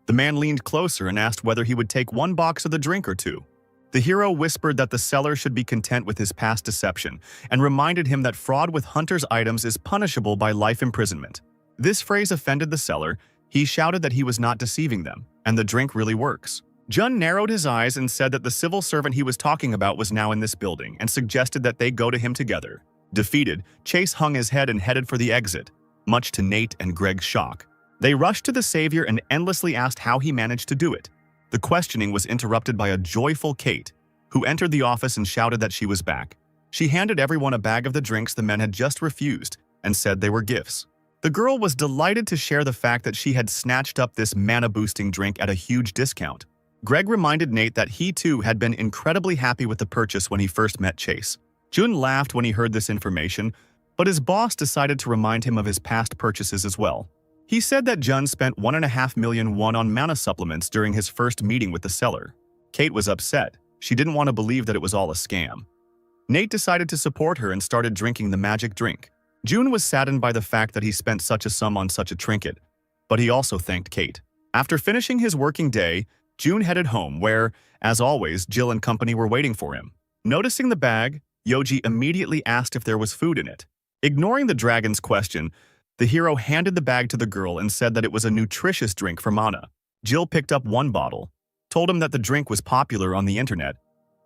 The man leaned closer and asked whether he would take 1 box of the drink or 2. The hero whispered that the seller should be content with his past deception and reminded him that fraud with hunters' items is punishable by life imprisonment. This phrase offended the seller. He shouted that he was not deceiving them, and the drink really works. Jun narrowed his eyes and said that the civil servant he was talking about was now in this building and suggested that they go to him together. Defeated, Chase hung his head and headed for the exit, much to Nate and Greg's shock. They rushed to the savior and endlessly asked how he managed to do it. The questioning was interrupted by a joyful Kate, who entered the office and shouted that she was back. She handed everyone a bag of the drinks the men had just refused and said they were gifts. The girl was delighted to share the fact that she had snatched up this mana-boosting drink at a huge discount. Greg reminded Nate that he too had been incredibly happy with the purchase when he first met Chase. Jun laughed when he heard this information, but his boss decided to remind him of his past purchases as well. He said that Jun spent 1.5 million won on mana supplements during his first meeting with the seller. Kate was upset. She didn't want to believe that it was all a scam. Nate decided to support her and started drinking the magic drink. Jun was saddened by the fact that he spent such a sum on such a trinket, but he also thanked Kate. After finishing his working day, Jun headed home where, as always, Jill and company were waiting for him. Noticing the bag, Yoji immediately asked if there was food in it. Ignoring the dragon's question, the hero handed the bag to the girl and said that it was a nutritious drink for mana. Jill picked up 1 bottle, told him that the drink was popular on the internet,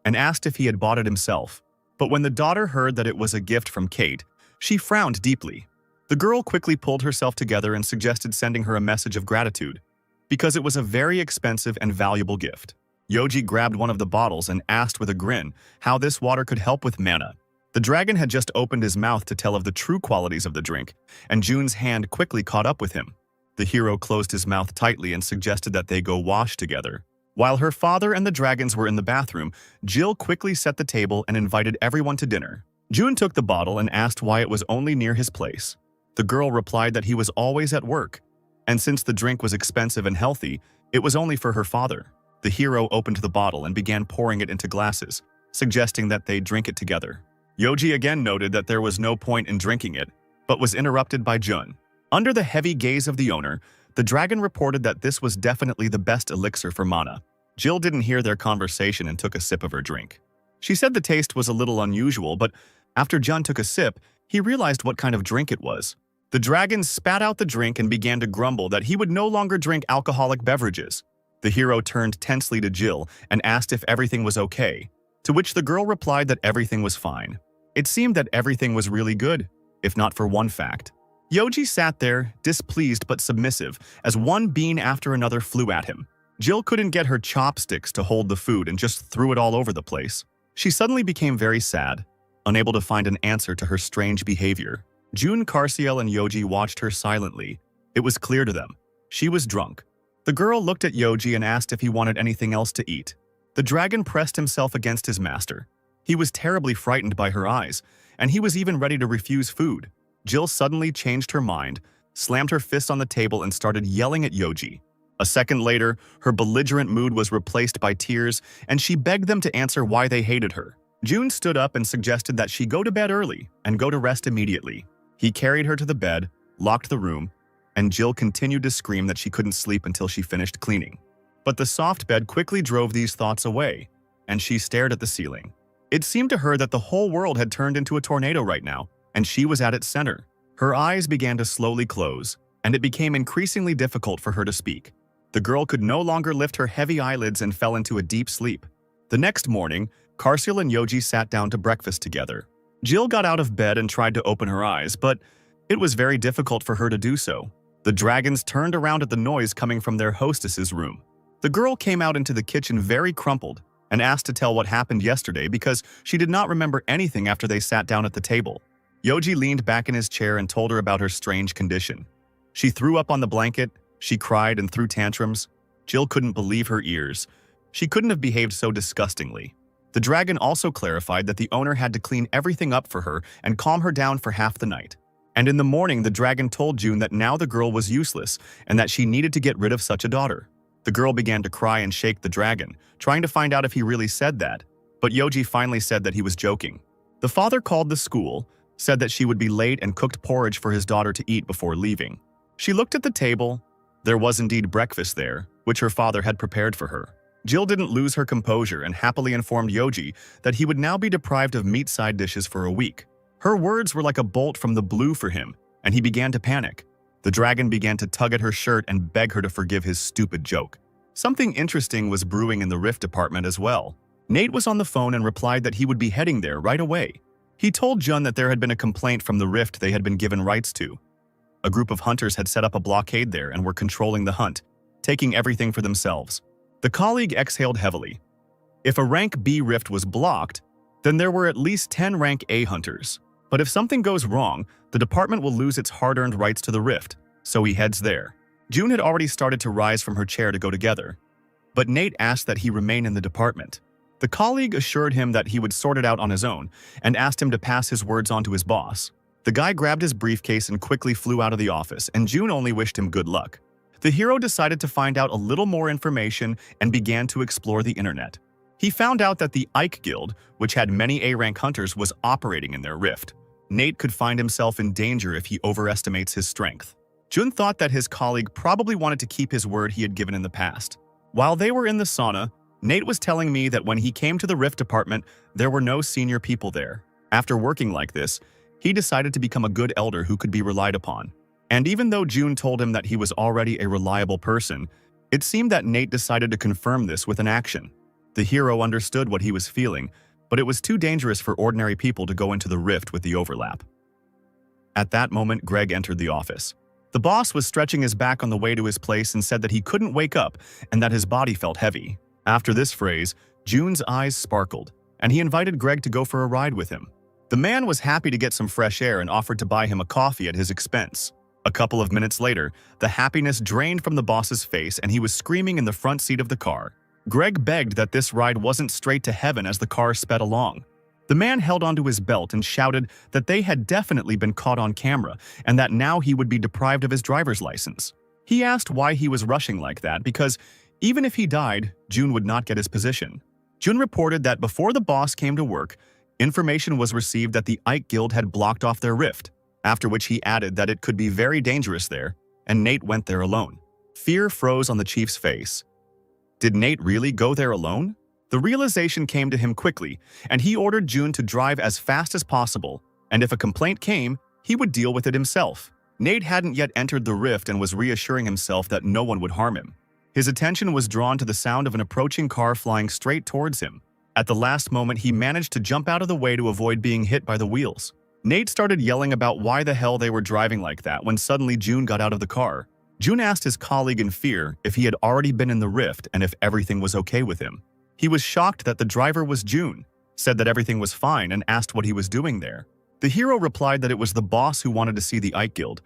and asked if he had bought it himself. But when the daughter heard that it was a gift from Kate, she frowned deeply. The girl quickly pulled herself together and suggested sending her a message of gratitude, because it was a very expensive and valuable gift. Yoji grabbed one of the bottles and asked with a grin how this water could help with mana. The dragon had just opened his mouth to tell of the true qualities of the drink, and Jun's hand quickly caught up with him. The hero closed his mouth tightly and suggested that they go wash together. While her father and the dragons were in the bathroom, Jill quickly set the table and invited everyone to dinner. Jun took the bottle and asked why it was only near his place. The girl replied that he was always at work, and since the drink was expensive and healthy, it was only for her father. The hero opened the bottle and began pouring it into glasses, suggesting that they drink it together. Yoji again noted that there was no point in drinking it, but was interrupted by Jun. Under the heavy gaze of the owner, the dragon reported that this was definitely the best elixir for mana. Jill didn't hear their conversation and took a sip of her drink. She said the taste was a little unusual, but after Jun took a sip, he realized what kind of drink it was. The dragon spat out the drink and began to grumble that he would no longer drink alcoholic beverages. The hero turned tensely to Jill and asked if everything was okay, to which the girl replied that everything was fine. It seemed that everything was really good, if not for one fact. Yoji sat there, displeased but submissive, as one bean after another flew at him. Jill couldn't get her chopsticks to hold the food and just threw it all over the place. She suddenly became very sad, unable to find an answer to her strange behavior. Jun, Carciel, and Yoji watched her silently. It was clear to them. She was drunk. The girl looked at Yoji and asked if he wanted anything else to eat. The dragon pressed himself against his master. He was terribly frightened by her eyes, and he was even ready to refuse food. Jill suddenly changed her mind, slammed her fist on the table and started yelling at Yoji. A second later, her belligerent mood was replaced by tears, and she begged them to answer why they hated her. Jun stood up and suggested that she go to bed early and go to rest immediately. He carried her to the bed, locked the room, and Jill continued to scream that she couldn't sleep until she finished cleaning. But the soft bed quickly drove these thoughts away. and she stared at the ceiling. It seemed to her that the whole world had turned into a tornado right now, and she was at its center. Her eyes began to slowly close, and it became increasingly difficult for her to speak. The girl could no longer lift her heavy eyelids and fell into a deep sleep. The next morning, Karsil and Yoji sat down to breakfast together. Jill got out of bed and tried to open her eyes, but it was very difficult for her to do so. The dragons turned around at the noise coming from their hostess's room. The girl came out into the kitchen very crumpled and asked to tell what happened yesterday because she did not remember anything after they sat down at the table. Yoji leaned back in his chair and told her about her strange condition. She threw up on the blanket, she cried and threw tantrums. Jill couldn't believe her ears. She couldn't have behaved so disgustingly. The dragon also clarified that the owner had to clean everything up for her and calm her down for half the night. And in the morning, the dragon told June that now the girl was useless and that she needed to get rid of such a daughter. The girl began to cry and shake the dragon, trying to find out if he really said that, but Yoji finally said that he was joking. The father called the school, said that she would be late and cooked porridge for his daughter to eat before leaving. She looked at the table. There was indeed breakfast there, which her father had prepared for her. Jill didn't lose her composure and happily informed Yoji that he would now be deprived of meat side dishes for a week. Her words were like a bolt from the blue for him, and he began to panic. The dragon began to tug at her shirt and beg her to forgive his stupid joke. Something interesting was brewing in the Rift department as well. Nate was on the phone and replied that he would be heading there right away. He told Jun that there had been a complaint from the Rift they had been given rights to. A group of hunters had set up a blockade there and were controlling the hunt, taking everything for themselves. The colleague exhaled heavily. If a rank B Rift was blocked, then there were at least 10 rank A hunters. But if something goes wrong, the department will lose its hard-earned rights to the Rift, so he heads there. June had already started to rise from her chair to go together, but Nate asked that he remain in the department. The colleague assured him that he would sort it out on his own and asked him to pass his words on to his boss. The guy grabbed his briefcase and quickly flew out of the office, and June only wished him good luck. The hero decided to find out a little more information and began to explore the internet. He found out that the Ike Guild, which had many A-rank hunters, was operating in their Rift. Nate could find himself in danger if he overestimates his strength. Jun thought that his colleague probably wanted to keep his word he had given in the past. While they were in the sauna, Nate was telling me that when he came to the Rift department, there were no senior people there. After working like this, he decided to become a good elder who could be relied upon. And even though June told him that he was already a reliable person, it seemed that Nate decided to confirm this with an action. The hero understood what he was feeling, but it was too dangerous for ordinary people to go into the Rift with the overlap. At that moment, Greg entered the office. The boss was stretching his back on the way to his place and said that he couldn't wake up and that his body felt heavy. After this phrase, June's eyes sparkled, and he invited Greg to go for a ride with him. The man was happy to get some fresh air and offered to buy him a coffee at his expense. A couple of minutes later, the happiness drained from the boss's face and he was screaming in the front seat of the car. Greg begged that this ride wasn't straight to heaven as the car sped along. The man held onto his belt and shouted that they had definitely been caught on camera and that now he would be deprived of his driver's license. He asked why he was rushing like that because even if he died, June would not get his position. June reported that before the boss came to work, information was received that the Ike Guild had blocked off their Rift, after which he added that it could be very dangerous there, and Nate went there alone. Fear froze on the chief's face. Did Nate really go there alone? The realization came to him quickly, and he ordered June to drive as fast as possible, and if a complaint came, he would deal with it himself. Nate hadn't yet entered the Rift and was reassuring himself that no one would harm him. His attention was drawn to the sound of an approaching car flying straight towards him. At the last moment, he managed to jump out of the way to avoid being hit by the wheels. Nate started yelling about why the hell they were driving like that when suddenly June got out of the car. June asked his colleague in fear if he had already been in the Rift and if everything was okay with him. He was shocked that the driver was June, said that everything was fine, and asked what he was doing there. The hero replied that it was the boss who wanted to see the Ike Guild,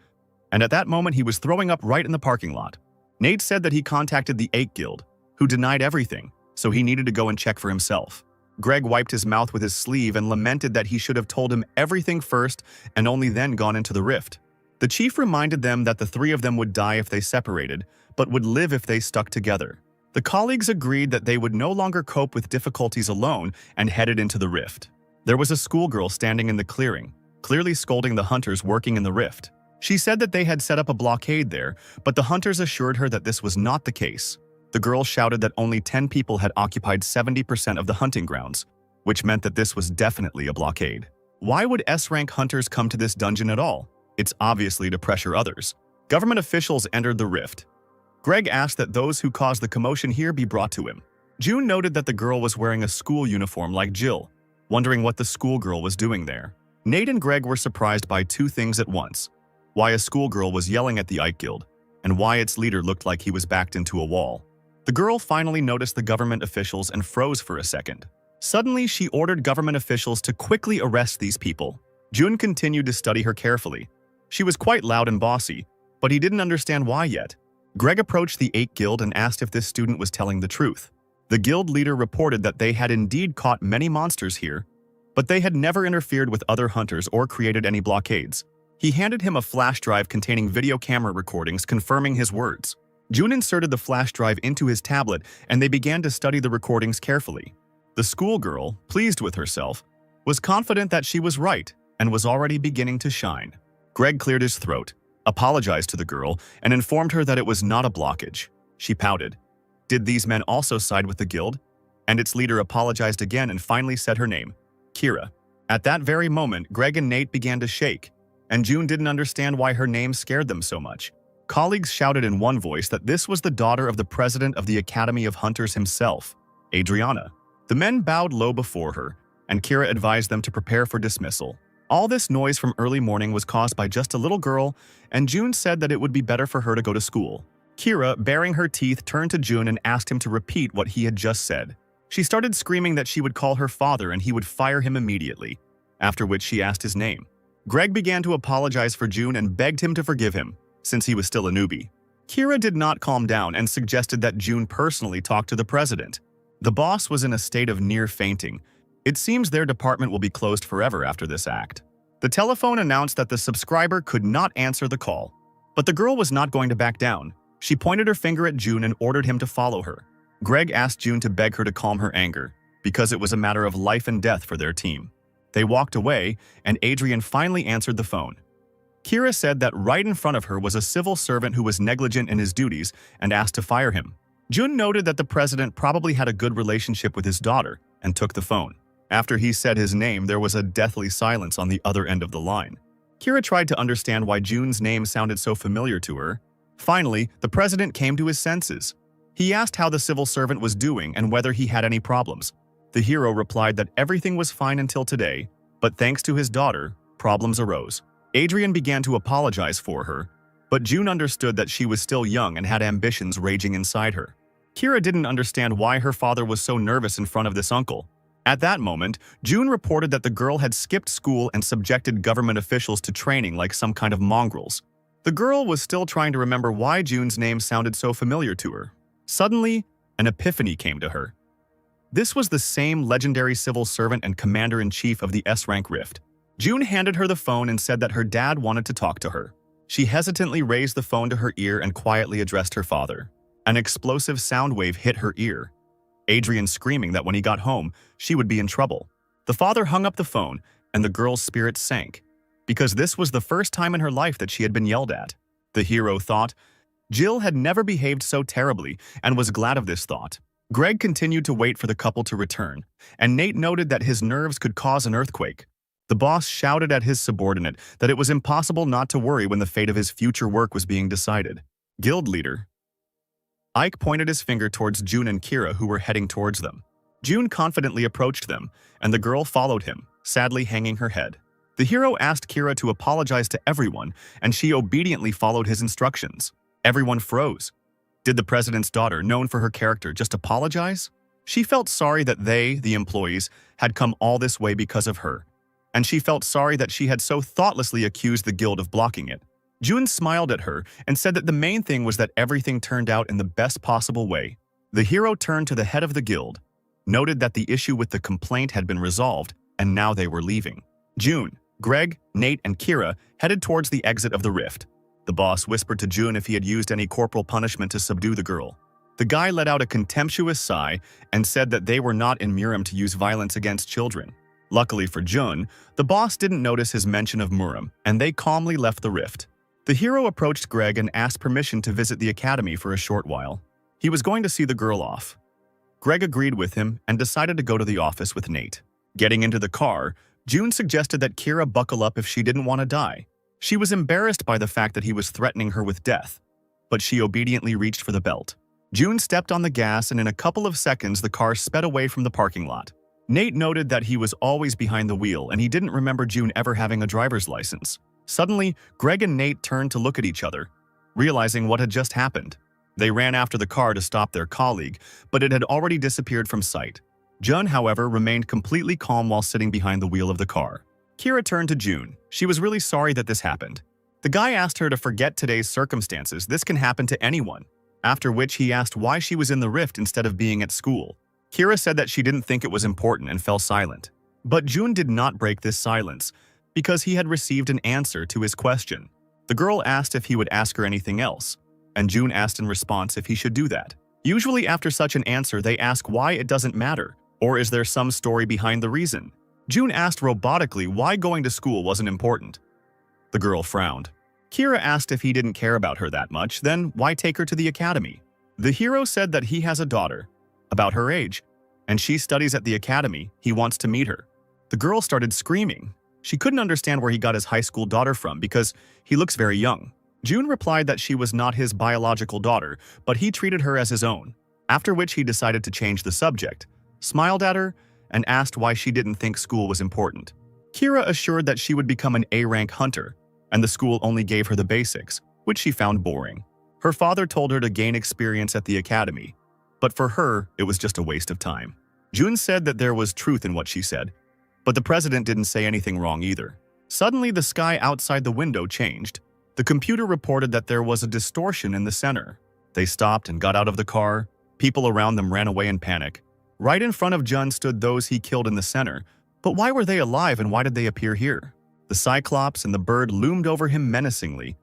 and at that moment he was throwing up right in the parking lot. Nate said that he contacted the Ike Guild, who denied everything, so he needed to go and check for himself. Greg wiped his mouth with his sleeve and lamented that he should have told him everything first and only then gone into the Rift. The chief reminded them that the three of them would die if they separated, but would live if they stuck together. The colleagues agreed that they would no longer cope with difficulties alone and headed into the Rift. There was a schoolgirl standing in the clearing, clearly scolding the hunters working in the Rift. She said that they had set up a blockade there, but the hunters assured her that this was not the case. The the girl shouted that only 10 people had occupied 70% of the hunting grounds, which meant that this was definitely a blockade. Why would S-rank hunters come to this dungeon at all? It's obviously to pressure others. Government officials entered the rift. Greg asked that those who caused the commotion here be brought to him. June noted that the girl was wearing a school uniform like Jill, wondering what the schoolgirl was doing there. Nate and Greg were surprised by two things at once: why a schoolgirl was yelling at the Ike Guild, and why its leader looked like he was backed into a wall. The girl finally noticed the government officials and froze for a second. Suddenly, she ordered government officials to quickly arrest these people. June continued to study her carefully. She was quite loud and bossy, but he didn't understand why yet. Greg approached the Ike Guild and asked if this student was telling the truth. The guild leader reported that they had indeed caught many monsters here, but they had never interfered with other hunters or created any blockades. He handed him a flash drive containing video camera recordings confirming his words. June inserted the flash drive into his tablet and they began to study the recordings carefully. The schoolgirl, pleased with herself, was confident that she was right and was already beginning to shine. Greg cleared his throat, apologized to the girl, and informed her that it was not a blockage. She pouted. Did these men also side with the guild? And its leader apologized again and finally said her name, Kira. At that very moment, Greg and Nate began to shake, and June didn't understand why her name scared them so much. Colleagues shouted in one voice that this was the daughter of the president of the Academy of Hunters himself, Adriana. The men bowed low before her, and Kira advised them to prepare for dismissal. All this noise from early morning was caused by just a little girl, and June said that it would be better for her to go to school. Kira, baring her teeth, turned to June and asked him to repeat what he had just said. She started screaming that she would call her father and he would fire him immediately, after which she asked his name. Greg began to apologize for June and begged him to forgive him, since he was still a newbie. Kira did not calm down and suggested that June personally talk to the president. The boss was in a state of near fainting. It seems their department will be closed forever after this act. The telephone announced that the subscriber could not answer the call. But the girl was not going to back down. She pointed her finger at June and ordered him to follow her. Greg asked June to beg her to calm her anger, because it was a matter of life and death for their team. They walked away, and Adrian finally answered the phone. Kira said that right in front of her was a civil servant who was negligent in his duties and asked to fire him. June noted that the president probably had a good relationship with his daughter and took the phone. After he said his name, there was a deathly silence on the other end of the line. Kira tried to understand why June's name sounded so familiar to her. Finally, the president came to his senses. He asked how the civil servant was doing and whether he had any problems. The hero replied that everything was fine until today, but thanks to his daughter, problems arose. Adrian began to apologize for her, but June understood that she was still young and had ambitions raging inside her. Kira didn't understand why her father was so nervous in front of this uncle. At that moment, June reported that the girl had skipped school and subjected government officials to training like some kind of mongrels. The girl was still trying to remember why June's name sounded so familiar to her. Suddenly, an epiphany came to her. This was the same legendary civil servant and commander-in-chief of the S-rank rift. June handed her the phone and said that her dad wanted to talk to her. She hesitantly raised the phone to her ear and quietly addressed her father. An explosive sound wave hit her ear, Adrian screaming that when he got home, she would be in trouble. The father hung up the phone, and the girl's spirit sank, because this was the first time in her life that she had been yelled at. The hero thought. Jill had never behaved so terribly and was glad of this thought. Greg continued to wait for the couple to return, and Nate noted that his nerves could cause an earthquake. The boss shouted at his subordinate that it was impossible not to worry when the fate of his future work was being decided. Guild leader. Ike pointed his finger towards June and Kira, who were heading towards them. June confidently approached them, and the girl followed him, sadly hanging her head. The hero asked Kira to apologize to everyone, and she obediently followed his instructions. Everyone froze. Did the president's daughter, known for her character, just apologize? She felt sorry that they, the employees, had come all this way because of her, and she felt sorry that she had so thoughtlessly accused the guild of blocking it. June smiled at her and said that the main thing was that everything turned out in the best possible way. The hero turned to the head of the guild, noted that the issue with the complaint had been resolved, and now they were leaving. June, Greg, Nate, and Kira headed towards the exit of the rift. The boss whispered to June if he had used any corporal punishment to subdue the girl. The guy let out a contemptuous sigh and said that they were not in Murim to use violence against children. Luckily for June, the boss didn't notice his mention of Murim, and they calmly left the rift. The hero approached Greg and asked permission to visit the academy for a short while. He was going to see the girl off. Greg agreed with him and decided to go to the office with Nate. Getting into the car, June suggested that Kira buckle up if she didn't want to die. She was embarrassed by the fact that he was threatening her with death, but she obediently reached for the belt. June stepped on the gas, and in a couple of seconds the car sped away from the parking lot. Nate noted that he was always behind the wheel and he didn't remember June ever having a driver's license. Suddenly, Greg and Nate turned to look at each other, realizing what had just happened. They ran after the car to stop their colleague, but it had already disappeared from sight. Jun, however, remained completely calm while sitting behind the wheel of the car. Kira turned to June. She was really sorry that this happened. The guy asked her to forget today's circumstances. This can happen to anyone. After which he asked why she was in the rift instead of being at school. Kira said that she didn't think it was important and fell silent. But June did not break this silence because he had received an answer to his question. The girl asked if he would ask her anything else, and June asked in response if he should do that. Usually after such an answer, they ask why it doesn't matter, or is there some story behind the reason. June asked robotically why going to school wasn't important. The girl frowned. Kira asked if he didn't care about her that much, then why take her to the academy? The hero said that he has a daughter, about her age, and she studies at the academy. He wants to meet her. The girl started screaming. She couldn't understand where he got his high school daughter from because he looks very young. June replied that she was not his biological daughter, but he treated her as his own, after which he decided to change the subject, smiled at her, and asked why she didn't think school was important. Kira assured that she would become an A-rank hunter, and the school only gave her the basics, which she found boring. Her father told her to gain experience at the academy, but for her, it was just a waste of time. June said that there was truth in what she said, but the president didn't say anything wrong either. Suddenly, the sky outside the window changed. The computer reported that there was a distortion in the center. They stopped and got out of the car. People around them ran away in panic. Right in front of Jun stood those he killed in the center. But why were they alive and why did they appear here? The Cyclops and the bird loomed over him menacingly,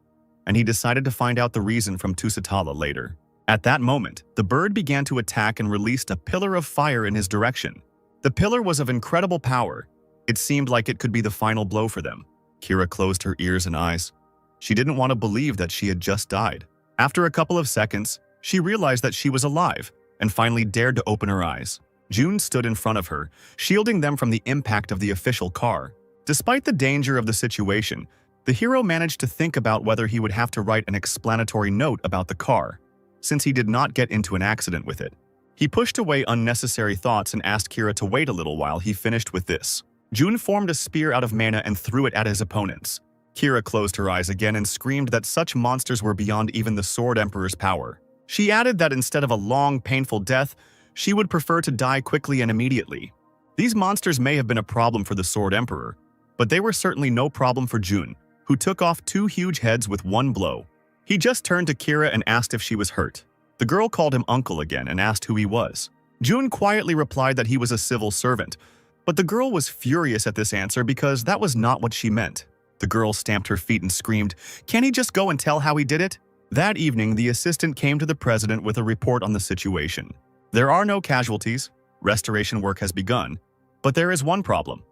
and he decided to find out the reason from Tusitala later. At that moment, the bird began to attack and released a pillar of fire in his direction. The pillar was of incredible power. It seemed like it could be the final blow for them. Kira closed her ears and eyes. She didn't want to believe that she had just died. After a couple of seconds, she realized that she was alive and finally dared to open her eyes. June stood in front of her, shielding them from the impact of the official car. Despite the danger of the situation, the hero managed to think about whether he would have to write an explanatory note about the car, since he did not get into an accident with it. He pushed away unnecessary thoughts and asked Kira to wait a little while he finished with this. June formed a spear out of mana and threw it at his opponents. Kira closed her eyes again and screamed that such monsters were beyond even the Sword Emperor's power. She added that instead of a long, painful death, she would prefer to die quickly and immediately. These monsters may have been a problem for the Sword Emperor, but they were certainly no problem for June, who took off 2 huge heads with one blow. He just turned to Kira and asked if she was hurt. The girl called him uncle again and asked who he was. June quietly replied that he was a civil servant, but the girl was furious at this answer because that was not what she meant. The girl stamped her feet and screamed, "Can't he just go and tell how he did it?" That evening, the assistant came to the president with a report on the situation. There are no casualties, restoration work has begun, but there is one problem.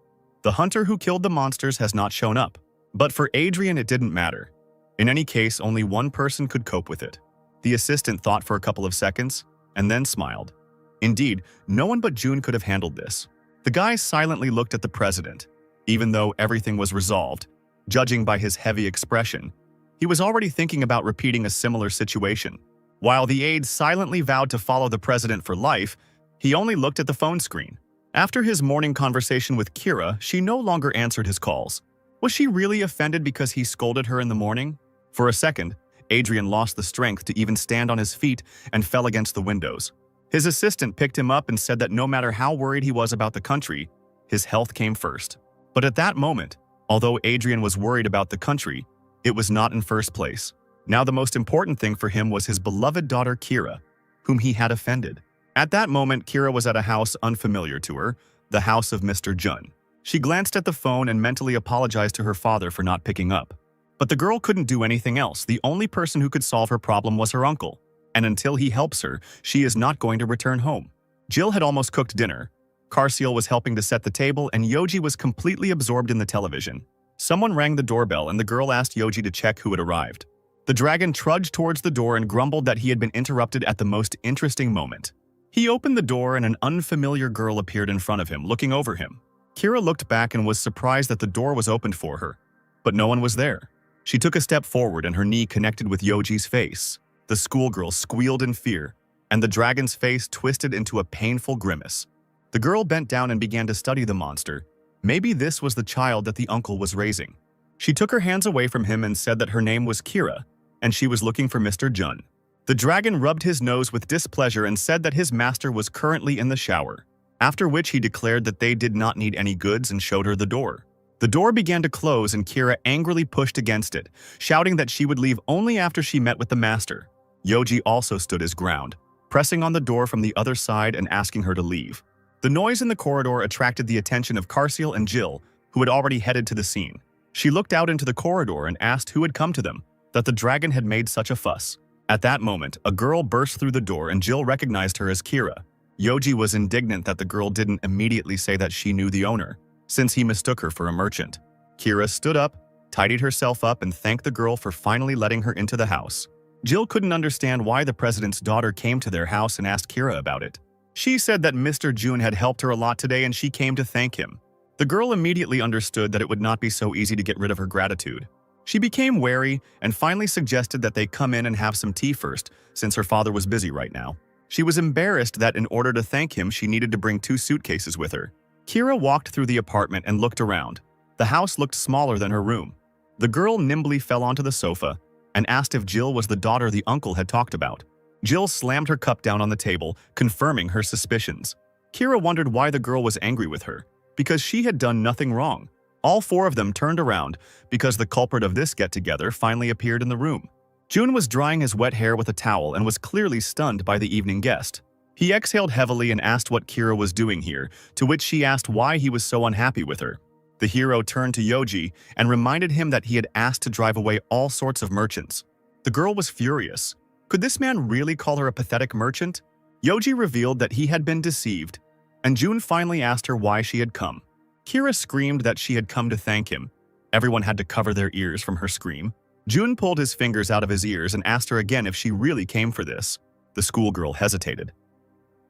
The hunter who killed the monsters has not shown up. But for Adrian, it didn't matter. In any case, only one person could cope with it. The assistant thought for a couple of seconds, and then smiled. Indeed, no one but June could have handled this. The guy silently looked at the president. Even though everything was resolved, judging by his heavy expression, he was already thinking about repeating a similar situation. While the aide silently vowed to follow the president for life, he only looked at the phone screen. After his morning conversation with Kira, she no longer answered his calls. Was she really offended because he scolded her in the morning? For a second, Adrian lost the strength to even stand on his feet and fell against the windows. His assistant picked him up and said that no matter how worried he was about the country, his health came first. But at that moment, although Adrian was worried about the country, it was not in first place. Now the most important thing for him was his beloved daughter Kira, whom he had offended. At that moment, Kira was at a house unfamiliar to her, the house of Mr. Jun. She glanced at the phone and mentally apologized to her father for not picking up. But the girl couldn't do anything else. The only person who could solve her problem was her uncle. And until he helps her, she is not going to return home. Jill had almost cooked dinner. Carciel was helping to set the table, and Yoji was completely absorbed in the television. Someone rang the doorbell, and the girl asked Yoji to check who had arrived. The dragon trudged towards the door and grumbled that he had been interrupted at the most interesting moment. He opened the door and an unfamiliar girl appeared in front of him, looking over him. Kira looked back and was surprised that the door was opened for her, but no one was there. She took a step forward and her knee connected with Yoji's face. The schoolgirl squealed in fear, and the dragon's face twisted into a painful grimace. The girl bent down and began to study the monster. Maybe this was the child that the uncle was raising. She took her hands away from him and said that her name was Kira, and she was looking for Mr. Jun. The dragon rubbed his nose with displeasure and said that his master was currently in the shower, after which he declared that they did not need any goods and showed her the door. The door began to close and Kira angrily pushed against it, shouting that she would leave only after she met with the master. Yoji also stood his ground, pressing on the door from the other side and asking her to leave. The noise in the corridor attracted the attention of Carciel and Jill, who had already headed to the scene. She looked out into the corridor and asked who had come to them, that the dragon had made such a fuss. At that moment, a girl burst through the door and Jill recognized her as Kira. Yoji was indignant that the girl didn't immediately say that she knew the owner, since he mistook her for a merchant. Kira stood up, tidied herself up, and thanked the girl for finally letting her into the house. Jill couldn't understand why the president's daughter came to their house and asked Kira about it. She said that Mr. Jun had helped her a lot today and she came to thank him. The girl immediately understood that it would not be so easy to get rid of her gratitude. She became wary and finally suggested that they come in and have some tea first, since her father was busy right now. She was embarrassed that in order to thank him, she needed to bring 2 suitcases with her. Kira walked through the apartment and looked around. The house looked smaller than her room. The girl nimbly fell onto the sofa and asked if Jill was the daughter the uncle had talked about. Jill slammed her cup down on the table, confirming her suspicions. Kira wondered why the girl was angry with her, because she had done nothing wrong. All 4 of them turned around because the culprit of this get-together finally appeared in the room. Jun was drying his wet hair with a towel and was clearly stunned by the evening guest. He exhaled heavily and asked what Kira was doing here, to which she asked why he was so unhappy with her. The hero turned to Yoji and reminded him that he had asked to drive away all sorts of merchants. The girl was furious. Could this man really call her a pathetic merchant? Yoji revealed that he had been deceived, and Jun finally asked her why she had come. Kira screamed that she had come to thank him. Everyone had to cover their ears from her scream. Jun pulled his fingers out of his ears and asked her again if she really came for this. The schoolgirl hesitated.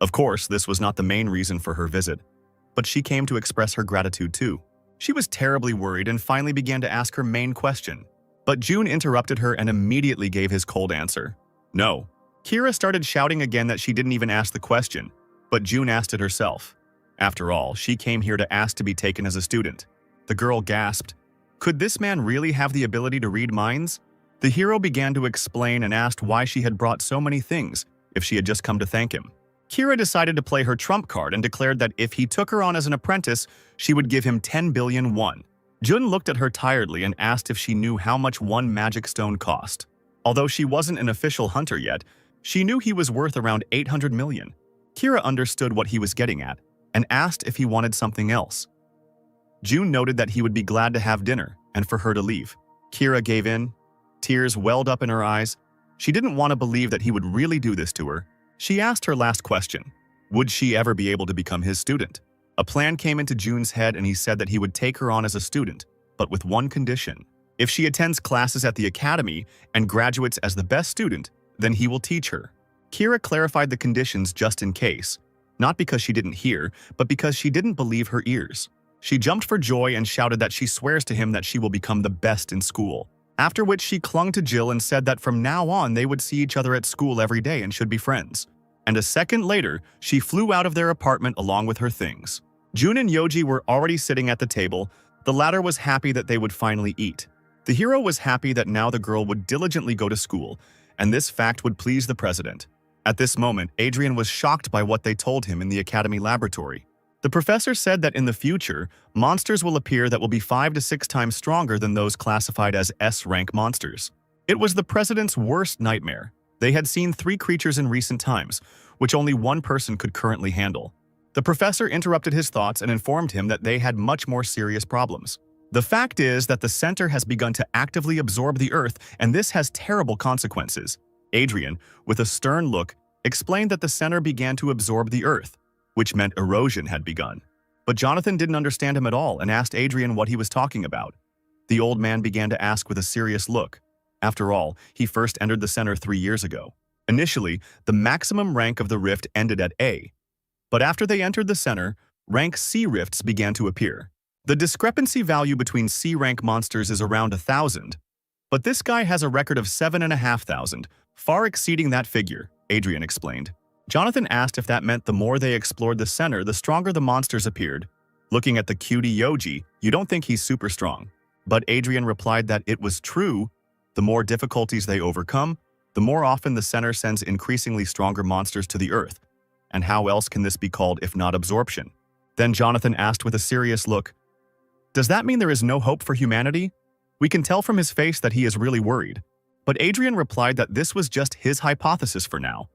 Of course, this was not the main reason for her visit, but she came to express her gratitude too. She was terribly worried and finally began to ask her main question. But Jun interrupted her and immediately gave his cold answer. No. Kira started shouting again that she didn't even ask the question, but Jun asked it herself. After all, she came here to ask to be taken as a student. The girl gasped. Could this man really have the ability to read minds? The hero began to explain and asked why she had brought so many things if she had just come to thank him. Kira decided to play her trump card and declared that if he took her on as an apprentice, she would give him 10 billion won. Jun looked at her tiredly and asked if she knew how much one magic stone cost. Although she wasn't an official hunter yet, she knew he was worth around 800 million. Kira understood what he was getting at and asked if he wanted something else. Jun noted that he would be glad to have dinner and for her to leave. Kira gave in. Tears welled up in her eyes. She didn't want to believe that he would really do this to her. She asked her last question. Would she ever be able to become his student? A plan came into Jun's head and he said that he would take her on as a student, but with one condition. If she attends classes at the academy and graduates as the best student, then he will teach her. Kira clarified the conditions just in case, not because she didn't hear, but because she didn't believe her ears. She jumped for joy and shouted that she swears to him that she will become the best in school. After which she clung to Jill and said that from now on they would see each other at school every day and should be friends. And a second later, she flew out of their apartment along with her things. Jun and Yoji were already sitting at the table. The latter was happy that they would finally eat. The hero was happy that now the girl would diligently go to school, and this fact would please the president. At this moment, Adrian was shocked by what they told him in the academy laboratory. The professor said that in the future, monsters will appear that will be 5 to 6 times stronger than those classified as S-rank monsters. It was the president's worst nightmare. They had seen 3 creatures in recent times, which only one person could currently handle. The professor interrupted his thoughts and informed him that they had much more serious problems. The fact is that the center has begun to actively absorb the Earth, and this has terrible consequences. Adrian, with a stern look, explained that the center began to absorb the Earth, which meant erosion had begun. But Jonathan didn't understand him at all and asked Adrian what he was talking about. The old man began to ask with a serious look. After all, he first entered the center 3 years ago. Initially, the maximum rank of the rift ended at A, but after they entered the center, rank C rifts began to appear. The discrepancy value between C rank monsters is around 1,000, but this guy has a record of 7,500, far exceeding that figure, Adrian explained. Jonathan asked if that meant the more they explored the center, the stronger the monsters appeared. Looking at the cutie Yoji, you don't think he's super strong. But Adrian replied that it was true. The more difficulties they overcome, the more often the center sends increasingly stronger monsters to the earth. And how else can this be called if not absorption? Then Jonathan asked with a serious look, "Does that mean there is no hope for humanity?" We can tell from his face that he is really worried. But Adrian replied that this was just his hypothesis for now.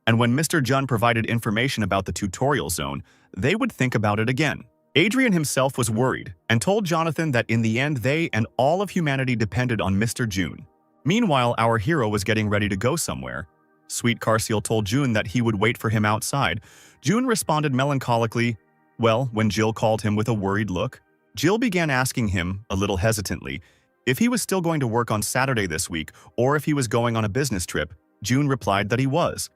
And when Mr. Jun provided information about the tutorial zone, they would think about it again. Adrian himself was worried and told Jonathan that in the end they and all of humanity depended on Mr. Jun. Meanwhile, our hero was getting ready to go somewhere. Sweet Carciel told June that he would wait for him outside. June responded melancholically, well, when Jill called him with a worried look. Jill began asking him, a little hesitantly, if he was still going to work on Saturday this week or if he was going on a business trip. June replied that he was,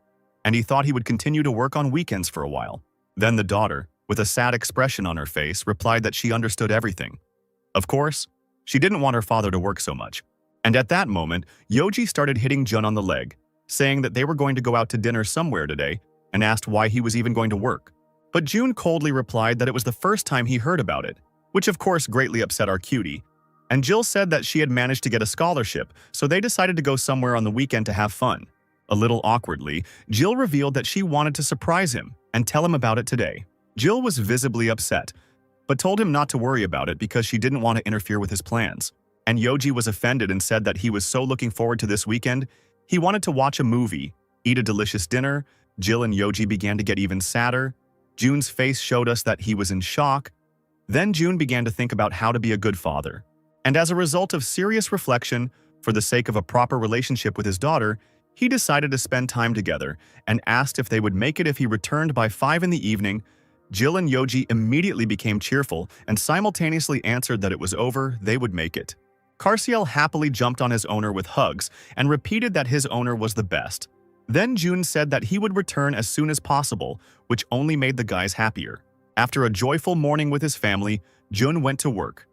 and he thought he would continue to work on weekends for a while. Then the daughter, with a sad expression on her face, replied that she understood everything. Of course, she didn't want her father to work so much. And at that moment, Yoji started hitting Jun on the leg, saying that they were going to go out to dinner somewhere today, and asked why he was even going to work. But June coldly replied that it was the first time he heard about it, which of course greatly upset our cutie. And Jill said that she had managed to get a scholarship, so they decided to go somewhere on the weekend to have fun. A little awkwardly, Jill revealed that she wanted to surprise him and tell him about it today. Jill was visibly upset, but told him not to worry about it because she didn't want to interfere with his plans. And Yoji was offended and said that he was so looking forward to this weekend, he wanted to watch a movie, eat a delicious dinner. Jill and Yoji began to get even sadder. June's face showed us that he was in shock. Then June began to think about how to be a good father. And as a result of serious reflection, for the sake of a proper relationship with his daughter, he decided to spend time together and asked if they would make it if he returned by 5 in the evening. Jill and Yoji immediately became cheerful and simultaneously answered that it was over, they would make it. Carciel happily jumped on his owner with hugs and repeated that his owner was the best. Then June said that he would return as soon as possible, which only made the guys happier. After a joyful morning with his family, June went to work.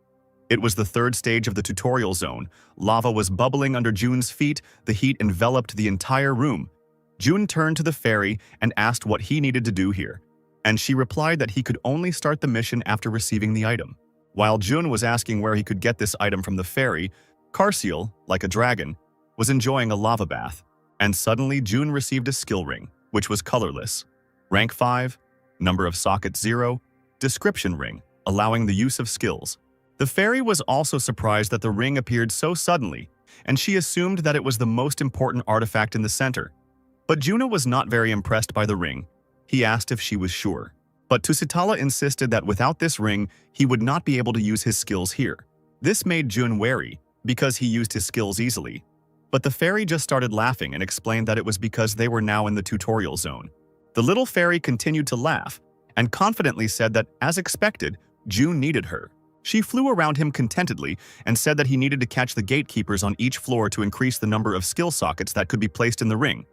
It was the third stage of the tutorial zone. Lava was bubbling under June's feet, the heat enveloped the entire room. June turned to the fairy and asked what he needed to do here, and she replied that he could only start the mission after receiving the item. While June was asking where he could get this item from the fairy, Carciel, like a dragon, was enjoying a lava bath. And suddenly June received a skill ring, which was colorless. Rank 5, number of sockets 0, description ring, allowing the use of skills. The fairy was also surprised that the ring appeared so suddenly, and she assumed that it was the most important artifact in the center. But Juno was not very impressed by the ring. He asked if she was sure. But Tusitala insisted that without this ring, he would not be able to use his skills here. This made June wary, because he used his skills easily. But the fairy just started laughing and explained that it was because they were now in the tutorial zone. The little fairy continued to laugh, and confidently said that, as expected, June needed her. She flew around him contentedly and said that he needed to catch the gatekeepers on each floor to increase the number of skill sockets that could be placed in the ring.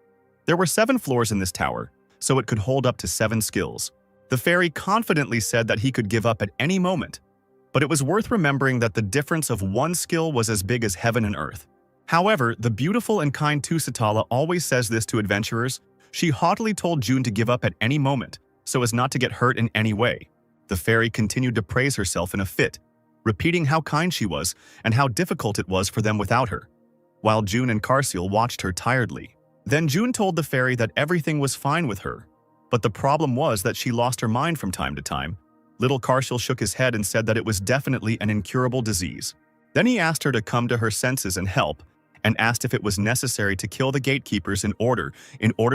There were 7 floors in this tower, so it could hold up to 7 skills. The fairy confidently said that he could give up at any moment, but it was worth remembering that the difference of 1 skill was as big as heaven and earth. However, the beautiful and kind Tusitala always says this to adventurers. She haughtily told June to give up at any moment, so as not to get hurt in any way. The fairy continued to praise herself in a fit, repeating how kind she was and how difficult it was for them without her, while June and Carciel watched her tiredly. Then June told the fairy that everything was fine with her, but the problem was that she lost her mind from time to time. Little Carciel shook his head and said that it was definitely an incurable disease. Then he asked her to come to her senses and help, and asked if it was necessary to kill the gatekeepers in order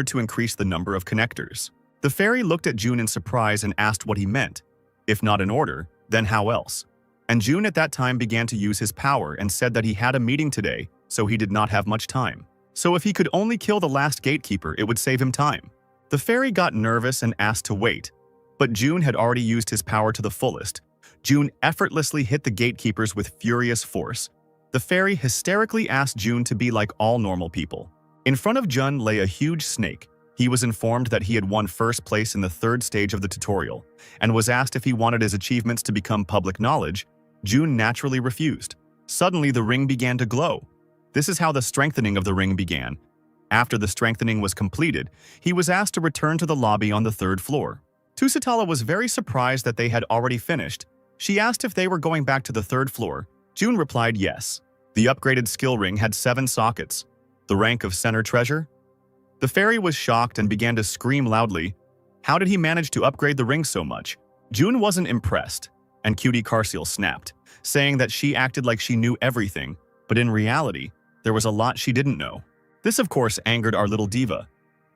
to increase the number of connectors. The fairy looked at June in surprise and asked what he meant. If not in order, then how else? And June at that time began to use his power and said that he had a meeting today, so he did not have much time. So if he could only kill the last gatekeeper, it would save him time. The fairy got nervous and asked to wait, but June had already used his power to the fullest. June effortlessly hit the gatekeepers with furious force. The fairy hysterically asked June to be like all normal people. In front of Jun lay a huge snake. He was informed that he had won first place in the third stage of the tutorial, and was asked if he wanted his achievements to become public knowledge. June naturally refused. Suddenly, the ring began to glow. This is how the strengthening of the ring began. After the strengthening was completed, he was asked to return to the lobby on the third floor. Tusitala was very surprised that they had already finished. She asked if they were going back to the third floor. June replied yes. The upgraded skill ring had 7 sockets. The rank of center treasure? The fairy was shocked and began to scream loudly. How did he manage to upgrade the ring so much? June wasn't impressed, and Cutie Carciel snapped, saying that she acted like she knew everything, but in reality, there was a lot she didn't know. This of course angered our little diva,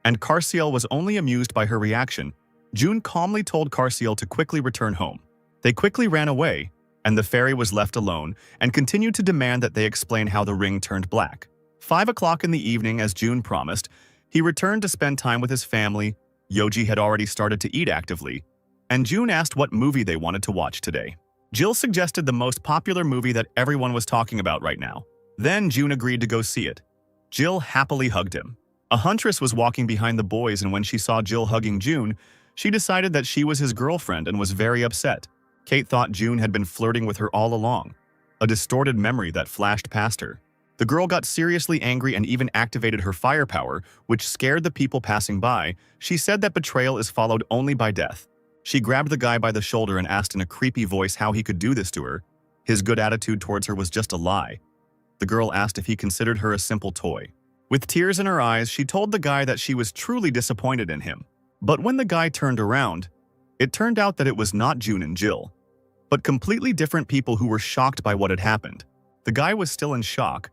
and Carciel was only amused by her reaction. June calmly told Carciel to quickly return home. They quickly ran away, and the fairy was left alone and continued to demand that they explain how the ring turned black. 5 o'clock in the evening, as June promised, he returned to spend time with his family. Yoji had already started to eat actively, and June asked what movie they wanted to watch today. Jill suggested the most popular movie that everyone was talking about right now. Then June agreed to go see it. Jill happily hugged him. A huntress was walking behind the boys, and when she saw Jill hugging June, she decided that she was his girlfriend and was very upset. Kate thought June had been flirting with her all along, a distorted memory that flashed past her. The girl got seriously angry and even activated her firepower, which scared the people passing by. She said that betrayal is followed only by death. She grabbed the guy by the shoulder and asked in a creepy voice how he could do this to her. His good attitude towards her was just a lie. The girl asked if he considered her a simple toy. With tears in her eyes, she told the guy that she was truly disappointed in him. But when the guy turned around, it turned out that it was not June and Jill, but completely different people who were shocked by what had happened. The guy was still in shock,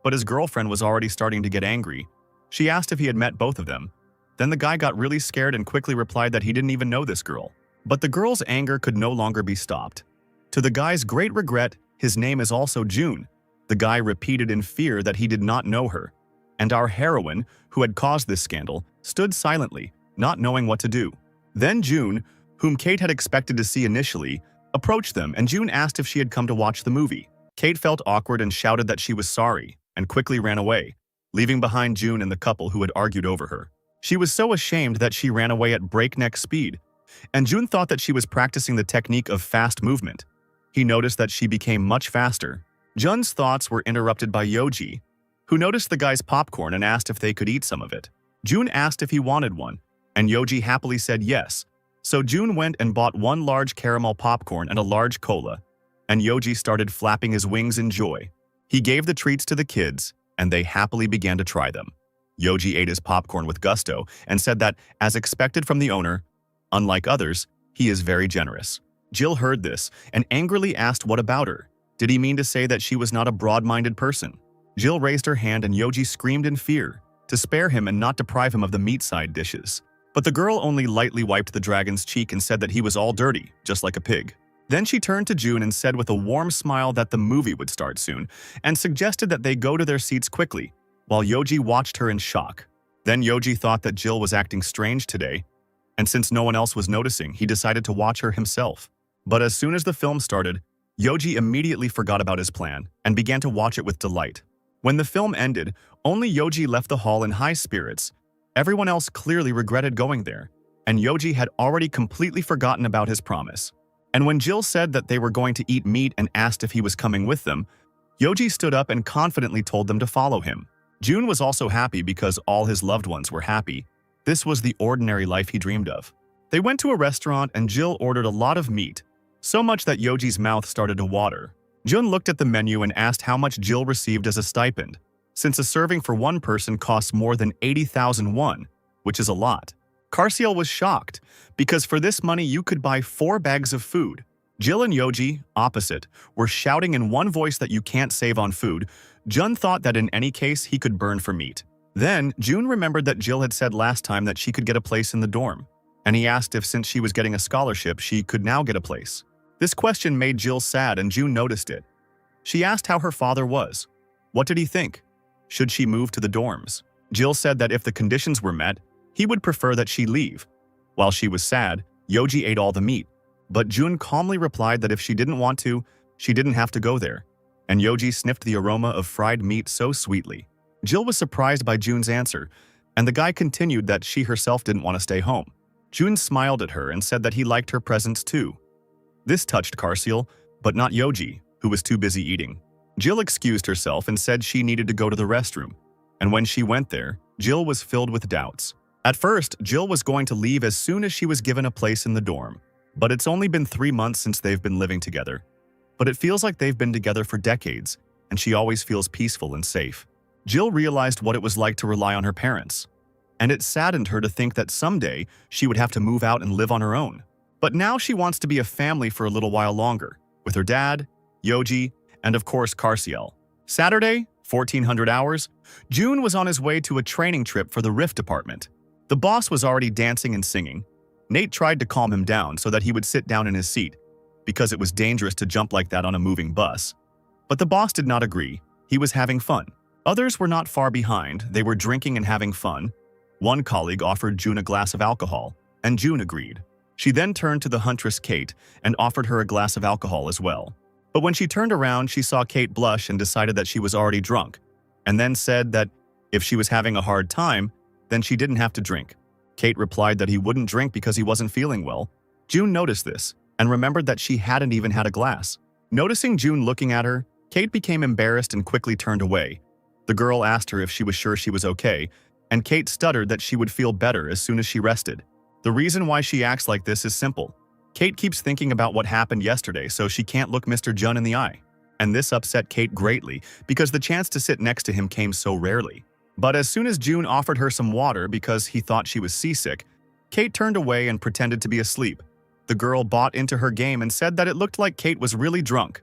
but his girlfriend was already starting to get angry. She asked if he had met both of them. Then the guy got really scared and quickly replied that he didn't even know this girl. But the girl's anger could no longer be stopped. To the guy's great regret, his name is also June. The guy repeated in fear that he did not know her. And our heroine, who had caused this scandal, stood silently, not knowing what to do. Then June, whom Kate had expected to see initially, approached them, and June asked if she had come to watch the movie. Kate felt awkward and shouted that she was sorry, and quickly ran away, leaving behind June and the couple who had argued over her. She was so ashamed that she ran away at breakneck speed, and June thought that she was practicing the technique of fast movement. He noticed that she became much faster. Jun's thoughts were interrupted by Yoji, who noticed the guy's popcorn and asked if they could eat some of it. June asked if he wanted one, and Yoji happily said yes. So June went and bought 1 large caramel popcorn and a large cola, and Yoji started flapping his wings in joy. He gave the treats to the kids, and they happily began to try them. Yoji ate his popcorn with gusto and said that, as expected from the owner, unlike others, he is very generous. Jill heard this and angrily asked what about her. Did he mean to say that she was not a broad-minded person? Jill raised her hand and Yoji screamed in fear to spare him and not deprive him of the meat-side dishes. But the girl only lightly wiped the dragon's cheek and said that he was all dirty, just like a pig. Then she turned to June and said with a warm smile that the movie would start soon, and suggested that they go to their seats quickly, while Yoji watched her in shock. Then Yoji thought that Jill was acting strange today, and since no one else was noticing, he decided to watch her himself. But as soon as the film started, Yoji immediately forgot about his plan and began to watch it with delight. When the film ended, only Yoji left the hall in high spirits. Everyone else clearly regretted going there, and Yoji had already completely forgotten about his promise. And when Jill said that they were going to eat meat and asked if he was coming with them, Yoji stood up and confidently told them to follow him. June was also happy because all his loved ones were happy. This was the ordinary life he dreamed of. They went to a restaurant and Jill ordered a lot of meat, so much that Yoji's mouth started to water. June looked at the menu and asked how much Jill received as a stipend, since a serving for one person costs more than 80,000 won, which is a lot. Carciel was shocked, because for this money you could buy 4 bags of food. Jill and Yoji, opposite, were shouting in one voice that you can't save on food. Jun thought that in any case he could burn for meat. Then, June remembered that Jill had said last time that she could get a place in the dorm, and he asked if since she was getting a scholarship she could now get a place. This question made Jill sad and June noticed it. She asked how her father was. What did he think? Should she move to the dorms? Jill said that if the conditions were met, he would prefer that she leave. While she was sad, Yoji ate all the meat, but June calmly replied that if she didn't want to, she didn't have to go there, and Yoji sniffed the aroma of fried meat so sweetly. Jill was surprised by June's answer, and the guy continued that she herself didn't want to stay home. June smiled at her and said that he liked her presence too. This touched Karsiel, but not Yoji, who was too busy eating. Jill excused herself and said she needed to go to the restroom, and when she went there, Jill was filled with doubts. At first, Jill was going to leave as soon as she was given a place in the dorm, but it's only been 3 months since they've been living together. But it feels like they've been together for decades, and she always feels peaceful and safe. Jill realized what it was like to rely on her parents, and it saddened her to think that someday she would have to move out and live on her own. But now she wants to be a family for a little while longer, with her dad, Yoji, and of course Karsiel. Saturday, 1400 hours, June was on his way to a training trip for the Rift department. The boss was already dancing and singing. Nate tried to calm him down so that he would sit down in his seat, because it was dangerous to jump like that on a moving bus. But the boss did not agree. He was having fun. Others were not far behind. They were drinking and having fun. One colleague offered June a glass of alcohol, and June agreed. She then turned to the huntress Kate and offered her a glass of alcohol as well. But when she turned around, she saw Kate blush and decided that she was already drunk, and then said that if she was having a hard time, then she didn't have to drink. Kate replied that he wouldn't drink because he wasn't feeling well. June noticed this and remembered that she hadn't even had a glass. Noticing June looking at her, Kate became embarrassed and quickly turned away. The girl asked her if she was sure she was okay, and Kate stuttered that she would feel better as soon as she rested. The reason why she acts like this is simple. Kate keeps thinking about what happened yesterday, so she can't look Mr. Jun in the eye. And this upset Kate greatly because the chance to sit next to him came so rarely. But as soon as June offered her some water because he thought she was seasick, Kate turned away and pretended to be asleep. The girl bought into her game and said that it looked like Kate was really drunk,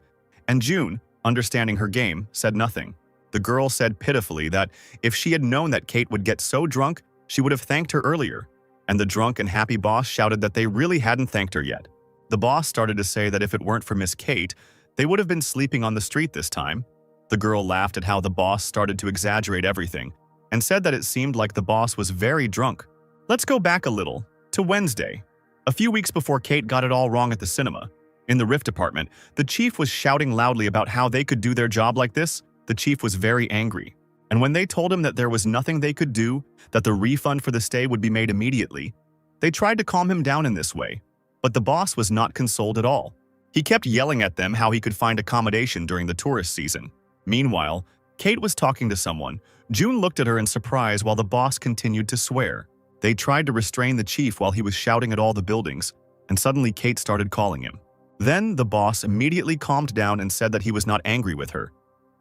and June, understanding her game, said nothing. The girl said pitifully that if she had known that Kate would get so drunk, she would have thanked her earlier, and the drunk and happy boss shouted that they really hadn't thanked her yet. The boss started to say that if it weren't for Miss Kate, they would have been sleeping on the street this time. The girl laughed at how the boss started to exaggerate everything, and said that it seemed like the boss was very drunk. Let's go back a little, to Wednesday. A few weeks before Kate got it all wrong at the cinema, in the Rift department, the chief was shouting loudly about how they could do their job like this. The chief was very angry, and when they told him that there was nothing they could do, that the refund for the stay would be made immediately, they tried to calm him down in this way. But the boss was not consoled at all. He kept yelling at them how he could find accommodation during the tourist season. Meanwhile, Kate was talking to someone. June looked at her in surprise while the boss continued to swear. They tried to restrain the chief while he was shouting at all the buildings, and suddenly Kate started calling him. Then the boss immediately calmed down and said that he was not angry with her.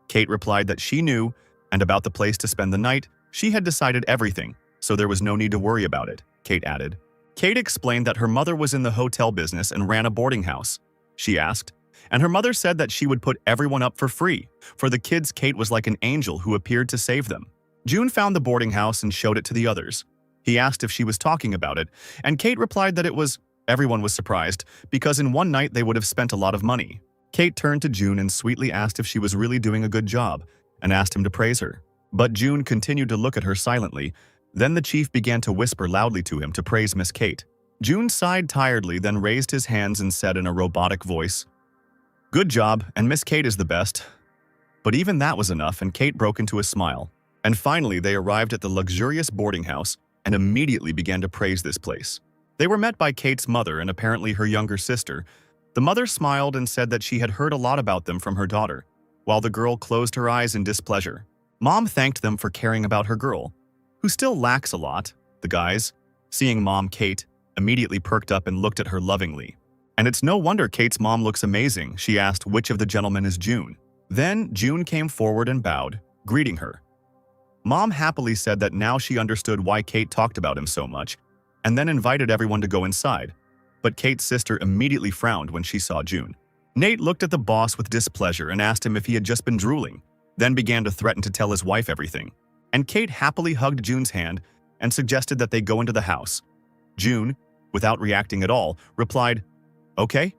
Kate replied that she knew, and about the place to spend the night, she had decided everything, so there was no need to worry about it, Kate added. Kate explained that her mother was in the hotel business and ran a boarding house. She asked, and her mother said that she would put everyone up for free. For the kids, Kate was like an angel who appeared to save them. June found the boarding house and showed it to the others. He asked if she was talking about it, and Kate replied that it was. Everyone was surprised, because in one night they would have spent a lot of money. Kate turned to June and sweetly asked if she was really doing a good job, and asked him to praise her. But June continued to look at her silently. Then the chief began to whisper loudly to him to praise Miss Kate. June sighed tiredly, then raised his hands and said in a robotic voice, "Good job, and Miss Kate is the best." But even that was enough, and Kate broke into a smile. And finally, they arrived at the luxurious boarding house and immediately began to praise this place. They were met by Kate's mother and apparently her younger sister. The mother smiled and said that she had heard a lot about them from her daughter, while the girl closed her eyes in displeasure. Mom thanked them for caring about her girl, who still lacks a lot. The guys, seeing Mom Kate, immediately perked up and looked at her lovingly. And it's no wonder Kate's mom looks amazing. She asked which of the gentlemen is June. Then June came forward and bowed, greeting her. Mom happily said that now she understood why Kate talked about him so much, and then invited everyone to go inside. But Kate's sister immediately frowned when she saw June. Nate looked at the boss with displeasure and asked him if he had just been drooling, then began to threaten to tell his wife everything. And Kate happily hugged June's hand and suggested that they go into the house. June, without reacting at all, replied, "Okay."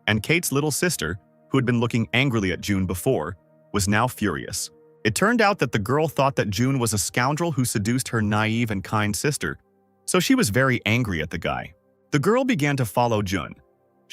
And Kate's little sister, who had been looking angrily at June before, was now furious. It turned out that the girl thought that June was a scoundrel who seduced her naive and kind sister, so she was very angry at the guy. The girl began to follow June.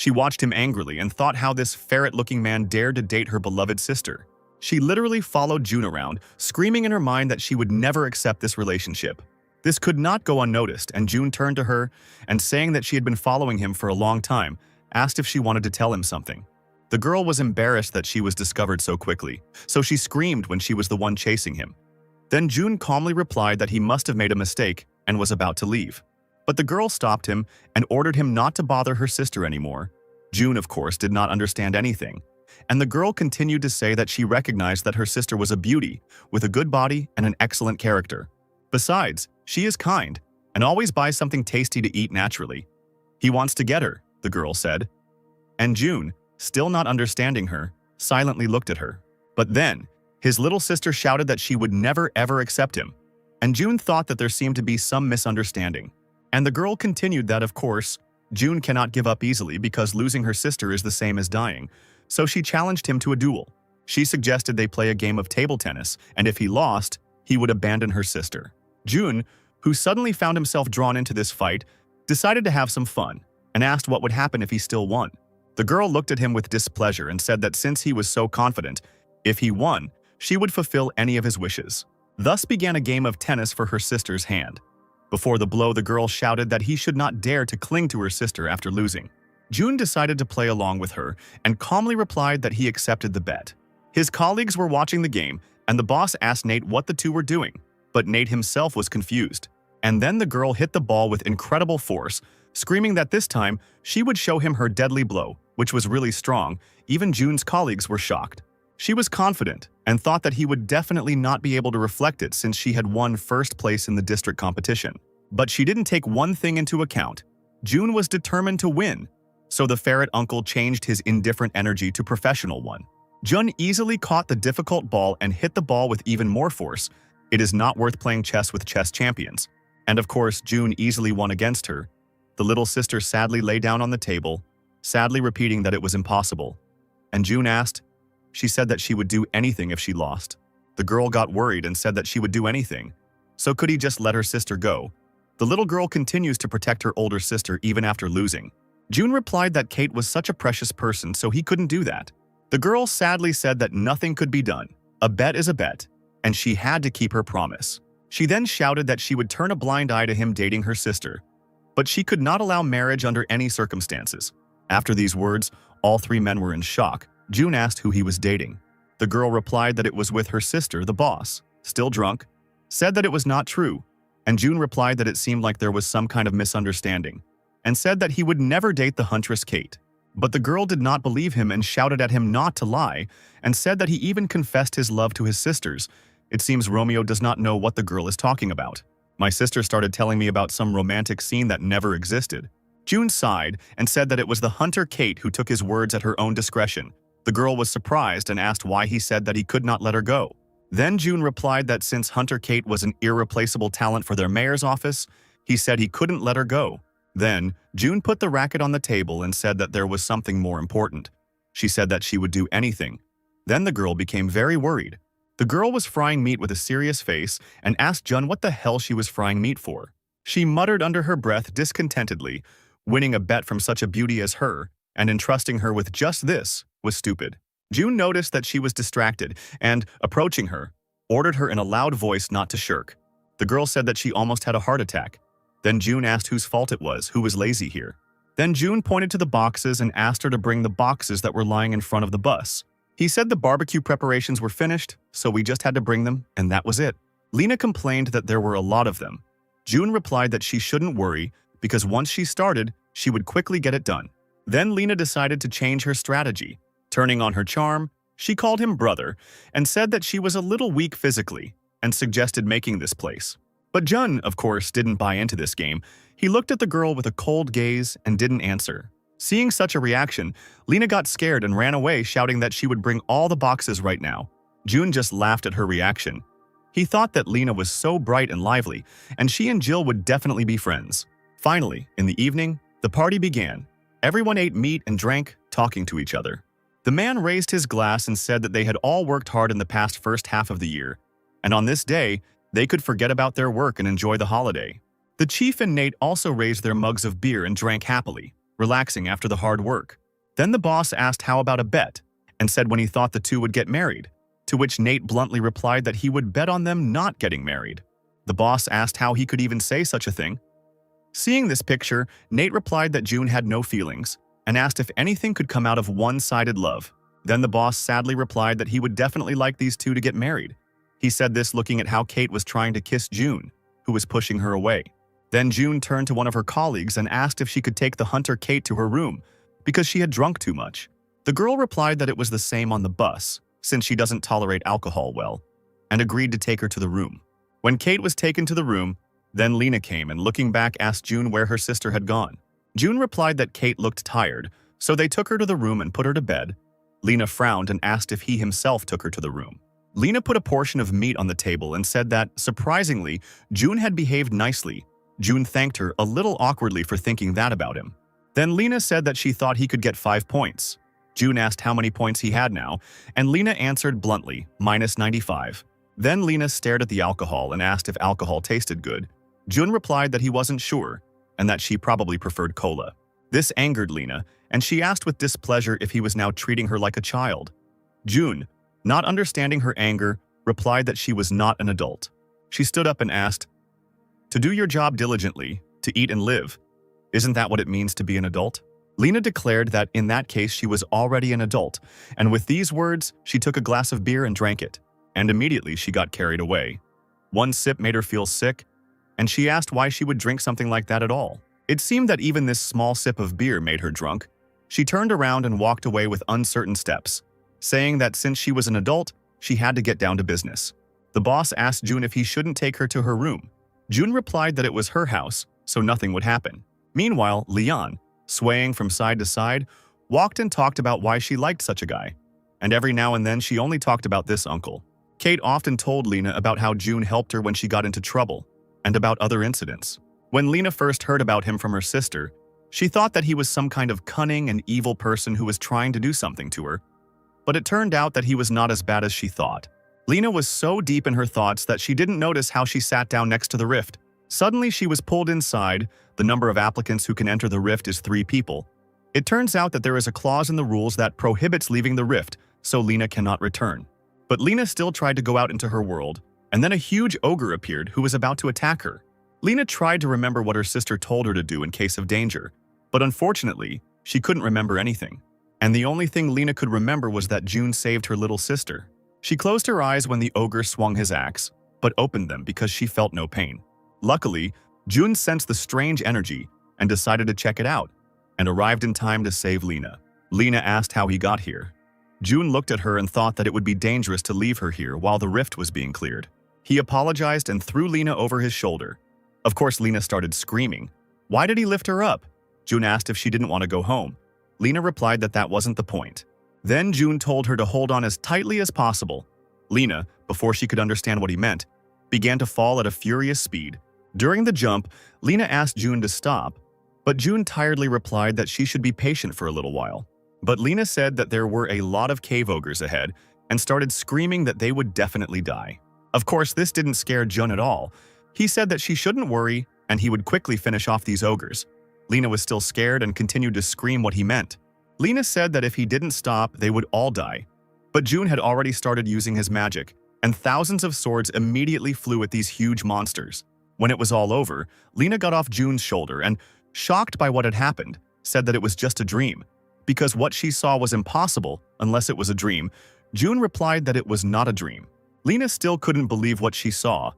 She watched him angrily and thought how this ferret-looking man dared to date her beloved sister. She literally followed June around, screaming in her mind that she would never accept this relationship. This could not go unnoticed, and June turned to her and, saying that she had been following him for a long time, asked if she wanted to tell him something. The girl was embarrassed that she was discovered so quickly, so she screamed when she was the one chasing him. Then June calmly replied that he must have made a mistake and was about to leave. But the girl stopped him and ordered him not to bother her sister anymore. June, of course, did not understand anything, and the girl continued to say that she recognized that her sister was a beauty, with a good body and an excellent character. Besides, she is kind and always buys something tasty to eat naturally. He wants to get her, the girl said. And June, still not understanding her, silently looked at her. But then, his little sister shouted that she would never ever accept him, and June thought that there seemed to be some misunderstanding. And the girl continued that, of course, June cannot give up easily because losing her sister is the same as dying, so she challenged him to a duel. She suggested they play a game of table tennis, and if he lost, he would abandon her sister. June, who suddenly found himself drawn into this fight, decided to have some fun and asked what would happen if he still won. The girl looked at him with displeasure and said that since he was so confident, if he won, she would fulfill any of his wishes. Thus began a game of tennis for her sister's hand. Before the blow, the girl shouted that he should not dare to cling to her sister after losing. June decided to play along with her and calmly replied that he accepted the bet. His colleagues were watching the game, and the boss asked Nate what the two were doing, but Nate himself was confused. And then the girl hit the ball with incredible force, screaming that this time she would show him her deadly blow, which was really strong. Even June's colleagues were shocked. She was confident and thought that he would definitely not be able to reflect it since she had won first place in the district competition. But she didn't take one thing into account. June was determined to win, so the ferret uncle changed his indifferent energy to professional one. June easily caught the difficult ball and hit the ball with even more force. It is not worth playing chess with chess champions. And of course, June easily won against her. The little sister sadly lay down on the table, sadly repeating that it was impossible. And June asked, she said that she would do anything if she lost. The girl got worried and said that she would do anything. So could he just let her sister go? The little girl continues to protect her older sister even after losing. June replied that Kate was such a precious person, so he couldn't do that. The girl sadly said that nothing could be done. A bet is a bet, and she had to keep her promise. She then shouted that she would turn a blind eye to him dating her sister, but she could not allow marriage under any circumstances. After these words, all three men were in shock. June asked who he was dating. The girl replied that it was with her sister, the boss, still drunk, said that it was not true, and June replied that it seemed like there was some kind of misunderstanding, and said that he would never date the huntress Kate. But the girl did not believe him and shouted at him not to lie, and said that he even confessed his love to his sisters. It seems Romeo does not know what the girl is talking about. My sister started telling me about some romantic scene that never existed. June sighed and said that it was the hunter Kate who took his words at her own discretion. The girl was surprised and asked why he said that he could not let her go. Then June replied that since Hunter Kate was an irreplaceable talent for their mayor's office, he said he couldn't let her go. Then, June put the racket on the table and said that there was something more important. She said that she would do anything. Then the girl became very worried. The girl was frying meat with a serious face and asked June what the hell she was frying meat for. She muttered under her breath discontentedly. Winning a bet from such a beauty as her, and entrusting her with just this, was stupid. June noticed that she was distracted and, approaching her, ordered her in a loud voice not to shirk. The girl said that she almost had a heart attack. Then June asked whose fault it was, who was lazy here. Then June pointed to the boxes and asked her to bring the boxes that were lying in front of the bus. He said the barbecue preparations were finished, so we just had to bring them, and that was it. Lena complained that there were a lot of them. June replied that she shouldn't worry, because once she started, she would quickly get it done. Then Lena decided to change her strategy. Turning on her charm, she called him brother and said that she was a little weak physically and suggested making this place. But Jun, of course, didn't buy into this game. He looked at the girl with a cold gaze and didn't answer. Seeing such a reaction, Lena got scared and ran away, shouting that she would bring all the boxes right now. Jun just laughed at her reaction. He thought that Lena was so bright and lively, and she and Jill would definitely be friends. Finally, in the evening, the party began. Everyone ate meat and drank, talking to each other. The man raised his glass and said that they had all worked hard in the past first half of the year, and on this day, they could forget about their work and enjoy the holiday. The chief and Nate also raised their mugs of beer and drank happily. relaxing after the hard work. Then the boss asked how about a bet, and said when he thought the two would get married, to which Nate bluntly replied that he would bet on them not getting married. The boss asked how he could even say such a thing. Seeing this picture, Nate replied that June had no feelings, and asked if anything could come out of one-sided love. Then the boss sadly replied that he would definitely like these two to get married. He said this looking at how Kate was trying to kiss June, who was pushing her away. Then June turned to one of her colleagues and asked if she could take the hunter Kate to her room, because she had drunk too much. The girl replied that it was the same on the bus, since she doesn't tolerate alcohol well, and agreed to take her to the room. When Kate was taken to the room, then Lena came and looking back asked June where her sister had gone. June replied that Kate looked tired, so they took her to the room and put her to bed. Lena frowned and asked if he himself took her to the room. Lena put a portion of meat on the table and said that, surprisingly, June had behaved nicely. June thanked her a little awkwardly for thinking that about him. Then Lena said that she thought he could get 5 points. June asked how many points he had now, and Lena answered bluntly, -95. Then Lena stared at the alcohol and asked if alcohol tasted good. June replied that he wasn't sure, and that she probably preferred cola. This angered Lena, and she asked with displeasure if he was now treating her like a child. June, not understanding her anger, replied that she was not an adult. She stood up and asked, "To do your job diligently, to eat and live. Isn't that what it means to be an adult?" Lena declared that in that case she was already an adult, and with these words, she took a glass of beer and drank it, and immediately she got carried away. One sip made her feel sick, and she asked why she would drink something like that at all. It seemed that even this small sip of beer made her drunk. She turned around and walked away with uncertain steps, saying that since she was an adult, she had to get down to business. The boss asked June if he shouldn't take her to her room. June replied that it was her house, so nothing would happen. Meanwhile, Leon, swaying from side to side, walked and talked about why she liked such a guy. And every now and then she only talked about this uncle. Kate often told Lena about how June helped her when she got into trouble, and about other incidents. When Lena first heard about him from her sister, she thought that he was some kind of cunning and evil person who was trying to do something to her. But it turned out that he was not as bad as she thought. Lena was so deep in her thoughts that she didn't notice how she sat down next to the rift. Suddenly she was pulled inside. The number of applicants who can enter the rift is 3 people. It turns out that there is a clause in the rules that prohibits leaving the rift, so Lena cannot return. But Lena still tried to go out into her world, and then a huge ogre appeared who was about to attack her. Lena tried to remember what her sister told her to do in case of danger, but unfortunately, she couldn't remember anything. And the only thing Lena could remember was that June saved her little sister. She closed her eyes when the ogre swung his axe, but opened them because she felt no pain. Luckily, June sensed the strange energy and decided to check it out, and arrived in time to save Lena. Lena asked how he got here. June looked at her and thought that it would be dangerous to leave her here while the rift was being cleared. He apologized and threw Lena over his shoulder. Of course, Lena started screaming. Why did he lift her up? June asked if she didn't want to go home. Lena replied that that wasn't the point. Then June told her to hold on as tightly as possible. Lena, before she could understand what he meant, began to fall at a furious speed. During the jump, Lena asked June to stop, but June tiredly replied that she should be patient for a little while. But Lena said that there were a lot of cave ogres ahead and started screaming that they would definitely die. Of course, this didn't scare June at all. He said that she shouldn't worry and he would quickly finish off these ogres. Lena was still scared and continued to scream what he meant. Lena said that if he didn't stop, they would all die. But June had already started using his magic, and thousands of swords immediately flew at these huge monsters. When it was all over, Lena got off June's shoulder and, shocked by what had happened, said that it was just a dream. Because what she saw was impossible unless it was a dream, June replied that it was not a dream. Lena still couldn't believe what she saw,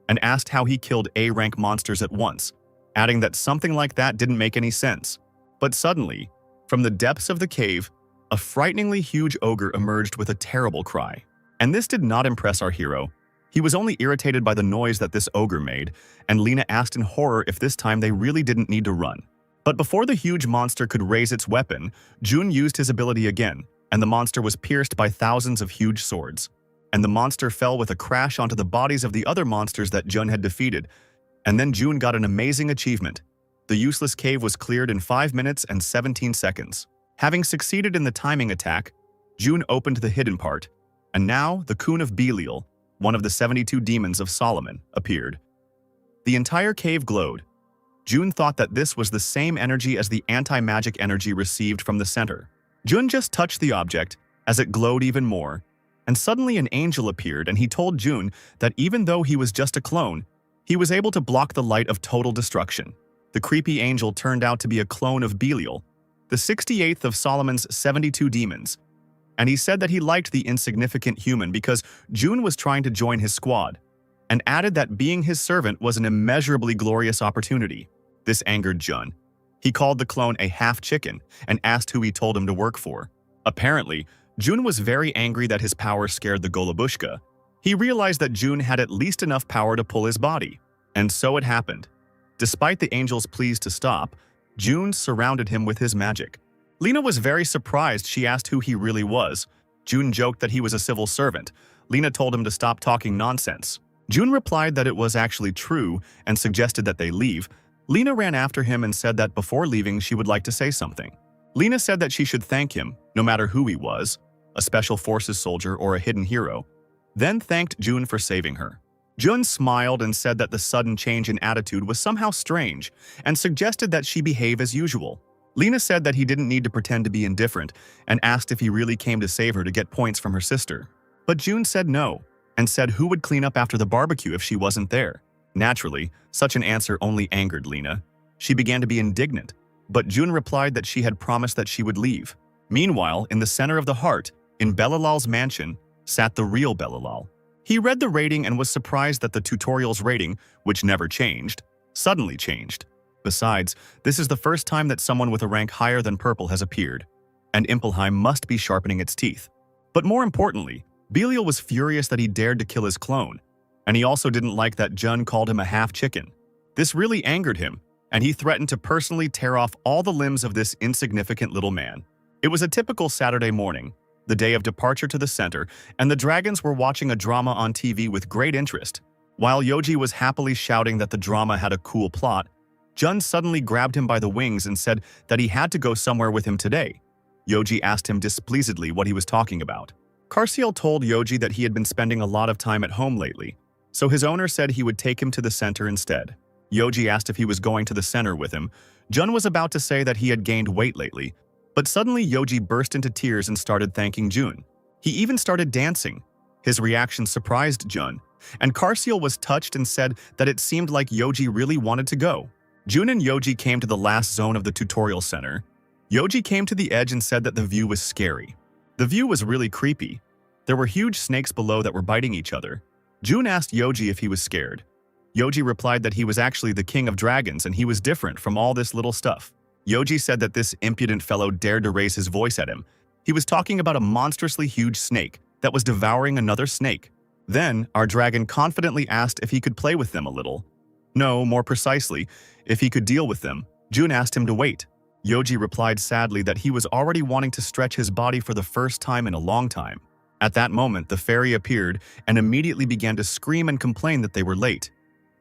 and asked how he killed A-rank monsters at once, adding that something like that didn't make any sense. But suddenly, from the depths of the cave, a frighteningly huge ogre emerged with a terrible cry. And this did not impress our hero. He was only irritated by the noise that this ogre made, and Lena asked in horror if this time they really didn't need to run. But before the huge monster could raise its weapon, June used his ability again, and the monster was pierced by thousands of huge swords. And the monster fell with a crash onto the bodies of the other monsters that June had defeated. And then June got an amazing achievement. The useless cave was cleared in 5 minutes and 17 seconds. Having succeeded in the timing attack, June opened the hidden part, and now the Coon of Belial, one of the 72 demons of Solomon, appeared. The entire cave glowed. June thought that this was the same energy as the anti-magic energy received from the center. June just touched the object as it glowed even more, and suddenly an angel appeared and he told June that even though he was just a clone, he was able to block the light of total destruction. The creepy angel turned out to be a clone of Belial, the 68th of Solomon's 72 demons, and he said that he liked the insignificant human because June was trying to join his squad, and added that being his servant was an immeasurably glorious opportunity. This angered Jun. He called the clone a half-chicken and asked who he told him to work for. Apparently, Jun was very angry that his power scared the Golubushka. He realized that Jun had at least enough power to pull his body, and so it happened. Despite the angel's pleas to stop, Jun surrounded him with his magic. Lena was very surprised. She asked who he really was. Jun joked that he was a civil servant. Lena told him to stop talking nonsense. Jun replied that it was actually true and suggested that they leave. Lena ran after him and said that before leaving she would like to say something. Lena said that she should thank him, no matter who he was, a special forces soldier or a hidden hero, then thanked Jun for saving her. Jun smiled and said that the sudden change in attitude was somehow strange and suggested that she behave as usual. Lena said that he didn't need to pretend to be indifferent and asked if he really came to save her to get points from her sister. But Jun said no and said who would clean up after the barbecue if she wasn't there. Naturally, such an answer only angered Lena. She began to be indignant, but Jun replied that she had promised that she would leave. Meanwhile, in the center of the heart, in Belalal's mansion, sat the real Belalal. He read the rating and was surprised that the tutorial's rating, which never changed, suddenly changed. Besides, this is the first time that someone with a rank higher than purple has appeared, and Impelheim must be sharpening its teeth. But more importantly, Belial was furious that he dared to kill his clone, and he also didn't like that Jun called him a half-chicken. This really angered him, and he threatened to personally tear off all the limbs of this insignificant little man. It was a typical Saturday morning, the day of departure to the center, and the dragons were watching a drama on TV with great interest. While Yoji was happily shouting that the drama had a cool plot, Jun suddenly grabbed him by the wings and said that he had to go somewhere with him today. Yoji asked him displeasedly what he was talking about. Carciel told Yoji that he had been spending a lot of time at home lately, so his owner said he would take him to the center instead. Yoji asked if he was going to the center with him. Jun was about to say that he had gained weight lately, but suddenly Yoji burst into tears and started thanking Jun. He even started dancing. His reaction surprised Jun, and Carciel was touched and said that it seemed like Yoji really wanted to go. Jun and Yoji came to the last zone of the tutorial center. Yoji came to the edge and said that the view was scary. The view was really creepy. There were huge snakes below that were biting each other. Jun asked Yoji if he was scared. Yoji replied that he was actually the king of dragons and he was different from all this little stuff. Yoji said that this impudent fellow dared to raise his voice at him. He was talking about a monstrously huge snake that was devouring another snake. Then, our dragon confidently asked if he could play with them a little. No, more precisely, if he could deal with them. Jun asked him to wait. Yoji replied sadly that he was already wanting to stretch his body for the first time in a long time. At that moment, the fairy appeared and immediately began to scream and complain that they were late,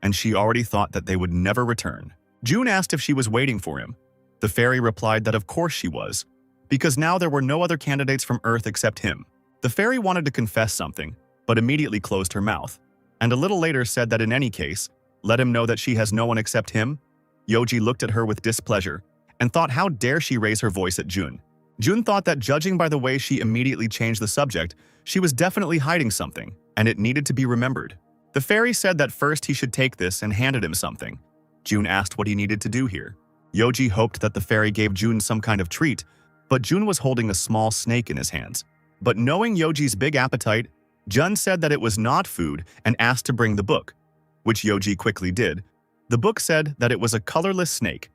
and she already thought that they would never return. Jun asked if she was waiting for him. The fairy replied that of course she was, because now there were no other candidates from Earth except him. The fairy wanted to confess something, but immediately closed her mouth, and a little later said that in any case, let him know that she has no one except him. Yoji looked at her with displeasure and thought how dare she raise her voice at Jun. Jun thought that judging by the way she immediately changed the subject, she was definitely hiding something, and it needed to be remembered. The fairy said that first he should take this and handed him something. Jun asked what he needed to do here. Yoji hoped that the fairy gave Jun some kind of treat, but Jun was holding a small snake in his hands. But knowing Yoji's big appetite, Jun said that it was not food and asked to bring the book, which Yoji quickly did. The book said that it was a colorless snake,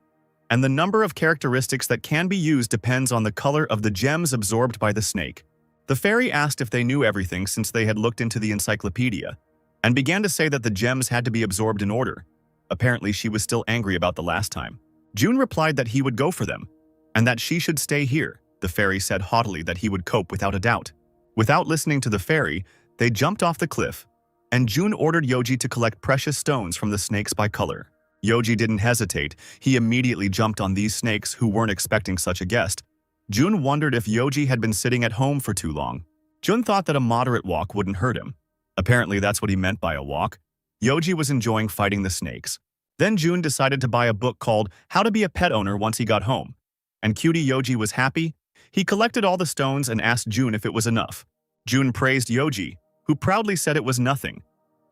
and the number of characteristics that can be used depends on the color of the gems absorbed by the snake. The fairy asked if they knew everything since they had looked into the encyclopedia, and began to say that the gems had to be absorbed in order. Apparently, she was still angry about the last time. Jun replied that he would go for them, and that she should stay here. The fairy said haughtily that he would cope without a doubt. Without listening to the fairy, they jumped off the cliff, and Jun ordered Yoji to collect precious stones from the snakes by color. Yoji didn't hesitate. He immediately jumped on these snakes who weren't expecting such a guest. Jun wondered if Yoji had been sitting at home for too long. Jun thought that a moderate walk wouldn't hurt him. Apparently, that's what he meant by a walk. Yoji was enjoying fighting the snakes. Then June decided to buy a book called How to Be a Pet Owner once he got home. And cutie Yoji was happy. He collected all the stones and asked June if it was enough. June praised Yoji, who proudly said it was nothing.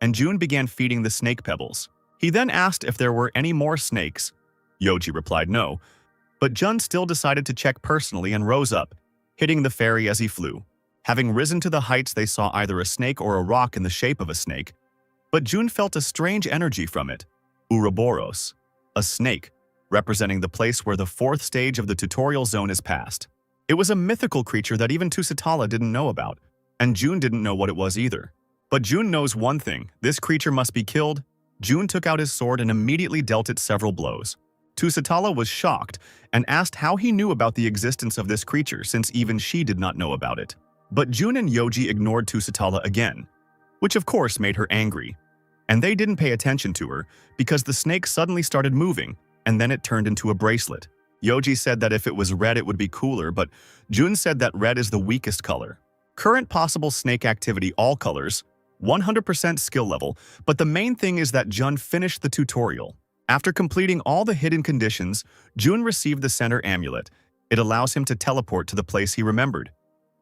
And June began feeding the snake pebbles. He then asked if there were any more snakes. Yoji replied no, but Jun still decided to check personally and rose up, hitting the fairy as he flew. Having risen to the heights, they saw either a snake or a rock in the shape of a snake. But June felt a strange energy from it. Ouroboros, a snake, representing the place where the fourth stage of the tutorial zone is passed. It was a mythical creature that even Tusitala didn't know about, and June didn't know what it was either. But June knows one thing: this creature must be killed. June took out his sword and immediately dealt it several blows. Tusitala was shocked and asked how he knew about the existence of this creature, since even she did not know about it. But June and Yoji ignored Tusitala again, which of course made her angry. And they didn't pay attention to her because the snake suddenly started moving, and then it turned into a bracelet. Yoji said that if it was red it would be cooler, but June said that red is the weakest color. Current possible snake activity: all colors, 100% skill level, but the main thing is that Jun finished the tutorial. After completing all the hidden conditions, Jun received the center amulet. It allows him to teleport to the place he remembered.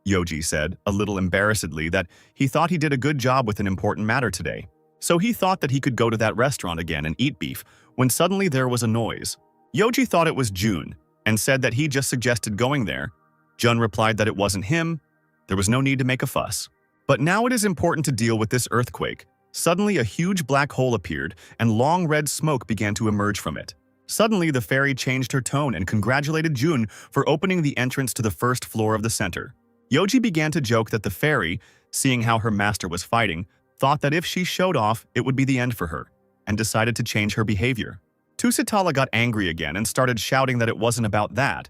Yoji said, a little embarrassedly, that he thought he did a good job with an important matter today. So he thought that he could go to that restaurant again and eat beef, when suddenly there was a noise. Yoji thought it was Jun, and said that he just suggested going there. Jun replied that it wasn't him. There was no need to make a fuss. But now it is important to deal with this earthquake. Suddenly a huge black hole appeared, and long red smoke began to emerge from it. Suddenly the fairy changed her tone and congratulated Jun for opening the entrance to the first floor of the center. Yoji began to joke that the fairy, seeing how her master was fighting, thought that if she showed off, it would be the end for her, and decided to change her behavior. Tusitala got angry again and started shouting that it wasn't about that.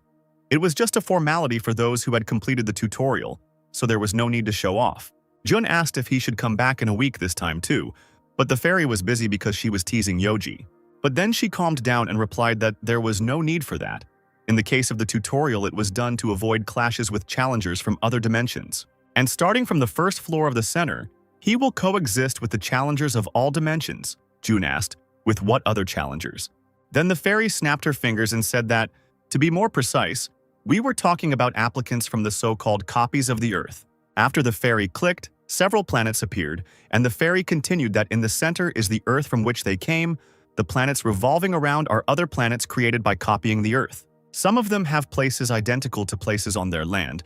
It was just a formality for those who had completed the tutorial, so there was no need to show off. Jun asked if he should come back in a week this time too, but the fairy was busy because she was teasing Yoji. But then she calmed down and replied that there was no need for that. In the case of the tutorial, it was done to avoid clashes with challengers from other dimensions. And starting from the first floor of the center, he will coexist with the challengers of all dimensions. Jun asked, with what other challengers? Then the fairy snapped her fingers and said that, to be more precise, we were talking about applicants from the so-called copies of the Earth. After the fairy clicked, several planets appeared, and the fairy continued that in the center is the Earth from which they came. The planets revolving around are other planets created by copying the Earth. Some of them have places identical to places on their land,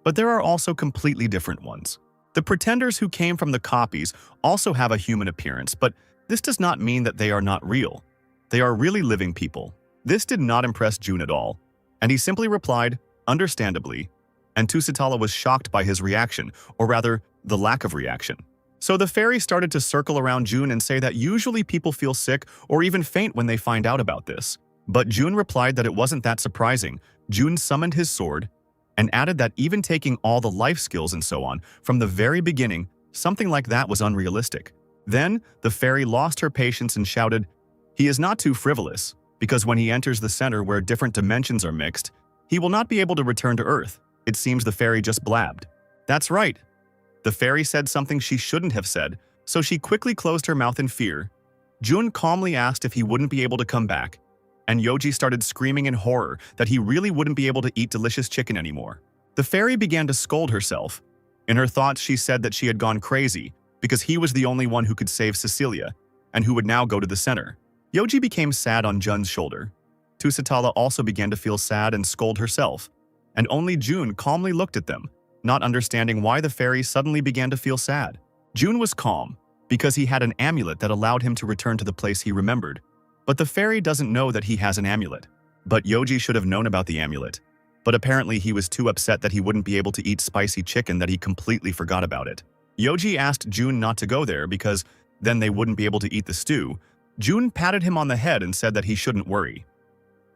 but there are also completely different ones. The pretenders who came from the copies also have a human appearance, but this does not mean that they are not real. They are really living people. This did not impress Jun at all, and he simply replied, understandably, and Tusitala was shocked by his reaction, or rather, the lack of reaction. So the fairy started to circle around Jun and say that usually people feel sick or even faint when they find out about this. But Jun replied that it wasn't that surprising. Jun summoned his sword and added that even taking all the life skills and so on from the very beginning, something like that was unrealistic. Then the fairy lost her patience and shouted, he is not too frivolous, because when he enters the center where different dimensions are mixed, he will not be able to return to Earth. It seems the fairy just blabbed. That's right. The fairy said something she shouldn't have said, so she quickly closed her mouth in fear. Jun calmly asked if he wouldn't be able to come back, and Yoji started screaming in horror that he really wouldn't be able to eat delicious chicken anymore. The fairy began to scold herself. In her thoughts, she said that she had gone crazy because he was the only one who could save Cecilia, and who would now go to the center. Yoji became sad on Jun's shoulder. Tusitala also began to feel sad and scold herself, and only Jun calmly looked at them, not understanding why the fairy suddenly began to feel sad. Jun was calm because he had an amulet that allowed him to return to the place he remembered. But the fairy doesn't know that he has an amulet. But Yoji should have known about the amulet. But apparently he was too upset that he wouldn't be able to eat spicy chicken that he completely forgot about it. Yoji asked Jun not to go there because then they wouldn't be able to eat the stew. Jun patted him on the head and said that he shouldn't worry.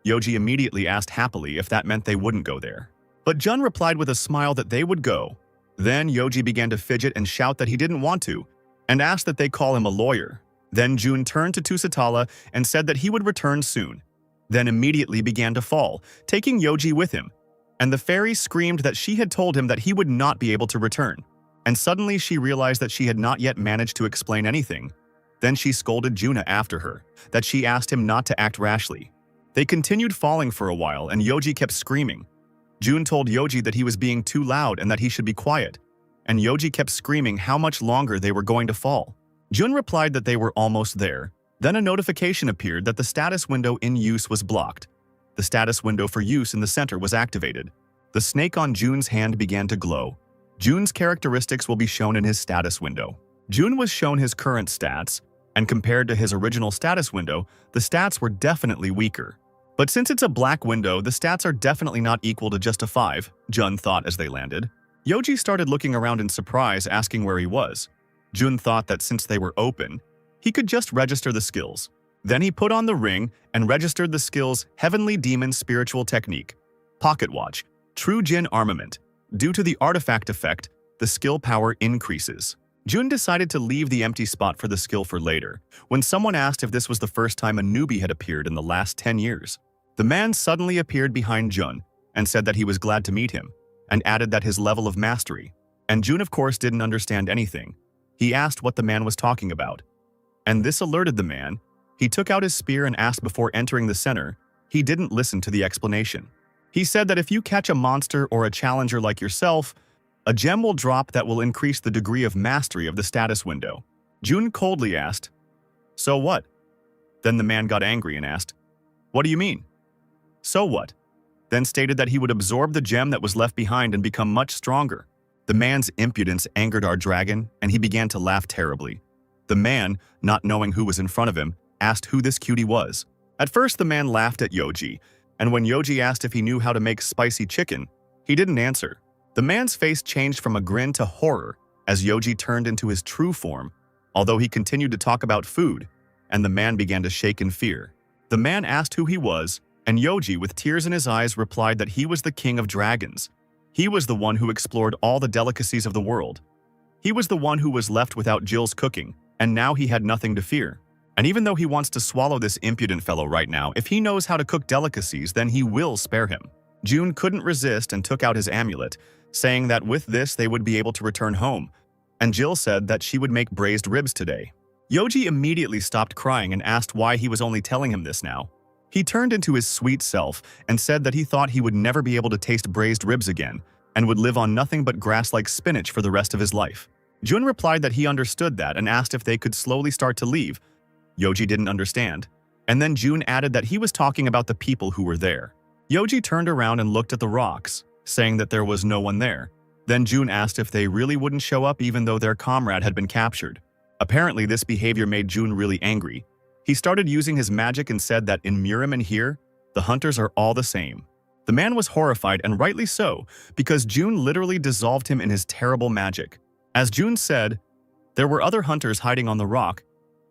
Yoji immediately asked happily if that meant they wouldn't go there. But Jun replied with a smile that they would go. Then Yoji began to fidget and shout that he didn't want to, and asked that they call him a lawyer. Then Jun turned to Tusitala and said that he would return soon. Then immediately began to fall, taking Yoji with him. And the fairy screamed that she had told him that he would not be able to return. And suddenly she realized that she had not yet managed to explain anything. Then she scolded Juna after her, that she asked him not to act rashly. They continued falling for a while and Yoji kept screaming. Jun told Yoji that he was being too loud and that he should be quiet, and Yoji kept screaming how much longer they were going to fall. Jun replied that they were almost there. Then a notification appeared that the status window in use was blocked. The status window for use in the center was activated. The snake on Jun's hand began to glow. Jun's characteristics will be shown in his status window. Jun was shown his current stats, and compared to his original status window, the stats were definitely weaker. But since it's a black window, the stats are definitely not equal to just a 5, Jun thought as they landed. Yoji started looking around in surprise, asking where he was. Jun thought that since they were open, he could just register the skills. Then he put on the ring and registered the skills Heavenly Demon Spiritual Technique, Pocket Watch, True Jin Armament. Due to the artifact effect, the skill power increases. Jun decided to leave the empty spot for the skill for later, when someone asked if this was the first time a newbie had appeared in the last 10 years. The man suddenly appeared behind Jun and said that he was glad to meet him, and added that his level of mastery. And Jun of course didn't understand anything. He asked what the man was talking about. And this alerted the man. He took out his spear and asked before entering the center. He didn't listen to the explanation. He said that if you catch a monster or a challenger like yourself, a gem will drop that will increase the degree of mastery of the status window. Jun coldly asked, "So what?" Then the man got angry and asked, "What do you mean?" "So what?" Then stated that he would absorb the gem that was left behind and become much stronger. The man's impudence angered our dragon, and he began to laugh terribly. The man, not knowing who was in front of him, asked who this cutie was. At first the man laughed at Yoji, and when Yoji asked if he knew how to make spicy chicken, he didn't answer. The man's face changed from a grin to horror as Yoji turned into his true form, although he continued to talk about food, and the man began to shake in fear. The man asked who he was, and Yoji, with tears in his eyes, replied that he was the king of dragons. He was the one who explored all the delicacies of the world. He was the one who was left without Jill's cooking, and now he had nothing to fear. And even though he wants to swallow this impudent fellow right now, if he knows how to cook delicacies, then he will spare him. Jun couldn't resist and took out his amulet, saying that with this they would be able to return home, and Jill said that she would make braised ribs today. Yoji immediately stopped crying and asked why he was only telling him this now. He turned into his sweet self and said that he thought he would never be able to taste braised ribs again and would live on nothing but grass like spinach for the rest of his life. Jun replied that he understood that and asked if they could slowly start to leave. Yoji didn't understand. And then Jun added that he was talking about the people who were there. Yoji turned around and looked at the rocks, saying that there was no one there. Then Jun asked if they really wouldn't show up even though their comrade had been captured. Apparently this behavior made Jun really angry. He started using his magic and said that in Murim and here, the hunters are all the same. The man was horrified, and rightly so, because Jun literally dissolved him in his terrible magic. As Jun said, there were other hunters hiding on the rock,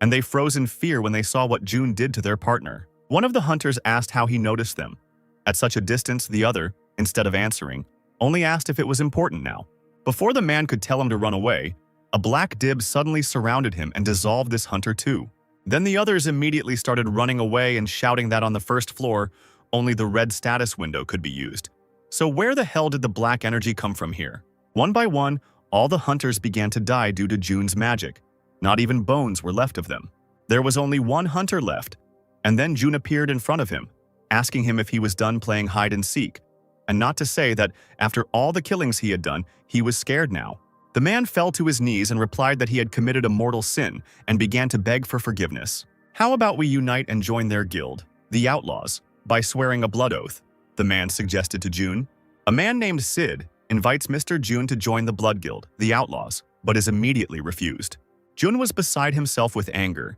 and they froze in fear when they saw what Jun did to their partner. One of the hunters asked how he noticed them. At such a distance, the other, instead of answering, only asked if it was important now. Before the man could tell him to run away, a black dib suddenly surrounded him and dissolved this hunter too. Then the others immediately started running away and shouting that on the first floor, only the red status window could be used. So where the hell did the black energy come from here? One by one, all the hunters began to die due to Jun's magic. Not even bones were left of them. There was only one hunter left, and then Jun appeared in front of him, asking him if he was done playing hide and seek, and not to say that after all the killings he had done, he was scared now. The man fell to his knees and replied that he had committed a mortal sin and began to beg for forgiveness. How about we unite and join their guild, the Outlaws, by swearing a blood oath, the man suggested to Jun. A man named Sid invites Mr. Jun to join the Blood Guild, the Outlaws, but is immediately refused. Jun was beside himself with anger.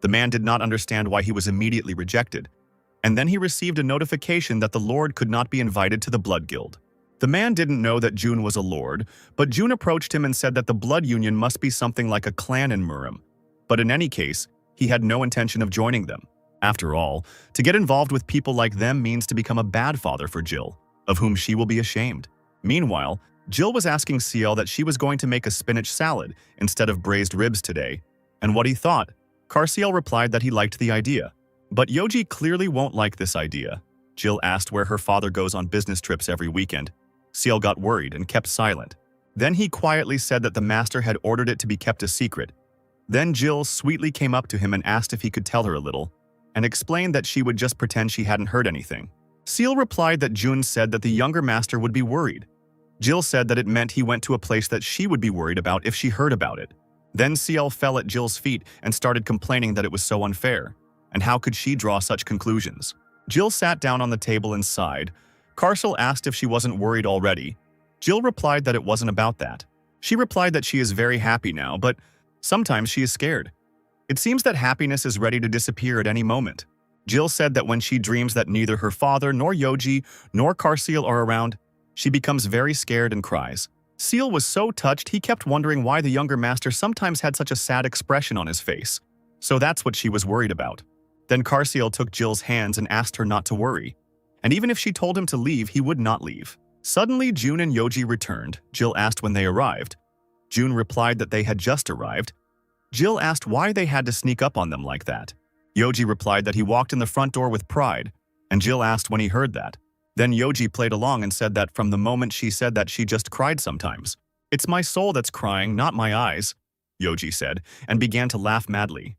The man did not understand why he was immediately rejected, and then he received a notification that the Lord could not be invited to the Blood Guild. The man didn't know that Jun was a lord, but Jun approached him and said that the blood union must be something like a clan in Murim. But in any case, he had no intention of joining them. After all, to get involved with people like them means to become a bad father for Jill, of whom she will be ashamed. Meanwhile, Jill was asking Ciel that she was going to make a spinach salad instead of braised ribs today, and what he thought. Carciel replied that he liked the idea. But Yoji clearly won't like this idea. Jill asked where her father goes on business trips every weekend. Ciel got worried and kept silent. Then he quietly said that the master had ordered it to be kept a secret. Then Jill sweetly came up to him and asked if he could tell her a little, and explained that she would just pretend she hadn't heard anything. Seal replied that Jun said that the younger master would be worried. Jill said that it meant he went to a place that she would be worried about if she heard about it. Then Ciel fell at Jill's feet and started complaining that it was so unfair, and how could she draw such conclusions? Jill sat down on the table and sighed. Carcel asked if she wasn't worried already. Jill replied that it wasn't about that. She replied that she is very happy now, but sometimes she is scared. It seems that happiness is ready to disappear at any moment. Jill said that when she dreams that neither her father nor Yoji nor Carcel are around, she becomes very scared and cries. Seal was so touched he kept wondering why the younger master sometimes had such a sad expression on his face. So that's what she was worried about. Then Carcel took Jill's hands and asked her not to worry. And even if she told him to leave, he would not leave. Suddenly, Jun and Yoji returned. Jill asked when they arrived. Jun replied that they had just arrived. Jill asked why they had to sneak up on them like that. Yoji replied that he walked in the front door with pride, and Jill asked when he heard that. Then Yoji played along and said that from the moment she said that she just cried sometimes. "It's my soul that's crying, not my eyes," Yoji said, and began to laugh madly.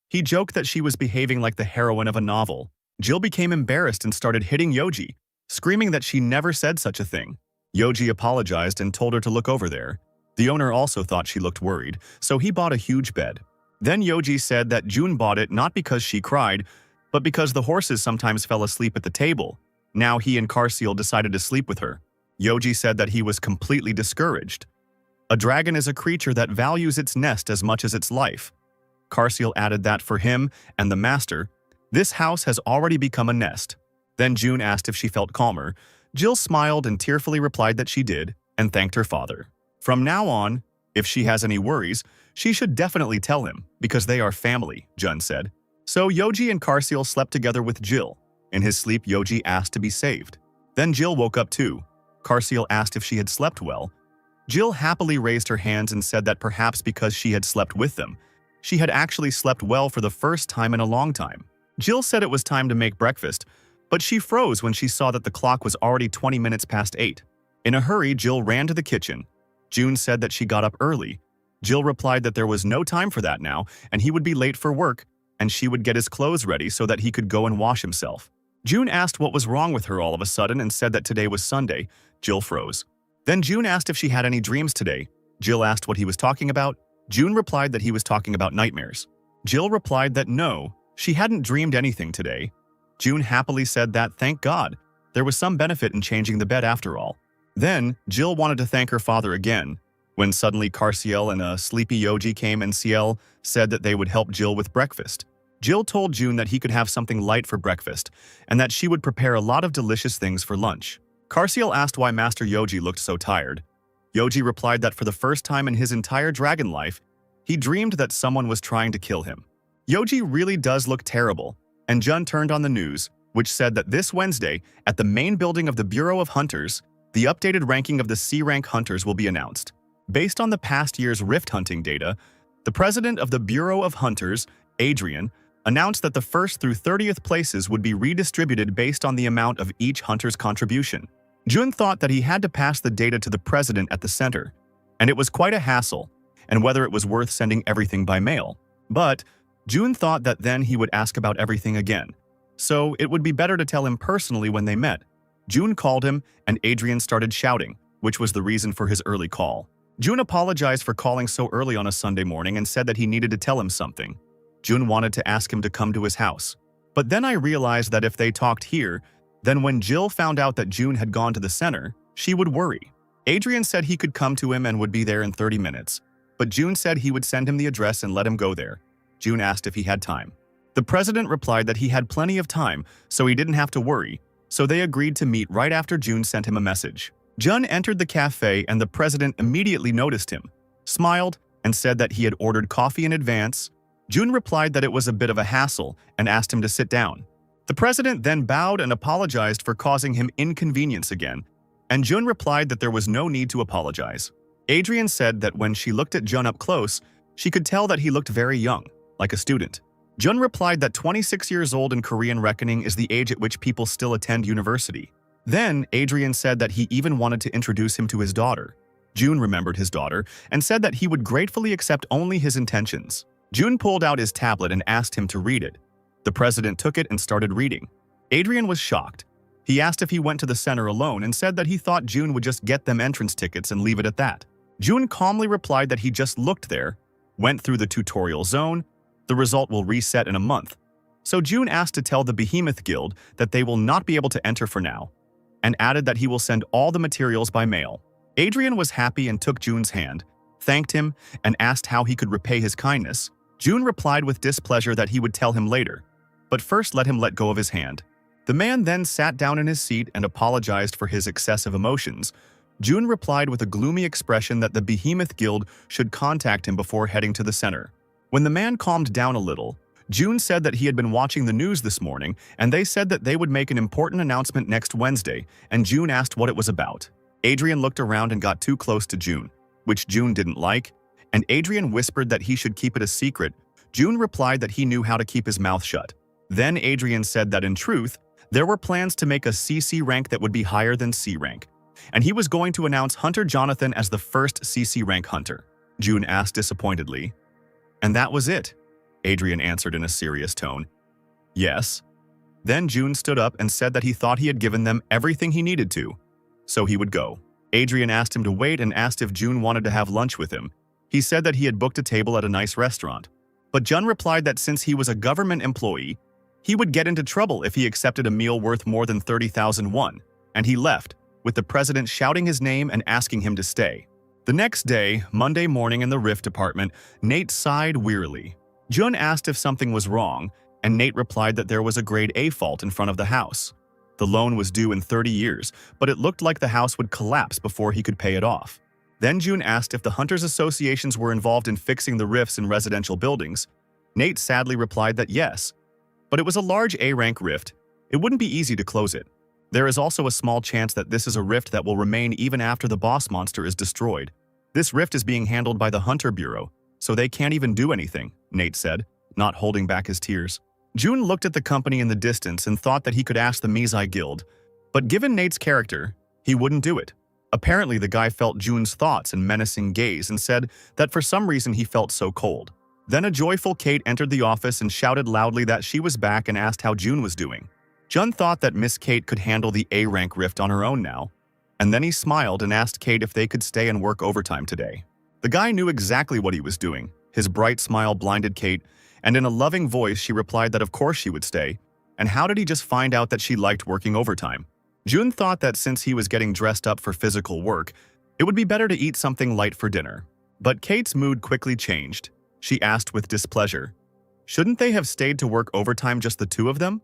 He joked that she was behaving like the heroine of a novel. Jill became embarrassed and started hitting Yoji, screaming that she never said such a thing. Yoji apologized and told her to look over there. The owner also thought she looked worried, so he bought a huge bed. Then Yoji said that Jun bought it not because she cried, but because the horses sometimes fell asleep at the table. Now he and Carcel decided to sleep with her. Yoji said that he was completely discouraged. A dragon is a creature that values its nest as much as its life. Carcel added that for him and the master, this house has already become a nest. Then Jun asked if she felt calmer. Jill smiled and tearfully replied that she did, and thanked her father. From now on, if she has any worries, she should definitely tell him, because they are family, Jun said. So Yoji and Carcel slept together with Jill. In his sleep, Yoji asked to be saved. Then Jill woke up too. Carcel asked if she had slept well. Jill happily raised her hands and said that perhaps because she had slept with them, she had actually slept well for the first time in a long time. Jill said it was time to make breakfast, but she froze when she saw that the clock was already 20 minutes past 8. In a hurry, Jill ran to the kitchen. Jun said that she got up early. Jill replied that there was no time for that now, and he would be late for work, and she would get his clothes ready so that he could go and wash himself. Jun asked what was wrong with her all of a sudden and said that today was Sunday. Jill froze. Then Jun asked if she had any dreams today. Jill asked what he was talking about. Jun replied that he was talking about nightmares. Jill replied that no, she hadn't dreamed anything today. Jun happily said that, thank God, there was some benefit in changing the bed after all. Then, Jill wanted to thank her father again, when suddenly Carcel and a sleepy Yoji came and Ciel said that they would help Jill with breakfast. Jill told Jun that he could have something light for breakfast, and that she would prepare a lot of delicious things for lunch. Carcel asked why Master Yoji looked so tired. Yoji replied that for the first time in his entire dragon life, he dreamed that someone was trying to kill him. Yoji really does look terrible, and Jun turned on the news, which said that this Wednesday, at the main building of the Bureau of Hunters, the updated ranking of the C-rank hunters will be announced. Based on the past year's rift hunting data, the president of the Bureau of Hunters, Adrian, announced that the 1st through 30th places would be redistributed based on the amount of each hunter's contribution. Jun thought that he had to pass the data to the president at the center, and it was quite a hassle, and whether it was worth sending everything by mail. But Jun thought that then he would ask about everything again, so it would be better to tell him personally when they met. Jun called him, and Adrian started shouting, which was the reason for his early call. Jun apologized for calling so early on a Sunday morning and said that he needed to tell him something. Jun wanted to ask him to come to his house. But then I realized that if they talked here, then when Jill found out that Jun had gone to the center, she would worry. Adrian said he could come to him and would be there in 30 minutes. But Jun said he would send him the address and let him go there. Jun asked if he had time. The president replied that he had plenty of time, so he didn't have to worry. So they agreed to meet right after Jun sent him a message. Jun entered the cafe and the president immediately noticed him, smiled, and said that he had ordered coffee in advance. Jun replied that it was a bit of a hassle and asked him to sit down. The president then bowed and apologized for causing him inconvenience again, and Jun replied that there was no need to apologize. Adrian said that when she looked at Jun up close, she could tell that he looked very young, like a student. Jun replied that 26 years old in Korean reckoning is the age at which people still attend university. Then, Adrian said that he even wanted to introduce him to his daughter. June remembered his daughter and said that he would gratefully accept only his intentions. June pulled out his tablet and asked him to read it. The president took it and started reading. Adrian was shocked. He asked if he went to the center alone and said that he thought June would just get them entrance tickets and leave it at that. June calmly replied that he just looked there, went through the tutorial zone. The result will reset in a month. So June asked to tell the Behemoth Guild that they will not be able to enter for now, and added that he will send all the materials by mail. Adrian was happy and took June's hand, thanked him, and asked how he could repay his kindness. June replied with displeasure that he would tell him later, but first let him let go of his hand. The man then sat down in his seat and apologized for his excessive emotions. June replied with a gloomy expression that the Behemoth Guild should contact him before heading to the center. When the man calmed down a little, June said that he had been watching the news this morning and they said that they would make an important announcement next Wednesday, and June asked what it was about. Adrian looked around and got too close to June, which June didn't like, and Adrian whispered that he should keep it a secret. June replied that he knew how to keep his mouth shut. Then Adrian said that in truth, there were plans to make a CC rank that would be higher than C rank, and he was going to announce Hunter Jonathan as the first CC rank hunter. June asked disappointedly, "And that was it?" Adrian answered in a serious tone. "Yes." Then June stood up and said that he thought he had given them everything he needed to, so he would go. Adrian asked him to wait and asked if June wanted to have lunch with him. He said that he had booked a table at a nice restaurant, but Jun replied that since he was a government employee, he would get into trouble if he accepted a meal worth more than 30,000 won, and he left, with the president shouting his name and asking him to stay. The next day, Monday morning in the Rift department, Nate sighed wearily. Jun asked if something was wrong, and Nate replied that there was a grade A fault in front of the house. The loan was due in 30 years, but it looked like the house would collapse before he could pay it off. Then June asked if the Hunters Associations were involved in fixing the rifts in residential buildings. Nate sadly replied that yes, but it was a large A-rank rift. It wouldn't be easy to close it. There is also a small chance that this is a rift that will remain even after the boss monster is destroyed. This rift is being handled by the Hunter Bureau, so they can't even do anything, Nate said, not holding back his tears. June looked at the company in the distance and thought that he could ask the Mizai Guild, but given Nate's character, he wouldn't do it. Apparently, the guy felt June's thoughts and menacing gaze and said that for some reason he felt so cold. Then a joyful Kate entered the office and shouted loudly that she was back and asked how June was doing. Jun thought that Miss Kate could handle the A-rank rift on her own now, and then he smiled and asked Kate if they could stay and work overtime today. The guy knew exactly what he was doing. His bright smile blinded Kate, and in a loving voice she replied that of course she would stay, and how did he just find out that she liked working overtime? Jun thought that since he was getting dressed up for physical work, it would be better to eat something light for dinner. But Kate's mood quickly changed. She asked with displeasure, "Shouldn't they have stayed to work overtime, just the two of them?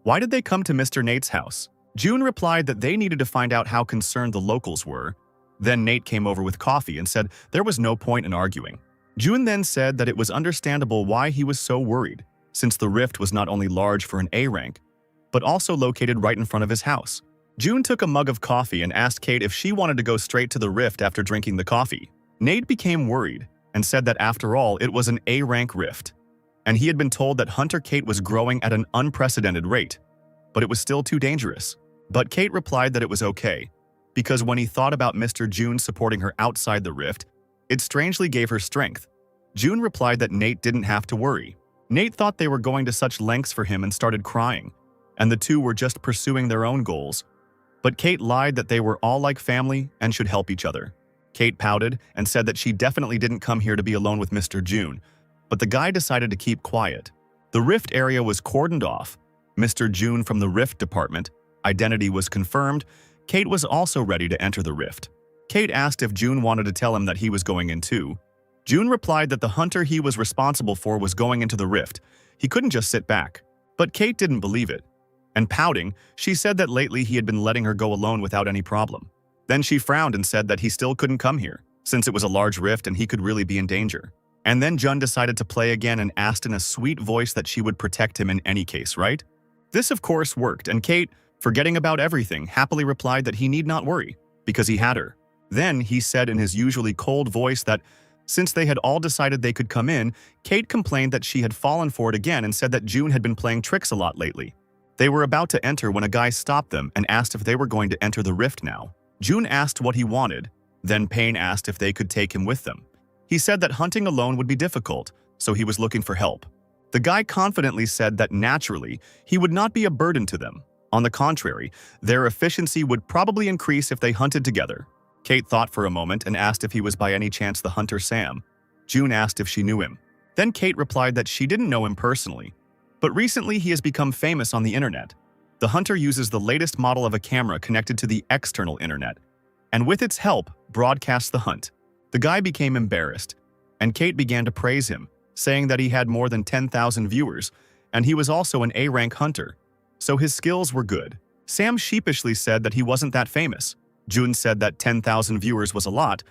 Why did they come to Mr. Nate's house?" June replied that they needed to find out how concerned the locals were. Then Nate came over with coffee and said there was no point in arguing. June then said that it was understandable why he was so worried, since the rift was not only large for an A rank, but also located right in front of his house. June took a mug of coffee and asked Kate if she wanted to go straight to the rift after drinking the coffee. Nate became worried and said that after all, it was an A-rank rift, and he had been told that Hunter Kate was growing at an unprecedented rate, but it was still too dangerous. But Kate replied that it was okay, because when he thought about Mr. June supporting her outside the rift, it strangely gave her strength. June replied that Nate didn't have to worry. Nate thought they were going to such lengths for him and started crying, and the two were just pursuing their own goals. But Kate lied that they were all like family and should help each other. Kate pouted and said that she definitely didn't come here to be alone with Mr. June, but the guy decided to keep quiet. The rift area was cordoned off. Mr. June from the rift department, identity was confirmed. Kate was also ready to enter the rift. Kate asked if June wanted to tell him that he was going in too. June replied that the hunter he was responsible for was going into the rift. He couldn't just sit back. But Kate didn't believe it. And pouting, she said that lately he had been letting her go alone without any problem. Then she frowned and said that he still couldn't come here, since it was a large rift and he could really be in danger. And then Jun decided to play again and asked in a sweet voice that she would protect him in any case, right? This of course worked, and Kate, forgetting about everything, happily replied that he need not worry, because he had her. Then he said in his usually cold voice that since they had all decided they could come in, Kate complained that she had fallen for it again and said that June had been playing tricks a lot lately. They were about to enter when a guy stopped them and asked if they were going to enter the rift now. June asked what he wanted. Then Payne asked if they could take him with them. He said that hunting alone would be difficult, so he was looking for help. The guy confidently said that naturally, he would not be a burden to them. On the contrary, their efficiency would probably increase if they hunted together. Kate thought for a moment and asked if he was by any chance the hunter Sam. June asked if she knew him. Then Kate replied that she didn't know him personally, but recently he has become famous on the internet. The hunter uses the latest model of a camera connected to the external internet, and with its help, broadcasts the hunt. The guy became embarrassed, and Kate began to praise him, saying that he had more than 10,000 viewers, and he was also an A-rank hunter, so his skills were good. Sam sheepishly said that he wasn't that famous. June said that 10,000 viewers was a lot.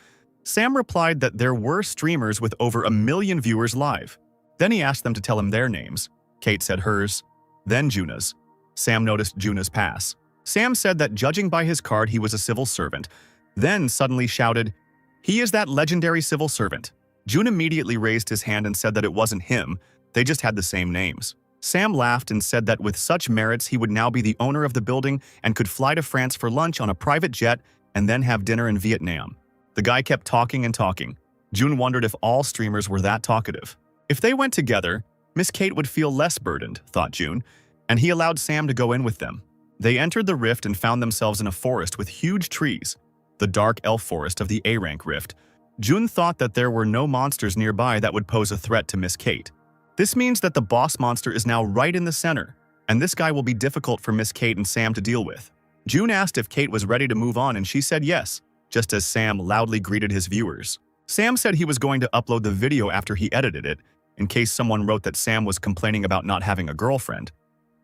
Sam replied that there were streamers with over 1 million viewers live. Then he asked them to tell him their names. Kate said hers, then Juna's. Sam noticed Juna's pass. Sam said that judging by his card he was a civil servant, then suddenly shouted, "He is that legendary civil servant." June immediately raised his hand and said that it wasn't him, they just had the same names. Sam laughed and said that with such merits he would now be the owner of the building and could fly to France for lunch on a private jet and then have dinner in Vietnam. The guy kept talking and talking. June wondered if all streamers were that talkative. If they went together, Miss Kate would feel less burdened, thought June, and he allowed Sam to go in with them. They entered the rift and found themselves in a forest with huge trees, the dark elf forest of the A-rank rift. June thought that there were no monsters nearby that would pose a threat to Miss Kate. This means that the boss monster is now right in the center, and this guy will be difficult for Miss Kate and Sam to deal with. June asked if Kate was ready to move on and she said yes, just as Sam loudly greeted his viewers. Sam said he was going to upload the video after he edited it, in case someone wrote that Sam was complaining about not having a girlfriend.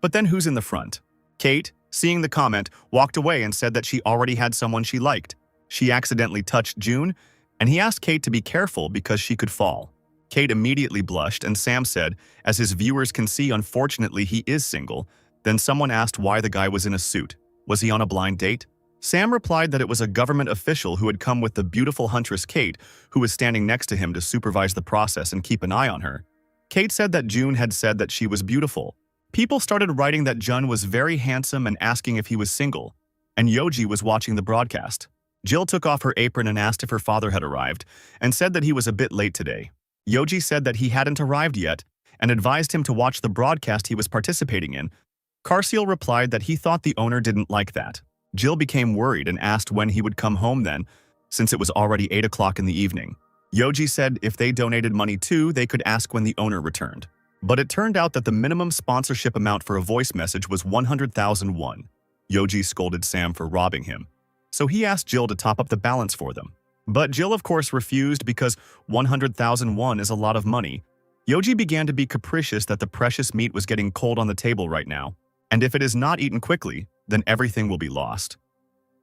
But then who's in the front? Kate, seeing the comment, walked away and said that she already had someone she liked. She accidentally touched June, and he asked Kate to be careful because she could fall. Kate immediately blushed, and Sam said, as his viewers can see, unfortunately he is single. Then someone asked why the guy was in a suit. Was he on a blind date? Sam replied that it was a government official who had come with the beautiful huntress Kate, who was standing next to him to supervise the process and keep an eye on her. Kate said that June had said that she was beautiful. People started writing that Jun was very handsome and asking if he was single, and Yoji was watching the broadcast. Jill took off her apron and asked if her father had arrived, and said that he was a bit late today. Yoji said that he hadn't arrived yet, and advised him to watch the broadcast he was participating in. Carciel replied that he thought the owner didn't like that. Jill became worried and asked when he would come home then, since it was already 8 o'clock in the evening. Yoji said if they donated money too, they could ask when the owner returned. But it turned out that the minimum sponsorship amount for a voice message was 100,000 won. Yoji scolded Sam for robbing him, so he asked Jill to top up the balance for them. But Jill of course refused because 100,000 won is a lot of money. Yoji began to be capricious that the precious meat was getting cold on the table right now, and if it is not eaten quickly, then everything will be lost.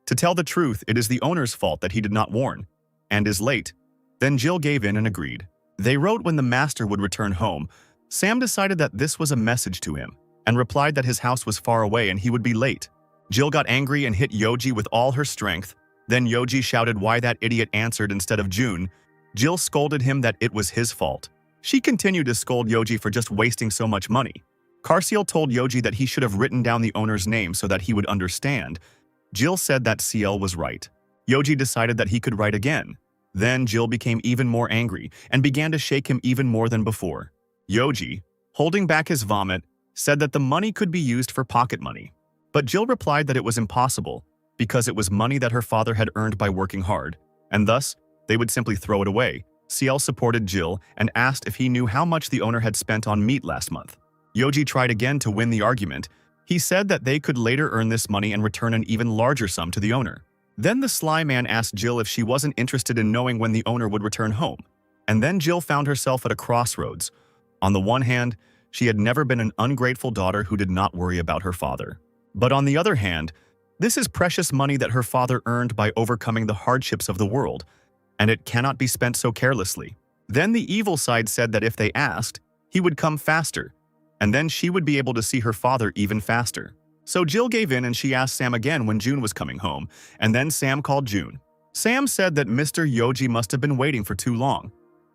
To tell the truth, it is the owner's fault that he did not warn, and is late. Then Jill gave in and agreed. They wrote when the master would return home. Sam decided that this was a message to him, and replied that his house was far away and he would be late. Jill got angry and hit Yoji with all her strength. Then Yoji shouted why that idiot answered instead of June. Jill scolded him that it was his fault. She continued to scold Yoji for just wasting so much money. Carciel told Yoji that he should have written down the owner's name so that he would understand. Jill said that CL was right. Yoji decided that he could write again. Then Jill became even more angry and began to shake him even more than before. Yoji, holding back his vomit, said that the money could be used for pocket money. But Jill replied that it was impossible because it was money that her father had earned by working hard, and thus they would simply throw it away. CL supported Jill and asked if he knew how much the owner had spent on meat last month. Yoji tried again to win the argument. He said that they could later earn this money and return an even larger sum to the owner. Then the sly man asked Jill if she wasn't interested in knowing when the owner would return home. And then Jill found herself at a crossroads. On the one hand, she had never been an ungrateful daughter who did not worry about her father. But on the other hand, this is precious money that her father earned by overcoming the hardships of the world, and it cannot be spent so carelessly. Then the evil side said that if they asked, he would come faster, and then she would be able to see her father even faster. So Jill gave in and she asked Sam again when June was coming home, and then Sam called June. Sam said that Mr. Yoji must have been waiting for too long.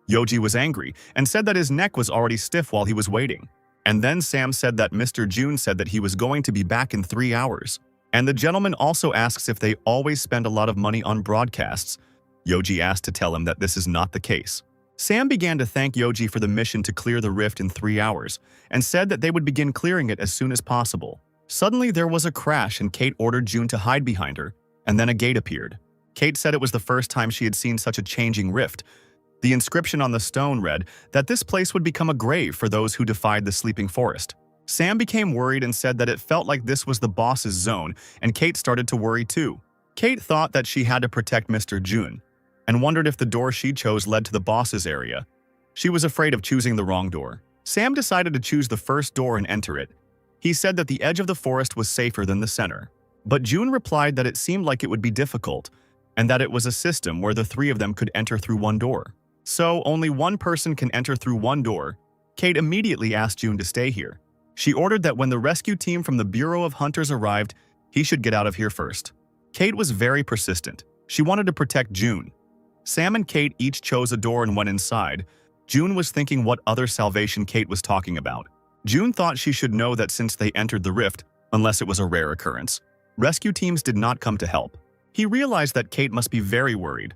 Yoji was angry and said that his neck was already stiff while he was waiting. And then Sam said that Mr. June said that he was going to be back in 3 hours. And the gentleman also asks if they always spend a lot of money on broadcasts. Yoji asked to tell him that this is not the case. Sam began to thank Yoji for the mission to clear the rift in 3 hours and said that they would begin clearing it as soon as possible. Suddenly, there was a crash and Kate ordered June to hide behind her, and then a gate appeared. Kate said it was the first time she had seen such a changing rift. The inscription on the stone read that this place would become a grave for those who defied the sleeping forest. Sam became worried and said that it felt like this was the boss's zone, and Kate started to worry too. Kate thought that she had to protect Mr. June, and wondered if the door she chose led to the boss's area. She was afraid of choosing the wrong door. Sam decided to choose the first door and enter it. He said that the edge of the forest was safer than the center. But June replied that it seemed like it would be difficult, and that it was a system where the 3 of them could enter through one door. So only one person can enter through one door. Kate immediately asked June to stay here. She ordered that when the rescue team from the Bureau of Hunters arrived, he should get out of here first. Kate was very persistent. She wanted to protect June. Sam and Kate each chose a door and went inside. June was thinking what other salvation Kate was talking about. June thought she should know that since they entered the rift, unless it was a rare occurrence, rescue teams did not come to help. He realized that Kate must be very worried.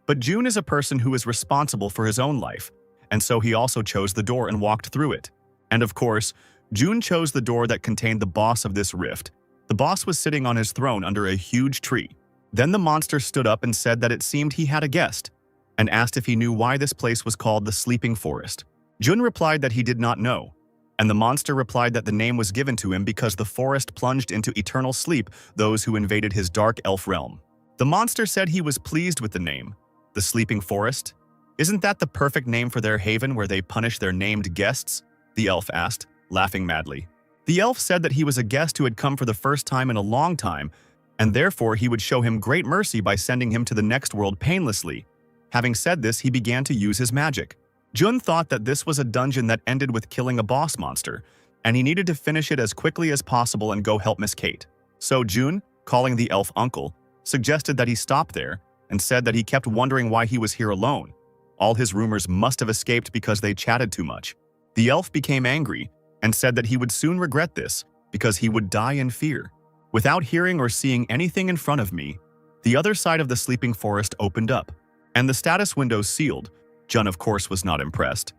But June is a person who is responsible for his own life, and so he also chose the door and walked through it. And of course, June chose the door that contained the boss of this rift. The boss was sitting on his throne under a huge tree. Then the monster stood up and said that it seemed he had a guest, and asked if he knew why this place was called the Sleeping Forest. June replied that he did not know, and the monster replied that the name was given to him because the forest plunged into eternal sleep those who invaded his dark elf realm. The monster said he was pleased with the name, the Sleeping Forest. Isn't that the perfect name for their haven where they punish their named guests? The elf asked, laughing madly. The elf said that he was a guest who had come for the first time in a long time, and therefore he would show him great mercy by sending him to the next world painlessly. Having said this, he began to use his magic. Jun thought that this was a dungeon that ended with killing a boss monster, and he needed to finish it as quickly as possible and go help Miss Kate. So Jun, calling the elf uncle, suggested that he stop there and said that he kept wondering why he was here alone. All his rumors must have escaped because they chatted too much. The elf became angry and said that he would soon regret this because he would die in fear. Without hearing or seeing anything in front of me, the other side of the sleeping forest opened up, and the status window sealed. Jun, of course, was not impressed.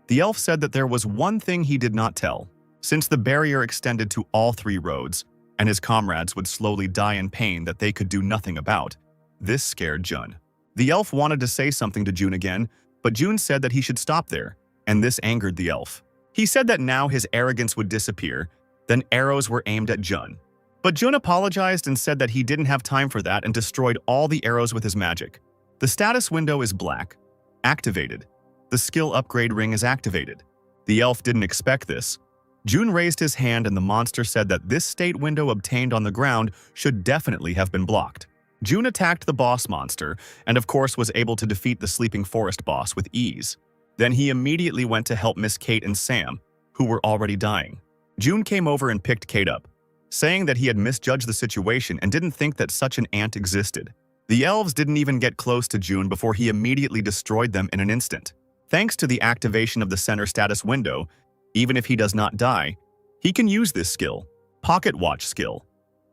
The elf said that there was one thing he did not tell. Since the barrier extended to all 3 roads, and his comrades would slowly die in pain that they could do nothing about, this scared Jun. The elf wanted to say something to Jun again, but Jun said that he should stop there, and this angered the elf. He said that now his arrogance would disappear, then arrows were aimed at Jun. But Jun apologized and said that he didn't have time for that and destroyed all the arrows with his magic. The status window is black. Activated. The skill upgrade ring is activated. The elf didn't expect this. Jun raised his hand and the monster said that this state window obtained on the ground should definitely have been blocked. Jun attacked the boss monster and of course was able to defeat the sleeping forest boss with ease. Then he immediately went to help Miss Kate and Sam, who were already dying. Jun came over and picked Kate up, saying that he had misjudged the situation and didn't think that such an ant existed. The elves didn't even get close to Jun before he immediately destroyed them in an instant. Thanks to the activation of the center status window, even if he does not die, he can use this skill. Pocket Watch skill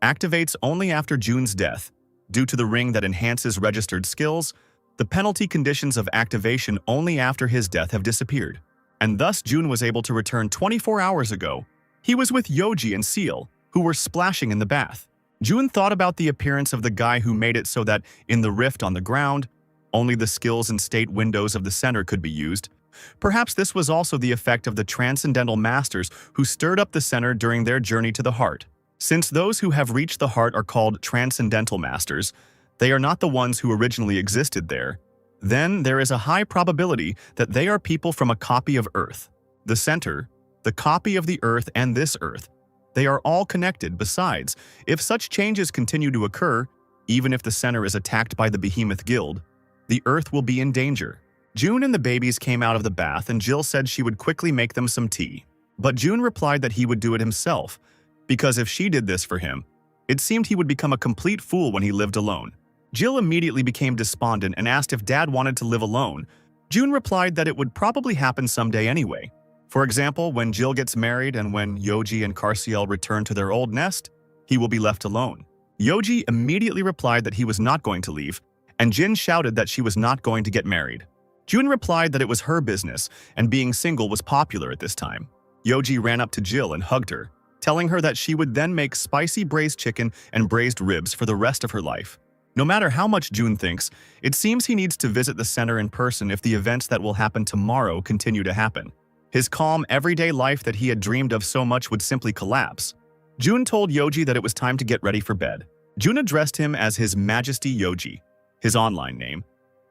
activates only after Jun's death. Due to the ring that enhances registered skills, the penalty conditions of activation only after his death have disappeared. And thus Jun was able to return 24 hours ago. He was with Yoji and Seal, who were splashing in the bath. Jun thought about the appearance of the guy who made it so that, in the rift on the ground, only the skills and state windows of the center could be used. Perhaps this was also the effect of the transcendental masters who stirred up the center during their journey to the heart. Since those who have reached the heart are called transcendental masters, they are not the ones who originally existed there. Then there is a high probability that they are people from a copy of Earth. The center, the copy of the Earth and this Earth, they are all connected. Besides, if such changes continue to occur, even if the center is attacked by the Behemoth Guild, the Earth will be in danger. Jun and the babies came out of the bath and Jill said she would quickly make them some tea. But Jun replied that he would do it himself, because if she did this for him, it seemed he would become a complete fool when he lived alone. Jill immediately became despondent and asked if Dad wanted to live alone. Jun replied that it would probably happen someday anyway. For example, when Jill gets married and when Yoji and Carciel return to their old nest, he will be left alone. Yoji immediately replied that he was not going to leave, and Jin shouted that she was not going to get married. June replied that it was her business, and being single was popular at this time. Yoji ran up to Jill and hugged her, telling her that she would then make spicy braised chicken and braised ribs for the rest of her life. No matter how much June thinks, it seems he needs to visit the center in person if the events that will happen tomorrow continue to happen. His calm, everyday life that he had dreamed of so much would simply collapse. June told Yoji that it was time to get ready for bed. June addressed him as His Majesty Yoji, his online name,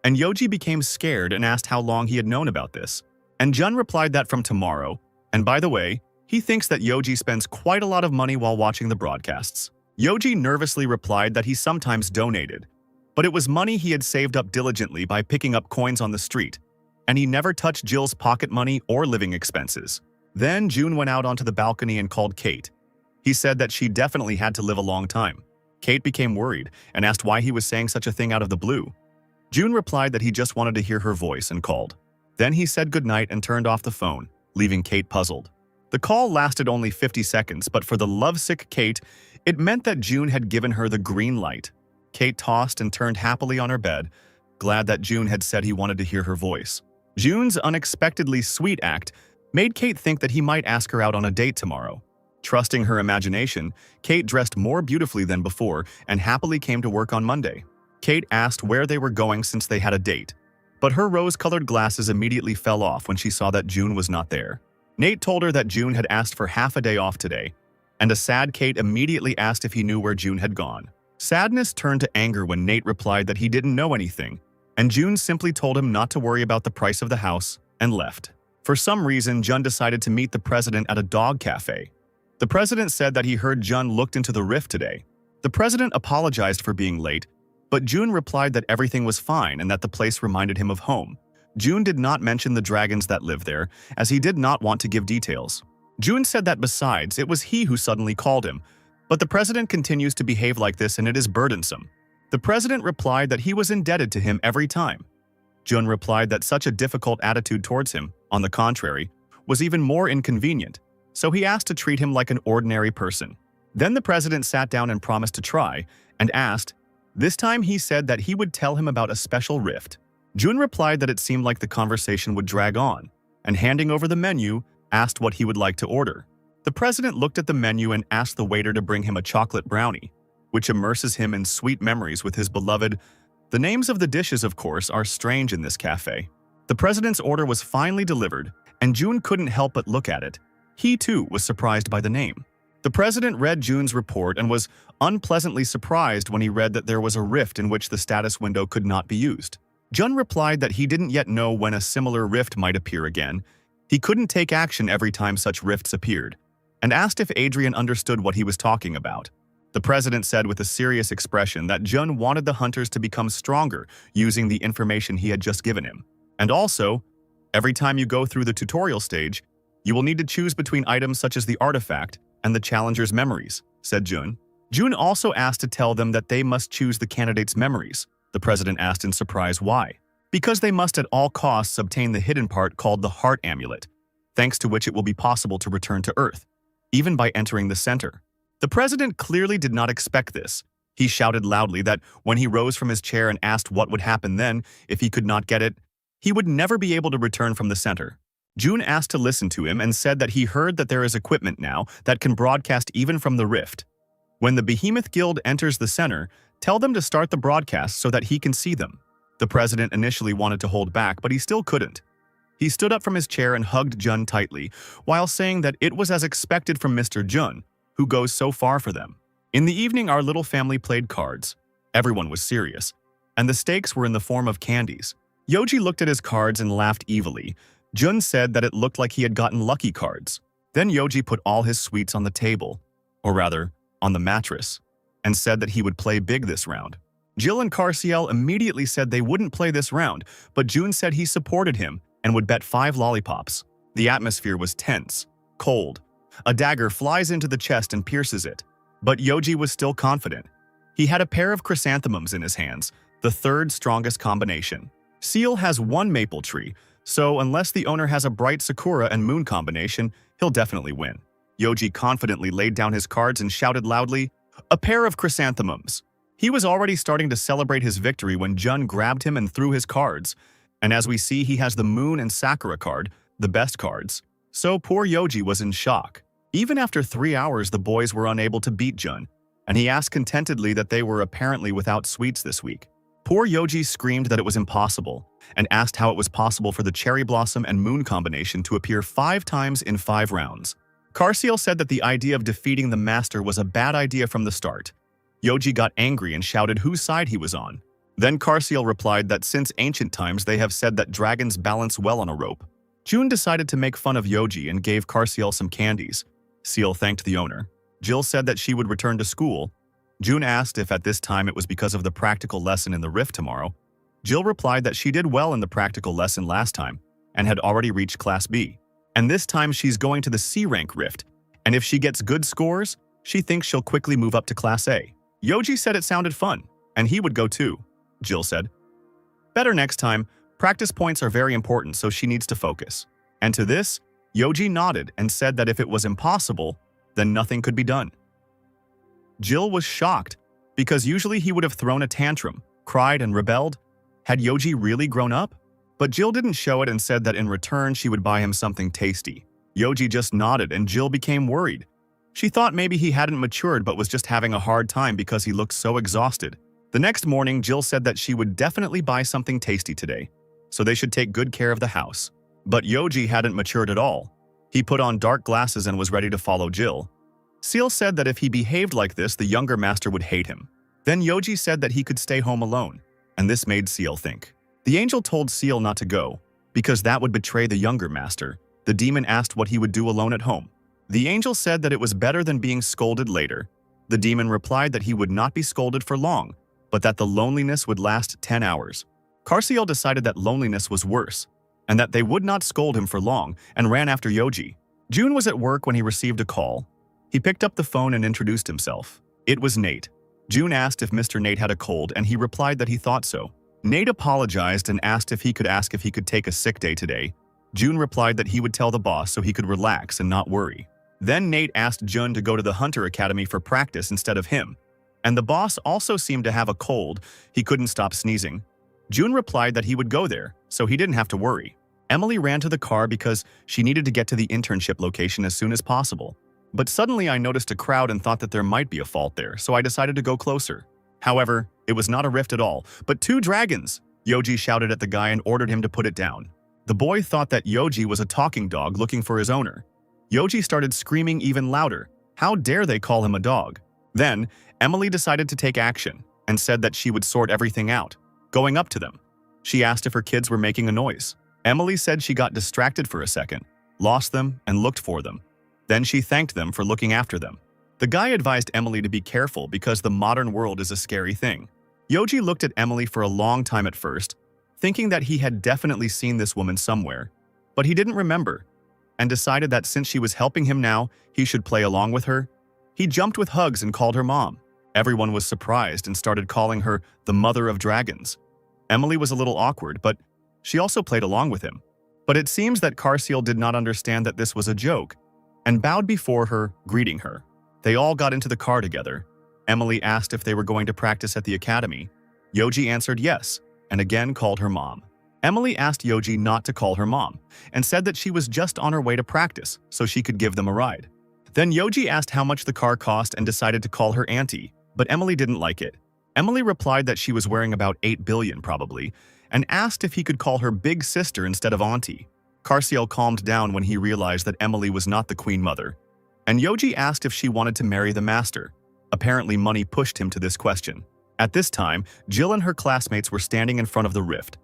and Yoji became scared and asked how long he had known about this. And Jun replied that from tomorrow, and by the way, he thinks that Yoji spends quite a lot of money while watching the broadcasts. Yoji nervously replied that he sometimes donated, but it was money he had saved up diligently by picking up coins on the street, and he never touched Jill's pocket money or living expenses. Then June went out onto the balcony and called Kate. He said that she definitely had to live a long time. Kate became worried and asked why he was saying such a thing out of the blue. June replied that he just wanted to hear her voice and called. Then he said goodnight and turned off the phone, leaving Kate puzzled. The call lasted only 50 seconds, but for the lovesick Kate, it meant that June had given her the green light. Kate tossed and turned happily on her bed, glad that June had said he wanted to hear her voice. June's unexpectedly sweet act made Kate think that he might ask her out on a date tomorrow. Trusting her imagination, Kate dressed more beautifully than before and happily came to work on Monday. Kate asked where they were going since they had a date, but her rose-colored glasses immediately fell off when she saw that June was not there. Nate told her that June had asked for half a day off today, and a sad Kate immediately asked if he knew where June had gone. Sadness turned to anger when Nate replied that he didn't know anything, and June simply told him not to worry about the price of the house and left. For some reason, Jun decided to meet the president at a dog cafe. The president said that he heard Jun looked into the rift today. The president apologized for being late, but June replied that everything was fine and that the place reminded him of home. June did not mention the dragons that live there, as he did not want to give details. June said that besides, it was he who suddenly called him, but the president continues to behave like this and it is burdensome. The president replied that he was indebted to him every time. Jun replied that such a difficult attitude towards him, on the contrary, was even more inconvenient, so he asked to treat him like an ordinary person. Then the president sat down and promised to try, and asked. This time he said that he would tell him about a special rift. Jun replied that it seemed like the conversation would drag on, and handing over the menu, asked what he would like to order. The president looked at the menu and asked the waiter to bring him a chocolate brownie, which immerses him in sweet memories with his beloved. The names of the dishes, of course, are strange in this cafe. The president's order was finally delivered, and June couldn't help but look at it. He, too, was surprised by the name. The president read June's report and was unpleasantly surprised when he read that there was a rift in which the status window could not be used. Jun replied that he didn't yet know when a similar rift might appear again. He couldn't take action every time such rifts appeared, and asked if Adrian understood what he was talking about. The president said with a serious expression that Jun wanted the hunters to become stronger using the information he had just given him. And also, every time you go through the tutorial stage, you will need to choose between items such as the artifact and the challenger's memories, said Jun. Jun also asked to tell them that they must choose the candidate's memories. The president asked in surprise why. Because they must at all costs obtain the hidden part called the Heart Amulet, thanks to which it will be possible to return to Earth, even by entering the center. The president clearly did not expect this. He shouted loudly that when he rose from his chair and asked what would happen then if he could not get it, he would never be able to return from the center. June asked to listen to him and said that he heard that there is equipment now that can broadcast even from the rift. When the Behemoth Guild enters the center, tell them to start the broadcast so that he can see them. The president initially wanted to hold back, but he still couldn't. He stood up from his chair and hugged Jun tightly, while saying that it was as expected from Mr. Jun, who goes so far for them. In the evening, our little family played cards. Everyone was serious, and the stakes were in the form of candies. Yoji looked at his cards and laughed evilly. Jun said that it looked like he had gotten lucky cards. Then Yoji put all his sweets on the table, or rather, on the mattress, and said that he would play big this round. Jill and Carciel immediately said they wouldn't play this round, but June said he supported him and would bet 5 lollipops. The atmosphere was tense, cold. A dagger flies into the chest and pierces it. But Yoji was still confident. He had a pair of chrysanthemums in his hands, the third strongest combination. Seal has 1 maple tree, so unless the owner has a bright Sakura and Moon combination, he'll definitely win. Yoji confidently laid down his cards and shouted loudly, "A pair of chrysanthemums!" He was already starting to celebrate his victory when Jun grabbed him and threw his cards. And as we see, he has the Moon and Sakura card, the best cards. So poor Yoji was in shock. Even after 3 hours, the boys were unable to beat Jun, and he asked contentedly that they were apparently without sweets this week. Poor Yoji screamed that it was impossible, and asked how it was possible for the Cherry Blossom and Moon combination to appear 5 times in 5 rounds. Carciel said that the idea of defeating the master was a bad idea from the start. Yoji got angry and shouted whose side he was on. Then Carciel replied that since ancient times they have said that dragons balance well on a rope. June decided to make fun of Yoji and gave Carciel some candies. Seal thanked the owner. Jill said that she would return to school. June asked if at this time it was because of the practical lesson in the rift tomorrow. Jill replied that she did well in the practical lesson last time and had already reached Class B. And this time she's going to the C rank rift, and if she gets good scores, she thinks she'll quickly move up to Class A. Yoji said it sounded fun, and he would go too, Jill said. Better next time, practice points are very important, so she needs to focus. And to this, Yoji nodded and said that if it was impossible, then nothing could be done. Jill was shocked, because usually he would have thrown a tantrum, cried and rebelled. Had Yoji really grown up? But Jill didn't show it and said that in return she would buy him something tasty. Yoji just nodded and Jill became worried. She thought maybe he hadn't matured but was just having a hard time because he looked so exhausted. The next morning, Jill said that she would definitely buy something tasty today, so they should take good care of the house. But Yoji hadn't matured at all. He put on dark glasses and was ready to follow Jill. Seal said that if he behaved like this, the younger master would hate him. Then Yoji said that he could stay home alone, and this made Seal think. The angel told Seal not to go, because that would betray the younger master. The demon asked what he would do alone at home. The angel said that it was better than being scolded later. The demon replied that he would not be scolded for long, but that the loneliness would last 10 hours. Carciel decided that loneliness was worse, and that they would not scold him for long, and ran after Yoji. June was at work when he received a call. He picked up the phone and introduced himself. It was Nate. June asked if Mr. Nate had a cold, and he replied that he thought so. Nate apologized and asked if he could take a sick day today. June replied that he would tell the boss so he could relax and not worry. Then Nate asked Jun to go to the Hunter Academy for practice instead of him. And the boss also seemed to have a cold. He couldn't stop sneezing. June replied that he would go there, so he didn't have to worry. Emily ran to the car because she needed to get to the internship location as soon as possible. But suddenly I noticed a crowd and thought that there might be a fault there, so I decided to go closer. However, it was not a rift at all, but 2 dragons! Yoji shouted at the guy and ordered him to put it down. The boy thought that Yoji was a talking dog looking for his owner. Yoji started screaming even louder. How dare they call him a dog? Then, Emily decided to take action and said that she would sort everything out. Going up to them, she asked if her kids were making a noise. Emily said she got distracted for a second, lost them, and looked for them. Then she thanked them for looking after them. The guy advised Emily to be careful because the modern world is a scary thing. Yoji looked at Emily for a long time at first, thinking that he had definitely seen this woman somewhere, but he didn't remember, and decided that since she was helping him now, he should play along with her. He jumped with hugs and called her mom. Everyone was surprised and started calling her the Mother of Dragons. Emily was a little awkward, but she also played along with him. But it seems that Carciel did not understand that this was a joke, and bowed before her, greeting her. They all got into the car together. Emily asked if they were going to practice at the academy. Yoji answered yes, and again called her mom. Emily asked Yoji not to call her mom, and said that she was just on her way to practice, so she could give them a ride. Then Yoji asked how much the car cost and decided to call her auntie, but Emily didn't like it. Emily replied that she was wearing about 8 billion probably, and asked if he could call her big sister instead of auntie. Carciel calmed down when he realized that Emily was not the queen mother. And Yoji asked if she wanted to marry the master. Apparently money pushed him to this question. At this time, Jill and her classmates were standing in front of the rift.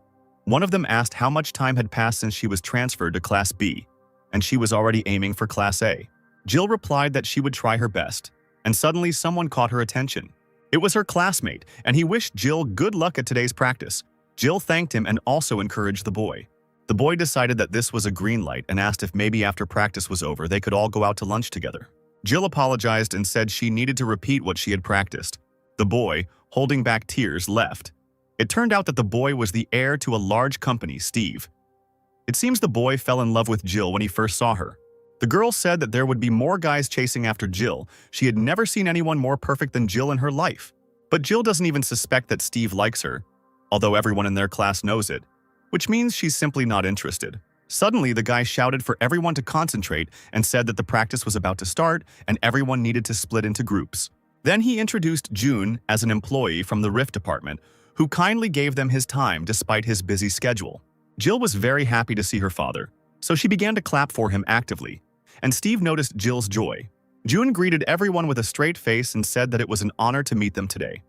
One of them asked how much time had passed since she was transferred to Class B, and she was already aiming for Class A. Jill replied that she would try her best, and suddenly someone caught her attention. It was her classmate, and he wished Jill good luck at today's practice. Jill thanked him and also encouraged the boy. The boy decided that this was a green light and asked if maybe after practice was over they could all go out to lunch together. Jill apologized and said she needed to repeat what she had practiced. The boy, holding back tears, left. It turned out that the boy was the heir to a large company, Steve. It seems the boy fell in love with Jill when he first saw her. The girl said that there would be more guys chasing after Jill. She had never seen anyone more perfect than Jill in her life. But Jill doesn't even suspect that Steve likes her, although everyone in their class knows it, which means she's simply not interested. Suddenly, the guy shouted for everyone to concentrate and said that the practice was about to start and everyone needed to split into groups. Then he introduced June as an employee from the Rift department, who kindly gave them his time despite his busy schedule. Jill was very happy to see her father, so she began to clap for him actively, and Steve noticed Jill's joy. June greeted everyone with a straight face and said that it was an honor to meet them today,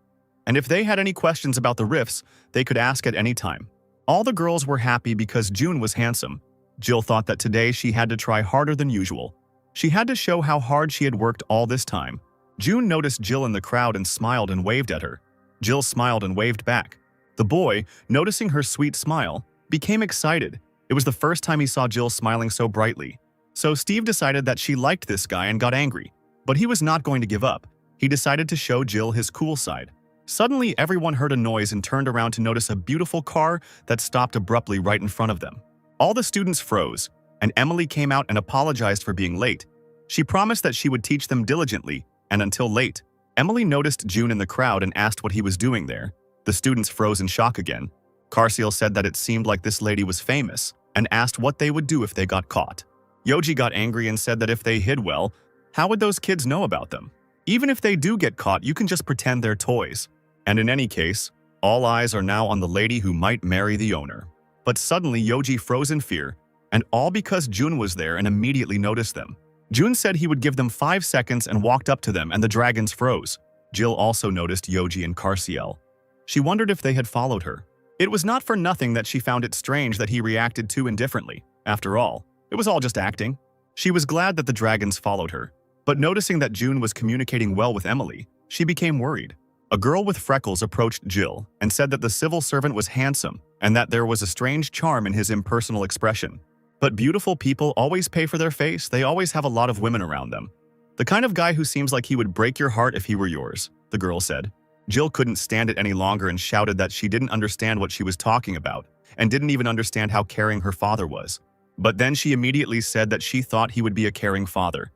and if they had any questions about the rifts, they could ask at any time. All the girls were happy because June was handsome. Jill thought that today she had to try harder than usual. She had to show how hard she had worked all this time. June noticed Jill in the crowd and smiled and waved at her. Jill smiled and waved back. The boy, noticing her sweet smile, became excited. It was the first time he saw Jill smiling so brightly. So Steve decided that she liked this guy and got angry. But he was not going to give up. He decided to show Jill his cool side. Suddenly, everyone heard a noise and turned around to notice a beautiful car that stopped abruptly right in front of them. All the students froze, and Emily came out and apologized for being late. She promised that she would teach them diligently, and until late. Emily noticed June in the crowd and asked what he was doing there. The students froze in shock again. Carciel said that it seemed like this lady was famous, and asked what they would do if they got caught. Yoji got angry and said that if they hid well, how would those kids know about them? Even if they do get caught, you can just pretend they're toys. And in any case, all eyes are now on the lady who might marry the owner. But suddenly Yoji froze in fear, and all because June was there and immediately noticed them. June said he would give them 5 seconds and walked up to them, and the dragons froze. Jill also noticed Yoji and Carciel. She wondered if they had followed her. It was not for nothing that she found it strange that he reacted too indifferently. After all, it was all just acting. She was glad that the dragons followed her, but noticing that June was communicating well with Emily, she became worried. A girl with freckles approached Jill and said that the civil servant was handsome and that there was a strange charm in his impersonal expression. But beautiful people always pay for their face. They always have a lot of women around them. The kind of guy who seems like he would break your heart if he were yours, the girl said. Jill couldn't stand it any longer and shouted that she didn't understand what she was talking about and didn't even understand how caring her father was. But then she immediately said that she thought he would be a caring father.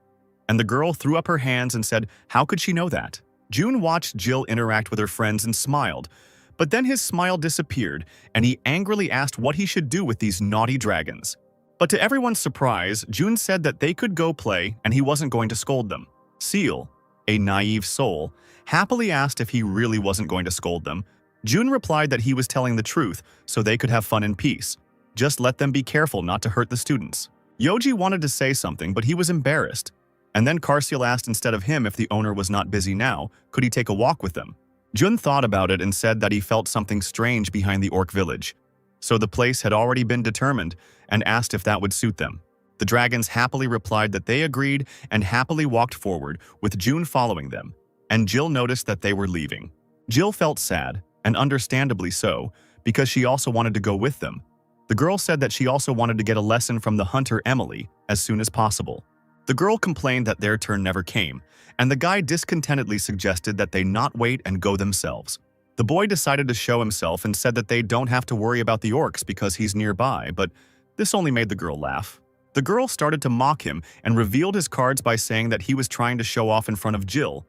And the girl threw up her hands and said, how could she know that? June watched Jill interact with her friends and smiled, but then his smile disappeared and he angrily asked what he should do with these naughty dragons. But to everyone's surprise, June said that they could go play and he wasn't going to scold them. Seal, a naive soul, happily asked if he really wasn't going to scold them. June replied that he was telling the truth so they could have fun in peace. Just let them be careful not to hurt the students. Yoji wanted to say something, but he was embarrassed. And then Carciel asked instead of him if the owner was not busy now, could he take a walk with them? Jun thought about it and said that he felt something strange behind the orc village. So the place had already been determined and asked if that would suit them. The dragons happily replied that they agreed and happily walked forward, with June following them. And Jill noticed that they were leaving. Jill felt sad, and understandably so, because she also wanted to go with them. The girl said that she also wanted to get a lesson from the hunter Emily as soon as possible. The girl complained that their turn never came, and the guy discontentedly suggested that they not wait and go themselves. The boy decided to show himself and said that they don't have to worry about the orcs because he's nearby, but this only made the girl laugh. The girl started to mock him and revealed his cards by saying that he was trying to show off in front of Jill.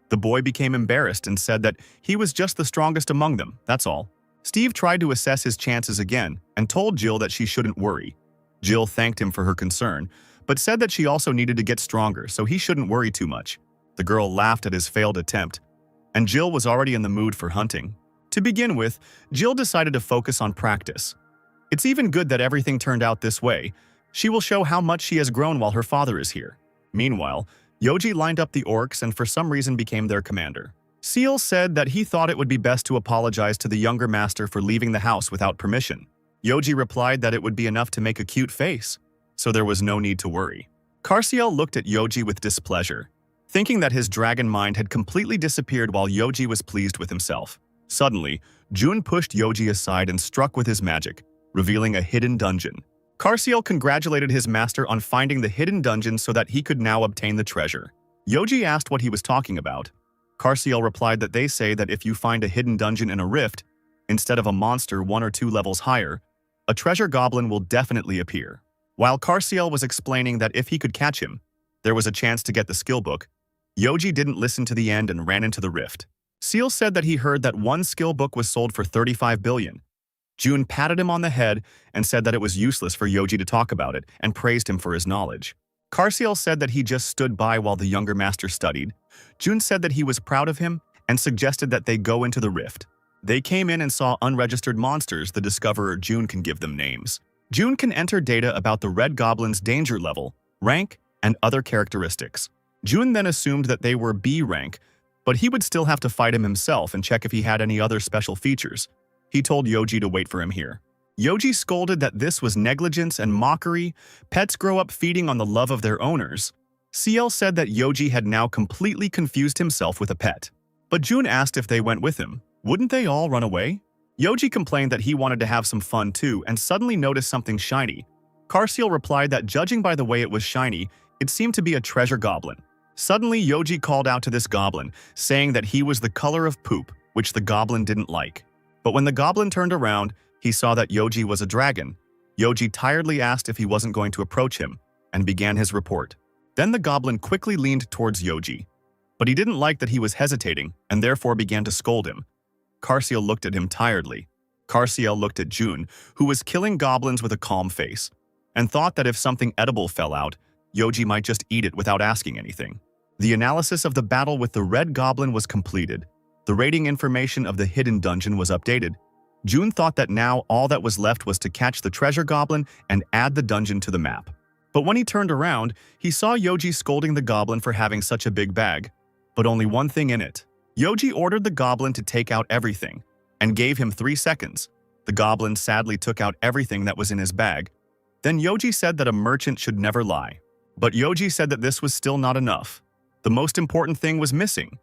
The boy became embarrassed and said that he was just the strongest among them, that's all. Steve tried to assess his chances again and told Jill that she shouldn't worry. Jill thanked him for her concern, but said that she also needed to get stronger, so he shouldn't worry too much. The girl laughed at his failed attempt, and Jill was already in the mood for hunting. To begin with, Jill decided to focus on practice. It's even good that everything turned out this way. She will show how much she has grown while her father is here. Meanwhile, Yoji lined up the orcs and for some reason became their commander. Seal said that he thought it would be best to apologize to the younger master for leaving the house without permission. Yoji replied that it would be enough to make a cute face, so there was no need to worry. Carciel looked at Yoji with displeasure, thinking that his dragon mind had completely disappeared while Yoji was pleased with himself. Suddenly, Jun pushed Yoji aside and struck with his magic, revealing a hidden dungeon. Carciel congratulated his master on finding the hidden dungeon so that he could now obtain the treasure. Yoji asked what he was talking about. Carciel replied that they say that if you find a hidden dungeon in a rift, instead of a monster 1 or 2 levels higher, a treasure goblin will definitely appear. While Carciel was explaining that if he could catch him, there was a chance to get the skill book, Yoji didn't listen to the end and ran into the rift. Seal said that he heard that one skill book was sold for 35 billion. June patted him on the head and said that it was useless for Yoji to talk about it and praised him for his knowledge. Carciel said that he just stood by while the younger master studied. June said that he was proud of him and suggested that they go into the rift. They came in and saw unregistered monsters. The discoverer June can give them names. June can enter data about the Red Goblin's danger level, rank, and other characteristics. June then assumed that they were B rank, but he would still have to fight him himself and check if he had any other special features. He told Yoji to wait for him here. Yoji scolded that this was negligence and mockery. Pets grow up feeding on the love of their owners. CL said that Yoji had now completely confused himself with a pet. But June asked if they went with him. Wouldn't they all run away? Yoji complained that he wanted to have some fun too and suddenly noticed something shiny. Carciel replied that judging by the way it was shiny, it seemed to be a treasure goblin. Suddenly, Yoji called out to this goblin, saying that he was the color of poop, which the goblin didn't like. But when the goblin turned around, he saw that Yoji was a dragon. Yoji tiredly asked if he wasn't going to approach him, and began his report. Then the goblin quickly leaned towards Yoji. But he didn't like that he was hesitating, and therefore began to scold him. Carciel looked at him tiredly. Carciel looked at June, who was killing goblins with a calm face, and thought that if something edible fell out, Yoji might just eat it without asking anything. The analysis of the battle with the Red Goblin was completed. The rating information of the hidden dungeon was updated. June thought that now all that was left was to catch the treasure goblin and add the dungeon to the map. But when he turned around, he saw Yoji scolding the goblin for having such a big bag, but only one thing in it. Yoji ordered the goblin to take out everything, and gave him 3 seconds. The goblin sadly took out everything that was in his bag. Then Yoji said that a merchant should never lie. But Yoji said that this was still not enough. The most important thing was missing.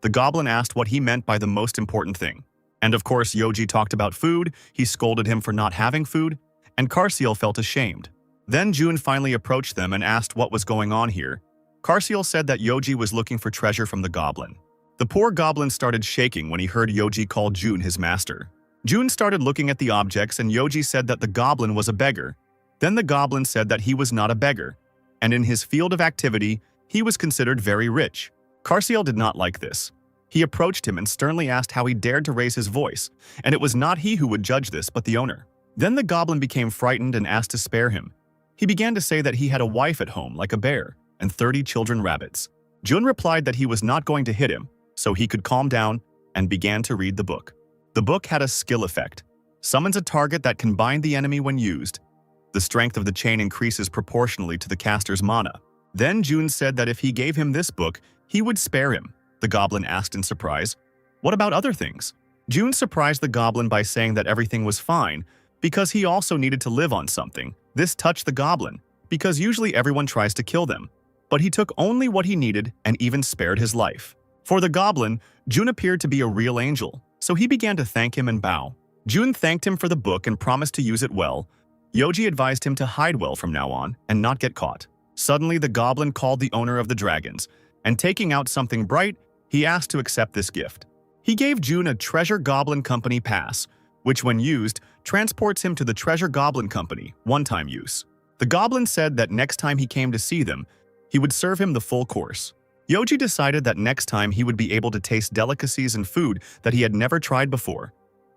The goblin asked what he meant by the most important thing. And of course, Yoji talked about food. He scolded him for not having food, and Carciel felt ashamed. Then June finally approached them and asked what was going on here. Carciel said that Yoji was looking for treasure from the goblin. The poor goblin started shaking when he heard Yoji call June his master. June started looking at the objects, and Yoji said that the goblin was a beggar. Then the goblin said that he was not a beggar, and in his field of activity, he was considered very rich. Carciel did not like this. He approached him and sternly asked how he dared to raise his voice, and it was not he who would judge this but the owner. Then the goblin became frightened and asked to spare him. He began to say that he had a wife at home like a bear and 30 children rabbits. Jun replied that he was not going to hit him, so he could calm down, and began to read the book. The book had a skill effect. Summons a target that can bind the enemy when used. The strength of the chain increases proportionally to the caster's mana. Then June said that if he gave him this book, he would spare him. The goblin asked in surprise, "What about other things?" June surprised the goblin by saying that everything was fine, because he also needed to live on something. This touched the goblin, because usually everyone tries to kill them. But he took only what he needed and even spared his life. For the goblin, June appeared to be a real angel, so he began to thank him and bow. June thanked him for the book and promised to use it well. Yoji advised him to hide well from now on and not get caught. Suddenly, the goblin called the owner of the dragons, and taking out something bright, he asked to accept this gift. He gave June a Treasure Goblin Company pass, which when used, transports him to the Treasure Goblin Company, one-time use. The goblin said that next time he came to see them, he would serve him the full course. Yoji decided that next time he would be able to taste delicacies and food that he had never tried before,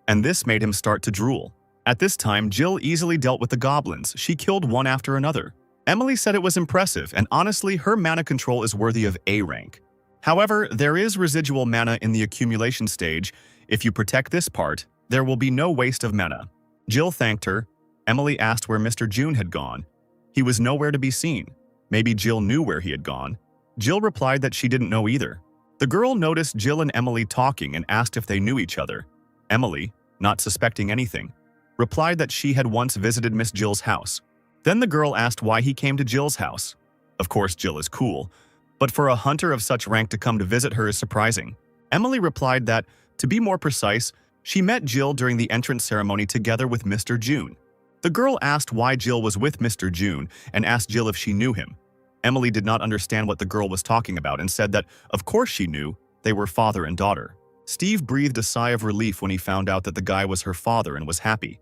and this made him start to drool. At this time, Jill easily dealt with the goblins. She killed one after another. Emily said it was impressive, and honestly, her mana control is worthy of A rank. However, there is residual mana in the accumulation stage. If you protect this part, there will be no waste of mana. Jill thanked her. Emily asked where Mr. June had gone. He was nowhere to be seen. Maybe Jill knew where he had gone. Jill replied that she didn't know either. The girl noticed Jill and Emily talking and asked if they knew each other. Emily, not suspecting anything, replied that she had once visited Miss Jill's house. Then the girl asked why he came to Jill's house. Of course, Jill is cool, but for a hunter of such rank to come to visit her is surprising. Emily replied that, to be more precise, she met Jill during the entrance ceremony together with Mr. June. The girl asked why Jill was with Mr. June and asked Jill if she knew him. Emily did not understand what the girl was talking about and said that, of course she knew, they were father and daughter. Steve breathed a sigh of relief when he found out that the guy was her father and was happy.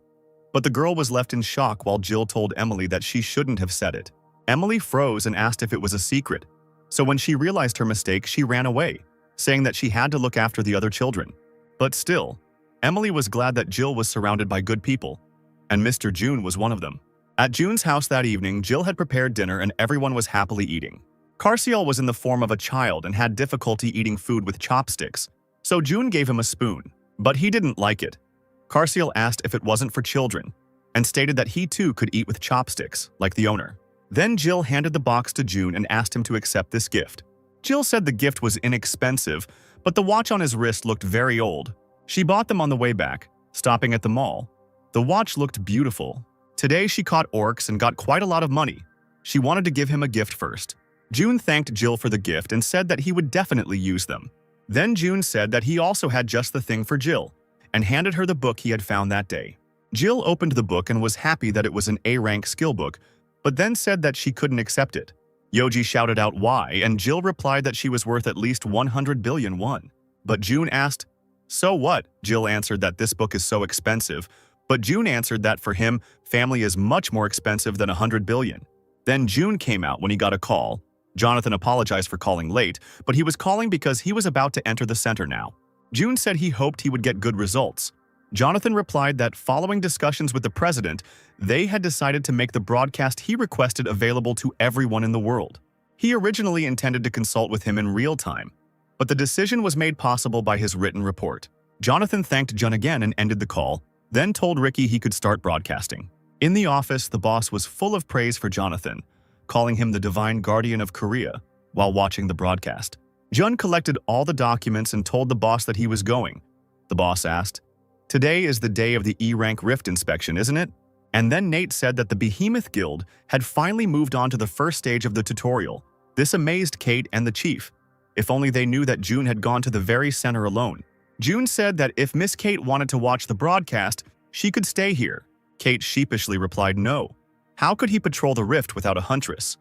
But the girl was left in shock while Jill told Emily that she shouldn't have said it. Emily froze and asked if it was a secret. So when she realized her mistake, she ran away. saying that she had to look after the other children. But still, Emily was glad that Jill was surrounded by good people, and Mr. June was one of them. At June's house that evening, Jill had prepared dinner and everyone was happily eating. Carciel was in the form of a child and had difficulty eating food with chopsticks, so June gave him a spoon, but he didn't like it. Carciel asked if it wasn't for children, and stated that he too could eat with chopsticks, like the owner. Then Jill handed the box to June and asked him to accept this gift. Jill said the gift was inexpensive, but the watch on his wrist looked very old. She bought them on the way back, stopping at the mall. The watch looked beautiful. Today she caught orcs and got quite a lot of money. She wanted to give him a gift first. June thanked Jill for the gift and said that he would definitely use them. Then June said that he also had just the thing for Jill, and handed her the book he had found that day. Jill opened the book and was happy that it was an A-rank skill book, but then said that she couldn't accept it. Yoji shouted out why, and Jill replied that she was worth at least 100 billion won. But June asked, "So what?" Jill answered that this book is so expensive, but June answered that for him, family is much more expensive than 100 billion. Then June came out when he got a call. Jonathan apologized for calling late, but he was calling because he was about to enter the center now. June said he hoped he would get good results. Jonathan replied that following discussions with the president, they had decided to make the broadcast he requested available to everyone in the world. He originally intended to consult with him in real time, but the decision was made possible by his written report. Jonathan thanked Jun again and ended the call, then told Ricky he could start broadcasting. In the office, the boss was full of praise for Jonathan, calling him the divine guardian of Korea, while watching the broadcast. Jun collected all the documents and told the boss that he was going. The boss asked, "Today is the day of the E-rank rift inspection, isn't it?" And then Nate said that the Behemoth Guild had finally moved on to the first stage of the tutorial. This amazed Kate and the chief. If only they knew that June had gone to the very center alone. June said that if Miss Kate wanted to watch the broadcast, she could stay here. Kate sheepishly replied no. How could he patrol the rift without a huntress?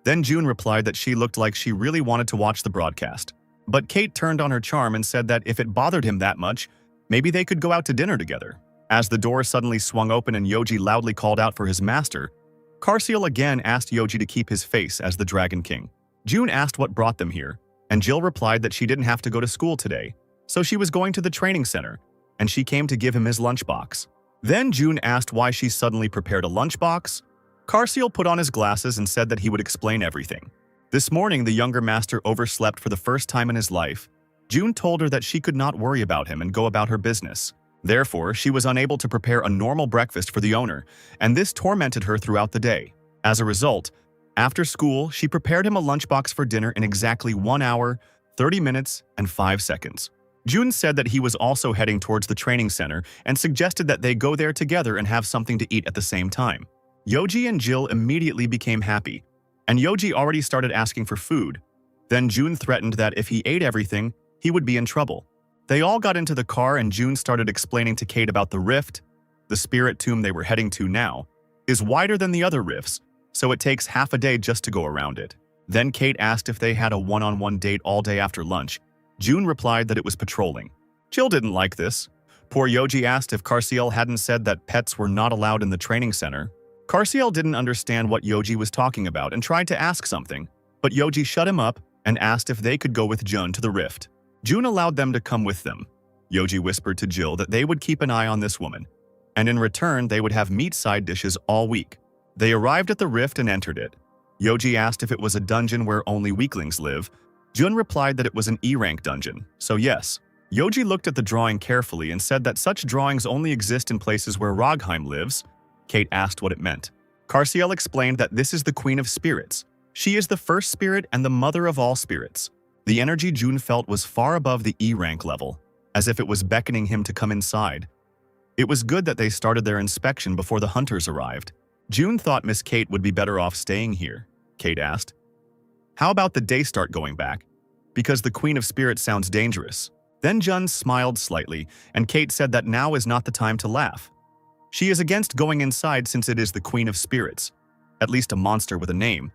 Then June replied that she looked like she really wanted to watch the broadcast. But Kate turned on her charm and said that if it bothered him that much, maybe they could go out to dinner together. As the door suddenly swung open and Yoji loudly called out for his master, Carciel again asked Yoji to keep his face as the Dragon King. June asked what brought them here, and Jill replied that she didn't have to go to school today, so she was going to the training center, and she came to give him his lunchbox. Then June asked why she suddenly prepared a lunchbox. Carciel put on his glasses and said that he would explain everything. This morning, the younger master overslept for the first time in his life. June told her that she could not worry about him and go about her business. Therefore, she was unable to prepare a normal breakfast for the owner, and this tormented her throughout the day. As a result, after school, she prepared him a lunchbox for dinner in exactly 1 hour, 30 minutes, and 5 seconds. June said that he was also heading towards the training center and suggested that they go there together and have something to eat at the same time. Yoji and Jill immediately became happy, and Yoji already started asking for food. Then June threatened that if he ate everything, he would be in trouble. They all got into the car and June started explaining to Kate about the rift. The spirit tomb they were heading to now is wider than the other rifts, so it takes half a day just to go around it. Then Kate asked if they had a one-on-one date all day after lunch. June replied that it was patrolling. Jill didn't like this. Poor Yoji asked if Carciel hadn't said that pets were not allowed in the training center. Carciel didn't understand what Yoji was talking about and tried to ask something, but Yoji shut him up and asked if they could go with June to the rift. June allowed them to come with them. Yoji whispered to Jill that they would keep an eye on this woman, and in return they would have meat side dishes all week. They arrived at the rift and entered it. Yoji asked if it was a dungeon where only weaklings live. Jun replied that it was an E-rank dungeon, so yes. Yoji looked at the drawing carefully and said that such drawings only exist in places where Rogheim lives. Kate asked what it meant. Carciel explained that this is the Queen of Spirits. She is the first spirit and the mother of all spirits. The energy June felt was far above the E-rank level, as if it was beckoning him to come inside. It was good that they started their inspection before the hunters arrived. June thought Miss Kate would be better off staying here. Kate asked, "How about the day start going back? Because the Queen of Spirits sounds dangerous." Then Jun smiled slightly, and Kate said that now is not the time to laugh. She is against going inside since it is the Queen of Spirits, at least a monster with a name.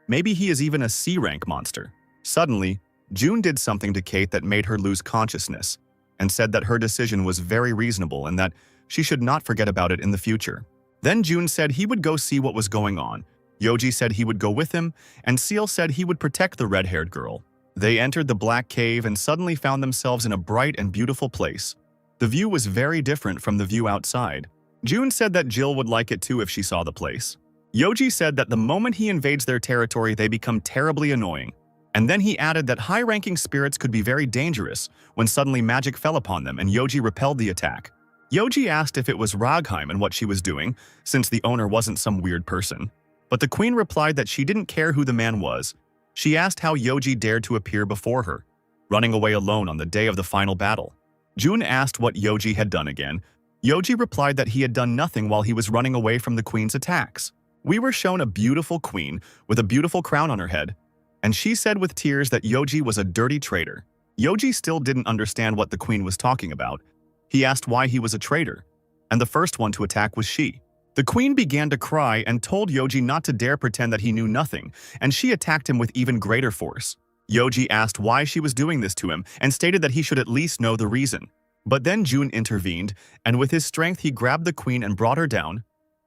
Maybe he is even a C-rank monster. Suddenly, June did something to Kate that made her lose consciousness, and said that her decision was very reasonable and that she should not forget about it in the future. Then June said he would go see what was going on. Yoji said he would go with him, and Seal said he would protect the red-haired girl. They entered the black cave and suddenly found themselves in a bright and beautiful place. The view was very different from the view outside. June said that Jill would like it too if she saw the place. Yoji said that the moment he invades their territory, they become terribly annoying. And then he added that high-ranking spirits could be very dangerous when suddenly magic fell upon them and Yoji repelled the attack. Yoji asked if it was Ragheim and what she was doing, since the owner wasn't some weird person. But the queen replied that she didn't care who the man was. She asked how Yoji dared to appear before her, running away alone on the day of the final battle. June asked what Yoji had done again. Yoji replied that he had done nothing while he was running away from the queen's attacks. We were shown a beautiful queen with a beautiful crown on her head, and she said with tears that Yoji was a dirty traitor. Yoji still didn't understand what the queen was talking about. He asked why he was a traitor, and the first one to attack was she. The queen began to cry and told Yoji not to dare pretend that he knew nothing, and she attacked him with even greater force. Yoji asked why she was doing this to him and stated that he should at least know the reason. But then June intervened, and with his strength he grabbed the queen and brought her down.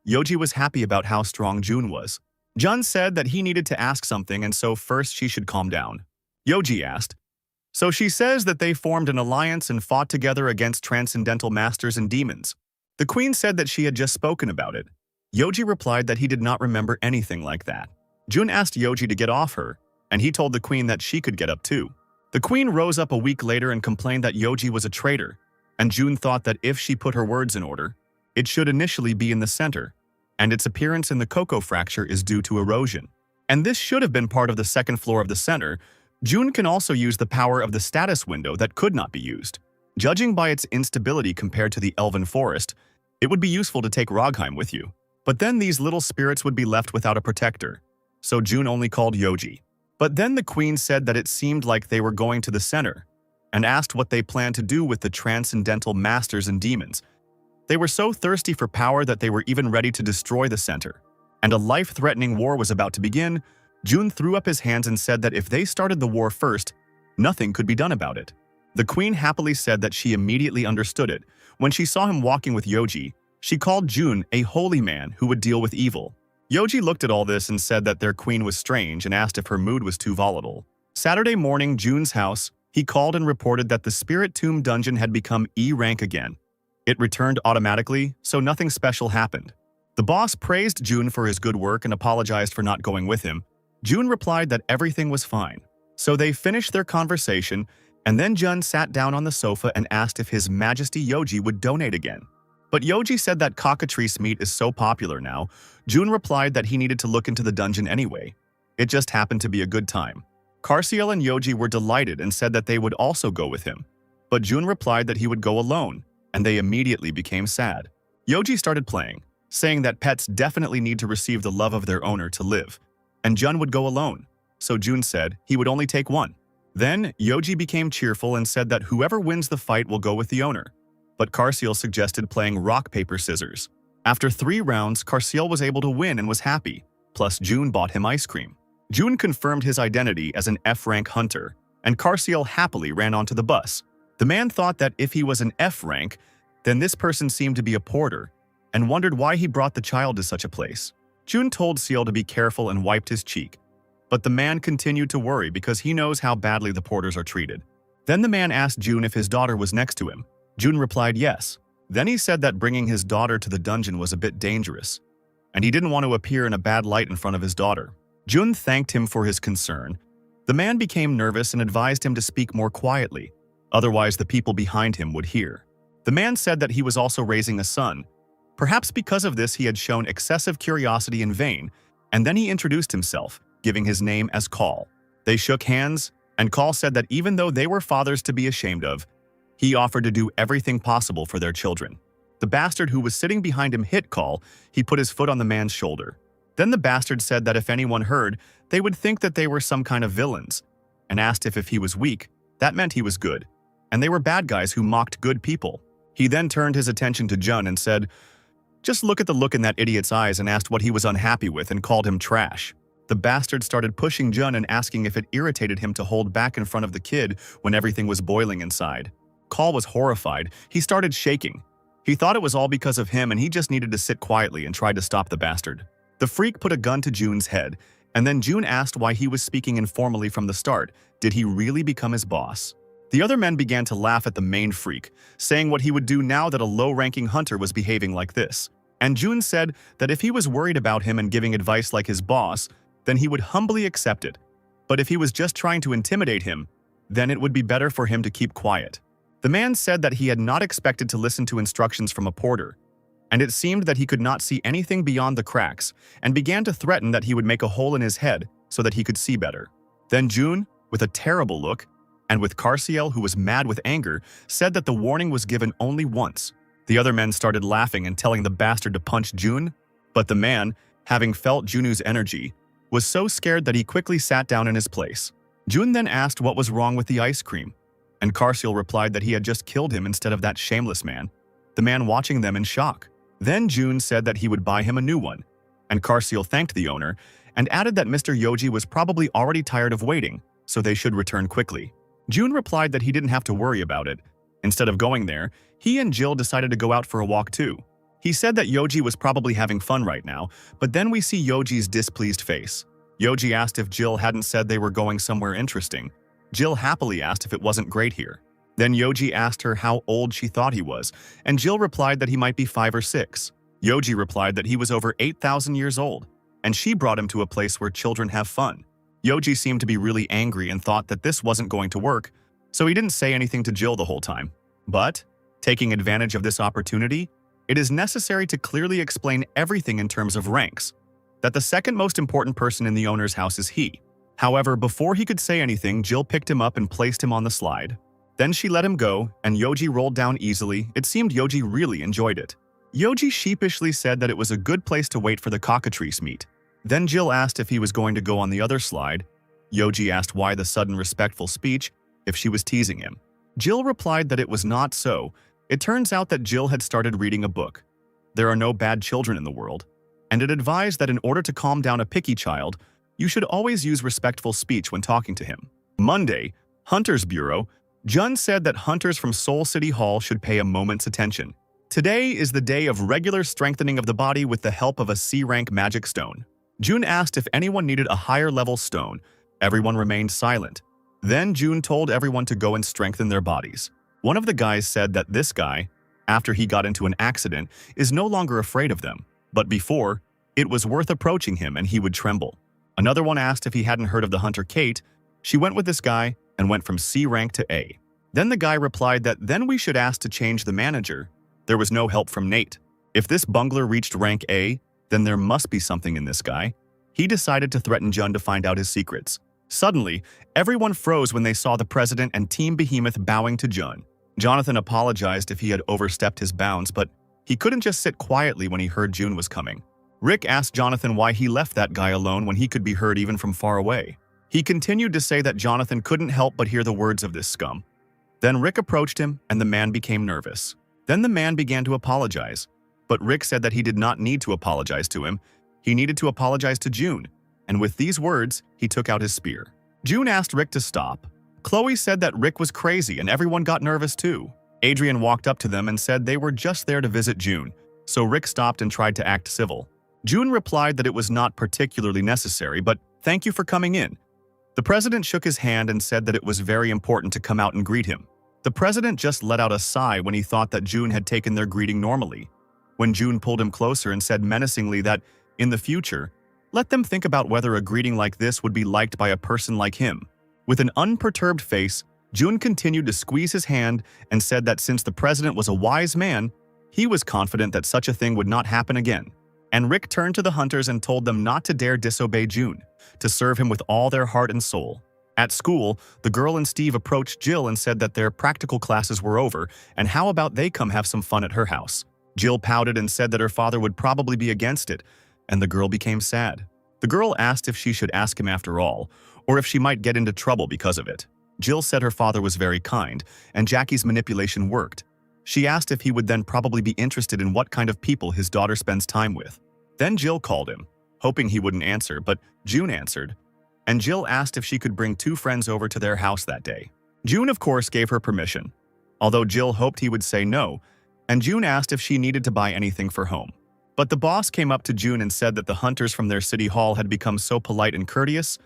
Yoji was happy about how strong June was. Jun said that he needed to ask something and so first she should calm down. Yoji asked, so she says that they formed an alliance and fought together against transcendental masters and demons. The queen said that she had just spoken about it. Yoji replied that he did not remember anything like that. June asked Yoji to get off her, and he told the queen that she could get up too. The queen rose up a week later and complained that Yoji was a traitor, and June thought that if she put her words in order, it should initially be in the center, and its appearance in the cocoa fracture is due to erosion. And this should have been part of the second floor of the center. June can also use the power of the status window that could not be used. Judging by its instability compared to the elven forest, it would be useful to take Ragheim with you. But then these little spirits would be left without a protector, so June only called Yoji. But then the queen said that it seemed like they were going to the center, and asked what they planned to do with the transcendental masters and demons. They were so thirsty for power that they were even ready to destroy the center. And a life-threatening war was about to begin. June threw up his hands and said that if they started the war first, nothing could be done about it. The queen happily said that she immediately understood it. When she saw him walking with Yoji, she called June a holy man who would deal with evil. Yoji looked at all this and said that their queen was strange and asked if her mood was too volatile. Saturday morning, June's house, he called and reported that the Spirit Tomb dungeon had become E rank again. It returned automatically, so nothing special happened. The boss praised June for his good work and apologized for not going with him. June replied that everything was fine. So they finished their conversation, and then Jun sat down on the sofa and asked if His Majesty Yoji would donate again. But Yoji said that cockatrice meat is so popular now. June replied that he needed to look into the dungeon anyway. It just happened to be a good time. Carciel and Yoji were delighted and said that they would also go with him. But June replied that he would go alone, and they immediately became sad. Yoji started playing, saying that pets definitely need to receive the love of their owner to live, and Jun would go alone, so June said he would only take one. Then, Yoji became cheerful and said that whoever wins the fight will go with the owner. But Carciel suggested playing rock, paper, scissors. After 3 rounds, Carciel was able to win and was happy, plus June bought him ice cream. June confirmed his identity as an F-rank hunter, and Carciel happily ran onto the bus. The man thought that if he was an F-rank, then this person seemed to be a porter, and wondered why he brought the child to such a place. June told Ciel to be careful and wiped his cheek. But the man continued to worry because he knows how badly the porters are treated. Then the man asked June if his daughter was next to him. June replied yes. Then he said that bringing his daughter to the dungeon was a bit dangerous, and he didn't want to appear in a bad light in front of his daughter. June thanked him for his concern. The man became nervous and advised him to speak more quietly, otherwise the people behind him would hear. The man said that he was also raising a son. Perhaps because of this he had shown excessive curiosity in vain, and then he introduced himself, giving his name as Call. They shook hands, and Call said that even though they were fathers to be ashamed of, he offered to do everything possible for their children. The bastard who was sitting behind him hit Call. He put his foot on the man's shoulder. Then the bastard said that if anyone heard, they would think that they were some kind of villains, and asked if he was weak, that meant he was good, and they were bad guys who mocked good people. He then turned his attention to Jun and said, "Just look at the look in that idiot's eyes," and asked what he was unhappy with and called him trash. The bastard started pushing Jun and asking if it irritated him to hold back in front of the kid when everything was boiling inside. Call was horrified. He started shaking. He thought it was all because of him and he just needed to sit quietly and tried to stop the bastard. The freak put a gun to June's head And then June asked why he was speaking informally from the start. Did he really become his boss? The other men began to laugh at the main freak, saying what he would do now that a low-ranking hunter was behaving like this. And June said that if he was worried about him and giving advice like his boss, then he would humbly accept it. But if he was just trying to intimidate him, then it would be better for him to keep quiet. The man said that he had not expected to listen to instructions from a porter, and it seemed that he could not see anything beyond the cracks, and began to threaten that he would make a hole in his head so that he could see better. Then June, with a terrible look, and with Carciel, who was mad with anger, said that the warning was given only once. The other men started laughing and telling the bastard to punch June, but the man, having felt Junu's energy, was so scared that he quickly sat down in his place. June then asked what was wrong with the ice cream, and Carciel replied that he had just killed him instead of that shameless man, the man watching them in shock. Then June said that he would buy him a new one, and Carciel thanked the owner and added that Mr. Yoji was probably already tired of waiting, so they should return quickly. June replied that he didn't have to worry about it. Instead of going there, he and Jill decided to go out for a walk too. He said that Yoji was probably having fun right now, but then we see Yoji's displeased face. Yoji asked if Jill hadn't said they were going somewhere interesting. Jill happily asked if it wasn't great here. Then Yoji asked her how old she thought he was, and Jill replied that he might be 5 or 6. Yoji replied that he was over 8,000 years old, and she brought him to a place where children have fun. Yoji seemed to be really angry and thought that this wasn't going to work, so he didn't say anything to Jill the whole time. But, taking advantage of this opportunity, it is necessary to clearly explain everything in terms of ranks, that the second most important person in the owner's house is he. However, before he could say anything, Jill picked him up and placed him on the slide. Then she let him go, and Yoji rolled down easily. It seemed Yoji really enjoyed it. Yoji sheepishly said that it was a good place to wait for the cockatrice meet. Then Jill asked if he was going to go on the other slide. Yoji asked why the sudden respectful speech, if she was teasing him. Jill replied that it was not so. It turns out that Jill had started reading a book. There are no bad children in the world, and it advised that in order to calm down a picky child, you should always use respectful speech when talking to him. Monday, Hunters Bureau. Jun said that hunters from Seoul City Hall should pay a moment's attention. Today is the day of regular strengthening of the body with the help of a C-rank magic stone. June asked if anyone needed a higher-level stone. Everyone remained silent. Then June told everyone to go and strengthen their bodies. One of the guys said that this guy, after he got into an accident, is no longer afraid of them, but before, it was worth approaching him and he would tremble. Another one asked if he hadn't heard of the hunter Kate. She went with this guy and went from C rank to A. Then the guy replied that then we should ask to change the manager. There was no help from Nate. If this bungler reached rank A, then there must be something in this guy. He decided to threaten Jun to find out his secrets. Suddenly, everyone froze when they saw the president and Team Behemoth bowing to Jun. Jonathan apologized if he had overstepped his bounds, but he couldn't just sit quietly when he heard June was coming. Rick asked Jonathan why he left that guy alone when he could be heard even from far away. He continued to say that Jonathan couldn't help but hear the words of this scum. Then Rick approached him and the man became nervous. Then the man began to apologize, but Rick said that he did not need to apologize to him. He needed to apologize to June, and with these words, he took out his spear. June asked Rick to stop. Chloe said that Rick was crazy and everyone got nervous too. Adrian walked up to them and said they were just there to visit June, so Rick stopped and tried to act civil. June replied that it was not particularly necessary, but thank you for coming in. The president shook his hand and said that it was very important to come out and greet him. The president just let out a sigh when he thought that June had taken their greeting normally. When June pulled him closer and said menacingly that, in the future, let them think about whether a greeting like this would be liked by a person like him. With an unperturbed face, June continued to squeeze his hand and said that since the president was a wise man, he was confident that such a thing would not happen again. And Rick turned to the hunters and told them not to dare disobey June, to serve him with all their heart and soul. At school, the girl and Steve approached Jill and said that their practical classes were over, and how about they come have some fun at her house. Jill pouted and said that her father would probably be against it, and the girl became sad. The girl asked if she should ask him after all, or if she might get into trouble because of it. Jill said her father was very kind, and Jackie's manipulation worked. She asked if he would then probably be interested in what kind of people his daughter spends time with. Then Jill called him, hoping he wouldn't answer, but June answered, and Jill asked if she could bring 2 friends over to their house that day. June, of course, gave her permission, although Jill hoped he would say no, and June asked if she needed to buy anything for home. But the boss came up to June and said that the hunters from their city hall had become so polite and courteous.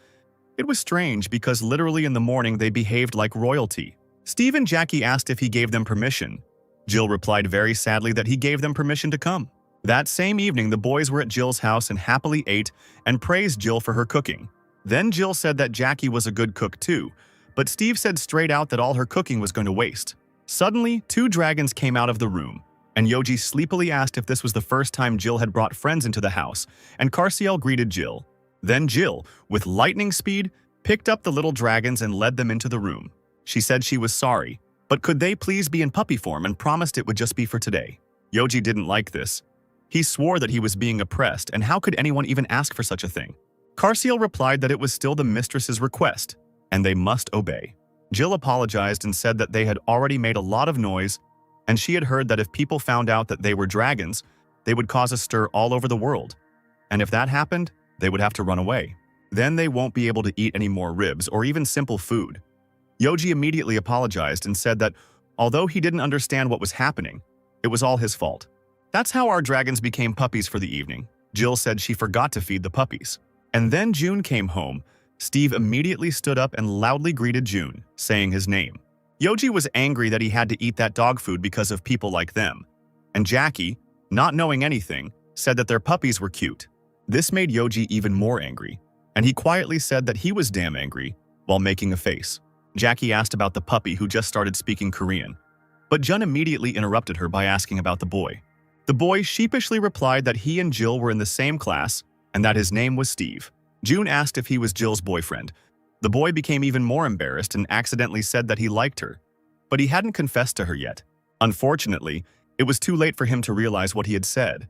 It was strange because literally in the morning they behaved like royalty. Steve and Jackie asked if he gave them permission. Jill replied very sadly that he gave them permission to come. That same evening, the boys were at Jill's house and happily ate and praised Jill for her cooking. Then Jill said that Jackie was a good cook too, but Steve said straight out that all her cooking was going to waste. Suddenly, two dragons came out of the room, and Yoji sleepily asked if this was the first time Jill had brought friends into the house, and Carciel greeted Jill. Then Jill, with lightning speed, picked up the little dragons and led them into the room. She said she was sorry, but could they please be in puppy form and promised it would just be for today. Yoji didn't like this. He swore that he was being oppressed, and how could anyone even ask for such a thing? Carciel replied that it was still the mistress's request, and they must obey. Jill apologized and said that they had already made a lot of noise, and she had heard that if people found out that they were dragons, they would cause a stir all over the world. And if that happened, they would have to run away. Then they won't be able to eat any more ribs or even simple food. Yoji immediately apologized and said that although he didn't understand what was happening, it was all his fault. That's how our dragons became puppies for the evening. Jill said she forgot to feed the puppies. And then June came home. Steve immediately stood up and loudly greeted June, saying his name. Yoji was angry that he had to eat that dog food because of people like them. And Jackie, not knowing anything, said that their puppies were cute. This made Yoji even more angry, and he quietly said that he was damn angry while making a face. Jackie asked about the puppy who just started speaking Korean, but Jun immediately interrupted her by asking about the boy. The boy sheepishly replied that he and Jill were in the same class and that his name was Steve. June asked if he was Jill's boyfriend. The boy became even more embarrassed and accidentally said that he liked her, but he hadn't confessed to her yet. Unfortunately, it was too late for him to realize what he had said,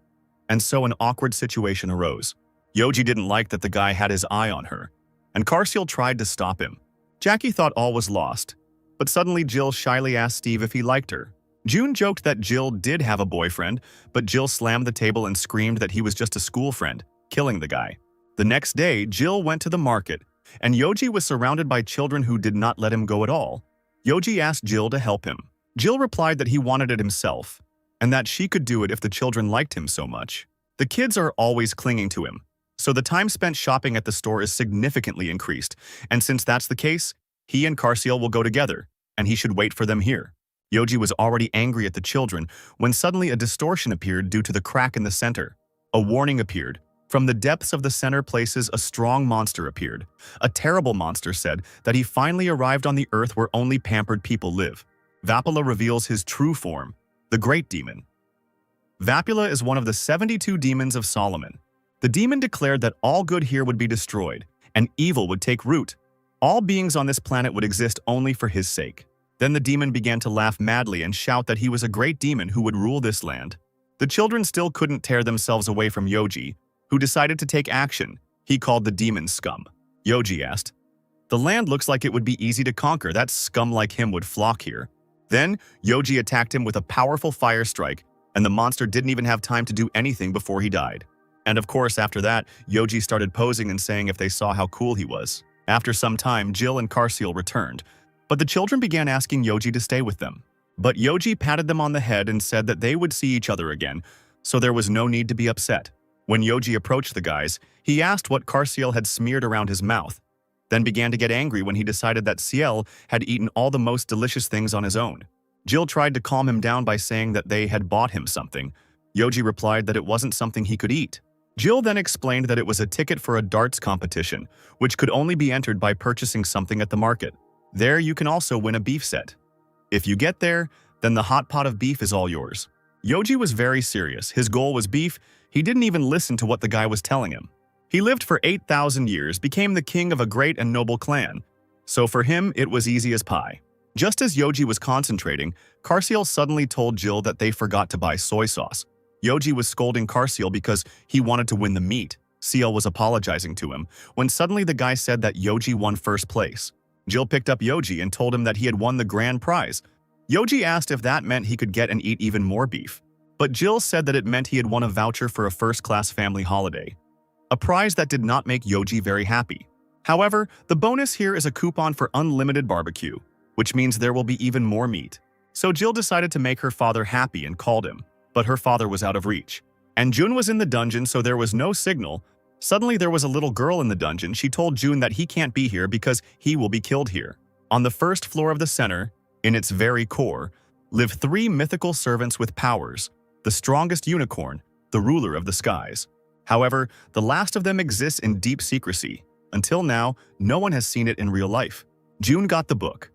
and so an awkward situation arose. Yoji didn't like that the guy had his eye on her, and Carciel tried to stop him. Jackie thought all was lost, but suddenly Jill shyly asked Steve if he liked her. June joked that Jill did have a boyfriend, but Jill slammed the table and screamed that he was just a school friend, killing the guy. The next day, Jill went to the market, and Yoji was surrounded by children who did not let him go at all. Yoji asked Jill to help him. Jill replied that he wanted it himself, and that she could do it if the children liked him so much. The kids are always clinging to him, so the time spent shopping at the store is significantly increased, and since that's the case, he and Carciel will go together, and he should wait for them here. Yoji was already angry at the children when suddenly a distortion appeared due to the crack in the center. A warning appeared. From the depths of the center places, a strong monster appeared. A terrible monster said that he finally arrived on the earth where only pampered people live. Vapula reveals his true form, the Great Demon. Vapula is one of the 72 demons of Solomon. The demon declared that all good here would be destroyed, and evil would take root. All beings on this planet would exist only for his sake. Then the demon began to laugh madly and shout that he was a great demon who would rule this land. The children still couldn't tear themselves away from Yoji, who decided to take action. He called the demon scum. Yoji asked, "The land looks like it would be easy to conquer. That scum like him would flock here." Then, Yoji attacked him with a powerful fire strike, and the monster didn't even have time to do anything before he died. And of course, after that, Yoji started posing and saying if they saw how cool he was. After some time, Jill and Carciel returned, but the children began asking Yoji to stay with them. But Yoji patted them on the head and said that they would see each other again, so there was no need to be upset. When Yoji approached the guys, he asked what Carciel had smeared around his mouth, then began to get angry when he decided that Ciel had eaten all the most delicious things on his own. Jill tried to calm him down by saying that they had bought him something. Yoji replied that it wasn't something he could eat. Jill then explained that it was a ticket for a darts competition, which could only be entered by purchasing something at the market. There you can also win a beef set. If you get there, then the hot pot of beef is all yours. Yoji was very serious. His goal was beef. He didn't even listen to what the guy was telling him. He lived for 8,000 years, became the king of a great and noble clan. So for him, it was easy as pie. Just as Yoji was concentrating, Carciel suddenly told Jill that they forgot to buy soy sauce. Yoji was scolding Carciel because he wanted to win the meat. Ciel was apologizing to him, when suddenly the guy said that Yoji won first place. Jill picked up Yoji and told him that he had won the grand prize. Yoji asked if that meant he could get and eat even more beef. But Jill said that it meant he had won a voucher for a first-class family holiday. A prize that did not make Yoji very happy. However, the bonus here is a coupon for unlimited barbecue, which means there will be even more meat. So Jill decided to make her father happy and called him, but her father was out of reach. And June was in the dungeon, so there was no signal. Suddenly there was a little girl in the dungeon. She told June that he can't be here because he will be killed here. On the first floor of the center, in its very core, live 3 mythical servants with powers, the strongest unicorn, the ruler of the skies. However, the last of them exists in deep secrecy. Until now, no one has seen it in real life. June got the book.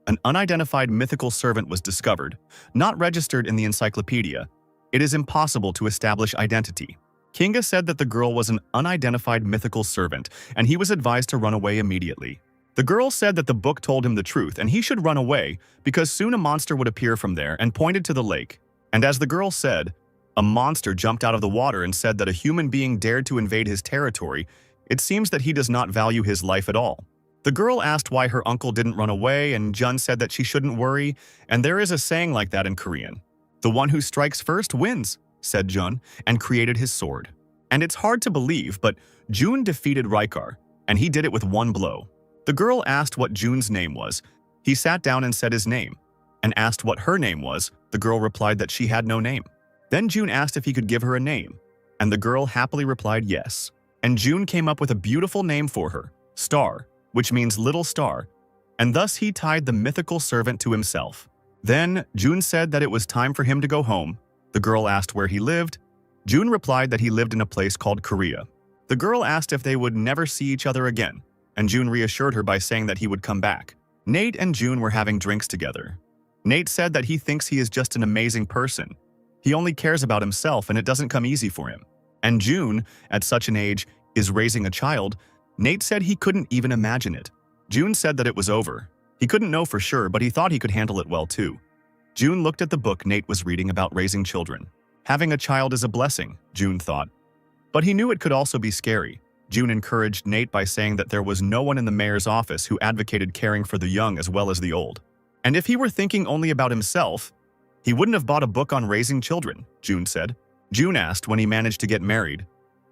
An unidentified mythical servant was discovered, not registered in the encyclopedia. It is impossible to establish identity. Kinga said that the girl was an unidentified mythical servant, and he was advised to run away immediately. The girl said that the book told him the truth, and he should run away because soon a monster would appear from there, and pointed to the lake. And as the girl said, a monster jumped out of the water and said that a human being dared to invade his territory. It seems that he does not value his life at all. The girl asked why her uncle didn't run away, and Jun said that she shouldn't worry, and there is a saying like that in Korean. The one who strikes first wins, said Jun, and created his sword. And it's hard to believe, but Jun defeated Rykar, and he did it with one blow. The girl asked what Jun's name was. He sat down and said his name, and asked what her name was. The girl replied that she had no name. Then Jun asked if he could give her a name, and the girl happily replied yes. And Jun came up with a beautiful name for her, Star, which means little star, and thus he tied the mythical servant to himself. Then Jun said that it was time for him to go home. The girl asked where he lived. Jun replied that he lived in a place called Korea. The girl asked if they would never see each other again, and Jun reassured her by saying that he would come back. Nate and Jun were having drinks together. Nate said that he thinks he is just an amazing person. He only cares about himself, and it doesn't come easy for him. And Jun, at such an age, is raising a child. Nate said he couldn't even imagine it. Jun said that it was over. He couldn't know for sure, but he thought he could handle it well too. Jun looked at the book Nate was reading about raising children. Having a child is a blessing, Jun thought. But he knew it could also be scary. Jun encouraged Nate by saying that there was no one in the mayor's office who advocated caring for the young as well as the old. And if he were thinking only about himself, he wouldn't have bought a book on raising children, Jun said. Jun asked when he managed to get married.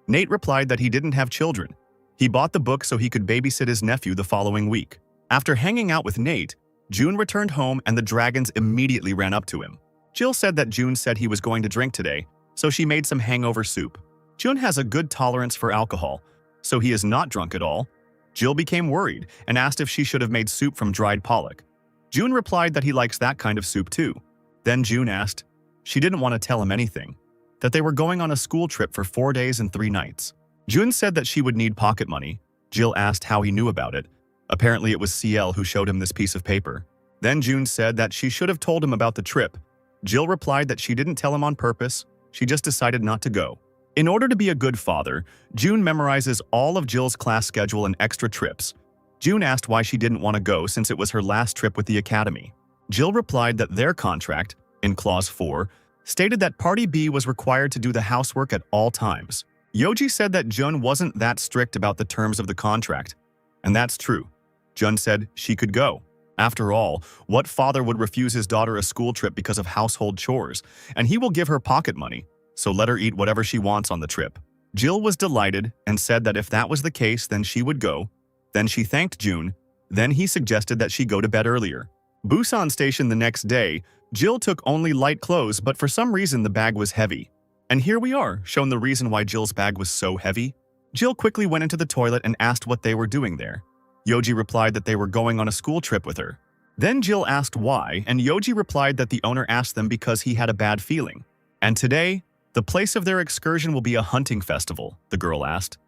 Nate replied that he didn't have children. He bought the book so he could babysit his nephew the following week. After hanging out with Nate, Jun returned home and the dragons immediately ran up to him. Jill said that Jun said he was going to drink today, so she made some hangover soup. Jun has a good tolerance for alcohol, so he is not drunk at all. Jill became worried and asked if she should have made soup from dried pollock. Jun replied that he likes that kind of soup too. Then Jun asked, she didn't want to tell him anything, that they were going on a school trip for 4 days and 3 nights. Jun said that she would need pocket money. Jill asked how he knew about it. Apparently it was CL who showed him this piece of paper. Then Jun said that she should have told him about the trip. Jill replied that she didn't tell him on purpose, she just decided not to go. In order to be a good father, Jun memorizes all of Jill's class schedule and extra trips. Jun asked why she didn't want to go since it was her last trip with the academy. Jill replied that their contract, in Clause 4, stated that Party B was required to do the housework at all times. Yoji said that Jun wasn't that strict about the terms of the contract, and that's true. Jun said she could go. After all, what father would refuse his daughter a school trip because of household chores? And he will give her pocket money, so let her eat whatever she wants on the trip. Jill was delighted and said that if that was the case, then she would go. Then she thanked Jun. Then he suggested that she go to bed earlier. Busan Station the next day, Jill took only light clothes, but for some reason the bag was heavy. And here we are, shown the reason why Jill's bag was so heavy. Jill quickly went into the toilet and asked what they were doing there. Yoji replied that they were going on a school trip with her. Then Jill asked why, and Yoji replied that the owner asked them because he had a bad feeling. And today, the place of their excursion will be a hunting festival, the girl asked.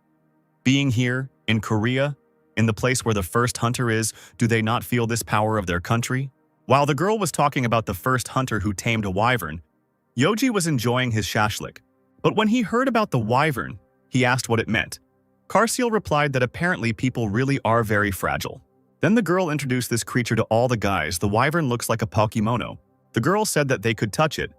Being here, in Korea, in the place where the first hunter is, do they not feel this power of their country? While the girl was talking about the first hunter who tamed a wyvern, Yoji was enjoying his shashlik. But when he heard about the wyvern, he asked what it meant. Karsiel replied that apparently people really are very fragile. Then the girl introduced this creature to all the guys. The wyvern looks like a Pokimono. The girl said that they could touch it,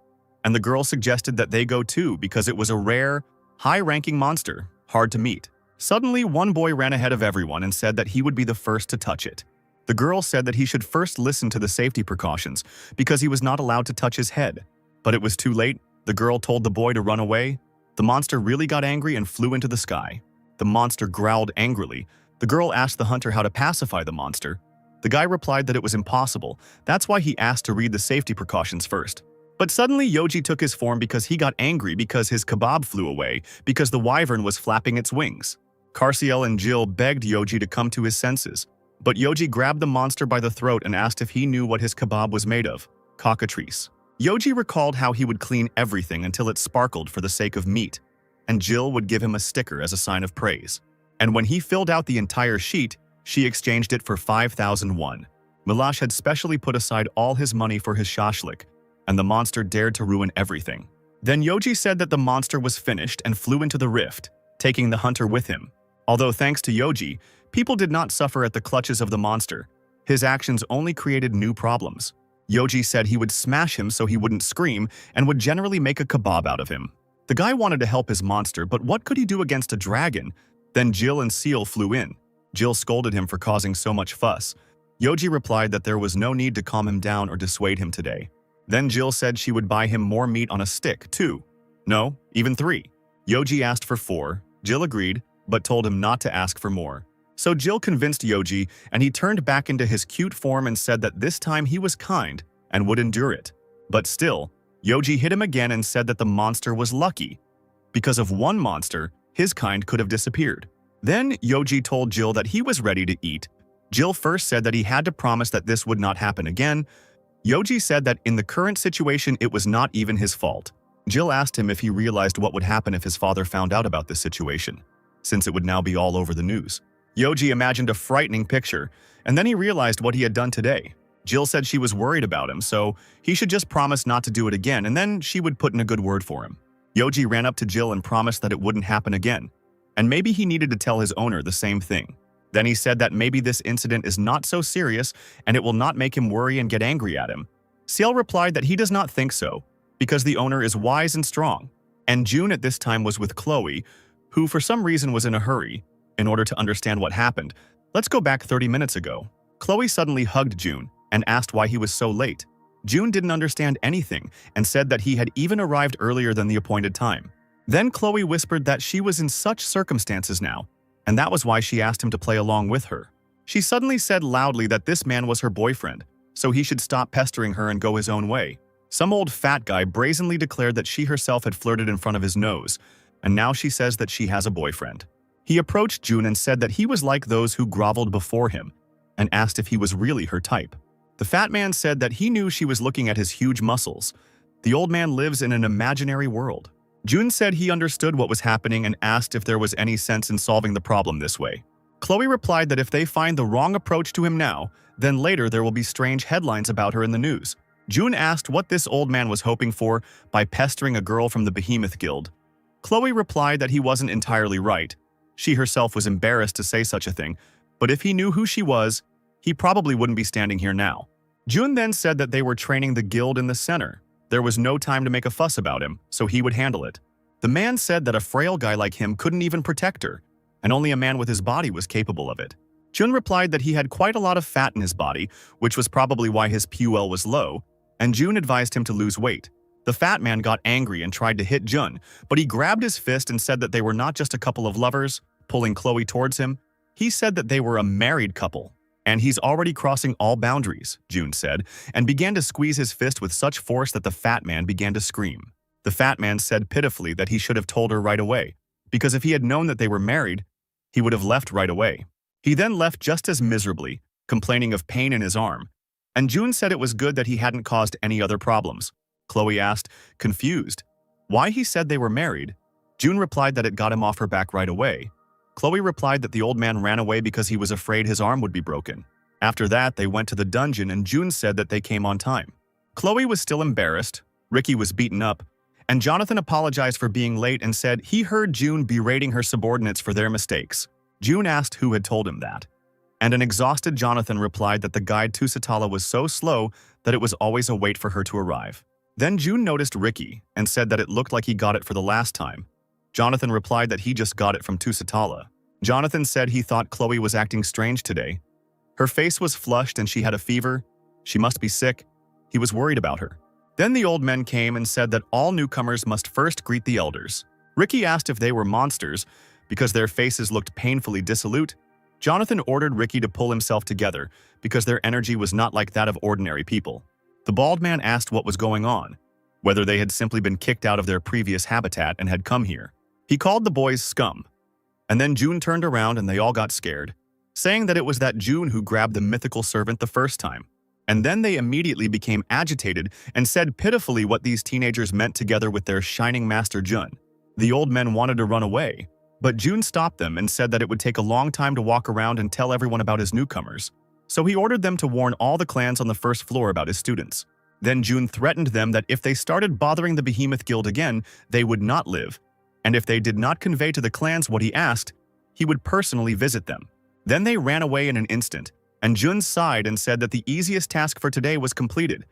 and the girl suggested that they go too because it was a rare, high-ranking monster, hard to meet. Suddenly, one boy ran ahead of everyone and said that he would be the first to touch it. The girl said that he should first listen to the safety precautions because he was not allowed to touch his head. But it was too late. The girl told the boy to run away. The monster really got angry and flew into the sky. The monster growled angrily. The girl asked the hunter how to pacify the monster. The guy replied that it was impossible. That's why he asked to read the safety precautions first. But suddenly Yoji took his form because he got angry because his kebab flew away because the wyvern was flapping its wings. Carciel and Jill begged Yoji to come to his senses, but Yoji grabbed the monster by the throat and asked if he knew what his kebab was made of, cockatrice. Yoji recalled how he would clean everything until it sparkled for the sake of meat, and Jill would give him a sticker as a sign of praise. And when he filled out the entire sheet, she exchanged it for 5,001. Milash had specially put aside all his money for his shashlik, and the monster dared to ruin everything. Then Yoji said that the monster was finished and flew into the rift, taking the hunter with him. Although thanks to Yoji, people did not suffer at the clutches of the monster. His actions only created new problems. Yoji said he would smash him so he wouldn't scream and would generally make a kebab out of him. The guy wanted to help his monster, but what could he do against a dragon? Then Jill and Seal flew in. Jill scolded him for causing so much fuss. Yoji replied that there was no need to calm him down or dissuade him today. Then Jill said she would buy him more meat on a stick, 2. No, even 3. Yoji asked for 4. Jill agreed, but told him not to ask for more. So Jill convinced Yoji, and he turned back into his cute form and said that this time he was kind and would endure it. But still, Yoji hit him again and said that the monster was lucky. Because of one monster, his kind could have disappeared. Then Yoji told Jill that he was ready to eat. Jill first said that he had to promise that this would not happen again. Yoji said that in the current situation it was not even his fault. Jill asked him if he realized what would happen if his father found out about this situation, since it would now be all over the news. Yoji imagined a frightening picture, and then he realized what he had done today. Jill said she was worried about him, so he should just promise not to do it again, and then she would put in a good word for him. Yoji ran up to Jill and promised that it wouldn't happen again, and maybe he needed to tell his owner the same thing. Then he said that maybe this incident is not so serious and it will not make him worry and get angry at him. Ciel replied that he does not think so, because the owner is wise and strong. And June at this time was with Chloe, who for some reason was in a hurry. In order to understand what happened, let's go back 30 minutes ago. Chloe suddenly hugged June and asked why he was so late. June didn't understand anything and said that he had even arrived earlier than the appointed time. Then Chloe whispered that she was in such circumstances now, and that was why she asked him to play along with her. She suddenly said loudly that this man was her boyfriend, so he should stop pestering her and go his own way. Some old fat guy brazenly declared that she herself had flirted in front of his nose, and now she says that she has a boyfriend. He approached June and said that he was like those who groveled before him, and asked if he was really her type. The fat man said that he knew she was looking at his huge muscles. The old man lives in an imaginary world. June said he understood what was happening and asked if there was any sense in solving the problem this way. Chloe replied that if they find the wrong approach to him now, then later there will be strange headlines about her in the news. June asked what this old man was hoping for by pestering a girl from the Behemoth Guild. Chloe replied that he wasn't entirely right. She herself was embarrassed to say such a thing, but if he knew who she was, he probably wouldn't be standing here now. June then said that they were training the guild in the center. There was no time to make a fuss about him, so he would handle it. The man said that a frail guy like him couldn't even protect her, and only a man with his body was capable of it. Jun replied that he had quite a lot of fat in his body, which was probably why his PUL was low, and June advised him to lose weight. The fat man got angry and tried to hit Jun, but he grabbed his fist and said that they were not just a couple of lovers, pulling Chloe towards him. He said that they were a married couple. And he's already crossing all boundaries, June said, and began to squeeze his fist with such force that the fat man began to scream. The fat man said pitifully that he should have told her right away, because if he had known that they were married, he would have left right away. He then left just as miserably, complaining of pain in his arm, and June said it was good that he hadn't caused any other problems. Chloe asked, confused, why he said they were married. June replied that it got him off her back right away. Chloe replied that the old man ran away because he was afraid his arm would be broken. After that, they went to the dungeon and June said that they came on time. Chloe was still embarrassed, Ricky was beaten up, and Jonathan apologized for being late and said he heard June berating her subordinates for their mistakes. June asked who had told him that. And an exhausted Jonathan replied that the guide to Satala was so slow that it was always a wait for her to arrive. Then June noticed Ricky and said that it looked like he got it for the last time. Jonathan replied that he just got it from Tusitala. Jonathan said he thought Chloe was acting strange today. Her face was flushed and she had a fever. She must be sick. He was worried about her. Then the old men came and said that all newcomers must first greet the elders. Ricky asked if they were monsters because their faces looked painfully dissolute. Jonathan ordered Ricky to pull himself together because their energy was not like that of ordinary people. The bald man asked what was going on. whether they had simply been kicked out of their previous habitat and had come here. He called the boys scum. And then June turned around and they all got scared, saying that it was that June who grabbed the mythical servant the first time. And then they immediately became agitated and said pitifully what these teenagers meant together with their shining master Jun. The old men wanted to run away, but June stopped them and said that it would take a long time to walk around and tell everyone about his newcomers. So he ordered them to warn all the clans on the first floor about his students. Then June threatened them that if they started bothering the Behemoth Guild again, they would not live. And if they did not convey to the clans what he asked, he would personally visit them. Then they ran away in an instant, and Jun sighed and said that the easiest task for today was completed.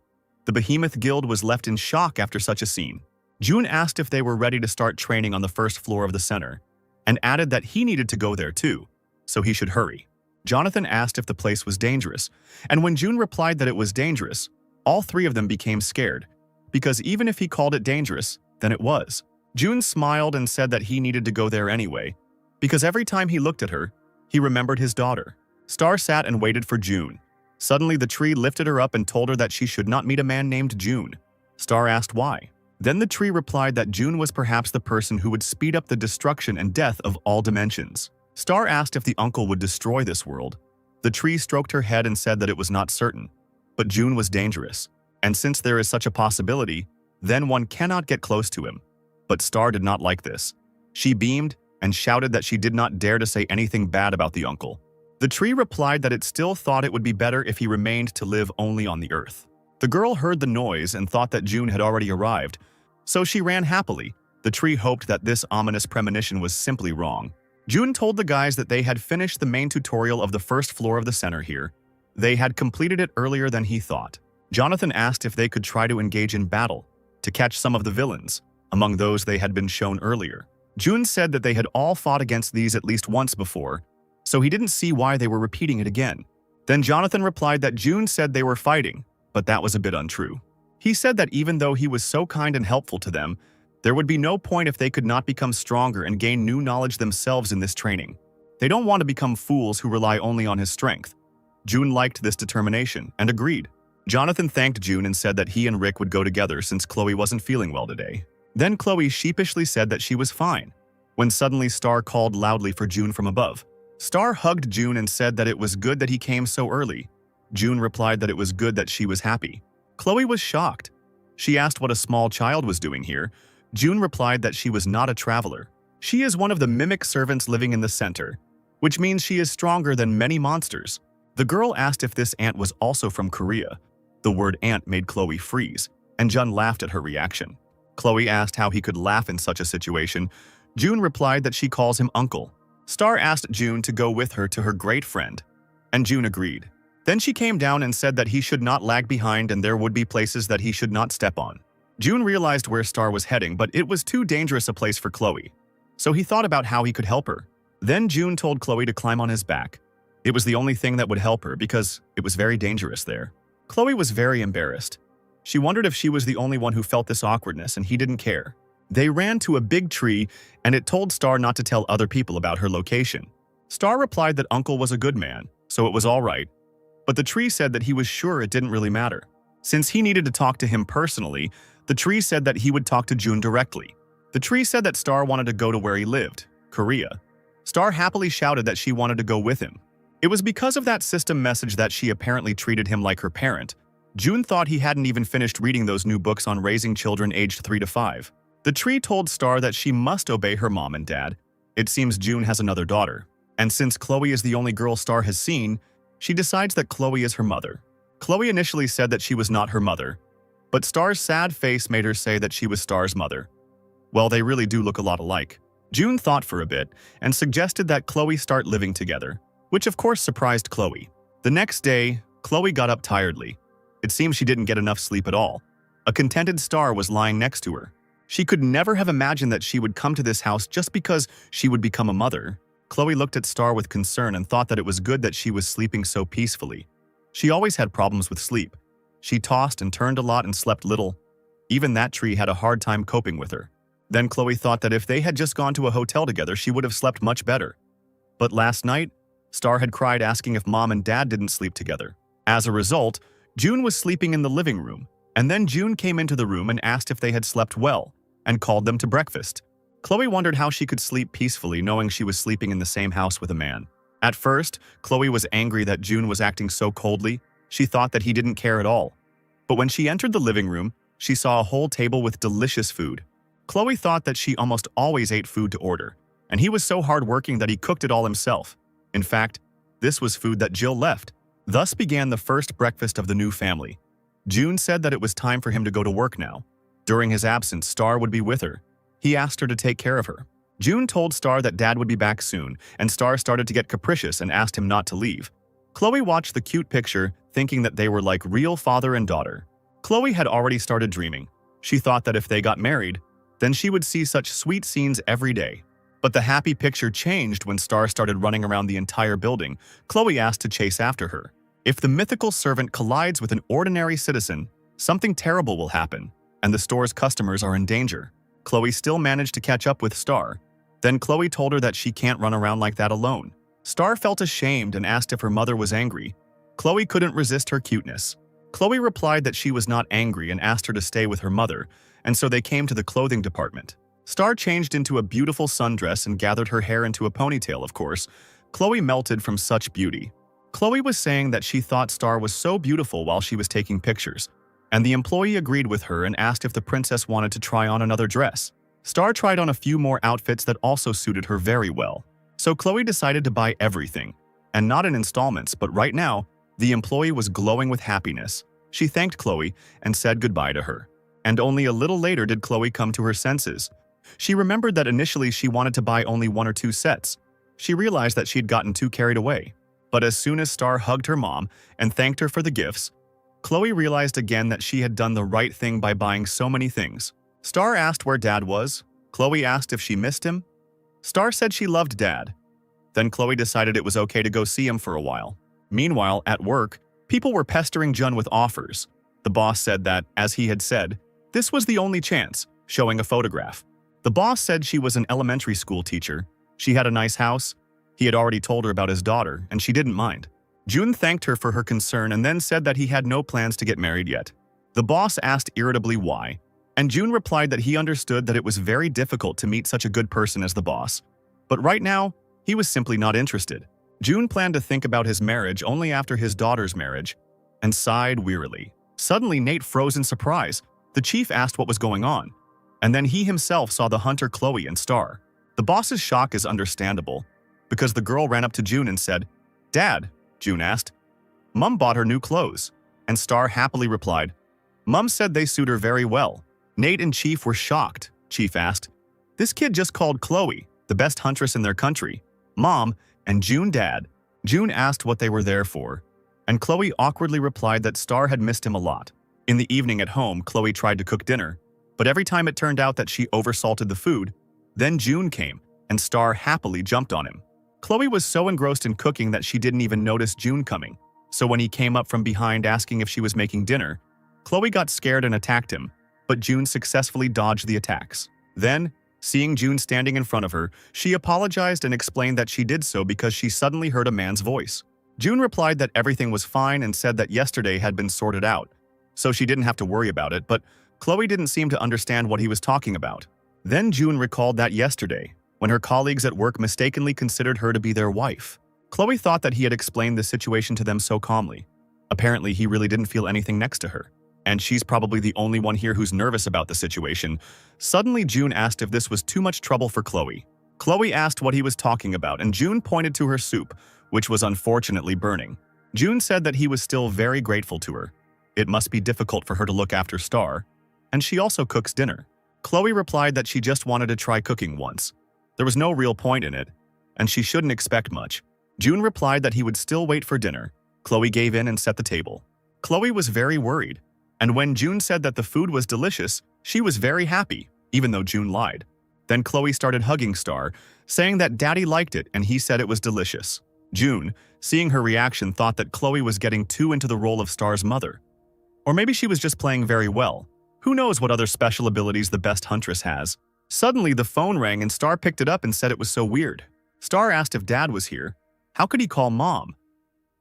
The Behemoth Guild was left in shock after such a scene. June asked if they were ready to start training on the first floor of the center, and added that he needed to go there too, so he should hurry. Jonathan asked if the place was dangerous, and when June replied that it was dangerous, all three of them became scared, because even if he called it dangerous, then it was. June smiled and said that he needed to go there anyway, because every time he looked at her, he remembered his daughter. Star sat and waited for June. Suddenly the tree lifted her up and told her that she should not meet a man named June. Star asked why. Then the tree replied that June was perhaps the person who would speed up the destruction and death of all dimensions. Star asked if the uncle would destroy this world. The tree stroked her head and said that it was not certain, but June was dangerous, and since there is such a possibility, then one cannot get close to him. But Star did not like this. She beamed and shouted that she did not dare to say anything bad about the uncle. The tree replied that it still thought it would be better if he remained to live only on the earth. The girl heard the noise and thought that June had already arrived, so she ran happily. The tree hoped that this ominous premonition was simply wrong. June told the guys that they had finished the main tutorial of the first floor of the center here. They had completed it earlier than he thought. Jonathan asked if they could try to engage in battle, to catch some of the villains, among those they had been shown earlier. June said that they had all fought against these at least once before, so he didn't see why they were repeating it again. Then Jonathan replied that June said they were fighting, but that was a bit untrue. He said that even though he was so kind and helpful to them, there would be no point if they could not become stronger and gain new knowledge themselves in this training. They don't want to become fools who rely only on his strength. June liked this determination and agreed. Jonathan thanked June and said that he and Rick would go together since Chloe wasn't feeling well today. Then Chloe sheepishly said that she was fine, when suddenly Star called loudly for June from above. Star hugged June and said that it was good that he came so early. June replied that it was good that she was happy. Chloe was shocked. She asked what a small child was doing here. June replied that she was not a traveler. She is one of the mimic servants living in the center, which means she is stronger than many monsters. The girl asked if this ant was also from Korea. The word ant made Chloe freeze, and Jun laughed at her reaction. Chloe asked how he could laugh in such a situation. June replied that she calls him uncle. Star asked June to go with her to her great friend, and June agreed. Then she came down and said that he should not lag behind and there would be places that he should not step on. June realized where Star was heading, but it was too dangerous a place for Chloe, so he thought about how he could help her. Then June told Chloe to climb on his back. It was the only thing that would help her because it was very dangerous there. Chloe was very embarrassed. She wondered if she was the only one who felt this awkwardness, and he didn't care. They ran to a big tree, and it told Star not to tell other people about her location. Star replied that Uncle was a good man, so it was all right. But the tree said that he was sure it didn't really matter. Since he needed to talk to him personally, the tree said that he would talk to June directly. The tree said that Star wanted to go to where he lived, Korea. Star happily shouted that she wanted to go with him. It was because of that system message that she apparently treated him like her parent. June thought he hadn't even finished reading those new books on raising children aged 3 to 5. The tree told Star that she must obey her mom and dad. It seems June has another daughter, and since Chloe is the only girl Star has seen, she decides that Chloe is her mother. Chloe initially said that she was not her mother, but Star's sad face made her say that she was Star's mother. Well, they really do look a lot alike. June thought for a bit and suggested that Chloe start living together, which of course surprised Chloe. The next day, Chloe got up tiredly. It seems she didn't get enough sleep at all. A contented Star was lying next to her. She could never have imagined that she would come to this house just because she would become a mother. Chloe looked at Star with concern and thought that it was good that she was sleeping so peacefully. She always had problems with sleep. She tossed and turned a lot and slept little. Even that tree had a hard time coping with her. Then Chloe thought that if they had just gone to a hotel together, she would have slept much better. But last night, Star had cried asking if mom and dad didn't sleep together. As a result, June was sleeping in the living room, And then June came into the room and asked if they had slept well, and called them to breakfast. Chloe wondered how she could sleep peacefully knowing she was sleeping in the same house with a man. At first, Chloe was angry that June was acting so coldly. She thought that he didn't care at all. But when she entered the living room, she saw a whole table with delicious food. Chloe thought that she almost always ate food to order, and he was so hardworking that he cooked it all himself. In fact, this was food that Jill left. Thus began the first breakfast of the new family. June said that it was time for him to go to work now. During his absence, Star would be with her. He asked her to take care of her. June told Star that Dad would be back soon, and Star started to get capricious and asked him not to leave. Chloe watched the cute picture, thinking that they were like real father and daughter. Chloe had already started dreaming. She thought that if they got married, then she would see such sweet scenes every day. But the happy picture changed when Star started running around the entire building. Chloe asked to chase after her. If the mythical servant collides with an ordinary citizen, something terrible will happen, and the store's customers are in danger. Chloe still managed to catch up with Star. Then Chloe told her that she can't run around like that alone. Star felt ashamed and asked if her mother was angry. Chloe couldn't resist her cuteness. Chloe replied that she was not angry and asked her to stay with her mother, and so they came to the clothing department. Star changed into a beautiful sundress and gathered her hair into a ponytail, of course. Chloe melted from such beauty. Chloe was saying that she thought Star was so beautiful while she was taking pictures, and the employee agreed with her and asked if the princess wanted to try on another dress. Star tried on a few more outfits that also suited her very well. So Chloe decided to buy everything, and not in installments, but right now, the employee was glowing with happiness. She thanked Chloe and said goodbye to her. And only a little later did Chloe come to her senses. She remembered that initially she wanted to buy only 1 or 2 sets. She realized that she'd gotten too carried away. But as soon as Star hugged her mom and thanked her for the gifts, Chloe realized again that she had done the right thing by buying so many things. Star asked where Dad was. Chloe asked if she missed him. Star said she loved Dad. Then Chloe decided it was okay to go see him for a while. Meanwhile, at work, people were pestering Jun with offers. The boss said that, as he had said, this was the only chance, showing a photograph. The boss said she was an elementary school teacher. She had a nice house. He had already told her about his daughter, and she didn't mind. Jun thanked her for her concern and then said that he had no plans to get married yet. The boss asked irritably why, and Jun replied that he understood that it was very difficult to meet such a good person as the boss. But right now, he was simply not interested. Jun planned to think about his marriage only after his daughter's marriage, and sighed wearily. Suddenly, Nate froze in surprise. The chief asked what was going on, and then he himself saw the hunter Chloe and Star. The boss's shock is understandable, because the girl ran up to Jun and said, "Dad," Jun asked. "Mum bought her new clothes," and Star happily replied, "Mum said they suit her very well." Nate and Chief were shocked. Chief asked, "This kid just called Chloe, the best huntress in their country, Mom, and Jun Dad." Jun asked what they were there for, and Chloe awkwardly replied that Star had missed him a lot. In the evening at home, Chloe tried to cook dinner, but every time it turned out that she oversalted the food. Then Jun came, and Star happily jumped on him. Chloe was so engrossed in cooking that she didn't even notice Jun coming, so when he came up from behind asking if she was making dinner, Chloe got scared and attacked him, but Jun successfully dodged the attacks. Then, seeing Jun standing in front of her, she apologized and explained that she did so because she suddenly heard a man's voice. Jun replied that everything was fine and said that yesterday had been sorted out, so she didn't have to worry about it, but Chloe didn't seem to understand what he was talking about. Then Jun recalled that yesterday, when her colleagues at work mistakenly considered her to be their wife. Chloe thought that he had explained the situation to them so calmly. Apparently, he really didn't feel anything next to her, and she's probably the only one here who's nervous about the situation. Suddenly, Jun asked if this was too much trouble for Chloe. Chloe asked what he was talking about, and Jun pointed to her soup, which was unfortunately burning. Jun said that he was still very grateful to her. It must be difficult for her to look after Star, and she also cooks dinner. Chloe replied that she just wanted to try cooking once. There was no real point in it, and she shouldn't expect much. Jun replied that he would still wait for dinner. Chloe gave in and set the table. Chloe was very worried, and when Jun said that the food was delicious, she was very happy, even though Jun lied. Then Chloe started hugging Star, saying that Daddy liked it and he said it was delicious. Jun, seeing her reaction, thought that Chloe was getting too into the role of Star's mother. Or maybe she was just playing very well. Who knows what other special abilities the best huntress has? Suddenly, the phone rang and Star picked it up and said it was so weird. Star asked if Dad was here. How could he call Mom?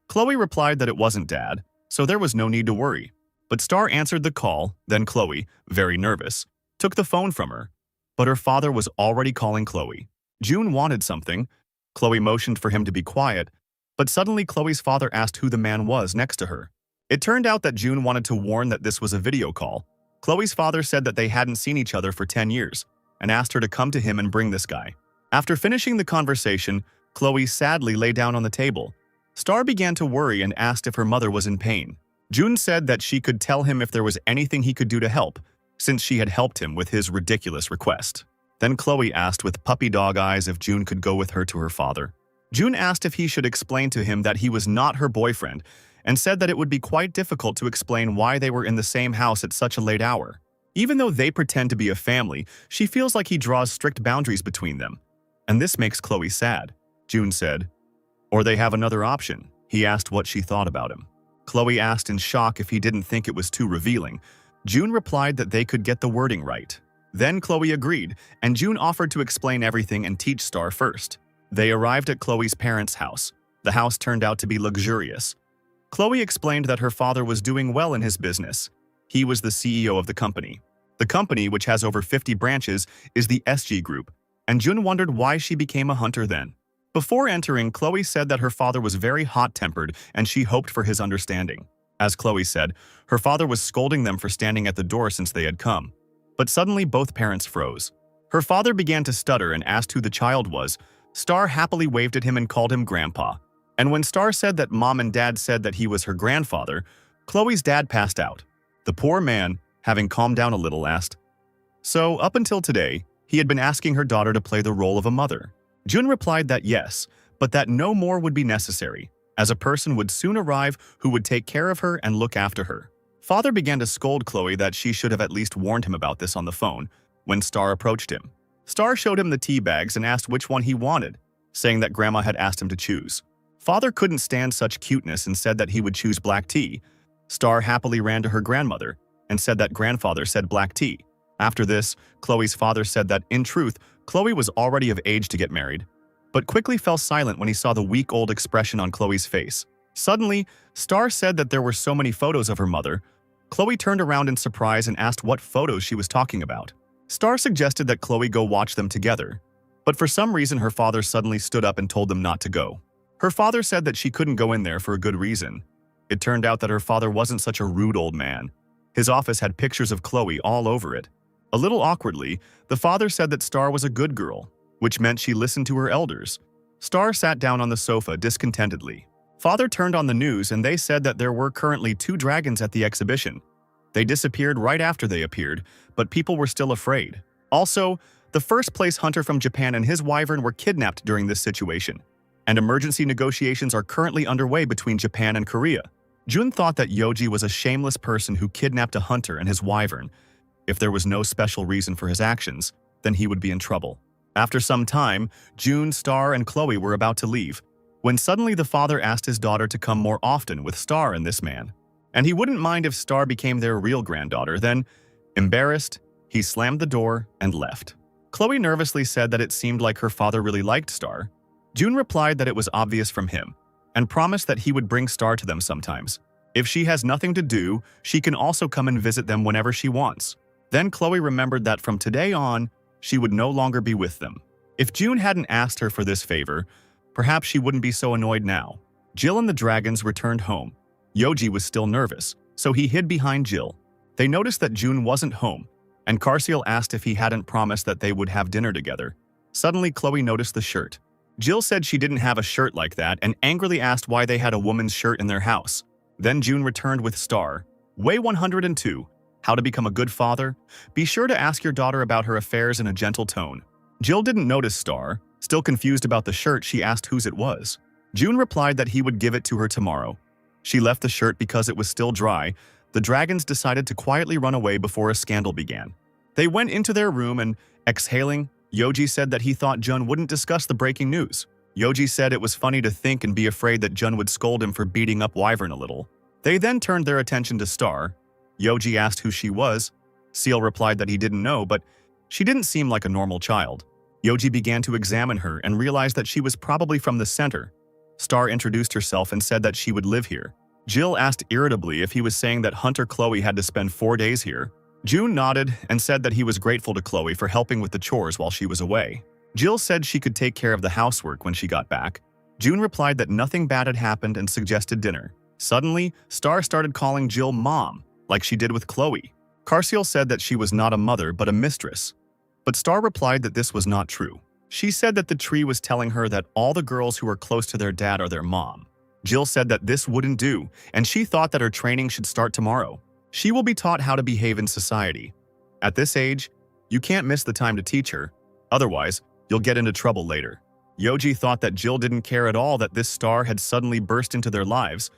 Chloe replied that it wasn't Dad, so there was no need to worry. But Star answered the call, then Chloe, very nervous, took the phone from her. But her father was already calling Chloe. June wanted something. Chloe motioned for him to be quiet, but suddenly Chloe's father asked who the man was next to her. It turned out that June wanted to warn that this was a video call. Chloe's father said that they hadn't seen each other for 10 years and asked her to come to him and bring this guy. After finishing the conversation, Chloe sadly lay down on the table. Star began to worry and asked if her mother was in pain. June said that she could tell him if there was anything he could do to help, since she had helped him with his ridiculous request. Then Chloe asked with puppy dog eyes if June could go with her to her father. June asked if he should explain to him that he was not her boyfriend and said that it would be quite difficult to explain why they were in the same house at such a late hour. Even though they pretend to be a family, she feels like he draws strict boundaries between them. And this makes Chloe sad. June said, "Or they have another option." He asked what she thought about him. Chloe asked in shock if he didn't think it was too revealing. June replied that they could get the wording right. Then Chloe agreed, and June offered to explain everything and teach Star first. They arrived at Chloe's parents' house. The house turned out to be luxurious. Chloe explained that her father was doing well in his business. He was the CEO of the company. The company, which has over 50 branches, is the SG Group, and June wondered why she became a hunter then. Before entering, Chloe said that her father was very hot-tempered and she hoped for his understanding. As Chloe said, her father was scolding them for standing at the door since they had come. But suddenly both parents froze. Her father began to stutter and asked who the child was. Star happily waved at him and called him Grandpa. And when Star said that Mom and Dad said that he was her grandfather, Chloe's dad passed out. The poor man, having calmed down a little, asked, "So, up until today, he had been asking her daughter to play the role of a mother." June replied that yes, but that no more would be necessary, as a person would soon arrive who would take care of her and look after her. Father began to scold Chloe that she should have at least warned him about this on the phone when Star approached him. Star showed him the tea bags and asked which one he wanted, saying that Grandma had asked him to choose. Father couldn't stand such cuteness and said that he would choose black tea. Star happily ran to her grandmother and said that grandfather said black tea. After this, Chloe's father said that, in truth, Chloe was already of age to get married, but quickly fell silent when he saw the week-old expression on Chloe's face. Suddenly, Star said that there were so many photos of her mother. Chloe turned around in surprise and asked what photos she was talking about. Star suggested that Chloe go watch them together, but for some reason her father suddenly stood up and told them not to go. Her father said that she couldn't go in there for a good reason. It turned out that her father wasn't such a rude old man. His office had pictures of Chloe all over it. A little awkwardly, the father said that Star was a good girl, which meant she listened to her elders. Star sat down on the sofa discontentedly. Father turned on the news and they said that there were currently 2 dragons at the exhibition. They disappeared right after they appeared, but people were still afraid. Also, the first-place hunter from Japan and his wyvern were kidnapped during this situation, and emergency negotiations are currently underway between Japan and Korea. June thought that Yoji was a shameless person who kidnapped a hunter and his wyvern. If there was no special reason for his actions, then he would be in trouble. After some time, June, Star, and Chloe were about to leave, when suddenly the father asked his daughter to come more often with Star and this man. And he wouldn't mind if Star became their real granddaughter. Then, embarrassed, he slammed the door and left. Chloe nervously said that it seemed like her father really liked Star. June replied that it was obvious from him, and promised that he would bring Star to them sometimes. If she has nothing to do, she can also come and visit them whenever she wants. Then Chloe remembered that from today on, she would no longer be with them. If June hadn't asked her for this favor, perhaps she wouldn't be so annoyed now. Jill and the dragons returned home. Yoji was still nervous, so he hid behind Jill. They noticed that June wasn't home, and Carciel asked if he hadn't promised that they would have dinner together. Suddenly, Chloe noticed the shirt. Jill said she didn't have a shirt like that and angrily asked why they had a woman's shirt in their house. Then June returned with Star. Way 102. How to become a good father? Be sure to ask your daughter about her affairs in a gentle tone. Jill didn't notice Star. Still confused about the shirt, she asked whose it was. June replied that he would give it to her tomorrow. She left the shirt because it was still dry. The dragons decided to quietly run away before a scandal began. They went into their room and, exhaling, Yoji said that he thought Jun wouldn't discuss the breaking news. Yoji said it was funny to think and be afraid that Jun would scold him for beating up Wyvern a little. They then turned their attention to Star. Yoji asked who she was. Seal replied that he didn't know, but she didn't seem like a normal child. Yoji began to examine her and realized that she was probably from the center. Star introduced herself and said that she would live here. Jill asked irritably if he was saying that Hunter Chloe had to spend 4 days here. June nodded and said that he was grateful to Chloe for helping with the chores while she was away. Jill said she could take care of the housework when she got back. June replied that nothing bad had happened and suggested dinner. Suddenly, Star started calling Jill Mom, like she did with Chloe. Carciel said that she was not a mother but a mistress. But Star replied that this was not true. She said that the tree was telling her that all the girls who are close to their dad are their mom. Jill said that this wouldn't do, and she thought that her training should start tomorrow. She will be taught how to behave in society. At this age, you can't miss the time to teach her, otherwise, you'll get into trouble later. Yoji thought that Jill didn't care at all that this Star had suddenly burst into their lives.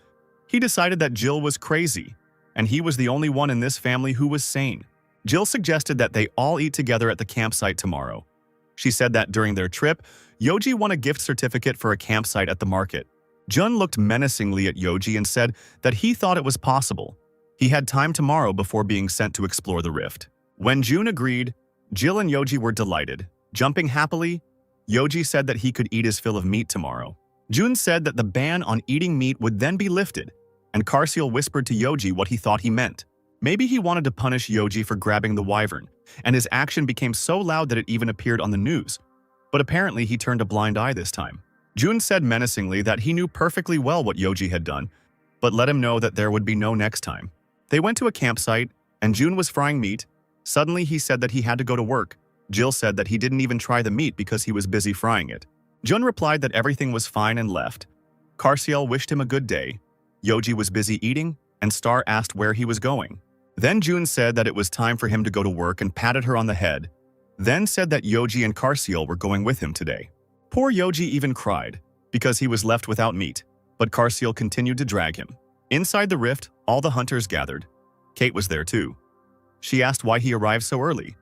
He decided that Jill was crazy, and he was the only one in this family who was sane. Jill suggested that they all eat together at the campsite tomorrow. She said that during their trip, Yoji won a gift certificate for a campsite at the market. Jun looked menacingly at Yoji and said that he thought it was possible. He had time tomorrow before being sent to explore the rift. When Jun agreed, Jill and Yoji were delighted. Jumping happily, Yoji said that he could eat his fill of meat tomorrow. Jun said that the ban on eating meat would then be lifted, and Carciel whispered to Yoji what he thought he meant. Maybe he wanted to punish Yoji for grabbing the wyvern, and his action became so loud that it even appeared on the news. But apparently he turned a blind eye this time. Jun said menacingly that he knew perfectly well what Yoji had done, but let him know that there would be no next time. They went to a campsite, and Jun was frying meat. Suddenly he said that he had to go to work. Jill said that he didn't even try the meat because he was busy frying it. Jun replied that everything was fine and left. Carciel wished him a good day. Yoji was busy eating, and Star asked where he was going. Then Jun said that it was time for him to go to work and patted her on the head. Then said that Yoji and Carciel were going with him today. Poor Yoji even cried, because he was left without meat, but Carciel continued to drag him. Inside the rift, all the hunters gathered. Kate was there too. She asked why he arrived so early.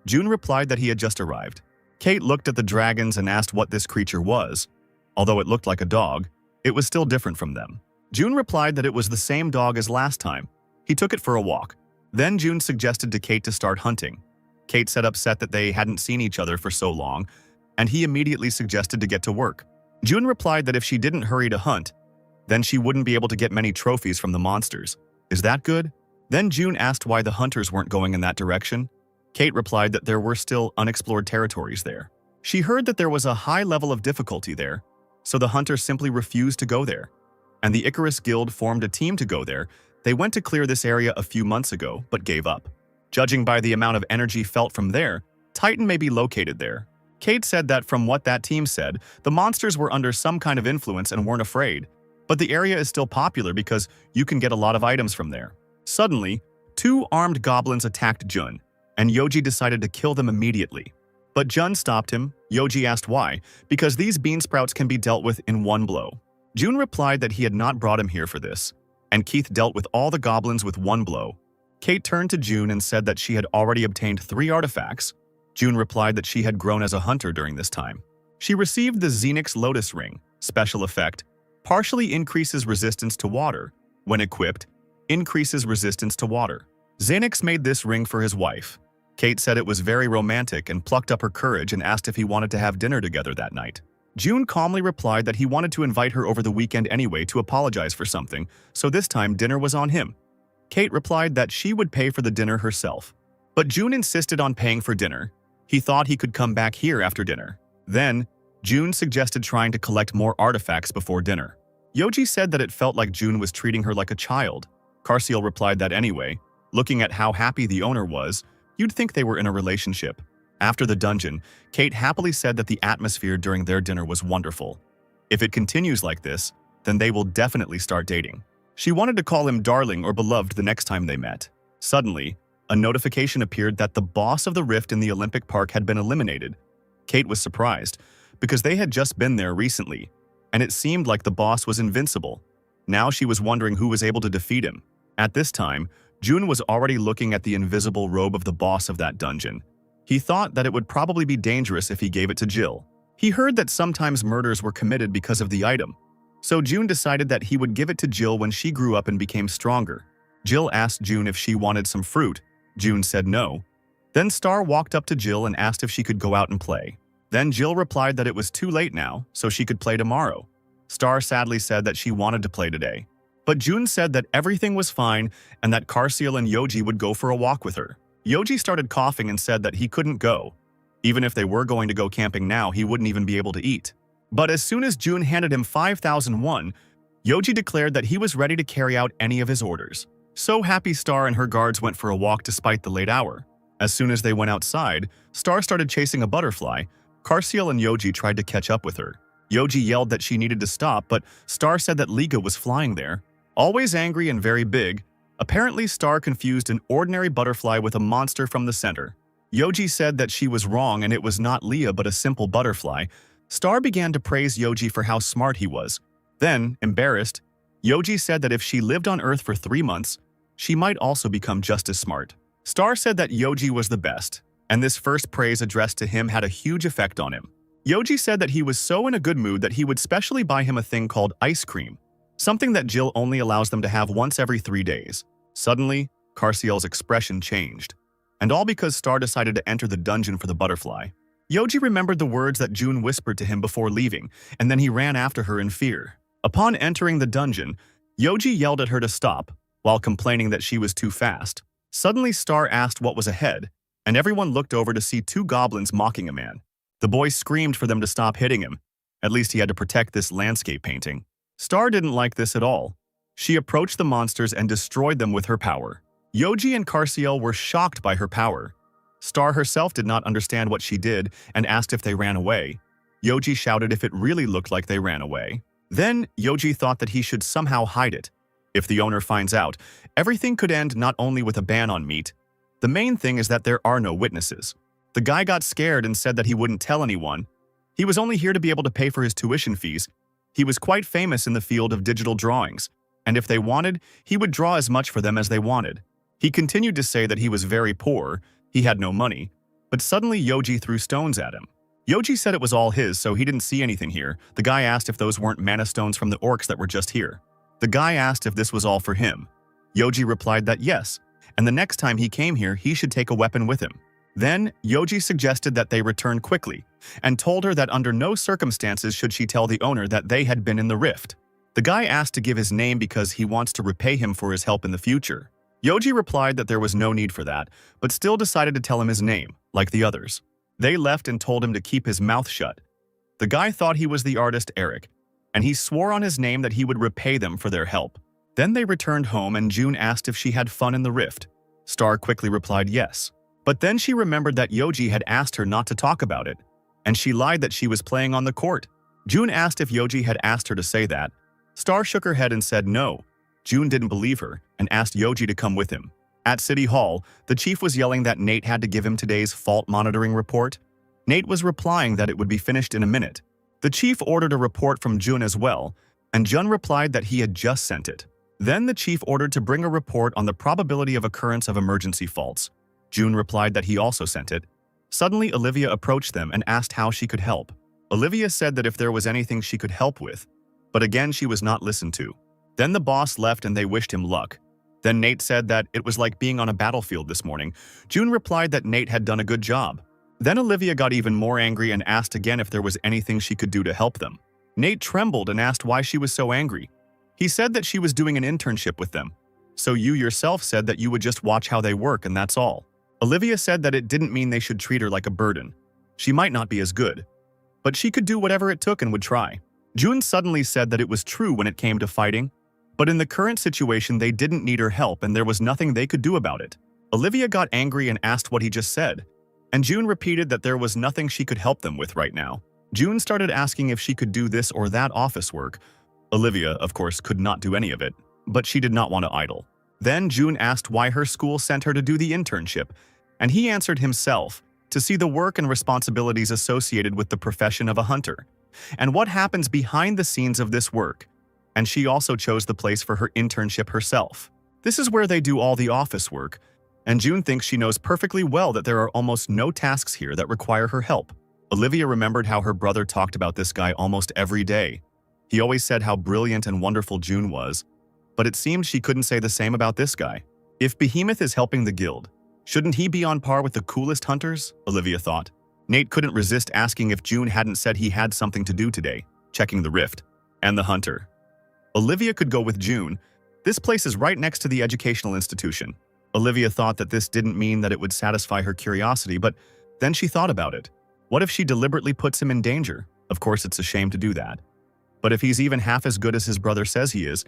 Jun replied that he had just arrived. Kate looked at the dragons and asked what this creature was. Although it looked like a dog, it was still different from them. Jun replied that it was the same dog as last time. He took it for a walk. Then Jun suggested to Kate to start hunting. Kate said upset that they hadn't seen each other for so long, and he immediately suggested to get to work. Jun replied that if she didn't hurry to hunt, then she wouldn't be able to get many trophies from the monsters. Is that good? Then Jun asked why the hunters weren't going in that direction. Kate replied that there were still unexplored territories there. She heard that there was a high level of difficulty there, so the hunters simply refused to go there. And the Icarus Guild formed a team to go there. They went to clear this area a few months ago, but gave up. Judging by the amount of energy felt from there, Titan may be located there. Kate said that from what that team said, the monsters were under some kind of influence and weren't afraid. But the area is still popular because you can get a lot of items from there. Suddenly, 2 armed goblins attacked Jun, and Yoji decided to kill them immediately. But Jun stopped him. Yoji asked why, because these bean sprouts can be dealt with in one blow. Jun replied that he had not brought him here for this, and Keith dealt with all the goblins with one blow. Kate turned to Jun and said that she had already obtained 3 artifacts. Jun replied that she had grown as a hunter during this time. She received the Xenix Lotus Ring, special effect, partially increases resistance to water. When equipped, increases resistance to water. Xenix made this ring for his wife. Kate said it was very romantic and plucked up her courage and asked if he wanted to have dinner together that night. Jun calmly replied that he wanted to invite her over the weekend anyway to apologize for something, so this time dinner was on him. Kate replied that she would pay for the dinner herself. But Jun insisted on paying for dinner. He thought he could come back here after dinner. Then, Jun suggested trying to collect more artifacts before dinner. Yoji said that it felt like Jun was treating her like a child. Carciel replied that anyway, looking at how happy the owner was, you'd think they were in a relationship. After the dungeon, Kate happily said that the atmosphere during their dinner was wonderful. If it continues like this, then they will definitely start dating. She wanted to call him darling or beloved the next time they met. Suddenly, a notification appeared that the boss of the rift in the Olympic Park had been eliminated. Kate was surprised, because they had just been there recently, and it seemed like the boss was invincible. Now she was wondering who was able to defeat him. At this time, Jun was already looking at the invisible robe of the boss of that dungeon. He thought that it would probably be dangerous if he gave it to Jill. He heard that sometimes murders were committed because of the item, so Jun decided that he would give it to Jill when she grew up and became stronger. Jill asked Jun if she wanted some fruit. Jun said no. Then Star walked up to Jill and asked if she could go out and play. Then Jill replied that it was too late now, so she could play tomorrow. Star sadly said that she wanted to play today. But June said that everything was fine and that Karsiel and Yoji would go for a walk with her. Yoji started coughing and said that he couldn't go. Even if they were going to go camping now, he wouldn't even be able to eat. But as soon as June handed him 5,001, Yoji declared that he was ready to carry out any of his orders. So happy Star and her guards went for a walk despite the late hour. As soon as they went outside, Star started chasing a butterfly. Karsiel and Yoji tried to catch up with her. Yoji yelled that she needed to stop, but Star said that Liga was flying there. Always angry and very big, apparently Star confused an ordinary butterfly with a monster from the center. Yoji said that she was wrong and it was not Leah but a simple butterfly. Star began to praise Yoji for how smart he was. Then, embarrassed, Yoji said that if she lived on Earth for 3 months, she might also become just as smart. Star said that Yoji was the best, and this first praise addressed to him had a huge effect on him. Yoji said that he was so in a good mood that he would specially buy him a thing called ice cream, something that Jill only allows them to have once every 3 days. Suddenly, Karsiel's expression changed, and all because Star decided to enter the dungeon for the butterfly. Yoji remembered the words that June whispered to him before leaving, and then he ran after her in fear. Upon entering the dungeon, Yoji yelled at her to stop, while complaining that she was too fast. Suddenly, Star asked what was ahead, and everyone looked over to see 2 goblins mocking a man. The boy screamed for them to stop hitting him. At least he had to protect this landscape painting. Star didn't like this at all. She approached the monsters and destroyed them with her power. Yoji and Karsiel were shocked by her power. Star herself did not understand what she did and asked if they ran away. Yoji shouted if it really looked like they ran away. Then, Yoji thought that he should somehow hide it. If the owner finds out, everything could end not only with a ban on meat. The main thing is that there are no witnesses. The guy got scared and said that he wouldn't tell anyone. He was only here to be able to pay for his tuition fees. He was quite famous in the field of digital drawings, and if they wanted, he would draw as much for them as they wanted. He continued to say that he was very poor, he had no money, but suddenly Yoji threw stones at him. Yoji said it was all his, so he didn't see anything here. The guy asked if those weren't mana stones from the orcs that were just here. The guy asked if this was all for him. Yoji replied that yes, and the next time he came here, he should take a weapon with him. Then, Yoji suggested that they return quickly, and told her that under no circumstances should she tell the owner that they had been in the rift. The guy asked to give his name because he wants to repay him for his help in the future. Yoji replied that there was no need for that, but still decided to tell him his name, like the others. They left and told him to keep his mouth shut. The guy thought he was the artist Eric, and he swore on his name that he would repay them for their help. Then they returned home and June asked if she had fun in the rift. Star quickly replied yes. But then she remembered that Yoji had asked her not to talk about it, and she lied that she was playing on the court. June asked if Yoji had asked her to say that. Star shook her head and said no. June didn't believe her and asked Yoji to come with him. At City Hall, the chief was yelling that Nate had to give him today's fault monitoring report. Nate was replying that it would be finished in a minute. The chief ordered a report from June as well, and Jun replied that he had just sent it. Then the chief ordered to bring a report on the probability of occurrence of emergency faults. June replied that he also sent it. Suddenly, Olivia approached them and asked how she could help. Olivia said that if there was anything she could help with, but again she was not listened to. Then the boss left and they wished him luck. Then Nate said that it was like being on a battlefield this morning. June replied that Nate had done a good job. Then Olivia got even more angry and asked again if there was anything she could do to help them. Nate trembled and asked why she was so angry. He said that she was doing an internship with them. So you yourself said that you would just watch how they work and that's all. Olivia said that it didn't mean they should treat her like a burden. She might not be as good, but she could do whatever it took and would try. June suddenly said that it was true when it came to fighting, but in the current situation they didn't need her help and there was nothing they could do about it. Olivia got angry and asked what he just said, and June repeated that there was nothing she could help them with right now. June started asking if she could do this or that office work. Olivia, of course, could not do any of it, but she did not want to idle. Then June asked why her school sent her to do the internship, and he answered himself, to see the work and responsibilities associated with the profession of a hunter, and what happens behind the scenes of this work. And she also chose the place for her internship herself. This is where they do all the office work, and June thinks she knows perfectly well that there are almost no tasks here that require her help. Olivia remembered how her brother talked about this guy almost every day. He always said how brilliant and wonderful June was, but it seemed she couldn't say the same about this guy. If Behemoth is helping the guild, shouldn't he be on par with the coolest hunters? Olivia thought. Nate couldn't resist asking if June hadn't said he had something to do today, checking the rift, and the hunter. Olivia could go with June, This place is right next to the educational institution. Olivia thought that this didn't mean that it would satisfy her curiosity, but then she thought about it. What if she deliberately puts him in danger? Of course, it's a shame to do that. But if he's even half as good as his brother says he is,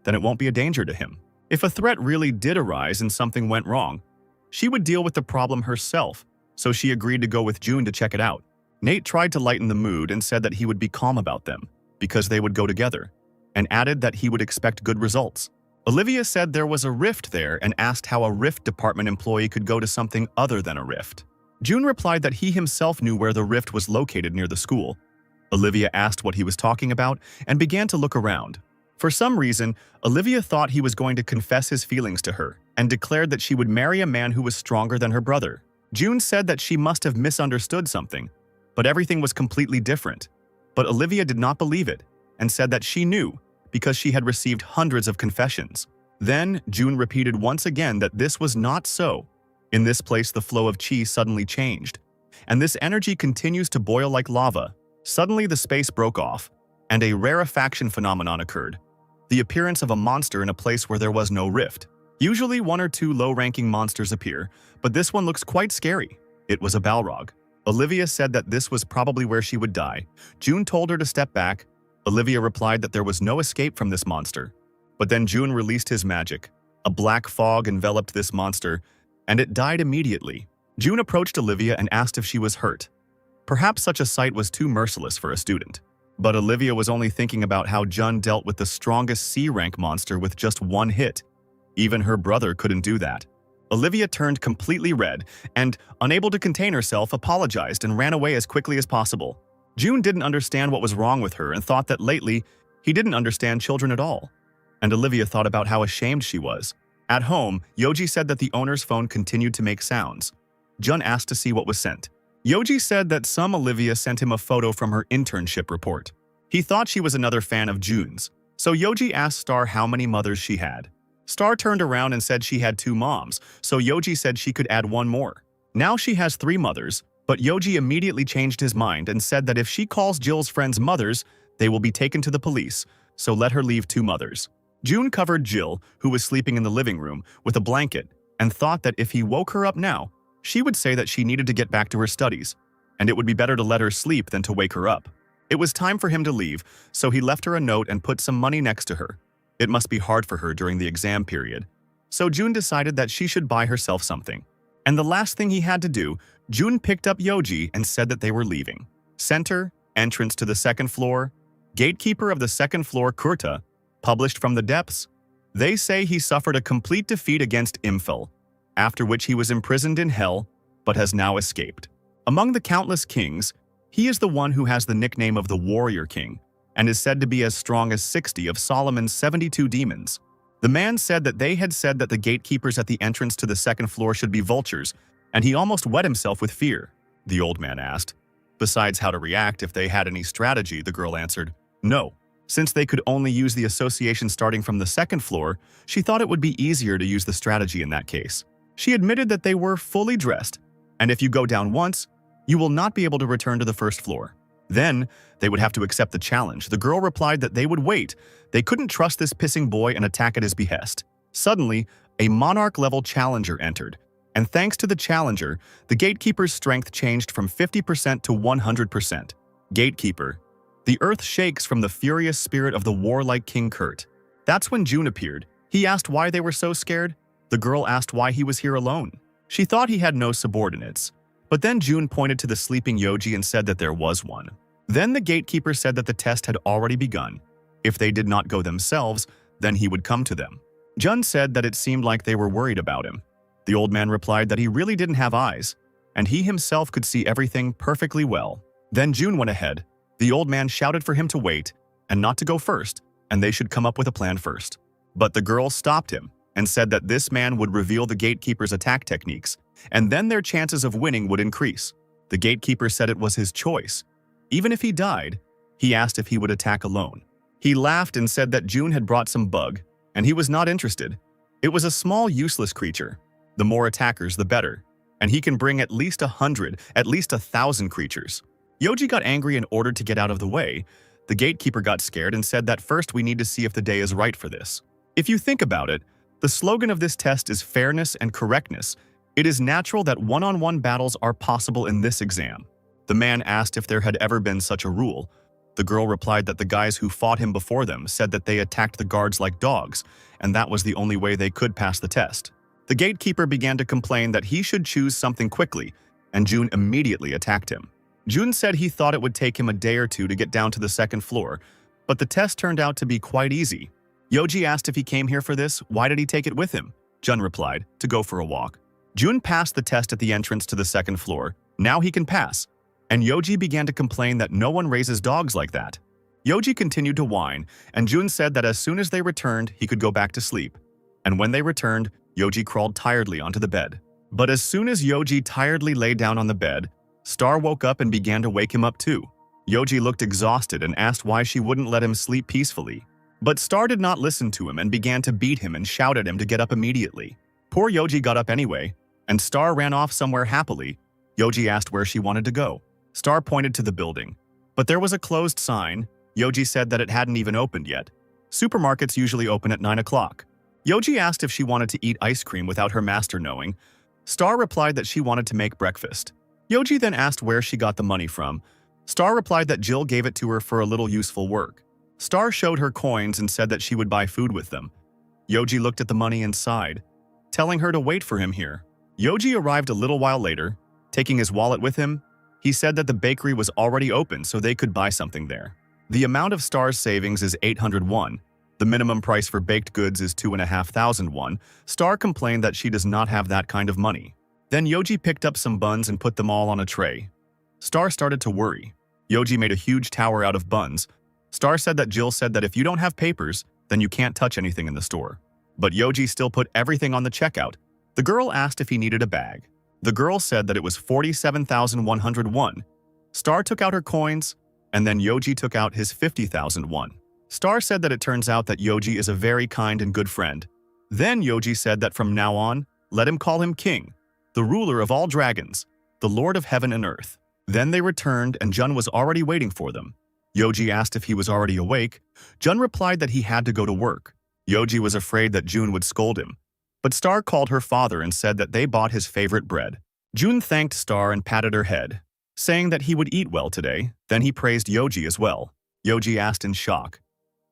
then it won't be a danger to him. If a threat really did arise and something went wrong, she would deal with the problem herself, so she agreed to go with June to check it out. Nate tried to lighten the mood and said that he would be calm about them, because they would go together, and added that he would expect good results. Olivia said there was a rift there and asked how a rift department employee could go to something other than a rift. June replied that he himself knew where the rift was located near the school. Olivia asked what he was talking about and began to look around. For some reason, Olivia thought he was going to confess his feelings to her and declared that she would marry a man who was stronger than her brother. June said that she must have misunderstood something, but everything was completely different. But Olivia did not believe it and said that she knew because she had received hundreds of confessions. Then June repeated once again that this was not so. In this place, the flow of chi suddenly changed, and this energy continues to boil like lava. Suddenly, the space broke off, and a rarefaction phenomenon occurred. The appearance of a monster in a place where there was no rift. Usually, one or two low-ranking monsters appear, but this one looks quite scary. It was a Balrog. Olivia said that this was probably where she would die. June told her to step back. Olivia replied that there was no escape from this monster. But then June released his magic. A black fog enveloped this monster, and it died immediately. June approached Olivia and asked if she was hurt. Perhaps such a sight was too merciless for a student. But Olivia was only thinking about how Jun dealt with the strongest C-rank monster with just one hit. Even her brother couldn't do that. Olivia turned completely red and, unable to contain herself, apologized and ran away as quickly as possible. June didn't understand what was wrong with her and thought that lately he didn't understand children at all. And Olivia thought about how ashamed she was. At home, Yoji said that the owner's phone continued to make sounds. Jun asked to see what was sent. Yoji said that Olivia sent him a photo from her internship report. He thought she was another fan of June's, so Yoji asked Star how many mothers she had. Star turned around and said she had 2 moms, so Yoji said she could add 1 more. Now she has 3 mothers, but Yoji immediately changed his mind and said that if she calls Jill's friends mothers, they will be taken to the police, so let her leave 2 mothers. June covered Jill, who was sleeping in the living room, with a blanket and thought that if he woke her up now, she would say that she needed to get back to her studies, and it would be better to let her sleep than to wake her up. It was time for him to leave, so he left her a note and put some money next to her. It must be hard for her during the exam period. So June decided that she should buy herself something. And the last thing he had to do, June picked up Yoji and said that they were leaving. Center, entrance to the 2nd floor, gatekeeper of the 2nd floor Kurta, published from the depths. They say he suffered a complete defeat against Imphal, after which he was imprisoned in hell, but has now escaped. Among the countless kings, he is the one who has the nickname of the Warrior King, and is said to be as strong as 60 of Solomon's 72 demons. The man said that they had said that the gatekeepers at the entrance to the 2nd floor should be vultures, and he almost wet himself with fear. The old man asked. Besides how to react if they had any strategy, the girl answered, no. Since they could only use the association starting from the 2nd floor, she thought it would be easier to use the strategy in that case. She admitted that they were fully dressed, and if you go down once, you will not be able to return to the 1st floor. Then, they would have to accept the challenge. The girl replied that they would wait. They couldn't trust this pissing boy and attack at his behest. Suddenly, a monarch-level challenger entered, and thanks to the challenger, the gatekeeper's strength changed from 50% to 100%. Gatekeeper. The earth shakes from the furious spirit of the warlike King Kurt. That's when June appeared. He asked why they were so scared. The girl asked why he was here alone. She thought he had no subordinates. But then June pointed to the sleeping Yoji and said that there was one. Then the gatekeeper said that the test had already begun. If they did not go themselves, then he would come to them. Jun said that it seemed like they were worried about him. The old man replied that he really didn't have eyes, and he himself could see everything perfectly well. Then June went ahead. The old man shouted for him to wait, and not to go first, and they should come up with a plan first. But the girl stopped him and said that this man would reveal the gatekeeper's attack techniques, and then their chances of winning would increase. The gatekeeper said it was his choice. Even if he died, he asked if he would attack alone. He laughed and said that June had brought some bug, and he was not interested. It was a small, useless creature. The more attackers, the better, and he can bring at least 100, at least 1,000 creatures. Yoji got angry and ordered to get out of the way. The gatekeeper got scared and said that first we need to see if the day is right for this. If you think about it, the slogan of this test is fairness and correctness. It is natural that one-on-one battles are possible in this exam. The man asked if there had ever been such a rule. The girl replied that the guys who fought him before them said that they attacked the guards like dogs, and that was the only way they could pass the test. The gatekeeper began to complain that he should choose something quickly, and Jun immediately attacked him. Jun said he thought it would take him a day or two to get down to the second floor, but the test turned out to be quite easy. Yoji asked if he came here for this, why did he take it with him? Jun replied, to go for a walk. Jun passed the test at the entrance to the second floor. Now he can pass. And Yoji began to complain that no one raises dogs like that. Yoji continued to whine, and Jun said that as soon as they returned, he could go back to sleep. And when they returned, Yoji crawled tiredly onto the bed. But as soon as Yoji tiredly lay down on the bed, Star woke up and began to wake him up too. Yoji looked exhausted and asked why she wouldn't let him sleep peacefully. But Star did not listen to him and began to beat him and shout at him to get up immediately. Poor Yoji got up anyway, and Star ran off somewhere happily. Yoji asked where she wanted to go. Star pointed to the building. But there was a closed sign. Yoji said that it hadn't even opened yet. Supermarkets usually open at 9 o'clock. Yoji asked if she wanted to eat ice cream without her master knowing. Star replied that she wanted to make breakfast. Yoji then asked where she got the money from. Star replied that Jill gave it to her for a little useful work. Star showed her coins and said that she would buy food with them. Yoji looked at the money and sighed, telling her to wait for him here. Yoji arrived a little while later. Taking his wallet with him, he said that the bakery was already open so they could buy something there. The amount of Star's savings is 800 won. The minimum price for baked goods is 2,500 won. Star complained that she does not have that kind of money. Then Yoji picked up some buns and put them all on a tray. Star started to worry. Yoji made a huge tower out of buns. Star said that Jill said that if you don't have papers, then you can't touch anything in the store. But Yoji still put everything on the checkout. The girl asked if he needed a bag. The girl said that it was 47,100 won. Star took out her coins, and then Yoji took out his 50,000 won. Star said that it turns out that Yoji is a very kind and good friend. Then Yoji said that from now on, let him call him King, the ruler of all dragons, the Lord of heaven and earth. Then they returned and Jun was already waiting for them. Yoji asked if he was already awake. Jun replied that he had to go to work. Yoji was afraid that Jun would scold him. But Star called her father and said that they bought his favorite bread. Jun thanked Star and patted her head, saying that he would eat well today. Then he praised Yoji as well. Yoji asked in shock,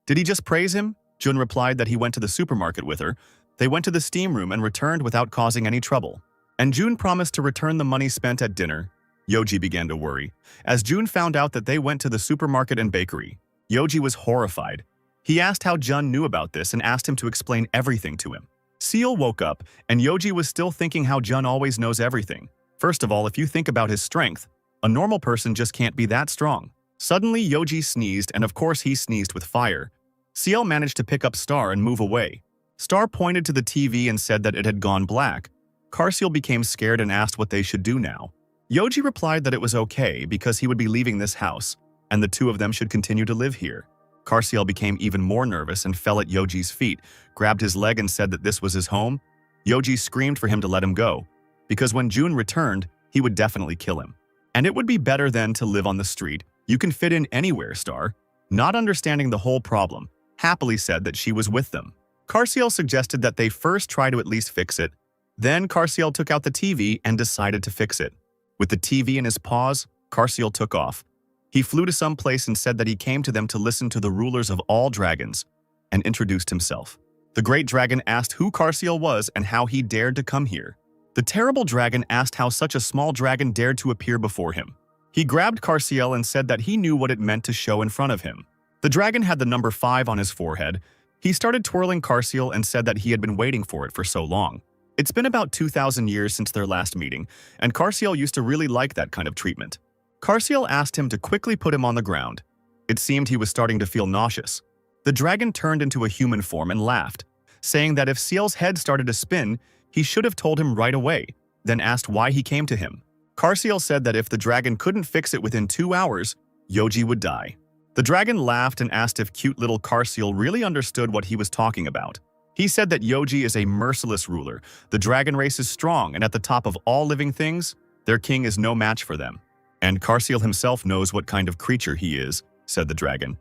did he just praise him? Jun replied that he went to the supermarket with her. They went to the steam room and returned without causing any trouble. And Jun promised to return the money spent at dinner. Yoji began to worry. As Jun found out that they went to the supermarket and bakery, Yoji was horrified. He asked how Jun knew about this and asked him to explain everything to him. Seal woke up, and Yoji was still thinking how Jun always knows everything. First of all, if you think about his strength, a normal person just can't be that strong. Suddenly, Yoji sneezed, and of course he sneezed with fire. Seal managed to pick up Star and move away. Star pointed to the TV and said that it had gone black. Carciel became scared and asked what they should do now. Yoji replied that it was okay because he would be leaving this house, and the two of them should continue to live here. Carciel became even more nervous and fell at Yoji's feet, grabbed his leg and said that this was his home. Yoji screamed for him to let him go, because when Jun returned, he would definitely kill him. And it would be better then to live on the street. You can fit in anywhere, Star. Not understanding the whole problem, happily said that she was with them. Carciel suggested that they first try to at least fix it. Then Carciel took out the TV and decided to fix it. With the TV in his paws, Carciel took off. He flew to some place and said that he came to them to listen to the rulers of all dragons, and introduced himself. The great dragon asked who Carciel was and how he dared to come here. The terrible dragon asked how such a small dragon dared to appear before him. He grabbed Carciel and said that he knew what it meant to show in front of him. The dragon had the number 5 on his forehead. He started twirling Carciel and said that he had been waiting for it for so long. It's been about 2,000 years since their last meeting, and Carciel used to really like that kind of treatment. Carciel asked him to quickly put him on the ground. It seemed he was starting to feel nauseous. The dragon turned into a human form and laughed, saying that if Ciel's head started to spin, he should have told him right away, then asked why he came to him. Carciel said that if the dragon couldn't fix it within 2 hours, Yoji would die. The dragon laughed and asked if cute little Carciel really understood what he was talking about. He said that Yoji is a merciless ruler. The dragon race is strong, and at the top of all living things, their king is no match for them. And Carciel himself knows what kind of creature he is, said the dragon.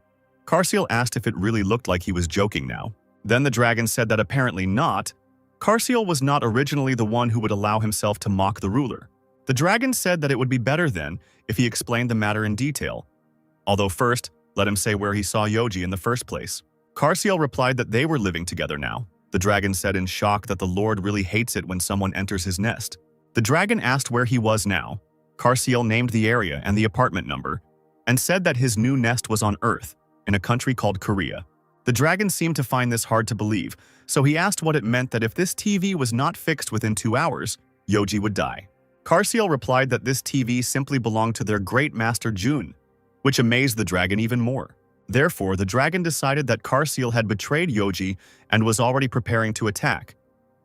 Carciel asked if it really looked like he was joking now. Then the dragon said that apparently not. Karsiel was not originally the one who would allow himself to mock the ruler. The dragon said that it would be better then if he explained the matter in detail. Although first, let him say where he saw Yoji in the first place. Karsiel replied that they were living together now. The dragon said in shock that the Lord really hates it when someone enters his nest. The dragon asked where he was now. Karsiel named the area and the apartment number, and said that his new nest was on Earth, in a country called Korea. The dragon seemed to find this hard to believe, so he asked what it meant that if this TV was not fixed within 2 hours, Yoji would die. Karsiel replied that this TV simply belonged to their great master Jun, which amazed the dragon even more. Therefore, the dragon decided that Karsiel had betrayed Yoji and was already preparing to attack.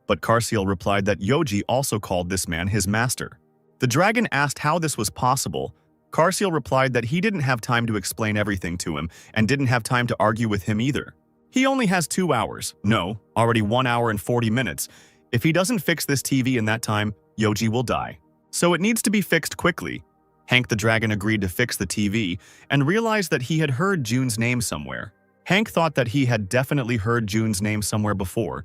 But Karsiel replied that Yoji also called this man his master. The dragon asked how this was possible. Karsiel replied that he didn't have time to explain everything to him and didn't have time to argue with him either. He only has 2 hours. No, already 1 hour and 40 minutes. If he doesn't fix this TV in that time, Yoji will die. So it needs to be fixed quickly. Hank the dragon agreed to fix the TV and realized that he had heard Jun's name somewhere. Hank thought that he had definitely heard Jun's name somewhere before,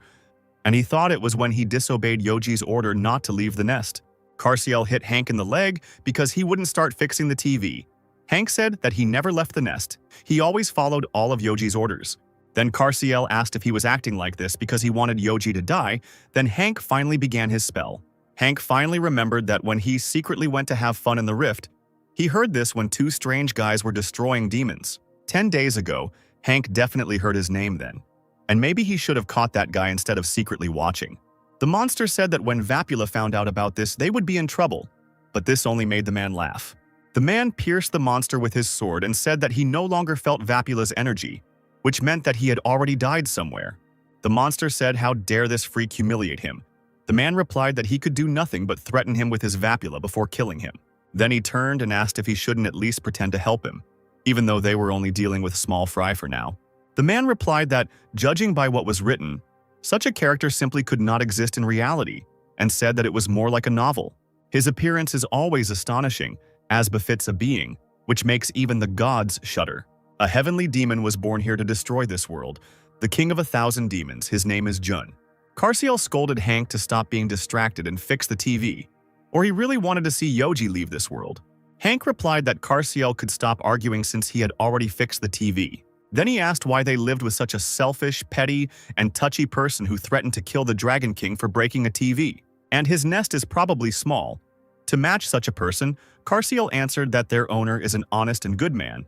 and he thought it was when he disobeyed Yoji's order not to leave the nest. Karsiel hit Hank in the leg because he wouldn't start fixing the TV. Hank said that he never left the nest. He always followed all of Yoji's orders. Then Karsiel asked if he was acting like this because he wanted Yoji to die. Then Hank finally began his spell. Hank finally remembered that when he secretly went to have fun in the rift, he heard this when 2 strange guys were destroying demons. 10 days ago, Hank definitely heard his name then. And maybe he should have caught that guy instead of secretly watching. The monster said that when Vapula found out about this, they would be in trouble. But this only made the man laugh. The man pierced the monster with his sword and said that he no longer felt Vapula's energy, which meant that he had already died somewhere. The monster said how dare this freak humiliate him. The man replied that he could do nothing but threaten him with his Vapula before killing him. Then he turned and asked if he shouldn't at least pretend to help him, even though they were only dealing with small fry for now. The man replied that, judging by what was written, such a character simply could not exist in reality, and said that it was more like a novel. His appearance is always astonishing, as befits a being, which makes even the gods shudder. A heavenly demon was born here to destroy this world, the king of 1,000 demons. His name is Jun. Karsiel scolded Hank to stop being distracted and fix the TV, or he really wanted to see Yoji leave this world. Hank replied that Karsiel could stop arguing since he had already fixed the TV. Then he asked why they lived with such a selfish, petty, and touchy person who threatened to kill the Dragon King for breaking a TV. And his nest is probably small. To match such a person, Karsiel answered that their owner is an honest and good man.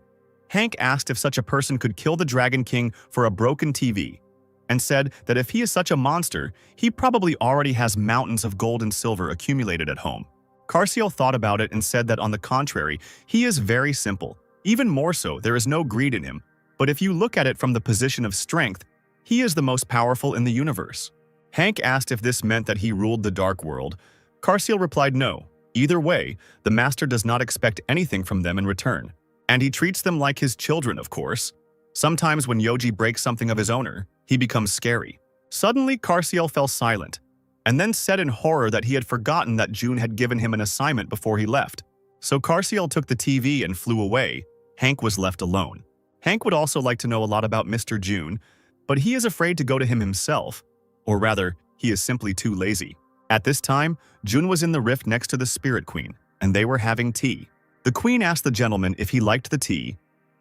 Hank asked if such a person could kill the Dragon King for a broken TV, and said that if he is such a monster, he probably already has mountains of gold and silver accumulated at home. Karsiel thought about it and said that on the contrary, he is very simple. Even more so, there is no greed in him. But if you look at it from the position of strength, he is the most powerful in the universe. Hank asked if this meant that he ruled the dark world. Karsiel replied no. Either way, the master does not expect anything from them in return. And he treats them like his children, of course. Sometimes when Yoji breaks something of his owner, he becomes scary. Suddenly, Karsiel fell silent, and then said in horror that he had forgotten that Jun had given him an assignment before he left. So Karsiel took the TV and flew away. Hank was left alone. Hank would also like to know a lot about Mr. Jun, but he is afraid to go to him himself. Or rather, he is simply too lazy. At this time, Jun was in the rift next to the Spirit Queen, and they were having tea. The queen asked the gentleman if he liked the tea.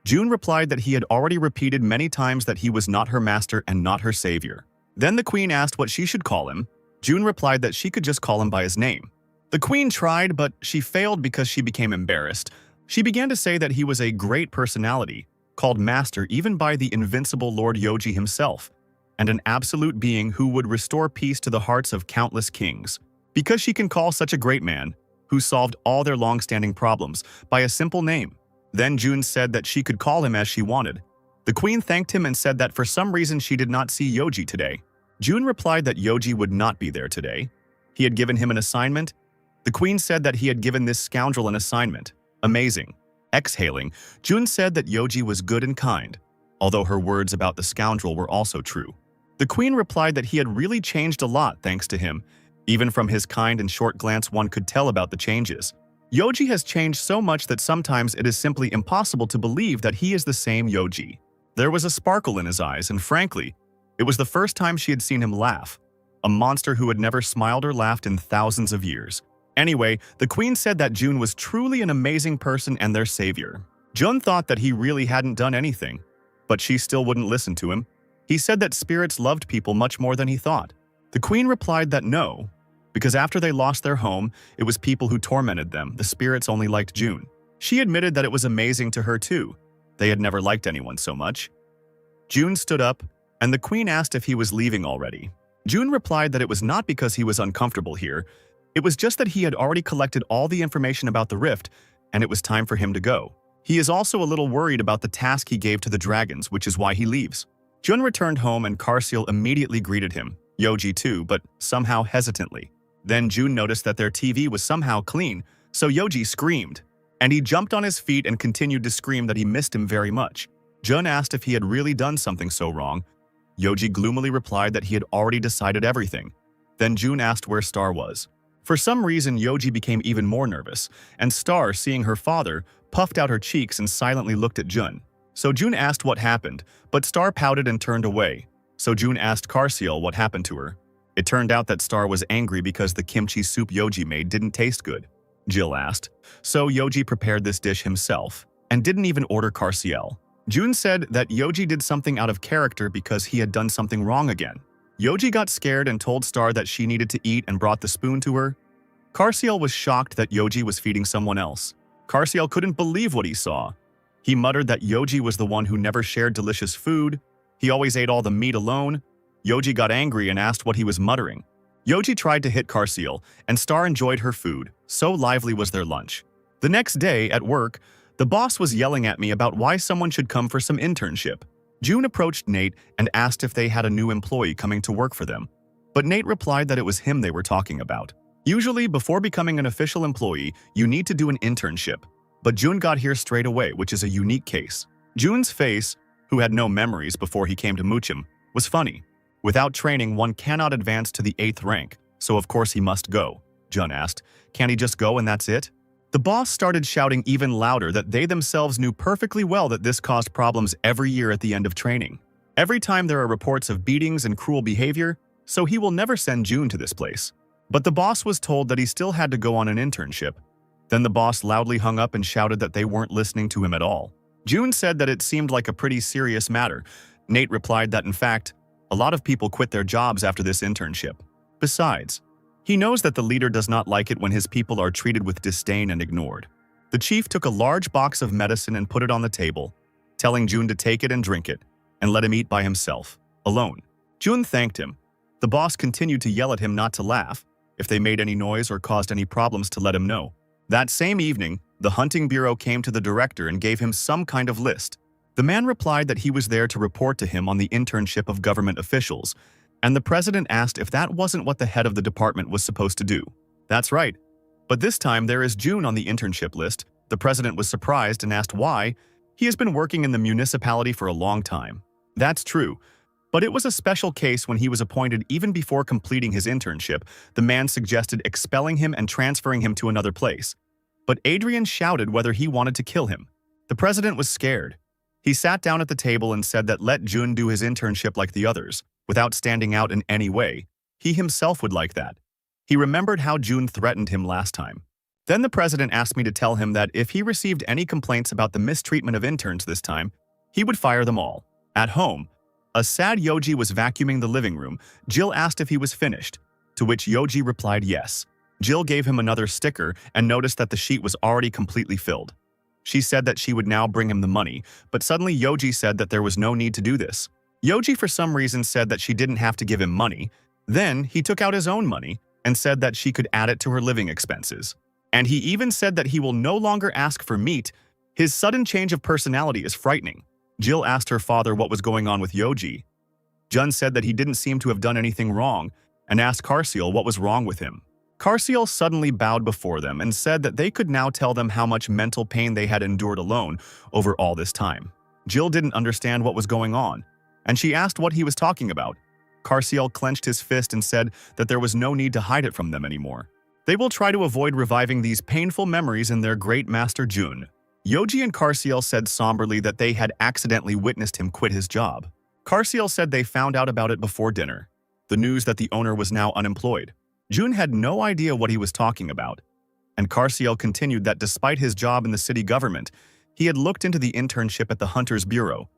Jun replied that he had already repeated many times that he was not her master and not her savior. Then the queen asked what she should call him. Jun replied that she could just call him by his name. The queen tried, but she failed because she became embarrassed. She began to say that he was a great personality, called master even by the invincible Lord Yoji himself, and an absolute being who would restore peace to the hearts of countless kings. Because she can call such a great man, who solved all their long-standing problems, by a simple name. Then Jun said that she could call him as she wanted. The queen thanked him and said that for some reason she did not see Yoji today. Jun replied that Yoji would not be there today. He had given him an assignment. The queen said that he had given this scoundrel an assignment. Amazing. Exhaling, Jun said that Yoji was good and kind, although her words about the scoundrel were also true. The queen replied that he had really changed a lot thanks to him. Even from his kind and short glance one could tell about the changes. Yoji has changed so much that sometimes it is simply impossible to believe that he is the same Yoji. There was a sparkle in his eyes, and frankly, It was the first time she had seen him laugh, a monster who had never smiled or laughed in thousands of years. Anyway, the queen said that Jun was truly an amazing person and their savior. Jun thought that he really hadn't done anything, but she still wouldn't listen to him. He said that spirits loved people much more than he thought. The queen replied that no, because after they lost their home, it was people who tormented them. The spirits only liked Jun. She admitted that it was amazing to her too. They had never liked anyone so much. Jun stood up, and the queen asked if he was leaving already. Jun replied that it was not because he was uncomfortable here. It was just that he had already collected all the information about the rift, and it was time for him to go. He is also a little worried about the task he gave to the dragons, which is why he leaves. Jun returned home and Karsil immediately greeted him, Yoji too, but somehow hesitantly. Then Jun noticed that their TV was somehow clean, so Yoji screamed, and he jumped on his feet and continued to scream that he missed him very much. Jun asked if he had really done something so wrong. Yoji gloomily replied that he had already decided everything. Then Jun asked where Star was. For some reason, Yoji became even more nervous, and Star, seeing her father, puffed out her cheeks and silently looked at Jun. So Jun asked what happened, but Star pouted and turned away. So Jun asked Karsil what happened to her. It turned out that Star was angry because the kimchi soup Yoji made didn't taste good. Jill asked. So Yoji prepared this dish himself, and didn't even order Karsil. Jun said that Yoji did something out of character because he had done something wrong again. Yoji got scared and told Star that she needed to eat and brought the spoon to her. Karsil was shocked that Yoji was feeding someone else. Karsil couldn't believe what he saw. He muttered that Yoji was the one who never shared delicious food. He always ate all the meat alone. Yoji got angry and asked what he was muttering. Yoji tried to hit Karsil, and Star enjoyed her food. So lively was their lunch. The next day, at work, the boss was yelling at me about why someone should come for some internship. Jun approached Nate and asked if they had a new employee coming to work for them. But Nate replied that it was him they were talking about. Usually, before becoming an official employee, you need to do an internship. But Jun got here straight away, which is a unique case. Jun's face, who had no memories before he came to Muchim, was funny. Without training, one cannot advance to the 8th rank, so of course he must go. Jun asked, "Can't he just go and that's it?" The boss started shouting even louder that they themselves knew perfectly well that this caused problems every year at the end of training. Every time there are reports of beatings and cruel behavior, so he will never send Jun to this place. But the boss was told that he still had to go on an internship. Then the boss loudly hung up and shouted that they weren't listening to him at all. Jun said that it seemed like a pretty serious matter. Nate replied that in fact, a lot of people quit their jobs after this internship. Besides, he knows that the leader does not like it when his people are treated with disdain and ignored. The chief took a large box of medicine and put it on the table, telling Jun to take it and drink it, and let him eat by himself, alone. Jun thanked him. The boss continued to yell at him not to laugh. If they made any noise or caused any problems, to let him know. That same evening, the hunting bureau came to the director and gave him some kind of list. The man replied that he was there to report to him on the internship of government officials, and the president asked if that wasn't what the head of the department was supposed to do. That's right. But this time there is Jun on the internship list. The president was surprised and asked why. He has been working in the municipality for a long time. That's true. But it was a special case when he was appointed even before completing his internship. The man suggested expelling him and transferring him to another place. But Adrian shouted whether he wanted to kill him. The president was scared. He sat down at the table and said that let Jun do his internship like the others, without standing out in any way. He himself would like that. He remembered how Jun threatened him last time. Then the president asked me to tell him that if he received any complaints about the mistreatment of interns this time, he would fire them all. At home, a sad Yoji was vacuuming the living room. Jill asked if he was finished, to which Yoji replied yes. Jill gave him another sticker and noticed that the sheet was already completely filled. She said that she would now bring him the money, but suddenly Yoji said that there was no need to do this. Yoji for some reason said that she didn't have to give him money. Then he took out his own money and said that she could add it to her living expenses. And he even said that he will no longer ask for meat. His sudden change of personality is frightening. Jill asked her father what was going on with Yoji. Jun said that he didn't seem to have done anything wrong and asked Karsil what was wrong with him. Karsil suddenly bowed before them and said that they could now tell them how much mental pain they had endured alone over all this time. Jill didn't understand what was going on, and she asked what he was talking about. Karsil clenched his fist and said that there was no need to hide it from them anymore. They will try to avoid reviving these painful memories in their great master Jun. Yoji and Karsil said somberly that they had accidentally witnessed him quit his job. Carciel said they found out about it before dinner, the news that the owner was now unemployed. Jun had no idea what he was talking about, and Carciel continued that despite his job in the city government, he had looked into the internship at the Hunter's Bureau.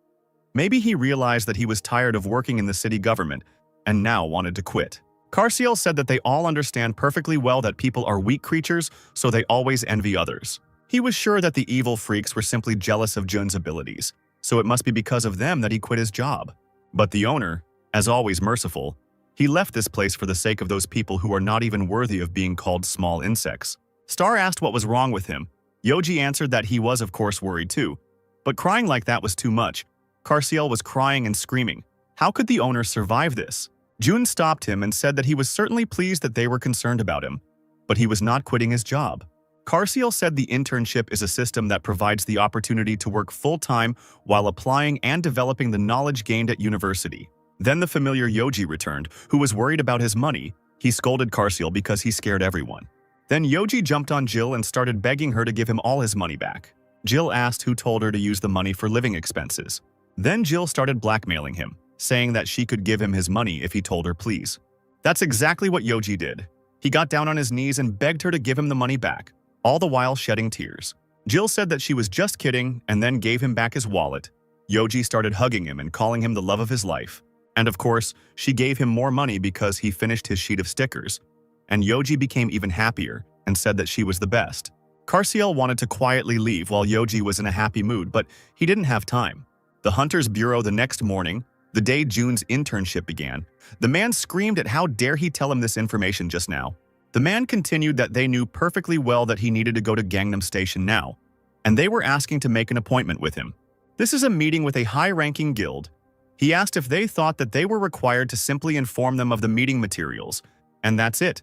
Maybe he realized that he was tired of working in the city government and now wanted to quit. Carciel said that they all understand perfectly well that people are weak creatures, so they always envy others. He was sure that the evil freaks were simply jealous of Jun's abilities, so it must be because of them that he quit his job. But the owner, as always merciful, he left this place for the sake of those people who are not even worthy of being called small insects. Star asked what was wrong with him. Yoji answered that he was of course worried too, but crying like that was too much. Carciel was crying and screaming. How could the owner survive this? Jun stopped him and said that he was certainly pleased that they were concerned about him, but he was not quitting his job. Carciel said the internship is a system that provides the opportunity to work full-time while applying and developing the knowledge gained at university. Then the familiar Yoji returned, who was worried about his money. He scolded Carciel because he scared everyone. Then Yoji jumped on Jill and started begging her to give him all his money back. Jill asked who told her to use the money for living expenses. Then Jill started blackmailing him, saying that she could give him his money if he told her please. That's exactly what Yoji did. He got down on his knees and begged her to give him the money back, all the while shedding tears. Jill said that she was just kidding and then gave him back his wallet. Yoji started hugging him and calling him the love of his life. And of course, she gave him more money because he finished his sheet of stickers. And Yoji became even happier and said that she was the best. Carciel wanted to quietly leave while Yoji was in a happy mood, but he didn't have time. The Hunter's Bureau the next morning, the day Jun's internship began, the man screamed at how dare he tell him this information just now. The man continued that they knew perfectly well that he needed to go to Gangnam Station now, and they were asking to make an appointment with him. This is a meeting with a high-ranking guild. He asked if they thought that they were required to simply inform them of the meeting materials, and that's it.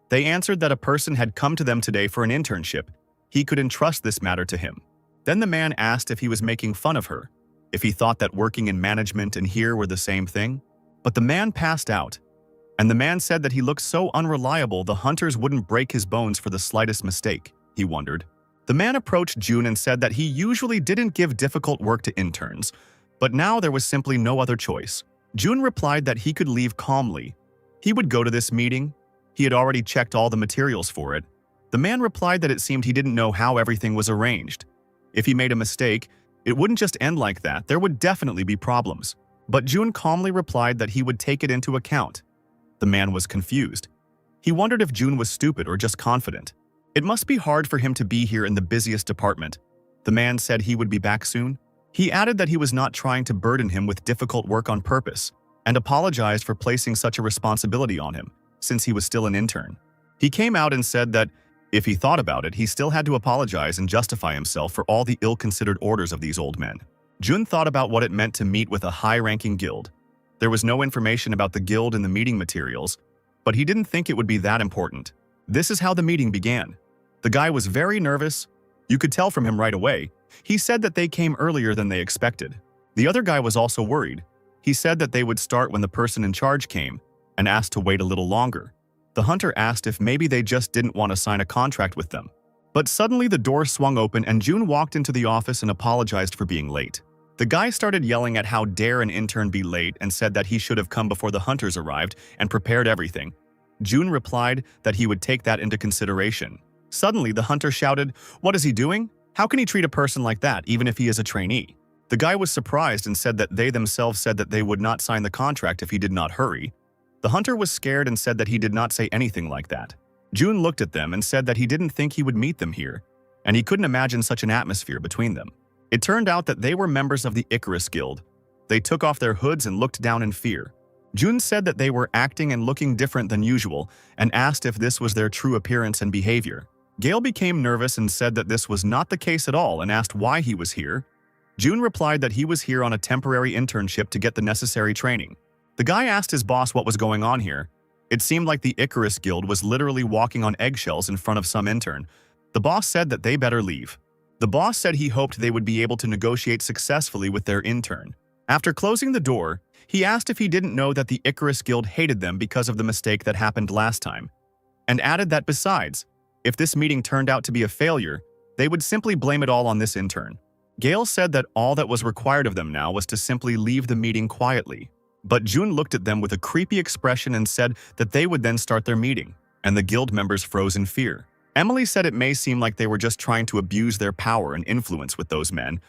They answered that a person had come to them today for an internship. He could entrust this matter to him. Then the man asked if he was making fun of her, if he thought that working in management and here were the same thing. But the man passed out, and the man said that he looked so unreliable the hunters wouldn't break his bones for the slightest mistake, he wondered. The man approached Jun and said that he usually didn't give difficult work to interns, but now there was simply no other choice. Jun replied that he could leave calmly. He would go to this meeting. He had already checked all the materials for it. The man replied that it seemed he didn't know how everything was arranged. If he made a mistake, it wouldn't just end like that, there would definitely be problems. But Jun calmly replied that he would take it into account. The man was confused. He wondered if Jun was stupid or just confident. It must be hard for him to be here in the busiest department. The man said he would be back soon. He added that he was not trying to burden him with difficult work on purpose, and apologized for placing such a responsibility on him, since he was still an intern. He came out and said that, if he thought about it, he still had to apologize and justify himself for all the ill-considered orders of these old men. Jun thought about what it meant to meet with a high-ranking guild. There was no information about the guild in the meeting materials, but he didn't think it would be that important. This is how the meeting began. The guy was very nervous. You could tell from him right away. He said that they came earlier than they expected. The other guy was also worried. He said that they would start when the person in charge came, and asked to wait a little longer. The hunter asked if maybe they just didn't want to sign a contract with them. But suddenly the door swung open and Jun walked into the office and apologized for being late. The guy started yelling at how dare an intern be late and said that he should have come before the hunters arrived and prepared everything. Jun replied that he would take that into consideration. Suddenly the hunter shouted, "What is he doing? How can he treat a person like that even if he is a trainee?" The guy was surprised and said that they themselves said that they would not sign the contract if he did not hurry. The hunter was scared and said that he did not say anything like that. Jun looked at them and said that he didn't think he would meet them here, and he couldn't imagine such an atmosphere between them. It turned out that they were members of the Icarus Guild. They took off their hoods and looked down in fear. Jun said that they were acting and looking different than usual and asked if this was their true appearance and behavior. Gale became nervous and said that this was not the case at all and asked why he was here. Jun replied that he was here on a temporary internship to get the necessary training. The guy asked his boss what was going on here. It seemed like the Icarus Guild was literally walking on eggshells in front of some intern. The boss said that they better leave. The boss said he hoped they would be able to negotiate successfully with their intern. After closing the door, he asked if he didn't know that the Icarus Guild hated them because of the mistake that happened last time, and added that besides, if this meeting turned out to be a failure, they would simply blame it all on this intern. Gail said that all that was required of them now was to simply leave the meeting quietly. But June looked at them with a creepy expression and said that they would then start their meeting, and the guild members froze in fear. Emily said it may seem like they were just trying to abuse their power and influence with those men,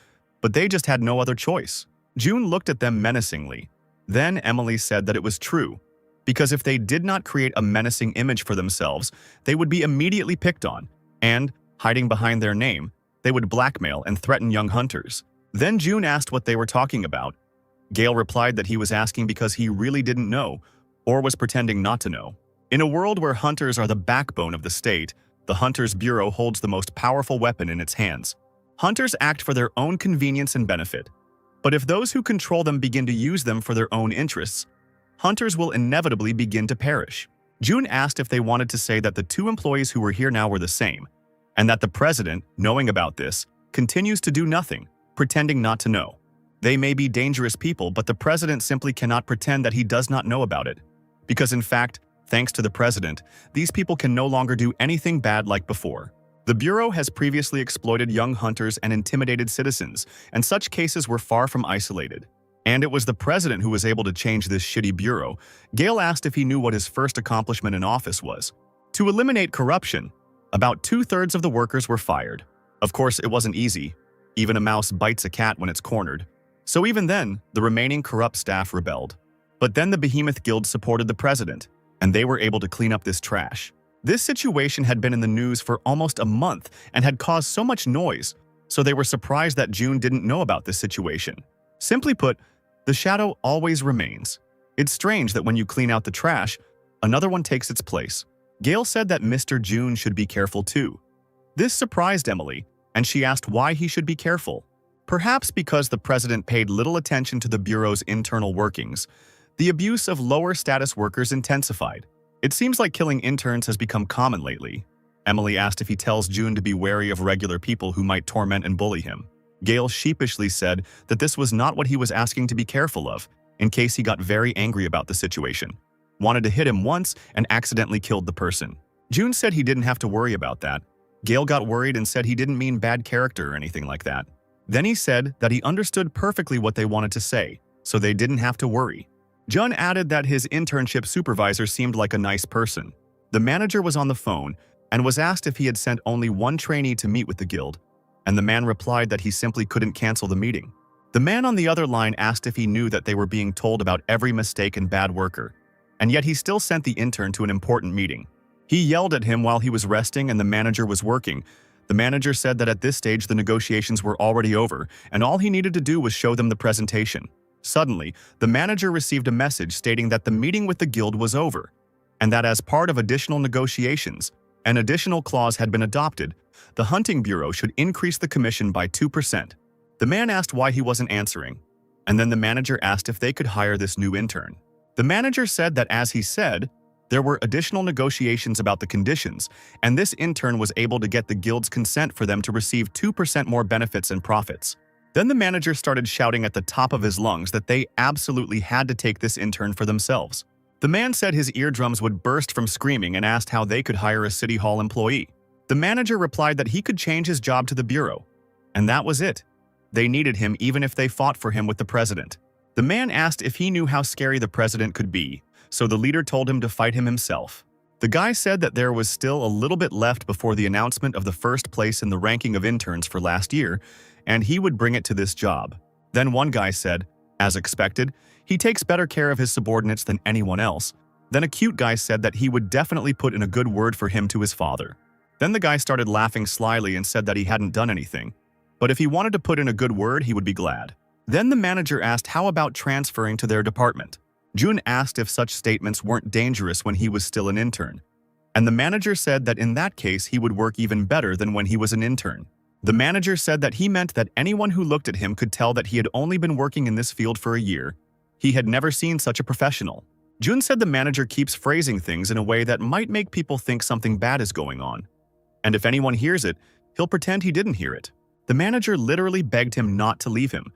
but they just had no other choice. June looked at them menacingly. Then Emily said that it was true, because if they did not create a menacing image for themselves, they would be immediately picked on, and, hiding behind their name, they would blackmail and threaten young hunters. Then June asked what they were talking about. Gale replied that he was asking because he really didn't know, or was pretending not to know. In a world where hunters are the backbone of the state, the Hunters Bureau holds the most powerful weapon in its hands. Hunters act for their own convenience and benefit. But if those who control them begin to use them for their own interests, hunters will inevitably begin to perish. June asked if they wanted to say that the two employees who were here now were the same, and that the president, knowing about this, continues to do nothing, pretending not to know. They may be dangerous people, but the president simply cannot pretend that he does not know about it. Because in fact, thanks to the president, these people can no longer do anything bad like before. The Bureau has previously exploited young hunters and intimidated citizens, and such cases were far from isolated. And it was the president who was able to change this shitty Bureau. Gale asked if he knew what his first accomplishment in office was. To eliminate corruption, about 2/3 of the workers were fired. Of course, it wasn't easy. Even a mouse bites a cat when it's cornered. So even then, the remaining corrupt staff rebelled. But then the Behemoth Guild supported the president, and they were able to clean up this trash. This situation had been in the news for almost a month and had caused so much noise, so they were surprised that June didn't know about this situation. Simply put, the shadow always remains. It's strange that when you clean out the trash, another one takes its place. Gale said that Mr. June should be careful too. This surprised Emily, and she asked why he should be careful. Perhaps because the president paid little attention to the Bureau's internal workings, the abuse of lower-status workers intensified. It seems like killing interns has become common lately. Emily asked if he tells June to be wary of regular people who might torment and bully him. Gale sheepishly said that this was not what he was asking to be careful of, in case he got very angry about the situation. Wanted to hit him once and accidentally killed the person. June said he didn't have to worry about that. Gale got worried and said he didn't mean bad character or anything like that. Then he said that he understood perfectly what they wanted to say, so they didn't have to worry. Jun added that his internship supervisor seemed like a nice person. The manager was on the phone and was asked if he had sent only one trainee to meet with the guild, and the man replied that he simply couldn't cancel the meeting. The man on the other line asked if he knew that they were being told about every mistake and bad worker, and yet he still sent the intern to an important meeting. He yelled at him while he was resting and the manager was working. The manager said that at this stage the negotiations were already over, and all he needed to do was show them the presentation. Suddenly, the manager received a message stating that the meeting with the guild was over, and that as part of additional negotiations, an additional clause had been adopted. The Hunting Bureau should increase the commission by 2%. The man asked why he wasn't answering, and then the manager asked if they could hire this new intern. The manager said that as he said, there were additional negotiations about the conditions, and this intern was able to get the guild's consent for them to receive 2% more benefits and profits. Then the manager started shouting at the top of his lungs that they absolutely had to take this intern for themselves. The man said his eardrums would burst from screaming and asked how they could hire a city hall employee. The manager replied that he could change his job to the bureau, and that was it. They needed him even if they fought for him with the president. The man asked if he knew how scary the president could be, so the leader told him to fight him himself. The guy said that there was still a little bit left before the announcement of the first place in the ranking of interns for last year, and he would bring it to this job. Then one guy said, as expected, he takes better care of his subordinates than anyone else. Then a cute guy said that he would definitely put in a good word for him to his father. Then the guy started laughing slyly and said that he hadn't done anything, but if he wanted to put in a good word, he would be glad. Then the manager asked how about transferring to their department. June asked if such statements weren't dangerous when he was still an intern, and the manager said that in that case he would work even better than when he was an intern. The manager said that he meant that anyone who looked at him could tell that he had only been working in this field for a year. He had never seen such a professional. June said the manager keeps phrasing things in a way that might make people think something bad is going on, and if anyone hears it, he'll pretend he didn't hear it. The manager literally begged him not to leave him,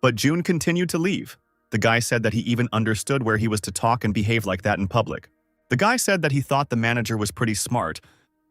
but June continued to leave. The guy said that he even understood where he was to talk and behave like that in public. The guy said that he thought the manager was pretty smart,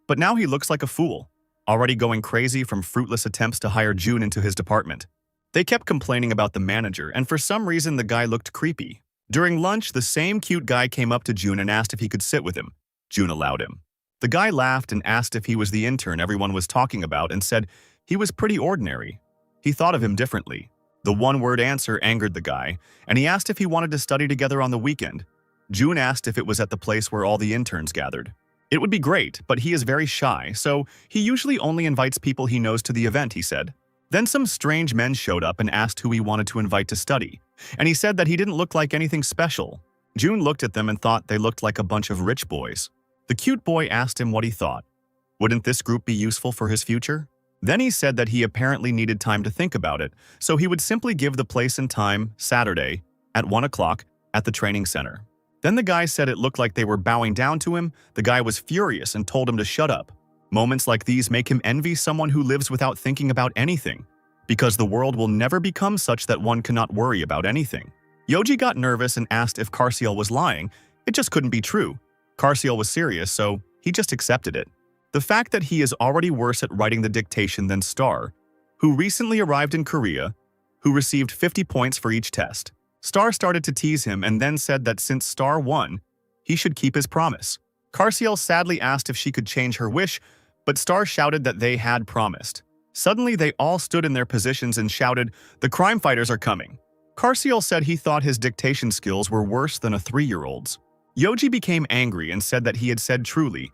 but now he looks like a fool. already going crazy from fruitless attempts to hire June into his department. They kept complaining about the manager, and for some reason the guy looked creepy. During lunch, the same cute guy came up to June and asked if he could sit with him. June allowed him. The guy laughed and asked if he was the intern everyone was talking about and said he was pretty ordinary. He thought of him differently. The one-word answer angered the guy, and he asked if he wanted to study together on the weekend. June asked if it was at the place where all the interns gathered. It would be great, but he is very shy, so he usually only invites people he knows to the event, he said. Then some strange men showed up and asked who he wanted to invite to study, and he said that he didn't look like anything special. June looked at them and thought they looked like a bunch of rich boys. The cute boy asked him what he thought. Wouldn't this group be useful for his future? Then he said that he apparently needed time to think about it, so he would simply give the place and time, Saturday, at 1 o'clock, at the training center. Then the guy said it looked like they were bowing down to him. The guy was furious and told him to shut up. Moments like these make him envy someone who lives without thinking about anything, because the world will never become such that one cannot worry about anything. Yoji got nervous and asked if Carciel was lying. It just couldn't be true. Carciel was serious, so he just accepted it. The fact that he is already worse at writing the dictation than Star, who recently arrived in Korea, who received 50 points for each test. Star started to tease him and then said that since Star won, he should keep his promise. Carciel sadly asked if she could change her wish, but Star shouted that they had promised. Suddenly, they all stood in their positions and shouted, "The crime fighters are coming." Carciel said he thought his dictation skills were worse than a 3-year-old's. Yoji became angry and said that he had said truly,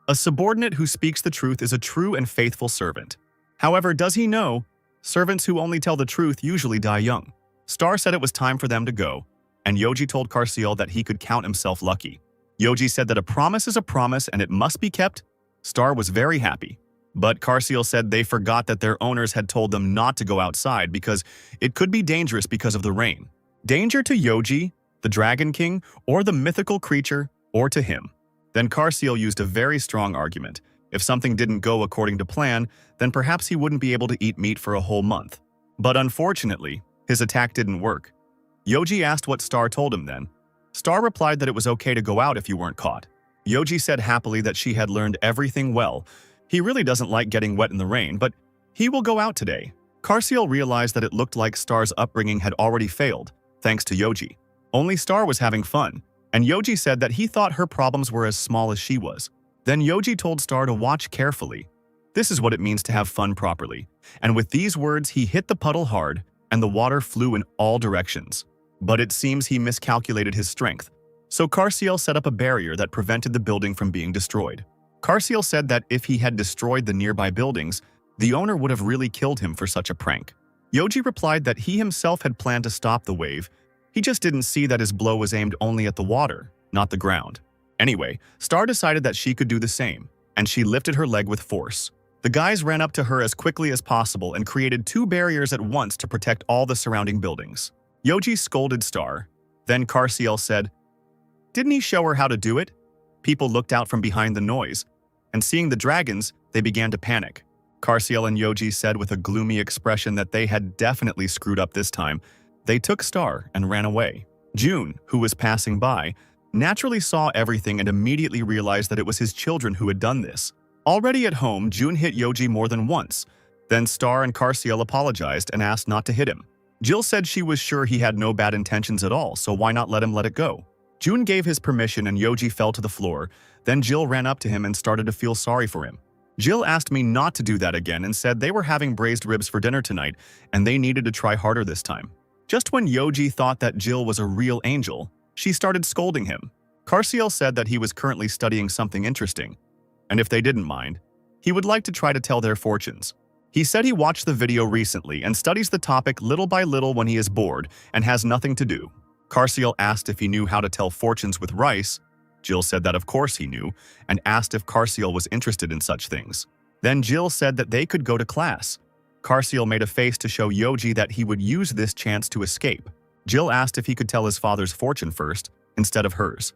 "A subordinate who speaks the truth is a true and faithful servant." However, does he know, servants who only tell the truth usually die young. Star said it was time for them to go, and Yoji told Carciel that he could count himself lucky. Yoji said that a promise is a promise and it must be kept. Star was very happy. But Carciel said they forgot that their owners had told them not to go outside because it could be dangerous because of the rain. Danger to Yoji, the Dragon King, or the mythical creature, or to him. Then Carciel used a very strong argument. If something didn't go according to plan, then perhaps he wouldn't be able to eat meat for a whole month. But unfortunately, his attack didn't work. Yoji asked what Star told him then. Star replied that it was okay to go out if you weren't caught. Yoji said happily that she had learned everything well. He really doesn't like getting wet in the rain, but he will go out today. Carciel realized that it looked like Star's upbringing had already failed, thanks to Yoji. Only Star was having fun, and Yoji said that he thought her problems were as small as she was. Then Yoji told Star to watch carefully. This is what it means to have fun properly. And with these words, he hit the puddle hard, and the water flew in all directions. But it seems he miscalculated his strength. So Carciel set up a barrier that prevented the building from being destroyed. Carciel said that if he had destroyed the nearby buildings, the owner would have really killed him for such a prank. Yoji replied that he himself had planned to stop the wave. He just didn't see that his blow was aimed only at the water, not the ground. Anyway, Star decided that she could do the same, and she lifted her leg with force. The guys ran up to her as quickly as possible and created 2 barriers at once to protect all the surrounding buildings. Yoji scolded Star. Then Carciel said, "Didn't he show her how to do it?" People looked out from behind the noise, and seeing the dragons, they began to panic. Carciel and Yoji said with a gloomy expression that they had definitely screwed up this time. They took Star and ran away. June, who was passing by, naturally saw everything and immediately realized that it was his children who had done this. Already at home, June hit Yoji more than once. Then Star and Carciel apologized and asked not to hit him. Jill said she was sure he had no bad intentions at all, so why not let him let it go? June gave his permission and Yoji fell to the floor. Then Jill ran up to him and started to feel sorry for him. Jill asked me not to do that again and said they were having braised ribs for dinner tonight and they needed to try harder this time. Just when Yoji thought that Jill was a real angel, she started scolding him. Carciel said that he was currently studying something interesting, and if they didn't mind, he would like to try to tell their fortunes. He said he watched the video recently and studies the topic little by little when he is bored and has nothing to do. Carciel asked if he knew how to tell fortunes with rice. Jill said that of course he knew and asked if Carciel was interested in such things. Then Jill said that they could go to class. Carciel made a face to show Yoji that he would use this chance to escape. Jill asked if he could tell his father's fortune first, instead of hers.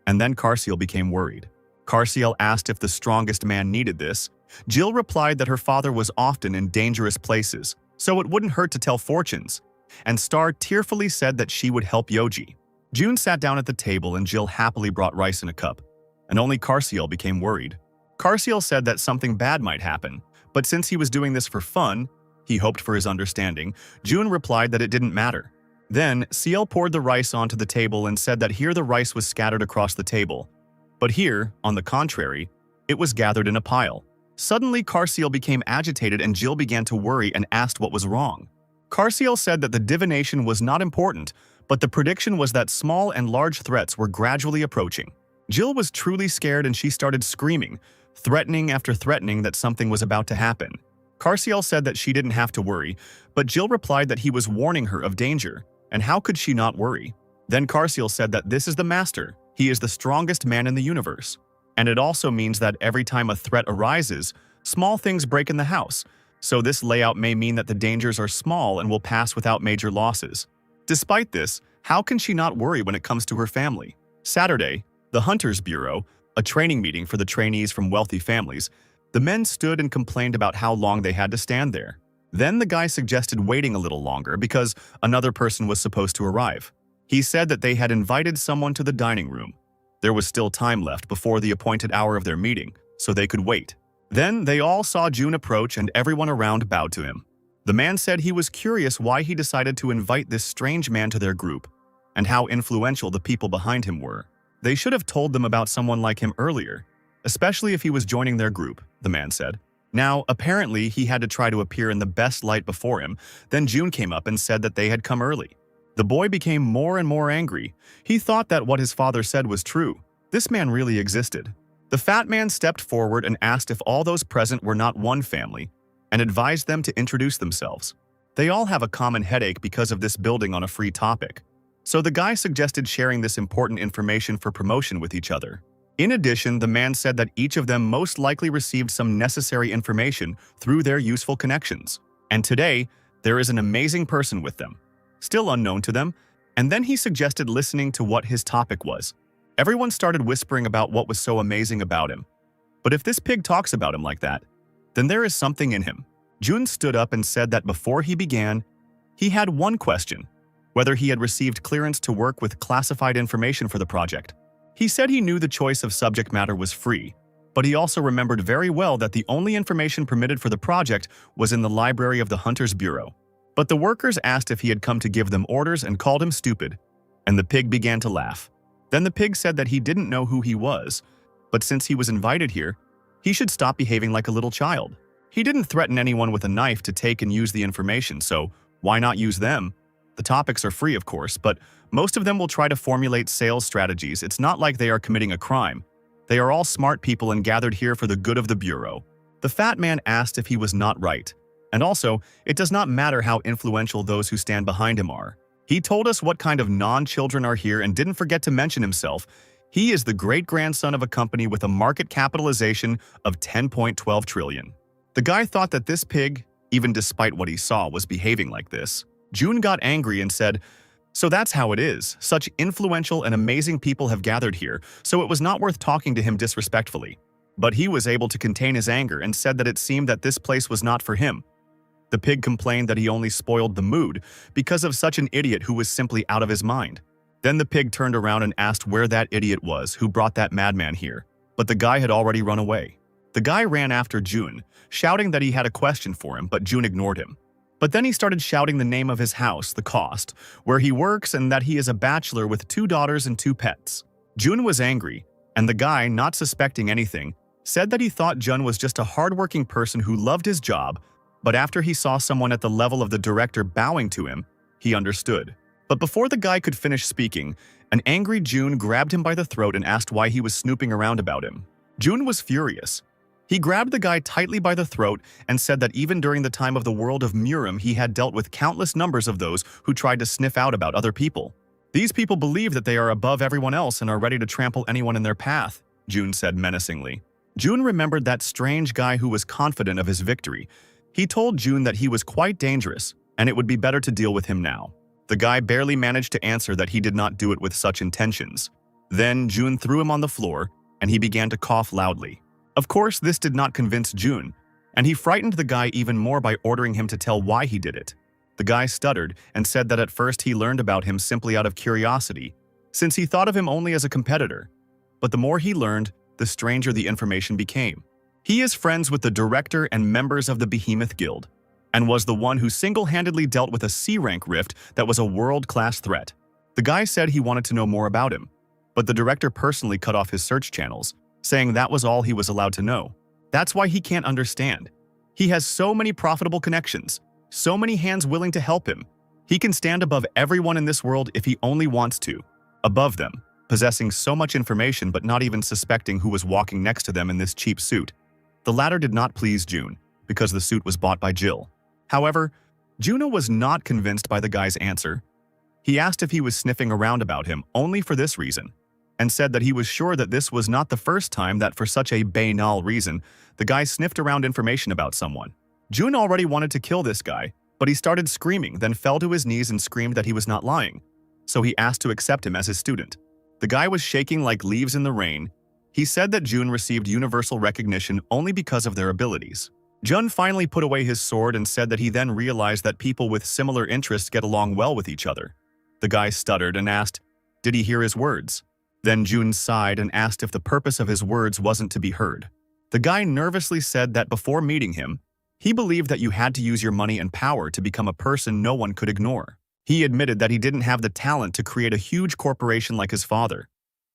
And then Carciel became worried. Carciel asked if the strongest man needed this. Jill replied that her father was often in dangerous places, so it wouldn't hurt to tell fortunes. And Star tearfully said that she would help Yoji. June sat down at the table and Jill happily brought rice in a cup. And only Carciel became worried. Carciel said that something bad might happen, But since he was doing this for fun, he hoped for his understanding, June replied that it didn't matter. Then, CL poured the rice onto the table and said that here the rice was scattered across the table. But here, on the contrary, it was gathered in a pile. Suddenly, Carciel became agitated and Jill began to worry and asked what was wrong. Carciel said that the divination was not important, but the prediction was that small and large threats were gradually approaching. Jill was truly scared and she started screaming, threatening after threatening that something was about to happen. Carciel said that she didn't have to worry, but Jill replied that he was warning her of danger, and how could she not worry? Then Carciel said that this is the master, he is the strongest man in the universe. And it also means that every time a threat arises, small things break in the house, so this layout may mean that the dangers are small and will pass without major losses. Despite this, how can she not worry when it comes to her family? Saturday, the Hunters Bureau, a training meeting for the trainees from wealthy families, the men stood and complained about how long they had to stand there. Then the guy suggested waiting a little longer because another person was supposed to arrive. He said that they had invited someone to the dining room. There was still time left before the appointed hour of their meeting, so they could wait. Then they all saw June approach and everyone around bowed to him. The man said he was curious why he decided to invite this strange man to their group and how influential the people behind him were. They should have told them about someone like him earlier, especially if he was joining their group, the man said. Now, apparently, he had to try to appear in the best light before him. Then June came up and said that they had come early. The boy became more and more angry. He thought that what his father said was true. This man really existed. The fat man stepped forward and asked if all those present were not one family, and advised them to introduce themselves. They all have a common headache because of this building on a free topic. So the guy suggested sharing this important information for promotion with each other. In addition, the man said that each of them most likely received some necessary information through their useful connections. And today, there is an amazing person with them, still unknown to them, and then he suggested listening to what his topic was. Everyone started whispering about what was so amazing about him. But if this pig talks about him like that, then there is something in him. Jun stood up and said that before he began, he had one question, whether he had received clearance to work with classified information for the project. He said he knew the choice of subject matter was free, but he also remembered very well that the only information permitted for the project was in the library of the Hunters Bureau. But the workers asked if he had come to give them orders and called him stupid, and the pig began to laugh. Then the pig said that he didn't know who he was, but since he was invited here, he should stop behaving like a little child. He didn't threaten anyone with a knife to take and use the information, so why not use them? The topics are free, of course, but most of them will try to formulate sales strategies. It's not like they are committing a crime. They are all smart people and gathered here for the good of the Bureau. The fat man asked if he was not right. And also, it does not matter how influential those who stand behind him are. He told us what kind of non-children are here and didn't forget to mention himself. He is the great-grandson of a company with a market capitalization of 10.12 trillion. The guy thought that this pig, even despite what he saw, was behaving like this. June got angry and said, "So that's how it is. Such influential and amazing people have gathered here, so it was not worth talking to him disrespectfully." But he was able to contain his anger and said that it seemed that this place was not for him. The pig complained that he only spoiled the mood because of such an idiot who was simply out of his mind. Then the pig turned around and asked where that idiot was who brought that madman here, but the guy had already run away. The guy ran after June, shouting that he had a question for him, but June ignored him. But then he started shouting the name of his house, the cost, where he works, and that he is a bachelor with 2 daughters and 2 pets. June was angry, and the guy, not suspecting anything, said that he thought Jun was just a hardworking person who loved his job, but after he saw someone at the level of the director bowing to him, he understood. But before the guy could finish speaking, an angry June grabbed him by the throat and asked why he was snooping around about him. June was furious. He grabbed the guy tightly by the throat and said that even during the time of the world of Murim, he had dealt with countless numbers of those who tried to sniff out about other people. These people believe that they are above everyone else and are ready to trample anyone in their path, June said menacingly. June remembered that strange guy who was confident of his victory. He told June that he was quite dangerous, and it would be better to deal with him now. The guy barely managed to answer that he did not do it with such intentions. Then June threw him on the floor, and he began to cough loudly. Of course, this did not convince June, and he frightened the guy even more by ordering him to tell why he did it. The guy stuttered and said that at first he learned about him simply out of curiosity, since he thought of him only as a competitor. But the more he learned, the stranger the information became. He is friends with the director and members of the Behemoth Guild, and was the one who single-handedly dealt with a C-rank rift that was a world-class threat. The guy said he wanted to know more about him, but the director personally cut off his search channels, saying that was all he was allowed to know. That's why he can't understand. He has so many profitable connections, so many hands willing to help him. He can stand above everyone in this world if he only wants to. Above them, possessing so much information but not even suspecting who was walking next to them in this cheap suit. The latter did not please June, because the suit was bought by Jill. However, Juno was not convinced by the guy's answer. He asked if he was sniffing around about him only for this reason, and said that he was sure that this was not the first time that for such a banal reason, the guy sniffed around information about someone. June already wanted to kill this guy, but he started screaming, then fell to his knees and screamed that he was not lying, so he asked to accept him as his student. The guy was shaking like leaves in the rain. He said that June received universal recognition only because of their abilities. Jun finally put away his sword and said that he then realized that people with similar interests get along well with each other. The guy stuttered and asked, did he hear his words? Then Jun sighed and asked if the purpose of his words wasn't to be heard. The guy nervously said that before meeting him, he believed that you had to use your money and power to become a person no one could ignore. He admitted that he didn't have the talent to create a huge corporation like his father,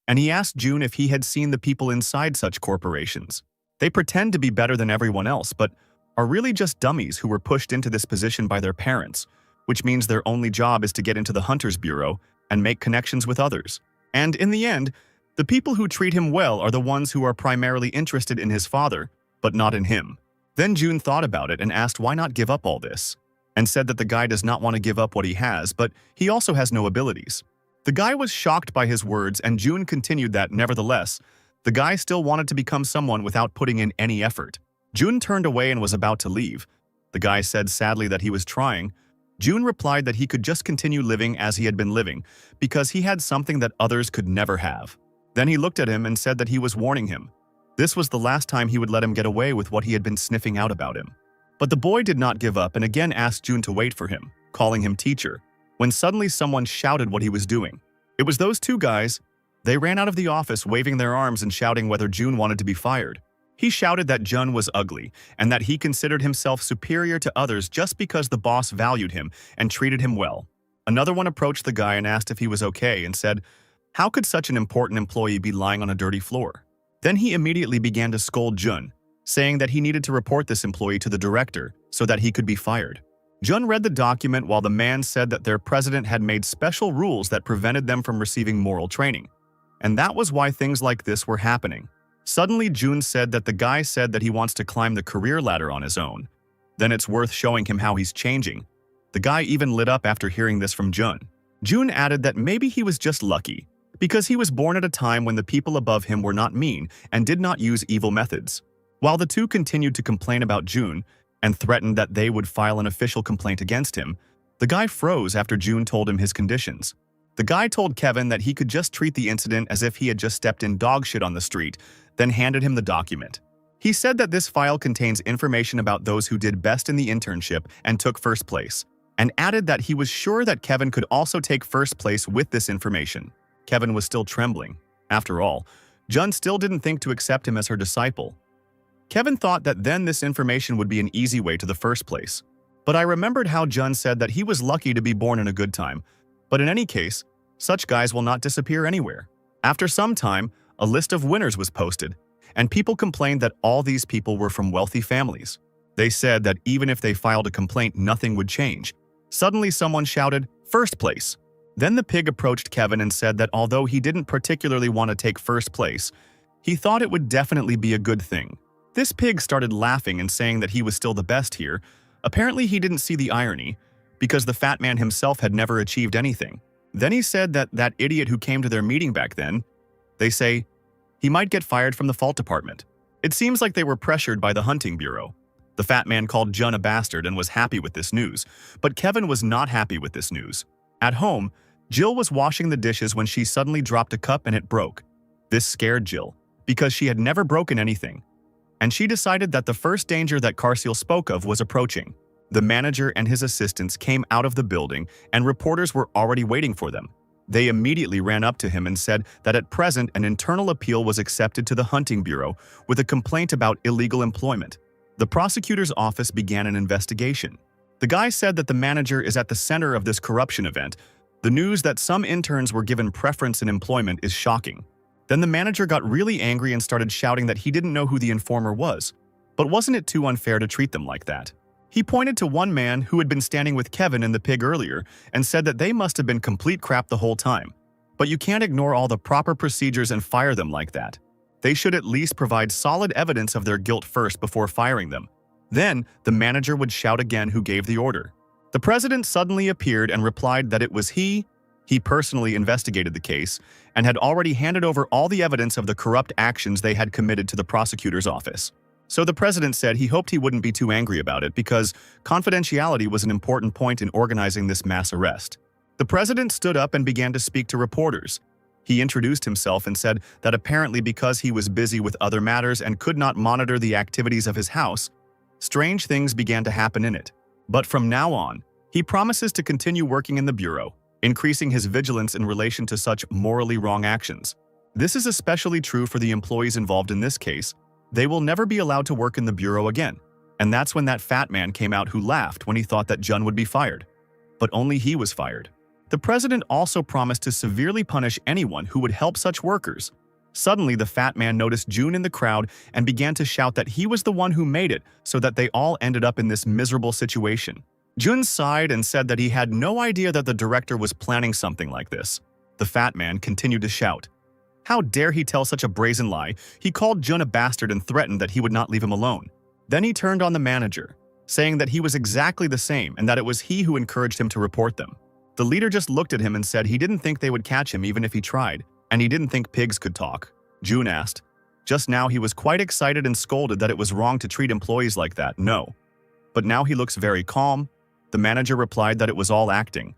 and he asked June if he had seen the people inside such corporations. They pretend to be better than everyone else, but are really just dummies who were pushed into this position by their parents, which means their only job is to get into the Hunter's Bureau and make connections with others. And in the end, the people who treat him well are the ones who are primarily interested in his father, but not in him. Then June thought about it and asked why not give up all this, and said that the guy does not want to give up what he has, but he also has no abilities. The guy was shocked by his words, and June continued that, nevertheless, the guy still wanted to become someone without putting in any effort. June turned away and was about to leave. The guy said sadly that he was trying. June replied that he could just continue living as he had been living, because he had something that others could never have. Then he looked at him and said that he was warning him. This was the last time he would let him get away with what he had been sniffing out about him. But the boy did not give up and again asked June to wait for him, calling him teacher, when suddenly someone shouted what he was doing. It was those two guys. They ran out of the office waving their arms and shouting whether June wanted to be fired. He shouted that Jun was ugly and that he considered himself superior to others just because the boss valued him and treated him well. Another one approached the guy and asked if he was okay and said, how could such an important employee be lying on a dirty floor? Then he immediately began to scold Jun, saying that he needed to report this employee to the director so that he could be fired. Jun read the document while the man said that their president had made special rules that prevented them from receiving moral training. And that was why things like this were happening. Suddenly, Jun said that the guy said that he wants to climb the career ladder on his own. Then it's worth showing him how he's changing. The guy even lit up after hearing this from Jun. Jun added that maybe he was just lucky, because he was born at a time when the people above him were not mean and did not use evil methods. While the two continued to complain about Jun and threatened that they would file an official complaint against him, the guy froze after Jun told him his conditions. The guy told Kevin that he could just treat the incident as if he had just stepped in dog shit on the street, then handed him the document. He said that this file contains information about those who did best in the internship and took first place, and added that he was sure that Kevin could also take first place with this information. Kevin was still trembling. After all, Jun still didn't think to accept him as her disciple. Kevin thought that then this information would be an easy way to the first place. But I remembered how Jun said that he was lucky to be born in a good time. But in any case, such guys will not disappear anywhere. After some time, a list of winners was posted, and people complained that all these people were from wealthy families. They said that even if they filed a complaint, nothing would change. Suddenly someone shouted, "First place!" Then the pig approached Kevin and said that although he didn't particularly want to take first place, he thought it would definitely be a good thing. This pig started laughing and saying that he was still the best here. Apparently he didn't see the irony, because the fat man himself had never achieved anything. Then he said that that idiot who came to their meeting back then, they say, he might get fired from the fault department. It seems like they were pressured by the hunting bureau. The fat man called Jun a bastard and was happy with this news, but Kevin was not happy with this news. At home, Jill was washing the dishes when she suddenly dropped a cup and it broke. This scared Jill, because she had never broken anything, and she decided that the first danger that Carciel spoke of was approaching. The manager and his assistants came out of the building, and reporters were already waiting for them. They immediately ran up to him and said that at present an internal appeal was accepted to the hunting bureau with a complaint about illegal employment. The prosecutor's office began an investigation. The guy said that the manager is at the center of this corruption event. The news that some interns were given preference in employment is shocking. Then the manager got really angry and started shouting that he didn't know who the informer was. But wasn't it too unfair to treat them like that? He pointed to one man who had been standing with Kevin and the pig earlier and said that they must have been complete crap the whole time. But you can't ignore all the proper procedures and fire them like that. They should at least provide solid evidence of their guilt first before firing them. Then, the manager would shout again who gave the order. The president suddenly appeared and replied that it was he. He personally investigated the case and had already handed over all the evidence of the corrupt actions they had committed to the prosecutor's office. So the president said he hoped he wouldn't be too angry about it because confidentiality was an important point in organizing this mass arrest. The president stood up and began to speak to reporters. He introduced himself and said that apparently because he was busy with other matters and could not monitor the activities of his house, strange things began to happen in it. But from now on, he promises to continue working in the bureau, increasing his vigilance in relation to such morally wrong actions. This is especially true for the employees involved in this case. They will never be allowed to work in the bureau again. And that's when that fat man came out who laughed when he thought that Jun would be fired. But only he was fired. The president also promised to severely punish anyone who would help such workers. Suddenly, the fat man noticed Jun in the crowd and began to shout that he was the one who made it so that they all ended up in this miserable situation. Jun sighed and said that he had no idea that the director was planning something like this. The fat man continued to shout. How dare he tell such a brazen lie? He called Jun a bastard and threatened that he would not leave him alone. Then he turned on the manager, saying that he was exactly the same and that it was he who encouraged him to report them. The leader just looked at him and said he didn't think they would catch him even if he tried, and he didn't think pigs could talk. Jun asked. Just now he was quite excited and scolded that it was wrong to treat employees like that, no. But now he looks very calm. The manager replied that it was all acting.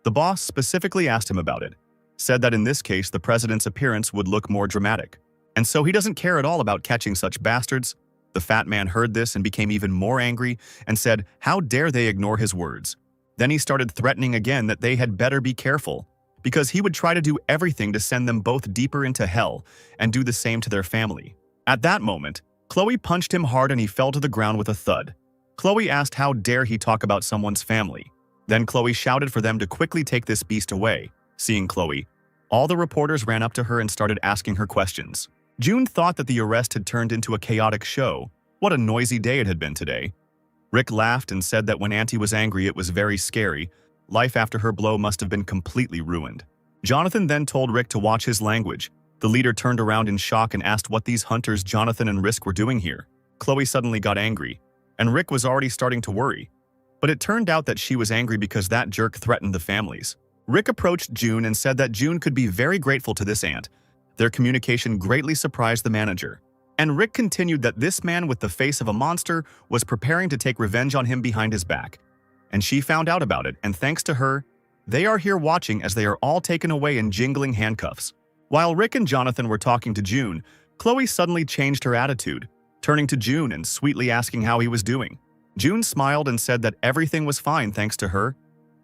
The boss specifically asked him about it, said that in this case the president's appearance would look more dramatic. And so he doesn't care at all about catching such bastards. The fat man heard this and became even more angry and said, how dare they ignore his words. Then he started threatening again that they had better be careful, because he would try to do everything to send them both deeper into hell and do the same to their family. At that moment, Chloe punched him hard and he fell to the ground with a thud. Chloe asked how dare he talk about someone's family. Then Chloe shouted for them to quickly take this beast away. Seeing Chloe, all the reporters ran up to her and started asking her questions. Jun thought that the arrest had turned into a chaotic show. What a noisy day it had been today. Rick laughed and said that when Auntie was angry it was very scary. Life after her blow must have been completely ruined. Jonathan then told Rick to watch his language. The leader turned around in shock and asked what these hunters Jonathan and Rick were doing here. Chloe suddenly got angry, and Rick was already starting to worry. But it turned out that she was angry because that jerk threatened the families. Rick approached Jun and said that Jun could be very grateful to this aunt. Their communication greatly surprised the manager. And Rick continued that this man with the face of a monster was preparing to take revenge on him behind his back. And she found out about it, and thanks to her, they are here watching as they are all taken away in jingling handcuffs. While Rick and Jonathan were talking to Jun, Chloe suddenly changed her attitude, turning to Jun and sweetly asking how he was doing. Jun smiled and said that everything was fine thanks to her.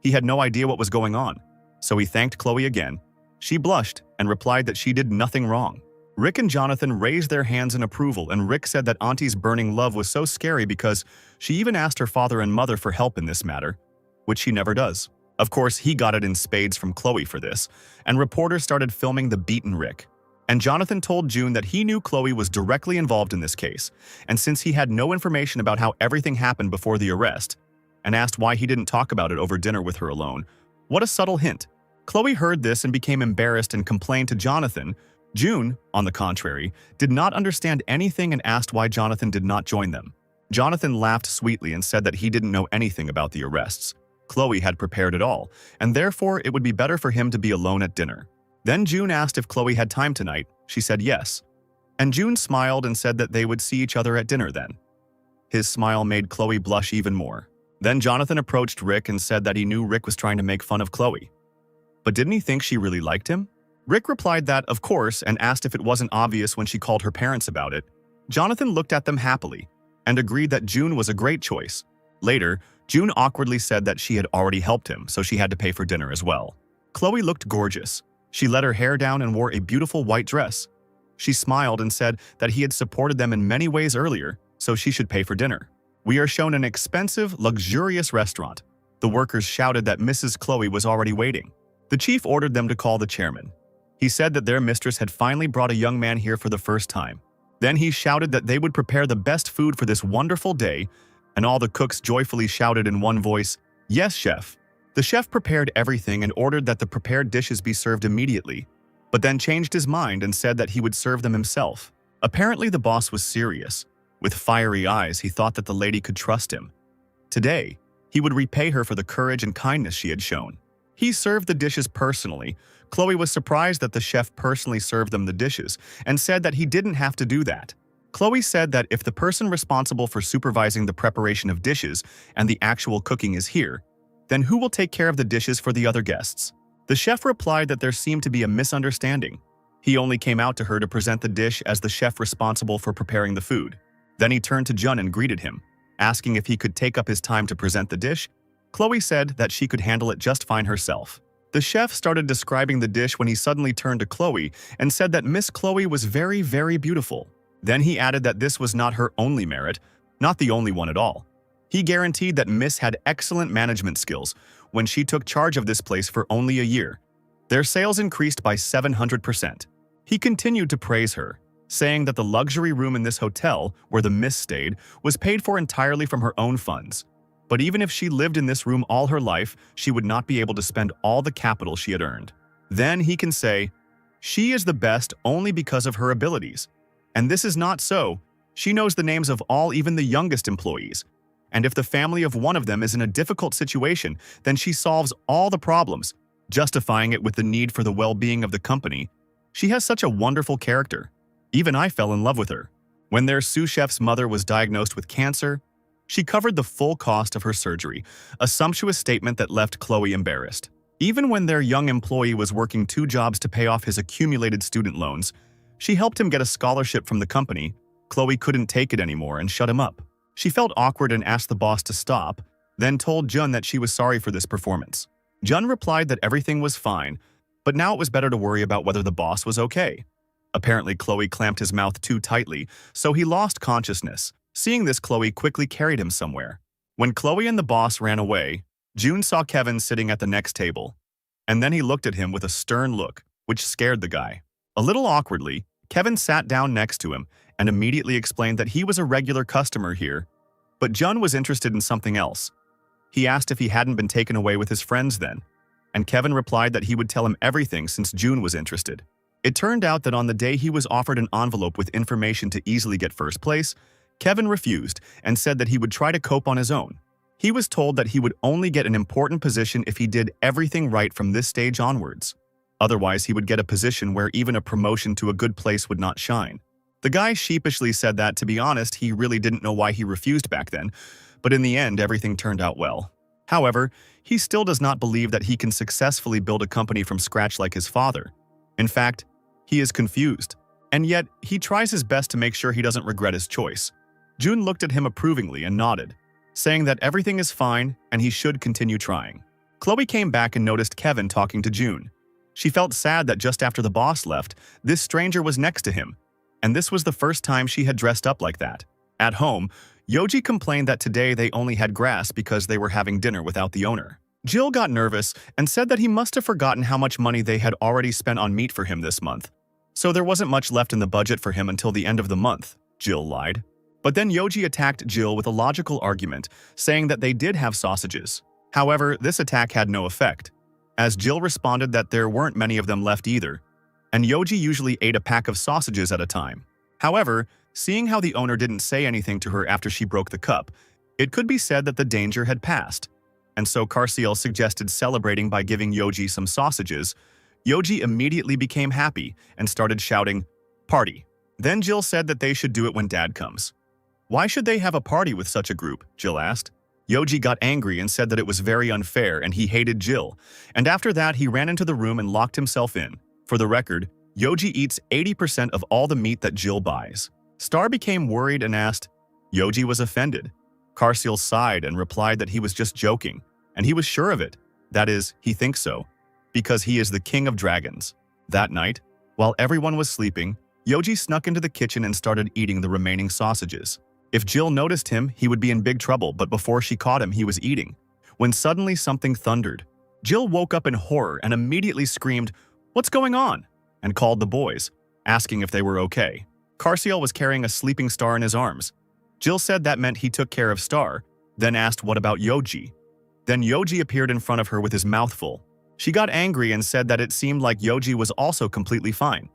He had no idea what was going on, so he thanked Chloe again. She blushed and replied that she did nothing wrong. Rick and Jonathan raised their hands in approval, and Rick said that Auntie's burning love was so scary because she even asked her father and mother for help in this matter, which she never does. Of course, he got it in spades from Chloe for this, and reporters started filming the beaten Rick. And Jonathan told Jun that he knew Chloe was directly involved in this case, and since he had no information about how everything happened before the arrest, and asked why he didn't talk about it over dinner with her alone. What a subtle hint. Chloe heard this and became embarrassed and complained to Jonathan. Jun, on the contrary, did not understand anything and asked why Jonathan did not join them. Jonathan laughed sweetly and said that he didn't know anything about the arrests. Chloe had prepared it all, and therefore it would be better for him to be alone at dinner. Then Jun asked if Chloe had time tonight. She said yes. And Jun smiled and said that they would see each other at dinner then. His smile made Chloe blush even more. Then Jonathan approached Rick and said that he knew Rick was trying to make fun of Chloe. But didn't he think she really liked him? Rick replied that, of course, and asked if it wasn't obvious when she called her parents about it. Jonathan looked at them happily and agreed that Jun was a great choice. Later, Jun awkwardly said that she had already helped him, so she had to pay for dinner as well. Chloe looked gorgeous. She let her hair down and wore a beautiful white dress. She smiled and said that he had supported them in many ways earlier, so she should pay for dinner. We are shown an expensive, luxurious restaurant. The workers shouted that Mrs. Chloe was already waiting. The chief ordered them to call the chairman. He said that their mistress had finally brought a young man here for the first time. Then he shouted that they would prepare the best food for this wonderful day, and all the cooks joyfully shouted in one voice, "Yes, chef." The chef prepared everything and ordered that the prepared dishes be served immediately, but then changed his mind and said that he would serve them himself. Apparently the boss was serious. With fiery eyes, he thought that the lady could trust him. Today, he would repay her for the courage and kindness she had shown. He served the dishes personally. Chloe was surprised that the chef personally served them the dishes and said that he didn't have to do that. Chloe said that if the person responsible for supervising the preparation of dishes and the actual cooking is here, then who will take care of the dishes for the other guests? The chef replied that there seemed to be a misunderstanding. He only came out to her to present the dish as the chef responsible for preparing the food. Then he turned to Jun and greeted him, asking if he could take up his time to present the dish. Chloe said that she could handle it just fine herself. The chef started describing the dish when he suddenly turned to Chloe and said that Miss Chloe was very, very beautiful. Then he added that this was not her only merit, not the only one at all. He guaranteed that Miss had excellent management skills when she took charge of this place for only a year. Their sales increased by 700%. He continued to praise her, saying that the luxury room in this hotel, where the Miss stayed, was paid for entirely from her own funds. But even if she lived in this room all her life, she would not be able to spend all the capital she had earned. Then he can say, she is the best only because of her abilities. And this is not so. She knows the names of all, even the youngest employees. And if the family of one of them is in a difficult situation, then she solves all the problems, justifying it with the need for the well-being of the company. She has such a wonderful character. Even I fell in love with her. When their sous chef's mother was diagnosed with cancer, she covered the full cost of her surgery, a sumptuous statement that left Chloe embarrassed. Even when their young employee was working 2 jobs to pay off his accumulated student loans, she helped him get a scholarship from the company. Chloe couldn't take it anymore and shut him up. She felt awkward and asked the boss to stop, then told Jun that she was sorry for this performance. Jun replied that everything was fine, but now it was better to worry about whether the boss was okay. Apparently, Chloe clamped his mouth too tightly, so he lost consciousness. Seeing this, Chloe quickly carried him somewhere. When Chloe and the boss ran away, Jun saw Kevin sitting at the next table, and then he looked at him with a stern look, which scared the guy. A little awkwardly, Kevin sat down next to him and immediately explained that he was a regular customer here, but Jun was interested in something else. He asked if he hadn't been taken away with his friends then, and Kevin replied that he would tell him everything since Jun was interested. It turned out that on the day he was offered an envelope with information to easily get first place, Kevin refused and said that he would try to cope on his own. He was told that he would only get an important position if he did everything right from this stage onwards. Otherwise, he would get a position where even a promotion to a good place would not shine. The guy sheepishly said that, to be honest, he really didn't know why he refused back then, but in the end, everything turned out well. However, he still does not believe that he can successfully build a company from scratch like his father. In fact, he is confused, and yet he tries his best to make sure he doesn't regret his choice. Jun looked at him approvingly and nodded, saying that everything is fine and he should continue trying. Chloe came back and noticed Kevin talking to Jun. She felt sad that just after the boss left, this stranger was next to him, and this was the first time she had dressed up like that. At home, Yoji complained that today they only had grass because they were having dinner without the owner. Jill got nervous and said that he must have forgotten how much money they had already spent on meat for him this month. So there wasn't much left in the budget for him until the end of the month, Jill lied. But then Yoji attacked Jill with a logical argument, saying that they did have sausages. However, this attack had no effect, as Jill responded that there weren't many of them left either, and Yoji usually ate a pack of sausages at a time. However, seeing how the owner didn't say anything to her after she broke the cup, it could be said that the danger had passed. And so Carciel suggested celebrating by giving Yoji some sausages. Yoji immediately became happy and started shouting, "Party." Then Jill said that they should do it when Dad comes. Why should they have a party with such a group? Jill asked. Yoji got angry and said that it was very unfair and he hated Jill, and after that he ran into the room and locked himself in. For the record, Yoji eats 80% of all the meat that Jill buys. Star became worried and asked. Yoji was offended. Carciel sighed and replied that he was just joking, and he was sure of it. That is, he thinks so. because he is the king of dragons. That night, while everyone was sleeping, Yoji snuck into the kitchen and started eating the remaining sausages. If Jill noticed him, he would be in big trouble, but before she caught him, he was eating. When suddenly something thundered. Jill woke up in horror and immediately screamed, "What's going on?" and called the boys, asking if they were okay. Carciel was carrying a sleeping Star in his arms. Jill said that meant he took care of Star, then asked what about Yoji. Then Yoji appeared in front of her with his mouth full. She got angry and said that it seemed like Yoji was also completely fine,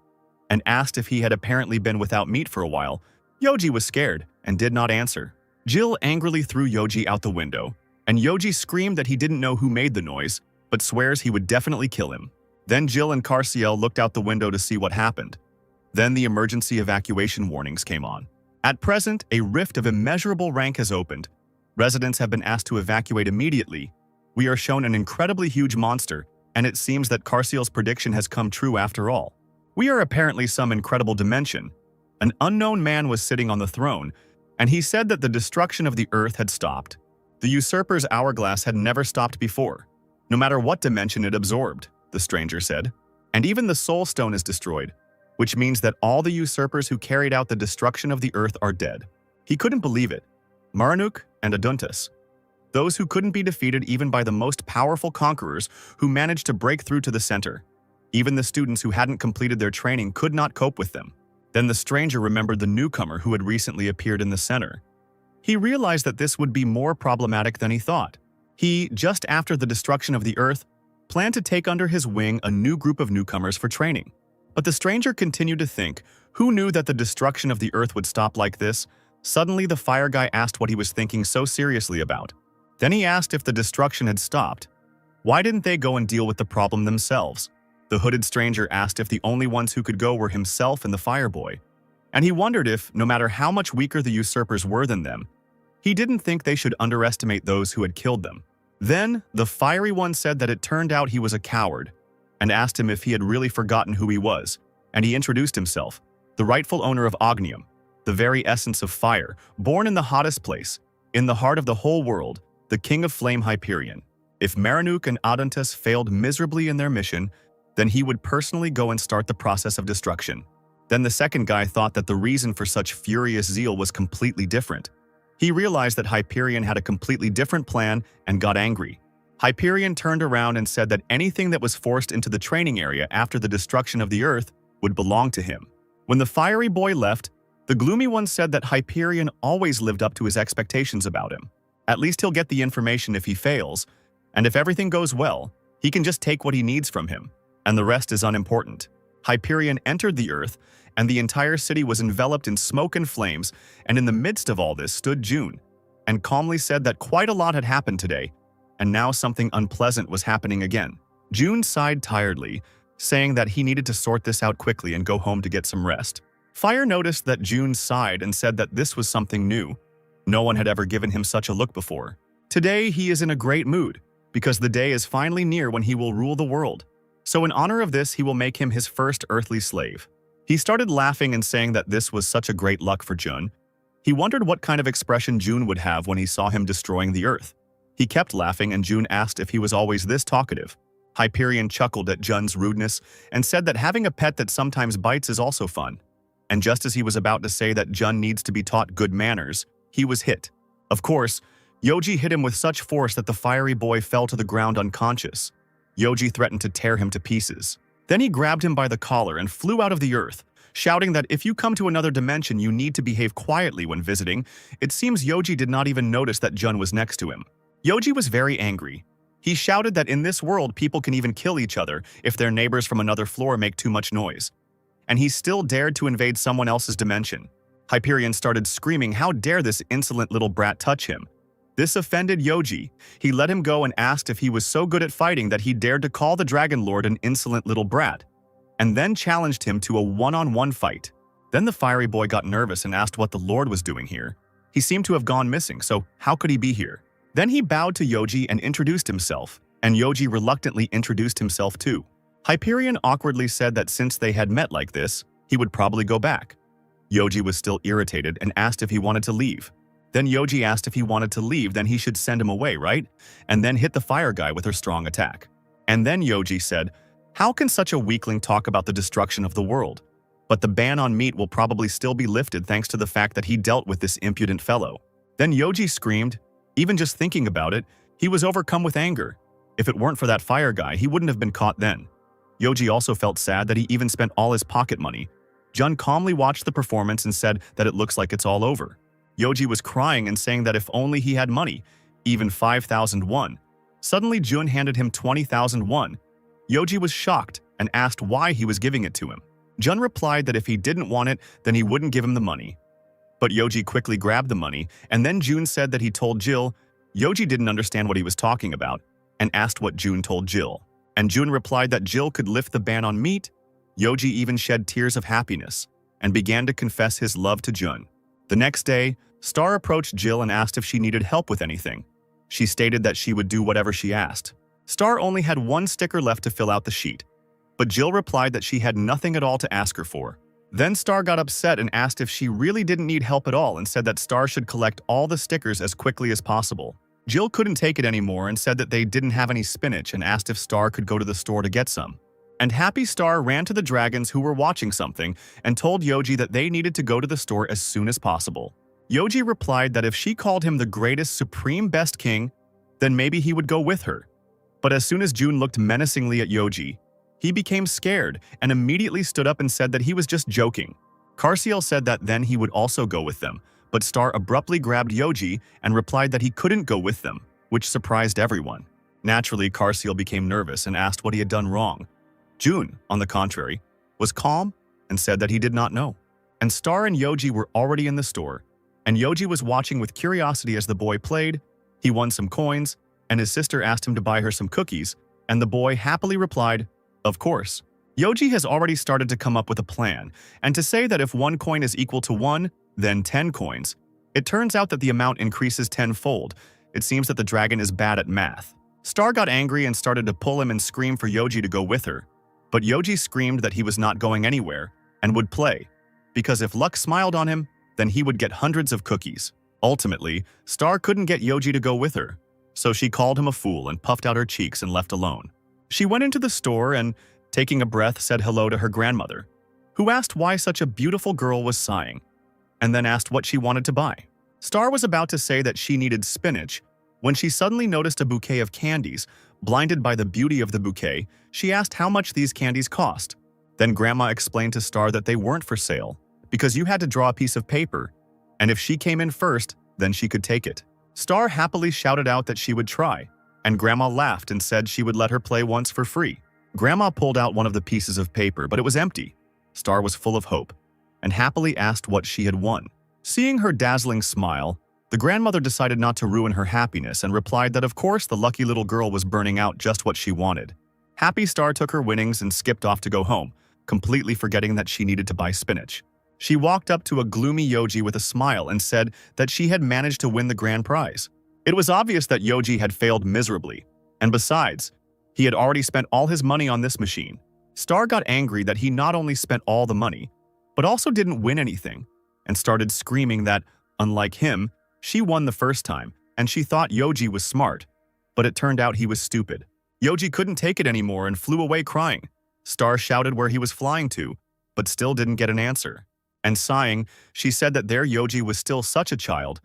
and asked if he had apparently been without meat for a while. Yoji was scared and did not answer. Jill angrily threw Yoji out the window, and Yoji screamed that he didn't know who made the noise, but swears he would definitely kill him. Then Jill and Carciel looked out the window to see what happened. Then the emergency evacuation warnings came on. At present, a rift of immeasurable rank has opened. Residents have been asked to evacuate immediately. We are shown an incredibly huge monster, and it seems that Carciel's prediction has come true after all. We are apparently some incredible dimension. An unknown man was sitting on the throne, and he said that the destruction of the earth had stopped. The usurper's hourglass had never stopped before, no matter what dimension it absorbed, the stranger said. And even the soul stone is destroyed, which means that all the usurpers who carried out the destruction of the earth are dead. He couldn't believe it. Maranuk and Aduntus, those who couldn't be defeated even by the most powerful conquerors who managed to break through to the center. Even the students who hadn't completed their training could not cope with them. Then the stranger remembered the newcomer who had recently appeared in the center. He realized that this would be more problematic than he thought. He, just after the destruction of the earth, planned to take under his wing a new group of newcomers for training. But the stranger continued to think, who knew that the destruction of the earth would stop like this? Suddenly the fire guy asked what he was thinking so seriously about. Then he asked if the destruction had stopped. Why didn't they go and deal with the problem themselves? The hooded stranger asked if the only ones who could go were himself and the fire boy. And he wondered if, no matter how much weaker the usurpers were than them, he didn't think they should underestimate those who had killed them. Then, the fiery one said that it turned out he was a coward, and asked him if he had really forgotten who he was, and he introduced himself, the rightful owner of Ognium, the very essence of fire, born in the hottest place, in the heart of the whole world, the king of flame Hyperion. If Maranuk and Aduntus failed miserably in their mission, then he would personally go and start the process of destruction. Then the second guy thought that the reason for such furious zeal was completely different. He realized that Hyperion had a completely different plan and got angry. Hyperion turned around and said that anything that was forced into the training area after the destruction of the earth would belong to him. When the fiery boy left, the gloomy one said that Hyperion always lived up to his expectations about him. At least he'll get the information if he fails, and if everything goes well, he can just take what he needs from him, and the rest is unimportant. Hyperion entered the earth, and the entire city was enveloped in smoke and flames, and in the midst of all this stood June, and calmly said that quite a lot had happened today, and now something unpleasant was happening again. June sighed tiredly, saying that he needed to sort this out quickly and go home to get some rest. Fire noticed that June sighed and said that this was something new. No one had ever given him such a look before. Today he is in a great mood, because the day is finally near when he will rule the world. So in honor of this, he will make him his first earthly slave. He started laughing and saying that this was such a great luck for June. He wondered what kind of expression June would have when he saw him destroying the earth. He kept laughing and June asked if he was always this talkative. Hyperion chuckled at Jun's rudeness and said that having a pet that sometimes bites is also fun. And just as he was about to say that Jun needs to be taught good manners, he was hit. Of course, Yoji hit him with such force that the fiery boy fell to the ground unconscious. Yoji threatened to tear him to pieces. Then he grabbed him by the collar and flew out of the earth, shouting that if you come to another dimension, you need to behave quietly when visiting. It seems Yoji did not even notice that Jun was next to him. Yoji was very angry. He shouted that in this world, people can even kill each other if their neighbors from another floor make too much noise. And he still dared to invade someone else's dimension. Hyperion started screaming, "How dare this insolent little brat touch him?" This offended Yoji. He let him go and asked if he was so good at fighting that he dared to call the Dragon Lord an insolent little brat, and then challenged him to a one-on-one fight. Then the fiery boy got nervous and asked what the Lord was doing here. He seemed to have gone missing, so how could he be here? Then he bowed to Yoji and introduced himself, and Yoji reluctantly introduced himself too. Hyperion awkwardly said that since they had met like this, he would probably go back. Yoji was still irritated and asked if he wanted to leave. Then Yoji asked if he wanted to leave, then he should send him away, right? And then hit the fire guy with her strong attack. And then Yoji said, "How can such a weakling talk about the destruction of the world? But the ban on meat will probably still be lifted thanks to the fact that he dealt with this impudent fellow." Then Yoji screamed. Even just thinking about it, he was overcome with anger. If it weren't for that fire guy, he wouldn't have been caught then. Yoji also felt sad that he even spent all his pocket money. Jun calmly watched the performance and said that it looks like it's all over. Yoji was crying and saying that if only he had money, even 5,000 won. Suddenly Jun handed him 20,000 won. Yoji was shocked and asked why he was giving it to him. Jun replied that if he didn't want it, then he wouldn't give him the money. But Yoji quickly grabbed the money, and then Jun said that he told Jill. Yoji didn't understand what he was talking about and asked what Jun told Jill. And Jun replied that Jill could lift the ban on meat. Yoji even shed tears of happiness and began to confess his love to Jun. The next day, Star approached Jill and asked if she needed help with anything. She stated that she would do whatever she asked. Star only had one sticker left to fill out the sheet, but Jill replied that she had nothing at all to ask her for. Then Star got upset and asked if she really didn't need help at all and said that Star should collect all the stickers as quickly as possible. Jill couldn't take it anymore and said that they didn't have any spinach and asked if Star could go to the store to get some. And Happy Star ran to the dragons who were watching something and told Yoji that they needed to go to the store as soon as possible. Yoji replied that if she called him the greatest supreme best king, then maybe he would go with her. But as soon as Jun looked menacingly at Yoji, he became scared and immediately stood up and said that he was just joking. Carciel said that then he would also go with them, but Star abruptly grabbed Yoji and replied that he couldn't go with them, which surprised everyone. Naturally, Carciel became nervous and asked what he had done wrong. Jun, on the contrary, was calm and said that he did not know. And Star and Yoji were already in the store, and Yoji was watching with curiosity as the boy played. He won some coins, and his sister asked him to buy her some cookies, and the boy happily replied, "Of course." Yoji has already started to come up with a plan, and to say that if 1 coin is equal to 1, then 10 coins. It turns out that the amount increases tenfold. It seems that the dragon is bad at math. Star got angry and started to pull him and scream for Yoji to go with her. But Yoji screamed that he was not going anywhere and would play, because if luck smiled on him, then he would get hundreds of cookies. Ultimately, Star couldn't get Yoji to go with her, so she called him a fool and puffed out her cheeks and left alone. She went into the store and, taking a breath, said hello to her grandmother, who asked why such a beautiful girl was sighing, and then asked what she wanted to buy. Star was about to say that she needed spinach when she suddenly noticed a bouquet of candies. Blinded by the beauty of the bouquet, she asked how much these candies cost. Then Grandma explained to Star that they weren't for sale, because you had to draw a piece of paper, and if she came in first, then she could take it. Star happily shouted out that she would try, and Grandma laughed and said she would let her play once for free. Grandma pulled out one of the pieces of paper, but it was empty. Star was full of hope, and happily asked what she had won. Seeing her dazzling smile, the grandmother decided not to ruin her happiness and replied that of course the lucky little girl was burning out just what she wanted. Happy Star took her winnings and skipped off to go home, completely forgetting that she needed to buy spinach. She walked up to a gloomy Yoji with a smile and said that she had managed to win the grand prize. It was obvious that Yoji had failed miserably, and besides, he had already spent all his money on this machine. Star got angry that he not only spent all the money, but also didn't win anything, and started screaming that, unlike him, she won the first time, and she thought Yoji was smart, but it turned out he was stupid. Yoji couldn't take it anymore and flew away crying. Star shouted where he was flying to, but still didn't get an answer. And sighing, she said that their Yoji was still such a child.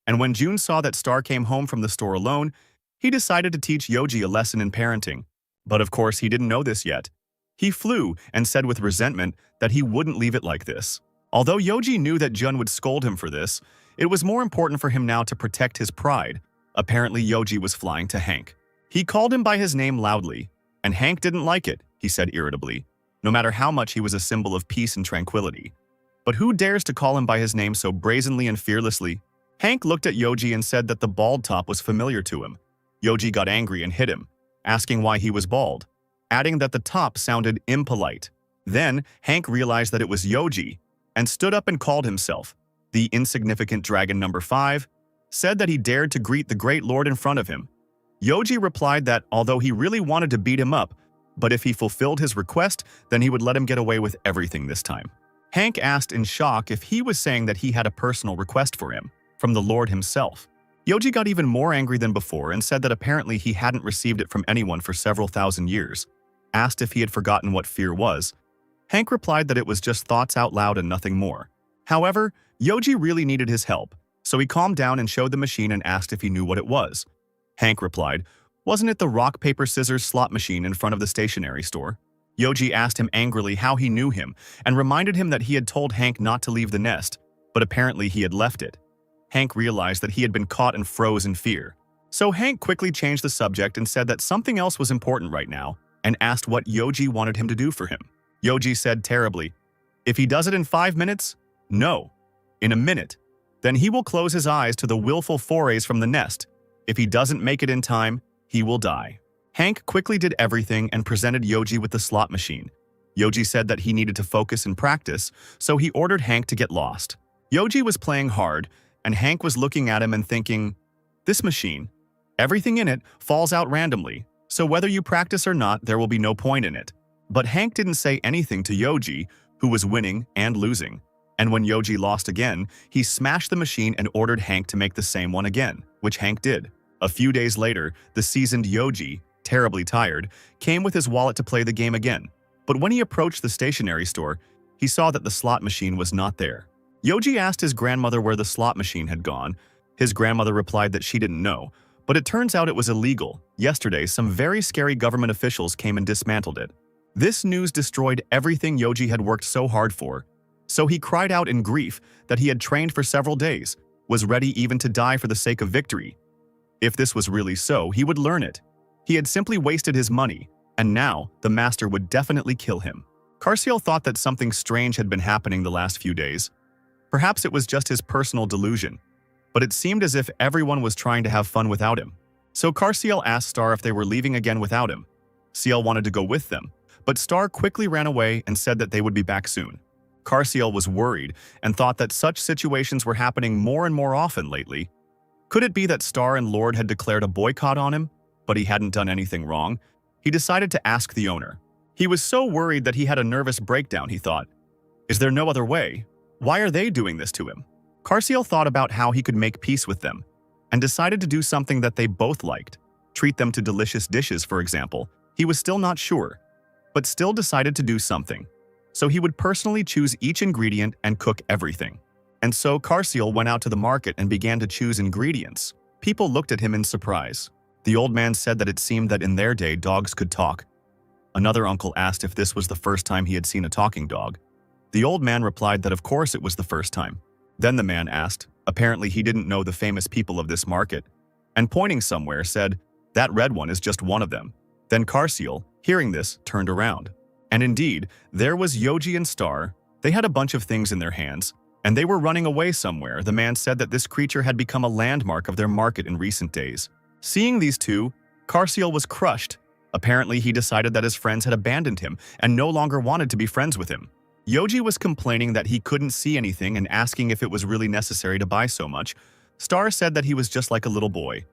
And when Jun saw that Star came home from the store alone, he decided to teach Yoji a lesson in parenting. But of course he didn't know this yet. He flew and said with resentment that he wouldn't leave it like this. Although Yoji knew that Jun would scold him for this, it was more important for him now to protect his pride. Apparently Yoji was flying to Hank. He called him by his name loudly, and Hank didn't like it, he said irritably, no matter how much he was a symbol of peace and tranquility. But who dares to call him by his name so brazenly and fearlessly? Hank looked at Yoji and said that the bald top was familiar to him. Yoji got angry and hit him, asking why he was bald, adding that the top sounded impolite. Then Hank realized that it was Yoji, and stood up and called himself the insignificant dragon number 5, said that he dared to greet the great lord in front of him. Yoji replied that although he really wanted to beat him up, but if he fulfilled his request, then he would let him get away with everything this time. Hank asked in shock if he was saying that he had a personal request for him, from the lord himself. Yoji got even more angry than before and said that apparently he hadn't received it from anyone for several thousand years. Asked if he had forgotten what fear was, Hank replied that it was just thoughts out loud and nothing more. However, Yoji really needed his help, so he calmed down and showed the machine and asked if he knew what it was. Hank replied, "Wasn't it the rock, paper, scissors slot machine in front of the stationery store?" Yoji asked him angrily how he knew him and reminded him that he had told Hank not to leave the nest, but apparently he had left it. Hank realized that he had been caught and froze in fear. So Hank quickly changed the subject and said that something else was important right now and asked what Yoji wanted him to do for him. Yoji said terribly, "If he does it in 5 minutes? No. In a minute. Then he will close his eyes to the willful forays from the nest. If he doesn't make it in time, he will die." Hank quickly did everything and presented Yoji with the slot machine. Yoji said that he needed to focus and practice, so he ordered Hank to get lost. Yoji was playing hard, and Hank was looking at him and thinking, "This machine, everything in it falls out randomly, so whether you practice or not, there will be no point in it." But Hank didn't say anything to Yoji, who was winning and losing. And when Yoji lost again, he smashed the machine and ordered Hank to make the same one again, which Hank did. A few days later, the seasoned Yoji, terribly tired, came with his wallet to play the game again. But when he approached the stationery store, he saw that the slot machine was not there. Yoji asked his grandmother where the slot machine had gone. His grandmother replied that she didn't know, but it turns out it was illegal. Yesterday, some very scary government officials came and dismantled it. This news destroyed everything Yoji had worked so hard for. So he cried out in grief that he had trained for several days, was ready even to die for the sake of victory. If this was really so, he would learn it. He had simply wasted his money, and now the master would definitely kill him. Carciel thought that something strange had been happening the last few days. Perhaps it was just his personal delusion, but it seemed as if everyone was trying to have fun without him. So Carciel asked Star if they were leaving again without him. Ciel wanted to go with them, but Star quickly ran away and said that they would be back soon. Carciel was worried and thought that such situations were happening more and more often lately. Could it be that Star and Lord had declared a boycott on him, but he hadn't done anything wrong? He decided to ask the owner. He was so worried that he had a nervous breakdown, he thought. Is there no other way? Why are they doing this to him? Carciel thought about how he could make peace with them and decided to do something that they both liked. Treat them to delicious dishes, for example. He was still not sure, but still decided to do something. So he would personally choose each ingredient and cook everything. And so Carciel went out to the market and began to choose ingredients. People looked at him in surprise. The old man said that it seemed that in their day dogs could talk. Another uncle asked if this was the first time he had seen a talking dog. The old man replied that of course it was the first time. Then the man asked, apparently he didn't know the famous people of this market, and pointing somewhere said, "That red one is just one of them." Then Carciel, hearing this, turned around. And indeed, there was Yoji and Star. They had a bunch of things in their hands, and they were running away somewhere. The man said that this creature had become a landmark of their market in recent days. Seeing these two, Carciel was crushed. Apparently, he decided that his friends had abandoned him and no longer wanted to be friends with him. Yoji was complaining that he couldn't see anything and asking if it was really necessary to buy so much. Star said that he was just like a little boy.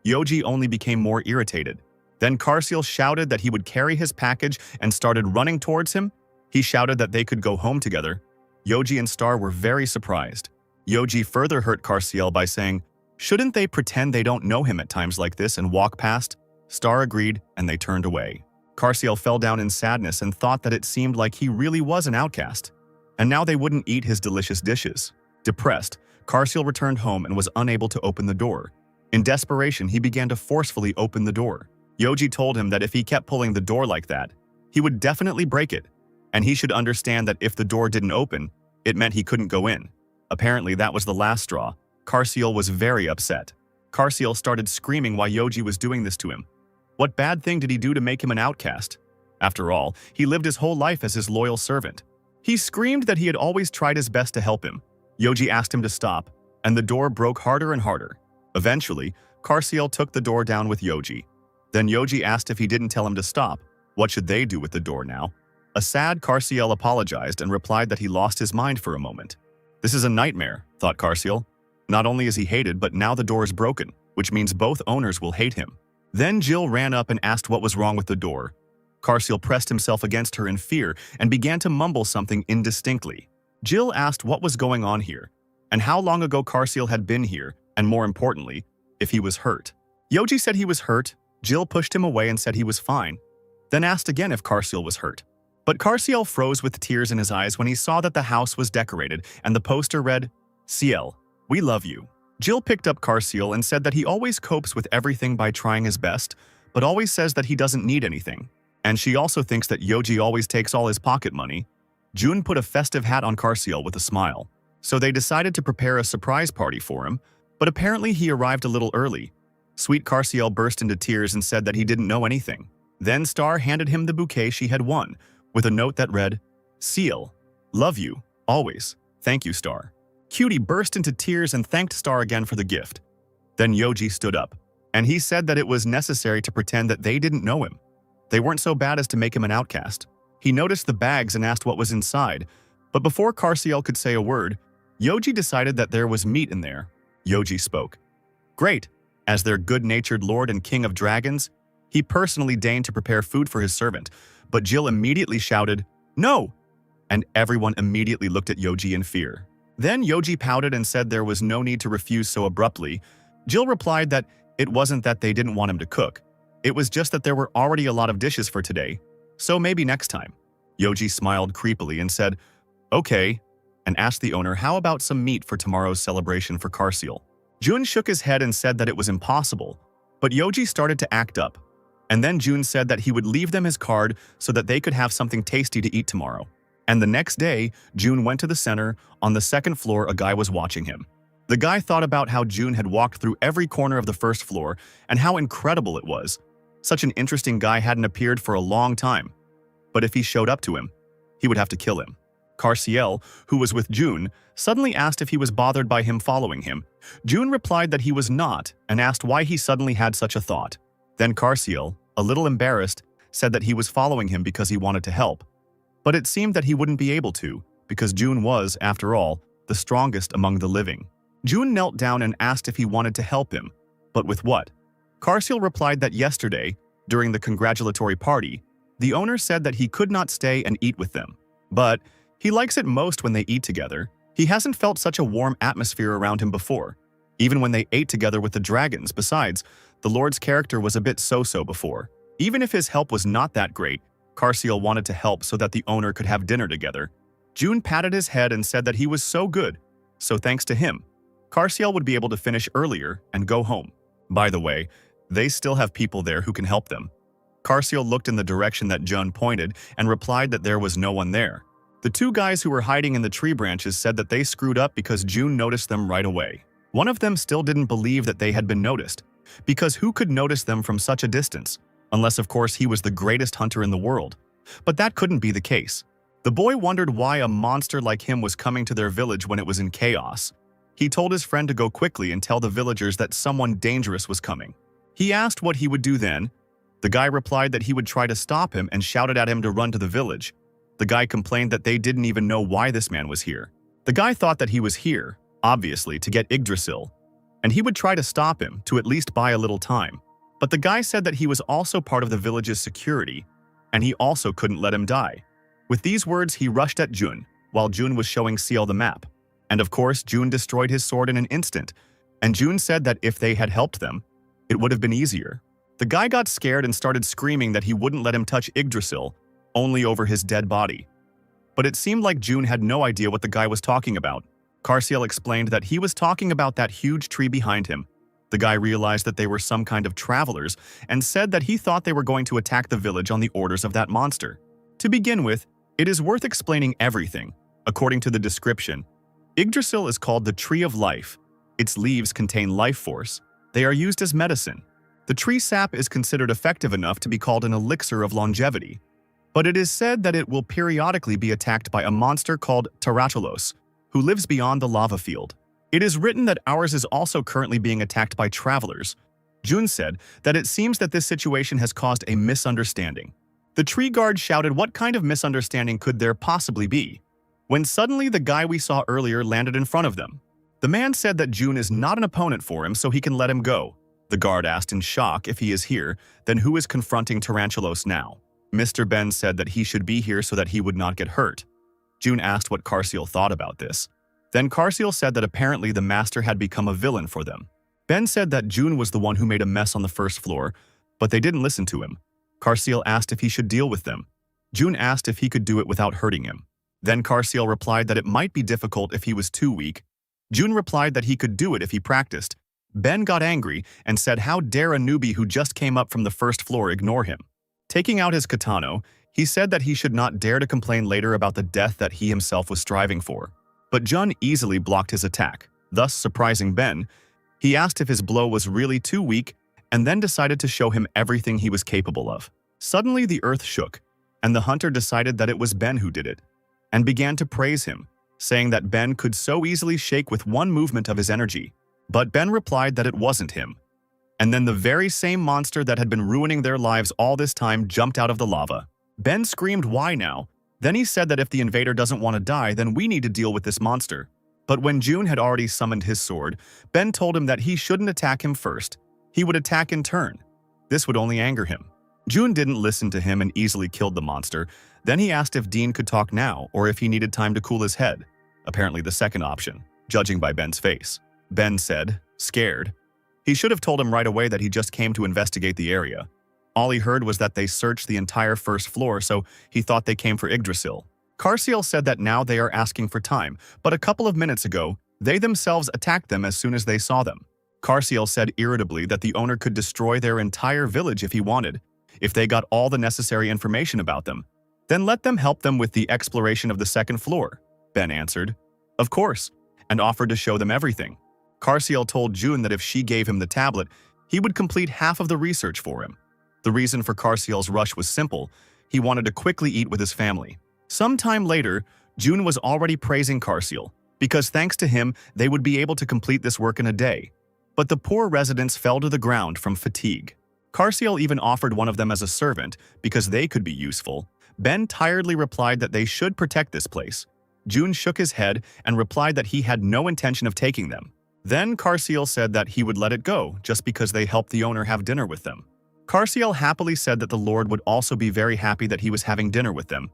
Yoji only became more irritated. Then Carciel shouted that he would carry his package and started running towards him. He shouted that they could go home together. Yoji and Star were very surprised. Yoji further hurt Carciel by saying, "Shouldn't they pretend they don't know him at times like this and walk past?" Star agreed, and they turned away. Carciel fell down in sadness and thought that it seemed like he really was an outcast. And now they wouldn't eat his delicious dishes. Depressed, Carciel returned home and was unable to open the door. In desperation, he began to forcefully open the door. Yoji told him that if he kept pulling the door like that, he would definitely break it, and he should understand that if the door didn't open, it meant he couldn't go in. Apparently, that was the last straw. Carciel was very upset. Carciel started screaming why Yoji was doing this to him. What bad thing did he do to make him an outcast? After all, he lived his whole life as his loyal servant. He screamed that he had always tried his best to help him. Yoji asked him to stop, and the door broke harder and harder. Eventually, Carciel took the door down with Yoji. Then Yoji asked if he didn't tell him to stop. What should they do with the door now? A sad Carciel apologized and replied that he lost his mind for a moment. This is a nightmare, thought Carciel. Not only is he hated, but now the door is broken, which means both owners will hate him. Then Jill ran up and asked what was wrong with the door. Carciel pressed himself against her in fear and began to mumble something indistinctly. Jill asked what was going on here, and how long ago Carciel had been here, and more importantly, if he was hurt. Yoji said he was hurt. Jill pushed him away and said he was fine, then asked again if Karsiel was hurt. But Karsiel froze with tears in his eyes when he saw that the house was decorated and the poster read, "Ciel, we love you." Jill picked up Karsiel and said that he always copes with everything by trying his best, but always says that he doesn't need anything. And she also thinks that Yoji always takes all his pocket money. June put a festive hat on Karsiel with a smile. So they decided to prepare a surprise party for him, but apparently he arrived a little early. Sweet Karsiel burst into tears and said that he didn't know anything. Then Star handed him the bouquet she had won, with a note that read, "Ciel, love you, always. Thank you, Star." Cutie burst into tears and thanked Star again for the gift. Then Yoji stood up, and he said that it was necessary to pretend that they didn't know him. They weren't so bad as to make him an outcast. He noticed the bags and asked what was inside, but before Karsiel could say a word, Yoji decided that there was meat in there. Yoji spoke. Great. As their good-natured lord and king of dragons, he personally deigned to prepare food for his servant, but Jill immediately shouted, "No!" And everyone immediately looked at Yoji in fear. Then Yoji pouted and said there was no need to refuse so abruptly. Jill replied that it wasn't that they didn't want him to cook. It was just that there were already a lot of dishes for today, so maybe next time. Yoji smiled creepily and said, "Okay," and asked the owner how about some meat for tomorrow's celebration for Karsiel. Jun shook his head and said that it was impossible, but Yoji started to act up. And then Jun said that he would leave them his card so that they could have something tasty to eat tomorrow. And the next day, Jun went to the center. On the second floor, a guy was watching him. The guy thought about how Jun had walked through every corner of the first floor and how incredible it was. Such an interesting guy hadn't appeared for a long time. But if he showed up to him, he would have to kill him. Karsiel, who was with Jun, suddenly asked if he was bothered by him following him. Jun replied that he was not and asked why he suddenly had such a thought. Then Karsiel, a little embarrassed, said that he was following him because he wanted to help. But it seemed that he wouldn't be able to, because Jun was, after all, the strongest among the living. Jun knelt down and asked if he wanted to help him, but with what? Karsiel replied that yesterday, during the congratulatory party, the owner said that he could not stay and eat with them. But he likes it most when they eat together. He hasn't felt such a warm atmosphere around him before, even when they ate together with the dragons. Besides, the Lord's character was a bit so-so before. Even if his help was not that great, Karsiel wanted to help so that the owner could have dinner together. Jun patted his head and said that he was so good, so thanks to him, Karsiel would be able to finish earlier and go home. By the way, they still have people there who can help them. Karsiel looked in the direction that Jun pointed and replied that there was no one there. The two guys who were hiding in the tree branches said that they screwed up because Jun noticed them right away. One of them still didn't believe that they had been noticed, because who could notice them from such a distance? Unless, of course, he was the greatest hunter in the world. But that couldn't be the case. The boy wondered why a monster like him was coming to their village when it was in chaos. He told his friend to go quickly and tell the villagers that someone dangerous was coming. He asked what he would do then. The guy replied that he would try to stop him and shouted at him to run to the village. The guy complained that they didn't even know why this man was here. The guy thought that he was here, obviously, to get Yggdrasil, and he would try to stop him to at least buy a little time. But the guy said that he was also part of the village's security, and he also couldn't let him die. With these words, he rushed at Jun, while Jun was showing Ciel the map. And of course, Jun destroyed his sword in an instant, and Jun said that if they had helped them, it would have been easier. The guy got scared and started screaming that he wouldn't let him touch Yggdrasil, only over his dead body. But it seemed like Jun had no idea what the guy was talking about. Karsiel explained that he was talking about that huge tree behind him. The guy realized that they were some kind of travelers and said that he thought they were going to attack the village on the orders of that monster. To begin with, it is worth explaining everything. According to the description, Yggdrasil is called the Tree of Life. Its leaves contain life force. They are used as medicine. The tree sap is considered effective enough to be called an elixir of longevity. But it is said that it will periodically be attacked by a monster called Taratulos, who lives beyond the lava field. It is written that ours is also currently being attacked by travelers. Jun said that it seems that this situation has caused a misunderstanding. The tree guard shouted what kind of misunderstanding could there possibly be, when suddenly the guy we saw earlier landed in front of them. The man said that Jun is not an opponent for him, so he can let him go. The guard asked in shock if he is here, then who is confronting Tarantulos now? Mr. Ben said that he should be here so that he would not get hurt. Jun asked what Karsiel thought about this. Then Karsiel said that apparently the master had become a villain for them. Ben said that June was the one who made a mess on the first floor, but they didn't listen to him. Carciel asked if he should deal with them. June asked if he could do it without hurting him. Then Carciel replied that it might be difficult if he was too weak. June replied that he could do it if he practiced. Ben got angry and said how dare a newbie who just came up from the first floor ignore him. Taking out his katana, he said that he should not dare to complain later about the death that he himself was striving for. But Jun easily blocked his attack, thus surprising Ben. He asked if his blow was really too weak and then decided to show him everything he was capable of. Suddenly the earth shook, and the hunter decided that it was Ben who did it, and began to praise him, saying that Ben could so easily shake with one movement of his energy. But Ben replied that it wasn't him. And then the very same monster that had been ruining their lives all this time jumped out of the lava. Ben screamed, "Why now?" Then he said that if the invader doesn't want to die, then we need to deal with this monster. But when June had already summoned his sword, Ben told him that he shouldn't attack him first. He would attack in turn. This would only anger him. June didn't listen to him and easily killed the monster. Then he asked if Dean could talk now or if he needed time to cool his head. Apparently the second option, judging by Ben's face. Ben said, scared. He should have told him right away that he just came to investigate the area. All he heard was that they searched the entire first floor, so he thought they came for Yggdrasil. Carciel said that now they are asking for time, but a couple of minutes ago, they themselves attacked them as soon as they saw them. Carciel said irritably that the owner could destroy their entire village if he wanted, if they got all the necessary information about them. Then let them help them with the exploration of the second floor. Ben answered, of course, and offered to show them everything. Carciel told June that if she gave him the tablet, he would complete half of the research for him. The reason for Carciel's rush was simple. He wanted to quickly eat with his family. Sometime later, June was already praising Carciel, because thanks to him, they would be able to complete this work in a day. But the poor residents fell to the ground from fatigue. Carciel even offered one of them as a servant, because they could be useful. Ben tiredly replied that they should protect this place. June shook his head and replied that he had no intention of taking them. Then Carciel said that he would let it go, just because they helped the owner have dinner with them. Carciel happily said that the Lord would also be very happy that he was having dinner with them.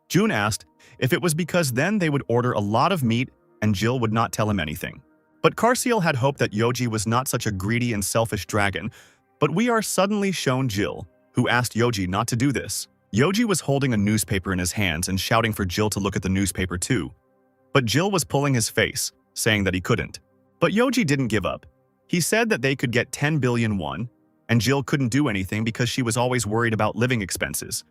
June asked if it was because then they would order a lot of meat and Jill would not tell him anything. But Carciel had hoped that Yoji was not such a greedy and selfish dragon, but we are suddenly shown Jill, who asked Yoji not to do this. Yoji was holding a newspaper in his hands and shouting for Jill to look at the newspaper too. But Jill was pulling his face, saying that he couldn't. But Yoji didn't give up. He said that they could get 10 billion won, and Jill couldn't do anything because she was always worried about living expenses.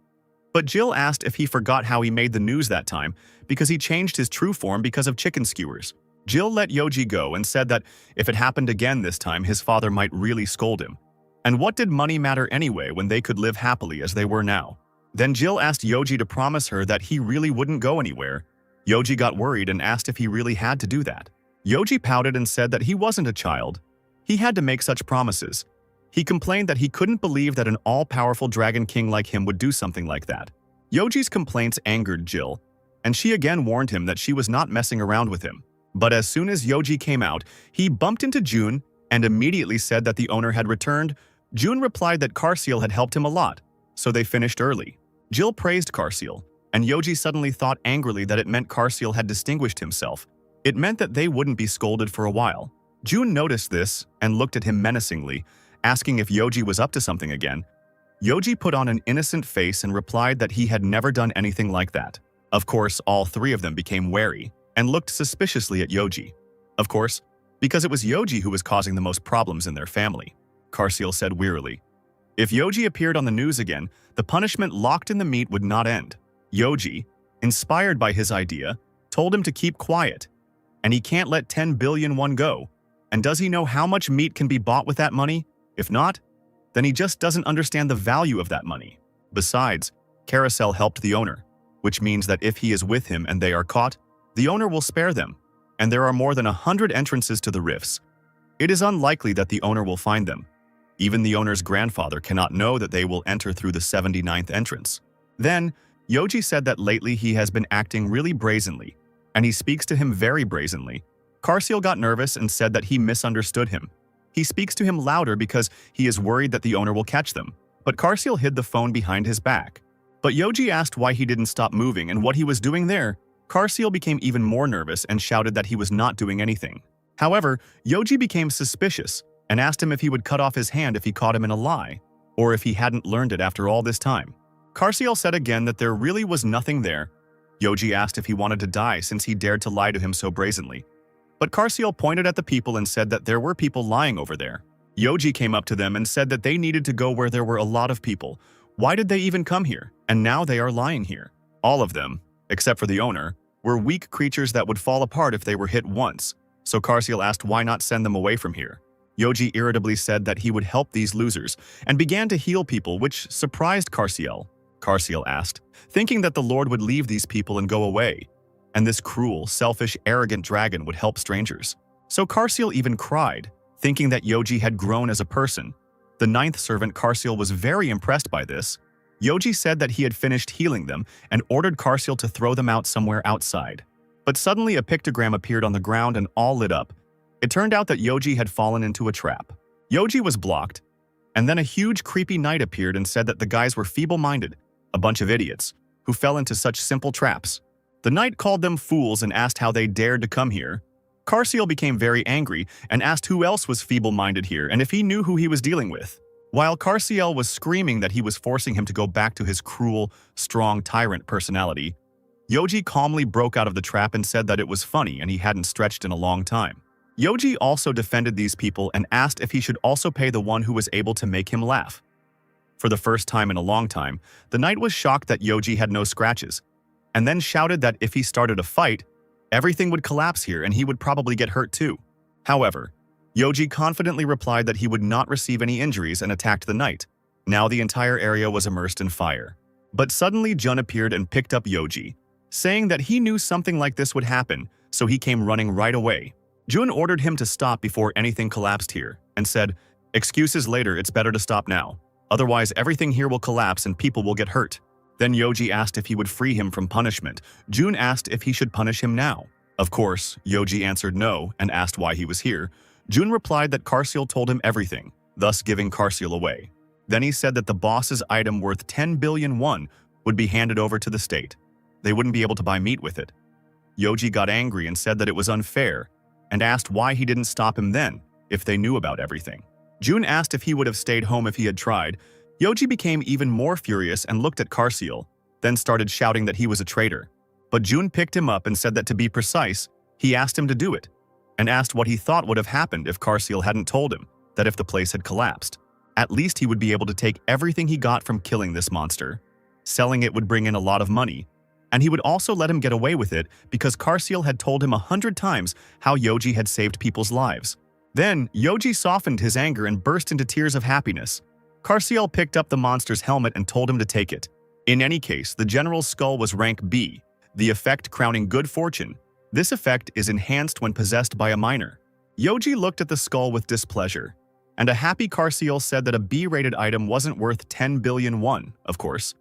But Jill asked if he forgot how he made the news that time because he changed his true form because of chicken skewers. Jill let Yoji go and said that if it happened again this time, his father might really scold him. And what did money matter anyway when they could live happily as they were now? Then Jill asked Yoji to promise her that he really wouldn't go anywhere. Yoji got worried and asked if he really had to do that. Yoji pouted and said that he wasn't a child. He had to make such promises. He complained that he couldn't believe that an all-powerful dragon king like him would do something like that. Yoji's complaints angered Jill, and she again warned him that she was not messing around with him. But as soon as Yoji came out, he bumped into June and immediately said that the owner had returned. June replied that Carciel had helped him a lot, so they finished early. Jill praised Carciel, and Yoji suddenly thought angrily that it meant Carciel had distinguished himself. It meant that they wouldn't be scolded for a while. June noticed this and looked at him menacingly, asking if Yoji was up to something again. Yoji put on an innocent face and replied that he had never done anything like that. Of course, all three of them became wary and looked suspiciously at Yoji. Of course, because it was Yoji who was causing the most problems in their family. Carciel said wearily, if Yoji appeared on the news again, the punishment locked in the meat would not end. Yoji, inspired by his idea, told him to keep quiet, and he can't let 10 billion won go. And does he know how much meat can be bought with that money? If not, then he just doesn't understand the value of that money. Besides, Carousel helped the owner, which means that if he is with him and they are caught, the owner will spare them, and there are more than 100 entrances to the rifts. It is unlikely that the owner will find them. Even the owner's grandfather cannot know that they will enter through the 79th entrance. Then, Yoji said that lately he has been acting really brazenly, and he speaks to him very brazenly. Carciel got nervous and said that he misunderstood him. He speaks to him louder because he is worried that the owner will catch them, but Carciel hid the phone behind his back. But Yoji asked why he didn't stop moving and what he was doing there. Carciel became even more nervous and shouted that he was not doing anything. However, Yoji became suspicious and asked him if he would cut off his hand if he caught him in a lie, or if he hadn't learned it after all this time. Karsiel said again that there really was nothing there. Yoji asked if he wanted to die since he dared to lie to him so brazenly. But Karsiel pointed at the people and said that there were people lying over there. Yoji came up to them and said that they needed to go where there were a lot of people. Why did they even come here? And now they are lying here. All of them, except for the owner, were weak creatures that would fall apart if they were hit once, so Karsiel asked why not send them away from here. Yoji irritably said that he would help these losers, and began to heal people, which surprised Karsiel. Karsiel asked, thinking that the Lord would leave these people and go away, and this cruel, selfish, arrogant dragon would help strangers. So Karsiel even cried, thinking that Yoji had grown as a person. The ninth servant Karsiel was very impressed by this. Yoji said that he had finished healing them and ordered Karsiel to throw them out somewhere outside. But suddenly a pictogram appeared on the ground and all lit up. It turned out that Yoji had fallen into a trap. Yoji was blocked, and then a huge creepy knight appeared and said that the guys were feeble-minded, a bunch of idiots, who fell into such simple traps. The knight called them fools and asked how they dared to come here. Karsiel became very angry and asked who else was feeble-minded here and if he knew who he was dealing with. While Karsiel was screaming that he was forcing him to go back to his cruel, strong tyrant personality, Yoji calmly broke out of the trap and said that it was funny and he hadn't stretched in a long time. Yoji also defended these people and asked if he should also pay the one who was able to make him laugh. For the first time in a long time, the knight was shocked that Yoji had no scratches, and then shouted that if he started a fight, everything would collapse here and he would probably get hurt too. However, Yoji confidently replied that he would not receive any injuries and attacked the knight. Now the entire area was immersed in fire. But suddenly Jun appeared and picked up Yoji, saying that he knew something like this would happen, so he came running right away. Jun ordered him to stop before anything collapsed here, and said, "Excuses later, it's better to stop now. Otherwise everything here will collapse and people will get hurt." Then Yoji asked if he would free him from punishment. Jun asked if he should punish him now. Of course, Yoji answered no and asked why he was here. Jun replied that Karsiel told him everything, thus giving Karsiel away. Then he said that the boss's item worth 10 billion won would be handed over to the state. They wouldn't be able to buy meat with it. Yoji got angry and said that it was unfair, and asked why he didn't stop him then, if they knew about everything. Jun asked if he would have stayed home if he had tried. Yoji became even more furious and looked at Karsiel, then started shouting that he was a traitor. But Jun picked him up and said that to be precise, he asked him to do it, and asked what he thought would have happened if Karsiel hadn't told him that if the place had collapsed, at least he would be able to take everything he got from killing this monster. Selling it would bring in a lot of money, and he would also let him get away with it because Karsiel had told him 100 times how Yoji had saved people's lives. Then, Yoji softened his anger and burst into tears of happiness. Karsiel picked up the monster's helmet and told him to take it. In any case, the general's skull was rank B, the effect crowning good fortune. This effect is enhanced when possessed by a minor. Yoji looked at the skull with displeasure, and a happy Karsiel said that a B-rated item wasn't worth 10 billion won, of course.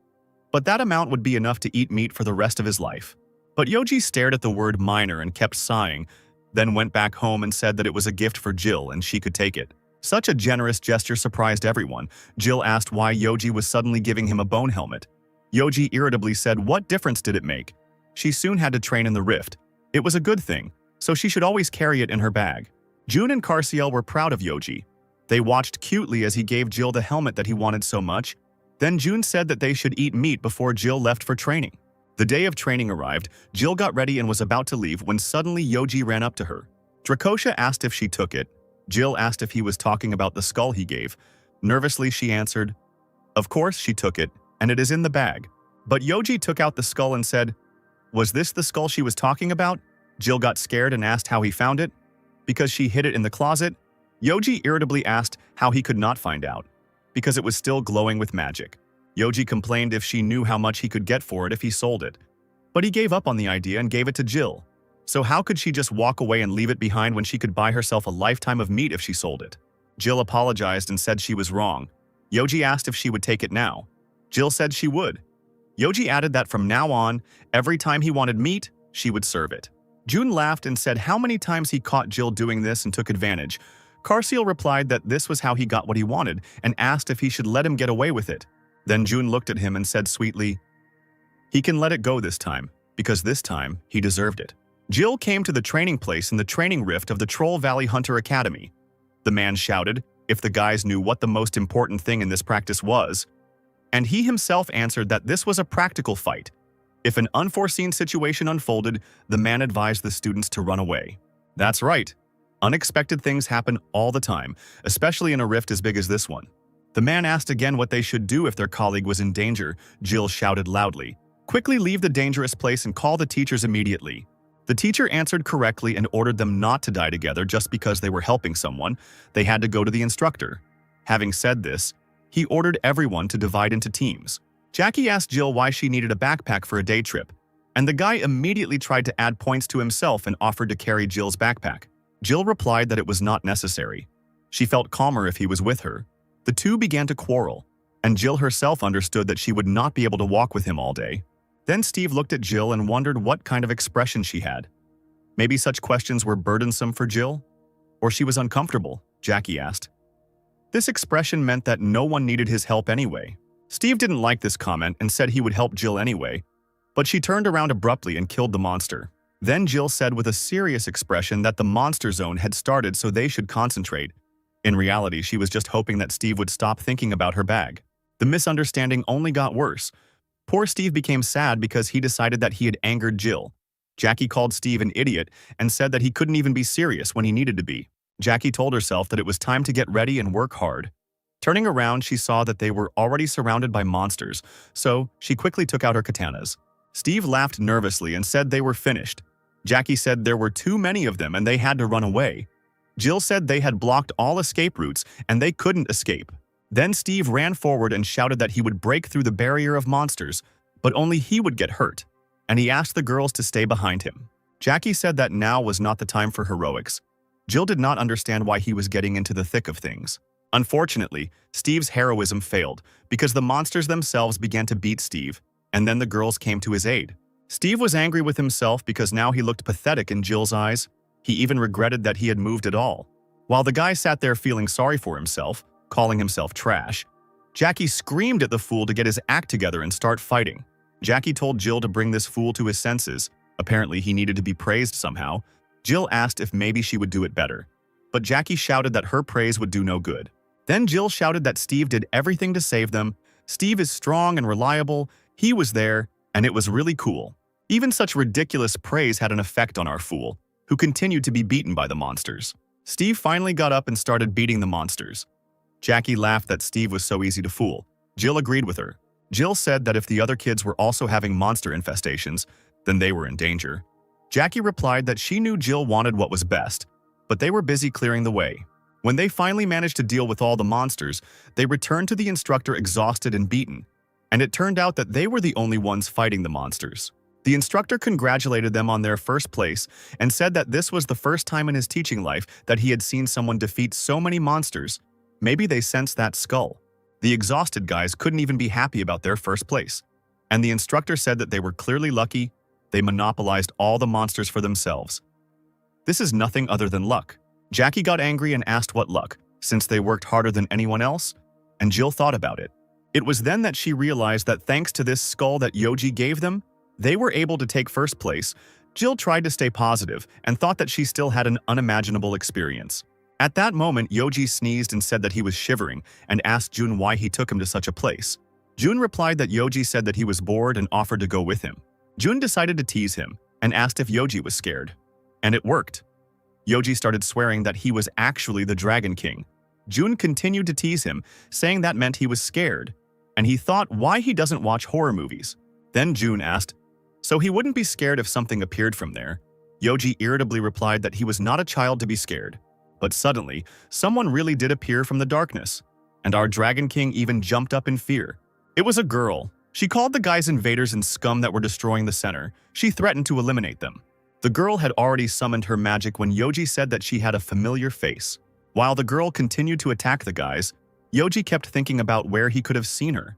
But that amount would be enough to eat meat for the rest of his life. But Yoji stared at the word minor and kept sighing, then went back home and said that it was a gift for Jill and she could take it. Such a generous gesture surprised everyone. Jill asked why Yoji was suddenly giving him a bone helmet. Yoji irritably said what difference did it make? She soon had to train in the rift. It was a good thing, so she should always carry it in her bag. Jun and Karsiel were proud of Yoji. They watched cutely as he gave Jill the helmet that he wanted so much. Then Jun said that they should eat meat before Jill left for training. The day of training arrived, Jill got ready and was about to leave when suddenly Yoji ran up to her. Drakosha asked if she took it. Jill asked if he was talking about the skull he gave. Nervously, she answered, "Of course she took it, and it is in the bag." But Yoji took out the skull and said, "Was this the skull she was talking about?" Jill got scared and asked how he found it. Because she hid it in the closet. Yoji irritably asked how he could not find out, because it was still glowing with magic. Yoji complained if she knew how much he could get for it if he sold it. But he gave up on the idea and gave it to Jill. So how could she just walk away and leave it behind when she could buy herself a lifetime of meat if she sold it? Jill apologized and said she was wrong. Yoji asked if she would take it now. Jill said she would. Yoji added that from now on, every time he wanted meat, she would serve it. Jun laughed and said how many times he caught Jill doing this and took advantage. Karsiel replied that this was how he got what he wanted and asked if he should let him get away with it. Then Jun looked at him and said sweetly, "He can let it go this time, because this time he deserved it." Jill came to the training place in the training rift of the Troll Valley Hunter Academy. The man shouted if the guys knew what the most important thing in this practice was, and he himself answered that this was a practical fight. If an unforeseen situation unfolded, the man advised the students to run away. That's right. Unexpected things happen all the time, especially in a rift as big as this one. The man asked again what they should do if their colleague was in danger. Jill shouted loudly, "Quickly leave the dangerous place and call the teachers immediately." The teacher answered correctly and ordered them not to die together just because they were helping someone. They had to go to the instructor. Having said this, he ordered everyone to divide into teams. Jackie asked Jill why she needed a backpack for a day trip, and the guy immediately tried to add points to himself and offered to carry Jill's backpack. Jill replied that it was not necessary. She felt calmer if he was with her. The two began to quarrel, and Jill herself understood that she would not be able to walk with him all day. Then Steve looked at Jill and wondered what kind of expression she had. Maybe such questions were burdensome for Jill? Or she was uncomfortable, Jackie asked. This expression meant that no one needed his help anyway. Steve didn't like this comment and said he would help Jill anyway, but she turned around abruptly and killed the monster. Then Jill said with a serious expression that the monster zone had started so they should concentrate. In reality, she was just hoping that Steve would stop thinking about her bag. The misunderstanding only got worse. Poor Steve became sad because he decided that he had angered Jill. Jackie called Steve an idiot and said that he couldn't even be serious when he needed to be. Jackie told herself that it was time to get ready and work hard. Turning around, she saw that they were already surrounded by monsters, so she quickly took out her katanas. Steve laughed nervously and said they were finished. Jackie said there were too many of them and they had to run away. Jill said they had blocked all escape routes and they couldn't escape. Then Steve ran forward and shouted that he would break through the barrier of monsters, but only he would get hurt, and he asked the girls to stay behind him. Jackie said that now was not the time for heroics. Jill did not understand why he was getting into the thick of things. Unfortunately, Steve's heroism failed because the monsters themselves began to beat Steve, and then the girls came to his aid. Steve was angry with himself because now he looked pathetic in Jill's eyes. He even regretted that he had moved at all. While the guy sat there feeling sorry for himself, calling himself trash, Jackie screamed at the fool to get his act together and start fighting. Jackie told Jill to bring this fool to his senses. Apparently, he needed to be praised somehow. Jill asked if maybe she would do it better, but Jackie shouted that her praise would do no good. Then Jill shouted that Steve did everything to save them. Steve is strong and reliable. He was there, and it was really cool. Even such ridiculous praise had an effect on our fool, who continued to be beaten by the monsters. Steve finally got up and started beating the monsters. Jackie laughed that Steve was so easy to fool. Jill agreed with her. Jill said that if the other kids were also having monster infestations, then they were in danger. Jackie replied that she knew Jill wanted what was best, but they were busy clearing the way. When they finally managed to deal with all the monsters, they returned to the instructor exhausted and beaten, and it turned out that they were the only ones fighting the monsters. The instructor congratulated them on their first place and said that this was the first time in his teaching life that he had seen someone defeat so many monsters. Maybe they sensed that skull. The exhausted guys couldn't even be happy about their first place, and the instructor said that they were clearly lucky. They monopolized all the monsters for themselves. This is nothing other than luck. Jackie got angry and asked what luck, since they worked harder than anyone else, and Jill thought about it. It was then that she realized that thanks to this skull that Yoji gave them, they were able to take first place. Jill tried to stay positive and thought that she still had an unimaginable experience. At that moment, Yoji sneezed and said that he was shivering and asked Jun why he took him to such a place. Jun replied that Yoji said that he was bored and offered to go with him. Jun decided to tease him and asked if Yoji was scared. And it worked. Yoji started swearing that he was actually the Dragon King. Jun continued to tease him, saying that meant he was scared, and he thought why he doesn't watch horror movies. Then Jun asked, so he wouldn't be scared if something appeared from there. Yoji irritably replied that he was not a child to be scared. But suddenly, someone really did appear from the darkness, and our Dragon King even jumped up in fear. It was a girl. She called the guys invaders and scum that were destroying the center. She threatened to eliminate them. The girl had already summoned her magic when Yoji said that she had a familiar face. While the girl continued to attack the guys, Yoji kept thinking about where he could have seen her,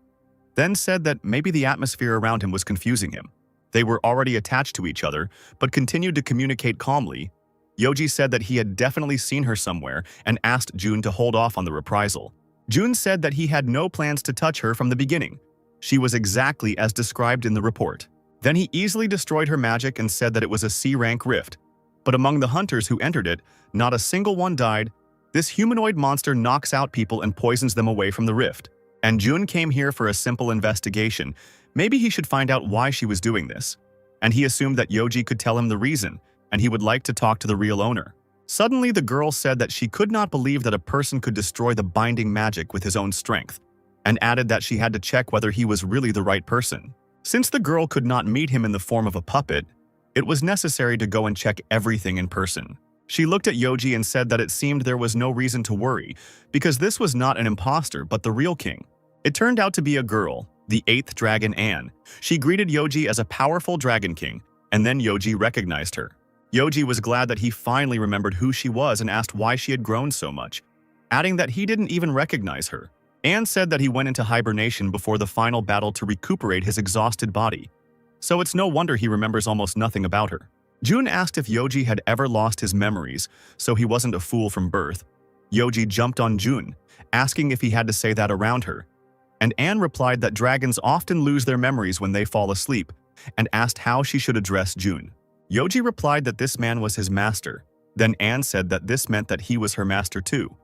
then said that maybe the atmosphere around him was confusing him. They were already attached to each other, but continued to communicate calmly. Yoji said that he had definitely seen her somewhere and asked Jun to hold off on the reprisal. Jun said that he had no plans to touch her from the beginning. She was exactly as described in the report. Then he easily destroyed her magic and said that it was a C-rank rift. But among the hunters who entered it, not a single one died. This humanoid monster knocks out people and poisons them away from the rift. And Jun came here for a simple investigation. Maybe he should find out why she was doing this. And he assumed that Yoji could tell him the reason, and he would like to talk to the real owner. Suddenly, the girl said that she could not believe that a person could destroy the binding magic with his own strength, and added that she had to check whether he was really the right person. Since the girl could not meet him in the form of a puppet, it was necessary to go and check everything in person. She looked at Yoji and said that it seemed there was no reason to worry, because this was not an imposter but the real king. It turned out to be a girl, the 8th dragon Anne. She greeted Yoji as a powerful dragon king, and then Yoji recognized her. Yoji was glad that he finally remembered who she was and asked why she had grown so much, adding that he didn't even recognize her. Anne said that he went into hibernation before the final battle to recuperate his exhausted body, so it's no wonder he remembers almost nothing about her. Jun asked if Yoji had ever lost his memories, so he wasn't a fool from birth. Yoji jumped on Jun, asking if he had to say that around her, and Anne replied that dragons often lose their memories when they fall asleep, and asked how she should address Jun. Yoji replied that this man was his master. Then Anne said that this meant that he was her master too,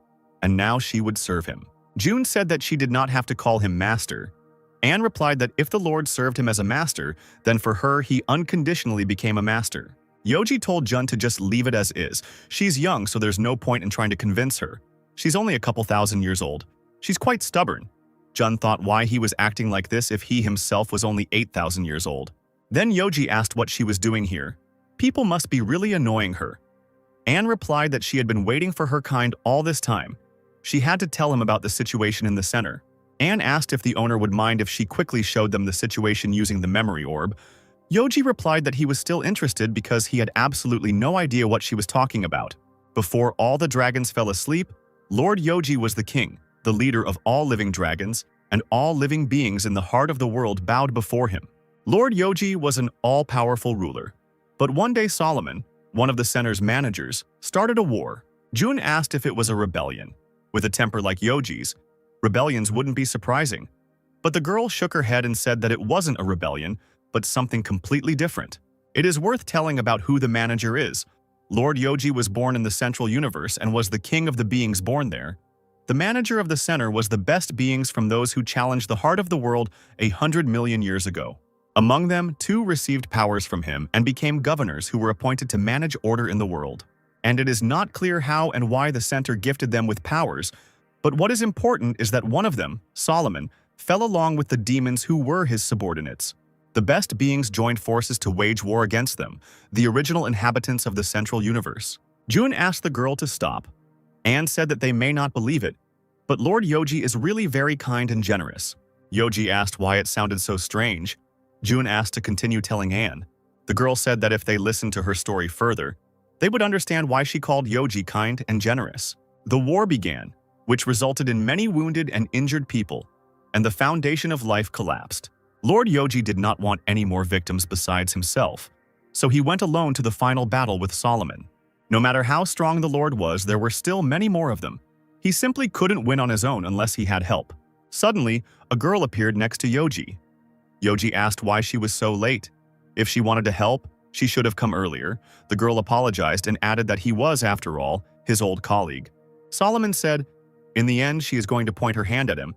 and now she would serve him. Jun said that she did not have to call him master. Anne replied that if the Lord served him as a master, then for her he unconditionally became a master. Yoji told Jun to just leave it as is. She's young, so there's no point in trying to convince her. She's only a couple thousand years old. She's quite stubborn. Jun thought why he was acting like this if he himself was only 8,000 years old. Then Yoji asked what she was doing here. People must be really annoying her. Anne replied that she had been waiting for her kind all this time. She had to tell him about the situation in the center. Anne asked if the owner would mind if she quickly showed them the situation using the memory orb. Yoji replied that he was still interested because he had absolutely no idea what she was talking about. Before all the dragons fell asleep, Lord Yoji was the king, the leader of all living dragons, and all living beings in the heart of the world bowed before him. Lord Yoji was an all-powerful ruler. But one day Solomon, one of the center's managers, started a war. Jun asked if it was a rebellion. With a temper like Yoji's, rebellions wouldn't be surprising. But the girl shook her head and said that it wasn't a rebellion, but something completely different. It is worth telling about who the manager is. Lord Yoji was born in the central universe and was the king of the beings born there. The manager of the center was the best beings from those who challenged the heart of the world 100 million years ago. Among them, 2 received powers from him and became governors who were appointed to manage order in the world. And it is not clear how and why the center gifted them with powers, but what is important is that one of them, Solomon, fell along with the demons who were his subordinates. The best beings joined forces to wage war against them, the original inhabitants of the central universe. Jun asked the girl to stop. Anne said that they may not believe it, but Lord Yoji is really very kind and generous. Yoji asked why it sounded so strange. Jun asked to continue telling Anne. The girl said that if they listened to her story further, they would understand why she called Yoji kind and generous. The war began, which resulted in many wounded and injured people, and the foundation of life collapsed. Lord Yoji did not want any more victims besides himself, so he went alone to the final battle with Solomon. No matter how strong the Lord was, there were still many more of them. He simply couldn't win on his own unless he had help. Suddenly, a girl appeared next to Yoji. Yoji asked why she was so late. If she wanted to help, she should have come earlier. The girl apologized and added that he was, after all, his old colleague. Solomon said, in the end, she is going to point her hand at him.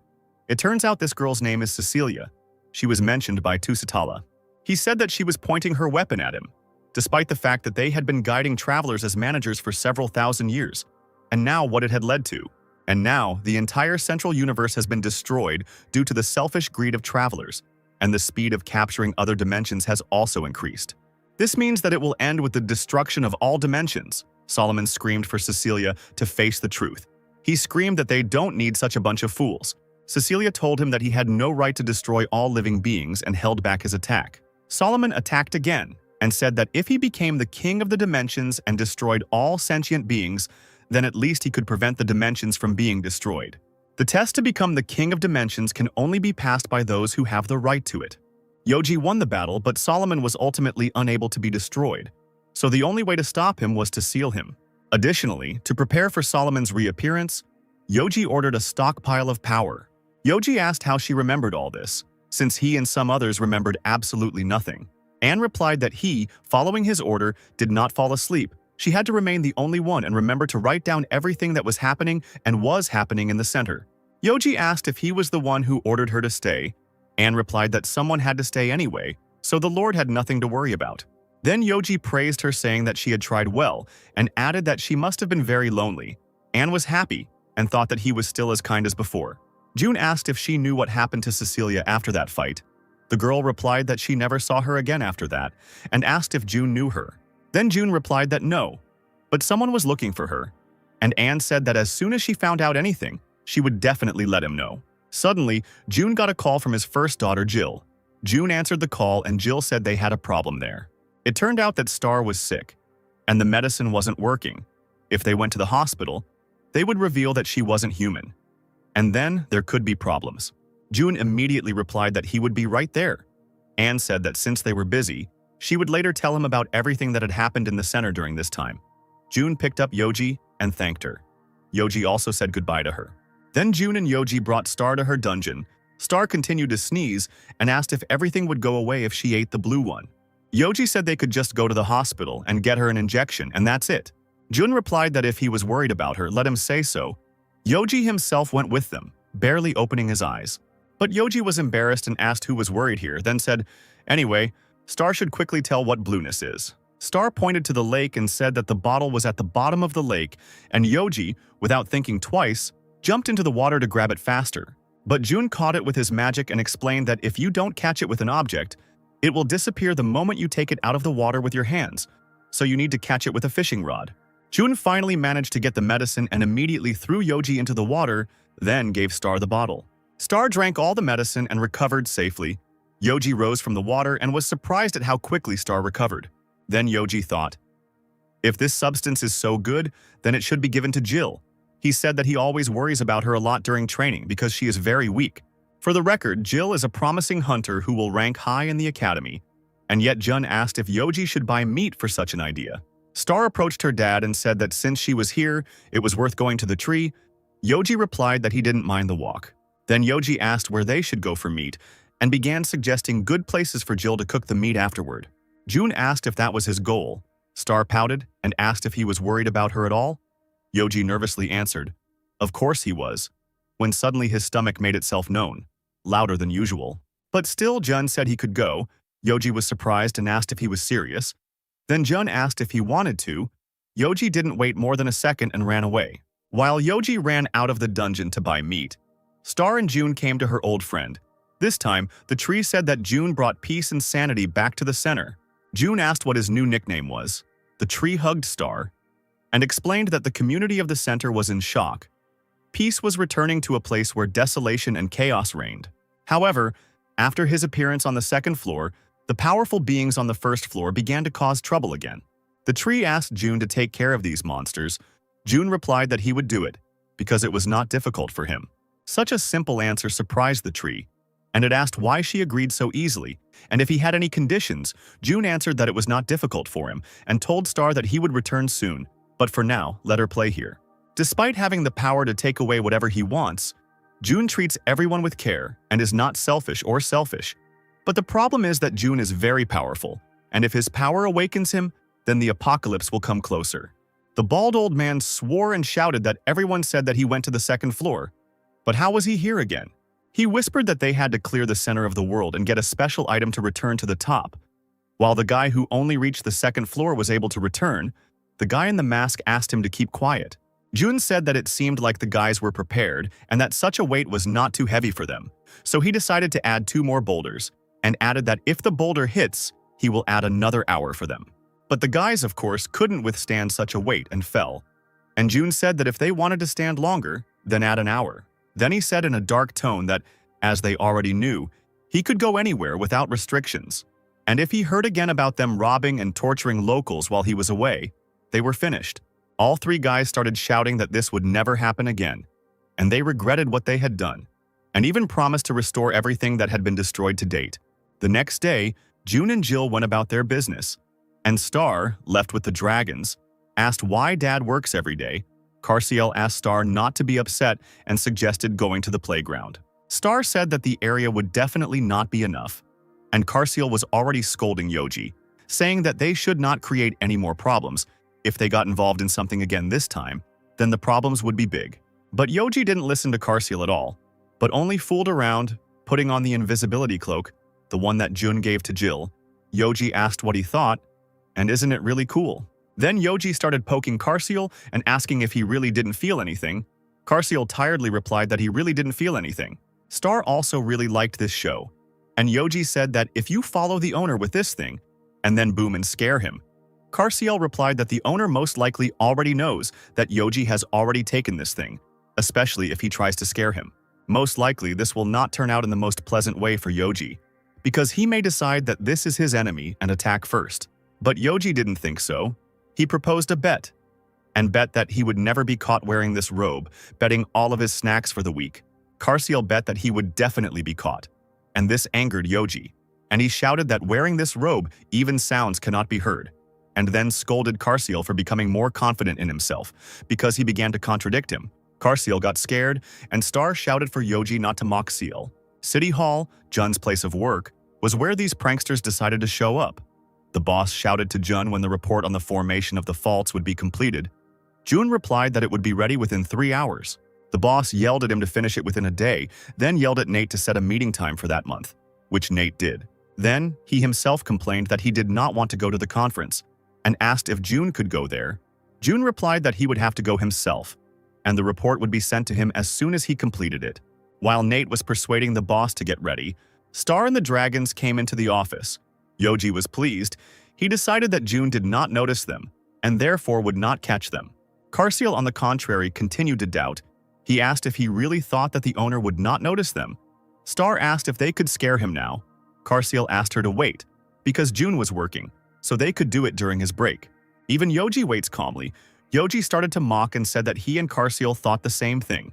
It turns out this girl's name is Cecilia. She was mentioned by Tusitala. He said that she was pointing her weapon at him, despite the fact that they had been guiding travelers as managers for several thousand years. And now what it had led to. And now the entire central universe has been destroyed due to the selfish greed of travelers, and the speed of capturing other dimensions has also increased. This means that it will end with the destruction of all dimensions. Solomon screamed for Cecilia to face the truth. He screamed that they don't need such a bunch of fools. Cecilia told him that he had no right to destroy all living beings and held back his attack. Solomon attacked again and said that if he became the king of the dimensions and destroyed all sentient beings, then at least he could prevent the dimensions from being destroyed. The test to become the king of dimensions can only be passed by those who have the right to it. Yoji won the battle, but Solomon was ultimately unable to be destroyed, so the only way to stop him was to seal him. Additionally, to prepare for Solomon's reappearance, Yoji ordered a stockpile of power. Yoji asked how she remembered all this, since he and some others remembered absolutely nothing. Anne replied that he, following his order, did not fall asleep, She had to remain the only one and remember to write down everything that was happening and was happening in the center. Yoji asked if he was the one who ordered her to stay. Anne replied that someone had to stay anyway, so the Lord had nothing to worry about. Then Yoji praised her, saying that she had tried well, and added that she must have been very lonely. Anne was happy and thought that he was still as kind as before. June asked if she knew what happened to Cecilia after that fight. The girl replied that she never saw her again after that, and asked if June knew her. Then June replied that no, but someone was looking for her, and Anne said that as soon as she found out anything, she would definitely let him know. Suddenly, June got a call from his first daughter, Jill. June answered the call, and Jill said they had a problem there. It turned out that Star was sick, and the medicine wasn't working. If they went to the hospital, they would reveal that she wasn't human, and then there could be problems. June immediately replied that he would be right there. Anne said that since they were busy, she would later tell him about everything that had happened in the center during this time. June picked up Yoji and thanked her. Yoji also said goodbye to her. Then June and Yoji brought Star to her dungeon. Star continued to sneeze and asked if everything would go away if she ate the blue one. Yoji said they could just go to the hospital and get her an injection, and that's it. June replied that if he was worried about her, let him say so. Yoji himself went with them, barely opening his eyes. But Yoji was embarrassed and asked who was worried here, then said, "Anyway, Star should quickly tell what blueness is." Star pointed to the lake and said that the bottle was at the bottom of the lake, and Yoji, without thinking twice, jumped into the water to grab it faster. But June caught it with his magic and explained that if you don't catch it with an object, it will disappear the moment you take it out of the water with your hands, so you need to catch it with a fishing rod. June finally managed to get the medicine and immediately threw Yoji into the water, then gave Star the bottle. Star drank all the medicine and recovered safely. Yoji rose from the water and was surprised at how quickly Star recovered. Then Yoji thought, if this substance is so good, then it should be given to Jill. He said that he always worries about her a lot during training because she is very weak. For the record, Jill is a promising hunter who will rank high in the academy, and yet Jun asked if Yoji should buy meat for such an idea. Star approached her dad and said that since she was here, it was worth going to the tree. Yoji replied that he didn't mind the walk. Then Yoji asked where they should go for meat and began suggesting good places for Jill to cook the meat afterward. June asked if that was his goal. Star pouted and asked if he was worried about her at all. Yoji nervously answered, of course he was, when suddenly his stomach made itself known, louder than usual. But still Jun said he could go. Yoji was surprised and asked if he was serious. Then Jun asked if he wanted to. Yoji didn't wait more than a second and ran away. While Yoji ran out of the dungeon to buy meat, Star and June came to her old friend. This time, the tree said that June brought peace and sanity back to the center. June asked what his new nickname was. The tree hugged Star and explained that the community of the center was in shock. Peace was returning to a place where desolation and chaos reigned. However, after his appearance on the second floor, the powerful beings on the first floor began to cause trouble again. The tree asked June to take care of these monsters. June replied that he would do it, because it was not difficult for him. Such a simple answer surprised the tree, and it asked why she agreed so easily, and if he had any conditions. June answered that it was not difficult for him, and told Star that he would return soon, but for now, let her play here. Despite having the power to take away whatever he wants, June treats everyone with care and is not selfish or selfish. But the problem is that June is very powerful, and if his power awakens him, then the apocalypse will come closer. The bald old man swore and shouted that everyone said that he went to the second floor. But how was he here again? He whispered that they had to clear the center of the world and get a special item to return to the top. While the guy who only reached the second floor was able to return, the guy in the mask asked him to keep quiet. June said that it seemed like the guys were prepared and that such a weight was not too heavy for them. So he decided to add 2 more boulders, and added that if the boulder hits, he will add another hour for them. But the guys, of course, couldn't withstand such a weight and fell. And June said that if they wanted to stand longer, then add an hour. Then he said in a dark tone that, as they already knew, he could go anywhere without restrictions. And if he heard again about them robbing and torturing locals while he was away, they were finished. All 3 guys started shouting that this would never happen again, and they regretted what they had done, and even promised to restore everything that had been destroyed to date. The next day, June and Jill went about their business, and Star, left with the dragons, asked why Dad works every day. Carciel asked Star not to be upset and suggested going to the playground. Star said that the area would definitely not be enough, and Carciel was already scolding Yoji, saying that they should not create any more problems, If they got involved in something again this time, then the problems would be big. But Yoji didn't listen to Karsiel at all, but only fooled around, putting on the invisibility cloak, the one that Jun gave to Jill. Yoji asked what he thought, and isn't it really cool? Then Yoji started poking Karsiel and asking if he really didn't feel anything. Karsiel tiredly replied that he really didn't feel anything. Star also really liked this show, and Yoji said that if you follow the owner with this thing, and then boom and scare him. Karsiel replied that the owner most likely already knows that Yoji has already taken this thing, especially if he tries to scare him. Most likely, this will not turn out in the most pleasant way for Yoji, because he may decide that this is his enemy and attack first. But Yoji didn't think so. He proposed a bet, and bet that he would never be caught wearing this robe, betting all of his snacks for the week. Karsiel bet that he would definitely be caught, and this angered Yoji, and he shouted that wearing this robe, even sounds cannot be heard, and then scolded Karsiel for becoming more confident in himself, because he began to contradict him. Karsiel got scared, and Star shouted for Yoji not to mock Seal. City Hall, Jun's place of work, was where these pranksters decided to show up. The boss shouted to Jun when the report on the formation of the faults would be completed. Jun replied that it would be ready within 3 hours. The boss yelled at him to finish it within a day, then yelled at Nate to set a meeting time for that month, which Nate did. Then, he himself complained that he did not want to go to the conference, and asked if Jun could go there. Jun replied that he would have to go himself, and the report would be sent to him as soon as he completed it. While Nate was persuading the boss to get ready, Star and the Dragons came into the office. Yoji was pleased. He decided that Jun did not notice them, and therefore would not catch them. Karsiel, on the contrary, continued to doubt. He asked if he really thought that the owner would not notice them. Star asked if they could scare him now. Karsiel asked her to wait, because Jun was working, so they could do it during his break. Even Yoji waits calmly. Yoji started to mock and said that he and Karsiel thought the same thing,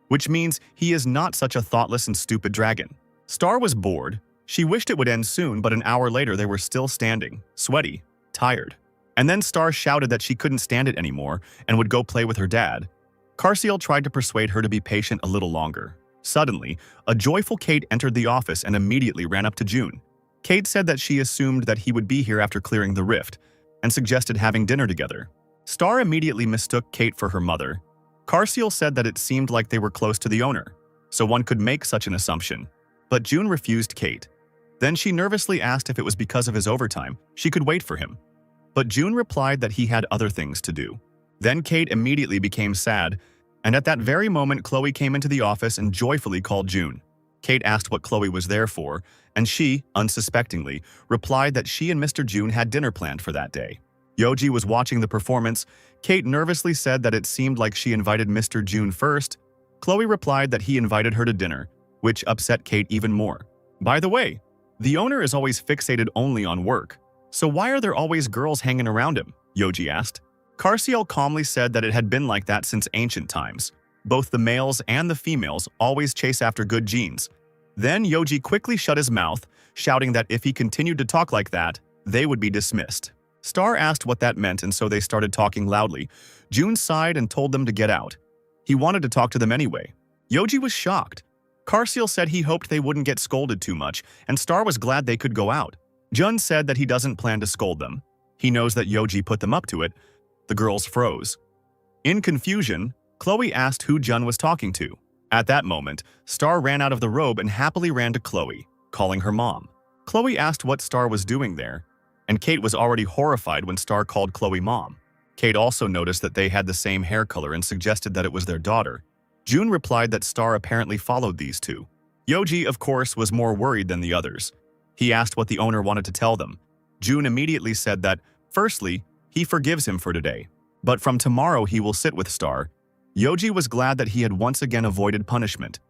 which means he is not such a thoughtless and stupid dragon. Star was bored. She wished it would end soon, but an hour later they were still standing, sweaty, tired. And then Star shouted that she couldn't stand it anymore and would go play with her dad. Karsiel tried to persuade her to be patient a little longer. Suddenly, a joyful Kate entered the office and immediately ran up to Jun. Kate said that she assumed that he would be here after clearing the rift, and suggested having dinner together. Star immediately mistook Kate for her mother. Karsiel said that it seemed like they were close to the owner, so one could make such an assumption. But Jun refused Kate. Then she nervously asked if it was because of his overtime she could wait for him. But Jun replied that he had other things to do. Then Kate immediately became sad, and at that very moment Chloe came into the office and joyfully called Jun. Kate asked what Chloe was there for, and she, unsuspectingly, replied that she and Mr. Jun had dinner planned for that day. Yoji was watching the performance. Kate nervously said that it seemed like she invited Mr. Jun first. Chloe replied that he invited her to dinner, which upset Kate even more. By the way, the owner is always fixated only on work, so why are there always girls hanging around him? Yoji asked. Karsiel calmly said that it had been like that since ancient times. Both the males and the females always chase after good genes. Then Yoji quickly shut his mouth, shouting that if he continued to talk like that, they would be dismissed. Star asked what that meant, and so they started talking loudly. Jun sighed and told them to get out. He wanted to talk to them anyway. Yoji was shocked. Karsiel said he hoped they wouldn't get scolded too much, and Star was glad they could go out. Jun said that he doesn't plan to scold them. He knows that Yoji put them up to it. The girls froze. In confusion, Chloe asked who Jun was talking to. At that moment, Star ran out of the robe and happily ran to Chloe, calling her mom. Chloe asked what Star was doing there, and Kate was already horrified when Star called Chloe mom. Kate also noticed that they had the same hair color and suggested that it was their daughter. Jun replied that Star apparently followed these two. Yoji, of course, was more worried than the others. He asked what the owner wanted to tell them. Jun immediately said that, firstly, he forgives him for today, but from tomorrow he will sit with Star. Yoji was glad that he had once again avoided punishment,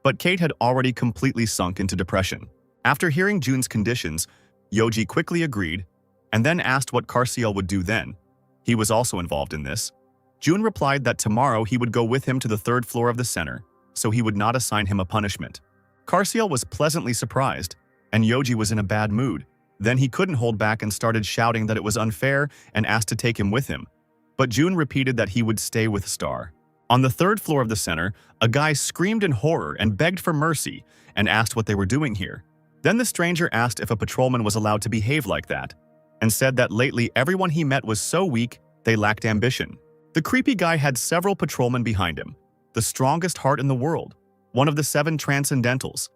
but Kate had already completely sunk into depression. After hearing Jun's conditions, Yoji quickly agreed, and then asked what Karsiel would do then. He was also involved in this. Jun replied that tomorrow he would go with him to the 3rd floor of the center, so he would not assign him a punishment. Karsiel was pleasantly surprised, and Yoji was in a bad mood. Then he couldn't hold back and started shouting that it was unfair and asked to take him with him. But Jun repeated that he would stay with Star. On the 3rd floor of the center, a guy screamed in horror and begged for mercy and asked what they were doing here. Then the stranger asked if a patrolman was allowed to behave like that, and said that lately everyone he met was so weak They lacked ambition. The creepy guy had several patrolmen behind him, the strongest heart in the world, one of the 7 transcendentals.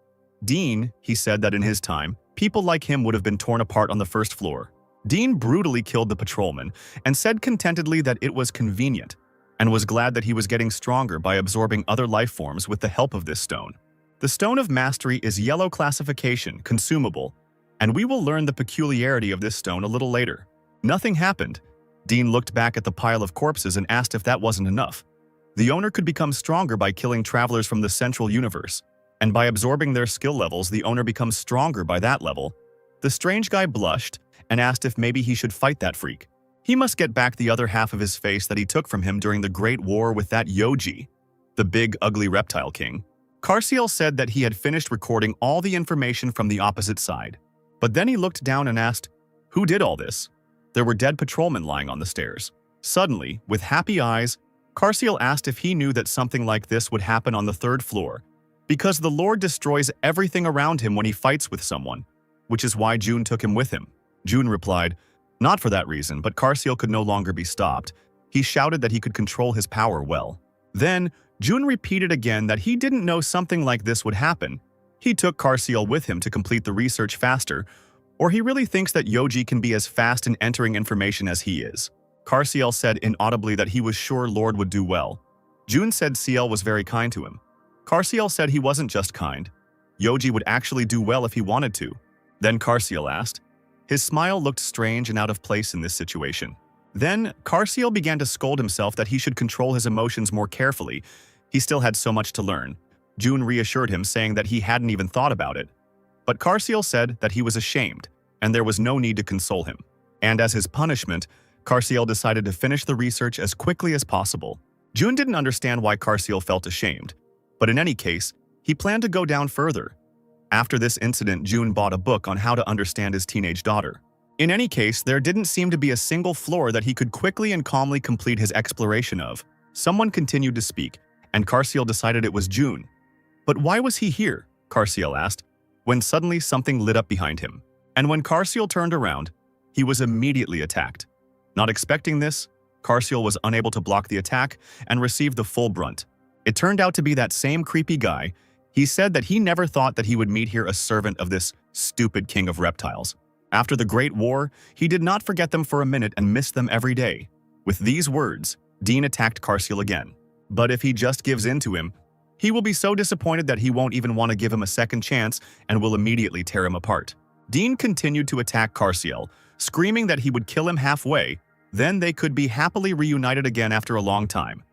Dean, he said that in his time, people like him would have been torn apart on the first floor. Dean brutally killed the patrolman and said contentedly that it was convenient, and was glad that he was getting stronger by absorbing other life forms with the help of this stone. The Stone of Mastery is yellow classification, consumable, and we will learn the peculiarity of this stone a little later. Nothing happened. Dean looked back at the pile of corpses and asked if that wasn't enough. The owner could become stronger by killing travelers from the central universe, and by absorbing their skill levels, the owner becomes stronger by that level. The strange guy blushed and asked if maybe he should fight that freak. He must get back the other half of his face that he took from him during the Great War with that Yoji, the big, ugly reptile king. Carciel said that he had finished recording all the information from the opposite side. But then he looked down and asked, "Who did all this?" There were dead patrolmen lying on the stairs. Suddenly, with happy eyes, Carciel asked if he knew that something like this would happen on the 3rd floor, because the Lord destroys everything around him when he fights with someone, which is why June took him with him. June replied, not for that reason, but Carciel could no longer be stopped. He shouted that he could control his power well. Then, June repeated again that he didn't know something like this would happen. He took Carciel with him to complete the research faster, or he really thinks that Yoji can be as fast in entering information as he is. Carciel said inaudibly that he was sure Lord would do well. June said Ciel was very kind to him. Carciel said he wasn't just kind. Yoji would actually do well if he wanted to. Then Carciel asked. His smile looked strange and out of place in this situation. Then, Carciel began to scold himself that he should control his emotions more carefully. He still had so much to learn. June reassured him, saying that he hadn't even thought about it. But Carciel said that he was ashamed, and there was no need to console him. And as his punishment, Carciel decided to finish the research as quickly as possible. June didn't understand why Carciel felt ashamed, but in any case, he planned to go down further. After this incident, June bought a book on how to understand his teenage daughter. In any case, there didn't seem to be a single floor that he could quickly and calmly complete his exploration of. Someone continued to speak, and Carciel decided it was June. But why was he here? Carciel asked, when suddenly something lit up behind him. And when Carciel turned around, he was immediately attacked. Not expecting this, Carciel was unable to block the attack and received the full brunt. It turned out to be that same creepy guy. He said that he never thought that he would meet here a servant of this stupid king of reptiles. After the Great War, he did not forget them for a minute and missed them every day. With these words, Dean attacked Carciel again. But if he just gives in to him, he will be so disappointed that he won't even want to give him a second chance and will immediately tear him apart. Dean continued to attack Carciel, screaming that he would kill him halfway, then they could be happily reunited again after a long time.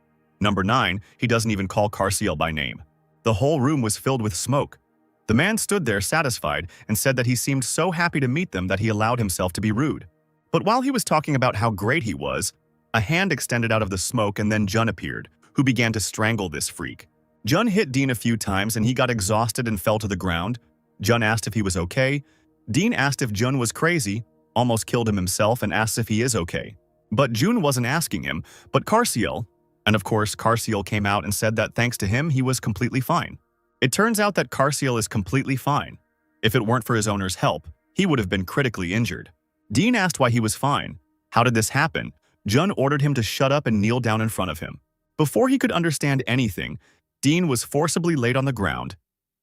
Number 9, he doesn't even call Carciel by name. The whole room was filled with smoke. The man stood there satisfied and said that he seemed so happy to meet them that he allowed himself to be rude. But while he was talking about how great he was, a hand extended out of the smoke and then Jun appeared, who began to strangle this freak. Jun hit Dean a few times and he got exhausted and fell to the ground. Jun asked if he was okay. Dean asked if Jun was crazy, almost killed him himself, and asked if he is okay. But Jun wasn't asking him, but Carciel. And of course, Carciel came out and said that thanks to him, he was completely fine. It turns out that Carciel is completely fine. If it weren't for his owner's help, he would have been critically injured. Dean asked why he was fine. How did this happen? Jun ordered him to shut up and kneel down in front of him. Before he could understand anything, Dean was forcibly laid on the ground.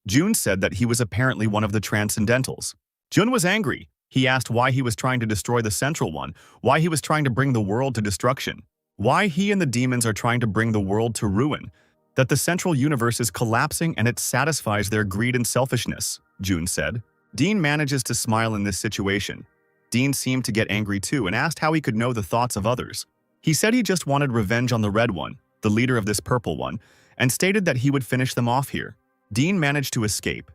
Jun said that he was apparently one of the Transcendentals. Jun was angry. He asked why he was trying to destroy the Central One, why he was trying to bring the world to destruction, why he and the demons are trying to bring the world to ruin, that the Central Universe is collapsing and it satisfies their greed and selfishness, Jun said. Dean manages to smile in this situation. Dean seemed to get angry too and asked how he could know the thoughts of others. He said he just wanted revenge on the Red One, the leader of this Purple One, and stated that he would finish them off here. Dean managed to escape.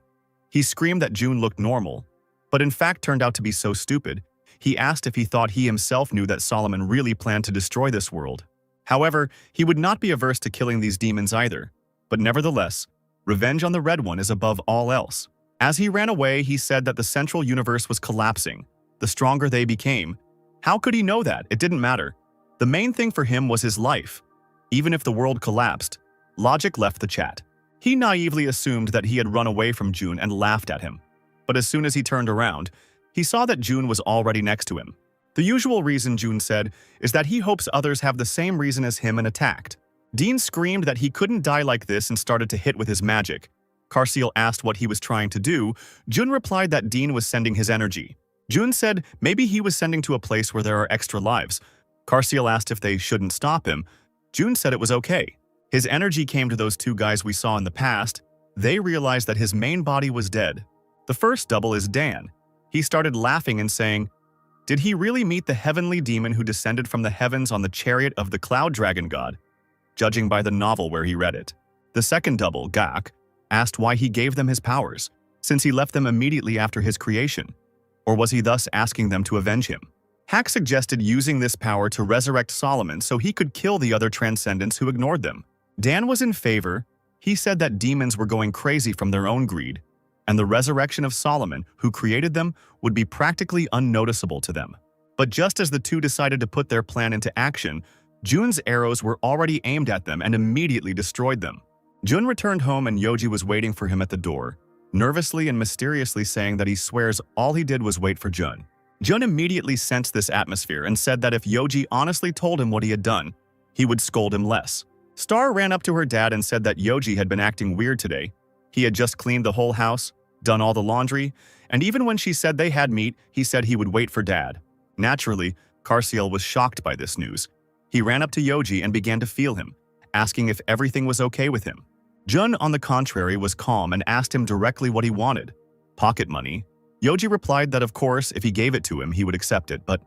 He screamed that Jun looked normal, but in fact turned out to be so stupid. He asked if he thought he himself knew that Solomon really planned to destroy this world. However, he would not be averse to killing these demons either. But nevertheless, revenge on the Red One is above all else. As he ran away, he said that the Central Universe was collapsing. The stronger they became. How could he know that? It didn't matter. The main thing for him was his life. Even if the world collapsed, logic left the chat. He naively assumed that he had run away from Jun and laughed at him. But as soon as he turned around, he saw that Jun was already next to him. The usual reason, Jun said, is that he hopes others have the same reason as him and attacked. Dean screamed that he couldn't die like this and started to hit with his magic. Carciel asked what he was trying to do. Jun replied that Dean was sending his energy. Jun said maybe he was sending to a place where there are extra lives. Carciel asked if they shouldn't stop him. Jun said it was okay. His energy came to those two guys we saw in the past. They realized that his main body was dead. The first double is Dan. He started laughing and saying, "Did he really meet the heavenly demon who descended from the heavens on the chariot of the cloud dragon god?" Judging by the novel where he read it. The second double, Gak, asked why he gave them his powers, since he left them immediately after his creation. Or was he thus asking them to avenge him? Hak suggested using this power to resurrect Solomon so he could kill the other transcendents who ignored them. Dan was in favor. He said that demons were going crazy from their own greed, and the resurrection of Solomon, who created them, would be practically unnoticeable to them. But just as the two decided to put their plan into action, Jun's arrows were already aimed at them and immediately destroyed them. Jun returned home and Yoji was waiting for him at the door, nervously and mysteriously saying that he swears all he did was wait for Jun. Jun immediately sensed this atmosphere and said that if Yoji honestly told him what he had done, he would scold him less. Star ran up to her dad and said that Yoji had been acting weird today. He had just cleaned the whole house, done all the laundry, and even when she said they had meat, he said he would wait for Dad. Naturally, Carciel was shocked by this news. He ran up to Yoji and began to feel him, asking if everything was okay with him. Jun, on the contrary, was calm and asked him directly what he wanted. Pocket money. Yoji replied that of course, if he gave it to him, he would accept it, but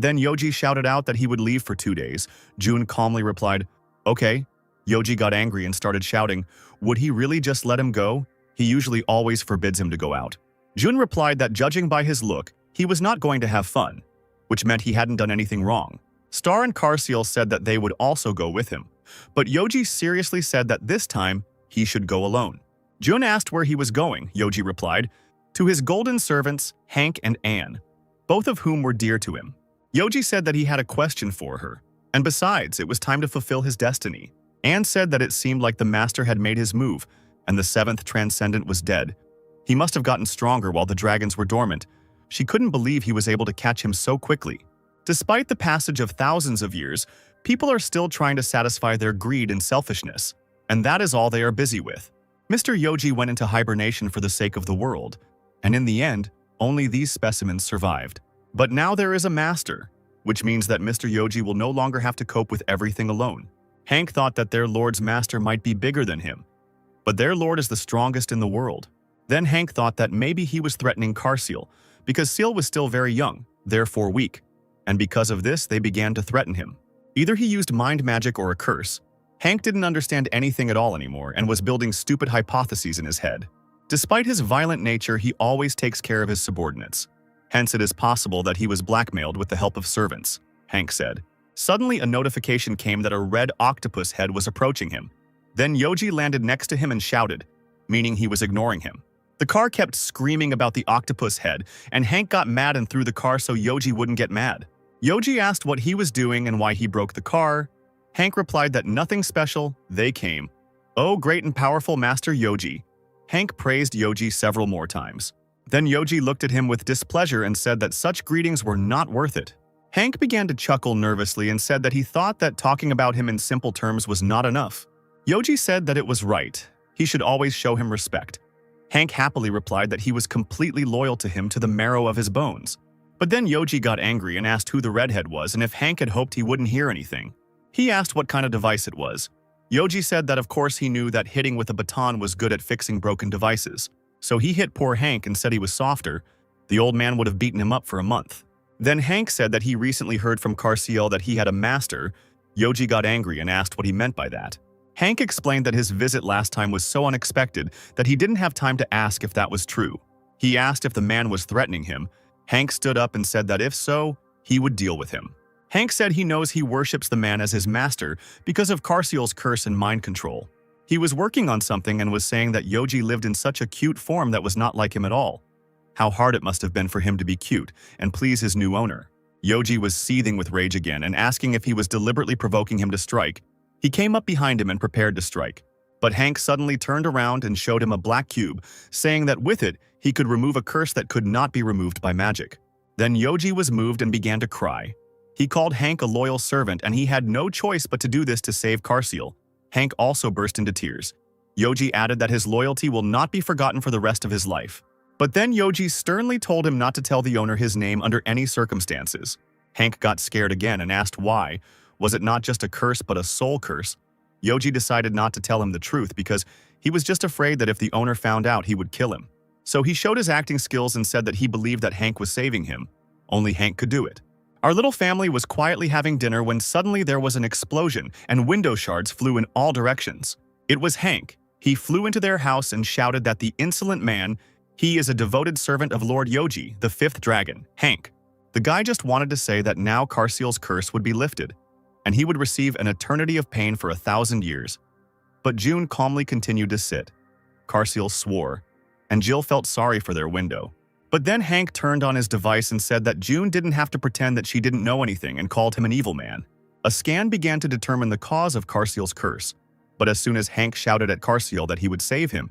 then Yoji shouted out that he would leave for 2 days. Jun calmly replied, "Okay." Yoji got angry and started shouting, would he really just let him go? He usually always forbids him to go out. Jun replied that judging by his look, he was not going to have fun, which meant he hadn't done anything wrong. Star and Carciel said that they would also go with him, but Yoji seriously said that this time, he should go alone. Jun asked where he was going. Yoji replied, to his golden servants, Hank and Anne, both of whom were dear to him. Yoji said that he had a question for her, and besides, it was time to fulfill his destiny. Anne said that it seemed like the master had made his move, and the seventh transcendent was dead. He must have gotten stronger while the dragons were dormant. She couldn't believe he was able to catch him so quickly. Despite the passage of thousands of years, people are still trying to satisfy their greed and selfishness, and that is all they are busy with. Mr. Yoji went into hibernation for the sake of the world, and in the end, only these specimens survived. But now there is a master, which means that Mr. Yoji will no longer have to cope with everything alone. Hank thought that their lord's master might be bigger than him, but their lord is the strongest in the world. Then Hank thought that maybe he was threatening Carciel, because Seal was still very young, therefore weak, and because of this they began to threaten him. Either he used mind magic or a curse. Hank didn't understand anything at all anymore and was building stupid hypotheses in his head. Despite his violent nature, he always takes care of his subordinates. Hence it is possible that he was blackmailed with the help of servants, Hank said. Suddenly a notification came that a red octopus head was approaching him. Then Yoji landed next to him and shouted, meaning he was ignoring him. The car kept screaming about the octopus head, and Hank got mad and threw the car so Yoji wouldn't get mad. Yoji asked what he was doing and why he broke the car. Hank replied that nothing special, they came. Oh, great and powerful Master Yoji. Hank praised Yoji several more times. Then Yoji looked at him with displeasure and said that such greetings were not worth it. Hank began to chuckle nervously and said that he thought that talking about him in simple terms was not enough. Yoji said that it was right. He should always show him respect. Hank happily replied that he was completely loyal to him to the marrow of his bones. But then Yoji got angry and asked who the redhead was and if Hank had hoped he wouldn't hear anything. He asked what kind of device it was. Yoji said that of course he knew that hitting with a baton was good at fixing broken devices. So he hit poor Hank and said he was softer. The old man would have beaten him up for a month. Then Hank said that he recently heard from Carciel that he had a master. Yoji got angry and asked what he meant by that. Hank explained that his visit last time was so unexpected that he didn't have time to ask if that was true. He asked if the man was threatening him. Hank stood up and said that if so, he would deal with him. Hank said he knows he worships the man as his master because of Carciel's curse and mind control. He was working on something and was saying that Yoji lived in such a cute form that was not like him at all. How hard it must have been for him to be cute and please his new owner. Yoji was seething with rage again and asking if he was deliberately provoking him to strike. He came up behind him and prepared to strike. But Hank suddenly turned around and showed him a black cube, saying that with it, he could remove a curse that could not be removed by magic. Then Yoji was moved and began to cry. He called Hank a loyal servant and he had no choice but to do this to save Karsiel. Hank also burst into tears. Yoji added that his loyalty will not be forgotten for the rest of his life. But then Yoji sternly told him not to tell the owner his name under any circumstances. Hank got scared again and asked why. Was it not just a curse but a soul curse? Yoji decided not to tell him the truth because he was just afraid that if the owner found out, he would kill him. So he showed his acting skills and said that he believed that Hank was saving him. Only Hank could do it. Our little family was quietly having dinner when suddenly there was an explosion and window shards flew in all directions. It was Hank. He flew into their house and shouted that the insolent man, he is a devoted servant of Lord Yoji, the fifth dragon, Hank. The guy just wanted to say that now Karsiel's curse would be lifted, and he would receive an eternity of pain for 1,000 years. But June calmly continued to sit. Karsiel swore, and Jill felt sorry for their window. But then Hank turned on his device and said that June didn't have to pretend that she didn't know anything and called him an evil man. A scan began to determine the cause of Karsiel's curse, but as soon as Hank shouted at Karsiel that he would save him,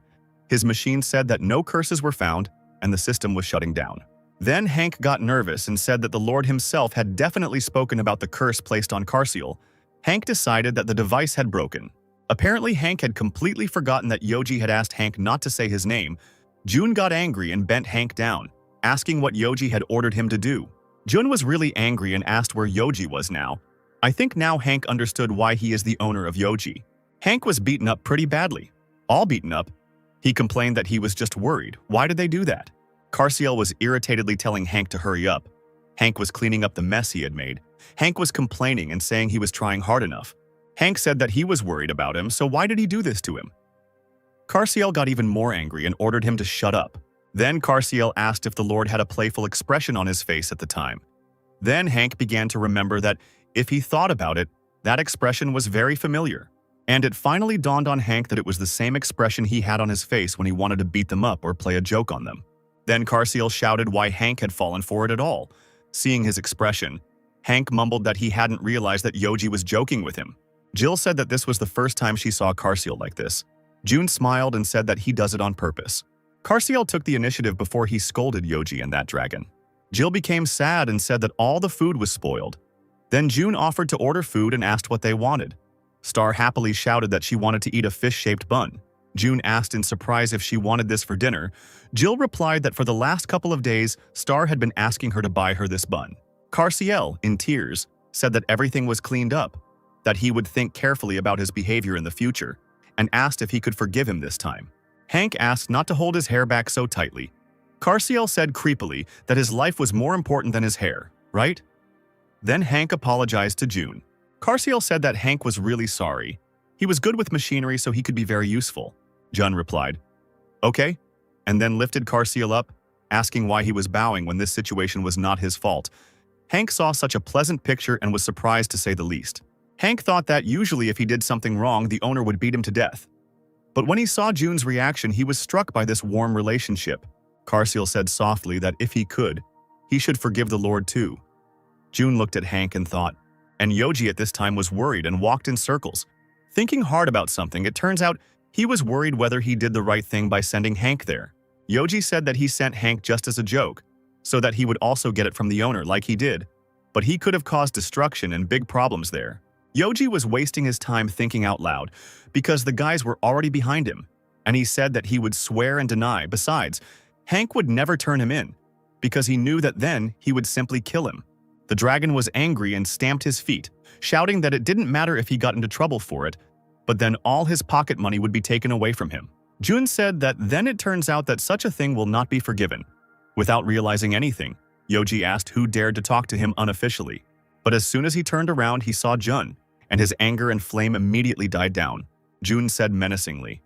his machine said that no curses were found and the system was shutting down. Then Hank got nervous and said that the Lord himself had definitely spoken about the curse placed on Karsiel. Hank decided that the device had broken. Apparently Hank had completely forgotten that Yoji had asked Hank not to say his name. June got angry and bent Hank down, asking what Yoji had ordered him to do. June was really angry and asked where Yoji was now. I think now Hank understood why he is the owner of Yoji. Hank was beaten up pretty badly. All beaten up. He complained that he was just worried. Why did they do that? Karsiel was irritatedly telling Hank to hurry up. Hank was cleaning up the mess he had made. Hank was complaining and saying he was trying hard enough. Hank said that he was worried about him, so why did he do this to him? Karsiel got even more angry and ordered him to shut up. Then Karsiel asked if the Lord had a playful expression on his face at the time. Then Hank began to remember that if he thought about it, that expression was very familiar. And it finally dawned on Hank that it was the same expression he had on his face when he wanted to beat them up or play a joke on them. Then Karsiel shouted why Hank had fallen for it at all. Seeing his expression, Hank mumbled that he hadn't realized that Yoji was joking with him. Jill said that this was the first time she saw Karsiel like this. June smiled and said that he does it on purpose. Karsiel took the initiative before he scolded Yoji and that dragon. Jill became sad and said that all the food was spoiled. Then June offered to order food and asked what they wanted. Star happily shouted that she wanted to eat a fish-shaped bun. June asked in surprise if she wanted this for dinner. Jill replied that for the last couple of days, Star had been asking her to buy her this bun. Karsiel, in tears, said that everything was cleaned up, that he would think carefully about his behavior in the future, and asked if he could forgive him this time. Hank asked not to hold his hair back so tightly. Karsiel said creepily that his life was more important than his hair, right? Then Hank apologized to June. Karsiel said that Hank was really sorry. He was good with machinery so he could be very useful. Jun replied, okay, and then lifted Karsiel up, asking why he was bowing when this situation was not his fault. Hank saw such a pleasant picture and was surprised to say the least. Hank thought that usually if he did something wrong, the owner would beat him to death. But when he saw June's reaction, he was struck by this warm relationship. Karsiel said softly that if he could, he should forgive the Lord too. June looked at Hank and thought, and Yoji at this time was worried and walked in circles. Thinking hard about something, it turns out he was worried whether he did the right thing by sending Hank there. Yoji said that he sent Hank just as a joke, so that he would also get it from the owner like he did, but he could have caused destruction and big problems there. Yoji was wasting his time thinking out loud because the guys were already behind him, and he said that he would swear and deny. Besides, Hank would never turn him in because he knew that then he would simply kill him. The dragon was angry and stamped his feet, shouting that it didn't matter if he got into trouble for it, but then all his pocket money would be taken away from him. June said that then it turns out that such a thing will not be forgiven. Without realizing anything, Yoji asked who dared to talk to him unofficially. But as soon as he turned around, he saw Jun, and his anger and flame immediately died down. June said menacingly,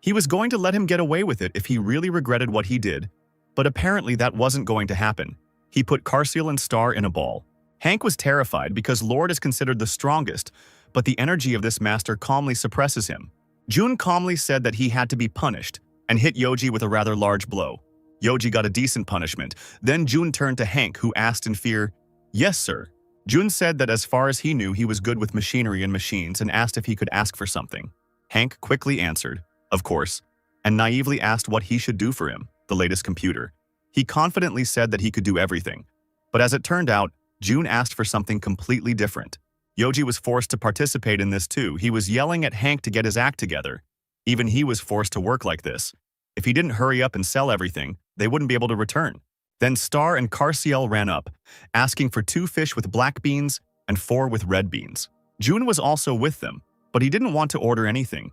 he was going to let him get away with it if he really regretted what he did, but apparently that wasn't going to happen. He put Karsiel and Star in a ball. Hank was terrified because Lord is considered the strongest, but the energy of this master calmly suppresses him. June calmly said that he had to be punished and hit Yoji with a rather large blow. Yoji got a decent punishment. Then June turned to Hank, who asked in fear, yes, sir. June said that as far as he knew, he was good with machinery and machines and asked if he could ask for something. Hank quickly answered, of course, and naively asked what he should do for him, the latest computer. He confidently said that he could do everything. But as it turned out, June asked for something completely different. Yoji was forced to participate in this too. He was yelling at Hank to get his act together. Even he was forced to work like this. If he didn't hurry up and sell everything, they wouldn't be able to return. Then Star and Carciel ran up, asking for 2 fish with black beans and 4 with red beans. June was also with them, but he didn't want to order anything.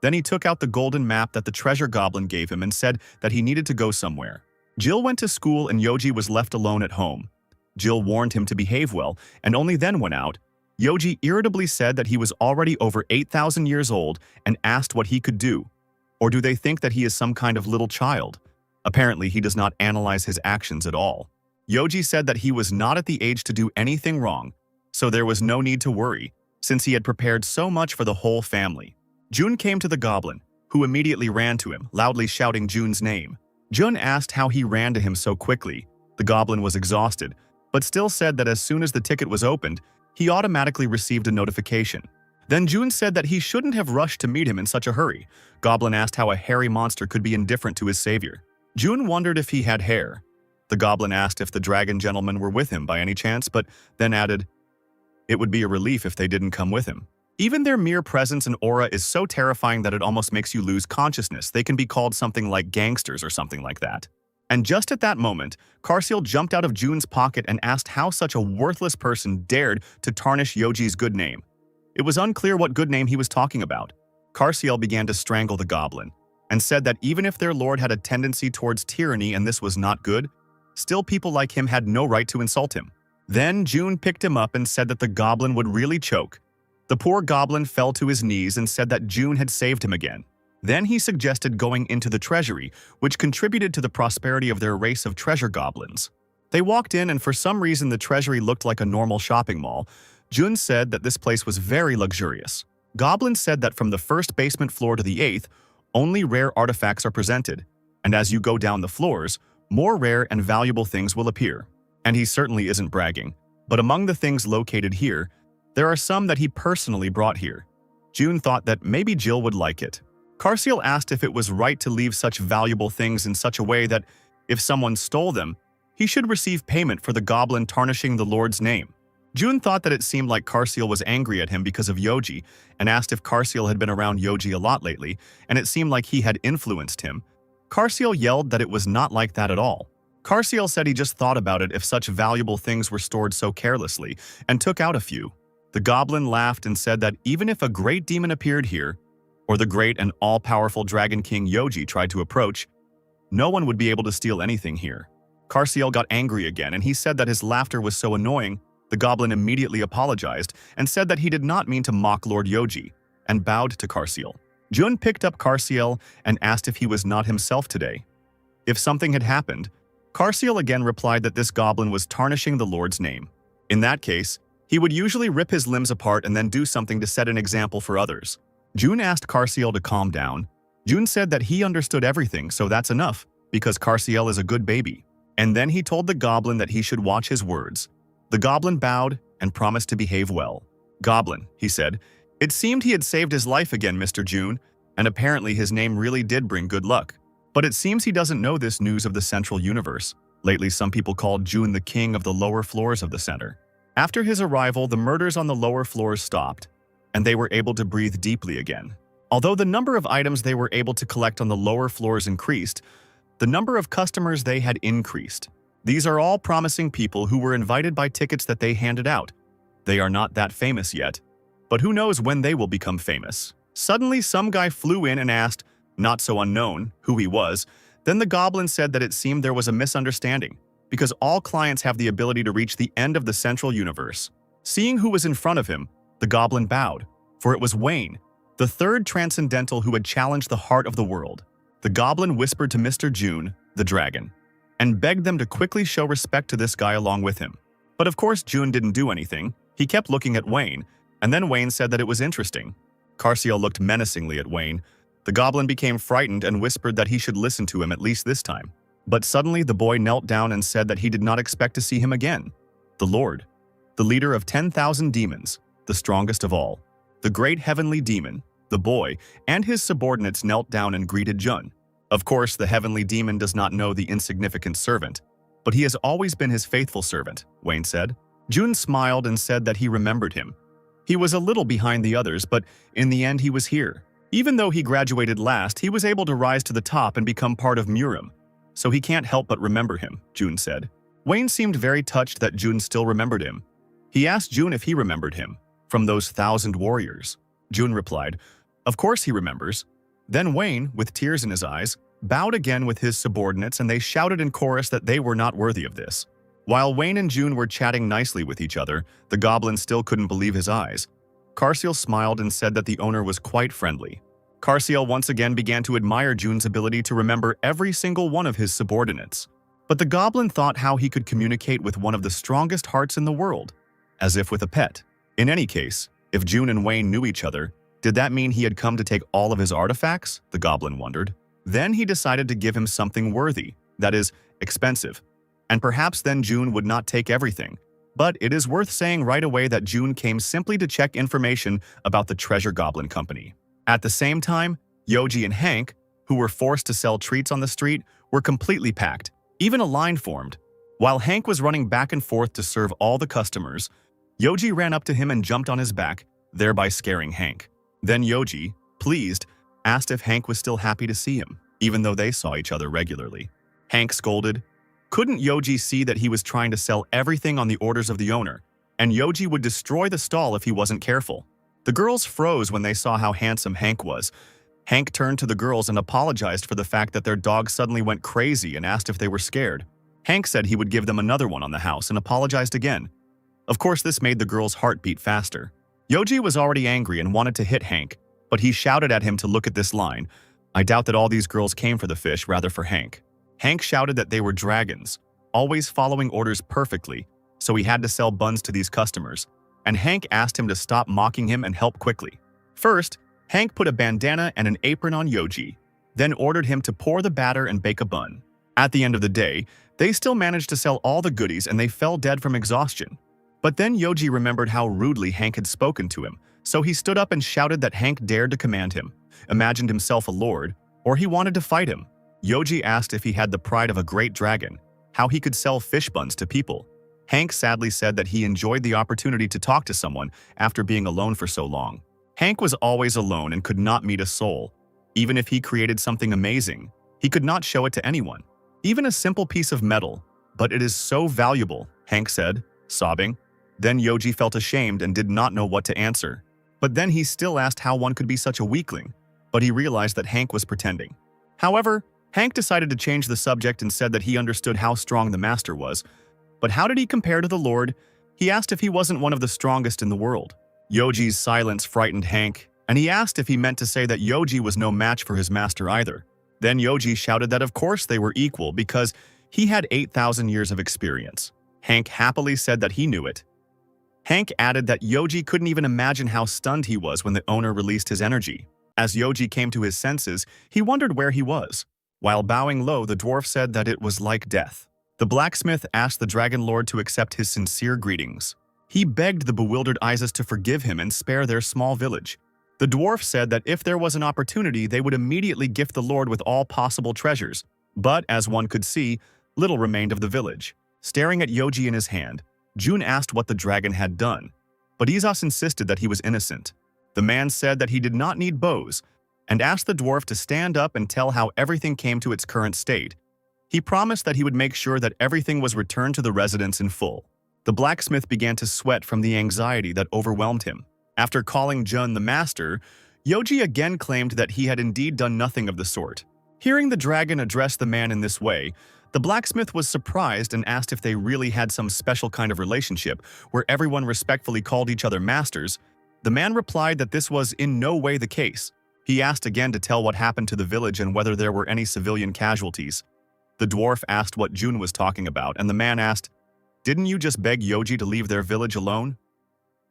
Then he took out the golden map that the treasure goblin gave him and said that he needed to go somewhere. Jill went to school and Yoji was left alone at home. Jill warned him to behave well and only then went out. Yoji irritably said that he was already over 8,000 years old and asked what he could do. Or do they think that he is some kind of little child? Apparently, he does not analyze his actions at all. Yoji said that he was not at the age to do anything wrong, so there was no need to worry, since he had prepared so much for the whole family. June came to the goblin, who immediately ran to him, loudly shouting June's name. June asked how he ran to him so quickly. The goblin was exhausted, but still said that as soon as the ticket was opened, he automatically received a notification. Then June said that he shouldn't have rushed to meet him in such a hurry. Goblin asked how a hairy monster could be indifferent to his savior. June wondered if he had hair. The goblin asked if the dragon gentlemen were with him by any chance, but then added, it would be a relief if they didn't come with him. Even their mere presence and aura is so terrifying that it almost makes you lose consciousness. They can be called something like gangsters or something like that. And just at that moment, Carciel jumped out of June's pocket and asked how such a worthless person dared to tarnish Yoji's good name. It was unclear what good name he was talking about. Carciel began to strangle the goblin and said that even if their lord had a tendency towards tyranny and this was not good, still people like him had no right to insult him. Then June picked him up and said that the goblin would really choke. The poor goblin fell to his knees and said that June had saved him again. Then he suggested going into the treasury, which contributed to the prosperity of their race of treasure goblins. They walked in and for some reason the treasury looked like a normal shopping mall. June said that this place was very luxurious. Goblin said that from the first basement floor to the 8th, only rare artifacts are presented, and as you go down the floors, more rare and valuable things will appear. And he certainly isn't bragging, but among the things located here, there are some that he personally brought here. June thought that maybe Jill would like it. Carciel asked if it was right to leave such valuable things in such a way that, if someone stole them, he should receive payment for the goblin tarnishing the Lord's name. June thought that it seemed like Carciel was angry at him because of Yoji and asked if Carciel had been around Yoji a lot lately, and it seemed like he had influenced him. Carciel yelled that it was not like that at all. Carciel said he just thought about it if such valuable things were stored so carelessly, and took out a few. The goblin laughed and said that even if a great demon appeared here, or the great and all-powerful Dragon King Yoji tried to approach, no one would be able to steal anything here. Carciel got angry again, and he said that his laughter was so annoying. The goblin immediately apologized and said that he did not mean to mock Lord Yoji, and bowed to Carciel. Jun picked up Carciel and asked if he was not himself today. If something had happened, Carciel again replied that this goblin was tarnishing the Lord's name. In that case, he would usually rip his limbs apart and then do something to set an example for others. June asked Carciel to calm down. June said that he understood everything, so that's enough, because Carciel is a good baby. And then he told the goblin that he should watch his words. The goblin bowed and promised to behave well. Goblin, he said, it seemed he had saved his life again, Mr. June, and apparently his name really did bring good luck. But it seems he doesn't know this news of the central universe. Lately, some people called June the king of the lower floors of the center. After his arrival, the murders on the lower floors stopped, and they were able to breathe deeply again. Although the number of items they were able to collect on the lower floors increased, the number of customers they had increased. These are all promising people who were invited by tickets that they handed out. They are not that famous yet, but who knows when they will become famous. Suddenly, some guy flew in and asked, not so unknown, who he was. Then the goblin said that it seemed there was a misunderstanding, because all clients have the ability to reach the end of the central universe. Seeing who was in front of him, the goblin bowed, for it was Wayne, the third transcendental who had challenged the heart of the world. The goblin whispered to Mr. June, the dragon, and begged them to quickly show respect to this guy along with him. But of course June didn't do anything. He kept looking at Wayne, and then Wayne said that it was interesting. Carciel looked menacingly at Wayne. The goblin became frightened and whispered that he should listen to him at least this time. But suddenly the boy knelt down and said that he did not expect to see him again. The Lord, the leader of 10,000 demons, the strongest of all, the great heavenly demon, the boy, and his subordinates knelt down and greeted Jun. Of course, the heavenly demon does not know the insignificant servant. but he has always been his faithful servant, Wayne said. June smiled and said that he remembered him. He was a little behind the others, but in the end he was here. Even though he graduated last, he was able to rise to the top and become part of Murim, so he can't help but remember him, June said. Wayne seemed very touched that June still remembered him. He asked June if he remembered him, from those 1,000 warriors. June replied, "Of course he remembers." Then Wayne, with tears in his eyes, bowed again with his subordinates, and they shouted in chorus that they were not worthy of this. While Wayne and June were chatting nicely with each other, the goblin still couldn't believe his eyes. Carciel smiled and said that the owner was quite friendly. Carciel once again began to admire June's ability to remember every single one of his subordinates. But the goblin thought how he could communicate with one of the strongest hearts in the world, as if with a pet. In any case, if June and Wayne knew each other, did that mean he had come to take all of his artifacts? The goblin wondered. Then he decided to give him something worthy, that is, expensive. And perhaps then June would not take everything. But it is worth saying right away that June came simply to check information about the Treasure Goblin Company. At the same time, Yoji and Hank, who were forced to sell treats on the street, were completely packed. Even a line formed. While Hank was running back and forth to serve all the customers, Yoji ran up to him and jumped on his back, thereby scaring Hank. Then Yoji, pleased, asked if Hank was still happy to see him, even though they saw each other regularly. Hank scolded. Couldn't Yoji see that he was trying to sell everything on the orders of the owner, and Yoji would destroy the stall if he wasn't careful? The girls froze when they saw how handsome Hank was. Hank turned to the girls and apologized for the fact that their dog suddenly went crazy and asked if they were scared. Hank said he would give them another one on the house and apologized again. Of course, this made the girls' heart beat faster. Yoji was already angry and wanted to hit Hank, but he shouted at him to look at this line. I doubt that all these girls came for the fish, rather for Hank. Hank shouted that they were dragons, always following orders perfectly, so he had to sell buns to these customers, and Hank asked him to stop mocking him and help quickly. First, Hank put a bandana and an apron on Yoji, then ordered him to pour the batter and bake a bun. At the end of the day, they still managed to sell all the goodies and they fell dead from exhaustion. But then Yoji remembered how rudely Hank had spoken to him, so he stood up and shouted that Hank dared to command him, imagined himself a lord, or he wanted to fight him. Yoji asked if he had the pride of a great dragon, how he could sell fish buns to people. Hank sadly said that he enjoyed the opportunity to talk to someone after being alone for so long. Hank was always alone and could not meet a soul. Even if he created something amazing, he could not show it to anyone. Even a simple piece of metal. But it is so valuable, Hank said, sobbing. Then Yoji felt ashamed and did not know what to answer. But then he still asked how one could be such a weakling, but he realized that Hank was pretending. However, Hank decided to change the subject and said that he understood how strong the master was. But how did he compare to the Lord? He asked if he wasn't one of the strongest in the world. Yoji's silence frightened Hank, and he asked if he meant to say that Yoji was no match for his master either. Then Yoji shouted that of course they were equal because he had 8,000 years of experience. Hank happily said that he knew it. Hank added that Yoji couldn't even imagine how stunned he was when the owner released his energy. As Yoji came to his senses, he wondered where he was. While bowing low, the dwarf said that it was like death. The blacksmith asked the Dragon Lord to accept his sincere greetings. He begged the bewildered Isis to forgive him and spare their small village. The dwarf said that if there was an opportunity, they would immediately gift the Lord with all possible treasures. But, as one could see, little remained of the village. Staring at Yoji in his hand, June asked what the dragon had done. But Isis insisted that he was innocent. The man said that he did not need bows, and asked the dwarf to stand up and tell how everything came to its current state. He promised that he would make sure that everything was returned to the residents in full. The blacksmith began to sweat from the anxiety that overwhelmed him. After calling Jun the master, Yoji again claimed that he had indeed done nothing of the sort. Hearing the dragon address the man in this way, the blacksmith was surprised and asked if they really had some special kind of relationship where everyone respectfully called each other masters. The man replied that this was in no way the case. He asked again to tell what happened to the village and whether there were any civilian casualties. The dwarf asked what June was talking about, and the man asked, "Didn't you just beg Yoji to leave their village alone?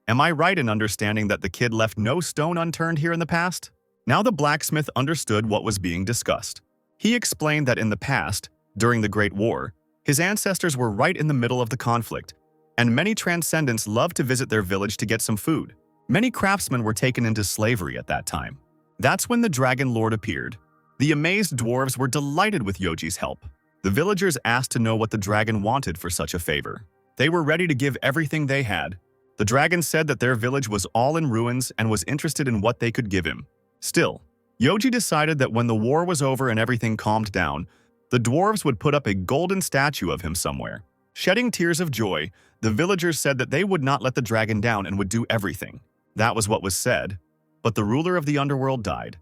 Am I right in understanding that the kid left no stone unturned here in the past?" Now the blacksmith understood what was being discussed. He explained that in the past, during the Great War, his ancestors were right in the middle of the conflict, and many transcendents loved to visit their village to get some food. Many craftsmen were taken into slavery at that time. That's when the Dragon Lord appeared. The amazed dwarves were delighted with Yoji's help. The villagers asked to know what the dragon wanted for such a favor. They were ready to give everything they had. The dragon said that their village was all in ruins and was interested in what they could give him. Still, Yoji decided that when the war was over and everything calmed down, the dwarves would put up a golden statue of him somewhere. Shedding tears of joy, the villagers said that they would not let the dragon down and would do everything. That was what was said, but the ruler of the underworld died,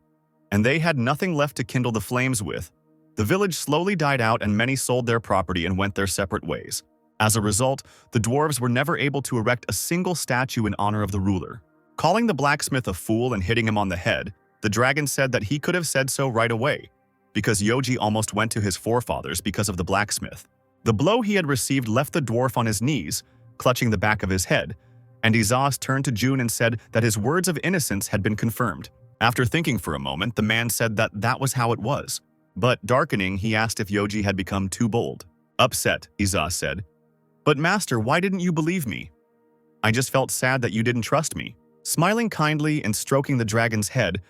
and they had nothing left to kindle the flames with. The village slowly died out and many sold their property and went their separate ways. As a result, the dwarves were never able to erect a single statue in honor of the ruler. Calling the blacksmith a fool and hitting him on the head, the dragon said that he could have said so right away, because Yoji almost went to his forefathers because of the blacksmith. The blow he had received left the dwarf on his knees, clutching the back of his head, and Izaz turned to June and said that his words of innocence had been confirmed. After thinking for a moment, the man said that that was how it was. But darkening, he asked if Yoji had become too bold. Upset, Izaz said, "But master, why didn't you believe me? I just felt sad that you didn't trust me." Smiling kindly and stroking the dragon's head,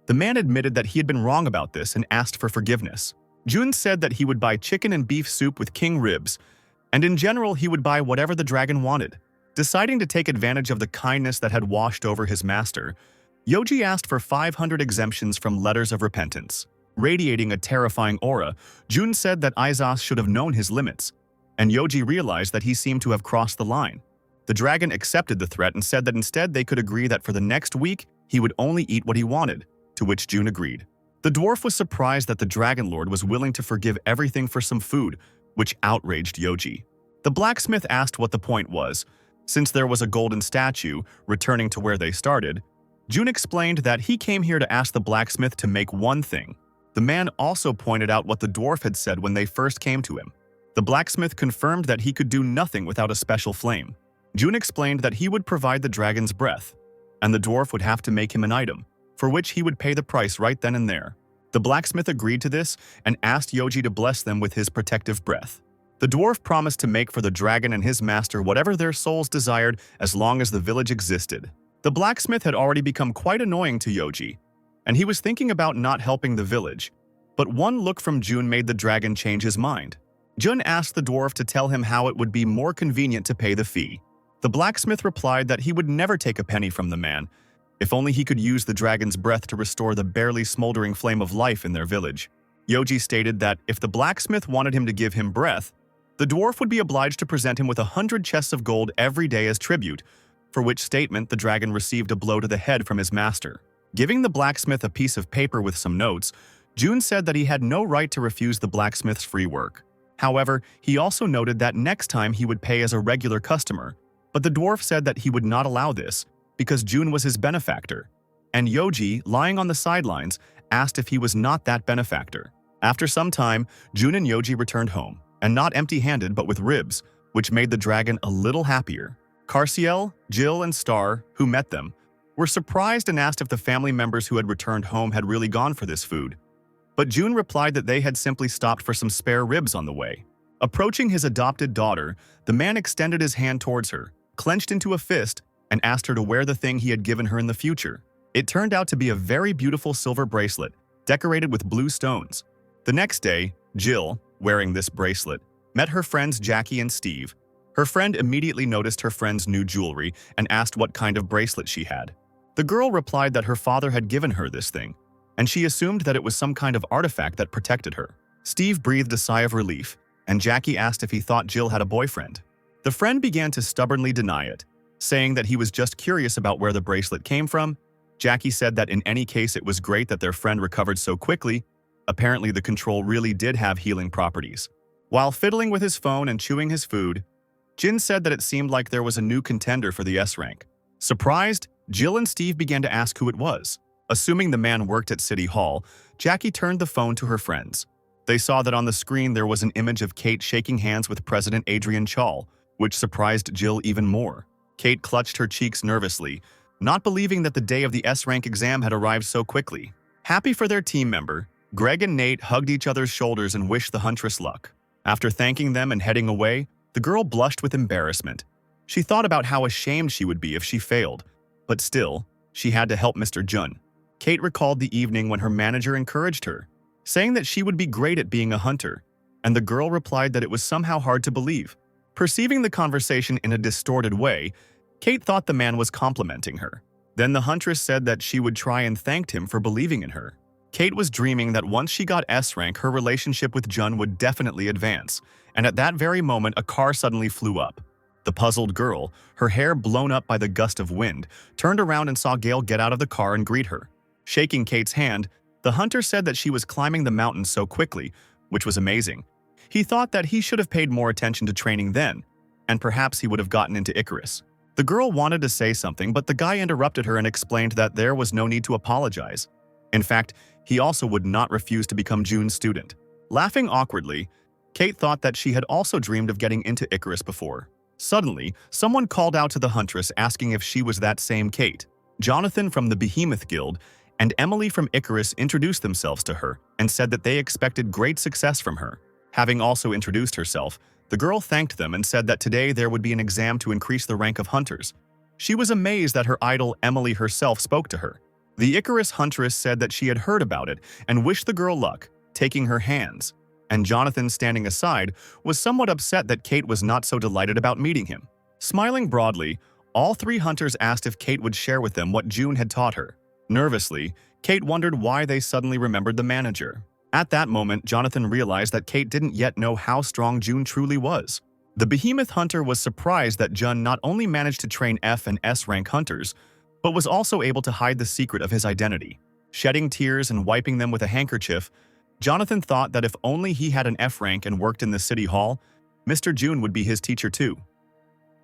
the man admitted that he had been wrong about this and asked for forgiveness. Jun said that he would buy chicken and beef soup with king ribs, and in general he would buy whatever the dragon wanted. Deciding to take advantage of the kindness that had washed over his master, Yoji asked for 500 exemptions from letters of repentance. Radiating a terrifying aura, Jun said that Izaz should have known his limits, and Yoji realized that he seemed to have crossed the line. The dragon accepted the threat and said that instead they could agree that for the next week he would only eat what he wanted, to which Jun agreed. The dwarf was surprised that the Dragon Lord was willing to forgive everything for some food, which outraged Yoji. The blacksmith asked what the point was. Since there was a golden statue, returning to where they started, Jun explained that he came here to ask the blacksmith to make one thing. The man also pointed out what the dwarf had said when they first came to him. The blacksmith confirmed that he could do nothing without a special flame. Jun explained that he would provide the dragon's breath, and the dwarf would have to make him an item, for which he would pay the price right then and there. The blacksmith agreed to this and asked Yoji to bless them with his protective breath. The dwarf promised to make for the dragon and his master whatever their souls desired as long as the village existed. The blacksmith had already become quite annoying to Yoji, and he was thinking about not helping the village. But one look from Jun made the dragon change his mind. Jun asked the dwarf to tell him how it would be more convenient to pay the fee. The blacksmith replied that he would never take a penny from the man, if only he could use the dragon's breath to restore the barely smoldering flame of life in their village. Yoji stated that if the blacksmith wanted him to give him breath, the dwarf would be obliged to present him with 100 chests of gold every day as tribute, for which statement the dragon received a blow to the head from his master. Giving the blacksmith a piece of paper with some notes, Jun said that he had no right to refuse the blacksmith's free work. However, he also noted that next time he would pay as a regular customer, but the dwarf said that he would not allow this, because Jun was his benefactor, and Yoji, lying on the sidelines, asked if he was not that benefactor. After some time, Jun and Yoji returned home, and not empty-handed but with ribs, which made the dragon a little happier. Carciel, Jill, and Star, who met them, were surprised and asked if the family members who had returned home had really gone for this food. But Jun replied that they had simply stopped for some spare ribs on the way. Approaching his adopted daughter, the man extended his hand towards her, clenched into a fist, and asked her to wear the thing he had given her in the future. It turned out to be a very beautiful silver bracelet, decorated with blue stones. The next day, Jill, wearing this bracelet, met her friends Jackie and Steve. Her friend immediately noticed her friend's new jewelry and asked what kind of bracelet she had. The girl replied that her father had given her this thing, and she assumed that it was some kind of artifact that protected her. Steve breathed a sigh of relief, and Jackie asked if he thought Jill had a boyfriend. The friend began to stubbornly deny it, saying that he was just curious about where the bracelet came from. Jackie said that in any case it was great that their friend recovered so quickly. Apparently the control really did have healing properties. While fiddling with his phone and chewing his food, Jin said that it seemed like there was a new contender for the S rank. Surprised, Jill and Steve began to ask who it was. Assuming the man worked at City Hall, Jackie turned the phone to her friends. They saw that on the screen there was an image of Kate shaking hands with President Adrian Chall, which surprised Jill even more. Kate clutched her cheeks nervously, not believing that the day of the S-rank exam had arrived so quickly. Happy for their team member, Greg and Nate hugged each other's shoulders and wished the huntress luck. After thanking them and heading away, the girl blushed with embarrassment. She thought about how ashamed she would be if she failed, but still, she had to help Mr. Jun. Kate recalled the evening when her manager encouraged her, saying that she would be great at being a hunter, and the girl replied that it was somehow hard to believe. Perceiving the conversation in a distorted way, Kate thought the man was complimenting her. Then the huntress said that she would try and thanked him for believing in her. Kate was dreaming that once she got S rank, her relationship with Jun would definitely advance, and at that very moment a car suddenly flew up. The puzzled girl, her hair blown up by the gust of wind, turned around and saw Gale get out of the car and greet her. Shaking Kate's hand, the hunter said that she was climbing the mountain so quickly, which was amazing. He thought that he should have paid more attention to training then, and perhaps he would have gotten into Icarus. The girl wanted to say something, but the guy interrupted her and explained that there was no need to apologize. In fact, he also would not refuse to become Jun's student. Laughing awkwardly, Kate thought that she had also dreamed of getting into Icarus before. Suddenly, someone called out to the huntress asking if she was that same Kate. Jonathan from the Behemoth Guild and Emily from Icarus introduced themselves to her and said that they expected great success from her. Having also introduced herself, the girl thanked them and said that today there would be an exam to increase the rank of hunters. She was amazed that her idol Emily herself spoke to her. The Icarus huntress said that she had heard about it and wished the girl luck, taking her hands. And Jonathan, standing aside, was somewhat upset that Kate was not so delighted about meeting him. Smiling broadly, all three hunters asked if Kate would share with them what Jun had taught her. Nervously, Kate wondered why they suddenly remembered the manager. At that moment, Jonathan realized that Kate didn't yet know how strong Jun truly was. The Behemoth Hunter was surprised that Jun not only managed to train F and S rank hunters, but was also able to hide the secret of his identity. Shedding tears and wiping them with a handkerchief, Jonathan thought that if only he had an F rank and worked in the city hall, Mr. Jun would be his teacher too.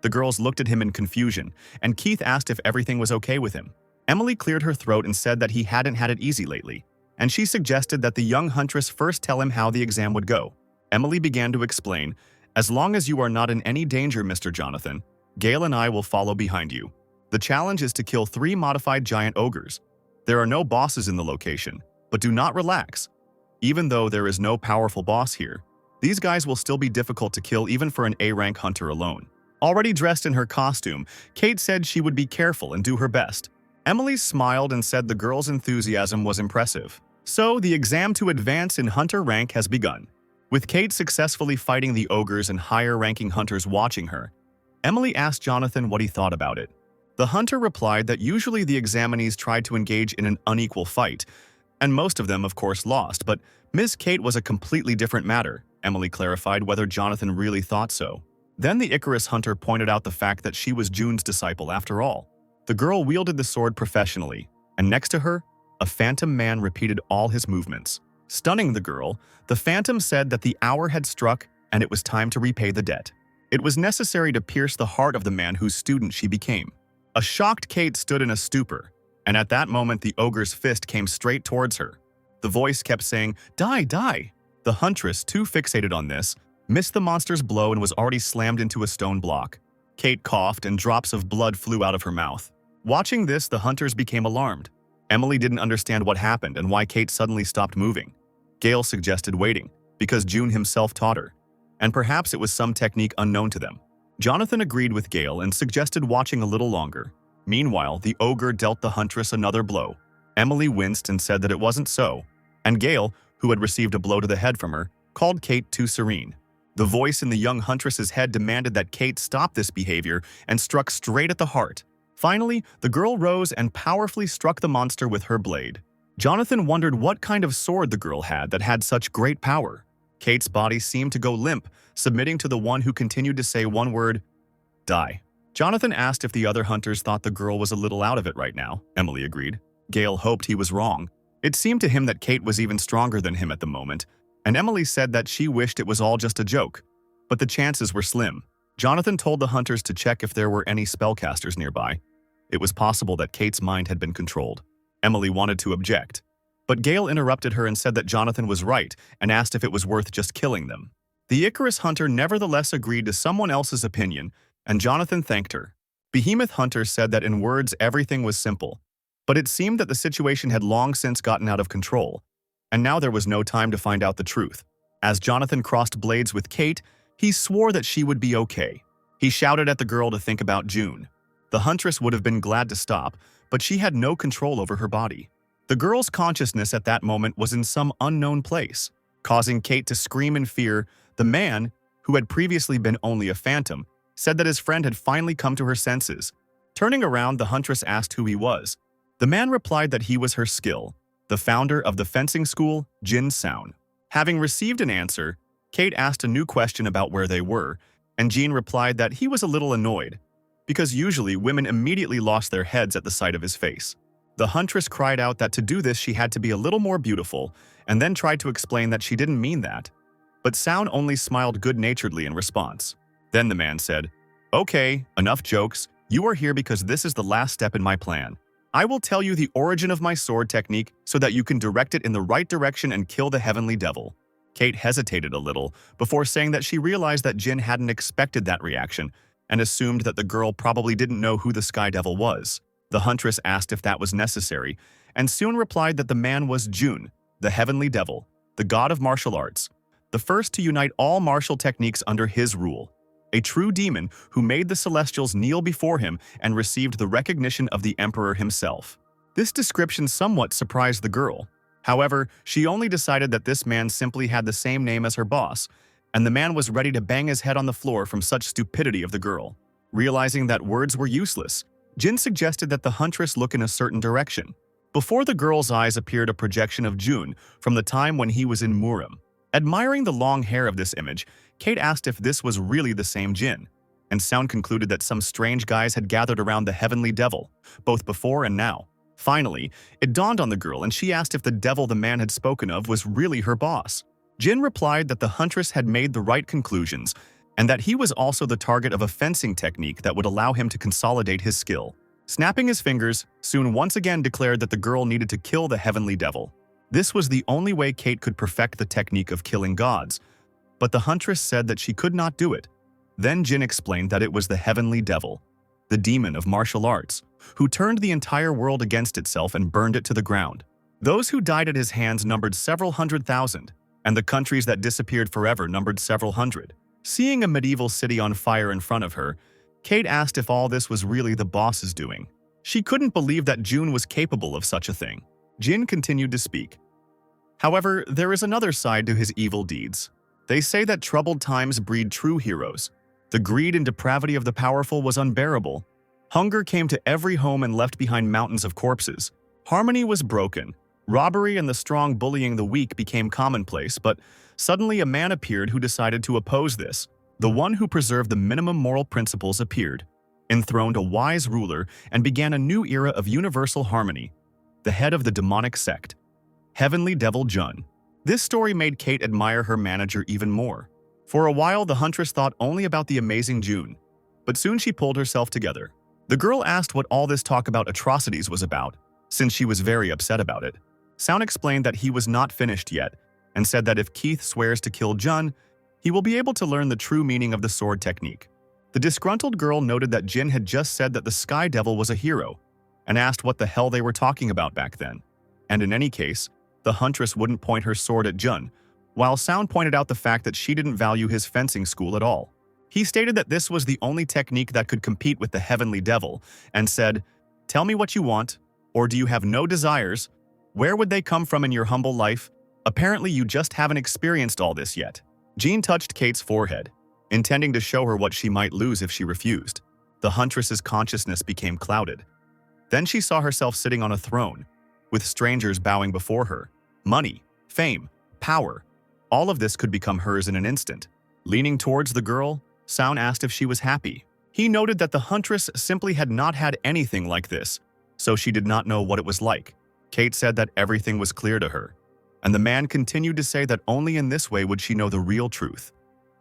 The girls looked at him in confusion, and Keith asked if everything was okay with him. Emily cleared her throat and said that he hadn't had it easy lately, and she suggested that the young huntress first tell him how the exam would go. Emily began to explain, "As long as you are not in any danger, Mr. Jonathan, Gale and I will follow behind you. The challenge is to kill 3 modified giant ogres. There are no bosses in the location, but do not relax. Even though there is no powerful boss here, these guys will still be difficult to kill even for an A-rank hunter alone." Already dressed in her costume, Kate said she would be careful and do her best. Emily smiled and said the girl's enthusiasm was impressive. So, the exam to advance in hunter rank has begun. With Kate successfully fighting the ogres and higher-ranking hunters watching her, Emily asked Jonathan what he thought about it. The hunter replied that usually the examinees tried to engage in an unequal fight, and most of them, of course, lost, but Miss Kate was a completely different matter. Emily clarified whether Jonathan really thought so. Then the Icarus hunter pointed out the fact that she was Jun's disciple after all. The girl wielded the sword professionally, and next to her, a phantom man repeated all his movements. Stunning the girl, the phantom said that the hour had struck and it was time to repay the debt. It was necessary to pierce the heart of the man whose student she became. A shocked Kate stood in a stupor, and at that moment the ogre's fist came straight towards her. The voice kept saying, "Die, die!" The huntress, too fixated on this, missed the monster's blow and was already slammed into a stone block. Kate coughed and drops of blood flew out of her mouth. Watching this, the hunters became alarmed. Emily didn't understand what happened and why Kate suddenly stopped moving. Gale suggested waiting, because Jun himself taught her, and perhaps it was some technique unknown to them. Jonathan agreed with Gale and suggested watching a little longer. Meanwhile, the ogre dealt the huntress another blow. Emily winced and said that it wasn't so, and Gale, who had received a blow to the head from her, called Kate too serene. The voice in the young huntress's head demanded that Kate stop this behavior and struck straight at the heart. Finally, the girl rose and powerfully struck the monster with her blade. Jonathan wondered what kind of sword the girl had that had such great power. Kate's body seemed to go limp, submitting to the one who continued to say one word, "Die." Jonathan asked if the other hunters thought the girl was a little out of it right now. Emily agreed. Gale hoped he was wrong. It seemed to him that Kate was even stronger than him at the moment, and Emily said that she wished it was all just a joke, but the chances were slim. Jonathan told the hunters to check if there were any spellcasters nearby. It was possible that Kate's mind had been controlled. Emily wanted to object, but Gale interrupted her and said that Jonathan was right and asked if it was worth just killing them. The Icarus hunter nevertheless agreed to someone else's opinion, and Jonathan thanked her. Behemoth Hunter said that in words everything was simple, but it seemed that the situation had long since gotten out of control, and now there was no time to find out the truth. As Jonathan crossed blades with Kate, he swore that she would be okay. He shouted at the girl to think about Jun. The huntress would have been glad to stop, but she had no control over her body. The girl's consciousness at that moment was in some unknown place. Causing Kate to scream in fear, the man, who had previously been only a phantom, said that his friend had finally come to her senses. Turning around, the huntress asked who he was. The man replied that he was her skill, the founder of the fencing school, Jin Sound. Having received an answer, Kate asked a new question about where they were, and Jean replied that he was a little annoyed, because usually women immediately lost their heads at the sight of his face. The huntress cried out that to do this she had to be a little more beautiful, and then tried to explain that she didn't mean that. But Sound only smiled good-naturedly in response. Then the man said, "Okay, enough jokes. You are here because this is the last step in my plan. I will tell you the origin of my sword technique so that you can direct it in the right direction and kill the heavenly devil." Kate hesitated a little before saying that she realized that Jin hadn't expected that reaction and assumed that the girl probably didn't know who the Sky Devil was. The huntress asked if that was necessary, and soon replied that the man was Jun, the heavenly devil, the god of martial arts, the first to unite all martial techniques under his rule. A true demon who made the Celestials kneel before him and received the recognition of the Emperor himself. This description somewhat surprised the girl. However, she only decided that this man simply had the same name as her boss, and the man was ready to bang his head on the floor from such stupidity of the girl. Realizing that words were useless, Jin suggested that the huntress look in a certain direction. Before the girl's eyes appeared a projection of Jun from the time when he was in Murim. Admiring the long hair of this image, Kate asked if this was really the same Jin, and Sound concluded that some strange guys had gathered around the heavenly devil, both before and now. Finally, it dawned on the girl and she asked if the devil the man had spoken of was really her boss. Jin replied that the huntress had made the right conclusions and that he was also the target of a fencing technique that would allow him to consolidate his skill. Snapping his fingers, Soon once again declared that the girl needed to kill the heavenly devil. This was the only way Kate could perfect the technique of killing gods, but the huntress said that she could not do it. Then Jin explained that it was the heavenly devil, the demon of martial arts, who turned the entire world against itself and burned it to the ground. Those who died at his hands numbered several 100,000, and the countries that disappeared forever numbered several hundred. Seeing a medieval city on fire in front of her, Kate asked if all this was really the boss's doing. She couldn't believe that Jun was capable of such a thing. Jin continued to speak. However, there is another side to his evil deeds. They say that troubled times breed true heroes. The greed and depravity of the powerful was unbearable. Hunger came to every home and left behind mountains of corpses. Harmony was broken. Robbery and the strong bullying the weak became commonplace, but suddenly a man appeared who decided to oppose this. The one who preserved the minimum moral principles appeared, enthroned a wise ruler, and began a new era of universal harmony. The head of the demonic sect, Heavenly Devil Jun. This story made Kate admire her manager even more. For a while, the huntress thought only about the amazing Jun, but soon she pulled herself together. The girl asked what all this talk about atrocities was about, since she was very upset about it. Sound explained that he was not finished yet, and said that if Keith swears to kill Jun, he will be able to learn the true meaning of the sword technique. The disgruntled girl noted that Jin had just said that the Sky Devil was a hero, and asked what the hell they were talking about back then. And in any case, the huntress wouldn't point her sword at Jun, while Sound pointed out the fact that she didn't value his fencing school at all. He stated that this was the only technique that could compete with the Heavenly Devil, and said, "Tell me what you want, or do you have no desires? Where would they come from in your humble life? Apparently you just haven't experienced all this yet." Jean touched Kate's forehead, intending to show her what she might lose if she refused. The huntress's consciousness became clouded. Then she saw herself sitting on a throne, with strangers bowing before her. Money, fame, power, all of this could become hers in an instant. Leaning towards the girl, Sound asked if she was happy. He noted that the huntress simply had not had anything like this, so she did not know what it was like. Kate said that everything was clear to her, and the man continued to say that only in this way would she know the real truth,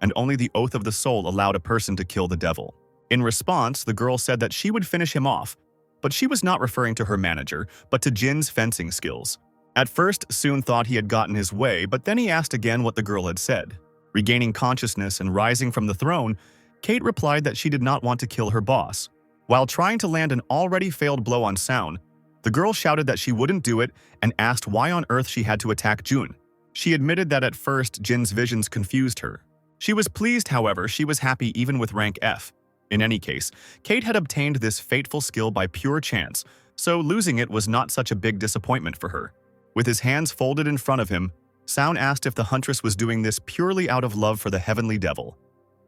and only the oath of the soul allowed a person to kill the devil. In response, the girl said that she would finish him off, but she was not referring to her manager, but to Jin's fencing skills. At first, Soon thought he had gotten his way, but then he asked again what the girl had said. Regaining consciousness and rising from the throne, Kate replied that she did not want to kill her boss. While trying to land an already failed blow on Sound, the girl shouted that she wouldn't do it and asked why on earth she had to attack Jun. She admitted that at first Jin's visions confused her. She was pleased, however, she was happy even with rank F. In any case, Kate had obtained this fateful skill by pure chance, so losing it was not such a big disappointment for her. With his hands folded in front of him, Sound asked if the huntress was doing this purely out of love for the heavenly devil,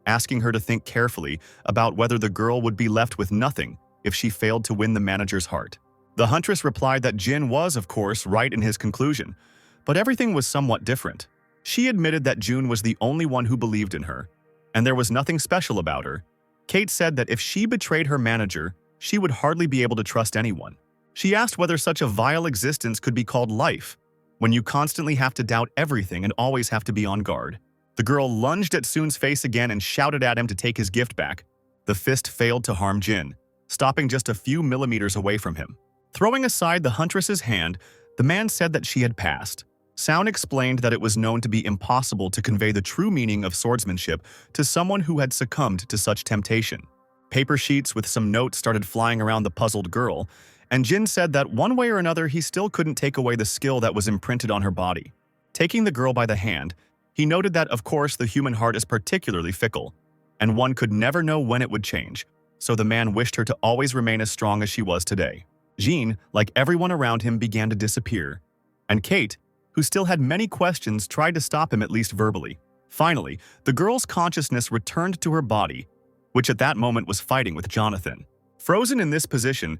asking her to think carefully about whether the girl would be left with nothing if she failed to win the manager's heart. The huntress replied that Jin was, of course, right in his conclusion, but everything was somewhat different. She admitted that June was the only one who believed in her, and there was nothing special about her. Kate said that if she betrayed her manager, she would hardly be able to trust anyone. She asked whether such a vile existence could be called life, when you constantly have to doubt everything and always have to be on guard. The girl lunged at Soon's face again and shouted at him to take his gift back. The fist failed to harm Jin, stopping just a few millimeters away from him. Throwing aside the huntress's hand, the man said that she had passed. Sound explained that it was known to be impossible to convey the true meaning of swordsmanship to someone who had succumbed to such temptation. Paper sheets with some notes started flying around the puzzled girl, and Jin said that one way or another he still couldn't take away the skill that was imprinted on her body. Taking the girl by the hand, he noted that, of course, the human heart is particularly fickle, and one could never know when it would change, so the man wished her to always remain as strong as she was today. Jean, like everyone around him, began to disappear, and Kate, who still had many questions, tried to stop him at least verbally. Finally, the girl's consciousness returned to her body, which at that moment was fighting with Jonathan. Frozen in this position,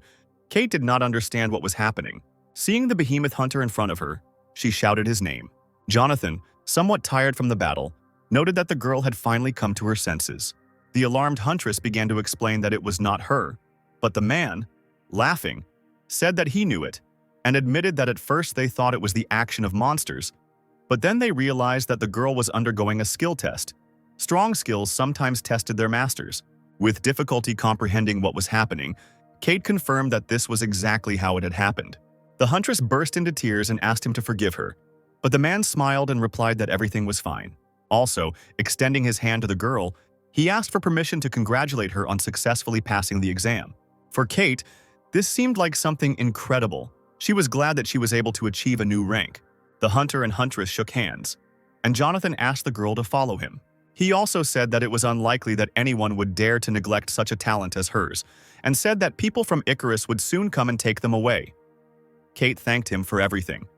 Kate did not understand what was happening. Seeing the behemoth hunter in front of her, she shouted his name. Jonathan, somewhat tired from the battle, noted that the girl had finally come to her senses. The alarmed huntress began to explain that it was not her, but the man, laughing, said that he knew it, and admitted that at first they thought it was the action of monsters, but then they realized that the girl was undergoing a skill test. Strong skills sometimes tested their masters. With difficulty comprehending what was happening, Kate confirmed that this was exactly how it had happened. The huntress burst into tears and asked him to forgive her, but the man smiled and replied that everything was fine. Also, extending his hand to the girl, he asked for permission to congratulate her on successfully passing the exam. For Kate, this seemed like something incredible. She was glad that she was able to achieve a new rank. The hunter and huntress shook hands, and Jonathan asked the girl to follow him. He also said that it was unlikely that anyone would dare to neglect such a talent as hers, and said that people from Icarus would soon come and take them away. Kate thanked him for everything,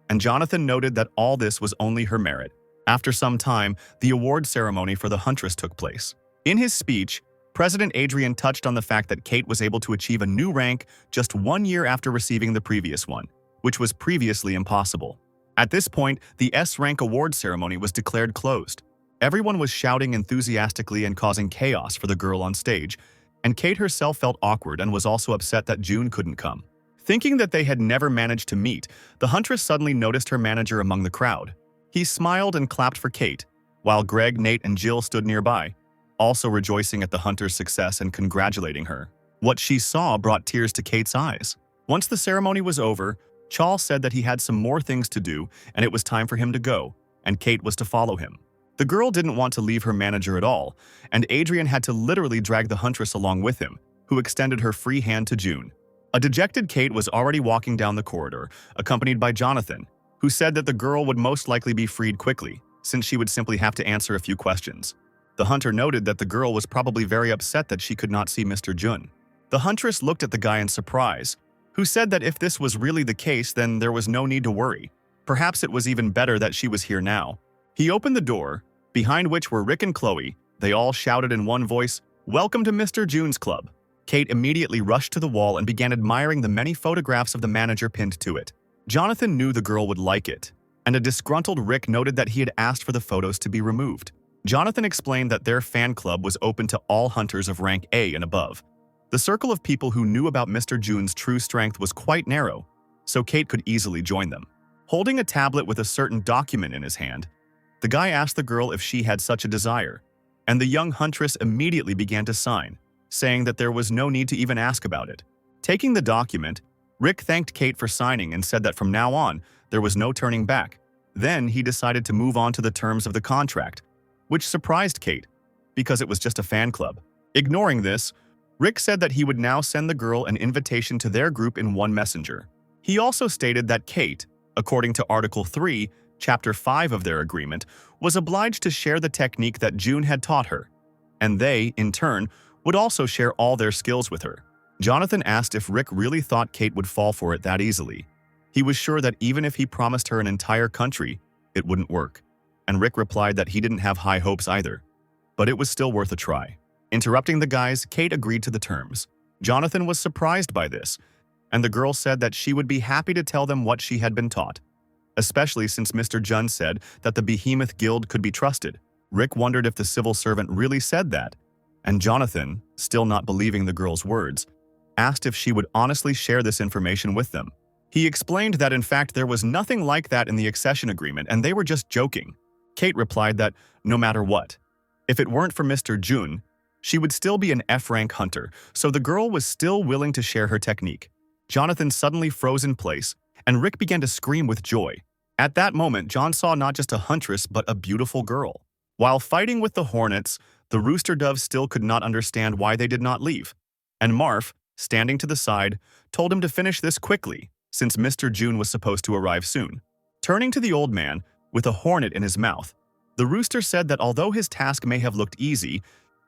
and Jonathan noted that all this was only her merit. After some time, the award ceremony for the huntress took place. In his speech, President Adrian touched on the fact that Kate was able to achieve a new rank just 1 year after receiving the previous one, which was previously impossible. At this point, the S-rank award ceremony was declared closed. Everyone was shouting enthusiastically and causing chaos for the girl on stage, and Kate herself felt awkward and was also upset that June couldn't come. Thinking that they had never managed to meet, the huntress suddenly noticed her manager among the crowd. He smiled and clapped for Kate, while Greg, Nate, and Jill stood nearby, also rejoicing at the hunter's success and congratulating her. What she saw brought tears to Kate's eyes. Once the ceremony was over, Charles said that he had some more things to do and it was time for him to go, and Kate was to follow him. The girl didn't want to leave her manager at all, and Adrian had to literally drag the huntress along with him, who extended her free hand to June. A dejected Kate was already walking down the corridor, accompanied by Jonathan, who said that the girl would most likely be freed quickly, since she would simply have to answer a few questions. The hunter noted that the girl was probably very upset that she could not see Mr. Jun. The huntress looked at the guy in surprise, who said that if this was really the case, then there was no need to worry. Perhaps it was even better that she was here now. He opened the door, behind which were Rick and Chloe. They all shouted in one voice, "Welcome to Mr. June's club." Kate immediately rushed to the wall and began admiring the many photographs of the manager pinned to it. Jonathan knew the girl would like it, and a disgruntled Rick noted that he had asked for the photos to be removed. Jonathan explained that their fan club was open to all hunters of rank A and above. The circle of people who knew about Mr. June's true strength was quite narrow, so Kate could easily join them. Holding a tablet with a certain document in his hand, the guy asked the girl if she had such a desire, and the young huntress immediately began to sign, saying that there was no need to even ask about it. Taking the document, Rick thanked Kate for signing and said that from now on, there was no turning back. Then he decided to move on to the terms of the contract, which surprised Kate, because it was just a fan club. Ignoring this, Rick said that he would now send the girl an invitation to their group in one messenger. He also stated that Kate, according to Article 3, Chapter 5 of their agreement, was obliged to share the technique that June had taught her, and they, in turn, would also share all their skills with her. Jonathan asked if Rick really thought Kate would fall for it that easily. He was sure that even if he promised her an entire country, it wouldn't work. And Rick replied that he didn't have high hopes either, but it was still worth a try. Interrupting the guys, Kate agreed to the terms. Jonathan was surprised by this, and the girl said that she would be happy to tell them what she had been taught, especially since Mr. Jun said that the Behemoth Guild could be trusted. Rick wondered if the civil servant really said that, and Jonathan, still not believing the girl's words, asked if she would honestly share this information with them. He explained that in fact there was nothing like that in the accession agreement and they were just joking. Kate replied that no matter what, if it weren't for Mr. Jun, she would still be an F-rank hunter, so the girl was still willing to share her technique. Jonathan suddenly froze in place, and Rick began to scream with joy. At that moment, John saw not just a huntress but a beautiful girl. While fighting with the hornets, the rooster doves still could not understand why they did not leave. And Marf, standing to the side, told him to finish this quickly, since Mr. Jun was supposed to arrive soon. Turning to the old man, with a hornet in his mouth, the rooster said that although his task may have looked easy,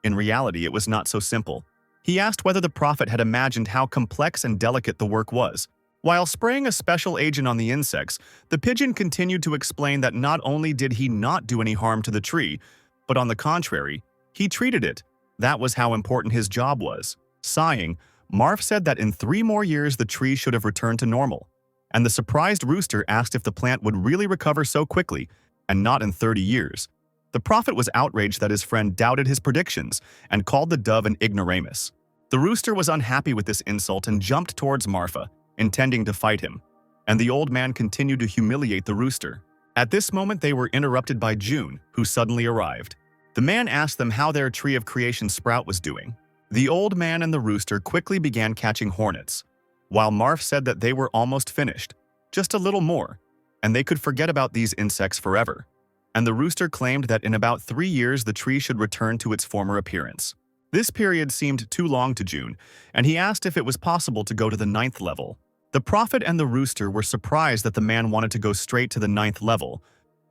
in reality it was not so simple. He asked whether the prophet had imagined how complex and delicate the work was. While spraying a special agent on the insects, the pigeon continued to explain that not only did he not do any harm to the tree, but on the contrary, he treated it. That was how important his job was. Sighing, Marv said that in 3 more years the tree should have returned to normal, and the surprised rooster asked if the plant would really recover so quickly, and not in 30 years. The prophet was outraged that his friend doubted his predictions and called the dove an ignoramus. The rooster was unhappy with this insult and jumped towards Marfa, intending to fight him, and the old man continued to humiliate the rooster. At this moment they were interrupted by June, who suddenly arrived. The man asked them how their tree of creation sprout was doing. The old man and the rooster quickly began catching hornets, while Marf said that they were almost finished, just a little more, and they could forget about these insects forever. And the rooster claimed that in about 3 years the tree should return to its former appearance. This period seemed too long to June, and he asked if it was possible to go to the 9th level. The prophet and the rooster were surprised that the man wanted to go straight to the 9th level.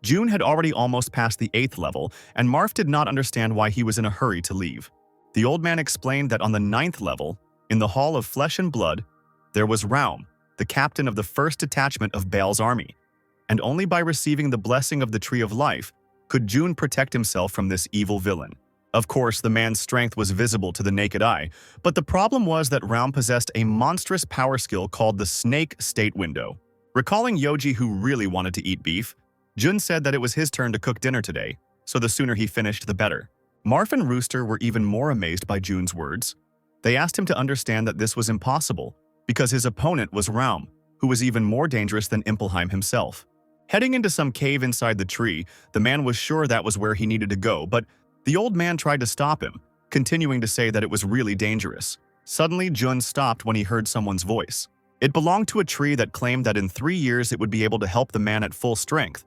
June had already almost passed the 8th level, and Marf did not understand why he was in a hurry to leave. The old man explained that on the 9th level, in the Hall of Flesh and Blood, there was Raum, the captain of the 1st detachment of Baal's army, and only by receiving the blessing of the Tree of Life could June protect himself from this evil villain. Of course, the man's strength was visible to the naked eye, but the problem was that Raum possessed a monstrous power skill called the Snake State Window. Recalling Yoji, who really wanted to eat beef, Jun said that it was his turn to cook dinner today, so the sooner he finished, the better. Marf and Rooster were even more amazed by Jun's words. They asked him to understand that this was impossible, because his opponent was Raum, who was even more dangerous than Impelheim himself. Heading into some cave inside the tree, the man was sure that was where he needed to go, but the old man tried to stop him, continuing to say that it was really dangerous. Suddenly, Jun stopped when he heard someone's voice. It belonged to a tree that claimed that in 3 years it would be able to help the man at full strength,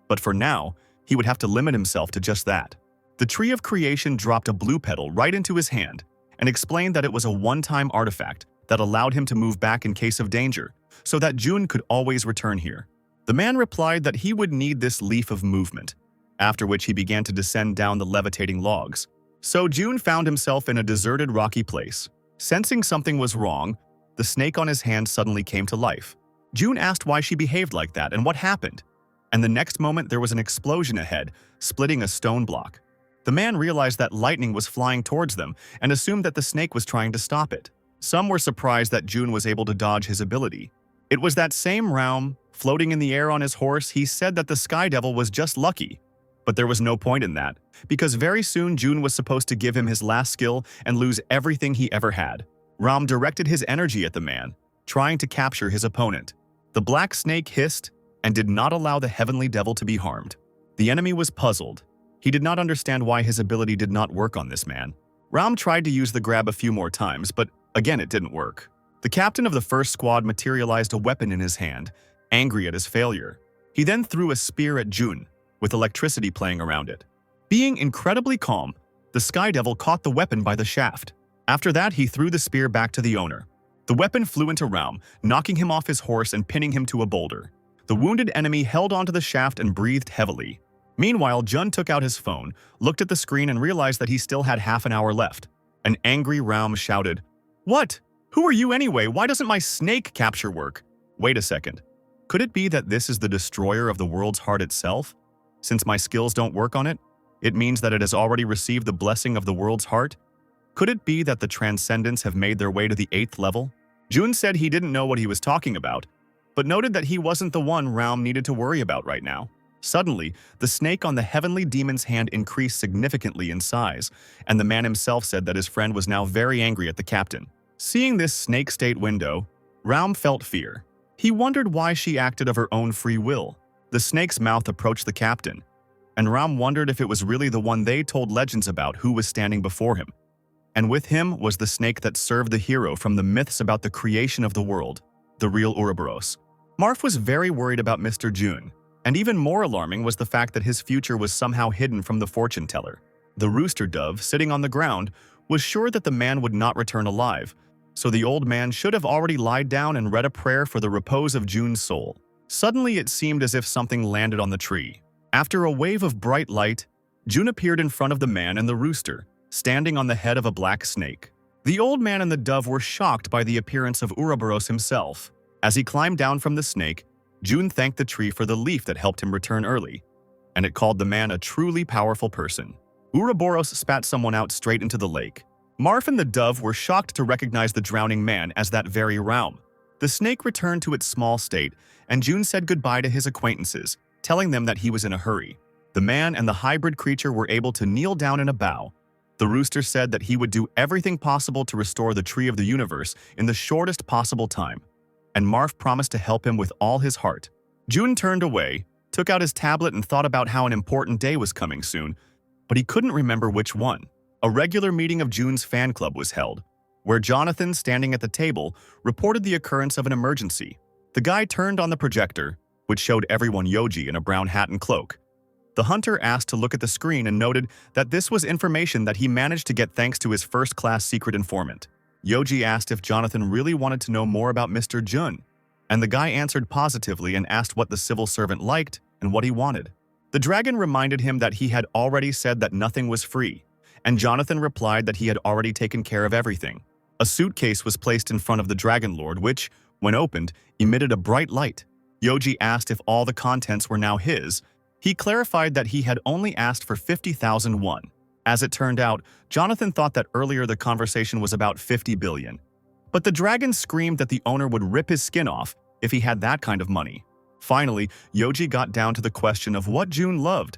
but for now, he would have to limit himself to just that. The Tree of Creation dropped a blue petal right into his hand and explained that it was a one-time artifact that allowed him to move back in case of danger, so that Jun could always return here. The man replied that he would need this leaf of movement, after which he began to descend down the levitating logs. So Jun found himself in a deserted rocky place. Sensing something was wrong, the snake on his hand suddenly came to life. Jun asked why she behaved like that and what happened, and the next moment there was an explosion ahead, splitting a stone block. The man realized that lightning was flying towards them and assumed that the snake was trying to stop it. Some were surprised that Jun was able to dodge his ability. It was that same Raum, floating in the air on his horse. He said that the Sky Devil was just lucky. But there was no point in that, because very soon Jun was supposed to give him his last skill and lose everything he ever had. Raum directed his energy at the man, trying to capture his opponent. The black snake hissed and did not allow the heavenly devil to be harmed. The enemy was puzzled. He did not understand why his ability did not work on this man. Raum tried to use the grab a few more times, but again it didn't work. The captain of the first squad materialized a weapon in his hand, angry at his failure. He then threw a spear at Jun, with electricity playing around it. Being incredibly calm, the Sky Devil caught the weapon by the shaft. After that, he threw the spear back to the owner. The weapon flew into Raum, knocking him off his horse and pinning him to a boulder. The wounded enemy held onto the shaft and breathed heavily. Meanwhile, Jun took out his phone, looked at the screen and realized that he still had half an hour left. An angry Raum shouted, "What? Who are you anyway? Why doesn't my snake capture work?" Wait a second. Could it be that this is the destroyer of the world's heart itself? Since my skills don't work on it, it means that it has already received the blessing of the world's heart? Could it be that the transcendents have made their way to the 8th level? Jun said he didn't know what he was talking about, but noted that he wasn't the one Raum needed to worry about right now. Suddenly, the snake on the heavenly demon's hand increased significantly in size, and the man himself said that his friend was now very angry at the captain. Seeing this snake state window, Raum felt fear. He wondered why she acted of her own free will. The snake's mouth approached the captain, and Raum wondered if it was really the one they told legends about who was standing before him. And with him was the snake that served the hero from the myths about the creation of the world, the real Ouroboros. Marf was very worried about Mr. Jun, and even more alarming was the fact that his future was somehow hidden from the fortune teller. The rooster dove, sitting on the ground, was sure that the man would not return alive, so the old man should have already lied down and read a prayer for the repose of Jun's soul. Suddenly it seemed as if something landed on the tree. After a wave of bright light, Jun appeared in front of the man and the rooster, standing on the head of a black snake. The old man and the dove were shocked by the appearance of Ouroboros himself. As he climbed down from the snake, Jun thanked the tree for the leaf that helped him return early, and it called the man a truly powerful person. Ouroboros spat someone out straight into the lake. Marf and the dove were shocked to recognize the drowning man as that very Raum. The snake returned to its small state, and Jun said goodbye to his acquaintances, telling them that he was in a hurry. The man and the hybrid creature were able to kneel down in a bow. The rooster said that he would do everything possible to restore the tree of the universe in the shortest possible time, and Marf promised to help him with all his heart. Jun turned away, took out his tablet and thought about how an important day was coming soon, but he couldn't remember which one. A regular meeting of Jun's fan club was held, where Jonathan, standing at the table, reported the occurrence of an emergency. The guy turned on the projector, which showed everyone Yoji in a brown hat and cloak. The hunter asked to look at the screen and noted that this was information that he managed to get thanks to his first-class secret informant. Yoji asked if Jonathan really wanted to know more about Mr. Jun, and the guy answered positively and asked what the civil servant liked and what he wanted. The dragon reminded him that he had already said that nothing was free, and Jonathan replied that he had already taken care of everything. A suitcase was placed in front of the Dragon Lord, which, when opened, emitted a bright light. Yoji asked if all the contents were now his. He clarified that he had only asked for 50,000 won. As it turned out, Jonathan thought that earlier the conversation was about 50 billion. But the dragon screamed that the owner would rip his skin off if he had that kind of money. Finally, Yoji got down to the question of what Jun loved,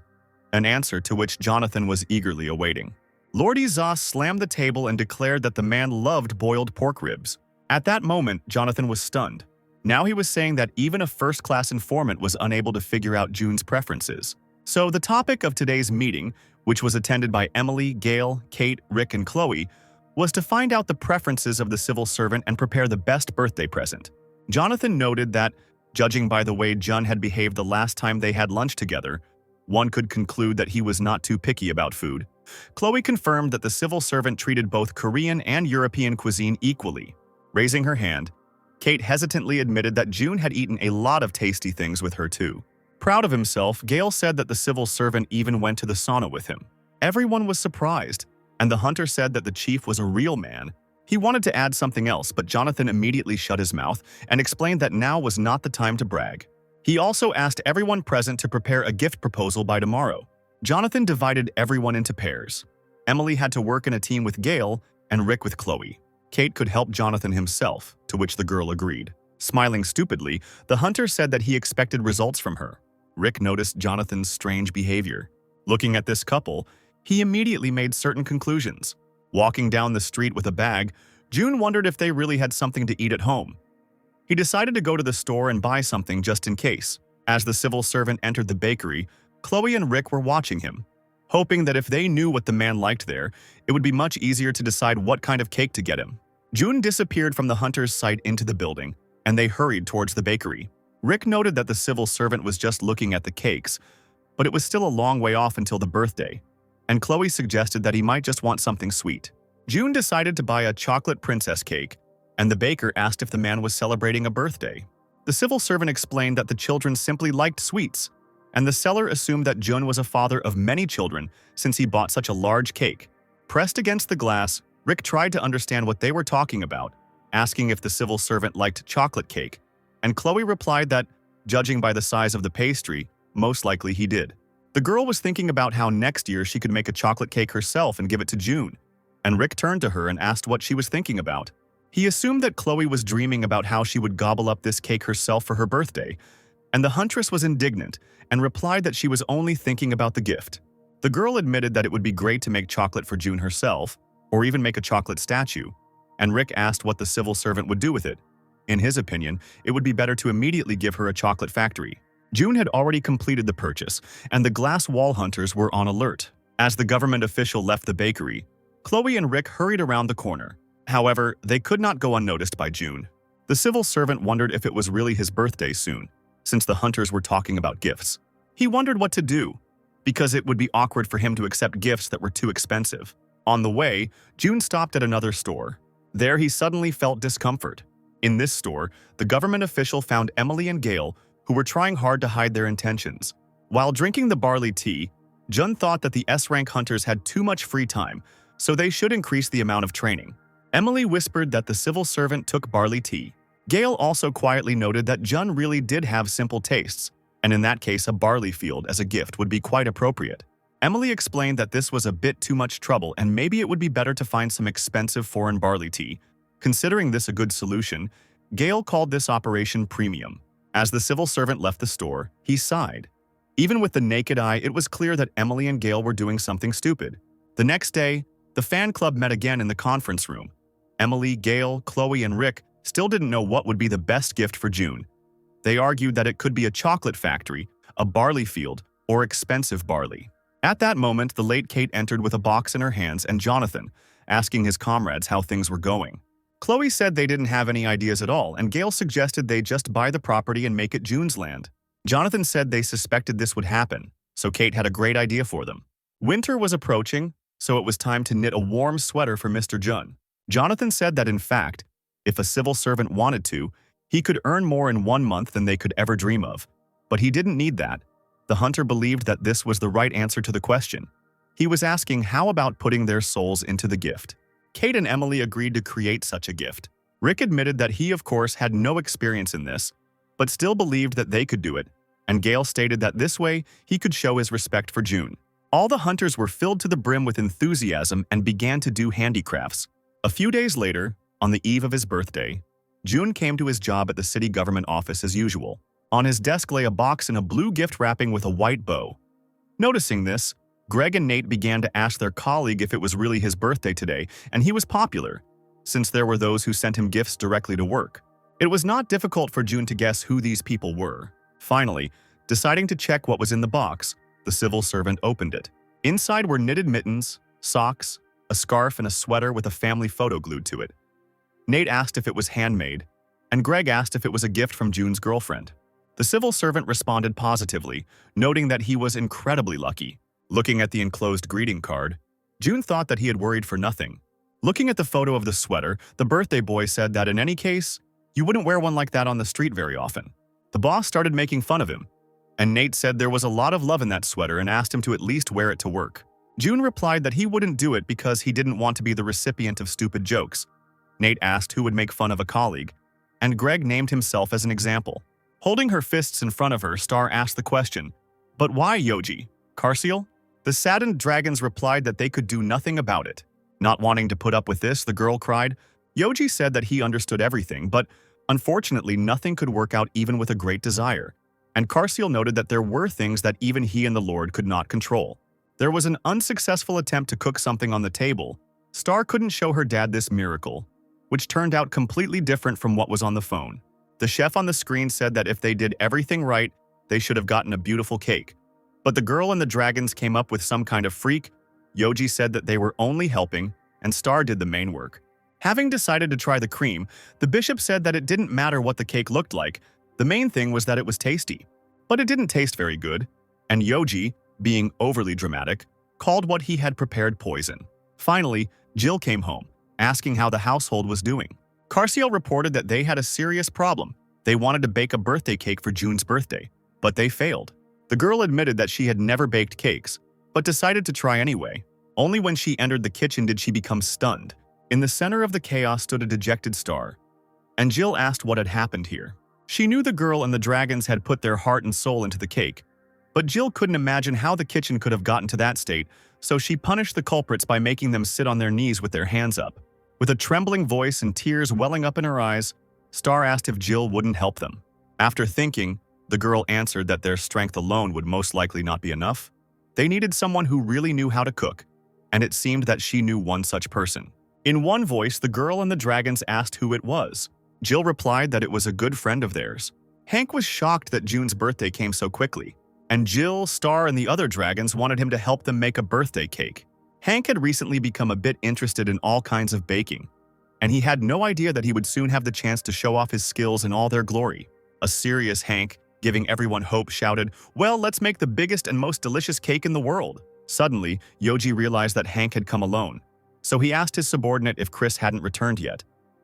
an answer to which Jonathan was eagerly awaiting. Lord Izas slammed the table and declared that the man loved boiled pork ribs. At that moment, Jonathan was stunned. Now he was saying that even a first-class informant was unable to figure out Jun's preferences. So the topic of today's meeting, which was attended by Emily, Gail, Kate, Rick, and Chloe, was to find out the preferences of the civil servant and prepare the best birthday present. Jonathan noted that, judging by the way Jun had behaved the last time they had lunch together, one could conclude that he was not too picky about food. Chloe confirmed that the civil servant treated both Korean and European cuisine equally. Raising her hand, Kate hesitantly admitted that Jun had eaten a lot of tasty things with her too. Proud of himself, Gail said that the civil servant even went to the sauna with him. Everyone was surprised, and the hunter said that the chief was a real man. He wanted to add something else, but Jonathan immediately shut his mouth and explained that now was not the time to brag. He also asked everyone present to prepare a gift proposal by tomorrow. Jonathan divided everyone into pairs. Emily had to work in a team with Gail and Rick with Chloe. Kate could help Jonathan himself, to which the girl agreed. Smiling stupidly, the hunter said that he expected results from her. Rick noticed Jonathan's strange behavior. Looking at this couple, he immediately made certain conclusions. Walking down the street with a bag, Jun wondered if they really had something to eat at home. He decided to go to the store and buy something just in case. As the civil servant entered the bakery, Chloe and Rick were watching him, hoping that if they knew what the man liked there, it would be much easier to decide what kind of cake to get him. Jun disappeared from the hunter's sight into the building, and they hurried towards the bakery. Rick noted that the civil servant was just looking at the cakes, but it was still a long way off until the birthday, and Chloe suggested that he might just want something sweet. Jun decided to buy a chocolate princess cake, and the baker asked if the man was celebrating a birthday. The civil servant explained that the children simply liked sweets, and the seller assumed that Jun was a father of many children since he bought such a large cake. Pressed against the glass, Rick tried to understand what they were talking about, asking if the civil servant liked chocolate cake, and Chloe replied that, judging by the size of the pastry, most likely he did. The girl was thinking about how next year she could make a chocolate cake herself and give it to June, and Rick turned to her and asked what she was thinking about. He assumed that Chloe was dreaming about how she would gobble up this cake herself for her birthday, and the huntress was indignant and replied that she was only thinking about the gift. The girl admitted that it would be great to make chocolate for June herself, or even make a chocolate statue, and Rick asked what the civil servant would do with it. In his opinion, it would be better to immediately give her a chocolate factory. June had already completed the purchase, and the glass wall hunters were on alert. As the government official left the bakery, Chloe and Rick hurried around the corner. However, they could not go unnoticed by June. The civil servant wondered if it was really his birthday soon, since the hunters were talking about gifts. He wondered what to do, because it would be awkward for him to accept gifts that were too expensive. On the way, June stopped at another store. There he suddenly felt discomfort. In this store, the government official found Emily and Gail, who were trying hard to hide their intentions. While drinking the barley tea, Jun thought that the S-rank hunters had too much free time, so they should increase the amount of training. Emily whispered that the civil servant took barley tea. Gail also quietly noted that Jun really did have simple tastes, and in that case a barley field as a gift would be quite appropriate. Emily explained that this was a bit too much trouble and maybe it would be better to find some expensive foreign barley tea. Considering this a good solution, Gail called this operation premium. As the civil servant left the store, he sighed. Even with the naked eye, it was clear that Emily and Gail were doing something stupid. The next day, the fan club met again in the conference room. Emily, Gail, Chloe, and Rick still didn't know what would be the best gift for June. They argued that it could be a chocolate factory, a barley field, or expensive barley. At that moment, the late Kate entered with a box in her hands and Jonathan, asking his comrades how things were going. Chloe said they didn't have any ideas at all, and Gail suggested they just buy the property and make it June's land. Jonathan said they suspected this would happen, so Kate had a great idea for them. Winter was approaching, so it was time to knit a warm sweater for Mr. Jun. Jonathan said that in fact, if a civil servant wanted to, he could earn more in 1 month than they could ever dream of. But he didn't need that. The hunter believed that this was the right answer to the question. He was asking how about putting their souls into the gift. Kate and Emily agreed to create such a gift. Rick admitted that he, of course, had no experience in this, but still believed that they could do it, and Gail stated that this way he could show his respect for June. All the hunters were filled to the brim with enthusiasm and began to do handicrafts. A few days later, on the eve of his birthday, June came to his job at the city government office as usual. On his desk lay a box in a blue gift wrapping with a white bow. Noticing this, Greg and Nate began to ask their colleague if it was really his birthday today, and he was popular, since there were those who sent him gifts directly to work. It was not difficult for June to guess who these people were. Finally, deciding to check what was in the box, the civil servant opened it. Inside were knitted mittens, socks, a scarf, and a sweater with a family photo glued to it. Nate asked if it was handmade, and Greg asked if it was a gift from June's girlfriend. The civil servant responded positively, noting that he was incredibly lucky. Looking at the enclosed greeting card, June thought that he had worried for nothing. Looking at the photo of the sweater, the birthday boy said that in any case, you wouldn't wear one like that on the street very often. The boss started making fun of him, and Nate said there was a lot of love in that sweater and asked him to at least wear it to work. June replied that he wouldn't do it because he didn't want to be the recipient of stupid jokes. Nate asked who would make fun of a colleague, and Greg named himself as an example. Holding her fists in front of her, Star asked the question, "But why, Yoji? Carciel?" The saddened dragons replied that they could do nothing about it. Not wanting to put up with this, the girl cried. Yoji said that he understood everything, but unfortunately nothing could work out even with a great desire. And Carciel noted that there were things that even he and the Lord could not control. There was an unsuccessful attempt to cook something on the table. Star couldn't show her dad this miracle, which turned out completely different from what was on the phone. The chef on the screen said that if they did everything right, they should have gotten a beautiful cake. But the girl and the dragons came up with some kind of freak. Yoji said that they were only helping, and Star did the main work. Having decided to try the cream, the bishop said that it didn't matter what the cake looked like. The main thing was that it was tasty. But it didn't taste very good, and Yoji, being overly dramatic, called what he had prepared poison. Finally, Jill came home, asking how the household was doing. Carciel reported that they had a serious problem. They wanted to bake a birthday cake for June's birthday, but they failed. The girl admitted that she had never baked cakes, but decided to try anyway. Only when she entered the kitchen did she become stunned. In the center of the chaos stood a dejected Star, and Jill asked what had happened here. She knew the girl and the dragons had put their heart and soul into the cake, But Jill couldn't imagine how the kitchen could have gotten to that state, so she punished the culprits by making them sit on their knees with their hands up. With a trembling voice and tears welling up in her eyes, Star asked if Jill wouldn't help them. After thinking, the girl answered that their strength alone would most likely not be enough. They needed someone who really knew how to cook, and it seemed that she knew one such person. In one voice, the girl and the dragons asked who it was. Jill replied that it was a good friend of theirs. Hank was shocked that June's birthday came so quickly, and Jill, Star, and the other dragons wanted him to help them make a birthday cake. Hank had recently become a bit interested in all kinds of baking, and he had no idea that he would soon have the chance to show off his skills in all their glory. A serious Hank, giving everyone hope, shouted, "Well, let's make the biggest and most delicious cake in the world." Suddenly, Yoji realized that Hank had come alone, so he asked his subordinate if Chris hadn't returned yet,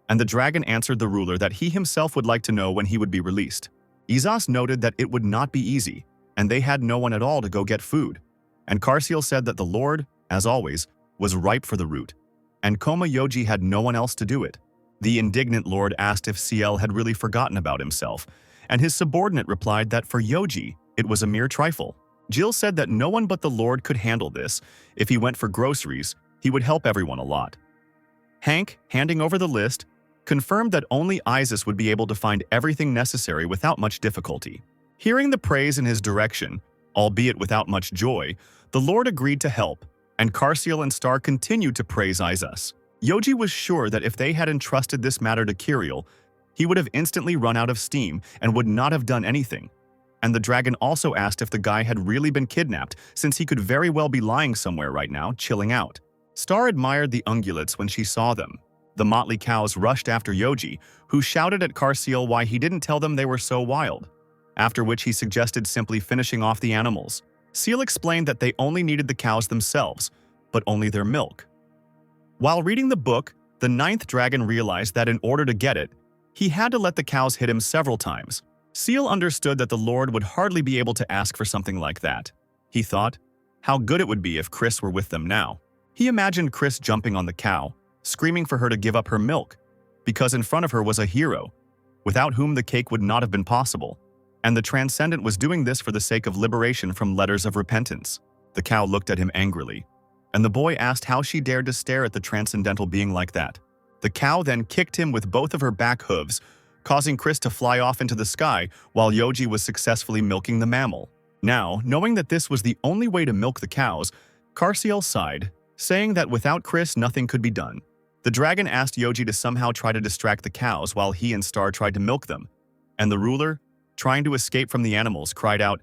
and the dragon answered the ruler that he himself would like to know when he would be released. Izas noted that it would not be easy, and they had no one at all to go get food, and Karsiel said that the Lord, as always, was ripe for the root, and Koma Yoji had no one else to do it. The indignant Lord asked if CL had really forgotten about himself, and his subordinate replied that for Yoji, it was a mere trifle. Jill said that no one but the Lord could handle this. If he went for groceries, he would help everyone a lot. Hank, handing over the list, confirmed that only Isis would be able to find everything necessary without much difficulty. Hearing the praise in his direction, albeit without much joy, the Lord agreed to help, and Karsiel and Star continued to praise Isis. Yoji was sure that if they had entrusted this matter to Kiriel, he would have instantly run out of steam and would not have done anything. And the dragon also asked if the guy had really been kidnapped, since he could very well be lying somewhere right now, chilling out. Star admired the ungulates when she saw them. The motley cows rushed after Yoji, who shouted at Karsiel why he didn't tell them they were so wild, after which he suggested simply finishing off the animals. Seal explained that they only needed the cows themselves, but only their milk. While reading the book, the 9th dragon realized that in order to get it, he had to let the cows hit him several times. Seal understood that the Lord would hardly be able to ask for something like that. He thought, how good it would be if Chris were with them now. He imagined Chris jumping on the cow, screaming for her to give up her milk, because in front of her was a hero, without whom the cake would not have been possible, and the Transcendent was doing this for the sake of liberation from letters of repentance. The cow looked at him angrily, and the boy asked how she dared to stare at the transcendental being like that. The cow then kicked him with both of her back hooves, causing Chris to fly off into the sky while Yoji was successfully milking the mammal. Now, knowing that this was the only way to milk the cows, Karsiel sighed, saying that without Chris nothing could be done. The dragon asked Yoji to somehow try to distract the cows while he and Star tried to milk them, and the ruler, trying to escape from the animals, cried out,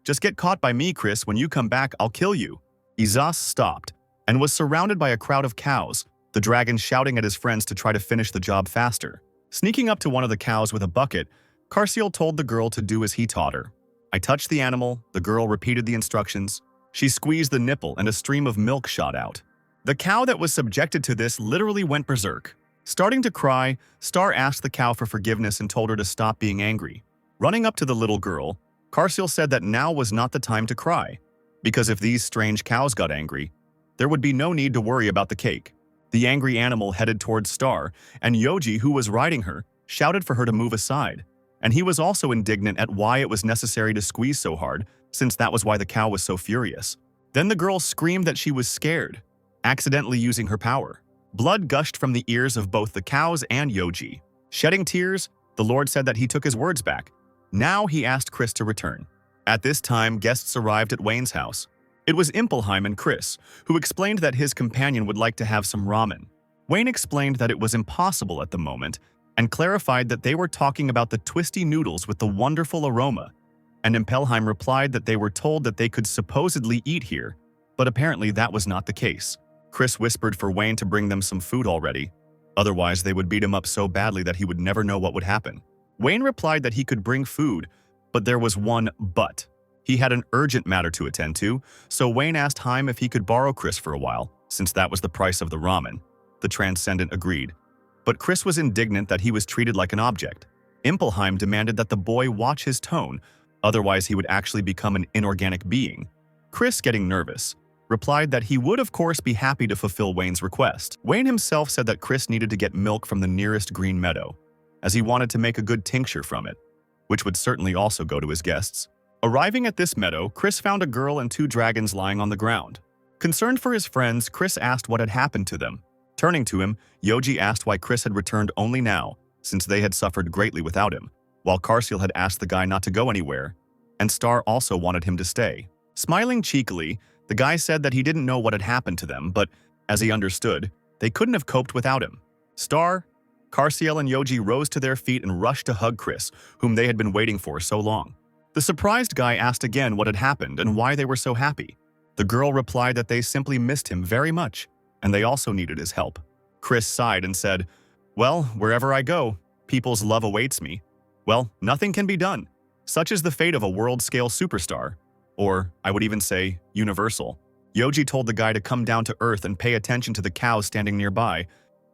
"Just get caught by me, Chris. When you come back, I'll kill you." Izas stopped and was surrounded by a crowd of cows, the dragon shouting at his friends to try to finish the job faster. Sneaking up to one of the cows with a bucket, Karsiel told the girl to do as he taught her. I touched the animal, the girl repeated the instructions. She squeezed the nipple and a stream of milk shot out. The cow that was subjected to this literally went berserk. Starting to cry, Star asked the cow for forgiveness and told her to stop being angry. Running up to the little girl, Karsiel said that now was not the time to cry, because if these strange cows got angry, there would be no need to worry about the cake. The angry animal headed towards Star, and Yoji, who was riding her, shouted for her to move aside, and he was also indignant at why it was necessary to squeeze so hard, since that was why the cow was so furious. Then the girl screamed that she was scared, accidentally using her power. Blood gushed from the ears of both the cows and Yoji. Shedding tears, the Lord said that he took his words back. Now he asked Chris to return. At this time, guests arrived at Wayne's house. It was Impelheim and Chris, who explained that his companion would like to have some ramen. Wayne explained that it was impossible at the moment, and clarified that they were talking about the twisty noodles with the wonderful aroma, and Impelheim replied that they were told that they could supposedly eat here, but apparently that was not the case. Chris whispered for Wayne to bring them some food already, otherwise they would beat him up so badly that he would never know what would happen. Wayne replied that he could bring food, but there was one but. He had an urgent matter to attend to, so Wayne asked Haim if he could borrow Chris for a while, since that was the price of the ramen. The Transcendent agreed, but Chris was indignant that he was treated like an object. Impelheim demanded that the boy watch his tone, otherwise he would actually become an inorganic being. Chris, getting nervous, replied that he would of course be happy to fulfill Wayne's request. Wayne himself said that Chris needed to get milk from the nearest green meadow, as he wanted to make a good tincture from it, which would certainly also go to his guests. Arriving at this meadow, Chris found a girl and 2 dragons lying on the ground. Concerned for his friends, Chris asked what had happened to them. Turning to him, Yoji asked why Chris had returned only now, since they had suffered greatly without him, while Carciel had asked the guy not to go anywhere, and Star also wanted him to stay. Smiling cheekily, the guy said that he didn't know what had happened to them, but, as he understood, they couldn't have coped without him. Star, Carciel and Yoji rose to their feet and rushed to hug Chris, whom they had been waiting for so long. The surprised guy asked again what had happened and why they were so happy. The girl replied that they simply missed him very much, and they also needed his help. Chris sighed and said, "Well, wherever I go, people's love awaits me. Well, nothing can be done. Such is the fate of a world-scale superstar. Or, I would even say, universal." Yoji told the guy to come down to earth and pay attention to the cows standing nearby,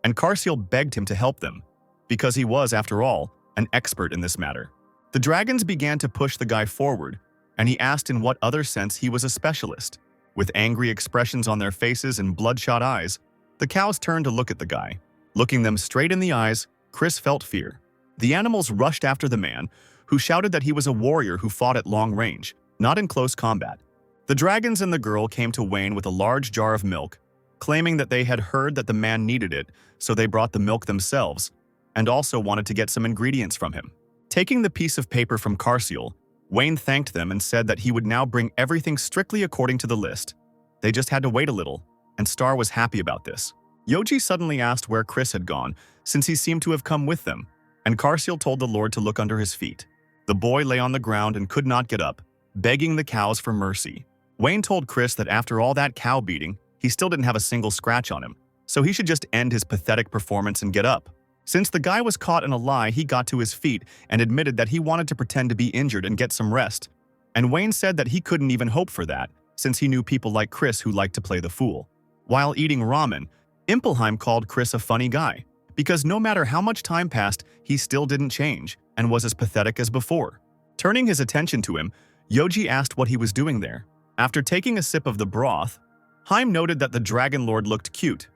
and Carciel begged him to help them, because he was, after all, an expert in this matter. The dragons began to push the guy forward, and he asked in what other sense he was a specialist. With angry expressions on their faces and bloodshot eyes, the cows turned to look at the guy. Looking them straight in the eyes, Chris felt fear. The animals rushed after the man, who shouted that he was a warrior who fought at long range, not in close combat. The dragons and the girl came to Wayne with a large jar of milk, claiming that they had heard that the man needed it, so they brought the milk themselves, and also wanted to get some ingredients from him. Taking the piece of paper from Carciel, Wayne thanked them and said that he would now bring everything strictly according to the list. They just had to wait a little, and Star was happy about this. Yoji suddenly asked where Chris had gone, since he seemed to have come with them, and Carciel told the Lord to look under his feet. The boy lay on the ground and could not get up, begging the cows for mercy. Wayne told Chris that after all that cow beating, he still didn't have a single scratch on him, so he should just end his pathetic performance and get up. Since the guy was caught in a lie, he got to his feet and admitted that he wanted to pretend to be injured and get some rest. And Wayne said that he couldn't even hope for that, since he knew people like Chris who liked to play the fool. While eating ramen, Impelheim called Chris a funny guy, because no matter how much time passed, he still didn't change and was as pathetic as before. Turning his attention to him, Yoji asked what he was doing there. After taking a sip of the broth, Heim noted that the Dragon Lord looked cute,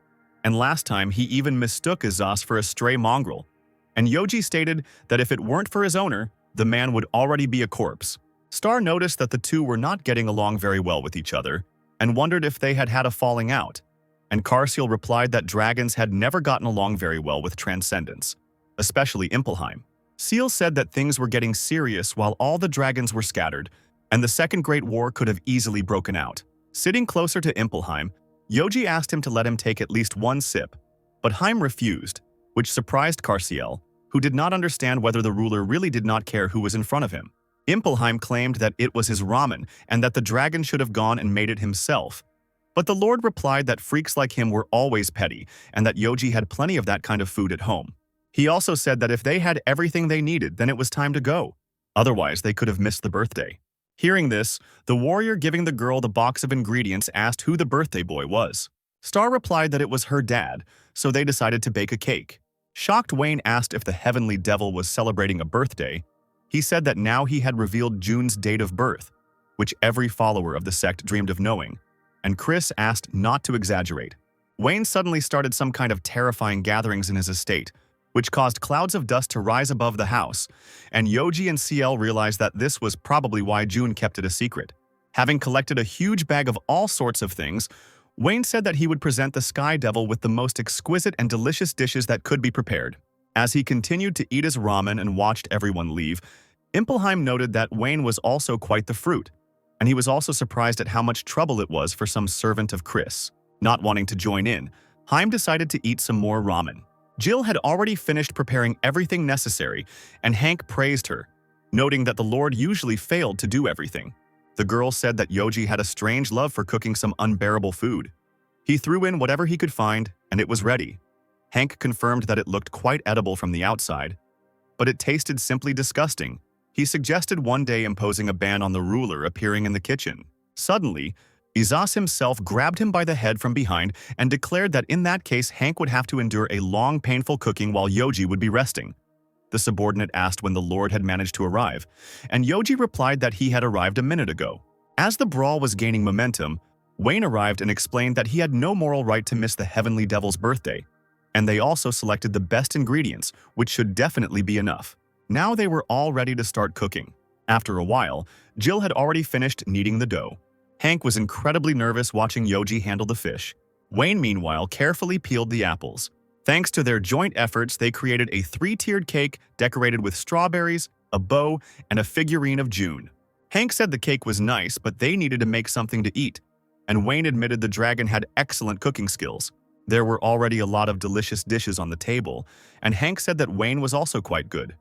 and last time he even mistook Azaz for a stray mongrel, and Yoji stated that if it weren't for his owner, the man would already be a corpse. Star noticed that the two were not getting along very well with each other, and wondered if they had had a falling out, and Carciel replied that dragons had never gotten along very well with Transcendence, especially Impelheim. Seal said that things were getting serious while all the dragons were scattered, and the Second Great War could have easily broken out. Sitting closer to Impelheim, Yoji asked him to let him take at least one sip, but Heim refused, which surprised Carciel, who did not understand whether the ruler really did not care who was in front of him. Impelheim claimed that it was his ramen and that the dragon should have gone and made it himself. But the Lord replied that freaks like him were always petty and that Yoji had plenty of that kind of food at home. He also said that if they had everything they needed, then it was time to go. Otherwise, they could have missed the birthday. Hearing this, the warrior giving the girl the box of ingredients asked who the birthday boy was. Star replied that it was her dad, so they decided to bake a cake. Shocked, Wayne asked if the heavenly devil was celebrating a birthday. He said that now he had revealed June's date of birth, which every follower of the sect dreamed of knowing, and Chris asked not to exaggerate. Wayne suddenly started some kind of terrifying gatherings in his estate, which caused clouds of dust to rise above the house, and Yoji and CL realized that this was probably why June kept it a secret. Having collected a huge bag of all sorts of things, Wayne said that he would present the Sky Devil with the most exquisite and delicious dishes that could be prepared. As he continued to eat his ramen and watched everyone leave, Impelheim noted that Wayne was also quite the fruit, and he was also surprised at how much trouble it was for some servant of Chris. Not wanting to join in, Heim decided to eat some more ramen. Jill had already finished preparing everything necessary, and Hank praised her, noting that the Lord usually failed to do everything. The girl said that Yoji had a strange love for cooking some unbearable food. He threw in whatever he could find, and it was ready. Hank confirmed that it looked quite edible from the outside, but it tasted simply disgusting. He suggested one day imposing a ban on the ruler appearing in the kitchen. Suddenly, Izas himself grabbed him by the head from behind and declared that in that case Hank would have to endure a long, painful cooking while Yoji would be resting. The subordinate asked when the Lord had managed to arrive, and Yoji replied that he had arrived a minute ago. As the brawl was gaining momentum, Wayne arrived and explained that he had no moral right to miss the Heavenly Devil's birthday, and they also selected the best ingredients, which should definitely be enough. Now they were all ready to start cooking. After a while, Jill had already finished kneading the dough. Hank was incredibly nervous watching Yoji handle the fish. Wayne, meanwhile, carefully peeled the apples. Thanks to their joint efforts, they created a three-tiered cake decorated with strawberries, a bow, and a figurine of June. Hank said the cake was nice, but they needed to make something to eat, and Wayne admitted the dragon had excellent cooking skills. There were already a lot of delicious dishes on the table, and Hank said that Wayne was also quite good.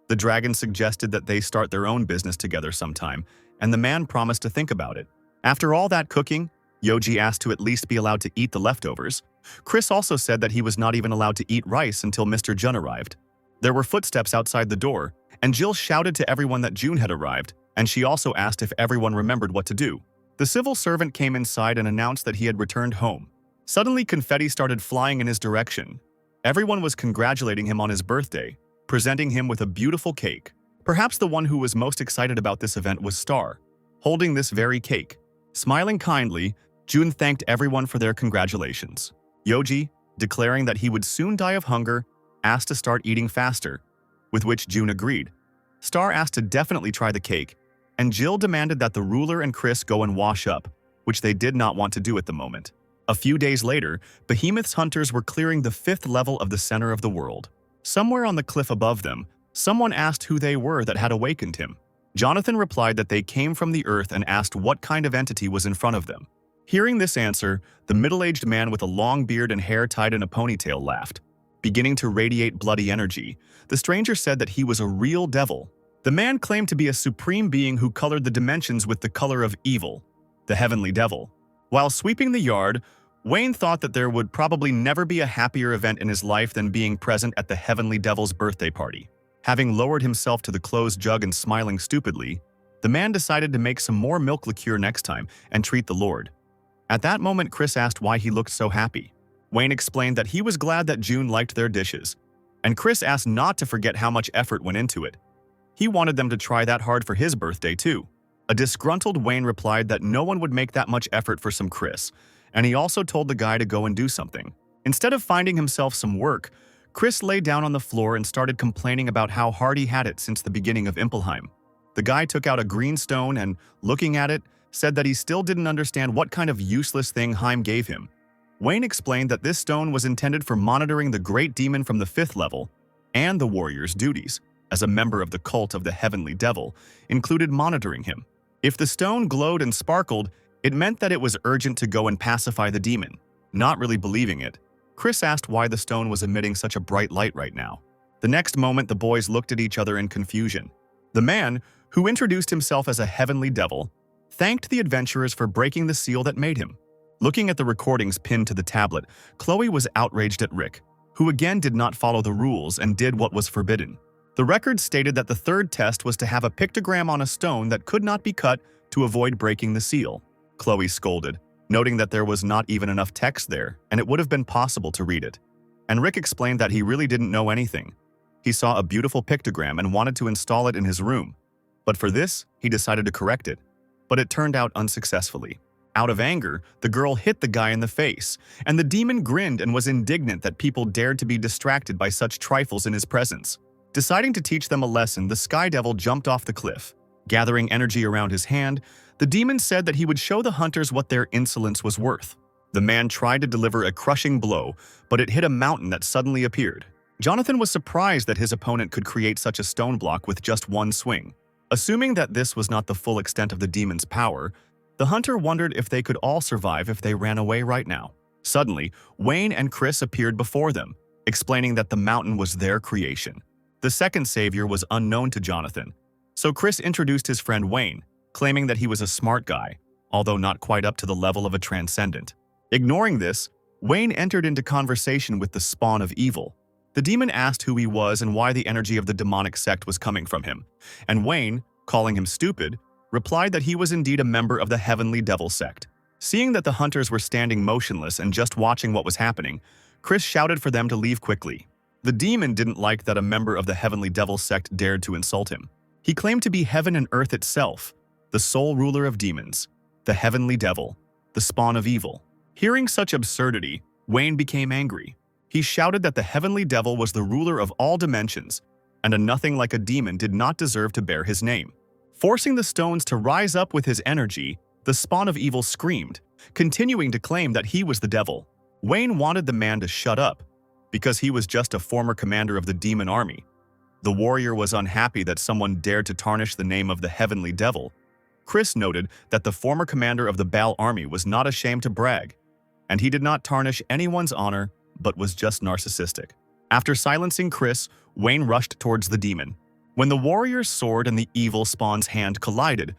The dragon suggested that they start their own business together sometime, and the man promised to think about it. After all that cooking, Yoji asked to at least be allowed to eat the leftovers. Chris also said that he was not even allowed to eat rice until Mr. Jun arrived. There were footsteps outside the door, and Jill shouted to everyone that June had arrived, and she also asked if everyone remembered what to do. The civil servant came inside and announced that he had returned home. Suddenly, confetti started flying in his direction. Everyone was congratulating him on his birthday, presenting him with a beautiful cake. Perhaps the one who was most excited about this event was Star, holding this very cake. Smiling kindly, June thanked everyone for their congratulations. Yoji, declaring that he would soon die of hunger, asked to start eating faster, with which June agreed. Star asked to definitely try the cake, and Jill demanded that the ruler and Chris go and wash up, which they did not want to do at the moment. A few days later, Behemoth's hunters were clearing the 5th level of the center of the world. Somewhere on the cliff above them, someone asked who they were that had awakened him. Jonathan replied that they came from the earth and asked what kind of entity was in front of them. Hearing this answer, the middle-aged man with a long beard and hair tied in a ponytail laughed. Beginning to radiate bloody energy, the stranger said that he was a real devil. The man claimed to be a supreme being who colored the dimensions with the color of evil, the heavenly devil. While sweeping the yard, Wayne thought that there would probably never be a happier event in his life than being present at the heavenly devil's birthday party. Having lowered himself to the closed jug and smiling stupidly, the man decided to make some more milk liqueur next time and treat the Lord. At that moment, Chris asked why he looked so happy. Wayne explained that he was glad that June liked their dishes, and Chris asked not to forget how much effort went into it. He wanted them to try that hard for his birthday too. A disgruntled Wayne replied that no one would make that much effort for some Chris, and he also told the guy to go and do something. Instead of finding himself some work, Chris lay down on the floor and started complaining about how hard he had it since the beginning of Impelheim. The guy took out a green stone and, looking at it, said that he still didn't understand what kind of useless thing Heim gave him. Wayne explained that this stone was intended for monitoring the great demon from the 5th level, and the warrior's duties, as a member of the cult of the heavenly devil, included monitoring him. If the stone glowed and sparkled, it meant that it was urgent to go and pacify the demon. Not really believing it, Chris asked why the stone was emitting such a bright light right now. The next moment, the boys looked at each other in confusion. The man, who introduced himself as a heavenly devil, thanked the adventurers for breaking the seal that made him. Looking at the recordings pinned to the tablet, Chloe was outraged at Rick, who again did not follow the rules and did what was forbidden. The record stated that the 3rd test was to have a pictogram on a stone that could not be cut to avoid breaking the seal. Chloe scolded, noting that there was not even enough text there, and it would have been possible to read it. And Rick explained that he really didn't know anything. He saw a beautiful pictogram and wanted to install it in his room. But for this, he decided to correct it. But it turned out unsuccessfully. Out of anger, the girl hit the guy in the face, and the demon grinned and was indignant that people dared to be distracted by such trifles in his presence. Deciding to teach them a lesson, the Sky Devil jumped off the cliff. Gathering energy around his hand, the demon said that he would show the hunters what their insolence was worth. The man tried to deliver a crushing blow, but it hit a mountain that suddenly appeared. Jonathan was surprised that his opponent could create such a stone block with just one swing. Assuming that this was not the full extent of the demon's power, the hunter wondered if they could all survive if they ran away right now. Suddenly, Wayne and Chris appeared before them, explaining that the mountain was their creation. The second savior was unknown to Jonathan, so Chris introduced his friend Wayne, claiming that he was a smart guy, although not quite up to the level of a transcendent. Ignoring this, Wayne entered into conversation with the spawn of evil. The demon asked who he was and why the energy of the demonic sect was coming from him, and Wayne, calling him stupid, replied that he was indeed a member of the heavenly devil sect. Seeing that the hunters were standing motionless and just watching what was happening, Chris shouted for them to leave quickly. The demon didn't like that a member of the heavenly devil sect dared to insult him. He claimed to be heaven and earth itself, the sole ruler of demons, the heavenly devil, the spawn of evil. Hearing such absurdity, Wayne became angry. He shouted that the heavenly devil was the ruler of all dimensions, and a nothing like a demon did not deserve to bear his name. Forcing the stones to rise up with his energy, the spawn of evil screamed, continuing to claim that he was the devil. Wayne wanted the man to shut up, because he was just a former commander of the demon army. The warrior was unhappy that someone dared to tarnish the name of the heavenly devil. Chris noted that the former commander of the Baal army was not ashamed to brag, and he did not tarnish anyone's honor, but was just narcissistic. After silencing Chris, Wayne rushed towards the demon. When the warrior's sword and the evil spawn's hand collided,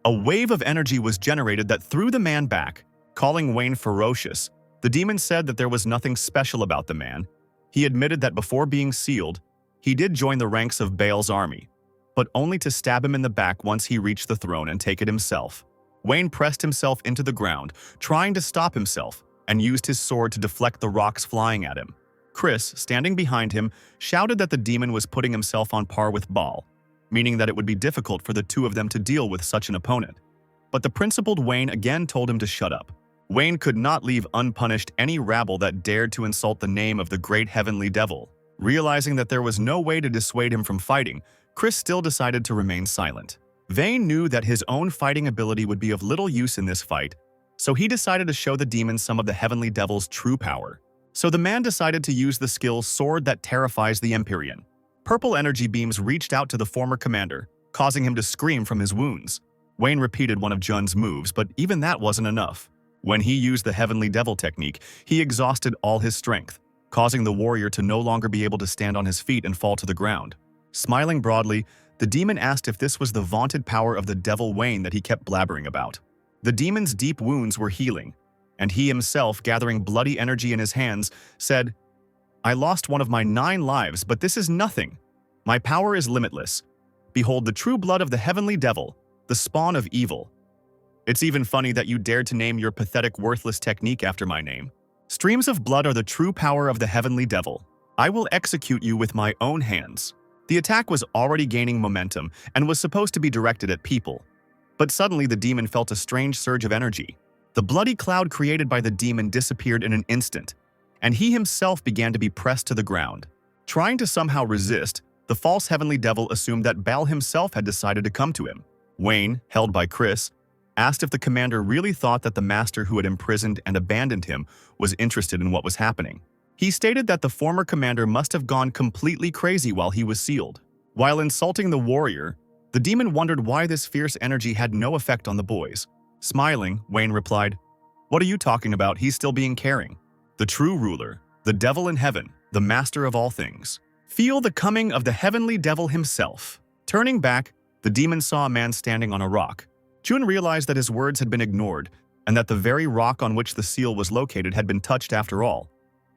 a wave of energy was generated that threw the man back. Calling Wayne ferocious, the demon said that there was nothing special about the man. He admitted that before being sealed, he did join the ranks of Baal's army, but only to stab him in the back once he reached the throne and take it himself. Wayne pressed himself into the ground, trying to stop himself, and used his sword to deflect the rocks flying at him. Chris, standing behind him, shouted that the demon was putting himself on par with Baal, meaning that it would be difficult for the two of them to deal with such an opponent. But the principled Wayne again told him to shut up. Wayne could not leave unpunished any rabble that dared to insult the name of the great heavenly devil. Realizing that there was no way to dissuade him from fighting, Chris still decided to remain silent. Wayne knew that his own fighting ability would be of little use in this fight, so he decided to show the demon some of the heavenly devil's true power. So the man decided to use the skill Sword That Terrifies the Empyrean. Purple energy beams reached out to the former commander, causing him to scream from his wounds. Wayne repeated one of Jun's moves, but even that wasn't enough. When he used the heavenly devil technique, he exhausted all his strength, causing the warrior to no longer be able to stand on his feet and fall to the ground. Smiling broadly, the demon asked if this was the vaunted power of the devil Wayne that he kept blabbering about. The demon's deep wounds were healing, and he himself, gathering bloody energy in his hands, said, "I lost one of my 9 lives, but this is nothing. My power is limitless. Behold the true blood of the heavenly devil, the spawn of evil. It's even funny that you dared to name your pathetic, worthless technique after my name. Streams of blood are the true power of the heavenly devil. I will execute you with my own hands." The attack was already gaining momentum and was supposed to be directed at people. But suddenly the demon felt a strange surge of energy. The bloody cloud created by the demon disappeared in an instant, and he himself began to be pressed to the ground. Trying to somehow resist, the false heavenly devil assumed that Baal himself had decided to come to him. Wayne, held by Chris, asked if the commander really thought that the master who had imprisoned and abandoned him was interested in what was happening. He stated that the former commander must have gone completely crazy while he was sealed. While insulting the warrior, the demon wondered why this fierce energy had no effect on the boys. Smiling, Wayne replied, "What are you talking about? He's still being caring. The true ruler, the devil in heaven, the master of all things. Feel the coming of the heavenly devil himself." Turning back, the demon saw a man standing on a rock. Jun realized that his words had been ignored, and that the very rock on which the seal was located had been touched after all.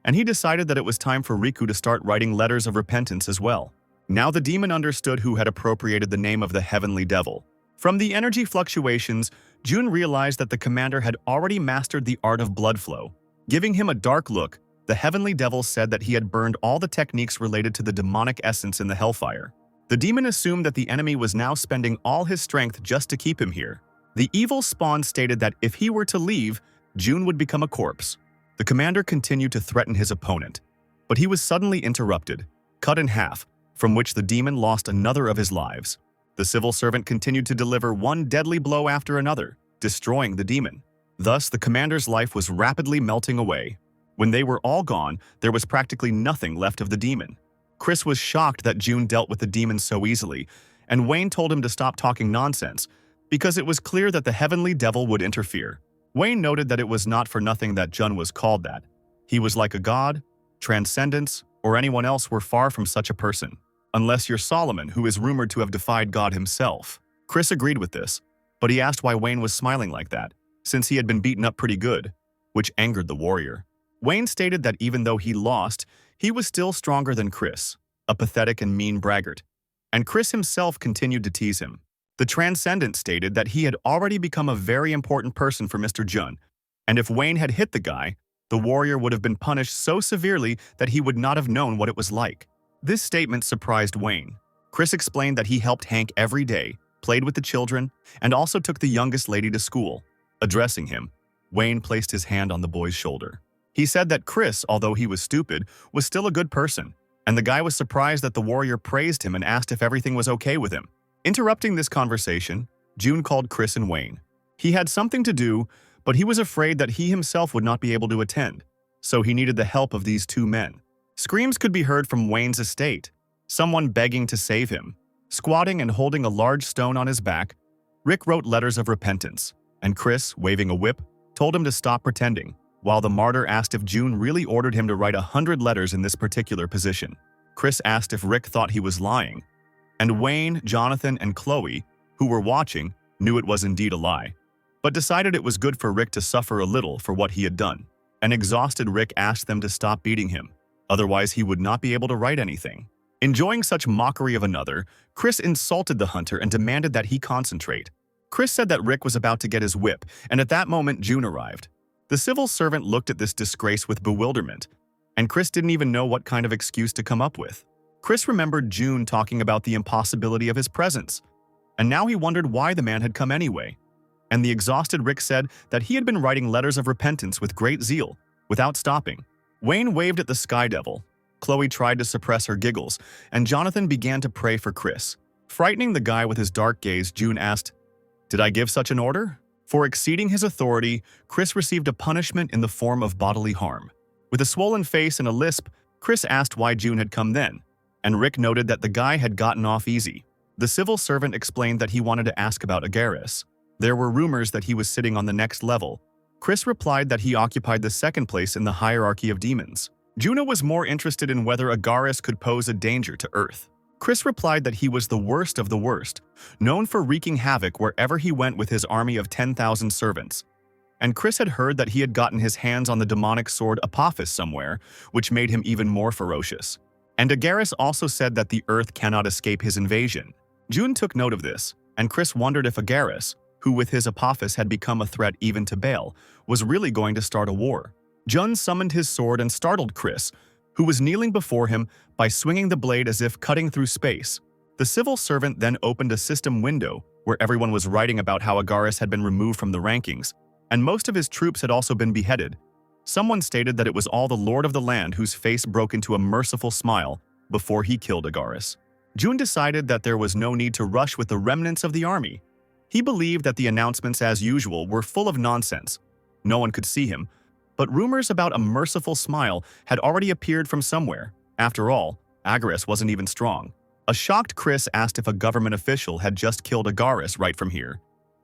And he decided that it was time for Riku to start writing letters of repentance as well. Now the demon understood who had appropriated the name of the heavenly devil. From the energy fluctuations, Jun realized that the commander had already mastered the art of blood flow. Giving him a dark look, the heavenly devil said that he had burned all the techniques related to the demonic essence in the hellfire. The demon assumed that the enemy was now spending all his strength just to keep him here. The evil spawn stated that if he were to leave, Jun would become a corpse. The commander continued to threaten his opponent, but he was suddenly interrupted, cut in half, from which the demon lost another of his lives. The civil servant continued to deliver one deadly blow after another, destroying the demon. Thus, the commander's life was rapidly melting away. When they were all gone, there was practically nothing left of the demon. Chris was shocked that Jun dealt with the demon so easily, and Wayne told him to stop talking nonsense, because it was clear that the heavenly devil would interfere. Wayne noted that it was not for nothing that Jun was called that. He was like a god, transcendence, or anyone else were far from such a person. Unless you're Solomon, who is rumored to have defied God himself. Chris agreed with this, but he asked why Wayne was smiling like that, since he had been beaten up pretty good, which angered the warrior. Wayne stated that even though he lost, he was still stronger than Chris, a pathetic and mean braggart, and Chris himself continued to tease him. The Transcendent stated that he had already become a very important person for Mr. Jun, and if Wayne had hit the guy, the warrior would have been punished so severely that he would not have known what it was like. This statement surprised Wayne. Chris explained that he helped Hank every day, played with the children, and also took the youngest lady to school. Addressing him, Wayne placed his hand on the boy's shoulder. He said that Chris, although he was stupid, was still a good person, and the guy was surprised that the warrior praised him and asked if everything was okay with him. Interrupting this conversation, June called Chris and Wayne. He had something to do, but he was afraid that he himself would not be able to attend, so he needed the help of these two men. Screams could be heard from Wayne's estate, someone begging to save him. Squatting and holding a large stone on his back, Rick wrote letters of repentance, and Chris, waving a whip, told him to stop pretending, while the martyr asked if June really ordered him to write 100 letters in this particular position. Chris asked if Rick thought he was lying, and Wayne, Jonathan, and Chloe, who were watching, knew it was indeed a lie, but decided it was good for Rick to suffer a little for what he had done. An exhausted Rick asked them to stop beating him, otherwise he would not be able to write anything. Enjoying such mockery of another, Chris insulted the hunter and demanded that he concentrate. Chris said that Rick was about to get his whip, and at that moment June arrived. The civil servant looked at this disgrace with bewilderment, and Chris didn't even know what kind of excuse to come up with. Chris remembered June talking about the impossibility of his presence, and now he wondered why the man had come anyway. And the exhausted Rick said that he had been writing letters of repentance with great zeal, without stopping. Wayne waved at the Sky Devil. Chloe tried to suppress her giggles, and Jonathan began to pray for Chris. Frightening the guy with his dark gaze, June asked, "Did I give such an order?" For exceeding his authority, Chris received a punishment in the form of bodily harm. With a swollen face and a lisp, Chris asked why June had come then, and Rick noted that the guy had gotten off easy. The civil servant explained that he wanted to ask about Agaris. There were rumors that he was sitting on the next level. Chris replied that he occupied the second place in the hierarchy of demons. Juno was more interested in whether Agaris could pose a danger to Earth. Chris replied that he was the worst of the worst, known for wreaking havoc wherever he went with his army of 10,000 servants. And Chris had heard that he had gotten his hands on the demonic sword Apophis somewhere, which made him even more ferocious. And Agaris also said that the Earth cannot escape his invasion. June took note of this, and Chris wondered if Agaris, who with his Apophis had become a threat even to Baal, was really going to start a war. Jun summoned his sword and startled Chris, who was kneeling before him, by swinging the blade as if cutting through space. The civil servant then opened a system window where everyone was writing about how Agaris had been removed from the rankings, and most of his troops had also been beheaded. Someone stated that it was all the Lord of the Land whose face broke into a merciful smile before he killed Agaris. June decided that there was no need to rush with the remnants of the army. He believed that the announcements, as usual, were full of nonsense. No one could see him, but rumors about a merciful smile had already appeared from somewhere. After all, Agaris wasn't even strong. A shocked Chris asked if a government official had just killed Agaris right from here.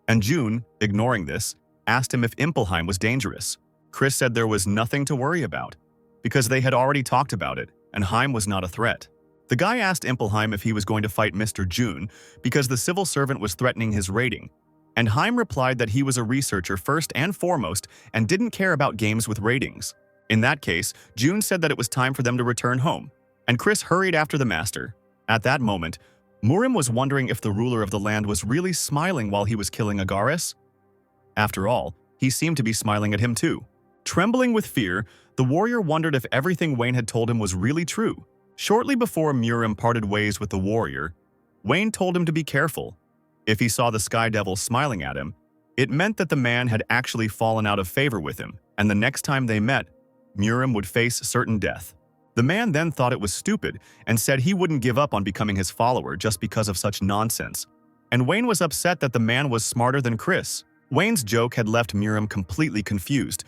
And June, ignoring this, asked him if Impelheim was dangerous. Chris said there was nothing to worry about, because they had already talked about it, and Heim was not a threat. The guy asked Impelheim if he was going to fight Mr. June because the civil servant was threatening his rating, and Heim replied that he was a researcher first and foremost and didn't care about games with ratings. In that case, June said that it was time for them to return home, and Chris hurried after the master. At that moment, Murim was wondering if the ruler of the land was really smiling while he was killing Agaris. After all, he seemed to be smiling at him too. Trembling with fear, the warrior wondered if everything Wayne had told him was really true. Shortly before Murim parted ways with the warrior, Wayne told him to be careful. If he saw the Sky Devil smiling at him, it meant that the man had actually fallen out of favor with him, and the next time they met, Murim would face certain death. The man then thought it was stupid and said he wouldn't give up on becoming his follower just because of such nonsense. And Wayne was upset that the man was smarter than Chris. Wayne's joke had left Murim completely confused,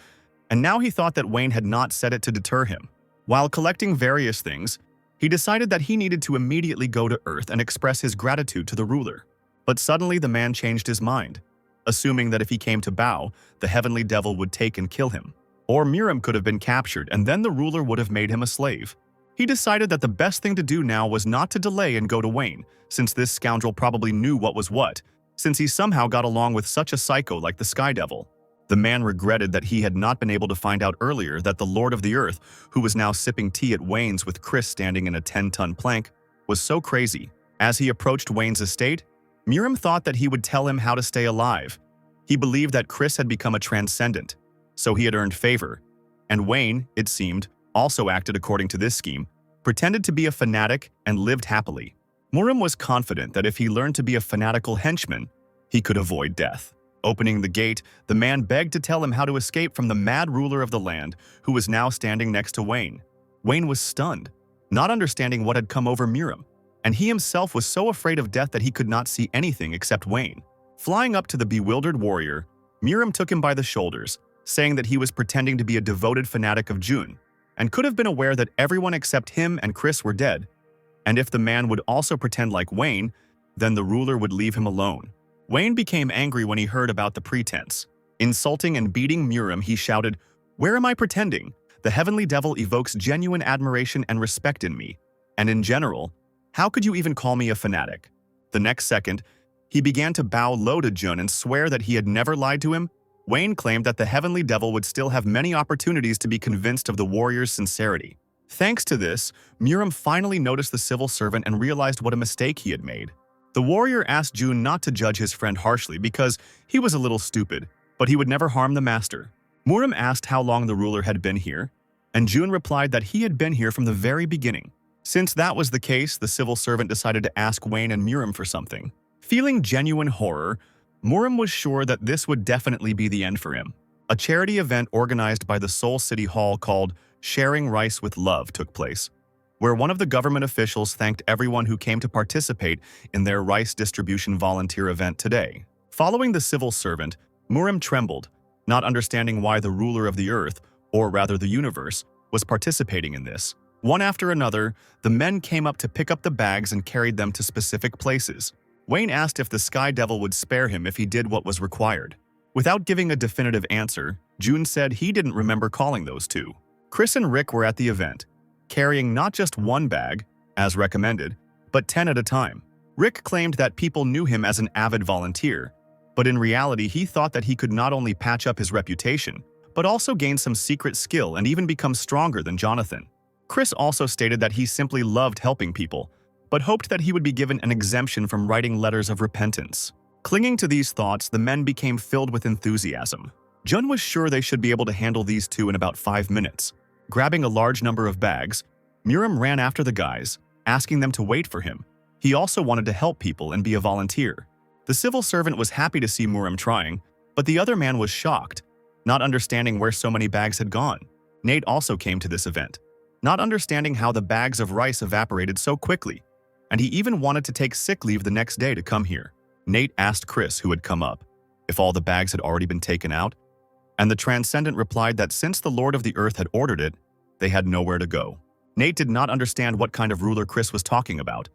and now he thought that Wayne had not said it to deter him. While collecting various things, he decided that he needed to immediately go to Earth and express his gratitude to the ruler. But suddenly the man changed his mind, assuming that if he came to Bao, the heavenly devil would take and kill him. Or Murim could have been captured, and then the ruler would have made him a slave. He decided that the best thing to do now was not to delay and go to Wayne, since this scoundrel probably knew what was what, since he somehow got along with such a psycho like the Sky Devil. The man regretted that he had not been able to find out earlier that the Lord of the Earth, who was now sipping tea at Wayne's with Chris standing in a 10-ton plank, was so crazy. As he approached Wayne's estate, Murim thought that he would tell him how to stay alive. He believed that Chris had become a transcendent, so he had earned favor. And Wayne, it seemed, also acted according to this scheme, pretended to be a fanatic and lived happily. Murim was confident that if he learned to be a fanatical henchman, he could avoid death. Opening the gate, the man begged to tell him how to escape from the mad ruler of the land, who was now standing next to Wayne. Wayne was stunned, not understanding what had come over Murim, and he himself was so afraid of death that he could not see anything except Wayne. Flying up to the bewildered warrior, Miriam took him by the shoulders, saying that he was pretending to be a devoted fanatic of June, and could have been aware that everyone except him and Chris were dead, and if the man would also pretend like Wayne, then the ruler would leave him alone. Wayne became angry when he heard about the pretense. Insulting and beating Miriam, he shouted, "Where am I pretending? The heavenly devil evokes genuine admiration and respect in me, and in general, how could you even call me a fanatic?" The next second, he began to bow low to Jun and swear that he had never lied to him. Wayne claimed that the heavenly devil would still have many opportunities to be convinced of the warrior's sincerity. Thanks to this, Miriam finally noticed the civil servant and realized what a mistake he had made. The warrior asked Jun not to judge his friend harshly because he was a little stupid, but he would never harm the master. Miriam asked how long the ruler had been here, and Jun replied that he had been here from the very beginning. Since that was the case, the civil servant decided to ask Wayne and Miriam for something. Feeling genuine horror, Miriam was sure that this would definitely be the end for him. A charity event organized by the Seoul City Hall called Sharing Rice with Love took place, where one of the government officials thanked everyone who came to participate in their rice distribution volunteer event today. Following the civil servant, Miriam trembled, not understanding why the ruler of the earth, or rather the universe, was participating in this. One after another, the men came up to pick up the bags and carried them to specific places. Wayne asked if the Sky Devil would spare him if he did what was required. Without giving a definitive answer, Jun said he didn't remember calling those two. Chris and Rick were at the event, carrying not just one bag, as recommended, but 10 at a time. Rick claimed that people knew him as an avid volunteer, but in reality he thought that he could not only patch up his reputation, but also gain some secret skill and even become stronger than Jonathan. Chris also stated that he simply loved helping people, but hoped that he would be given an exemption from writing letters of repentance. Clinging to these thoughts, the men became filled with enthusiasm. Jun was sure they should be able to handle these two in about 5 minutes. Grabbing a large number of bags, Miriam ran after the guys, asking them to wait for him. He also wanted to help people and be a volunteer. The civil servant was happy to see Miriam trying, but the other man was shocked, not understanding where so many bags had gone. Nate also came to this event, not understanding how the bags of rice evaporated so quickly, and he even wanted to take sick leave the next day to come here. Nate asked Chris, who had come up, if all the bags had already been taken out, and the Transcendent replied that since the Lord of the Earth had ordered it, they had nowhere to go. Nate did not understand what kind of ruler Chris was talking about,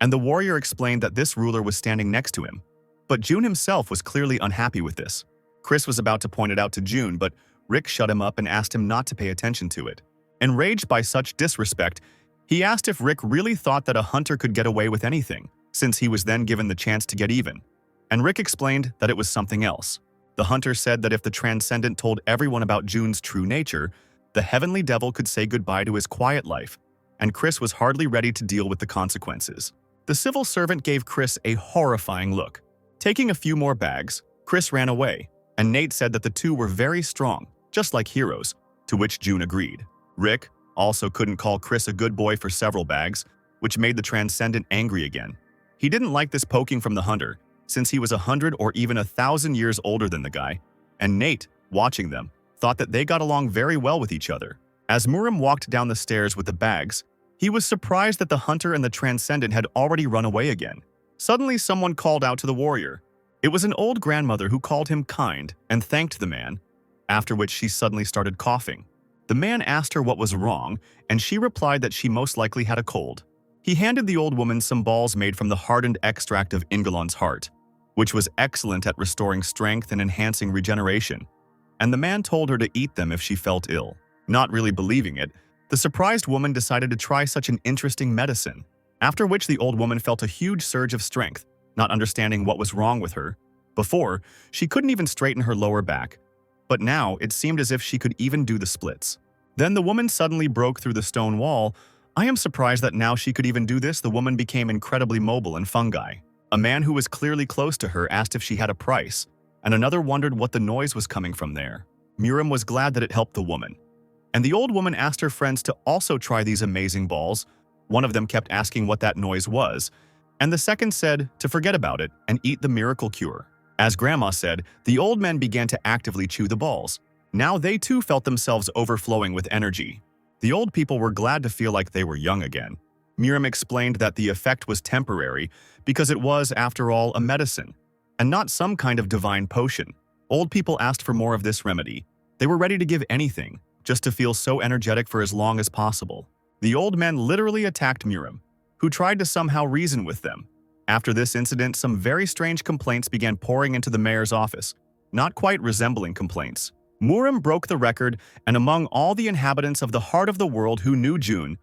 and the warrior explained that this ruler was standing next to him, but Jun himself was clearly unhappy with this. Chris was about to point it out to Jun, but Rick shut him up and asked him not to pay attention to it. Enraged by such disrespect, he asked if Rick really thought that a hunter could get away with anything, since he was then given the chance to get even, and Rick explained that it was something else. The hunter said that if the Transcendent told everyone about Jun's true nature, the heavenly devil could say goodbye to his quiet life, and Chris was hardly ready to deal with the consequences. The civil servant gave Chris a horrifying look. Taking a few more bags, Chris ran away, and Nate said that the two were very strong, just like heroes, to which Jun agreed. Rick also couldn't call Chris a good boy for several bags, which made the Transcendent angry again. He didn't like this poking from the hunter, since he was 100 or even 1,000 years older than the guy, and Nate, watching them, thought that they got along very well with each other. As Miriam walked down the stairs with the bags, he was surprised that the hunter and the Transcendent had already run away again. Suddenly, someone called out to the warrior. It was an old grandmother who called him kind and thanked the man, after which she suddenly started coughing. The man asked her what was wrong, and she replied that she most likely had a cold. He handed the old woman some balls made from the hardened extract of Ingalon's heart, which was excellent at restoring strength and enhancing regeneration, and the man told her to eat them if she felt ill. Not really believing it, the surprised woman decided to try such an interesting medicine, after which the old woman felt a huge surge of strength, not understanding what was wrong with her. Before, she couldn't even straighten her lower back, but now it seemed as if she could even do the splits. Then the woman suddenly broke through the stone wall. I am surprised that now she could even do this. The woman became incredibly mobile and fungi. A man who was clearly close to her asked if she had a price, and another wondered what the noise was coming from there. Miriam was glad that it helped the woman, and the old woman asked her friends to also try these amazing balls. One of them kept asking what that noise was, and the second said to forget about it and eat the miracle cure. As Grandma said, the old men began to actively chew the balls. Now they too felt themselves overflowing with energy. The old people were glad to feel like they were young again. Miriam explained that the effect was temporary because it was, after all, a medicine, and not some kind of divine potion. Old people asked for more of this remedy. They were ready to give anything, just to feel so energetic for as long as possible. The old men literally attacked Miriam, who tried to somehow reason with them. After this incident, some very strange complaints began pouring into the mayor's office, not quite resembling complaints. Miriam broke the record, and among all the inhabitants of the heart of the world who knew June,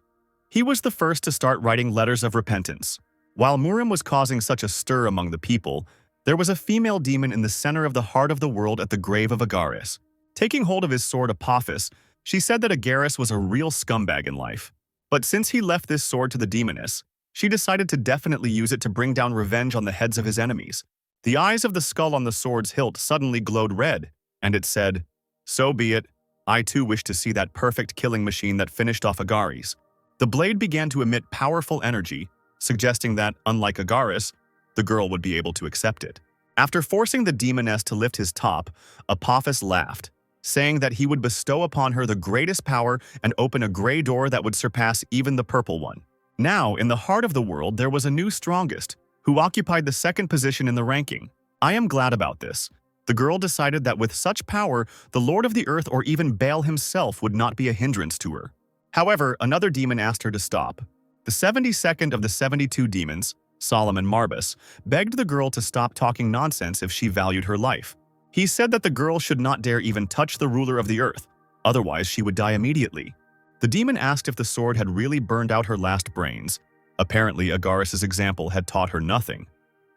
he was the first to start writing letters of repentance. While Miriam was causing such a stir among the people, there was a female demon in the center of the heart of the world at the grave of Agaris. Taking hold of his sword Apophis, she said that Agaris was a real scumbag in life. But since he left this sword to the demoness, she decided to definitely use it to bring down revenge on the heads of his enemies. The eyes of the skull on the sword's hilt suddenly glowed red, and it said, "So be it. I too wish to see that perfect killing machine that finished off Agaris." The blade began to emit powerful energy, suggesting that, unlike Agaris, the girl would be able to accept it. After forcing the demoness to lift his top, Apophis laughed, saying that he would bestow upon her the greatest power and open a gray door that would surpass even the purple one. Now, in the heart of the world, there was a new strongest, who occupied the second position in the ranking. I am glad about this. The girl decided that with such power, the Lord of the Earth or even Baal himself would not be a hindrance to her. However, another demon asked her to stop. The 72nd of the 72 demons, Solomon Marbus, begged the girl to stop talking nonsense if she valued her life. He said that the girl should not dare even touch the ruler of the earth, otherwise she would die immediately. The demon asked if the sword had really burned out her last brains. Apparently, Agaris's example had taught her nothing.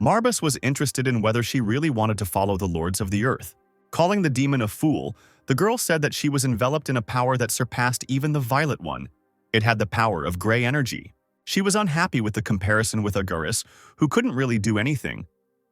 Marbus was interested in whether she really wanted to follow the lords of the earth. Calling the demon a fool, the girl said that she was enveloped in a power that surpassed even the violet one. It had the power of gray energy. She was unhappy with the comparison with Agaris, who couldn't really do anything.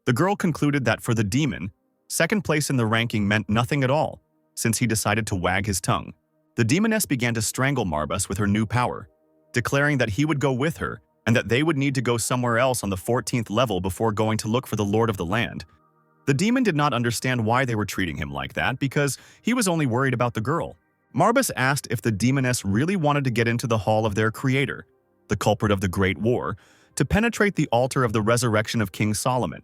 The girl concluded that for the demon, second place in the ranking meant nothing at all, since he decided to wag his tongue. The demoness began to strangle Marbus with her new power, declaring that he would go with her and that they would need to go somewhere else on the 14th level before going to look for the Lord of the Land. The demon did not understand why they were treating him like that because he was only worried about the girl. Marbus asked if the demoness really wanted to get into the hall of their creator, the culprit of the Great War, to penetrate the altar of the resurrection of King Solomon.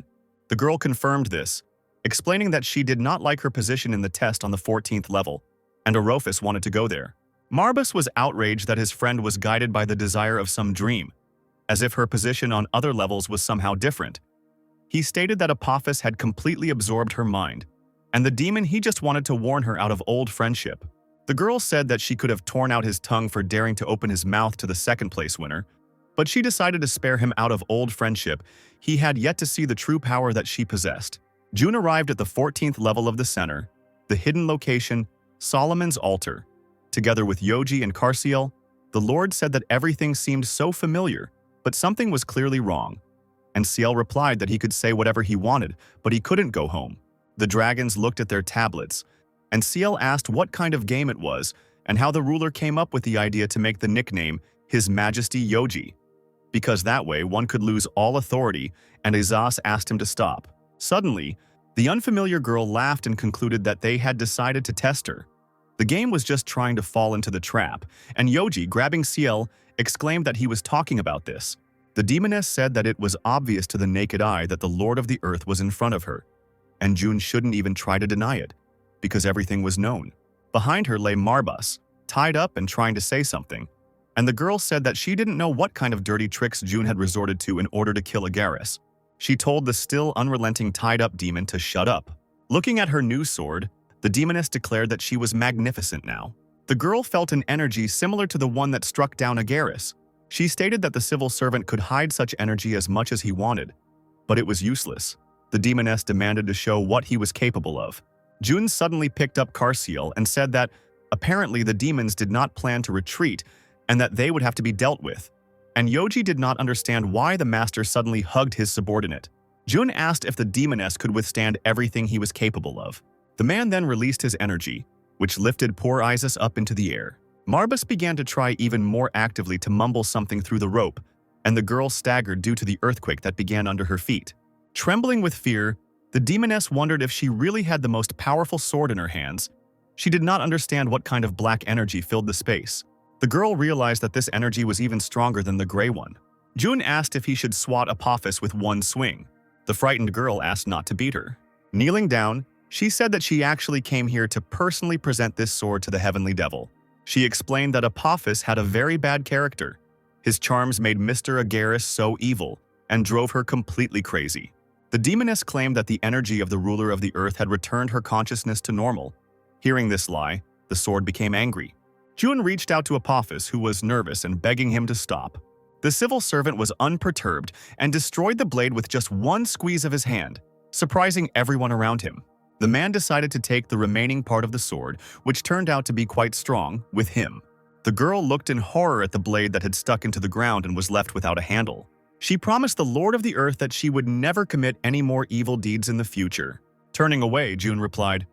The girl confirmed this, explaining that she did not like her position in the test on the 14th level, and Orophis wanted to go there. Marbus was outraged that his friend was guided by the desire of some dream, as if her position on other levels was somehow different. He stated that Apophis had completely absorbed her mind, and the demon he just wanted to warn her out of old friendship. The girl said that she could have torn out his tongue for daring to open his mouth to the second place winner, but she decided to spare him out of old friendship. He had yet to see the true power that she possessed. June arrived at the 14th level of the center, the hidden location, Solomon's altar. Together with Yoji and Karsiel, the Lord said that everything seemed so familiar, but something was clearly wrong. And Ciel replied that he could say whatever he wanted, but he couldn't go home. The dragons looked at their tablets, and Ciel asked what kind of game it was and how the ruler came up with the idea to make the nickname His Majesty Yoji, because that way one could lose all authority, and Azaz asked him to stop. Suddenly, the unfamiliar girl laughed and concluded that they had decided to test her. The game was just trying to fall into the trap, and Yoji, grabbing Ciel, exclaimed that he was talking about this. The demoness said that it was obvious to the naked eye that the Lord of the Earth was in front of her, and June shouldn't even try to deny it, because everything was known. Behind her lay Marbus, tied up and trying to say something, and the girl said that she didn't know what kind of dirty tricks June had resorted to in order to kill Agaris. She told the still unrelenting tied-up demon to shut up. Looking at her new sword, the demoness declared that she was magnificent now. The girl felt an energy similar to the one that struck down Agaris. She stated that the civil servant could hide such energy as much as he wanted, but it was useless. The demoness demanded to show what he was capable of. June suddenly picked up Karsiel and said that apparently the demons did not plan to retreat and that they would have to be dealt with. And Yoji did not understand why the master suddenly hugged his subordinate. June asked if the demoness could withstand everything he was capable of. The man then released his energy, which lifted poor Isis up into the air. Marbus began to try even more actively to mumble something through the rope, and the girl staggered due to the earthquake that began under her feet. Trembling with fear, the demoness wondered if she really had the most powerful sword in her hands. She did not understand what kind of black energy filled the space. The girl realized that this energy was even stronger than the gray one. June asked if he should swat Apophis with one swing. The frightened girl asked not to beat her. Kneeling down, she said that she actually came here to personally present this sword to the heavenly devil. She explained that Apophis had a very bad character. His charms made Mr. Agaris so evil and drove her completely crazy. The demoness claimed that the energy of the ruler of the earth had returned her consciousness to normal. Hearing this lie, the sword became angry. June reached out to Apophis, who was nervous and begging him to stop. The civil servant was unperturbed and destroyed the blade with just one squeeze of his hand, surprising everyone around him. The man decided to take the remaining part of the sword, which turned out to be quite strong, with him. The girl looked in horror at the blade that had stuck into the ground and was left without a handle. She promised the Lord of the Earth that she would never commit any more evil deeds in the future. Turning away, June replied,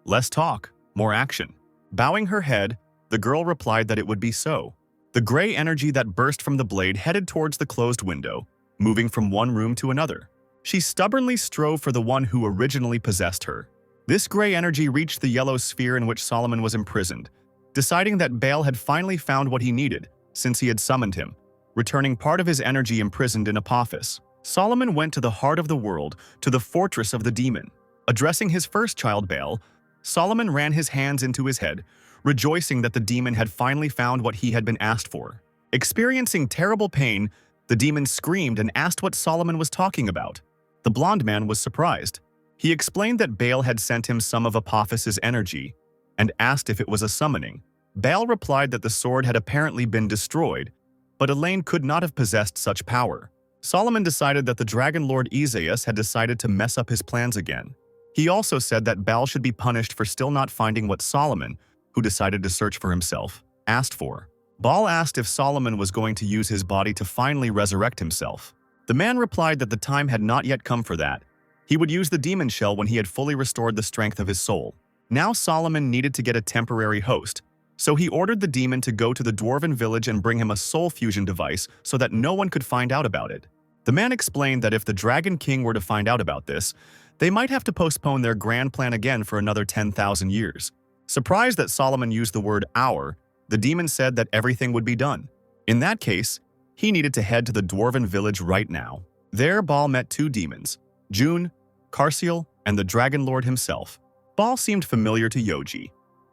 "Less talk, more action." Bowing her head, the girl replied that it would be so. The gray energy that burst from the blade headed towards the closed window, moving from one room to another. She stubbornly strove for the one who originally possessed her. This gray energy reached the yellow sphere in which Solomon was imprisoned, deciding that Baal had finally found what he needed, since he had summoned him, returning part of his energy imprisoned in Apophis. Solomon went to the heart of the world, to the fortress of the demon. Addressing his first child, Baal, Solomon ran his hands into his head, rejoicing that the demon had finally found what he had been asked for. Experiencing terrible pain, the demon screamed and asked what Solomon was talking about. The blond man was surprised. He explained that Baal had sent him some of Apophis's energy and asked if it was a summoning. Baal replied that the sword had apparently been destroyed, but Elaine could not have possessed such power. Solomon decided that the Dragon Lord Isaias had decided to mess up his plans again. He also said that Baal should be punished for still not finding what Solomon, who decided to search for himself, asked for. Baal asked if Solomon was going to use his body to finally resurrect himself. The man replied that the time had not yet come for that. He would use the demon shell when he had fully restored the strength of his soul. Now Solomon needed to get a temporary host, so he ordered the demon to go to the dwarven village and bring him a soul fusion device so that no one could find out about it. The man explained that if the Dragon King were to find out about this, they might have to postpone their grand plan again for another 10,000 years. Surprised that Solomon used the word hour, the demon said that everything would be done. In that case, he needed to head to the dwarven village right now. There, Baal met two demons, June, Carciel, and the Dragon Lord himself. Baal seemed familiar to Yoji,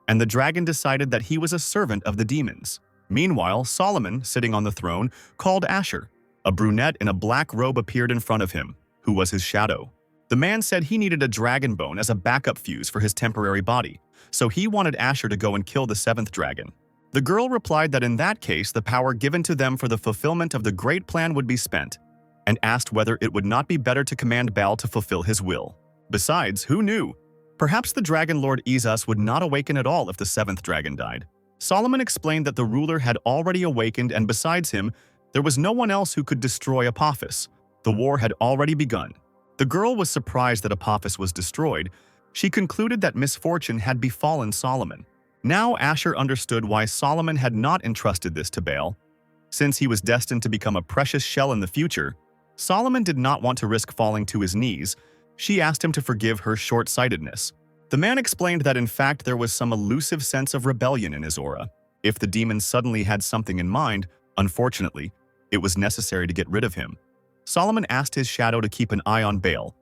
and the dragon decided that he was a servant of the demons. Meanwhile, Solomon, sitting on the throne, called Asher. A brunette in a black robe appeared in front of him, who was his shadow. The man said he needed a dragon bone as a backup fuse for his temporary body, so he wanted Asher to go and kill the seventh dragon. The girl replied that in that case the power given to them for the fulfillment of the great plan would be spent, and asked whether it would not be better to command Baal to fulfill his will. Besides, who knew? Perhaps the Dragon Lord Isus would not awaken at all if the seventh dragon died. Solomon explained that the ruler had already awakened, and besides him, there was no one else who could destroy Apophis. The war had already begun. The girl was surprised that Apophis was destroyed. She concluded that misfortune had befallen Solomon. Now Asher understood why Solomon had not entrusted this to Baal. Since he was destined to become a precious shell in the future, Solomon did not want to risk falling to his knees. She asked him to forgive her short-sightedness. The man explained that in fact there was some elusive sense of rebellion in his aura. If the demon suddenly had something in mind, unfortunately, it was necessary to get rid of him. Solomon asked his shadow to keep an eye on Baal,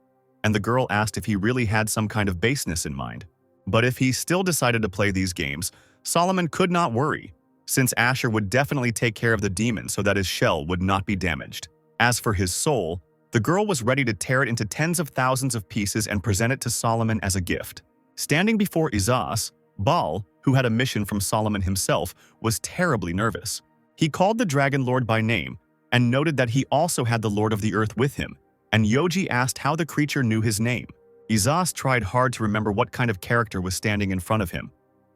and the girl asked if he really had some kind of baseness in mind. But if he still decided to play these games, Solomon could not worry, since Asher would definitely take care of the demon so that his shell would not be damaged. As for his soul, the girl was ready to tear it into tens of thousands of pieces and present it to Solomon as a gift. Standing before Isus, Baal, who had a mission from Solomon himself, was terribly nervous. He called the Dragon Lord by name and noted that he also had the Lord of the Earth with him, and Yoji asked how the creature knew his name. Isus tried hard to remember what kind of character was standing in front of him,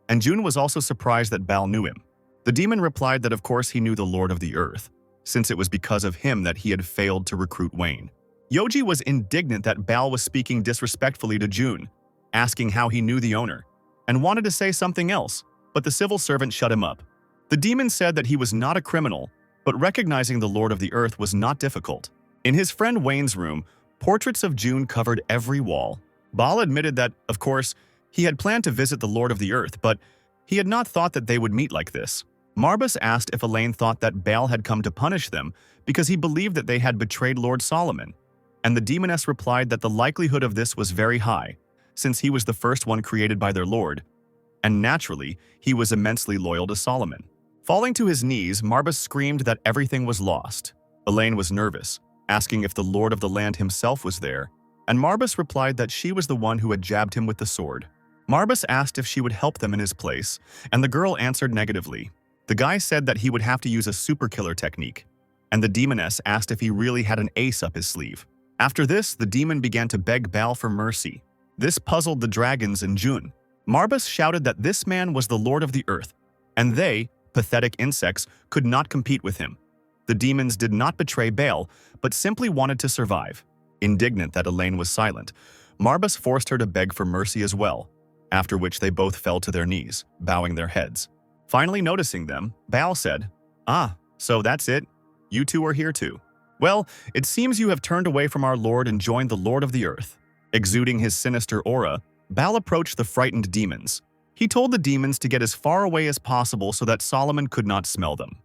and June was also surprised that Baal knew him. The demon replied that of course he knew the Lord of the Earth, since it was because of him that he had failed to recruit Wayne. Yoji was indignant that Baal was speaking disrespectfully to June, asking how he knew the owner, and wanted to say something else, but the civil servant shut him up. The demon said that he was not a criminal, but recognizing the Lord of the Earth was not difficult. In his friend Wayne's room, portraits of June covered every wall. Baal admitted that, of course, he had planned to visit the Lord of the Earth, but he had not thought that they would meet like this. Marbas asked if Elaine thought that Baal had come to punish them because he believed that they had betrayed Lord Solomon, and the demoness replied that the likelihood of this was very high, since he was the first one created by their lord, and naturally, he was immensely loyal to Solomon. Falling to his knees, Marbas screamed that everything was lost. Elaine was nervous, asking if the lord of the land himself was there, and Marbas replied that she was the one who had jabbed him with the sword. Marbas asked if she would help them in his place, and the girl answered negatively. The guy said that he would have to use a super killer technique, and the demoness asked if he really had an ace up his sleeve. After this, the demon began to beg Baal for mercy. This puzzled the dragons and June. Marbas shouted that this man was the lord of the earth, and they, pathetic insects, could not compete with him. The demons did not betray Baal, but simply wanted to survive. Indignant that Elaine was silent, Marbas forced her to beg for mercy as well, after which they both fell to their knees, bowing their heads. Finally noticing them, Baal said, "Ah, so that's it? You two are here too. Well, it seems you have turned away from our lord and joined the lord of the earth." Exuding his sinister aura, Baal approached the frightened demons. He told the demons to get as far away as possible so that Solomon could not smell them.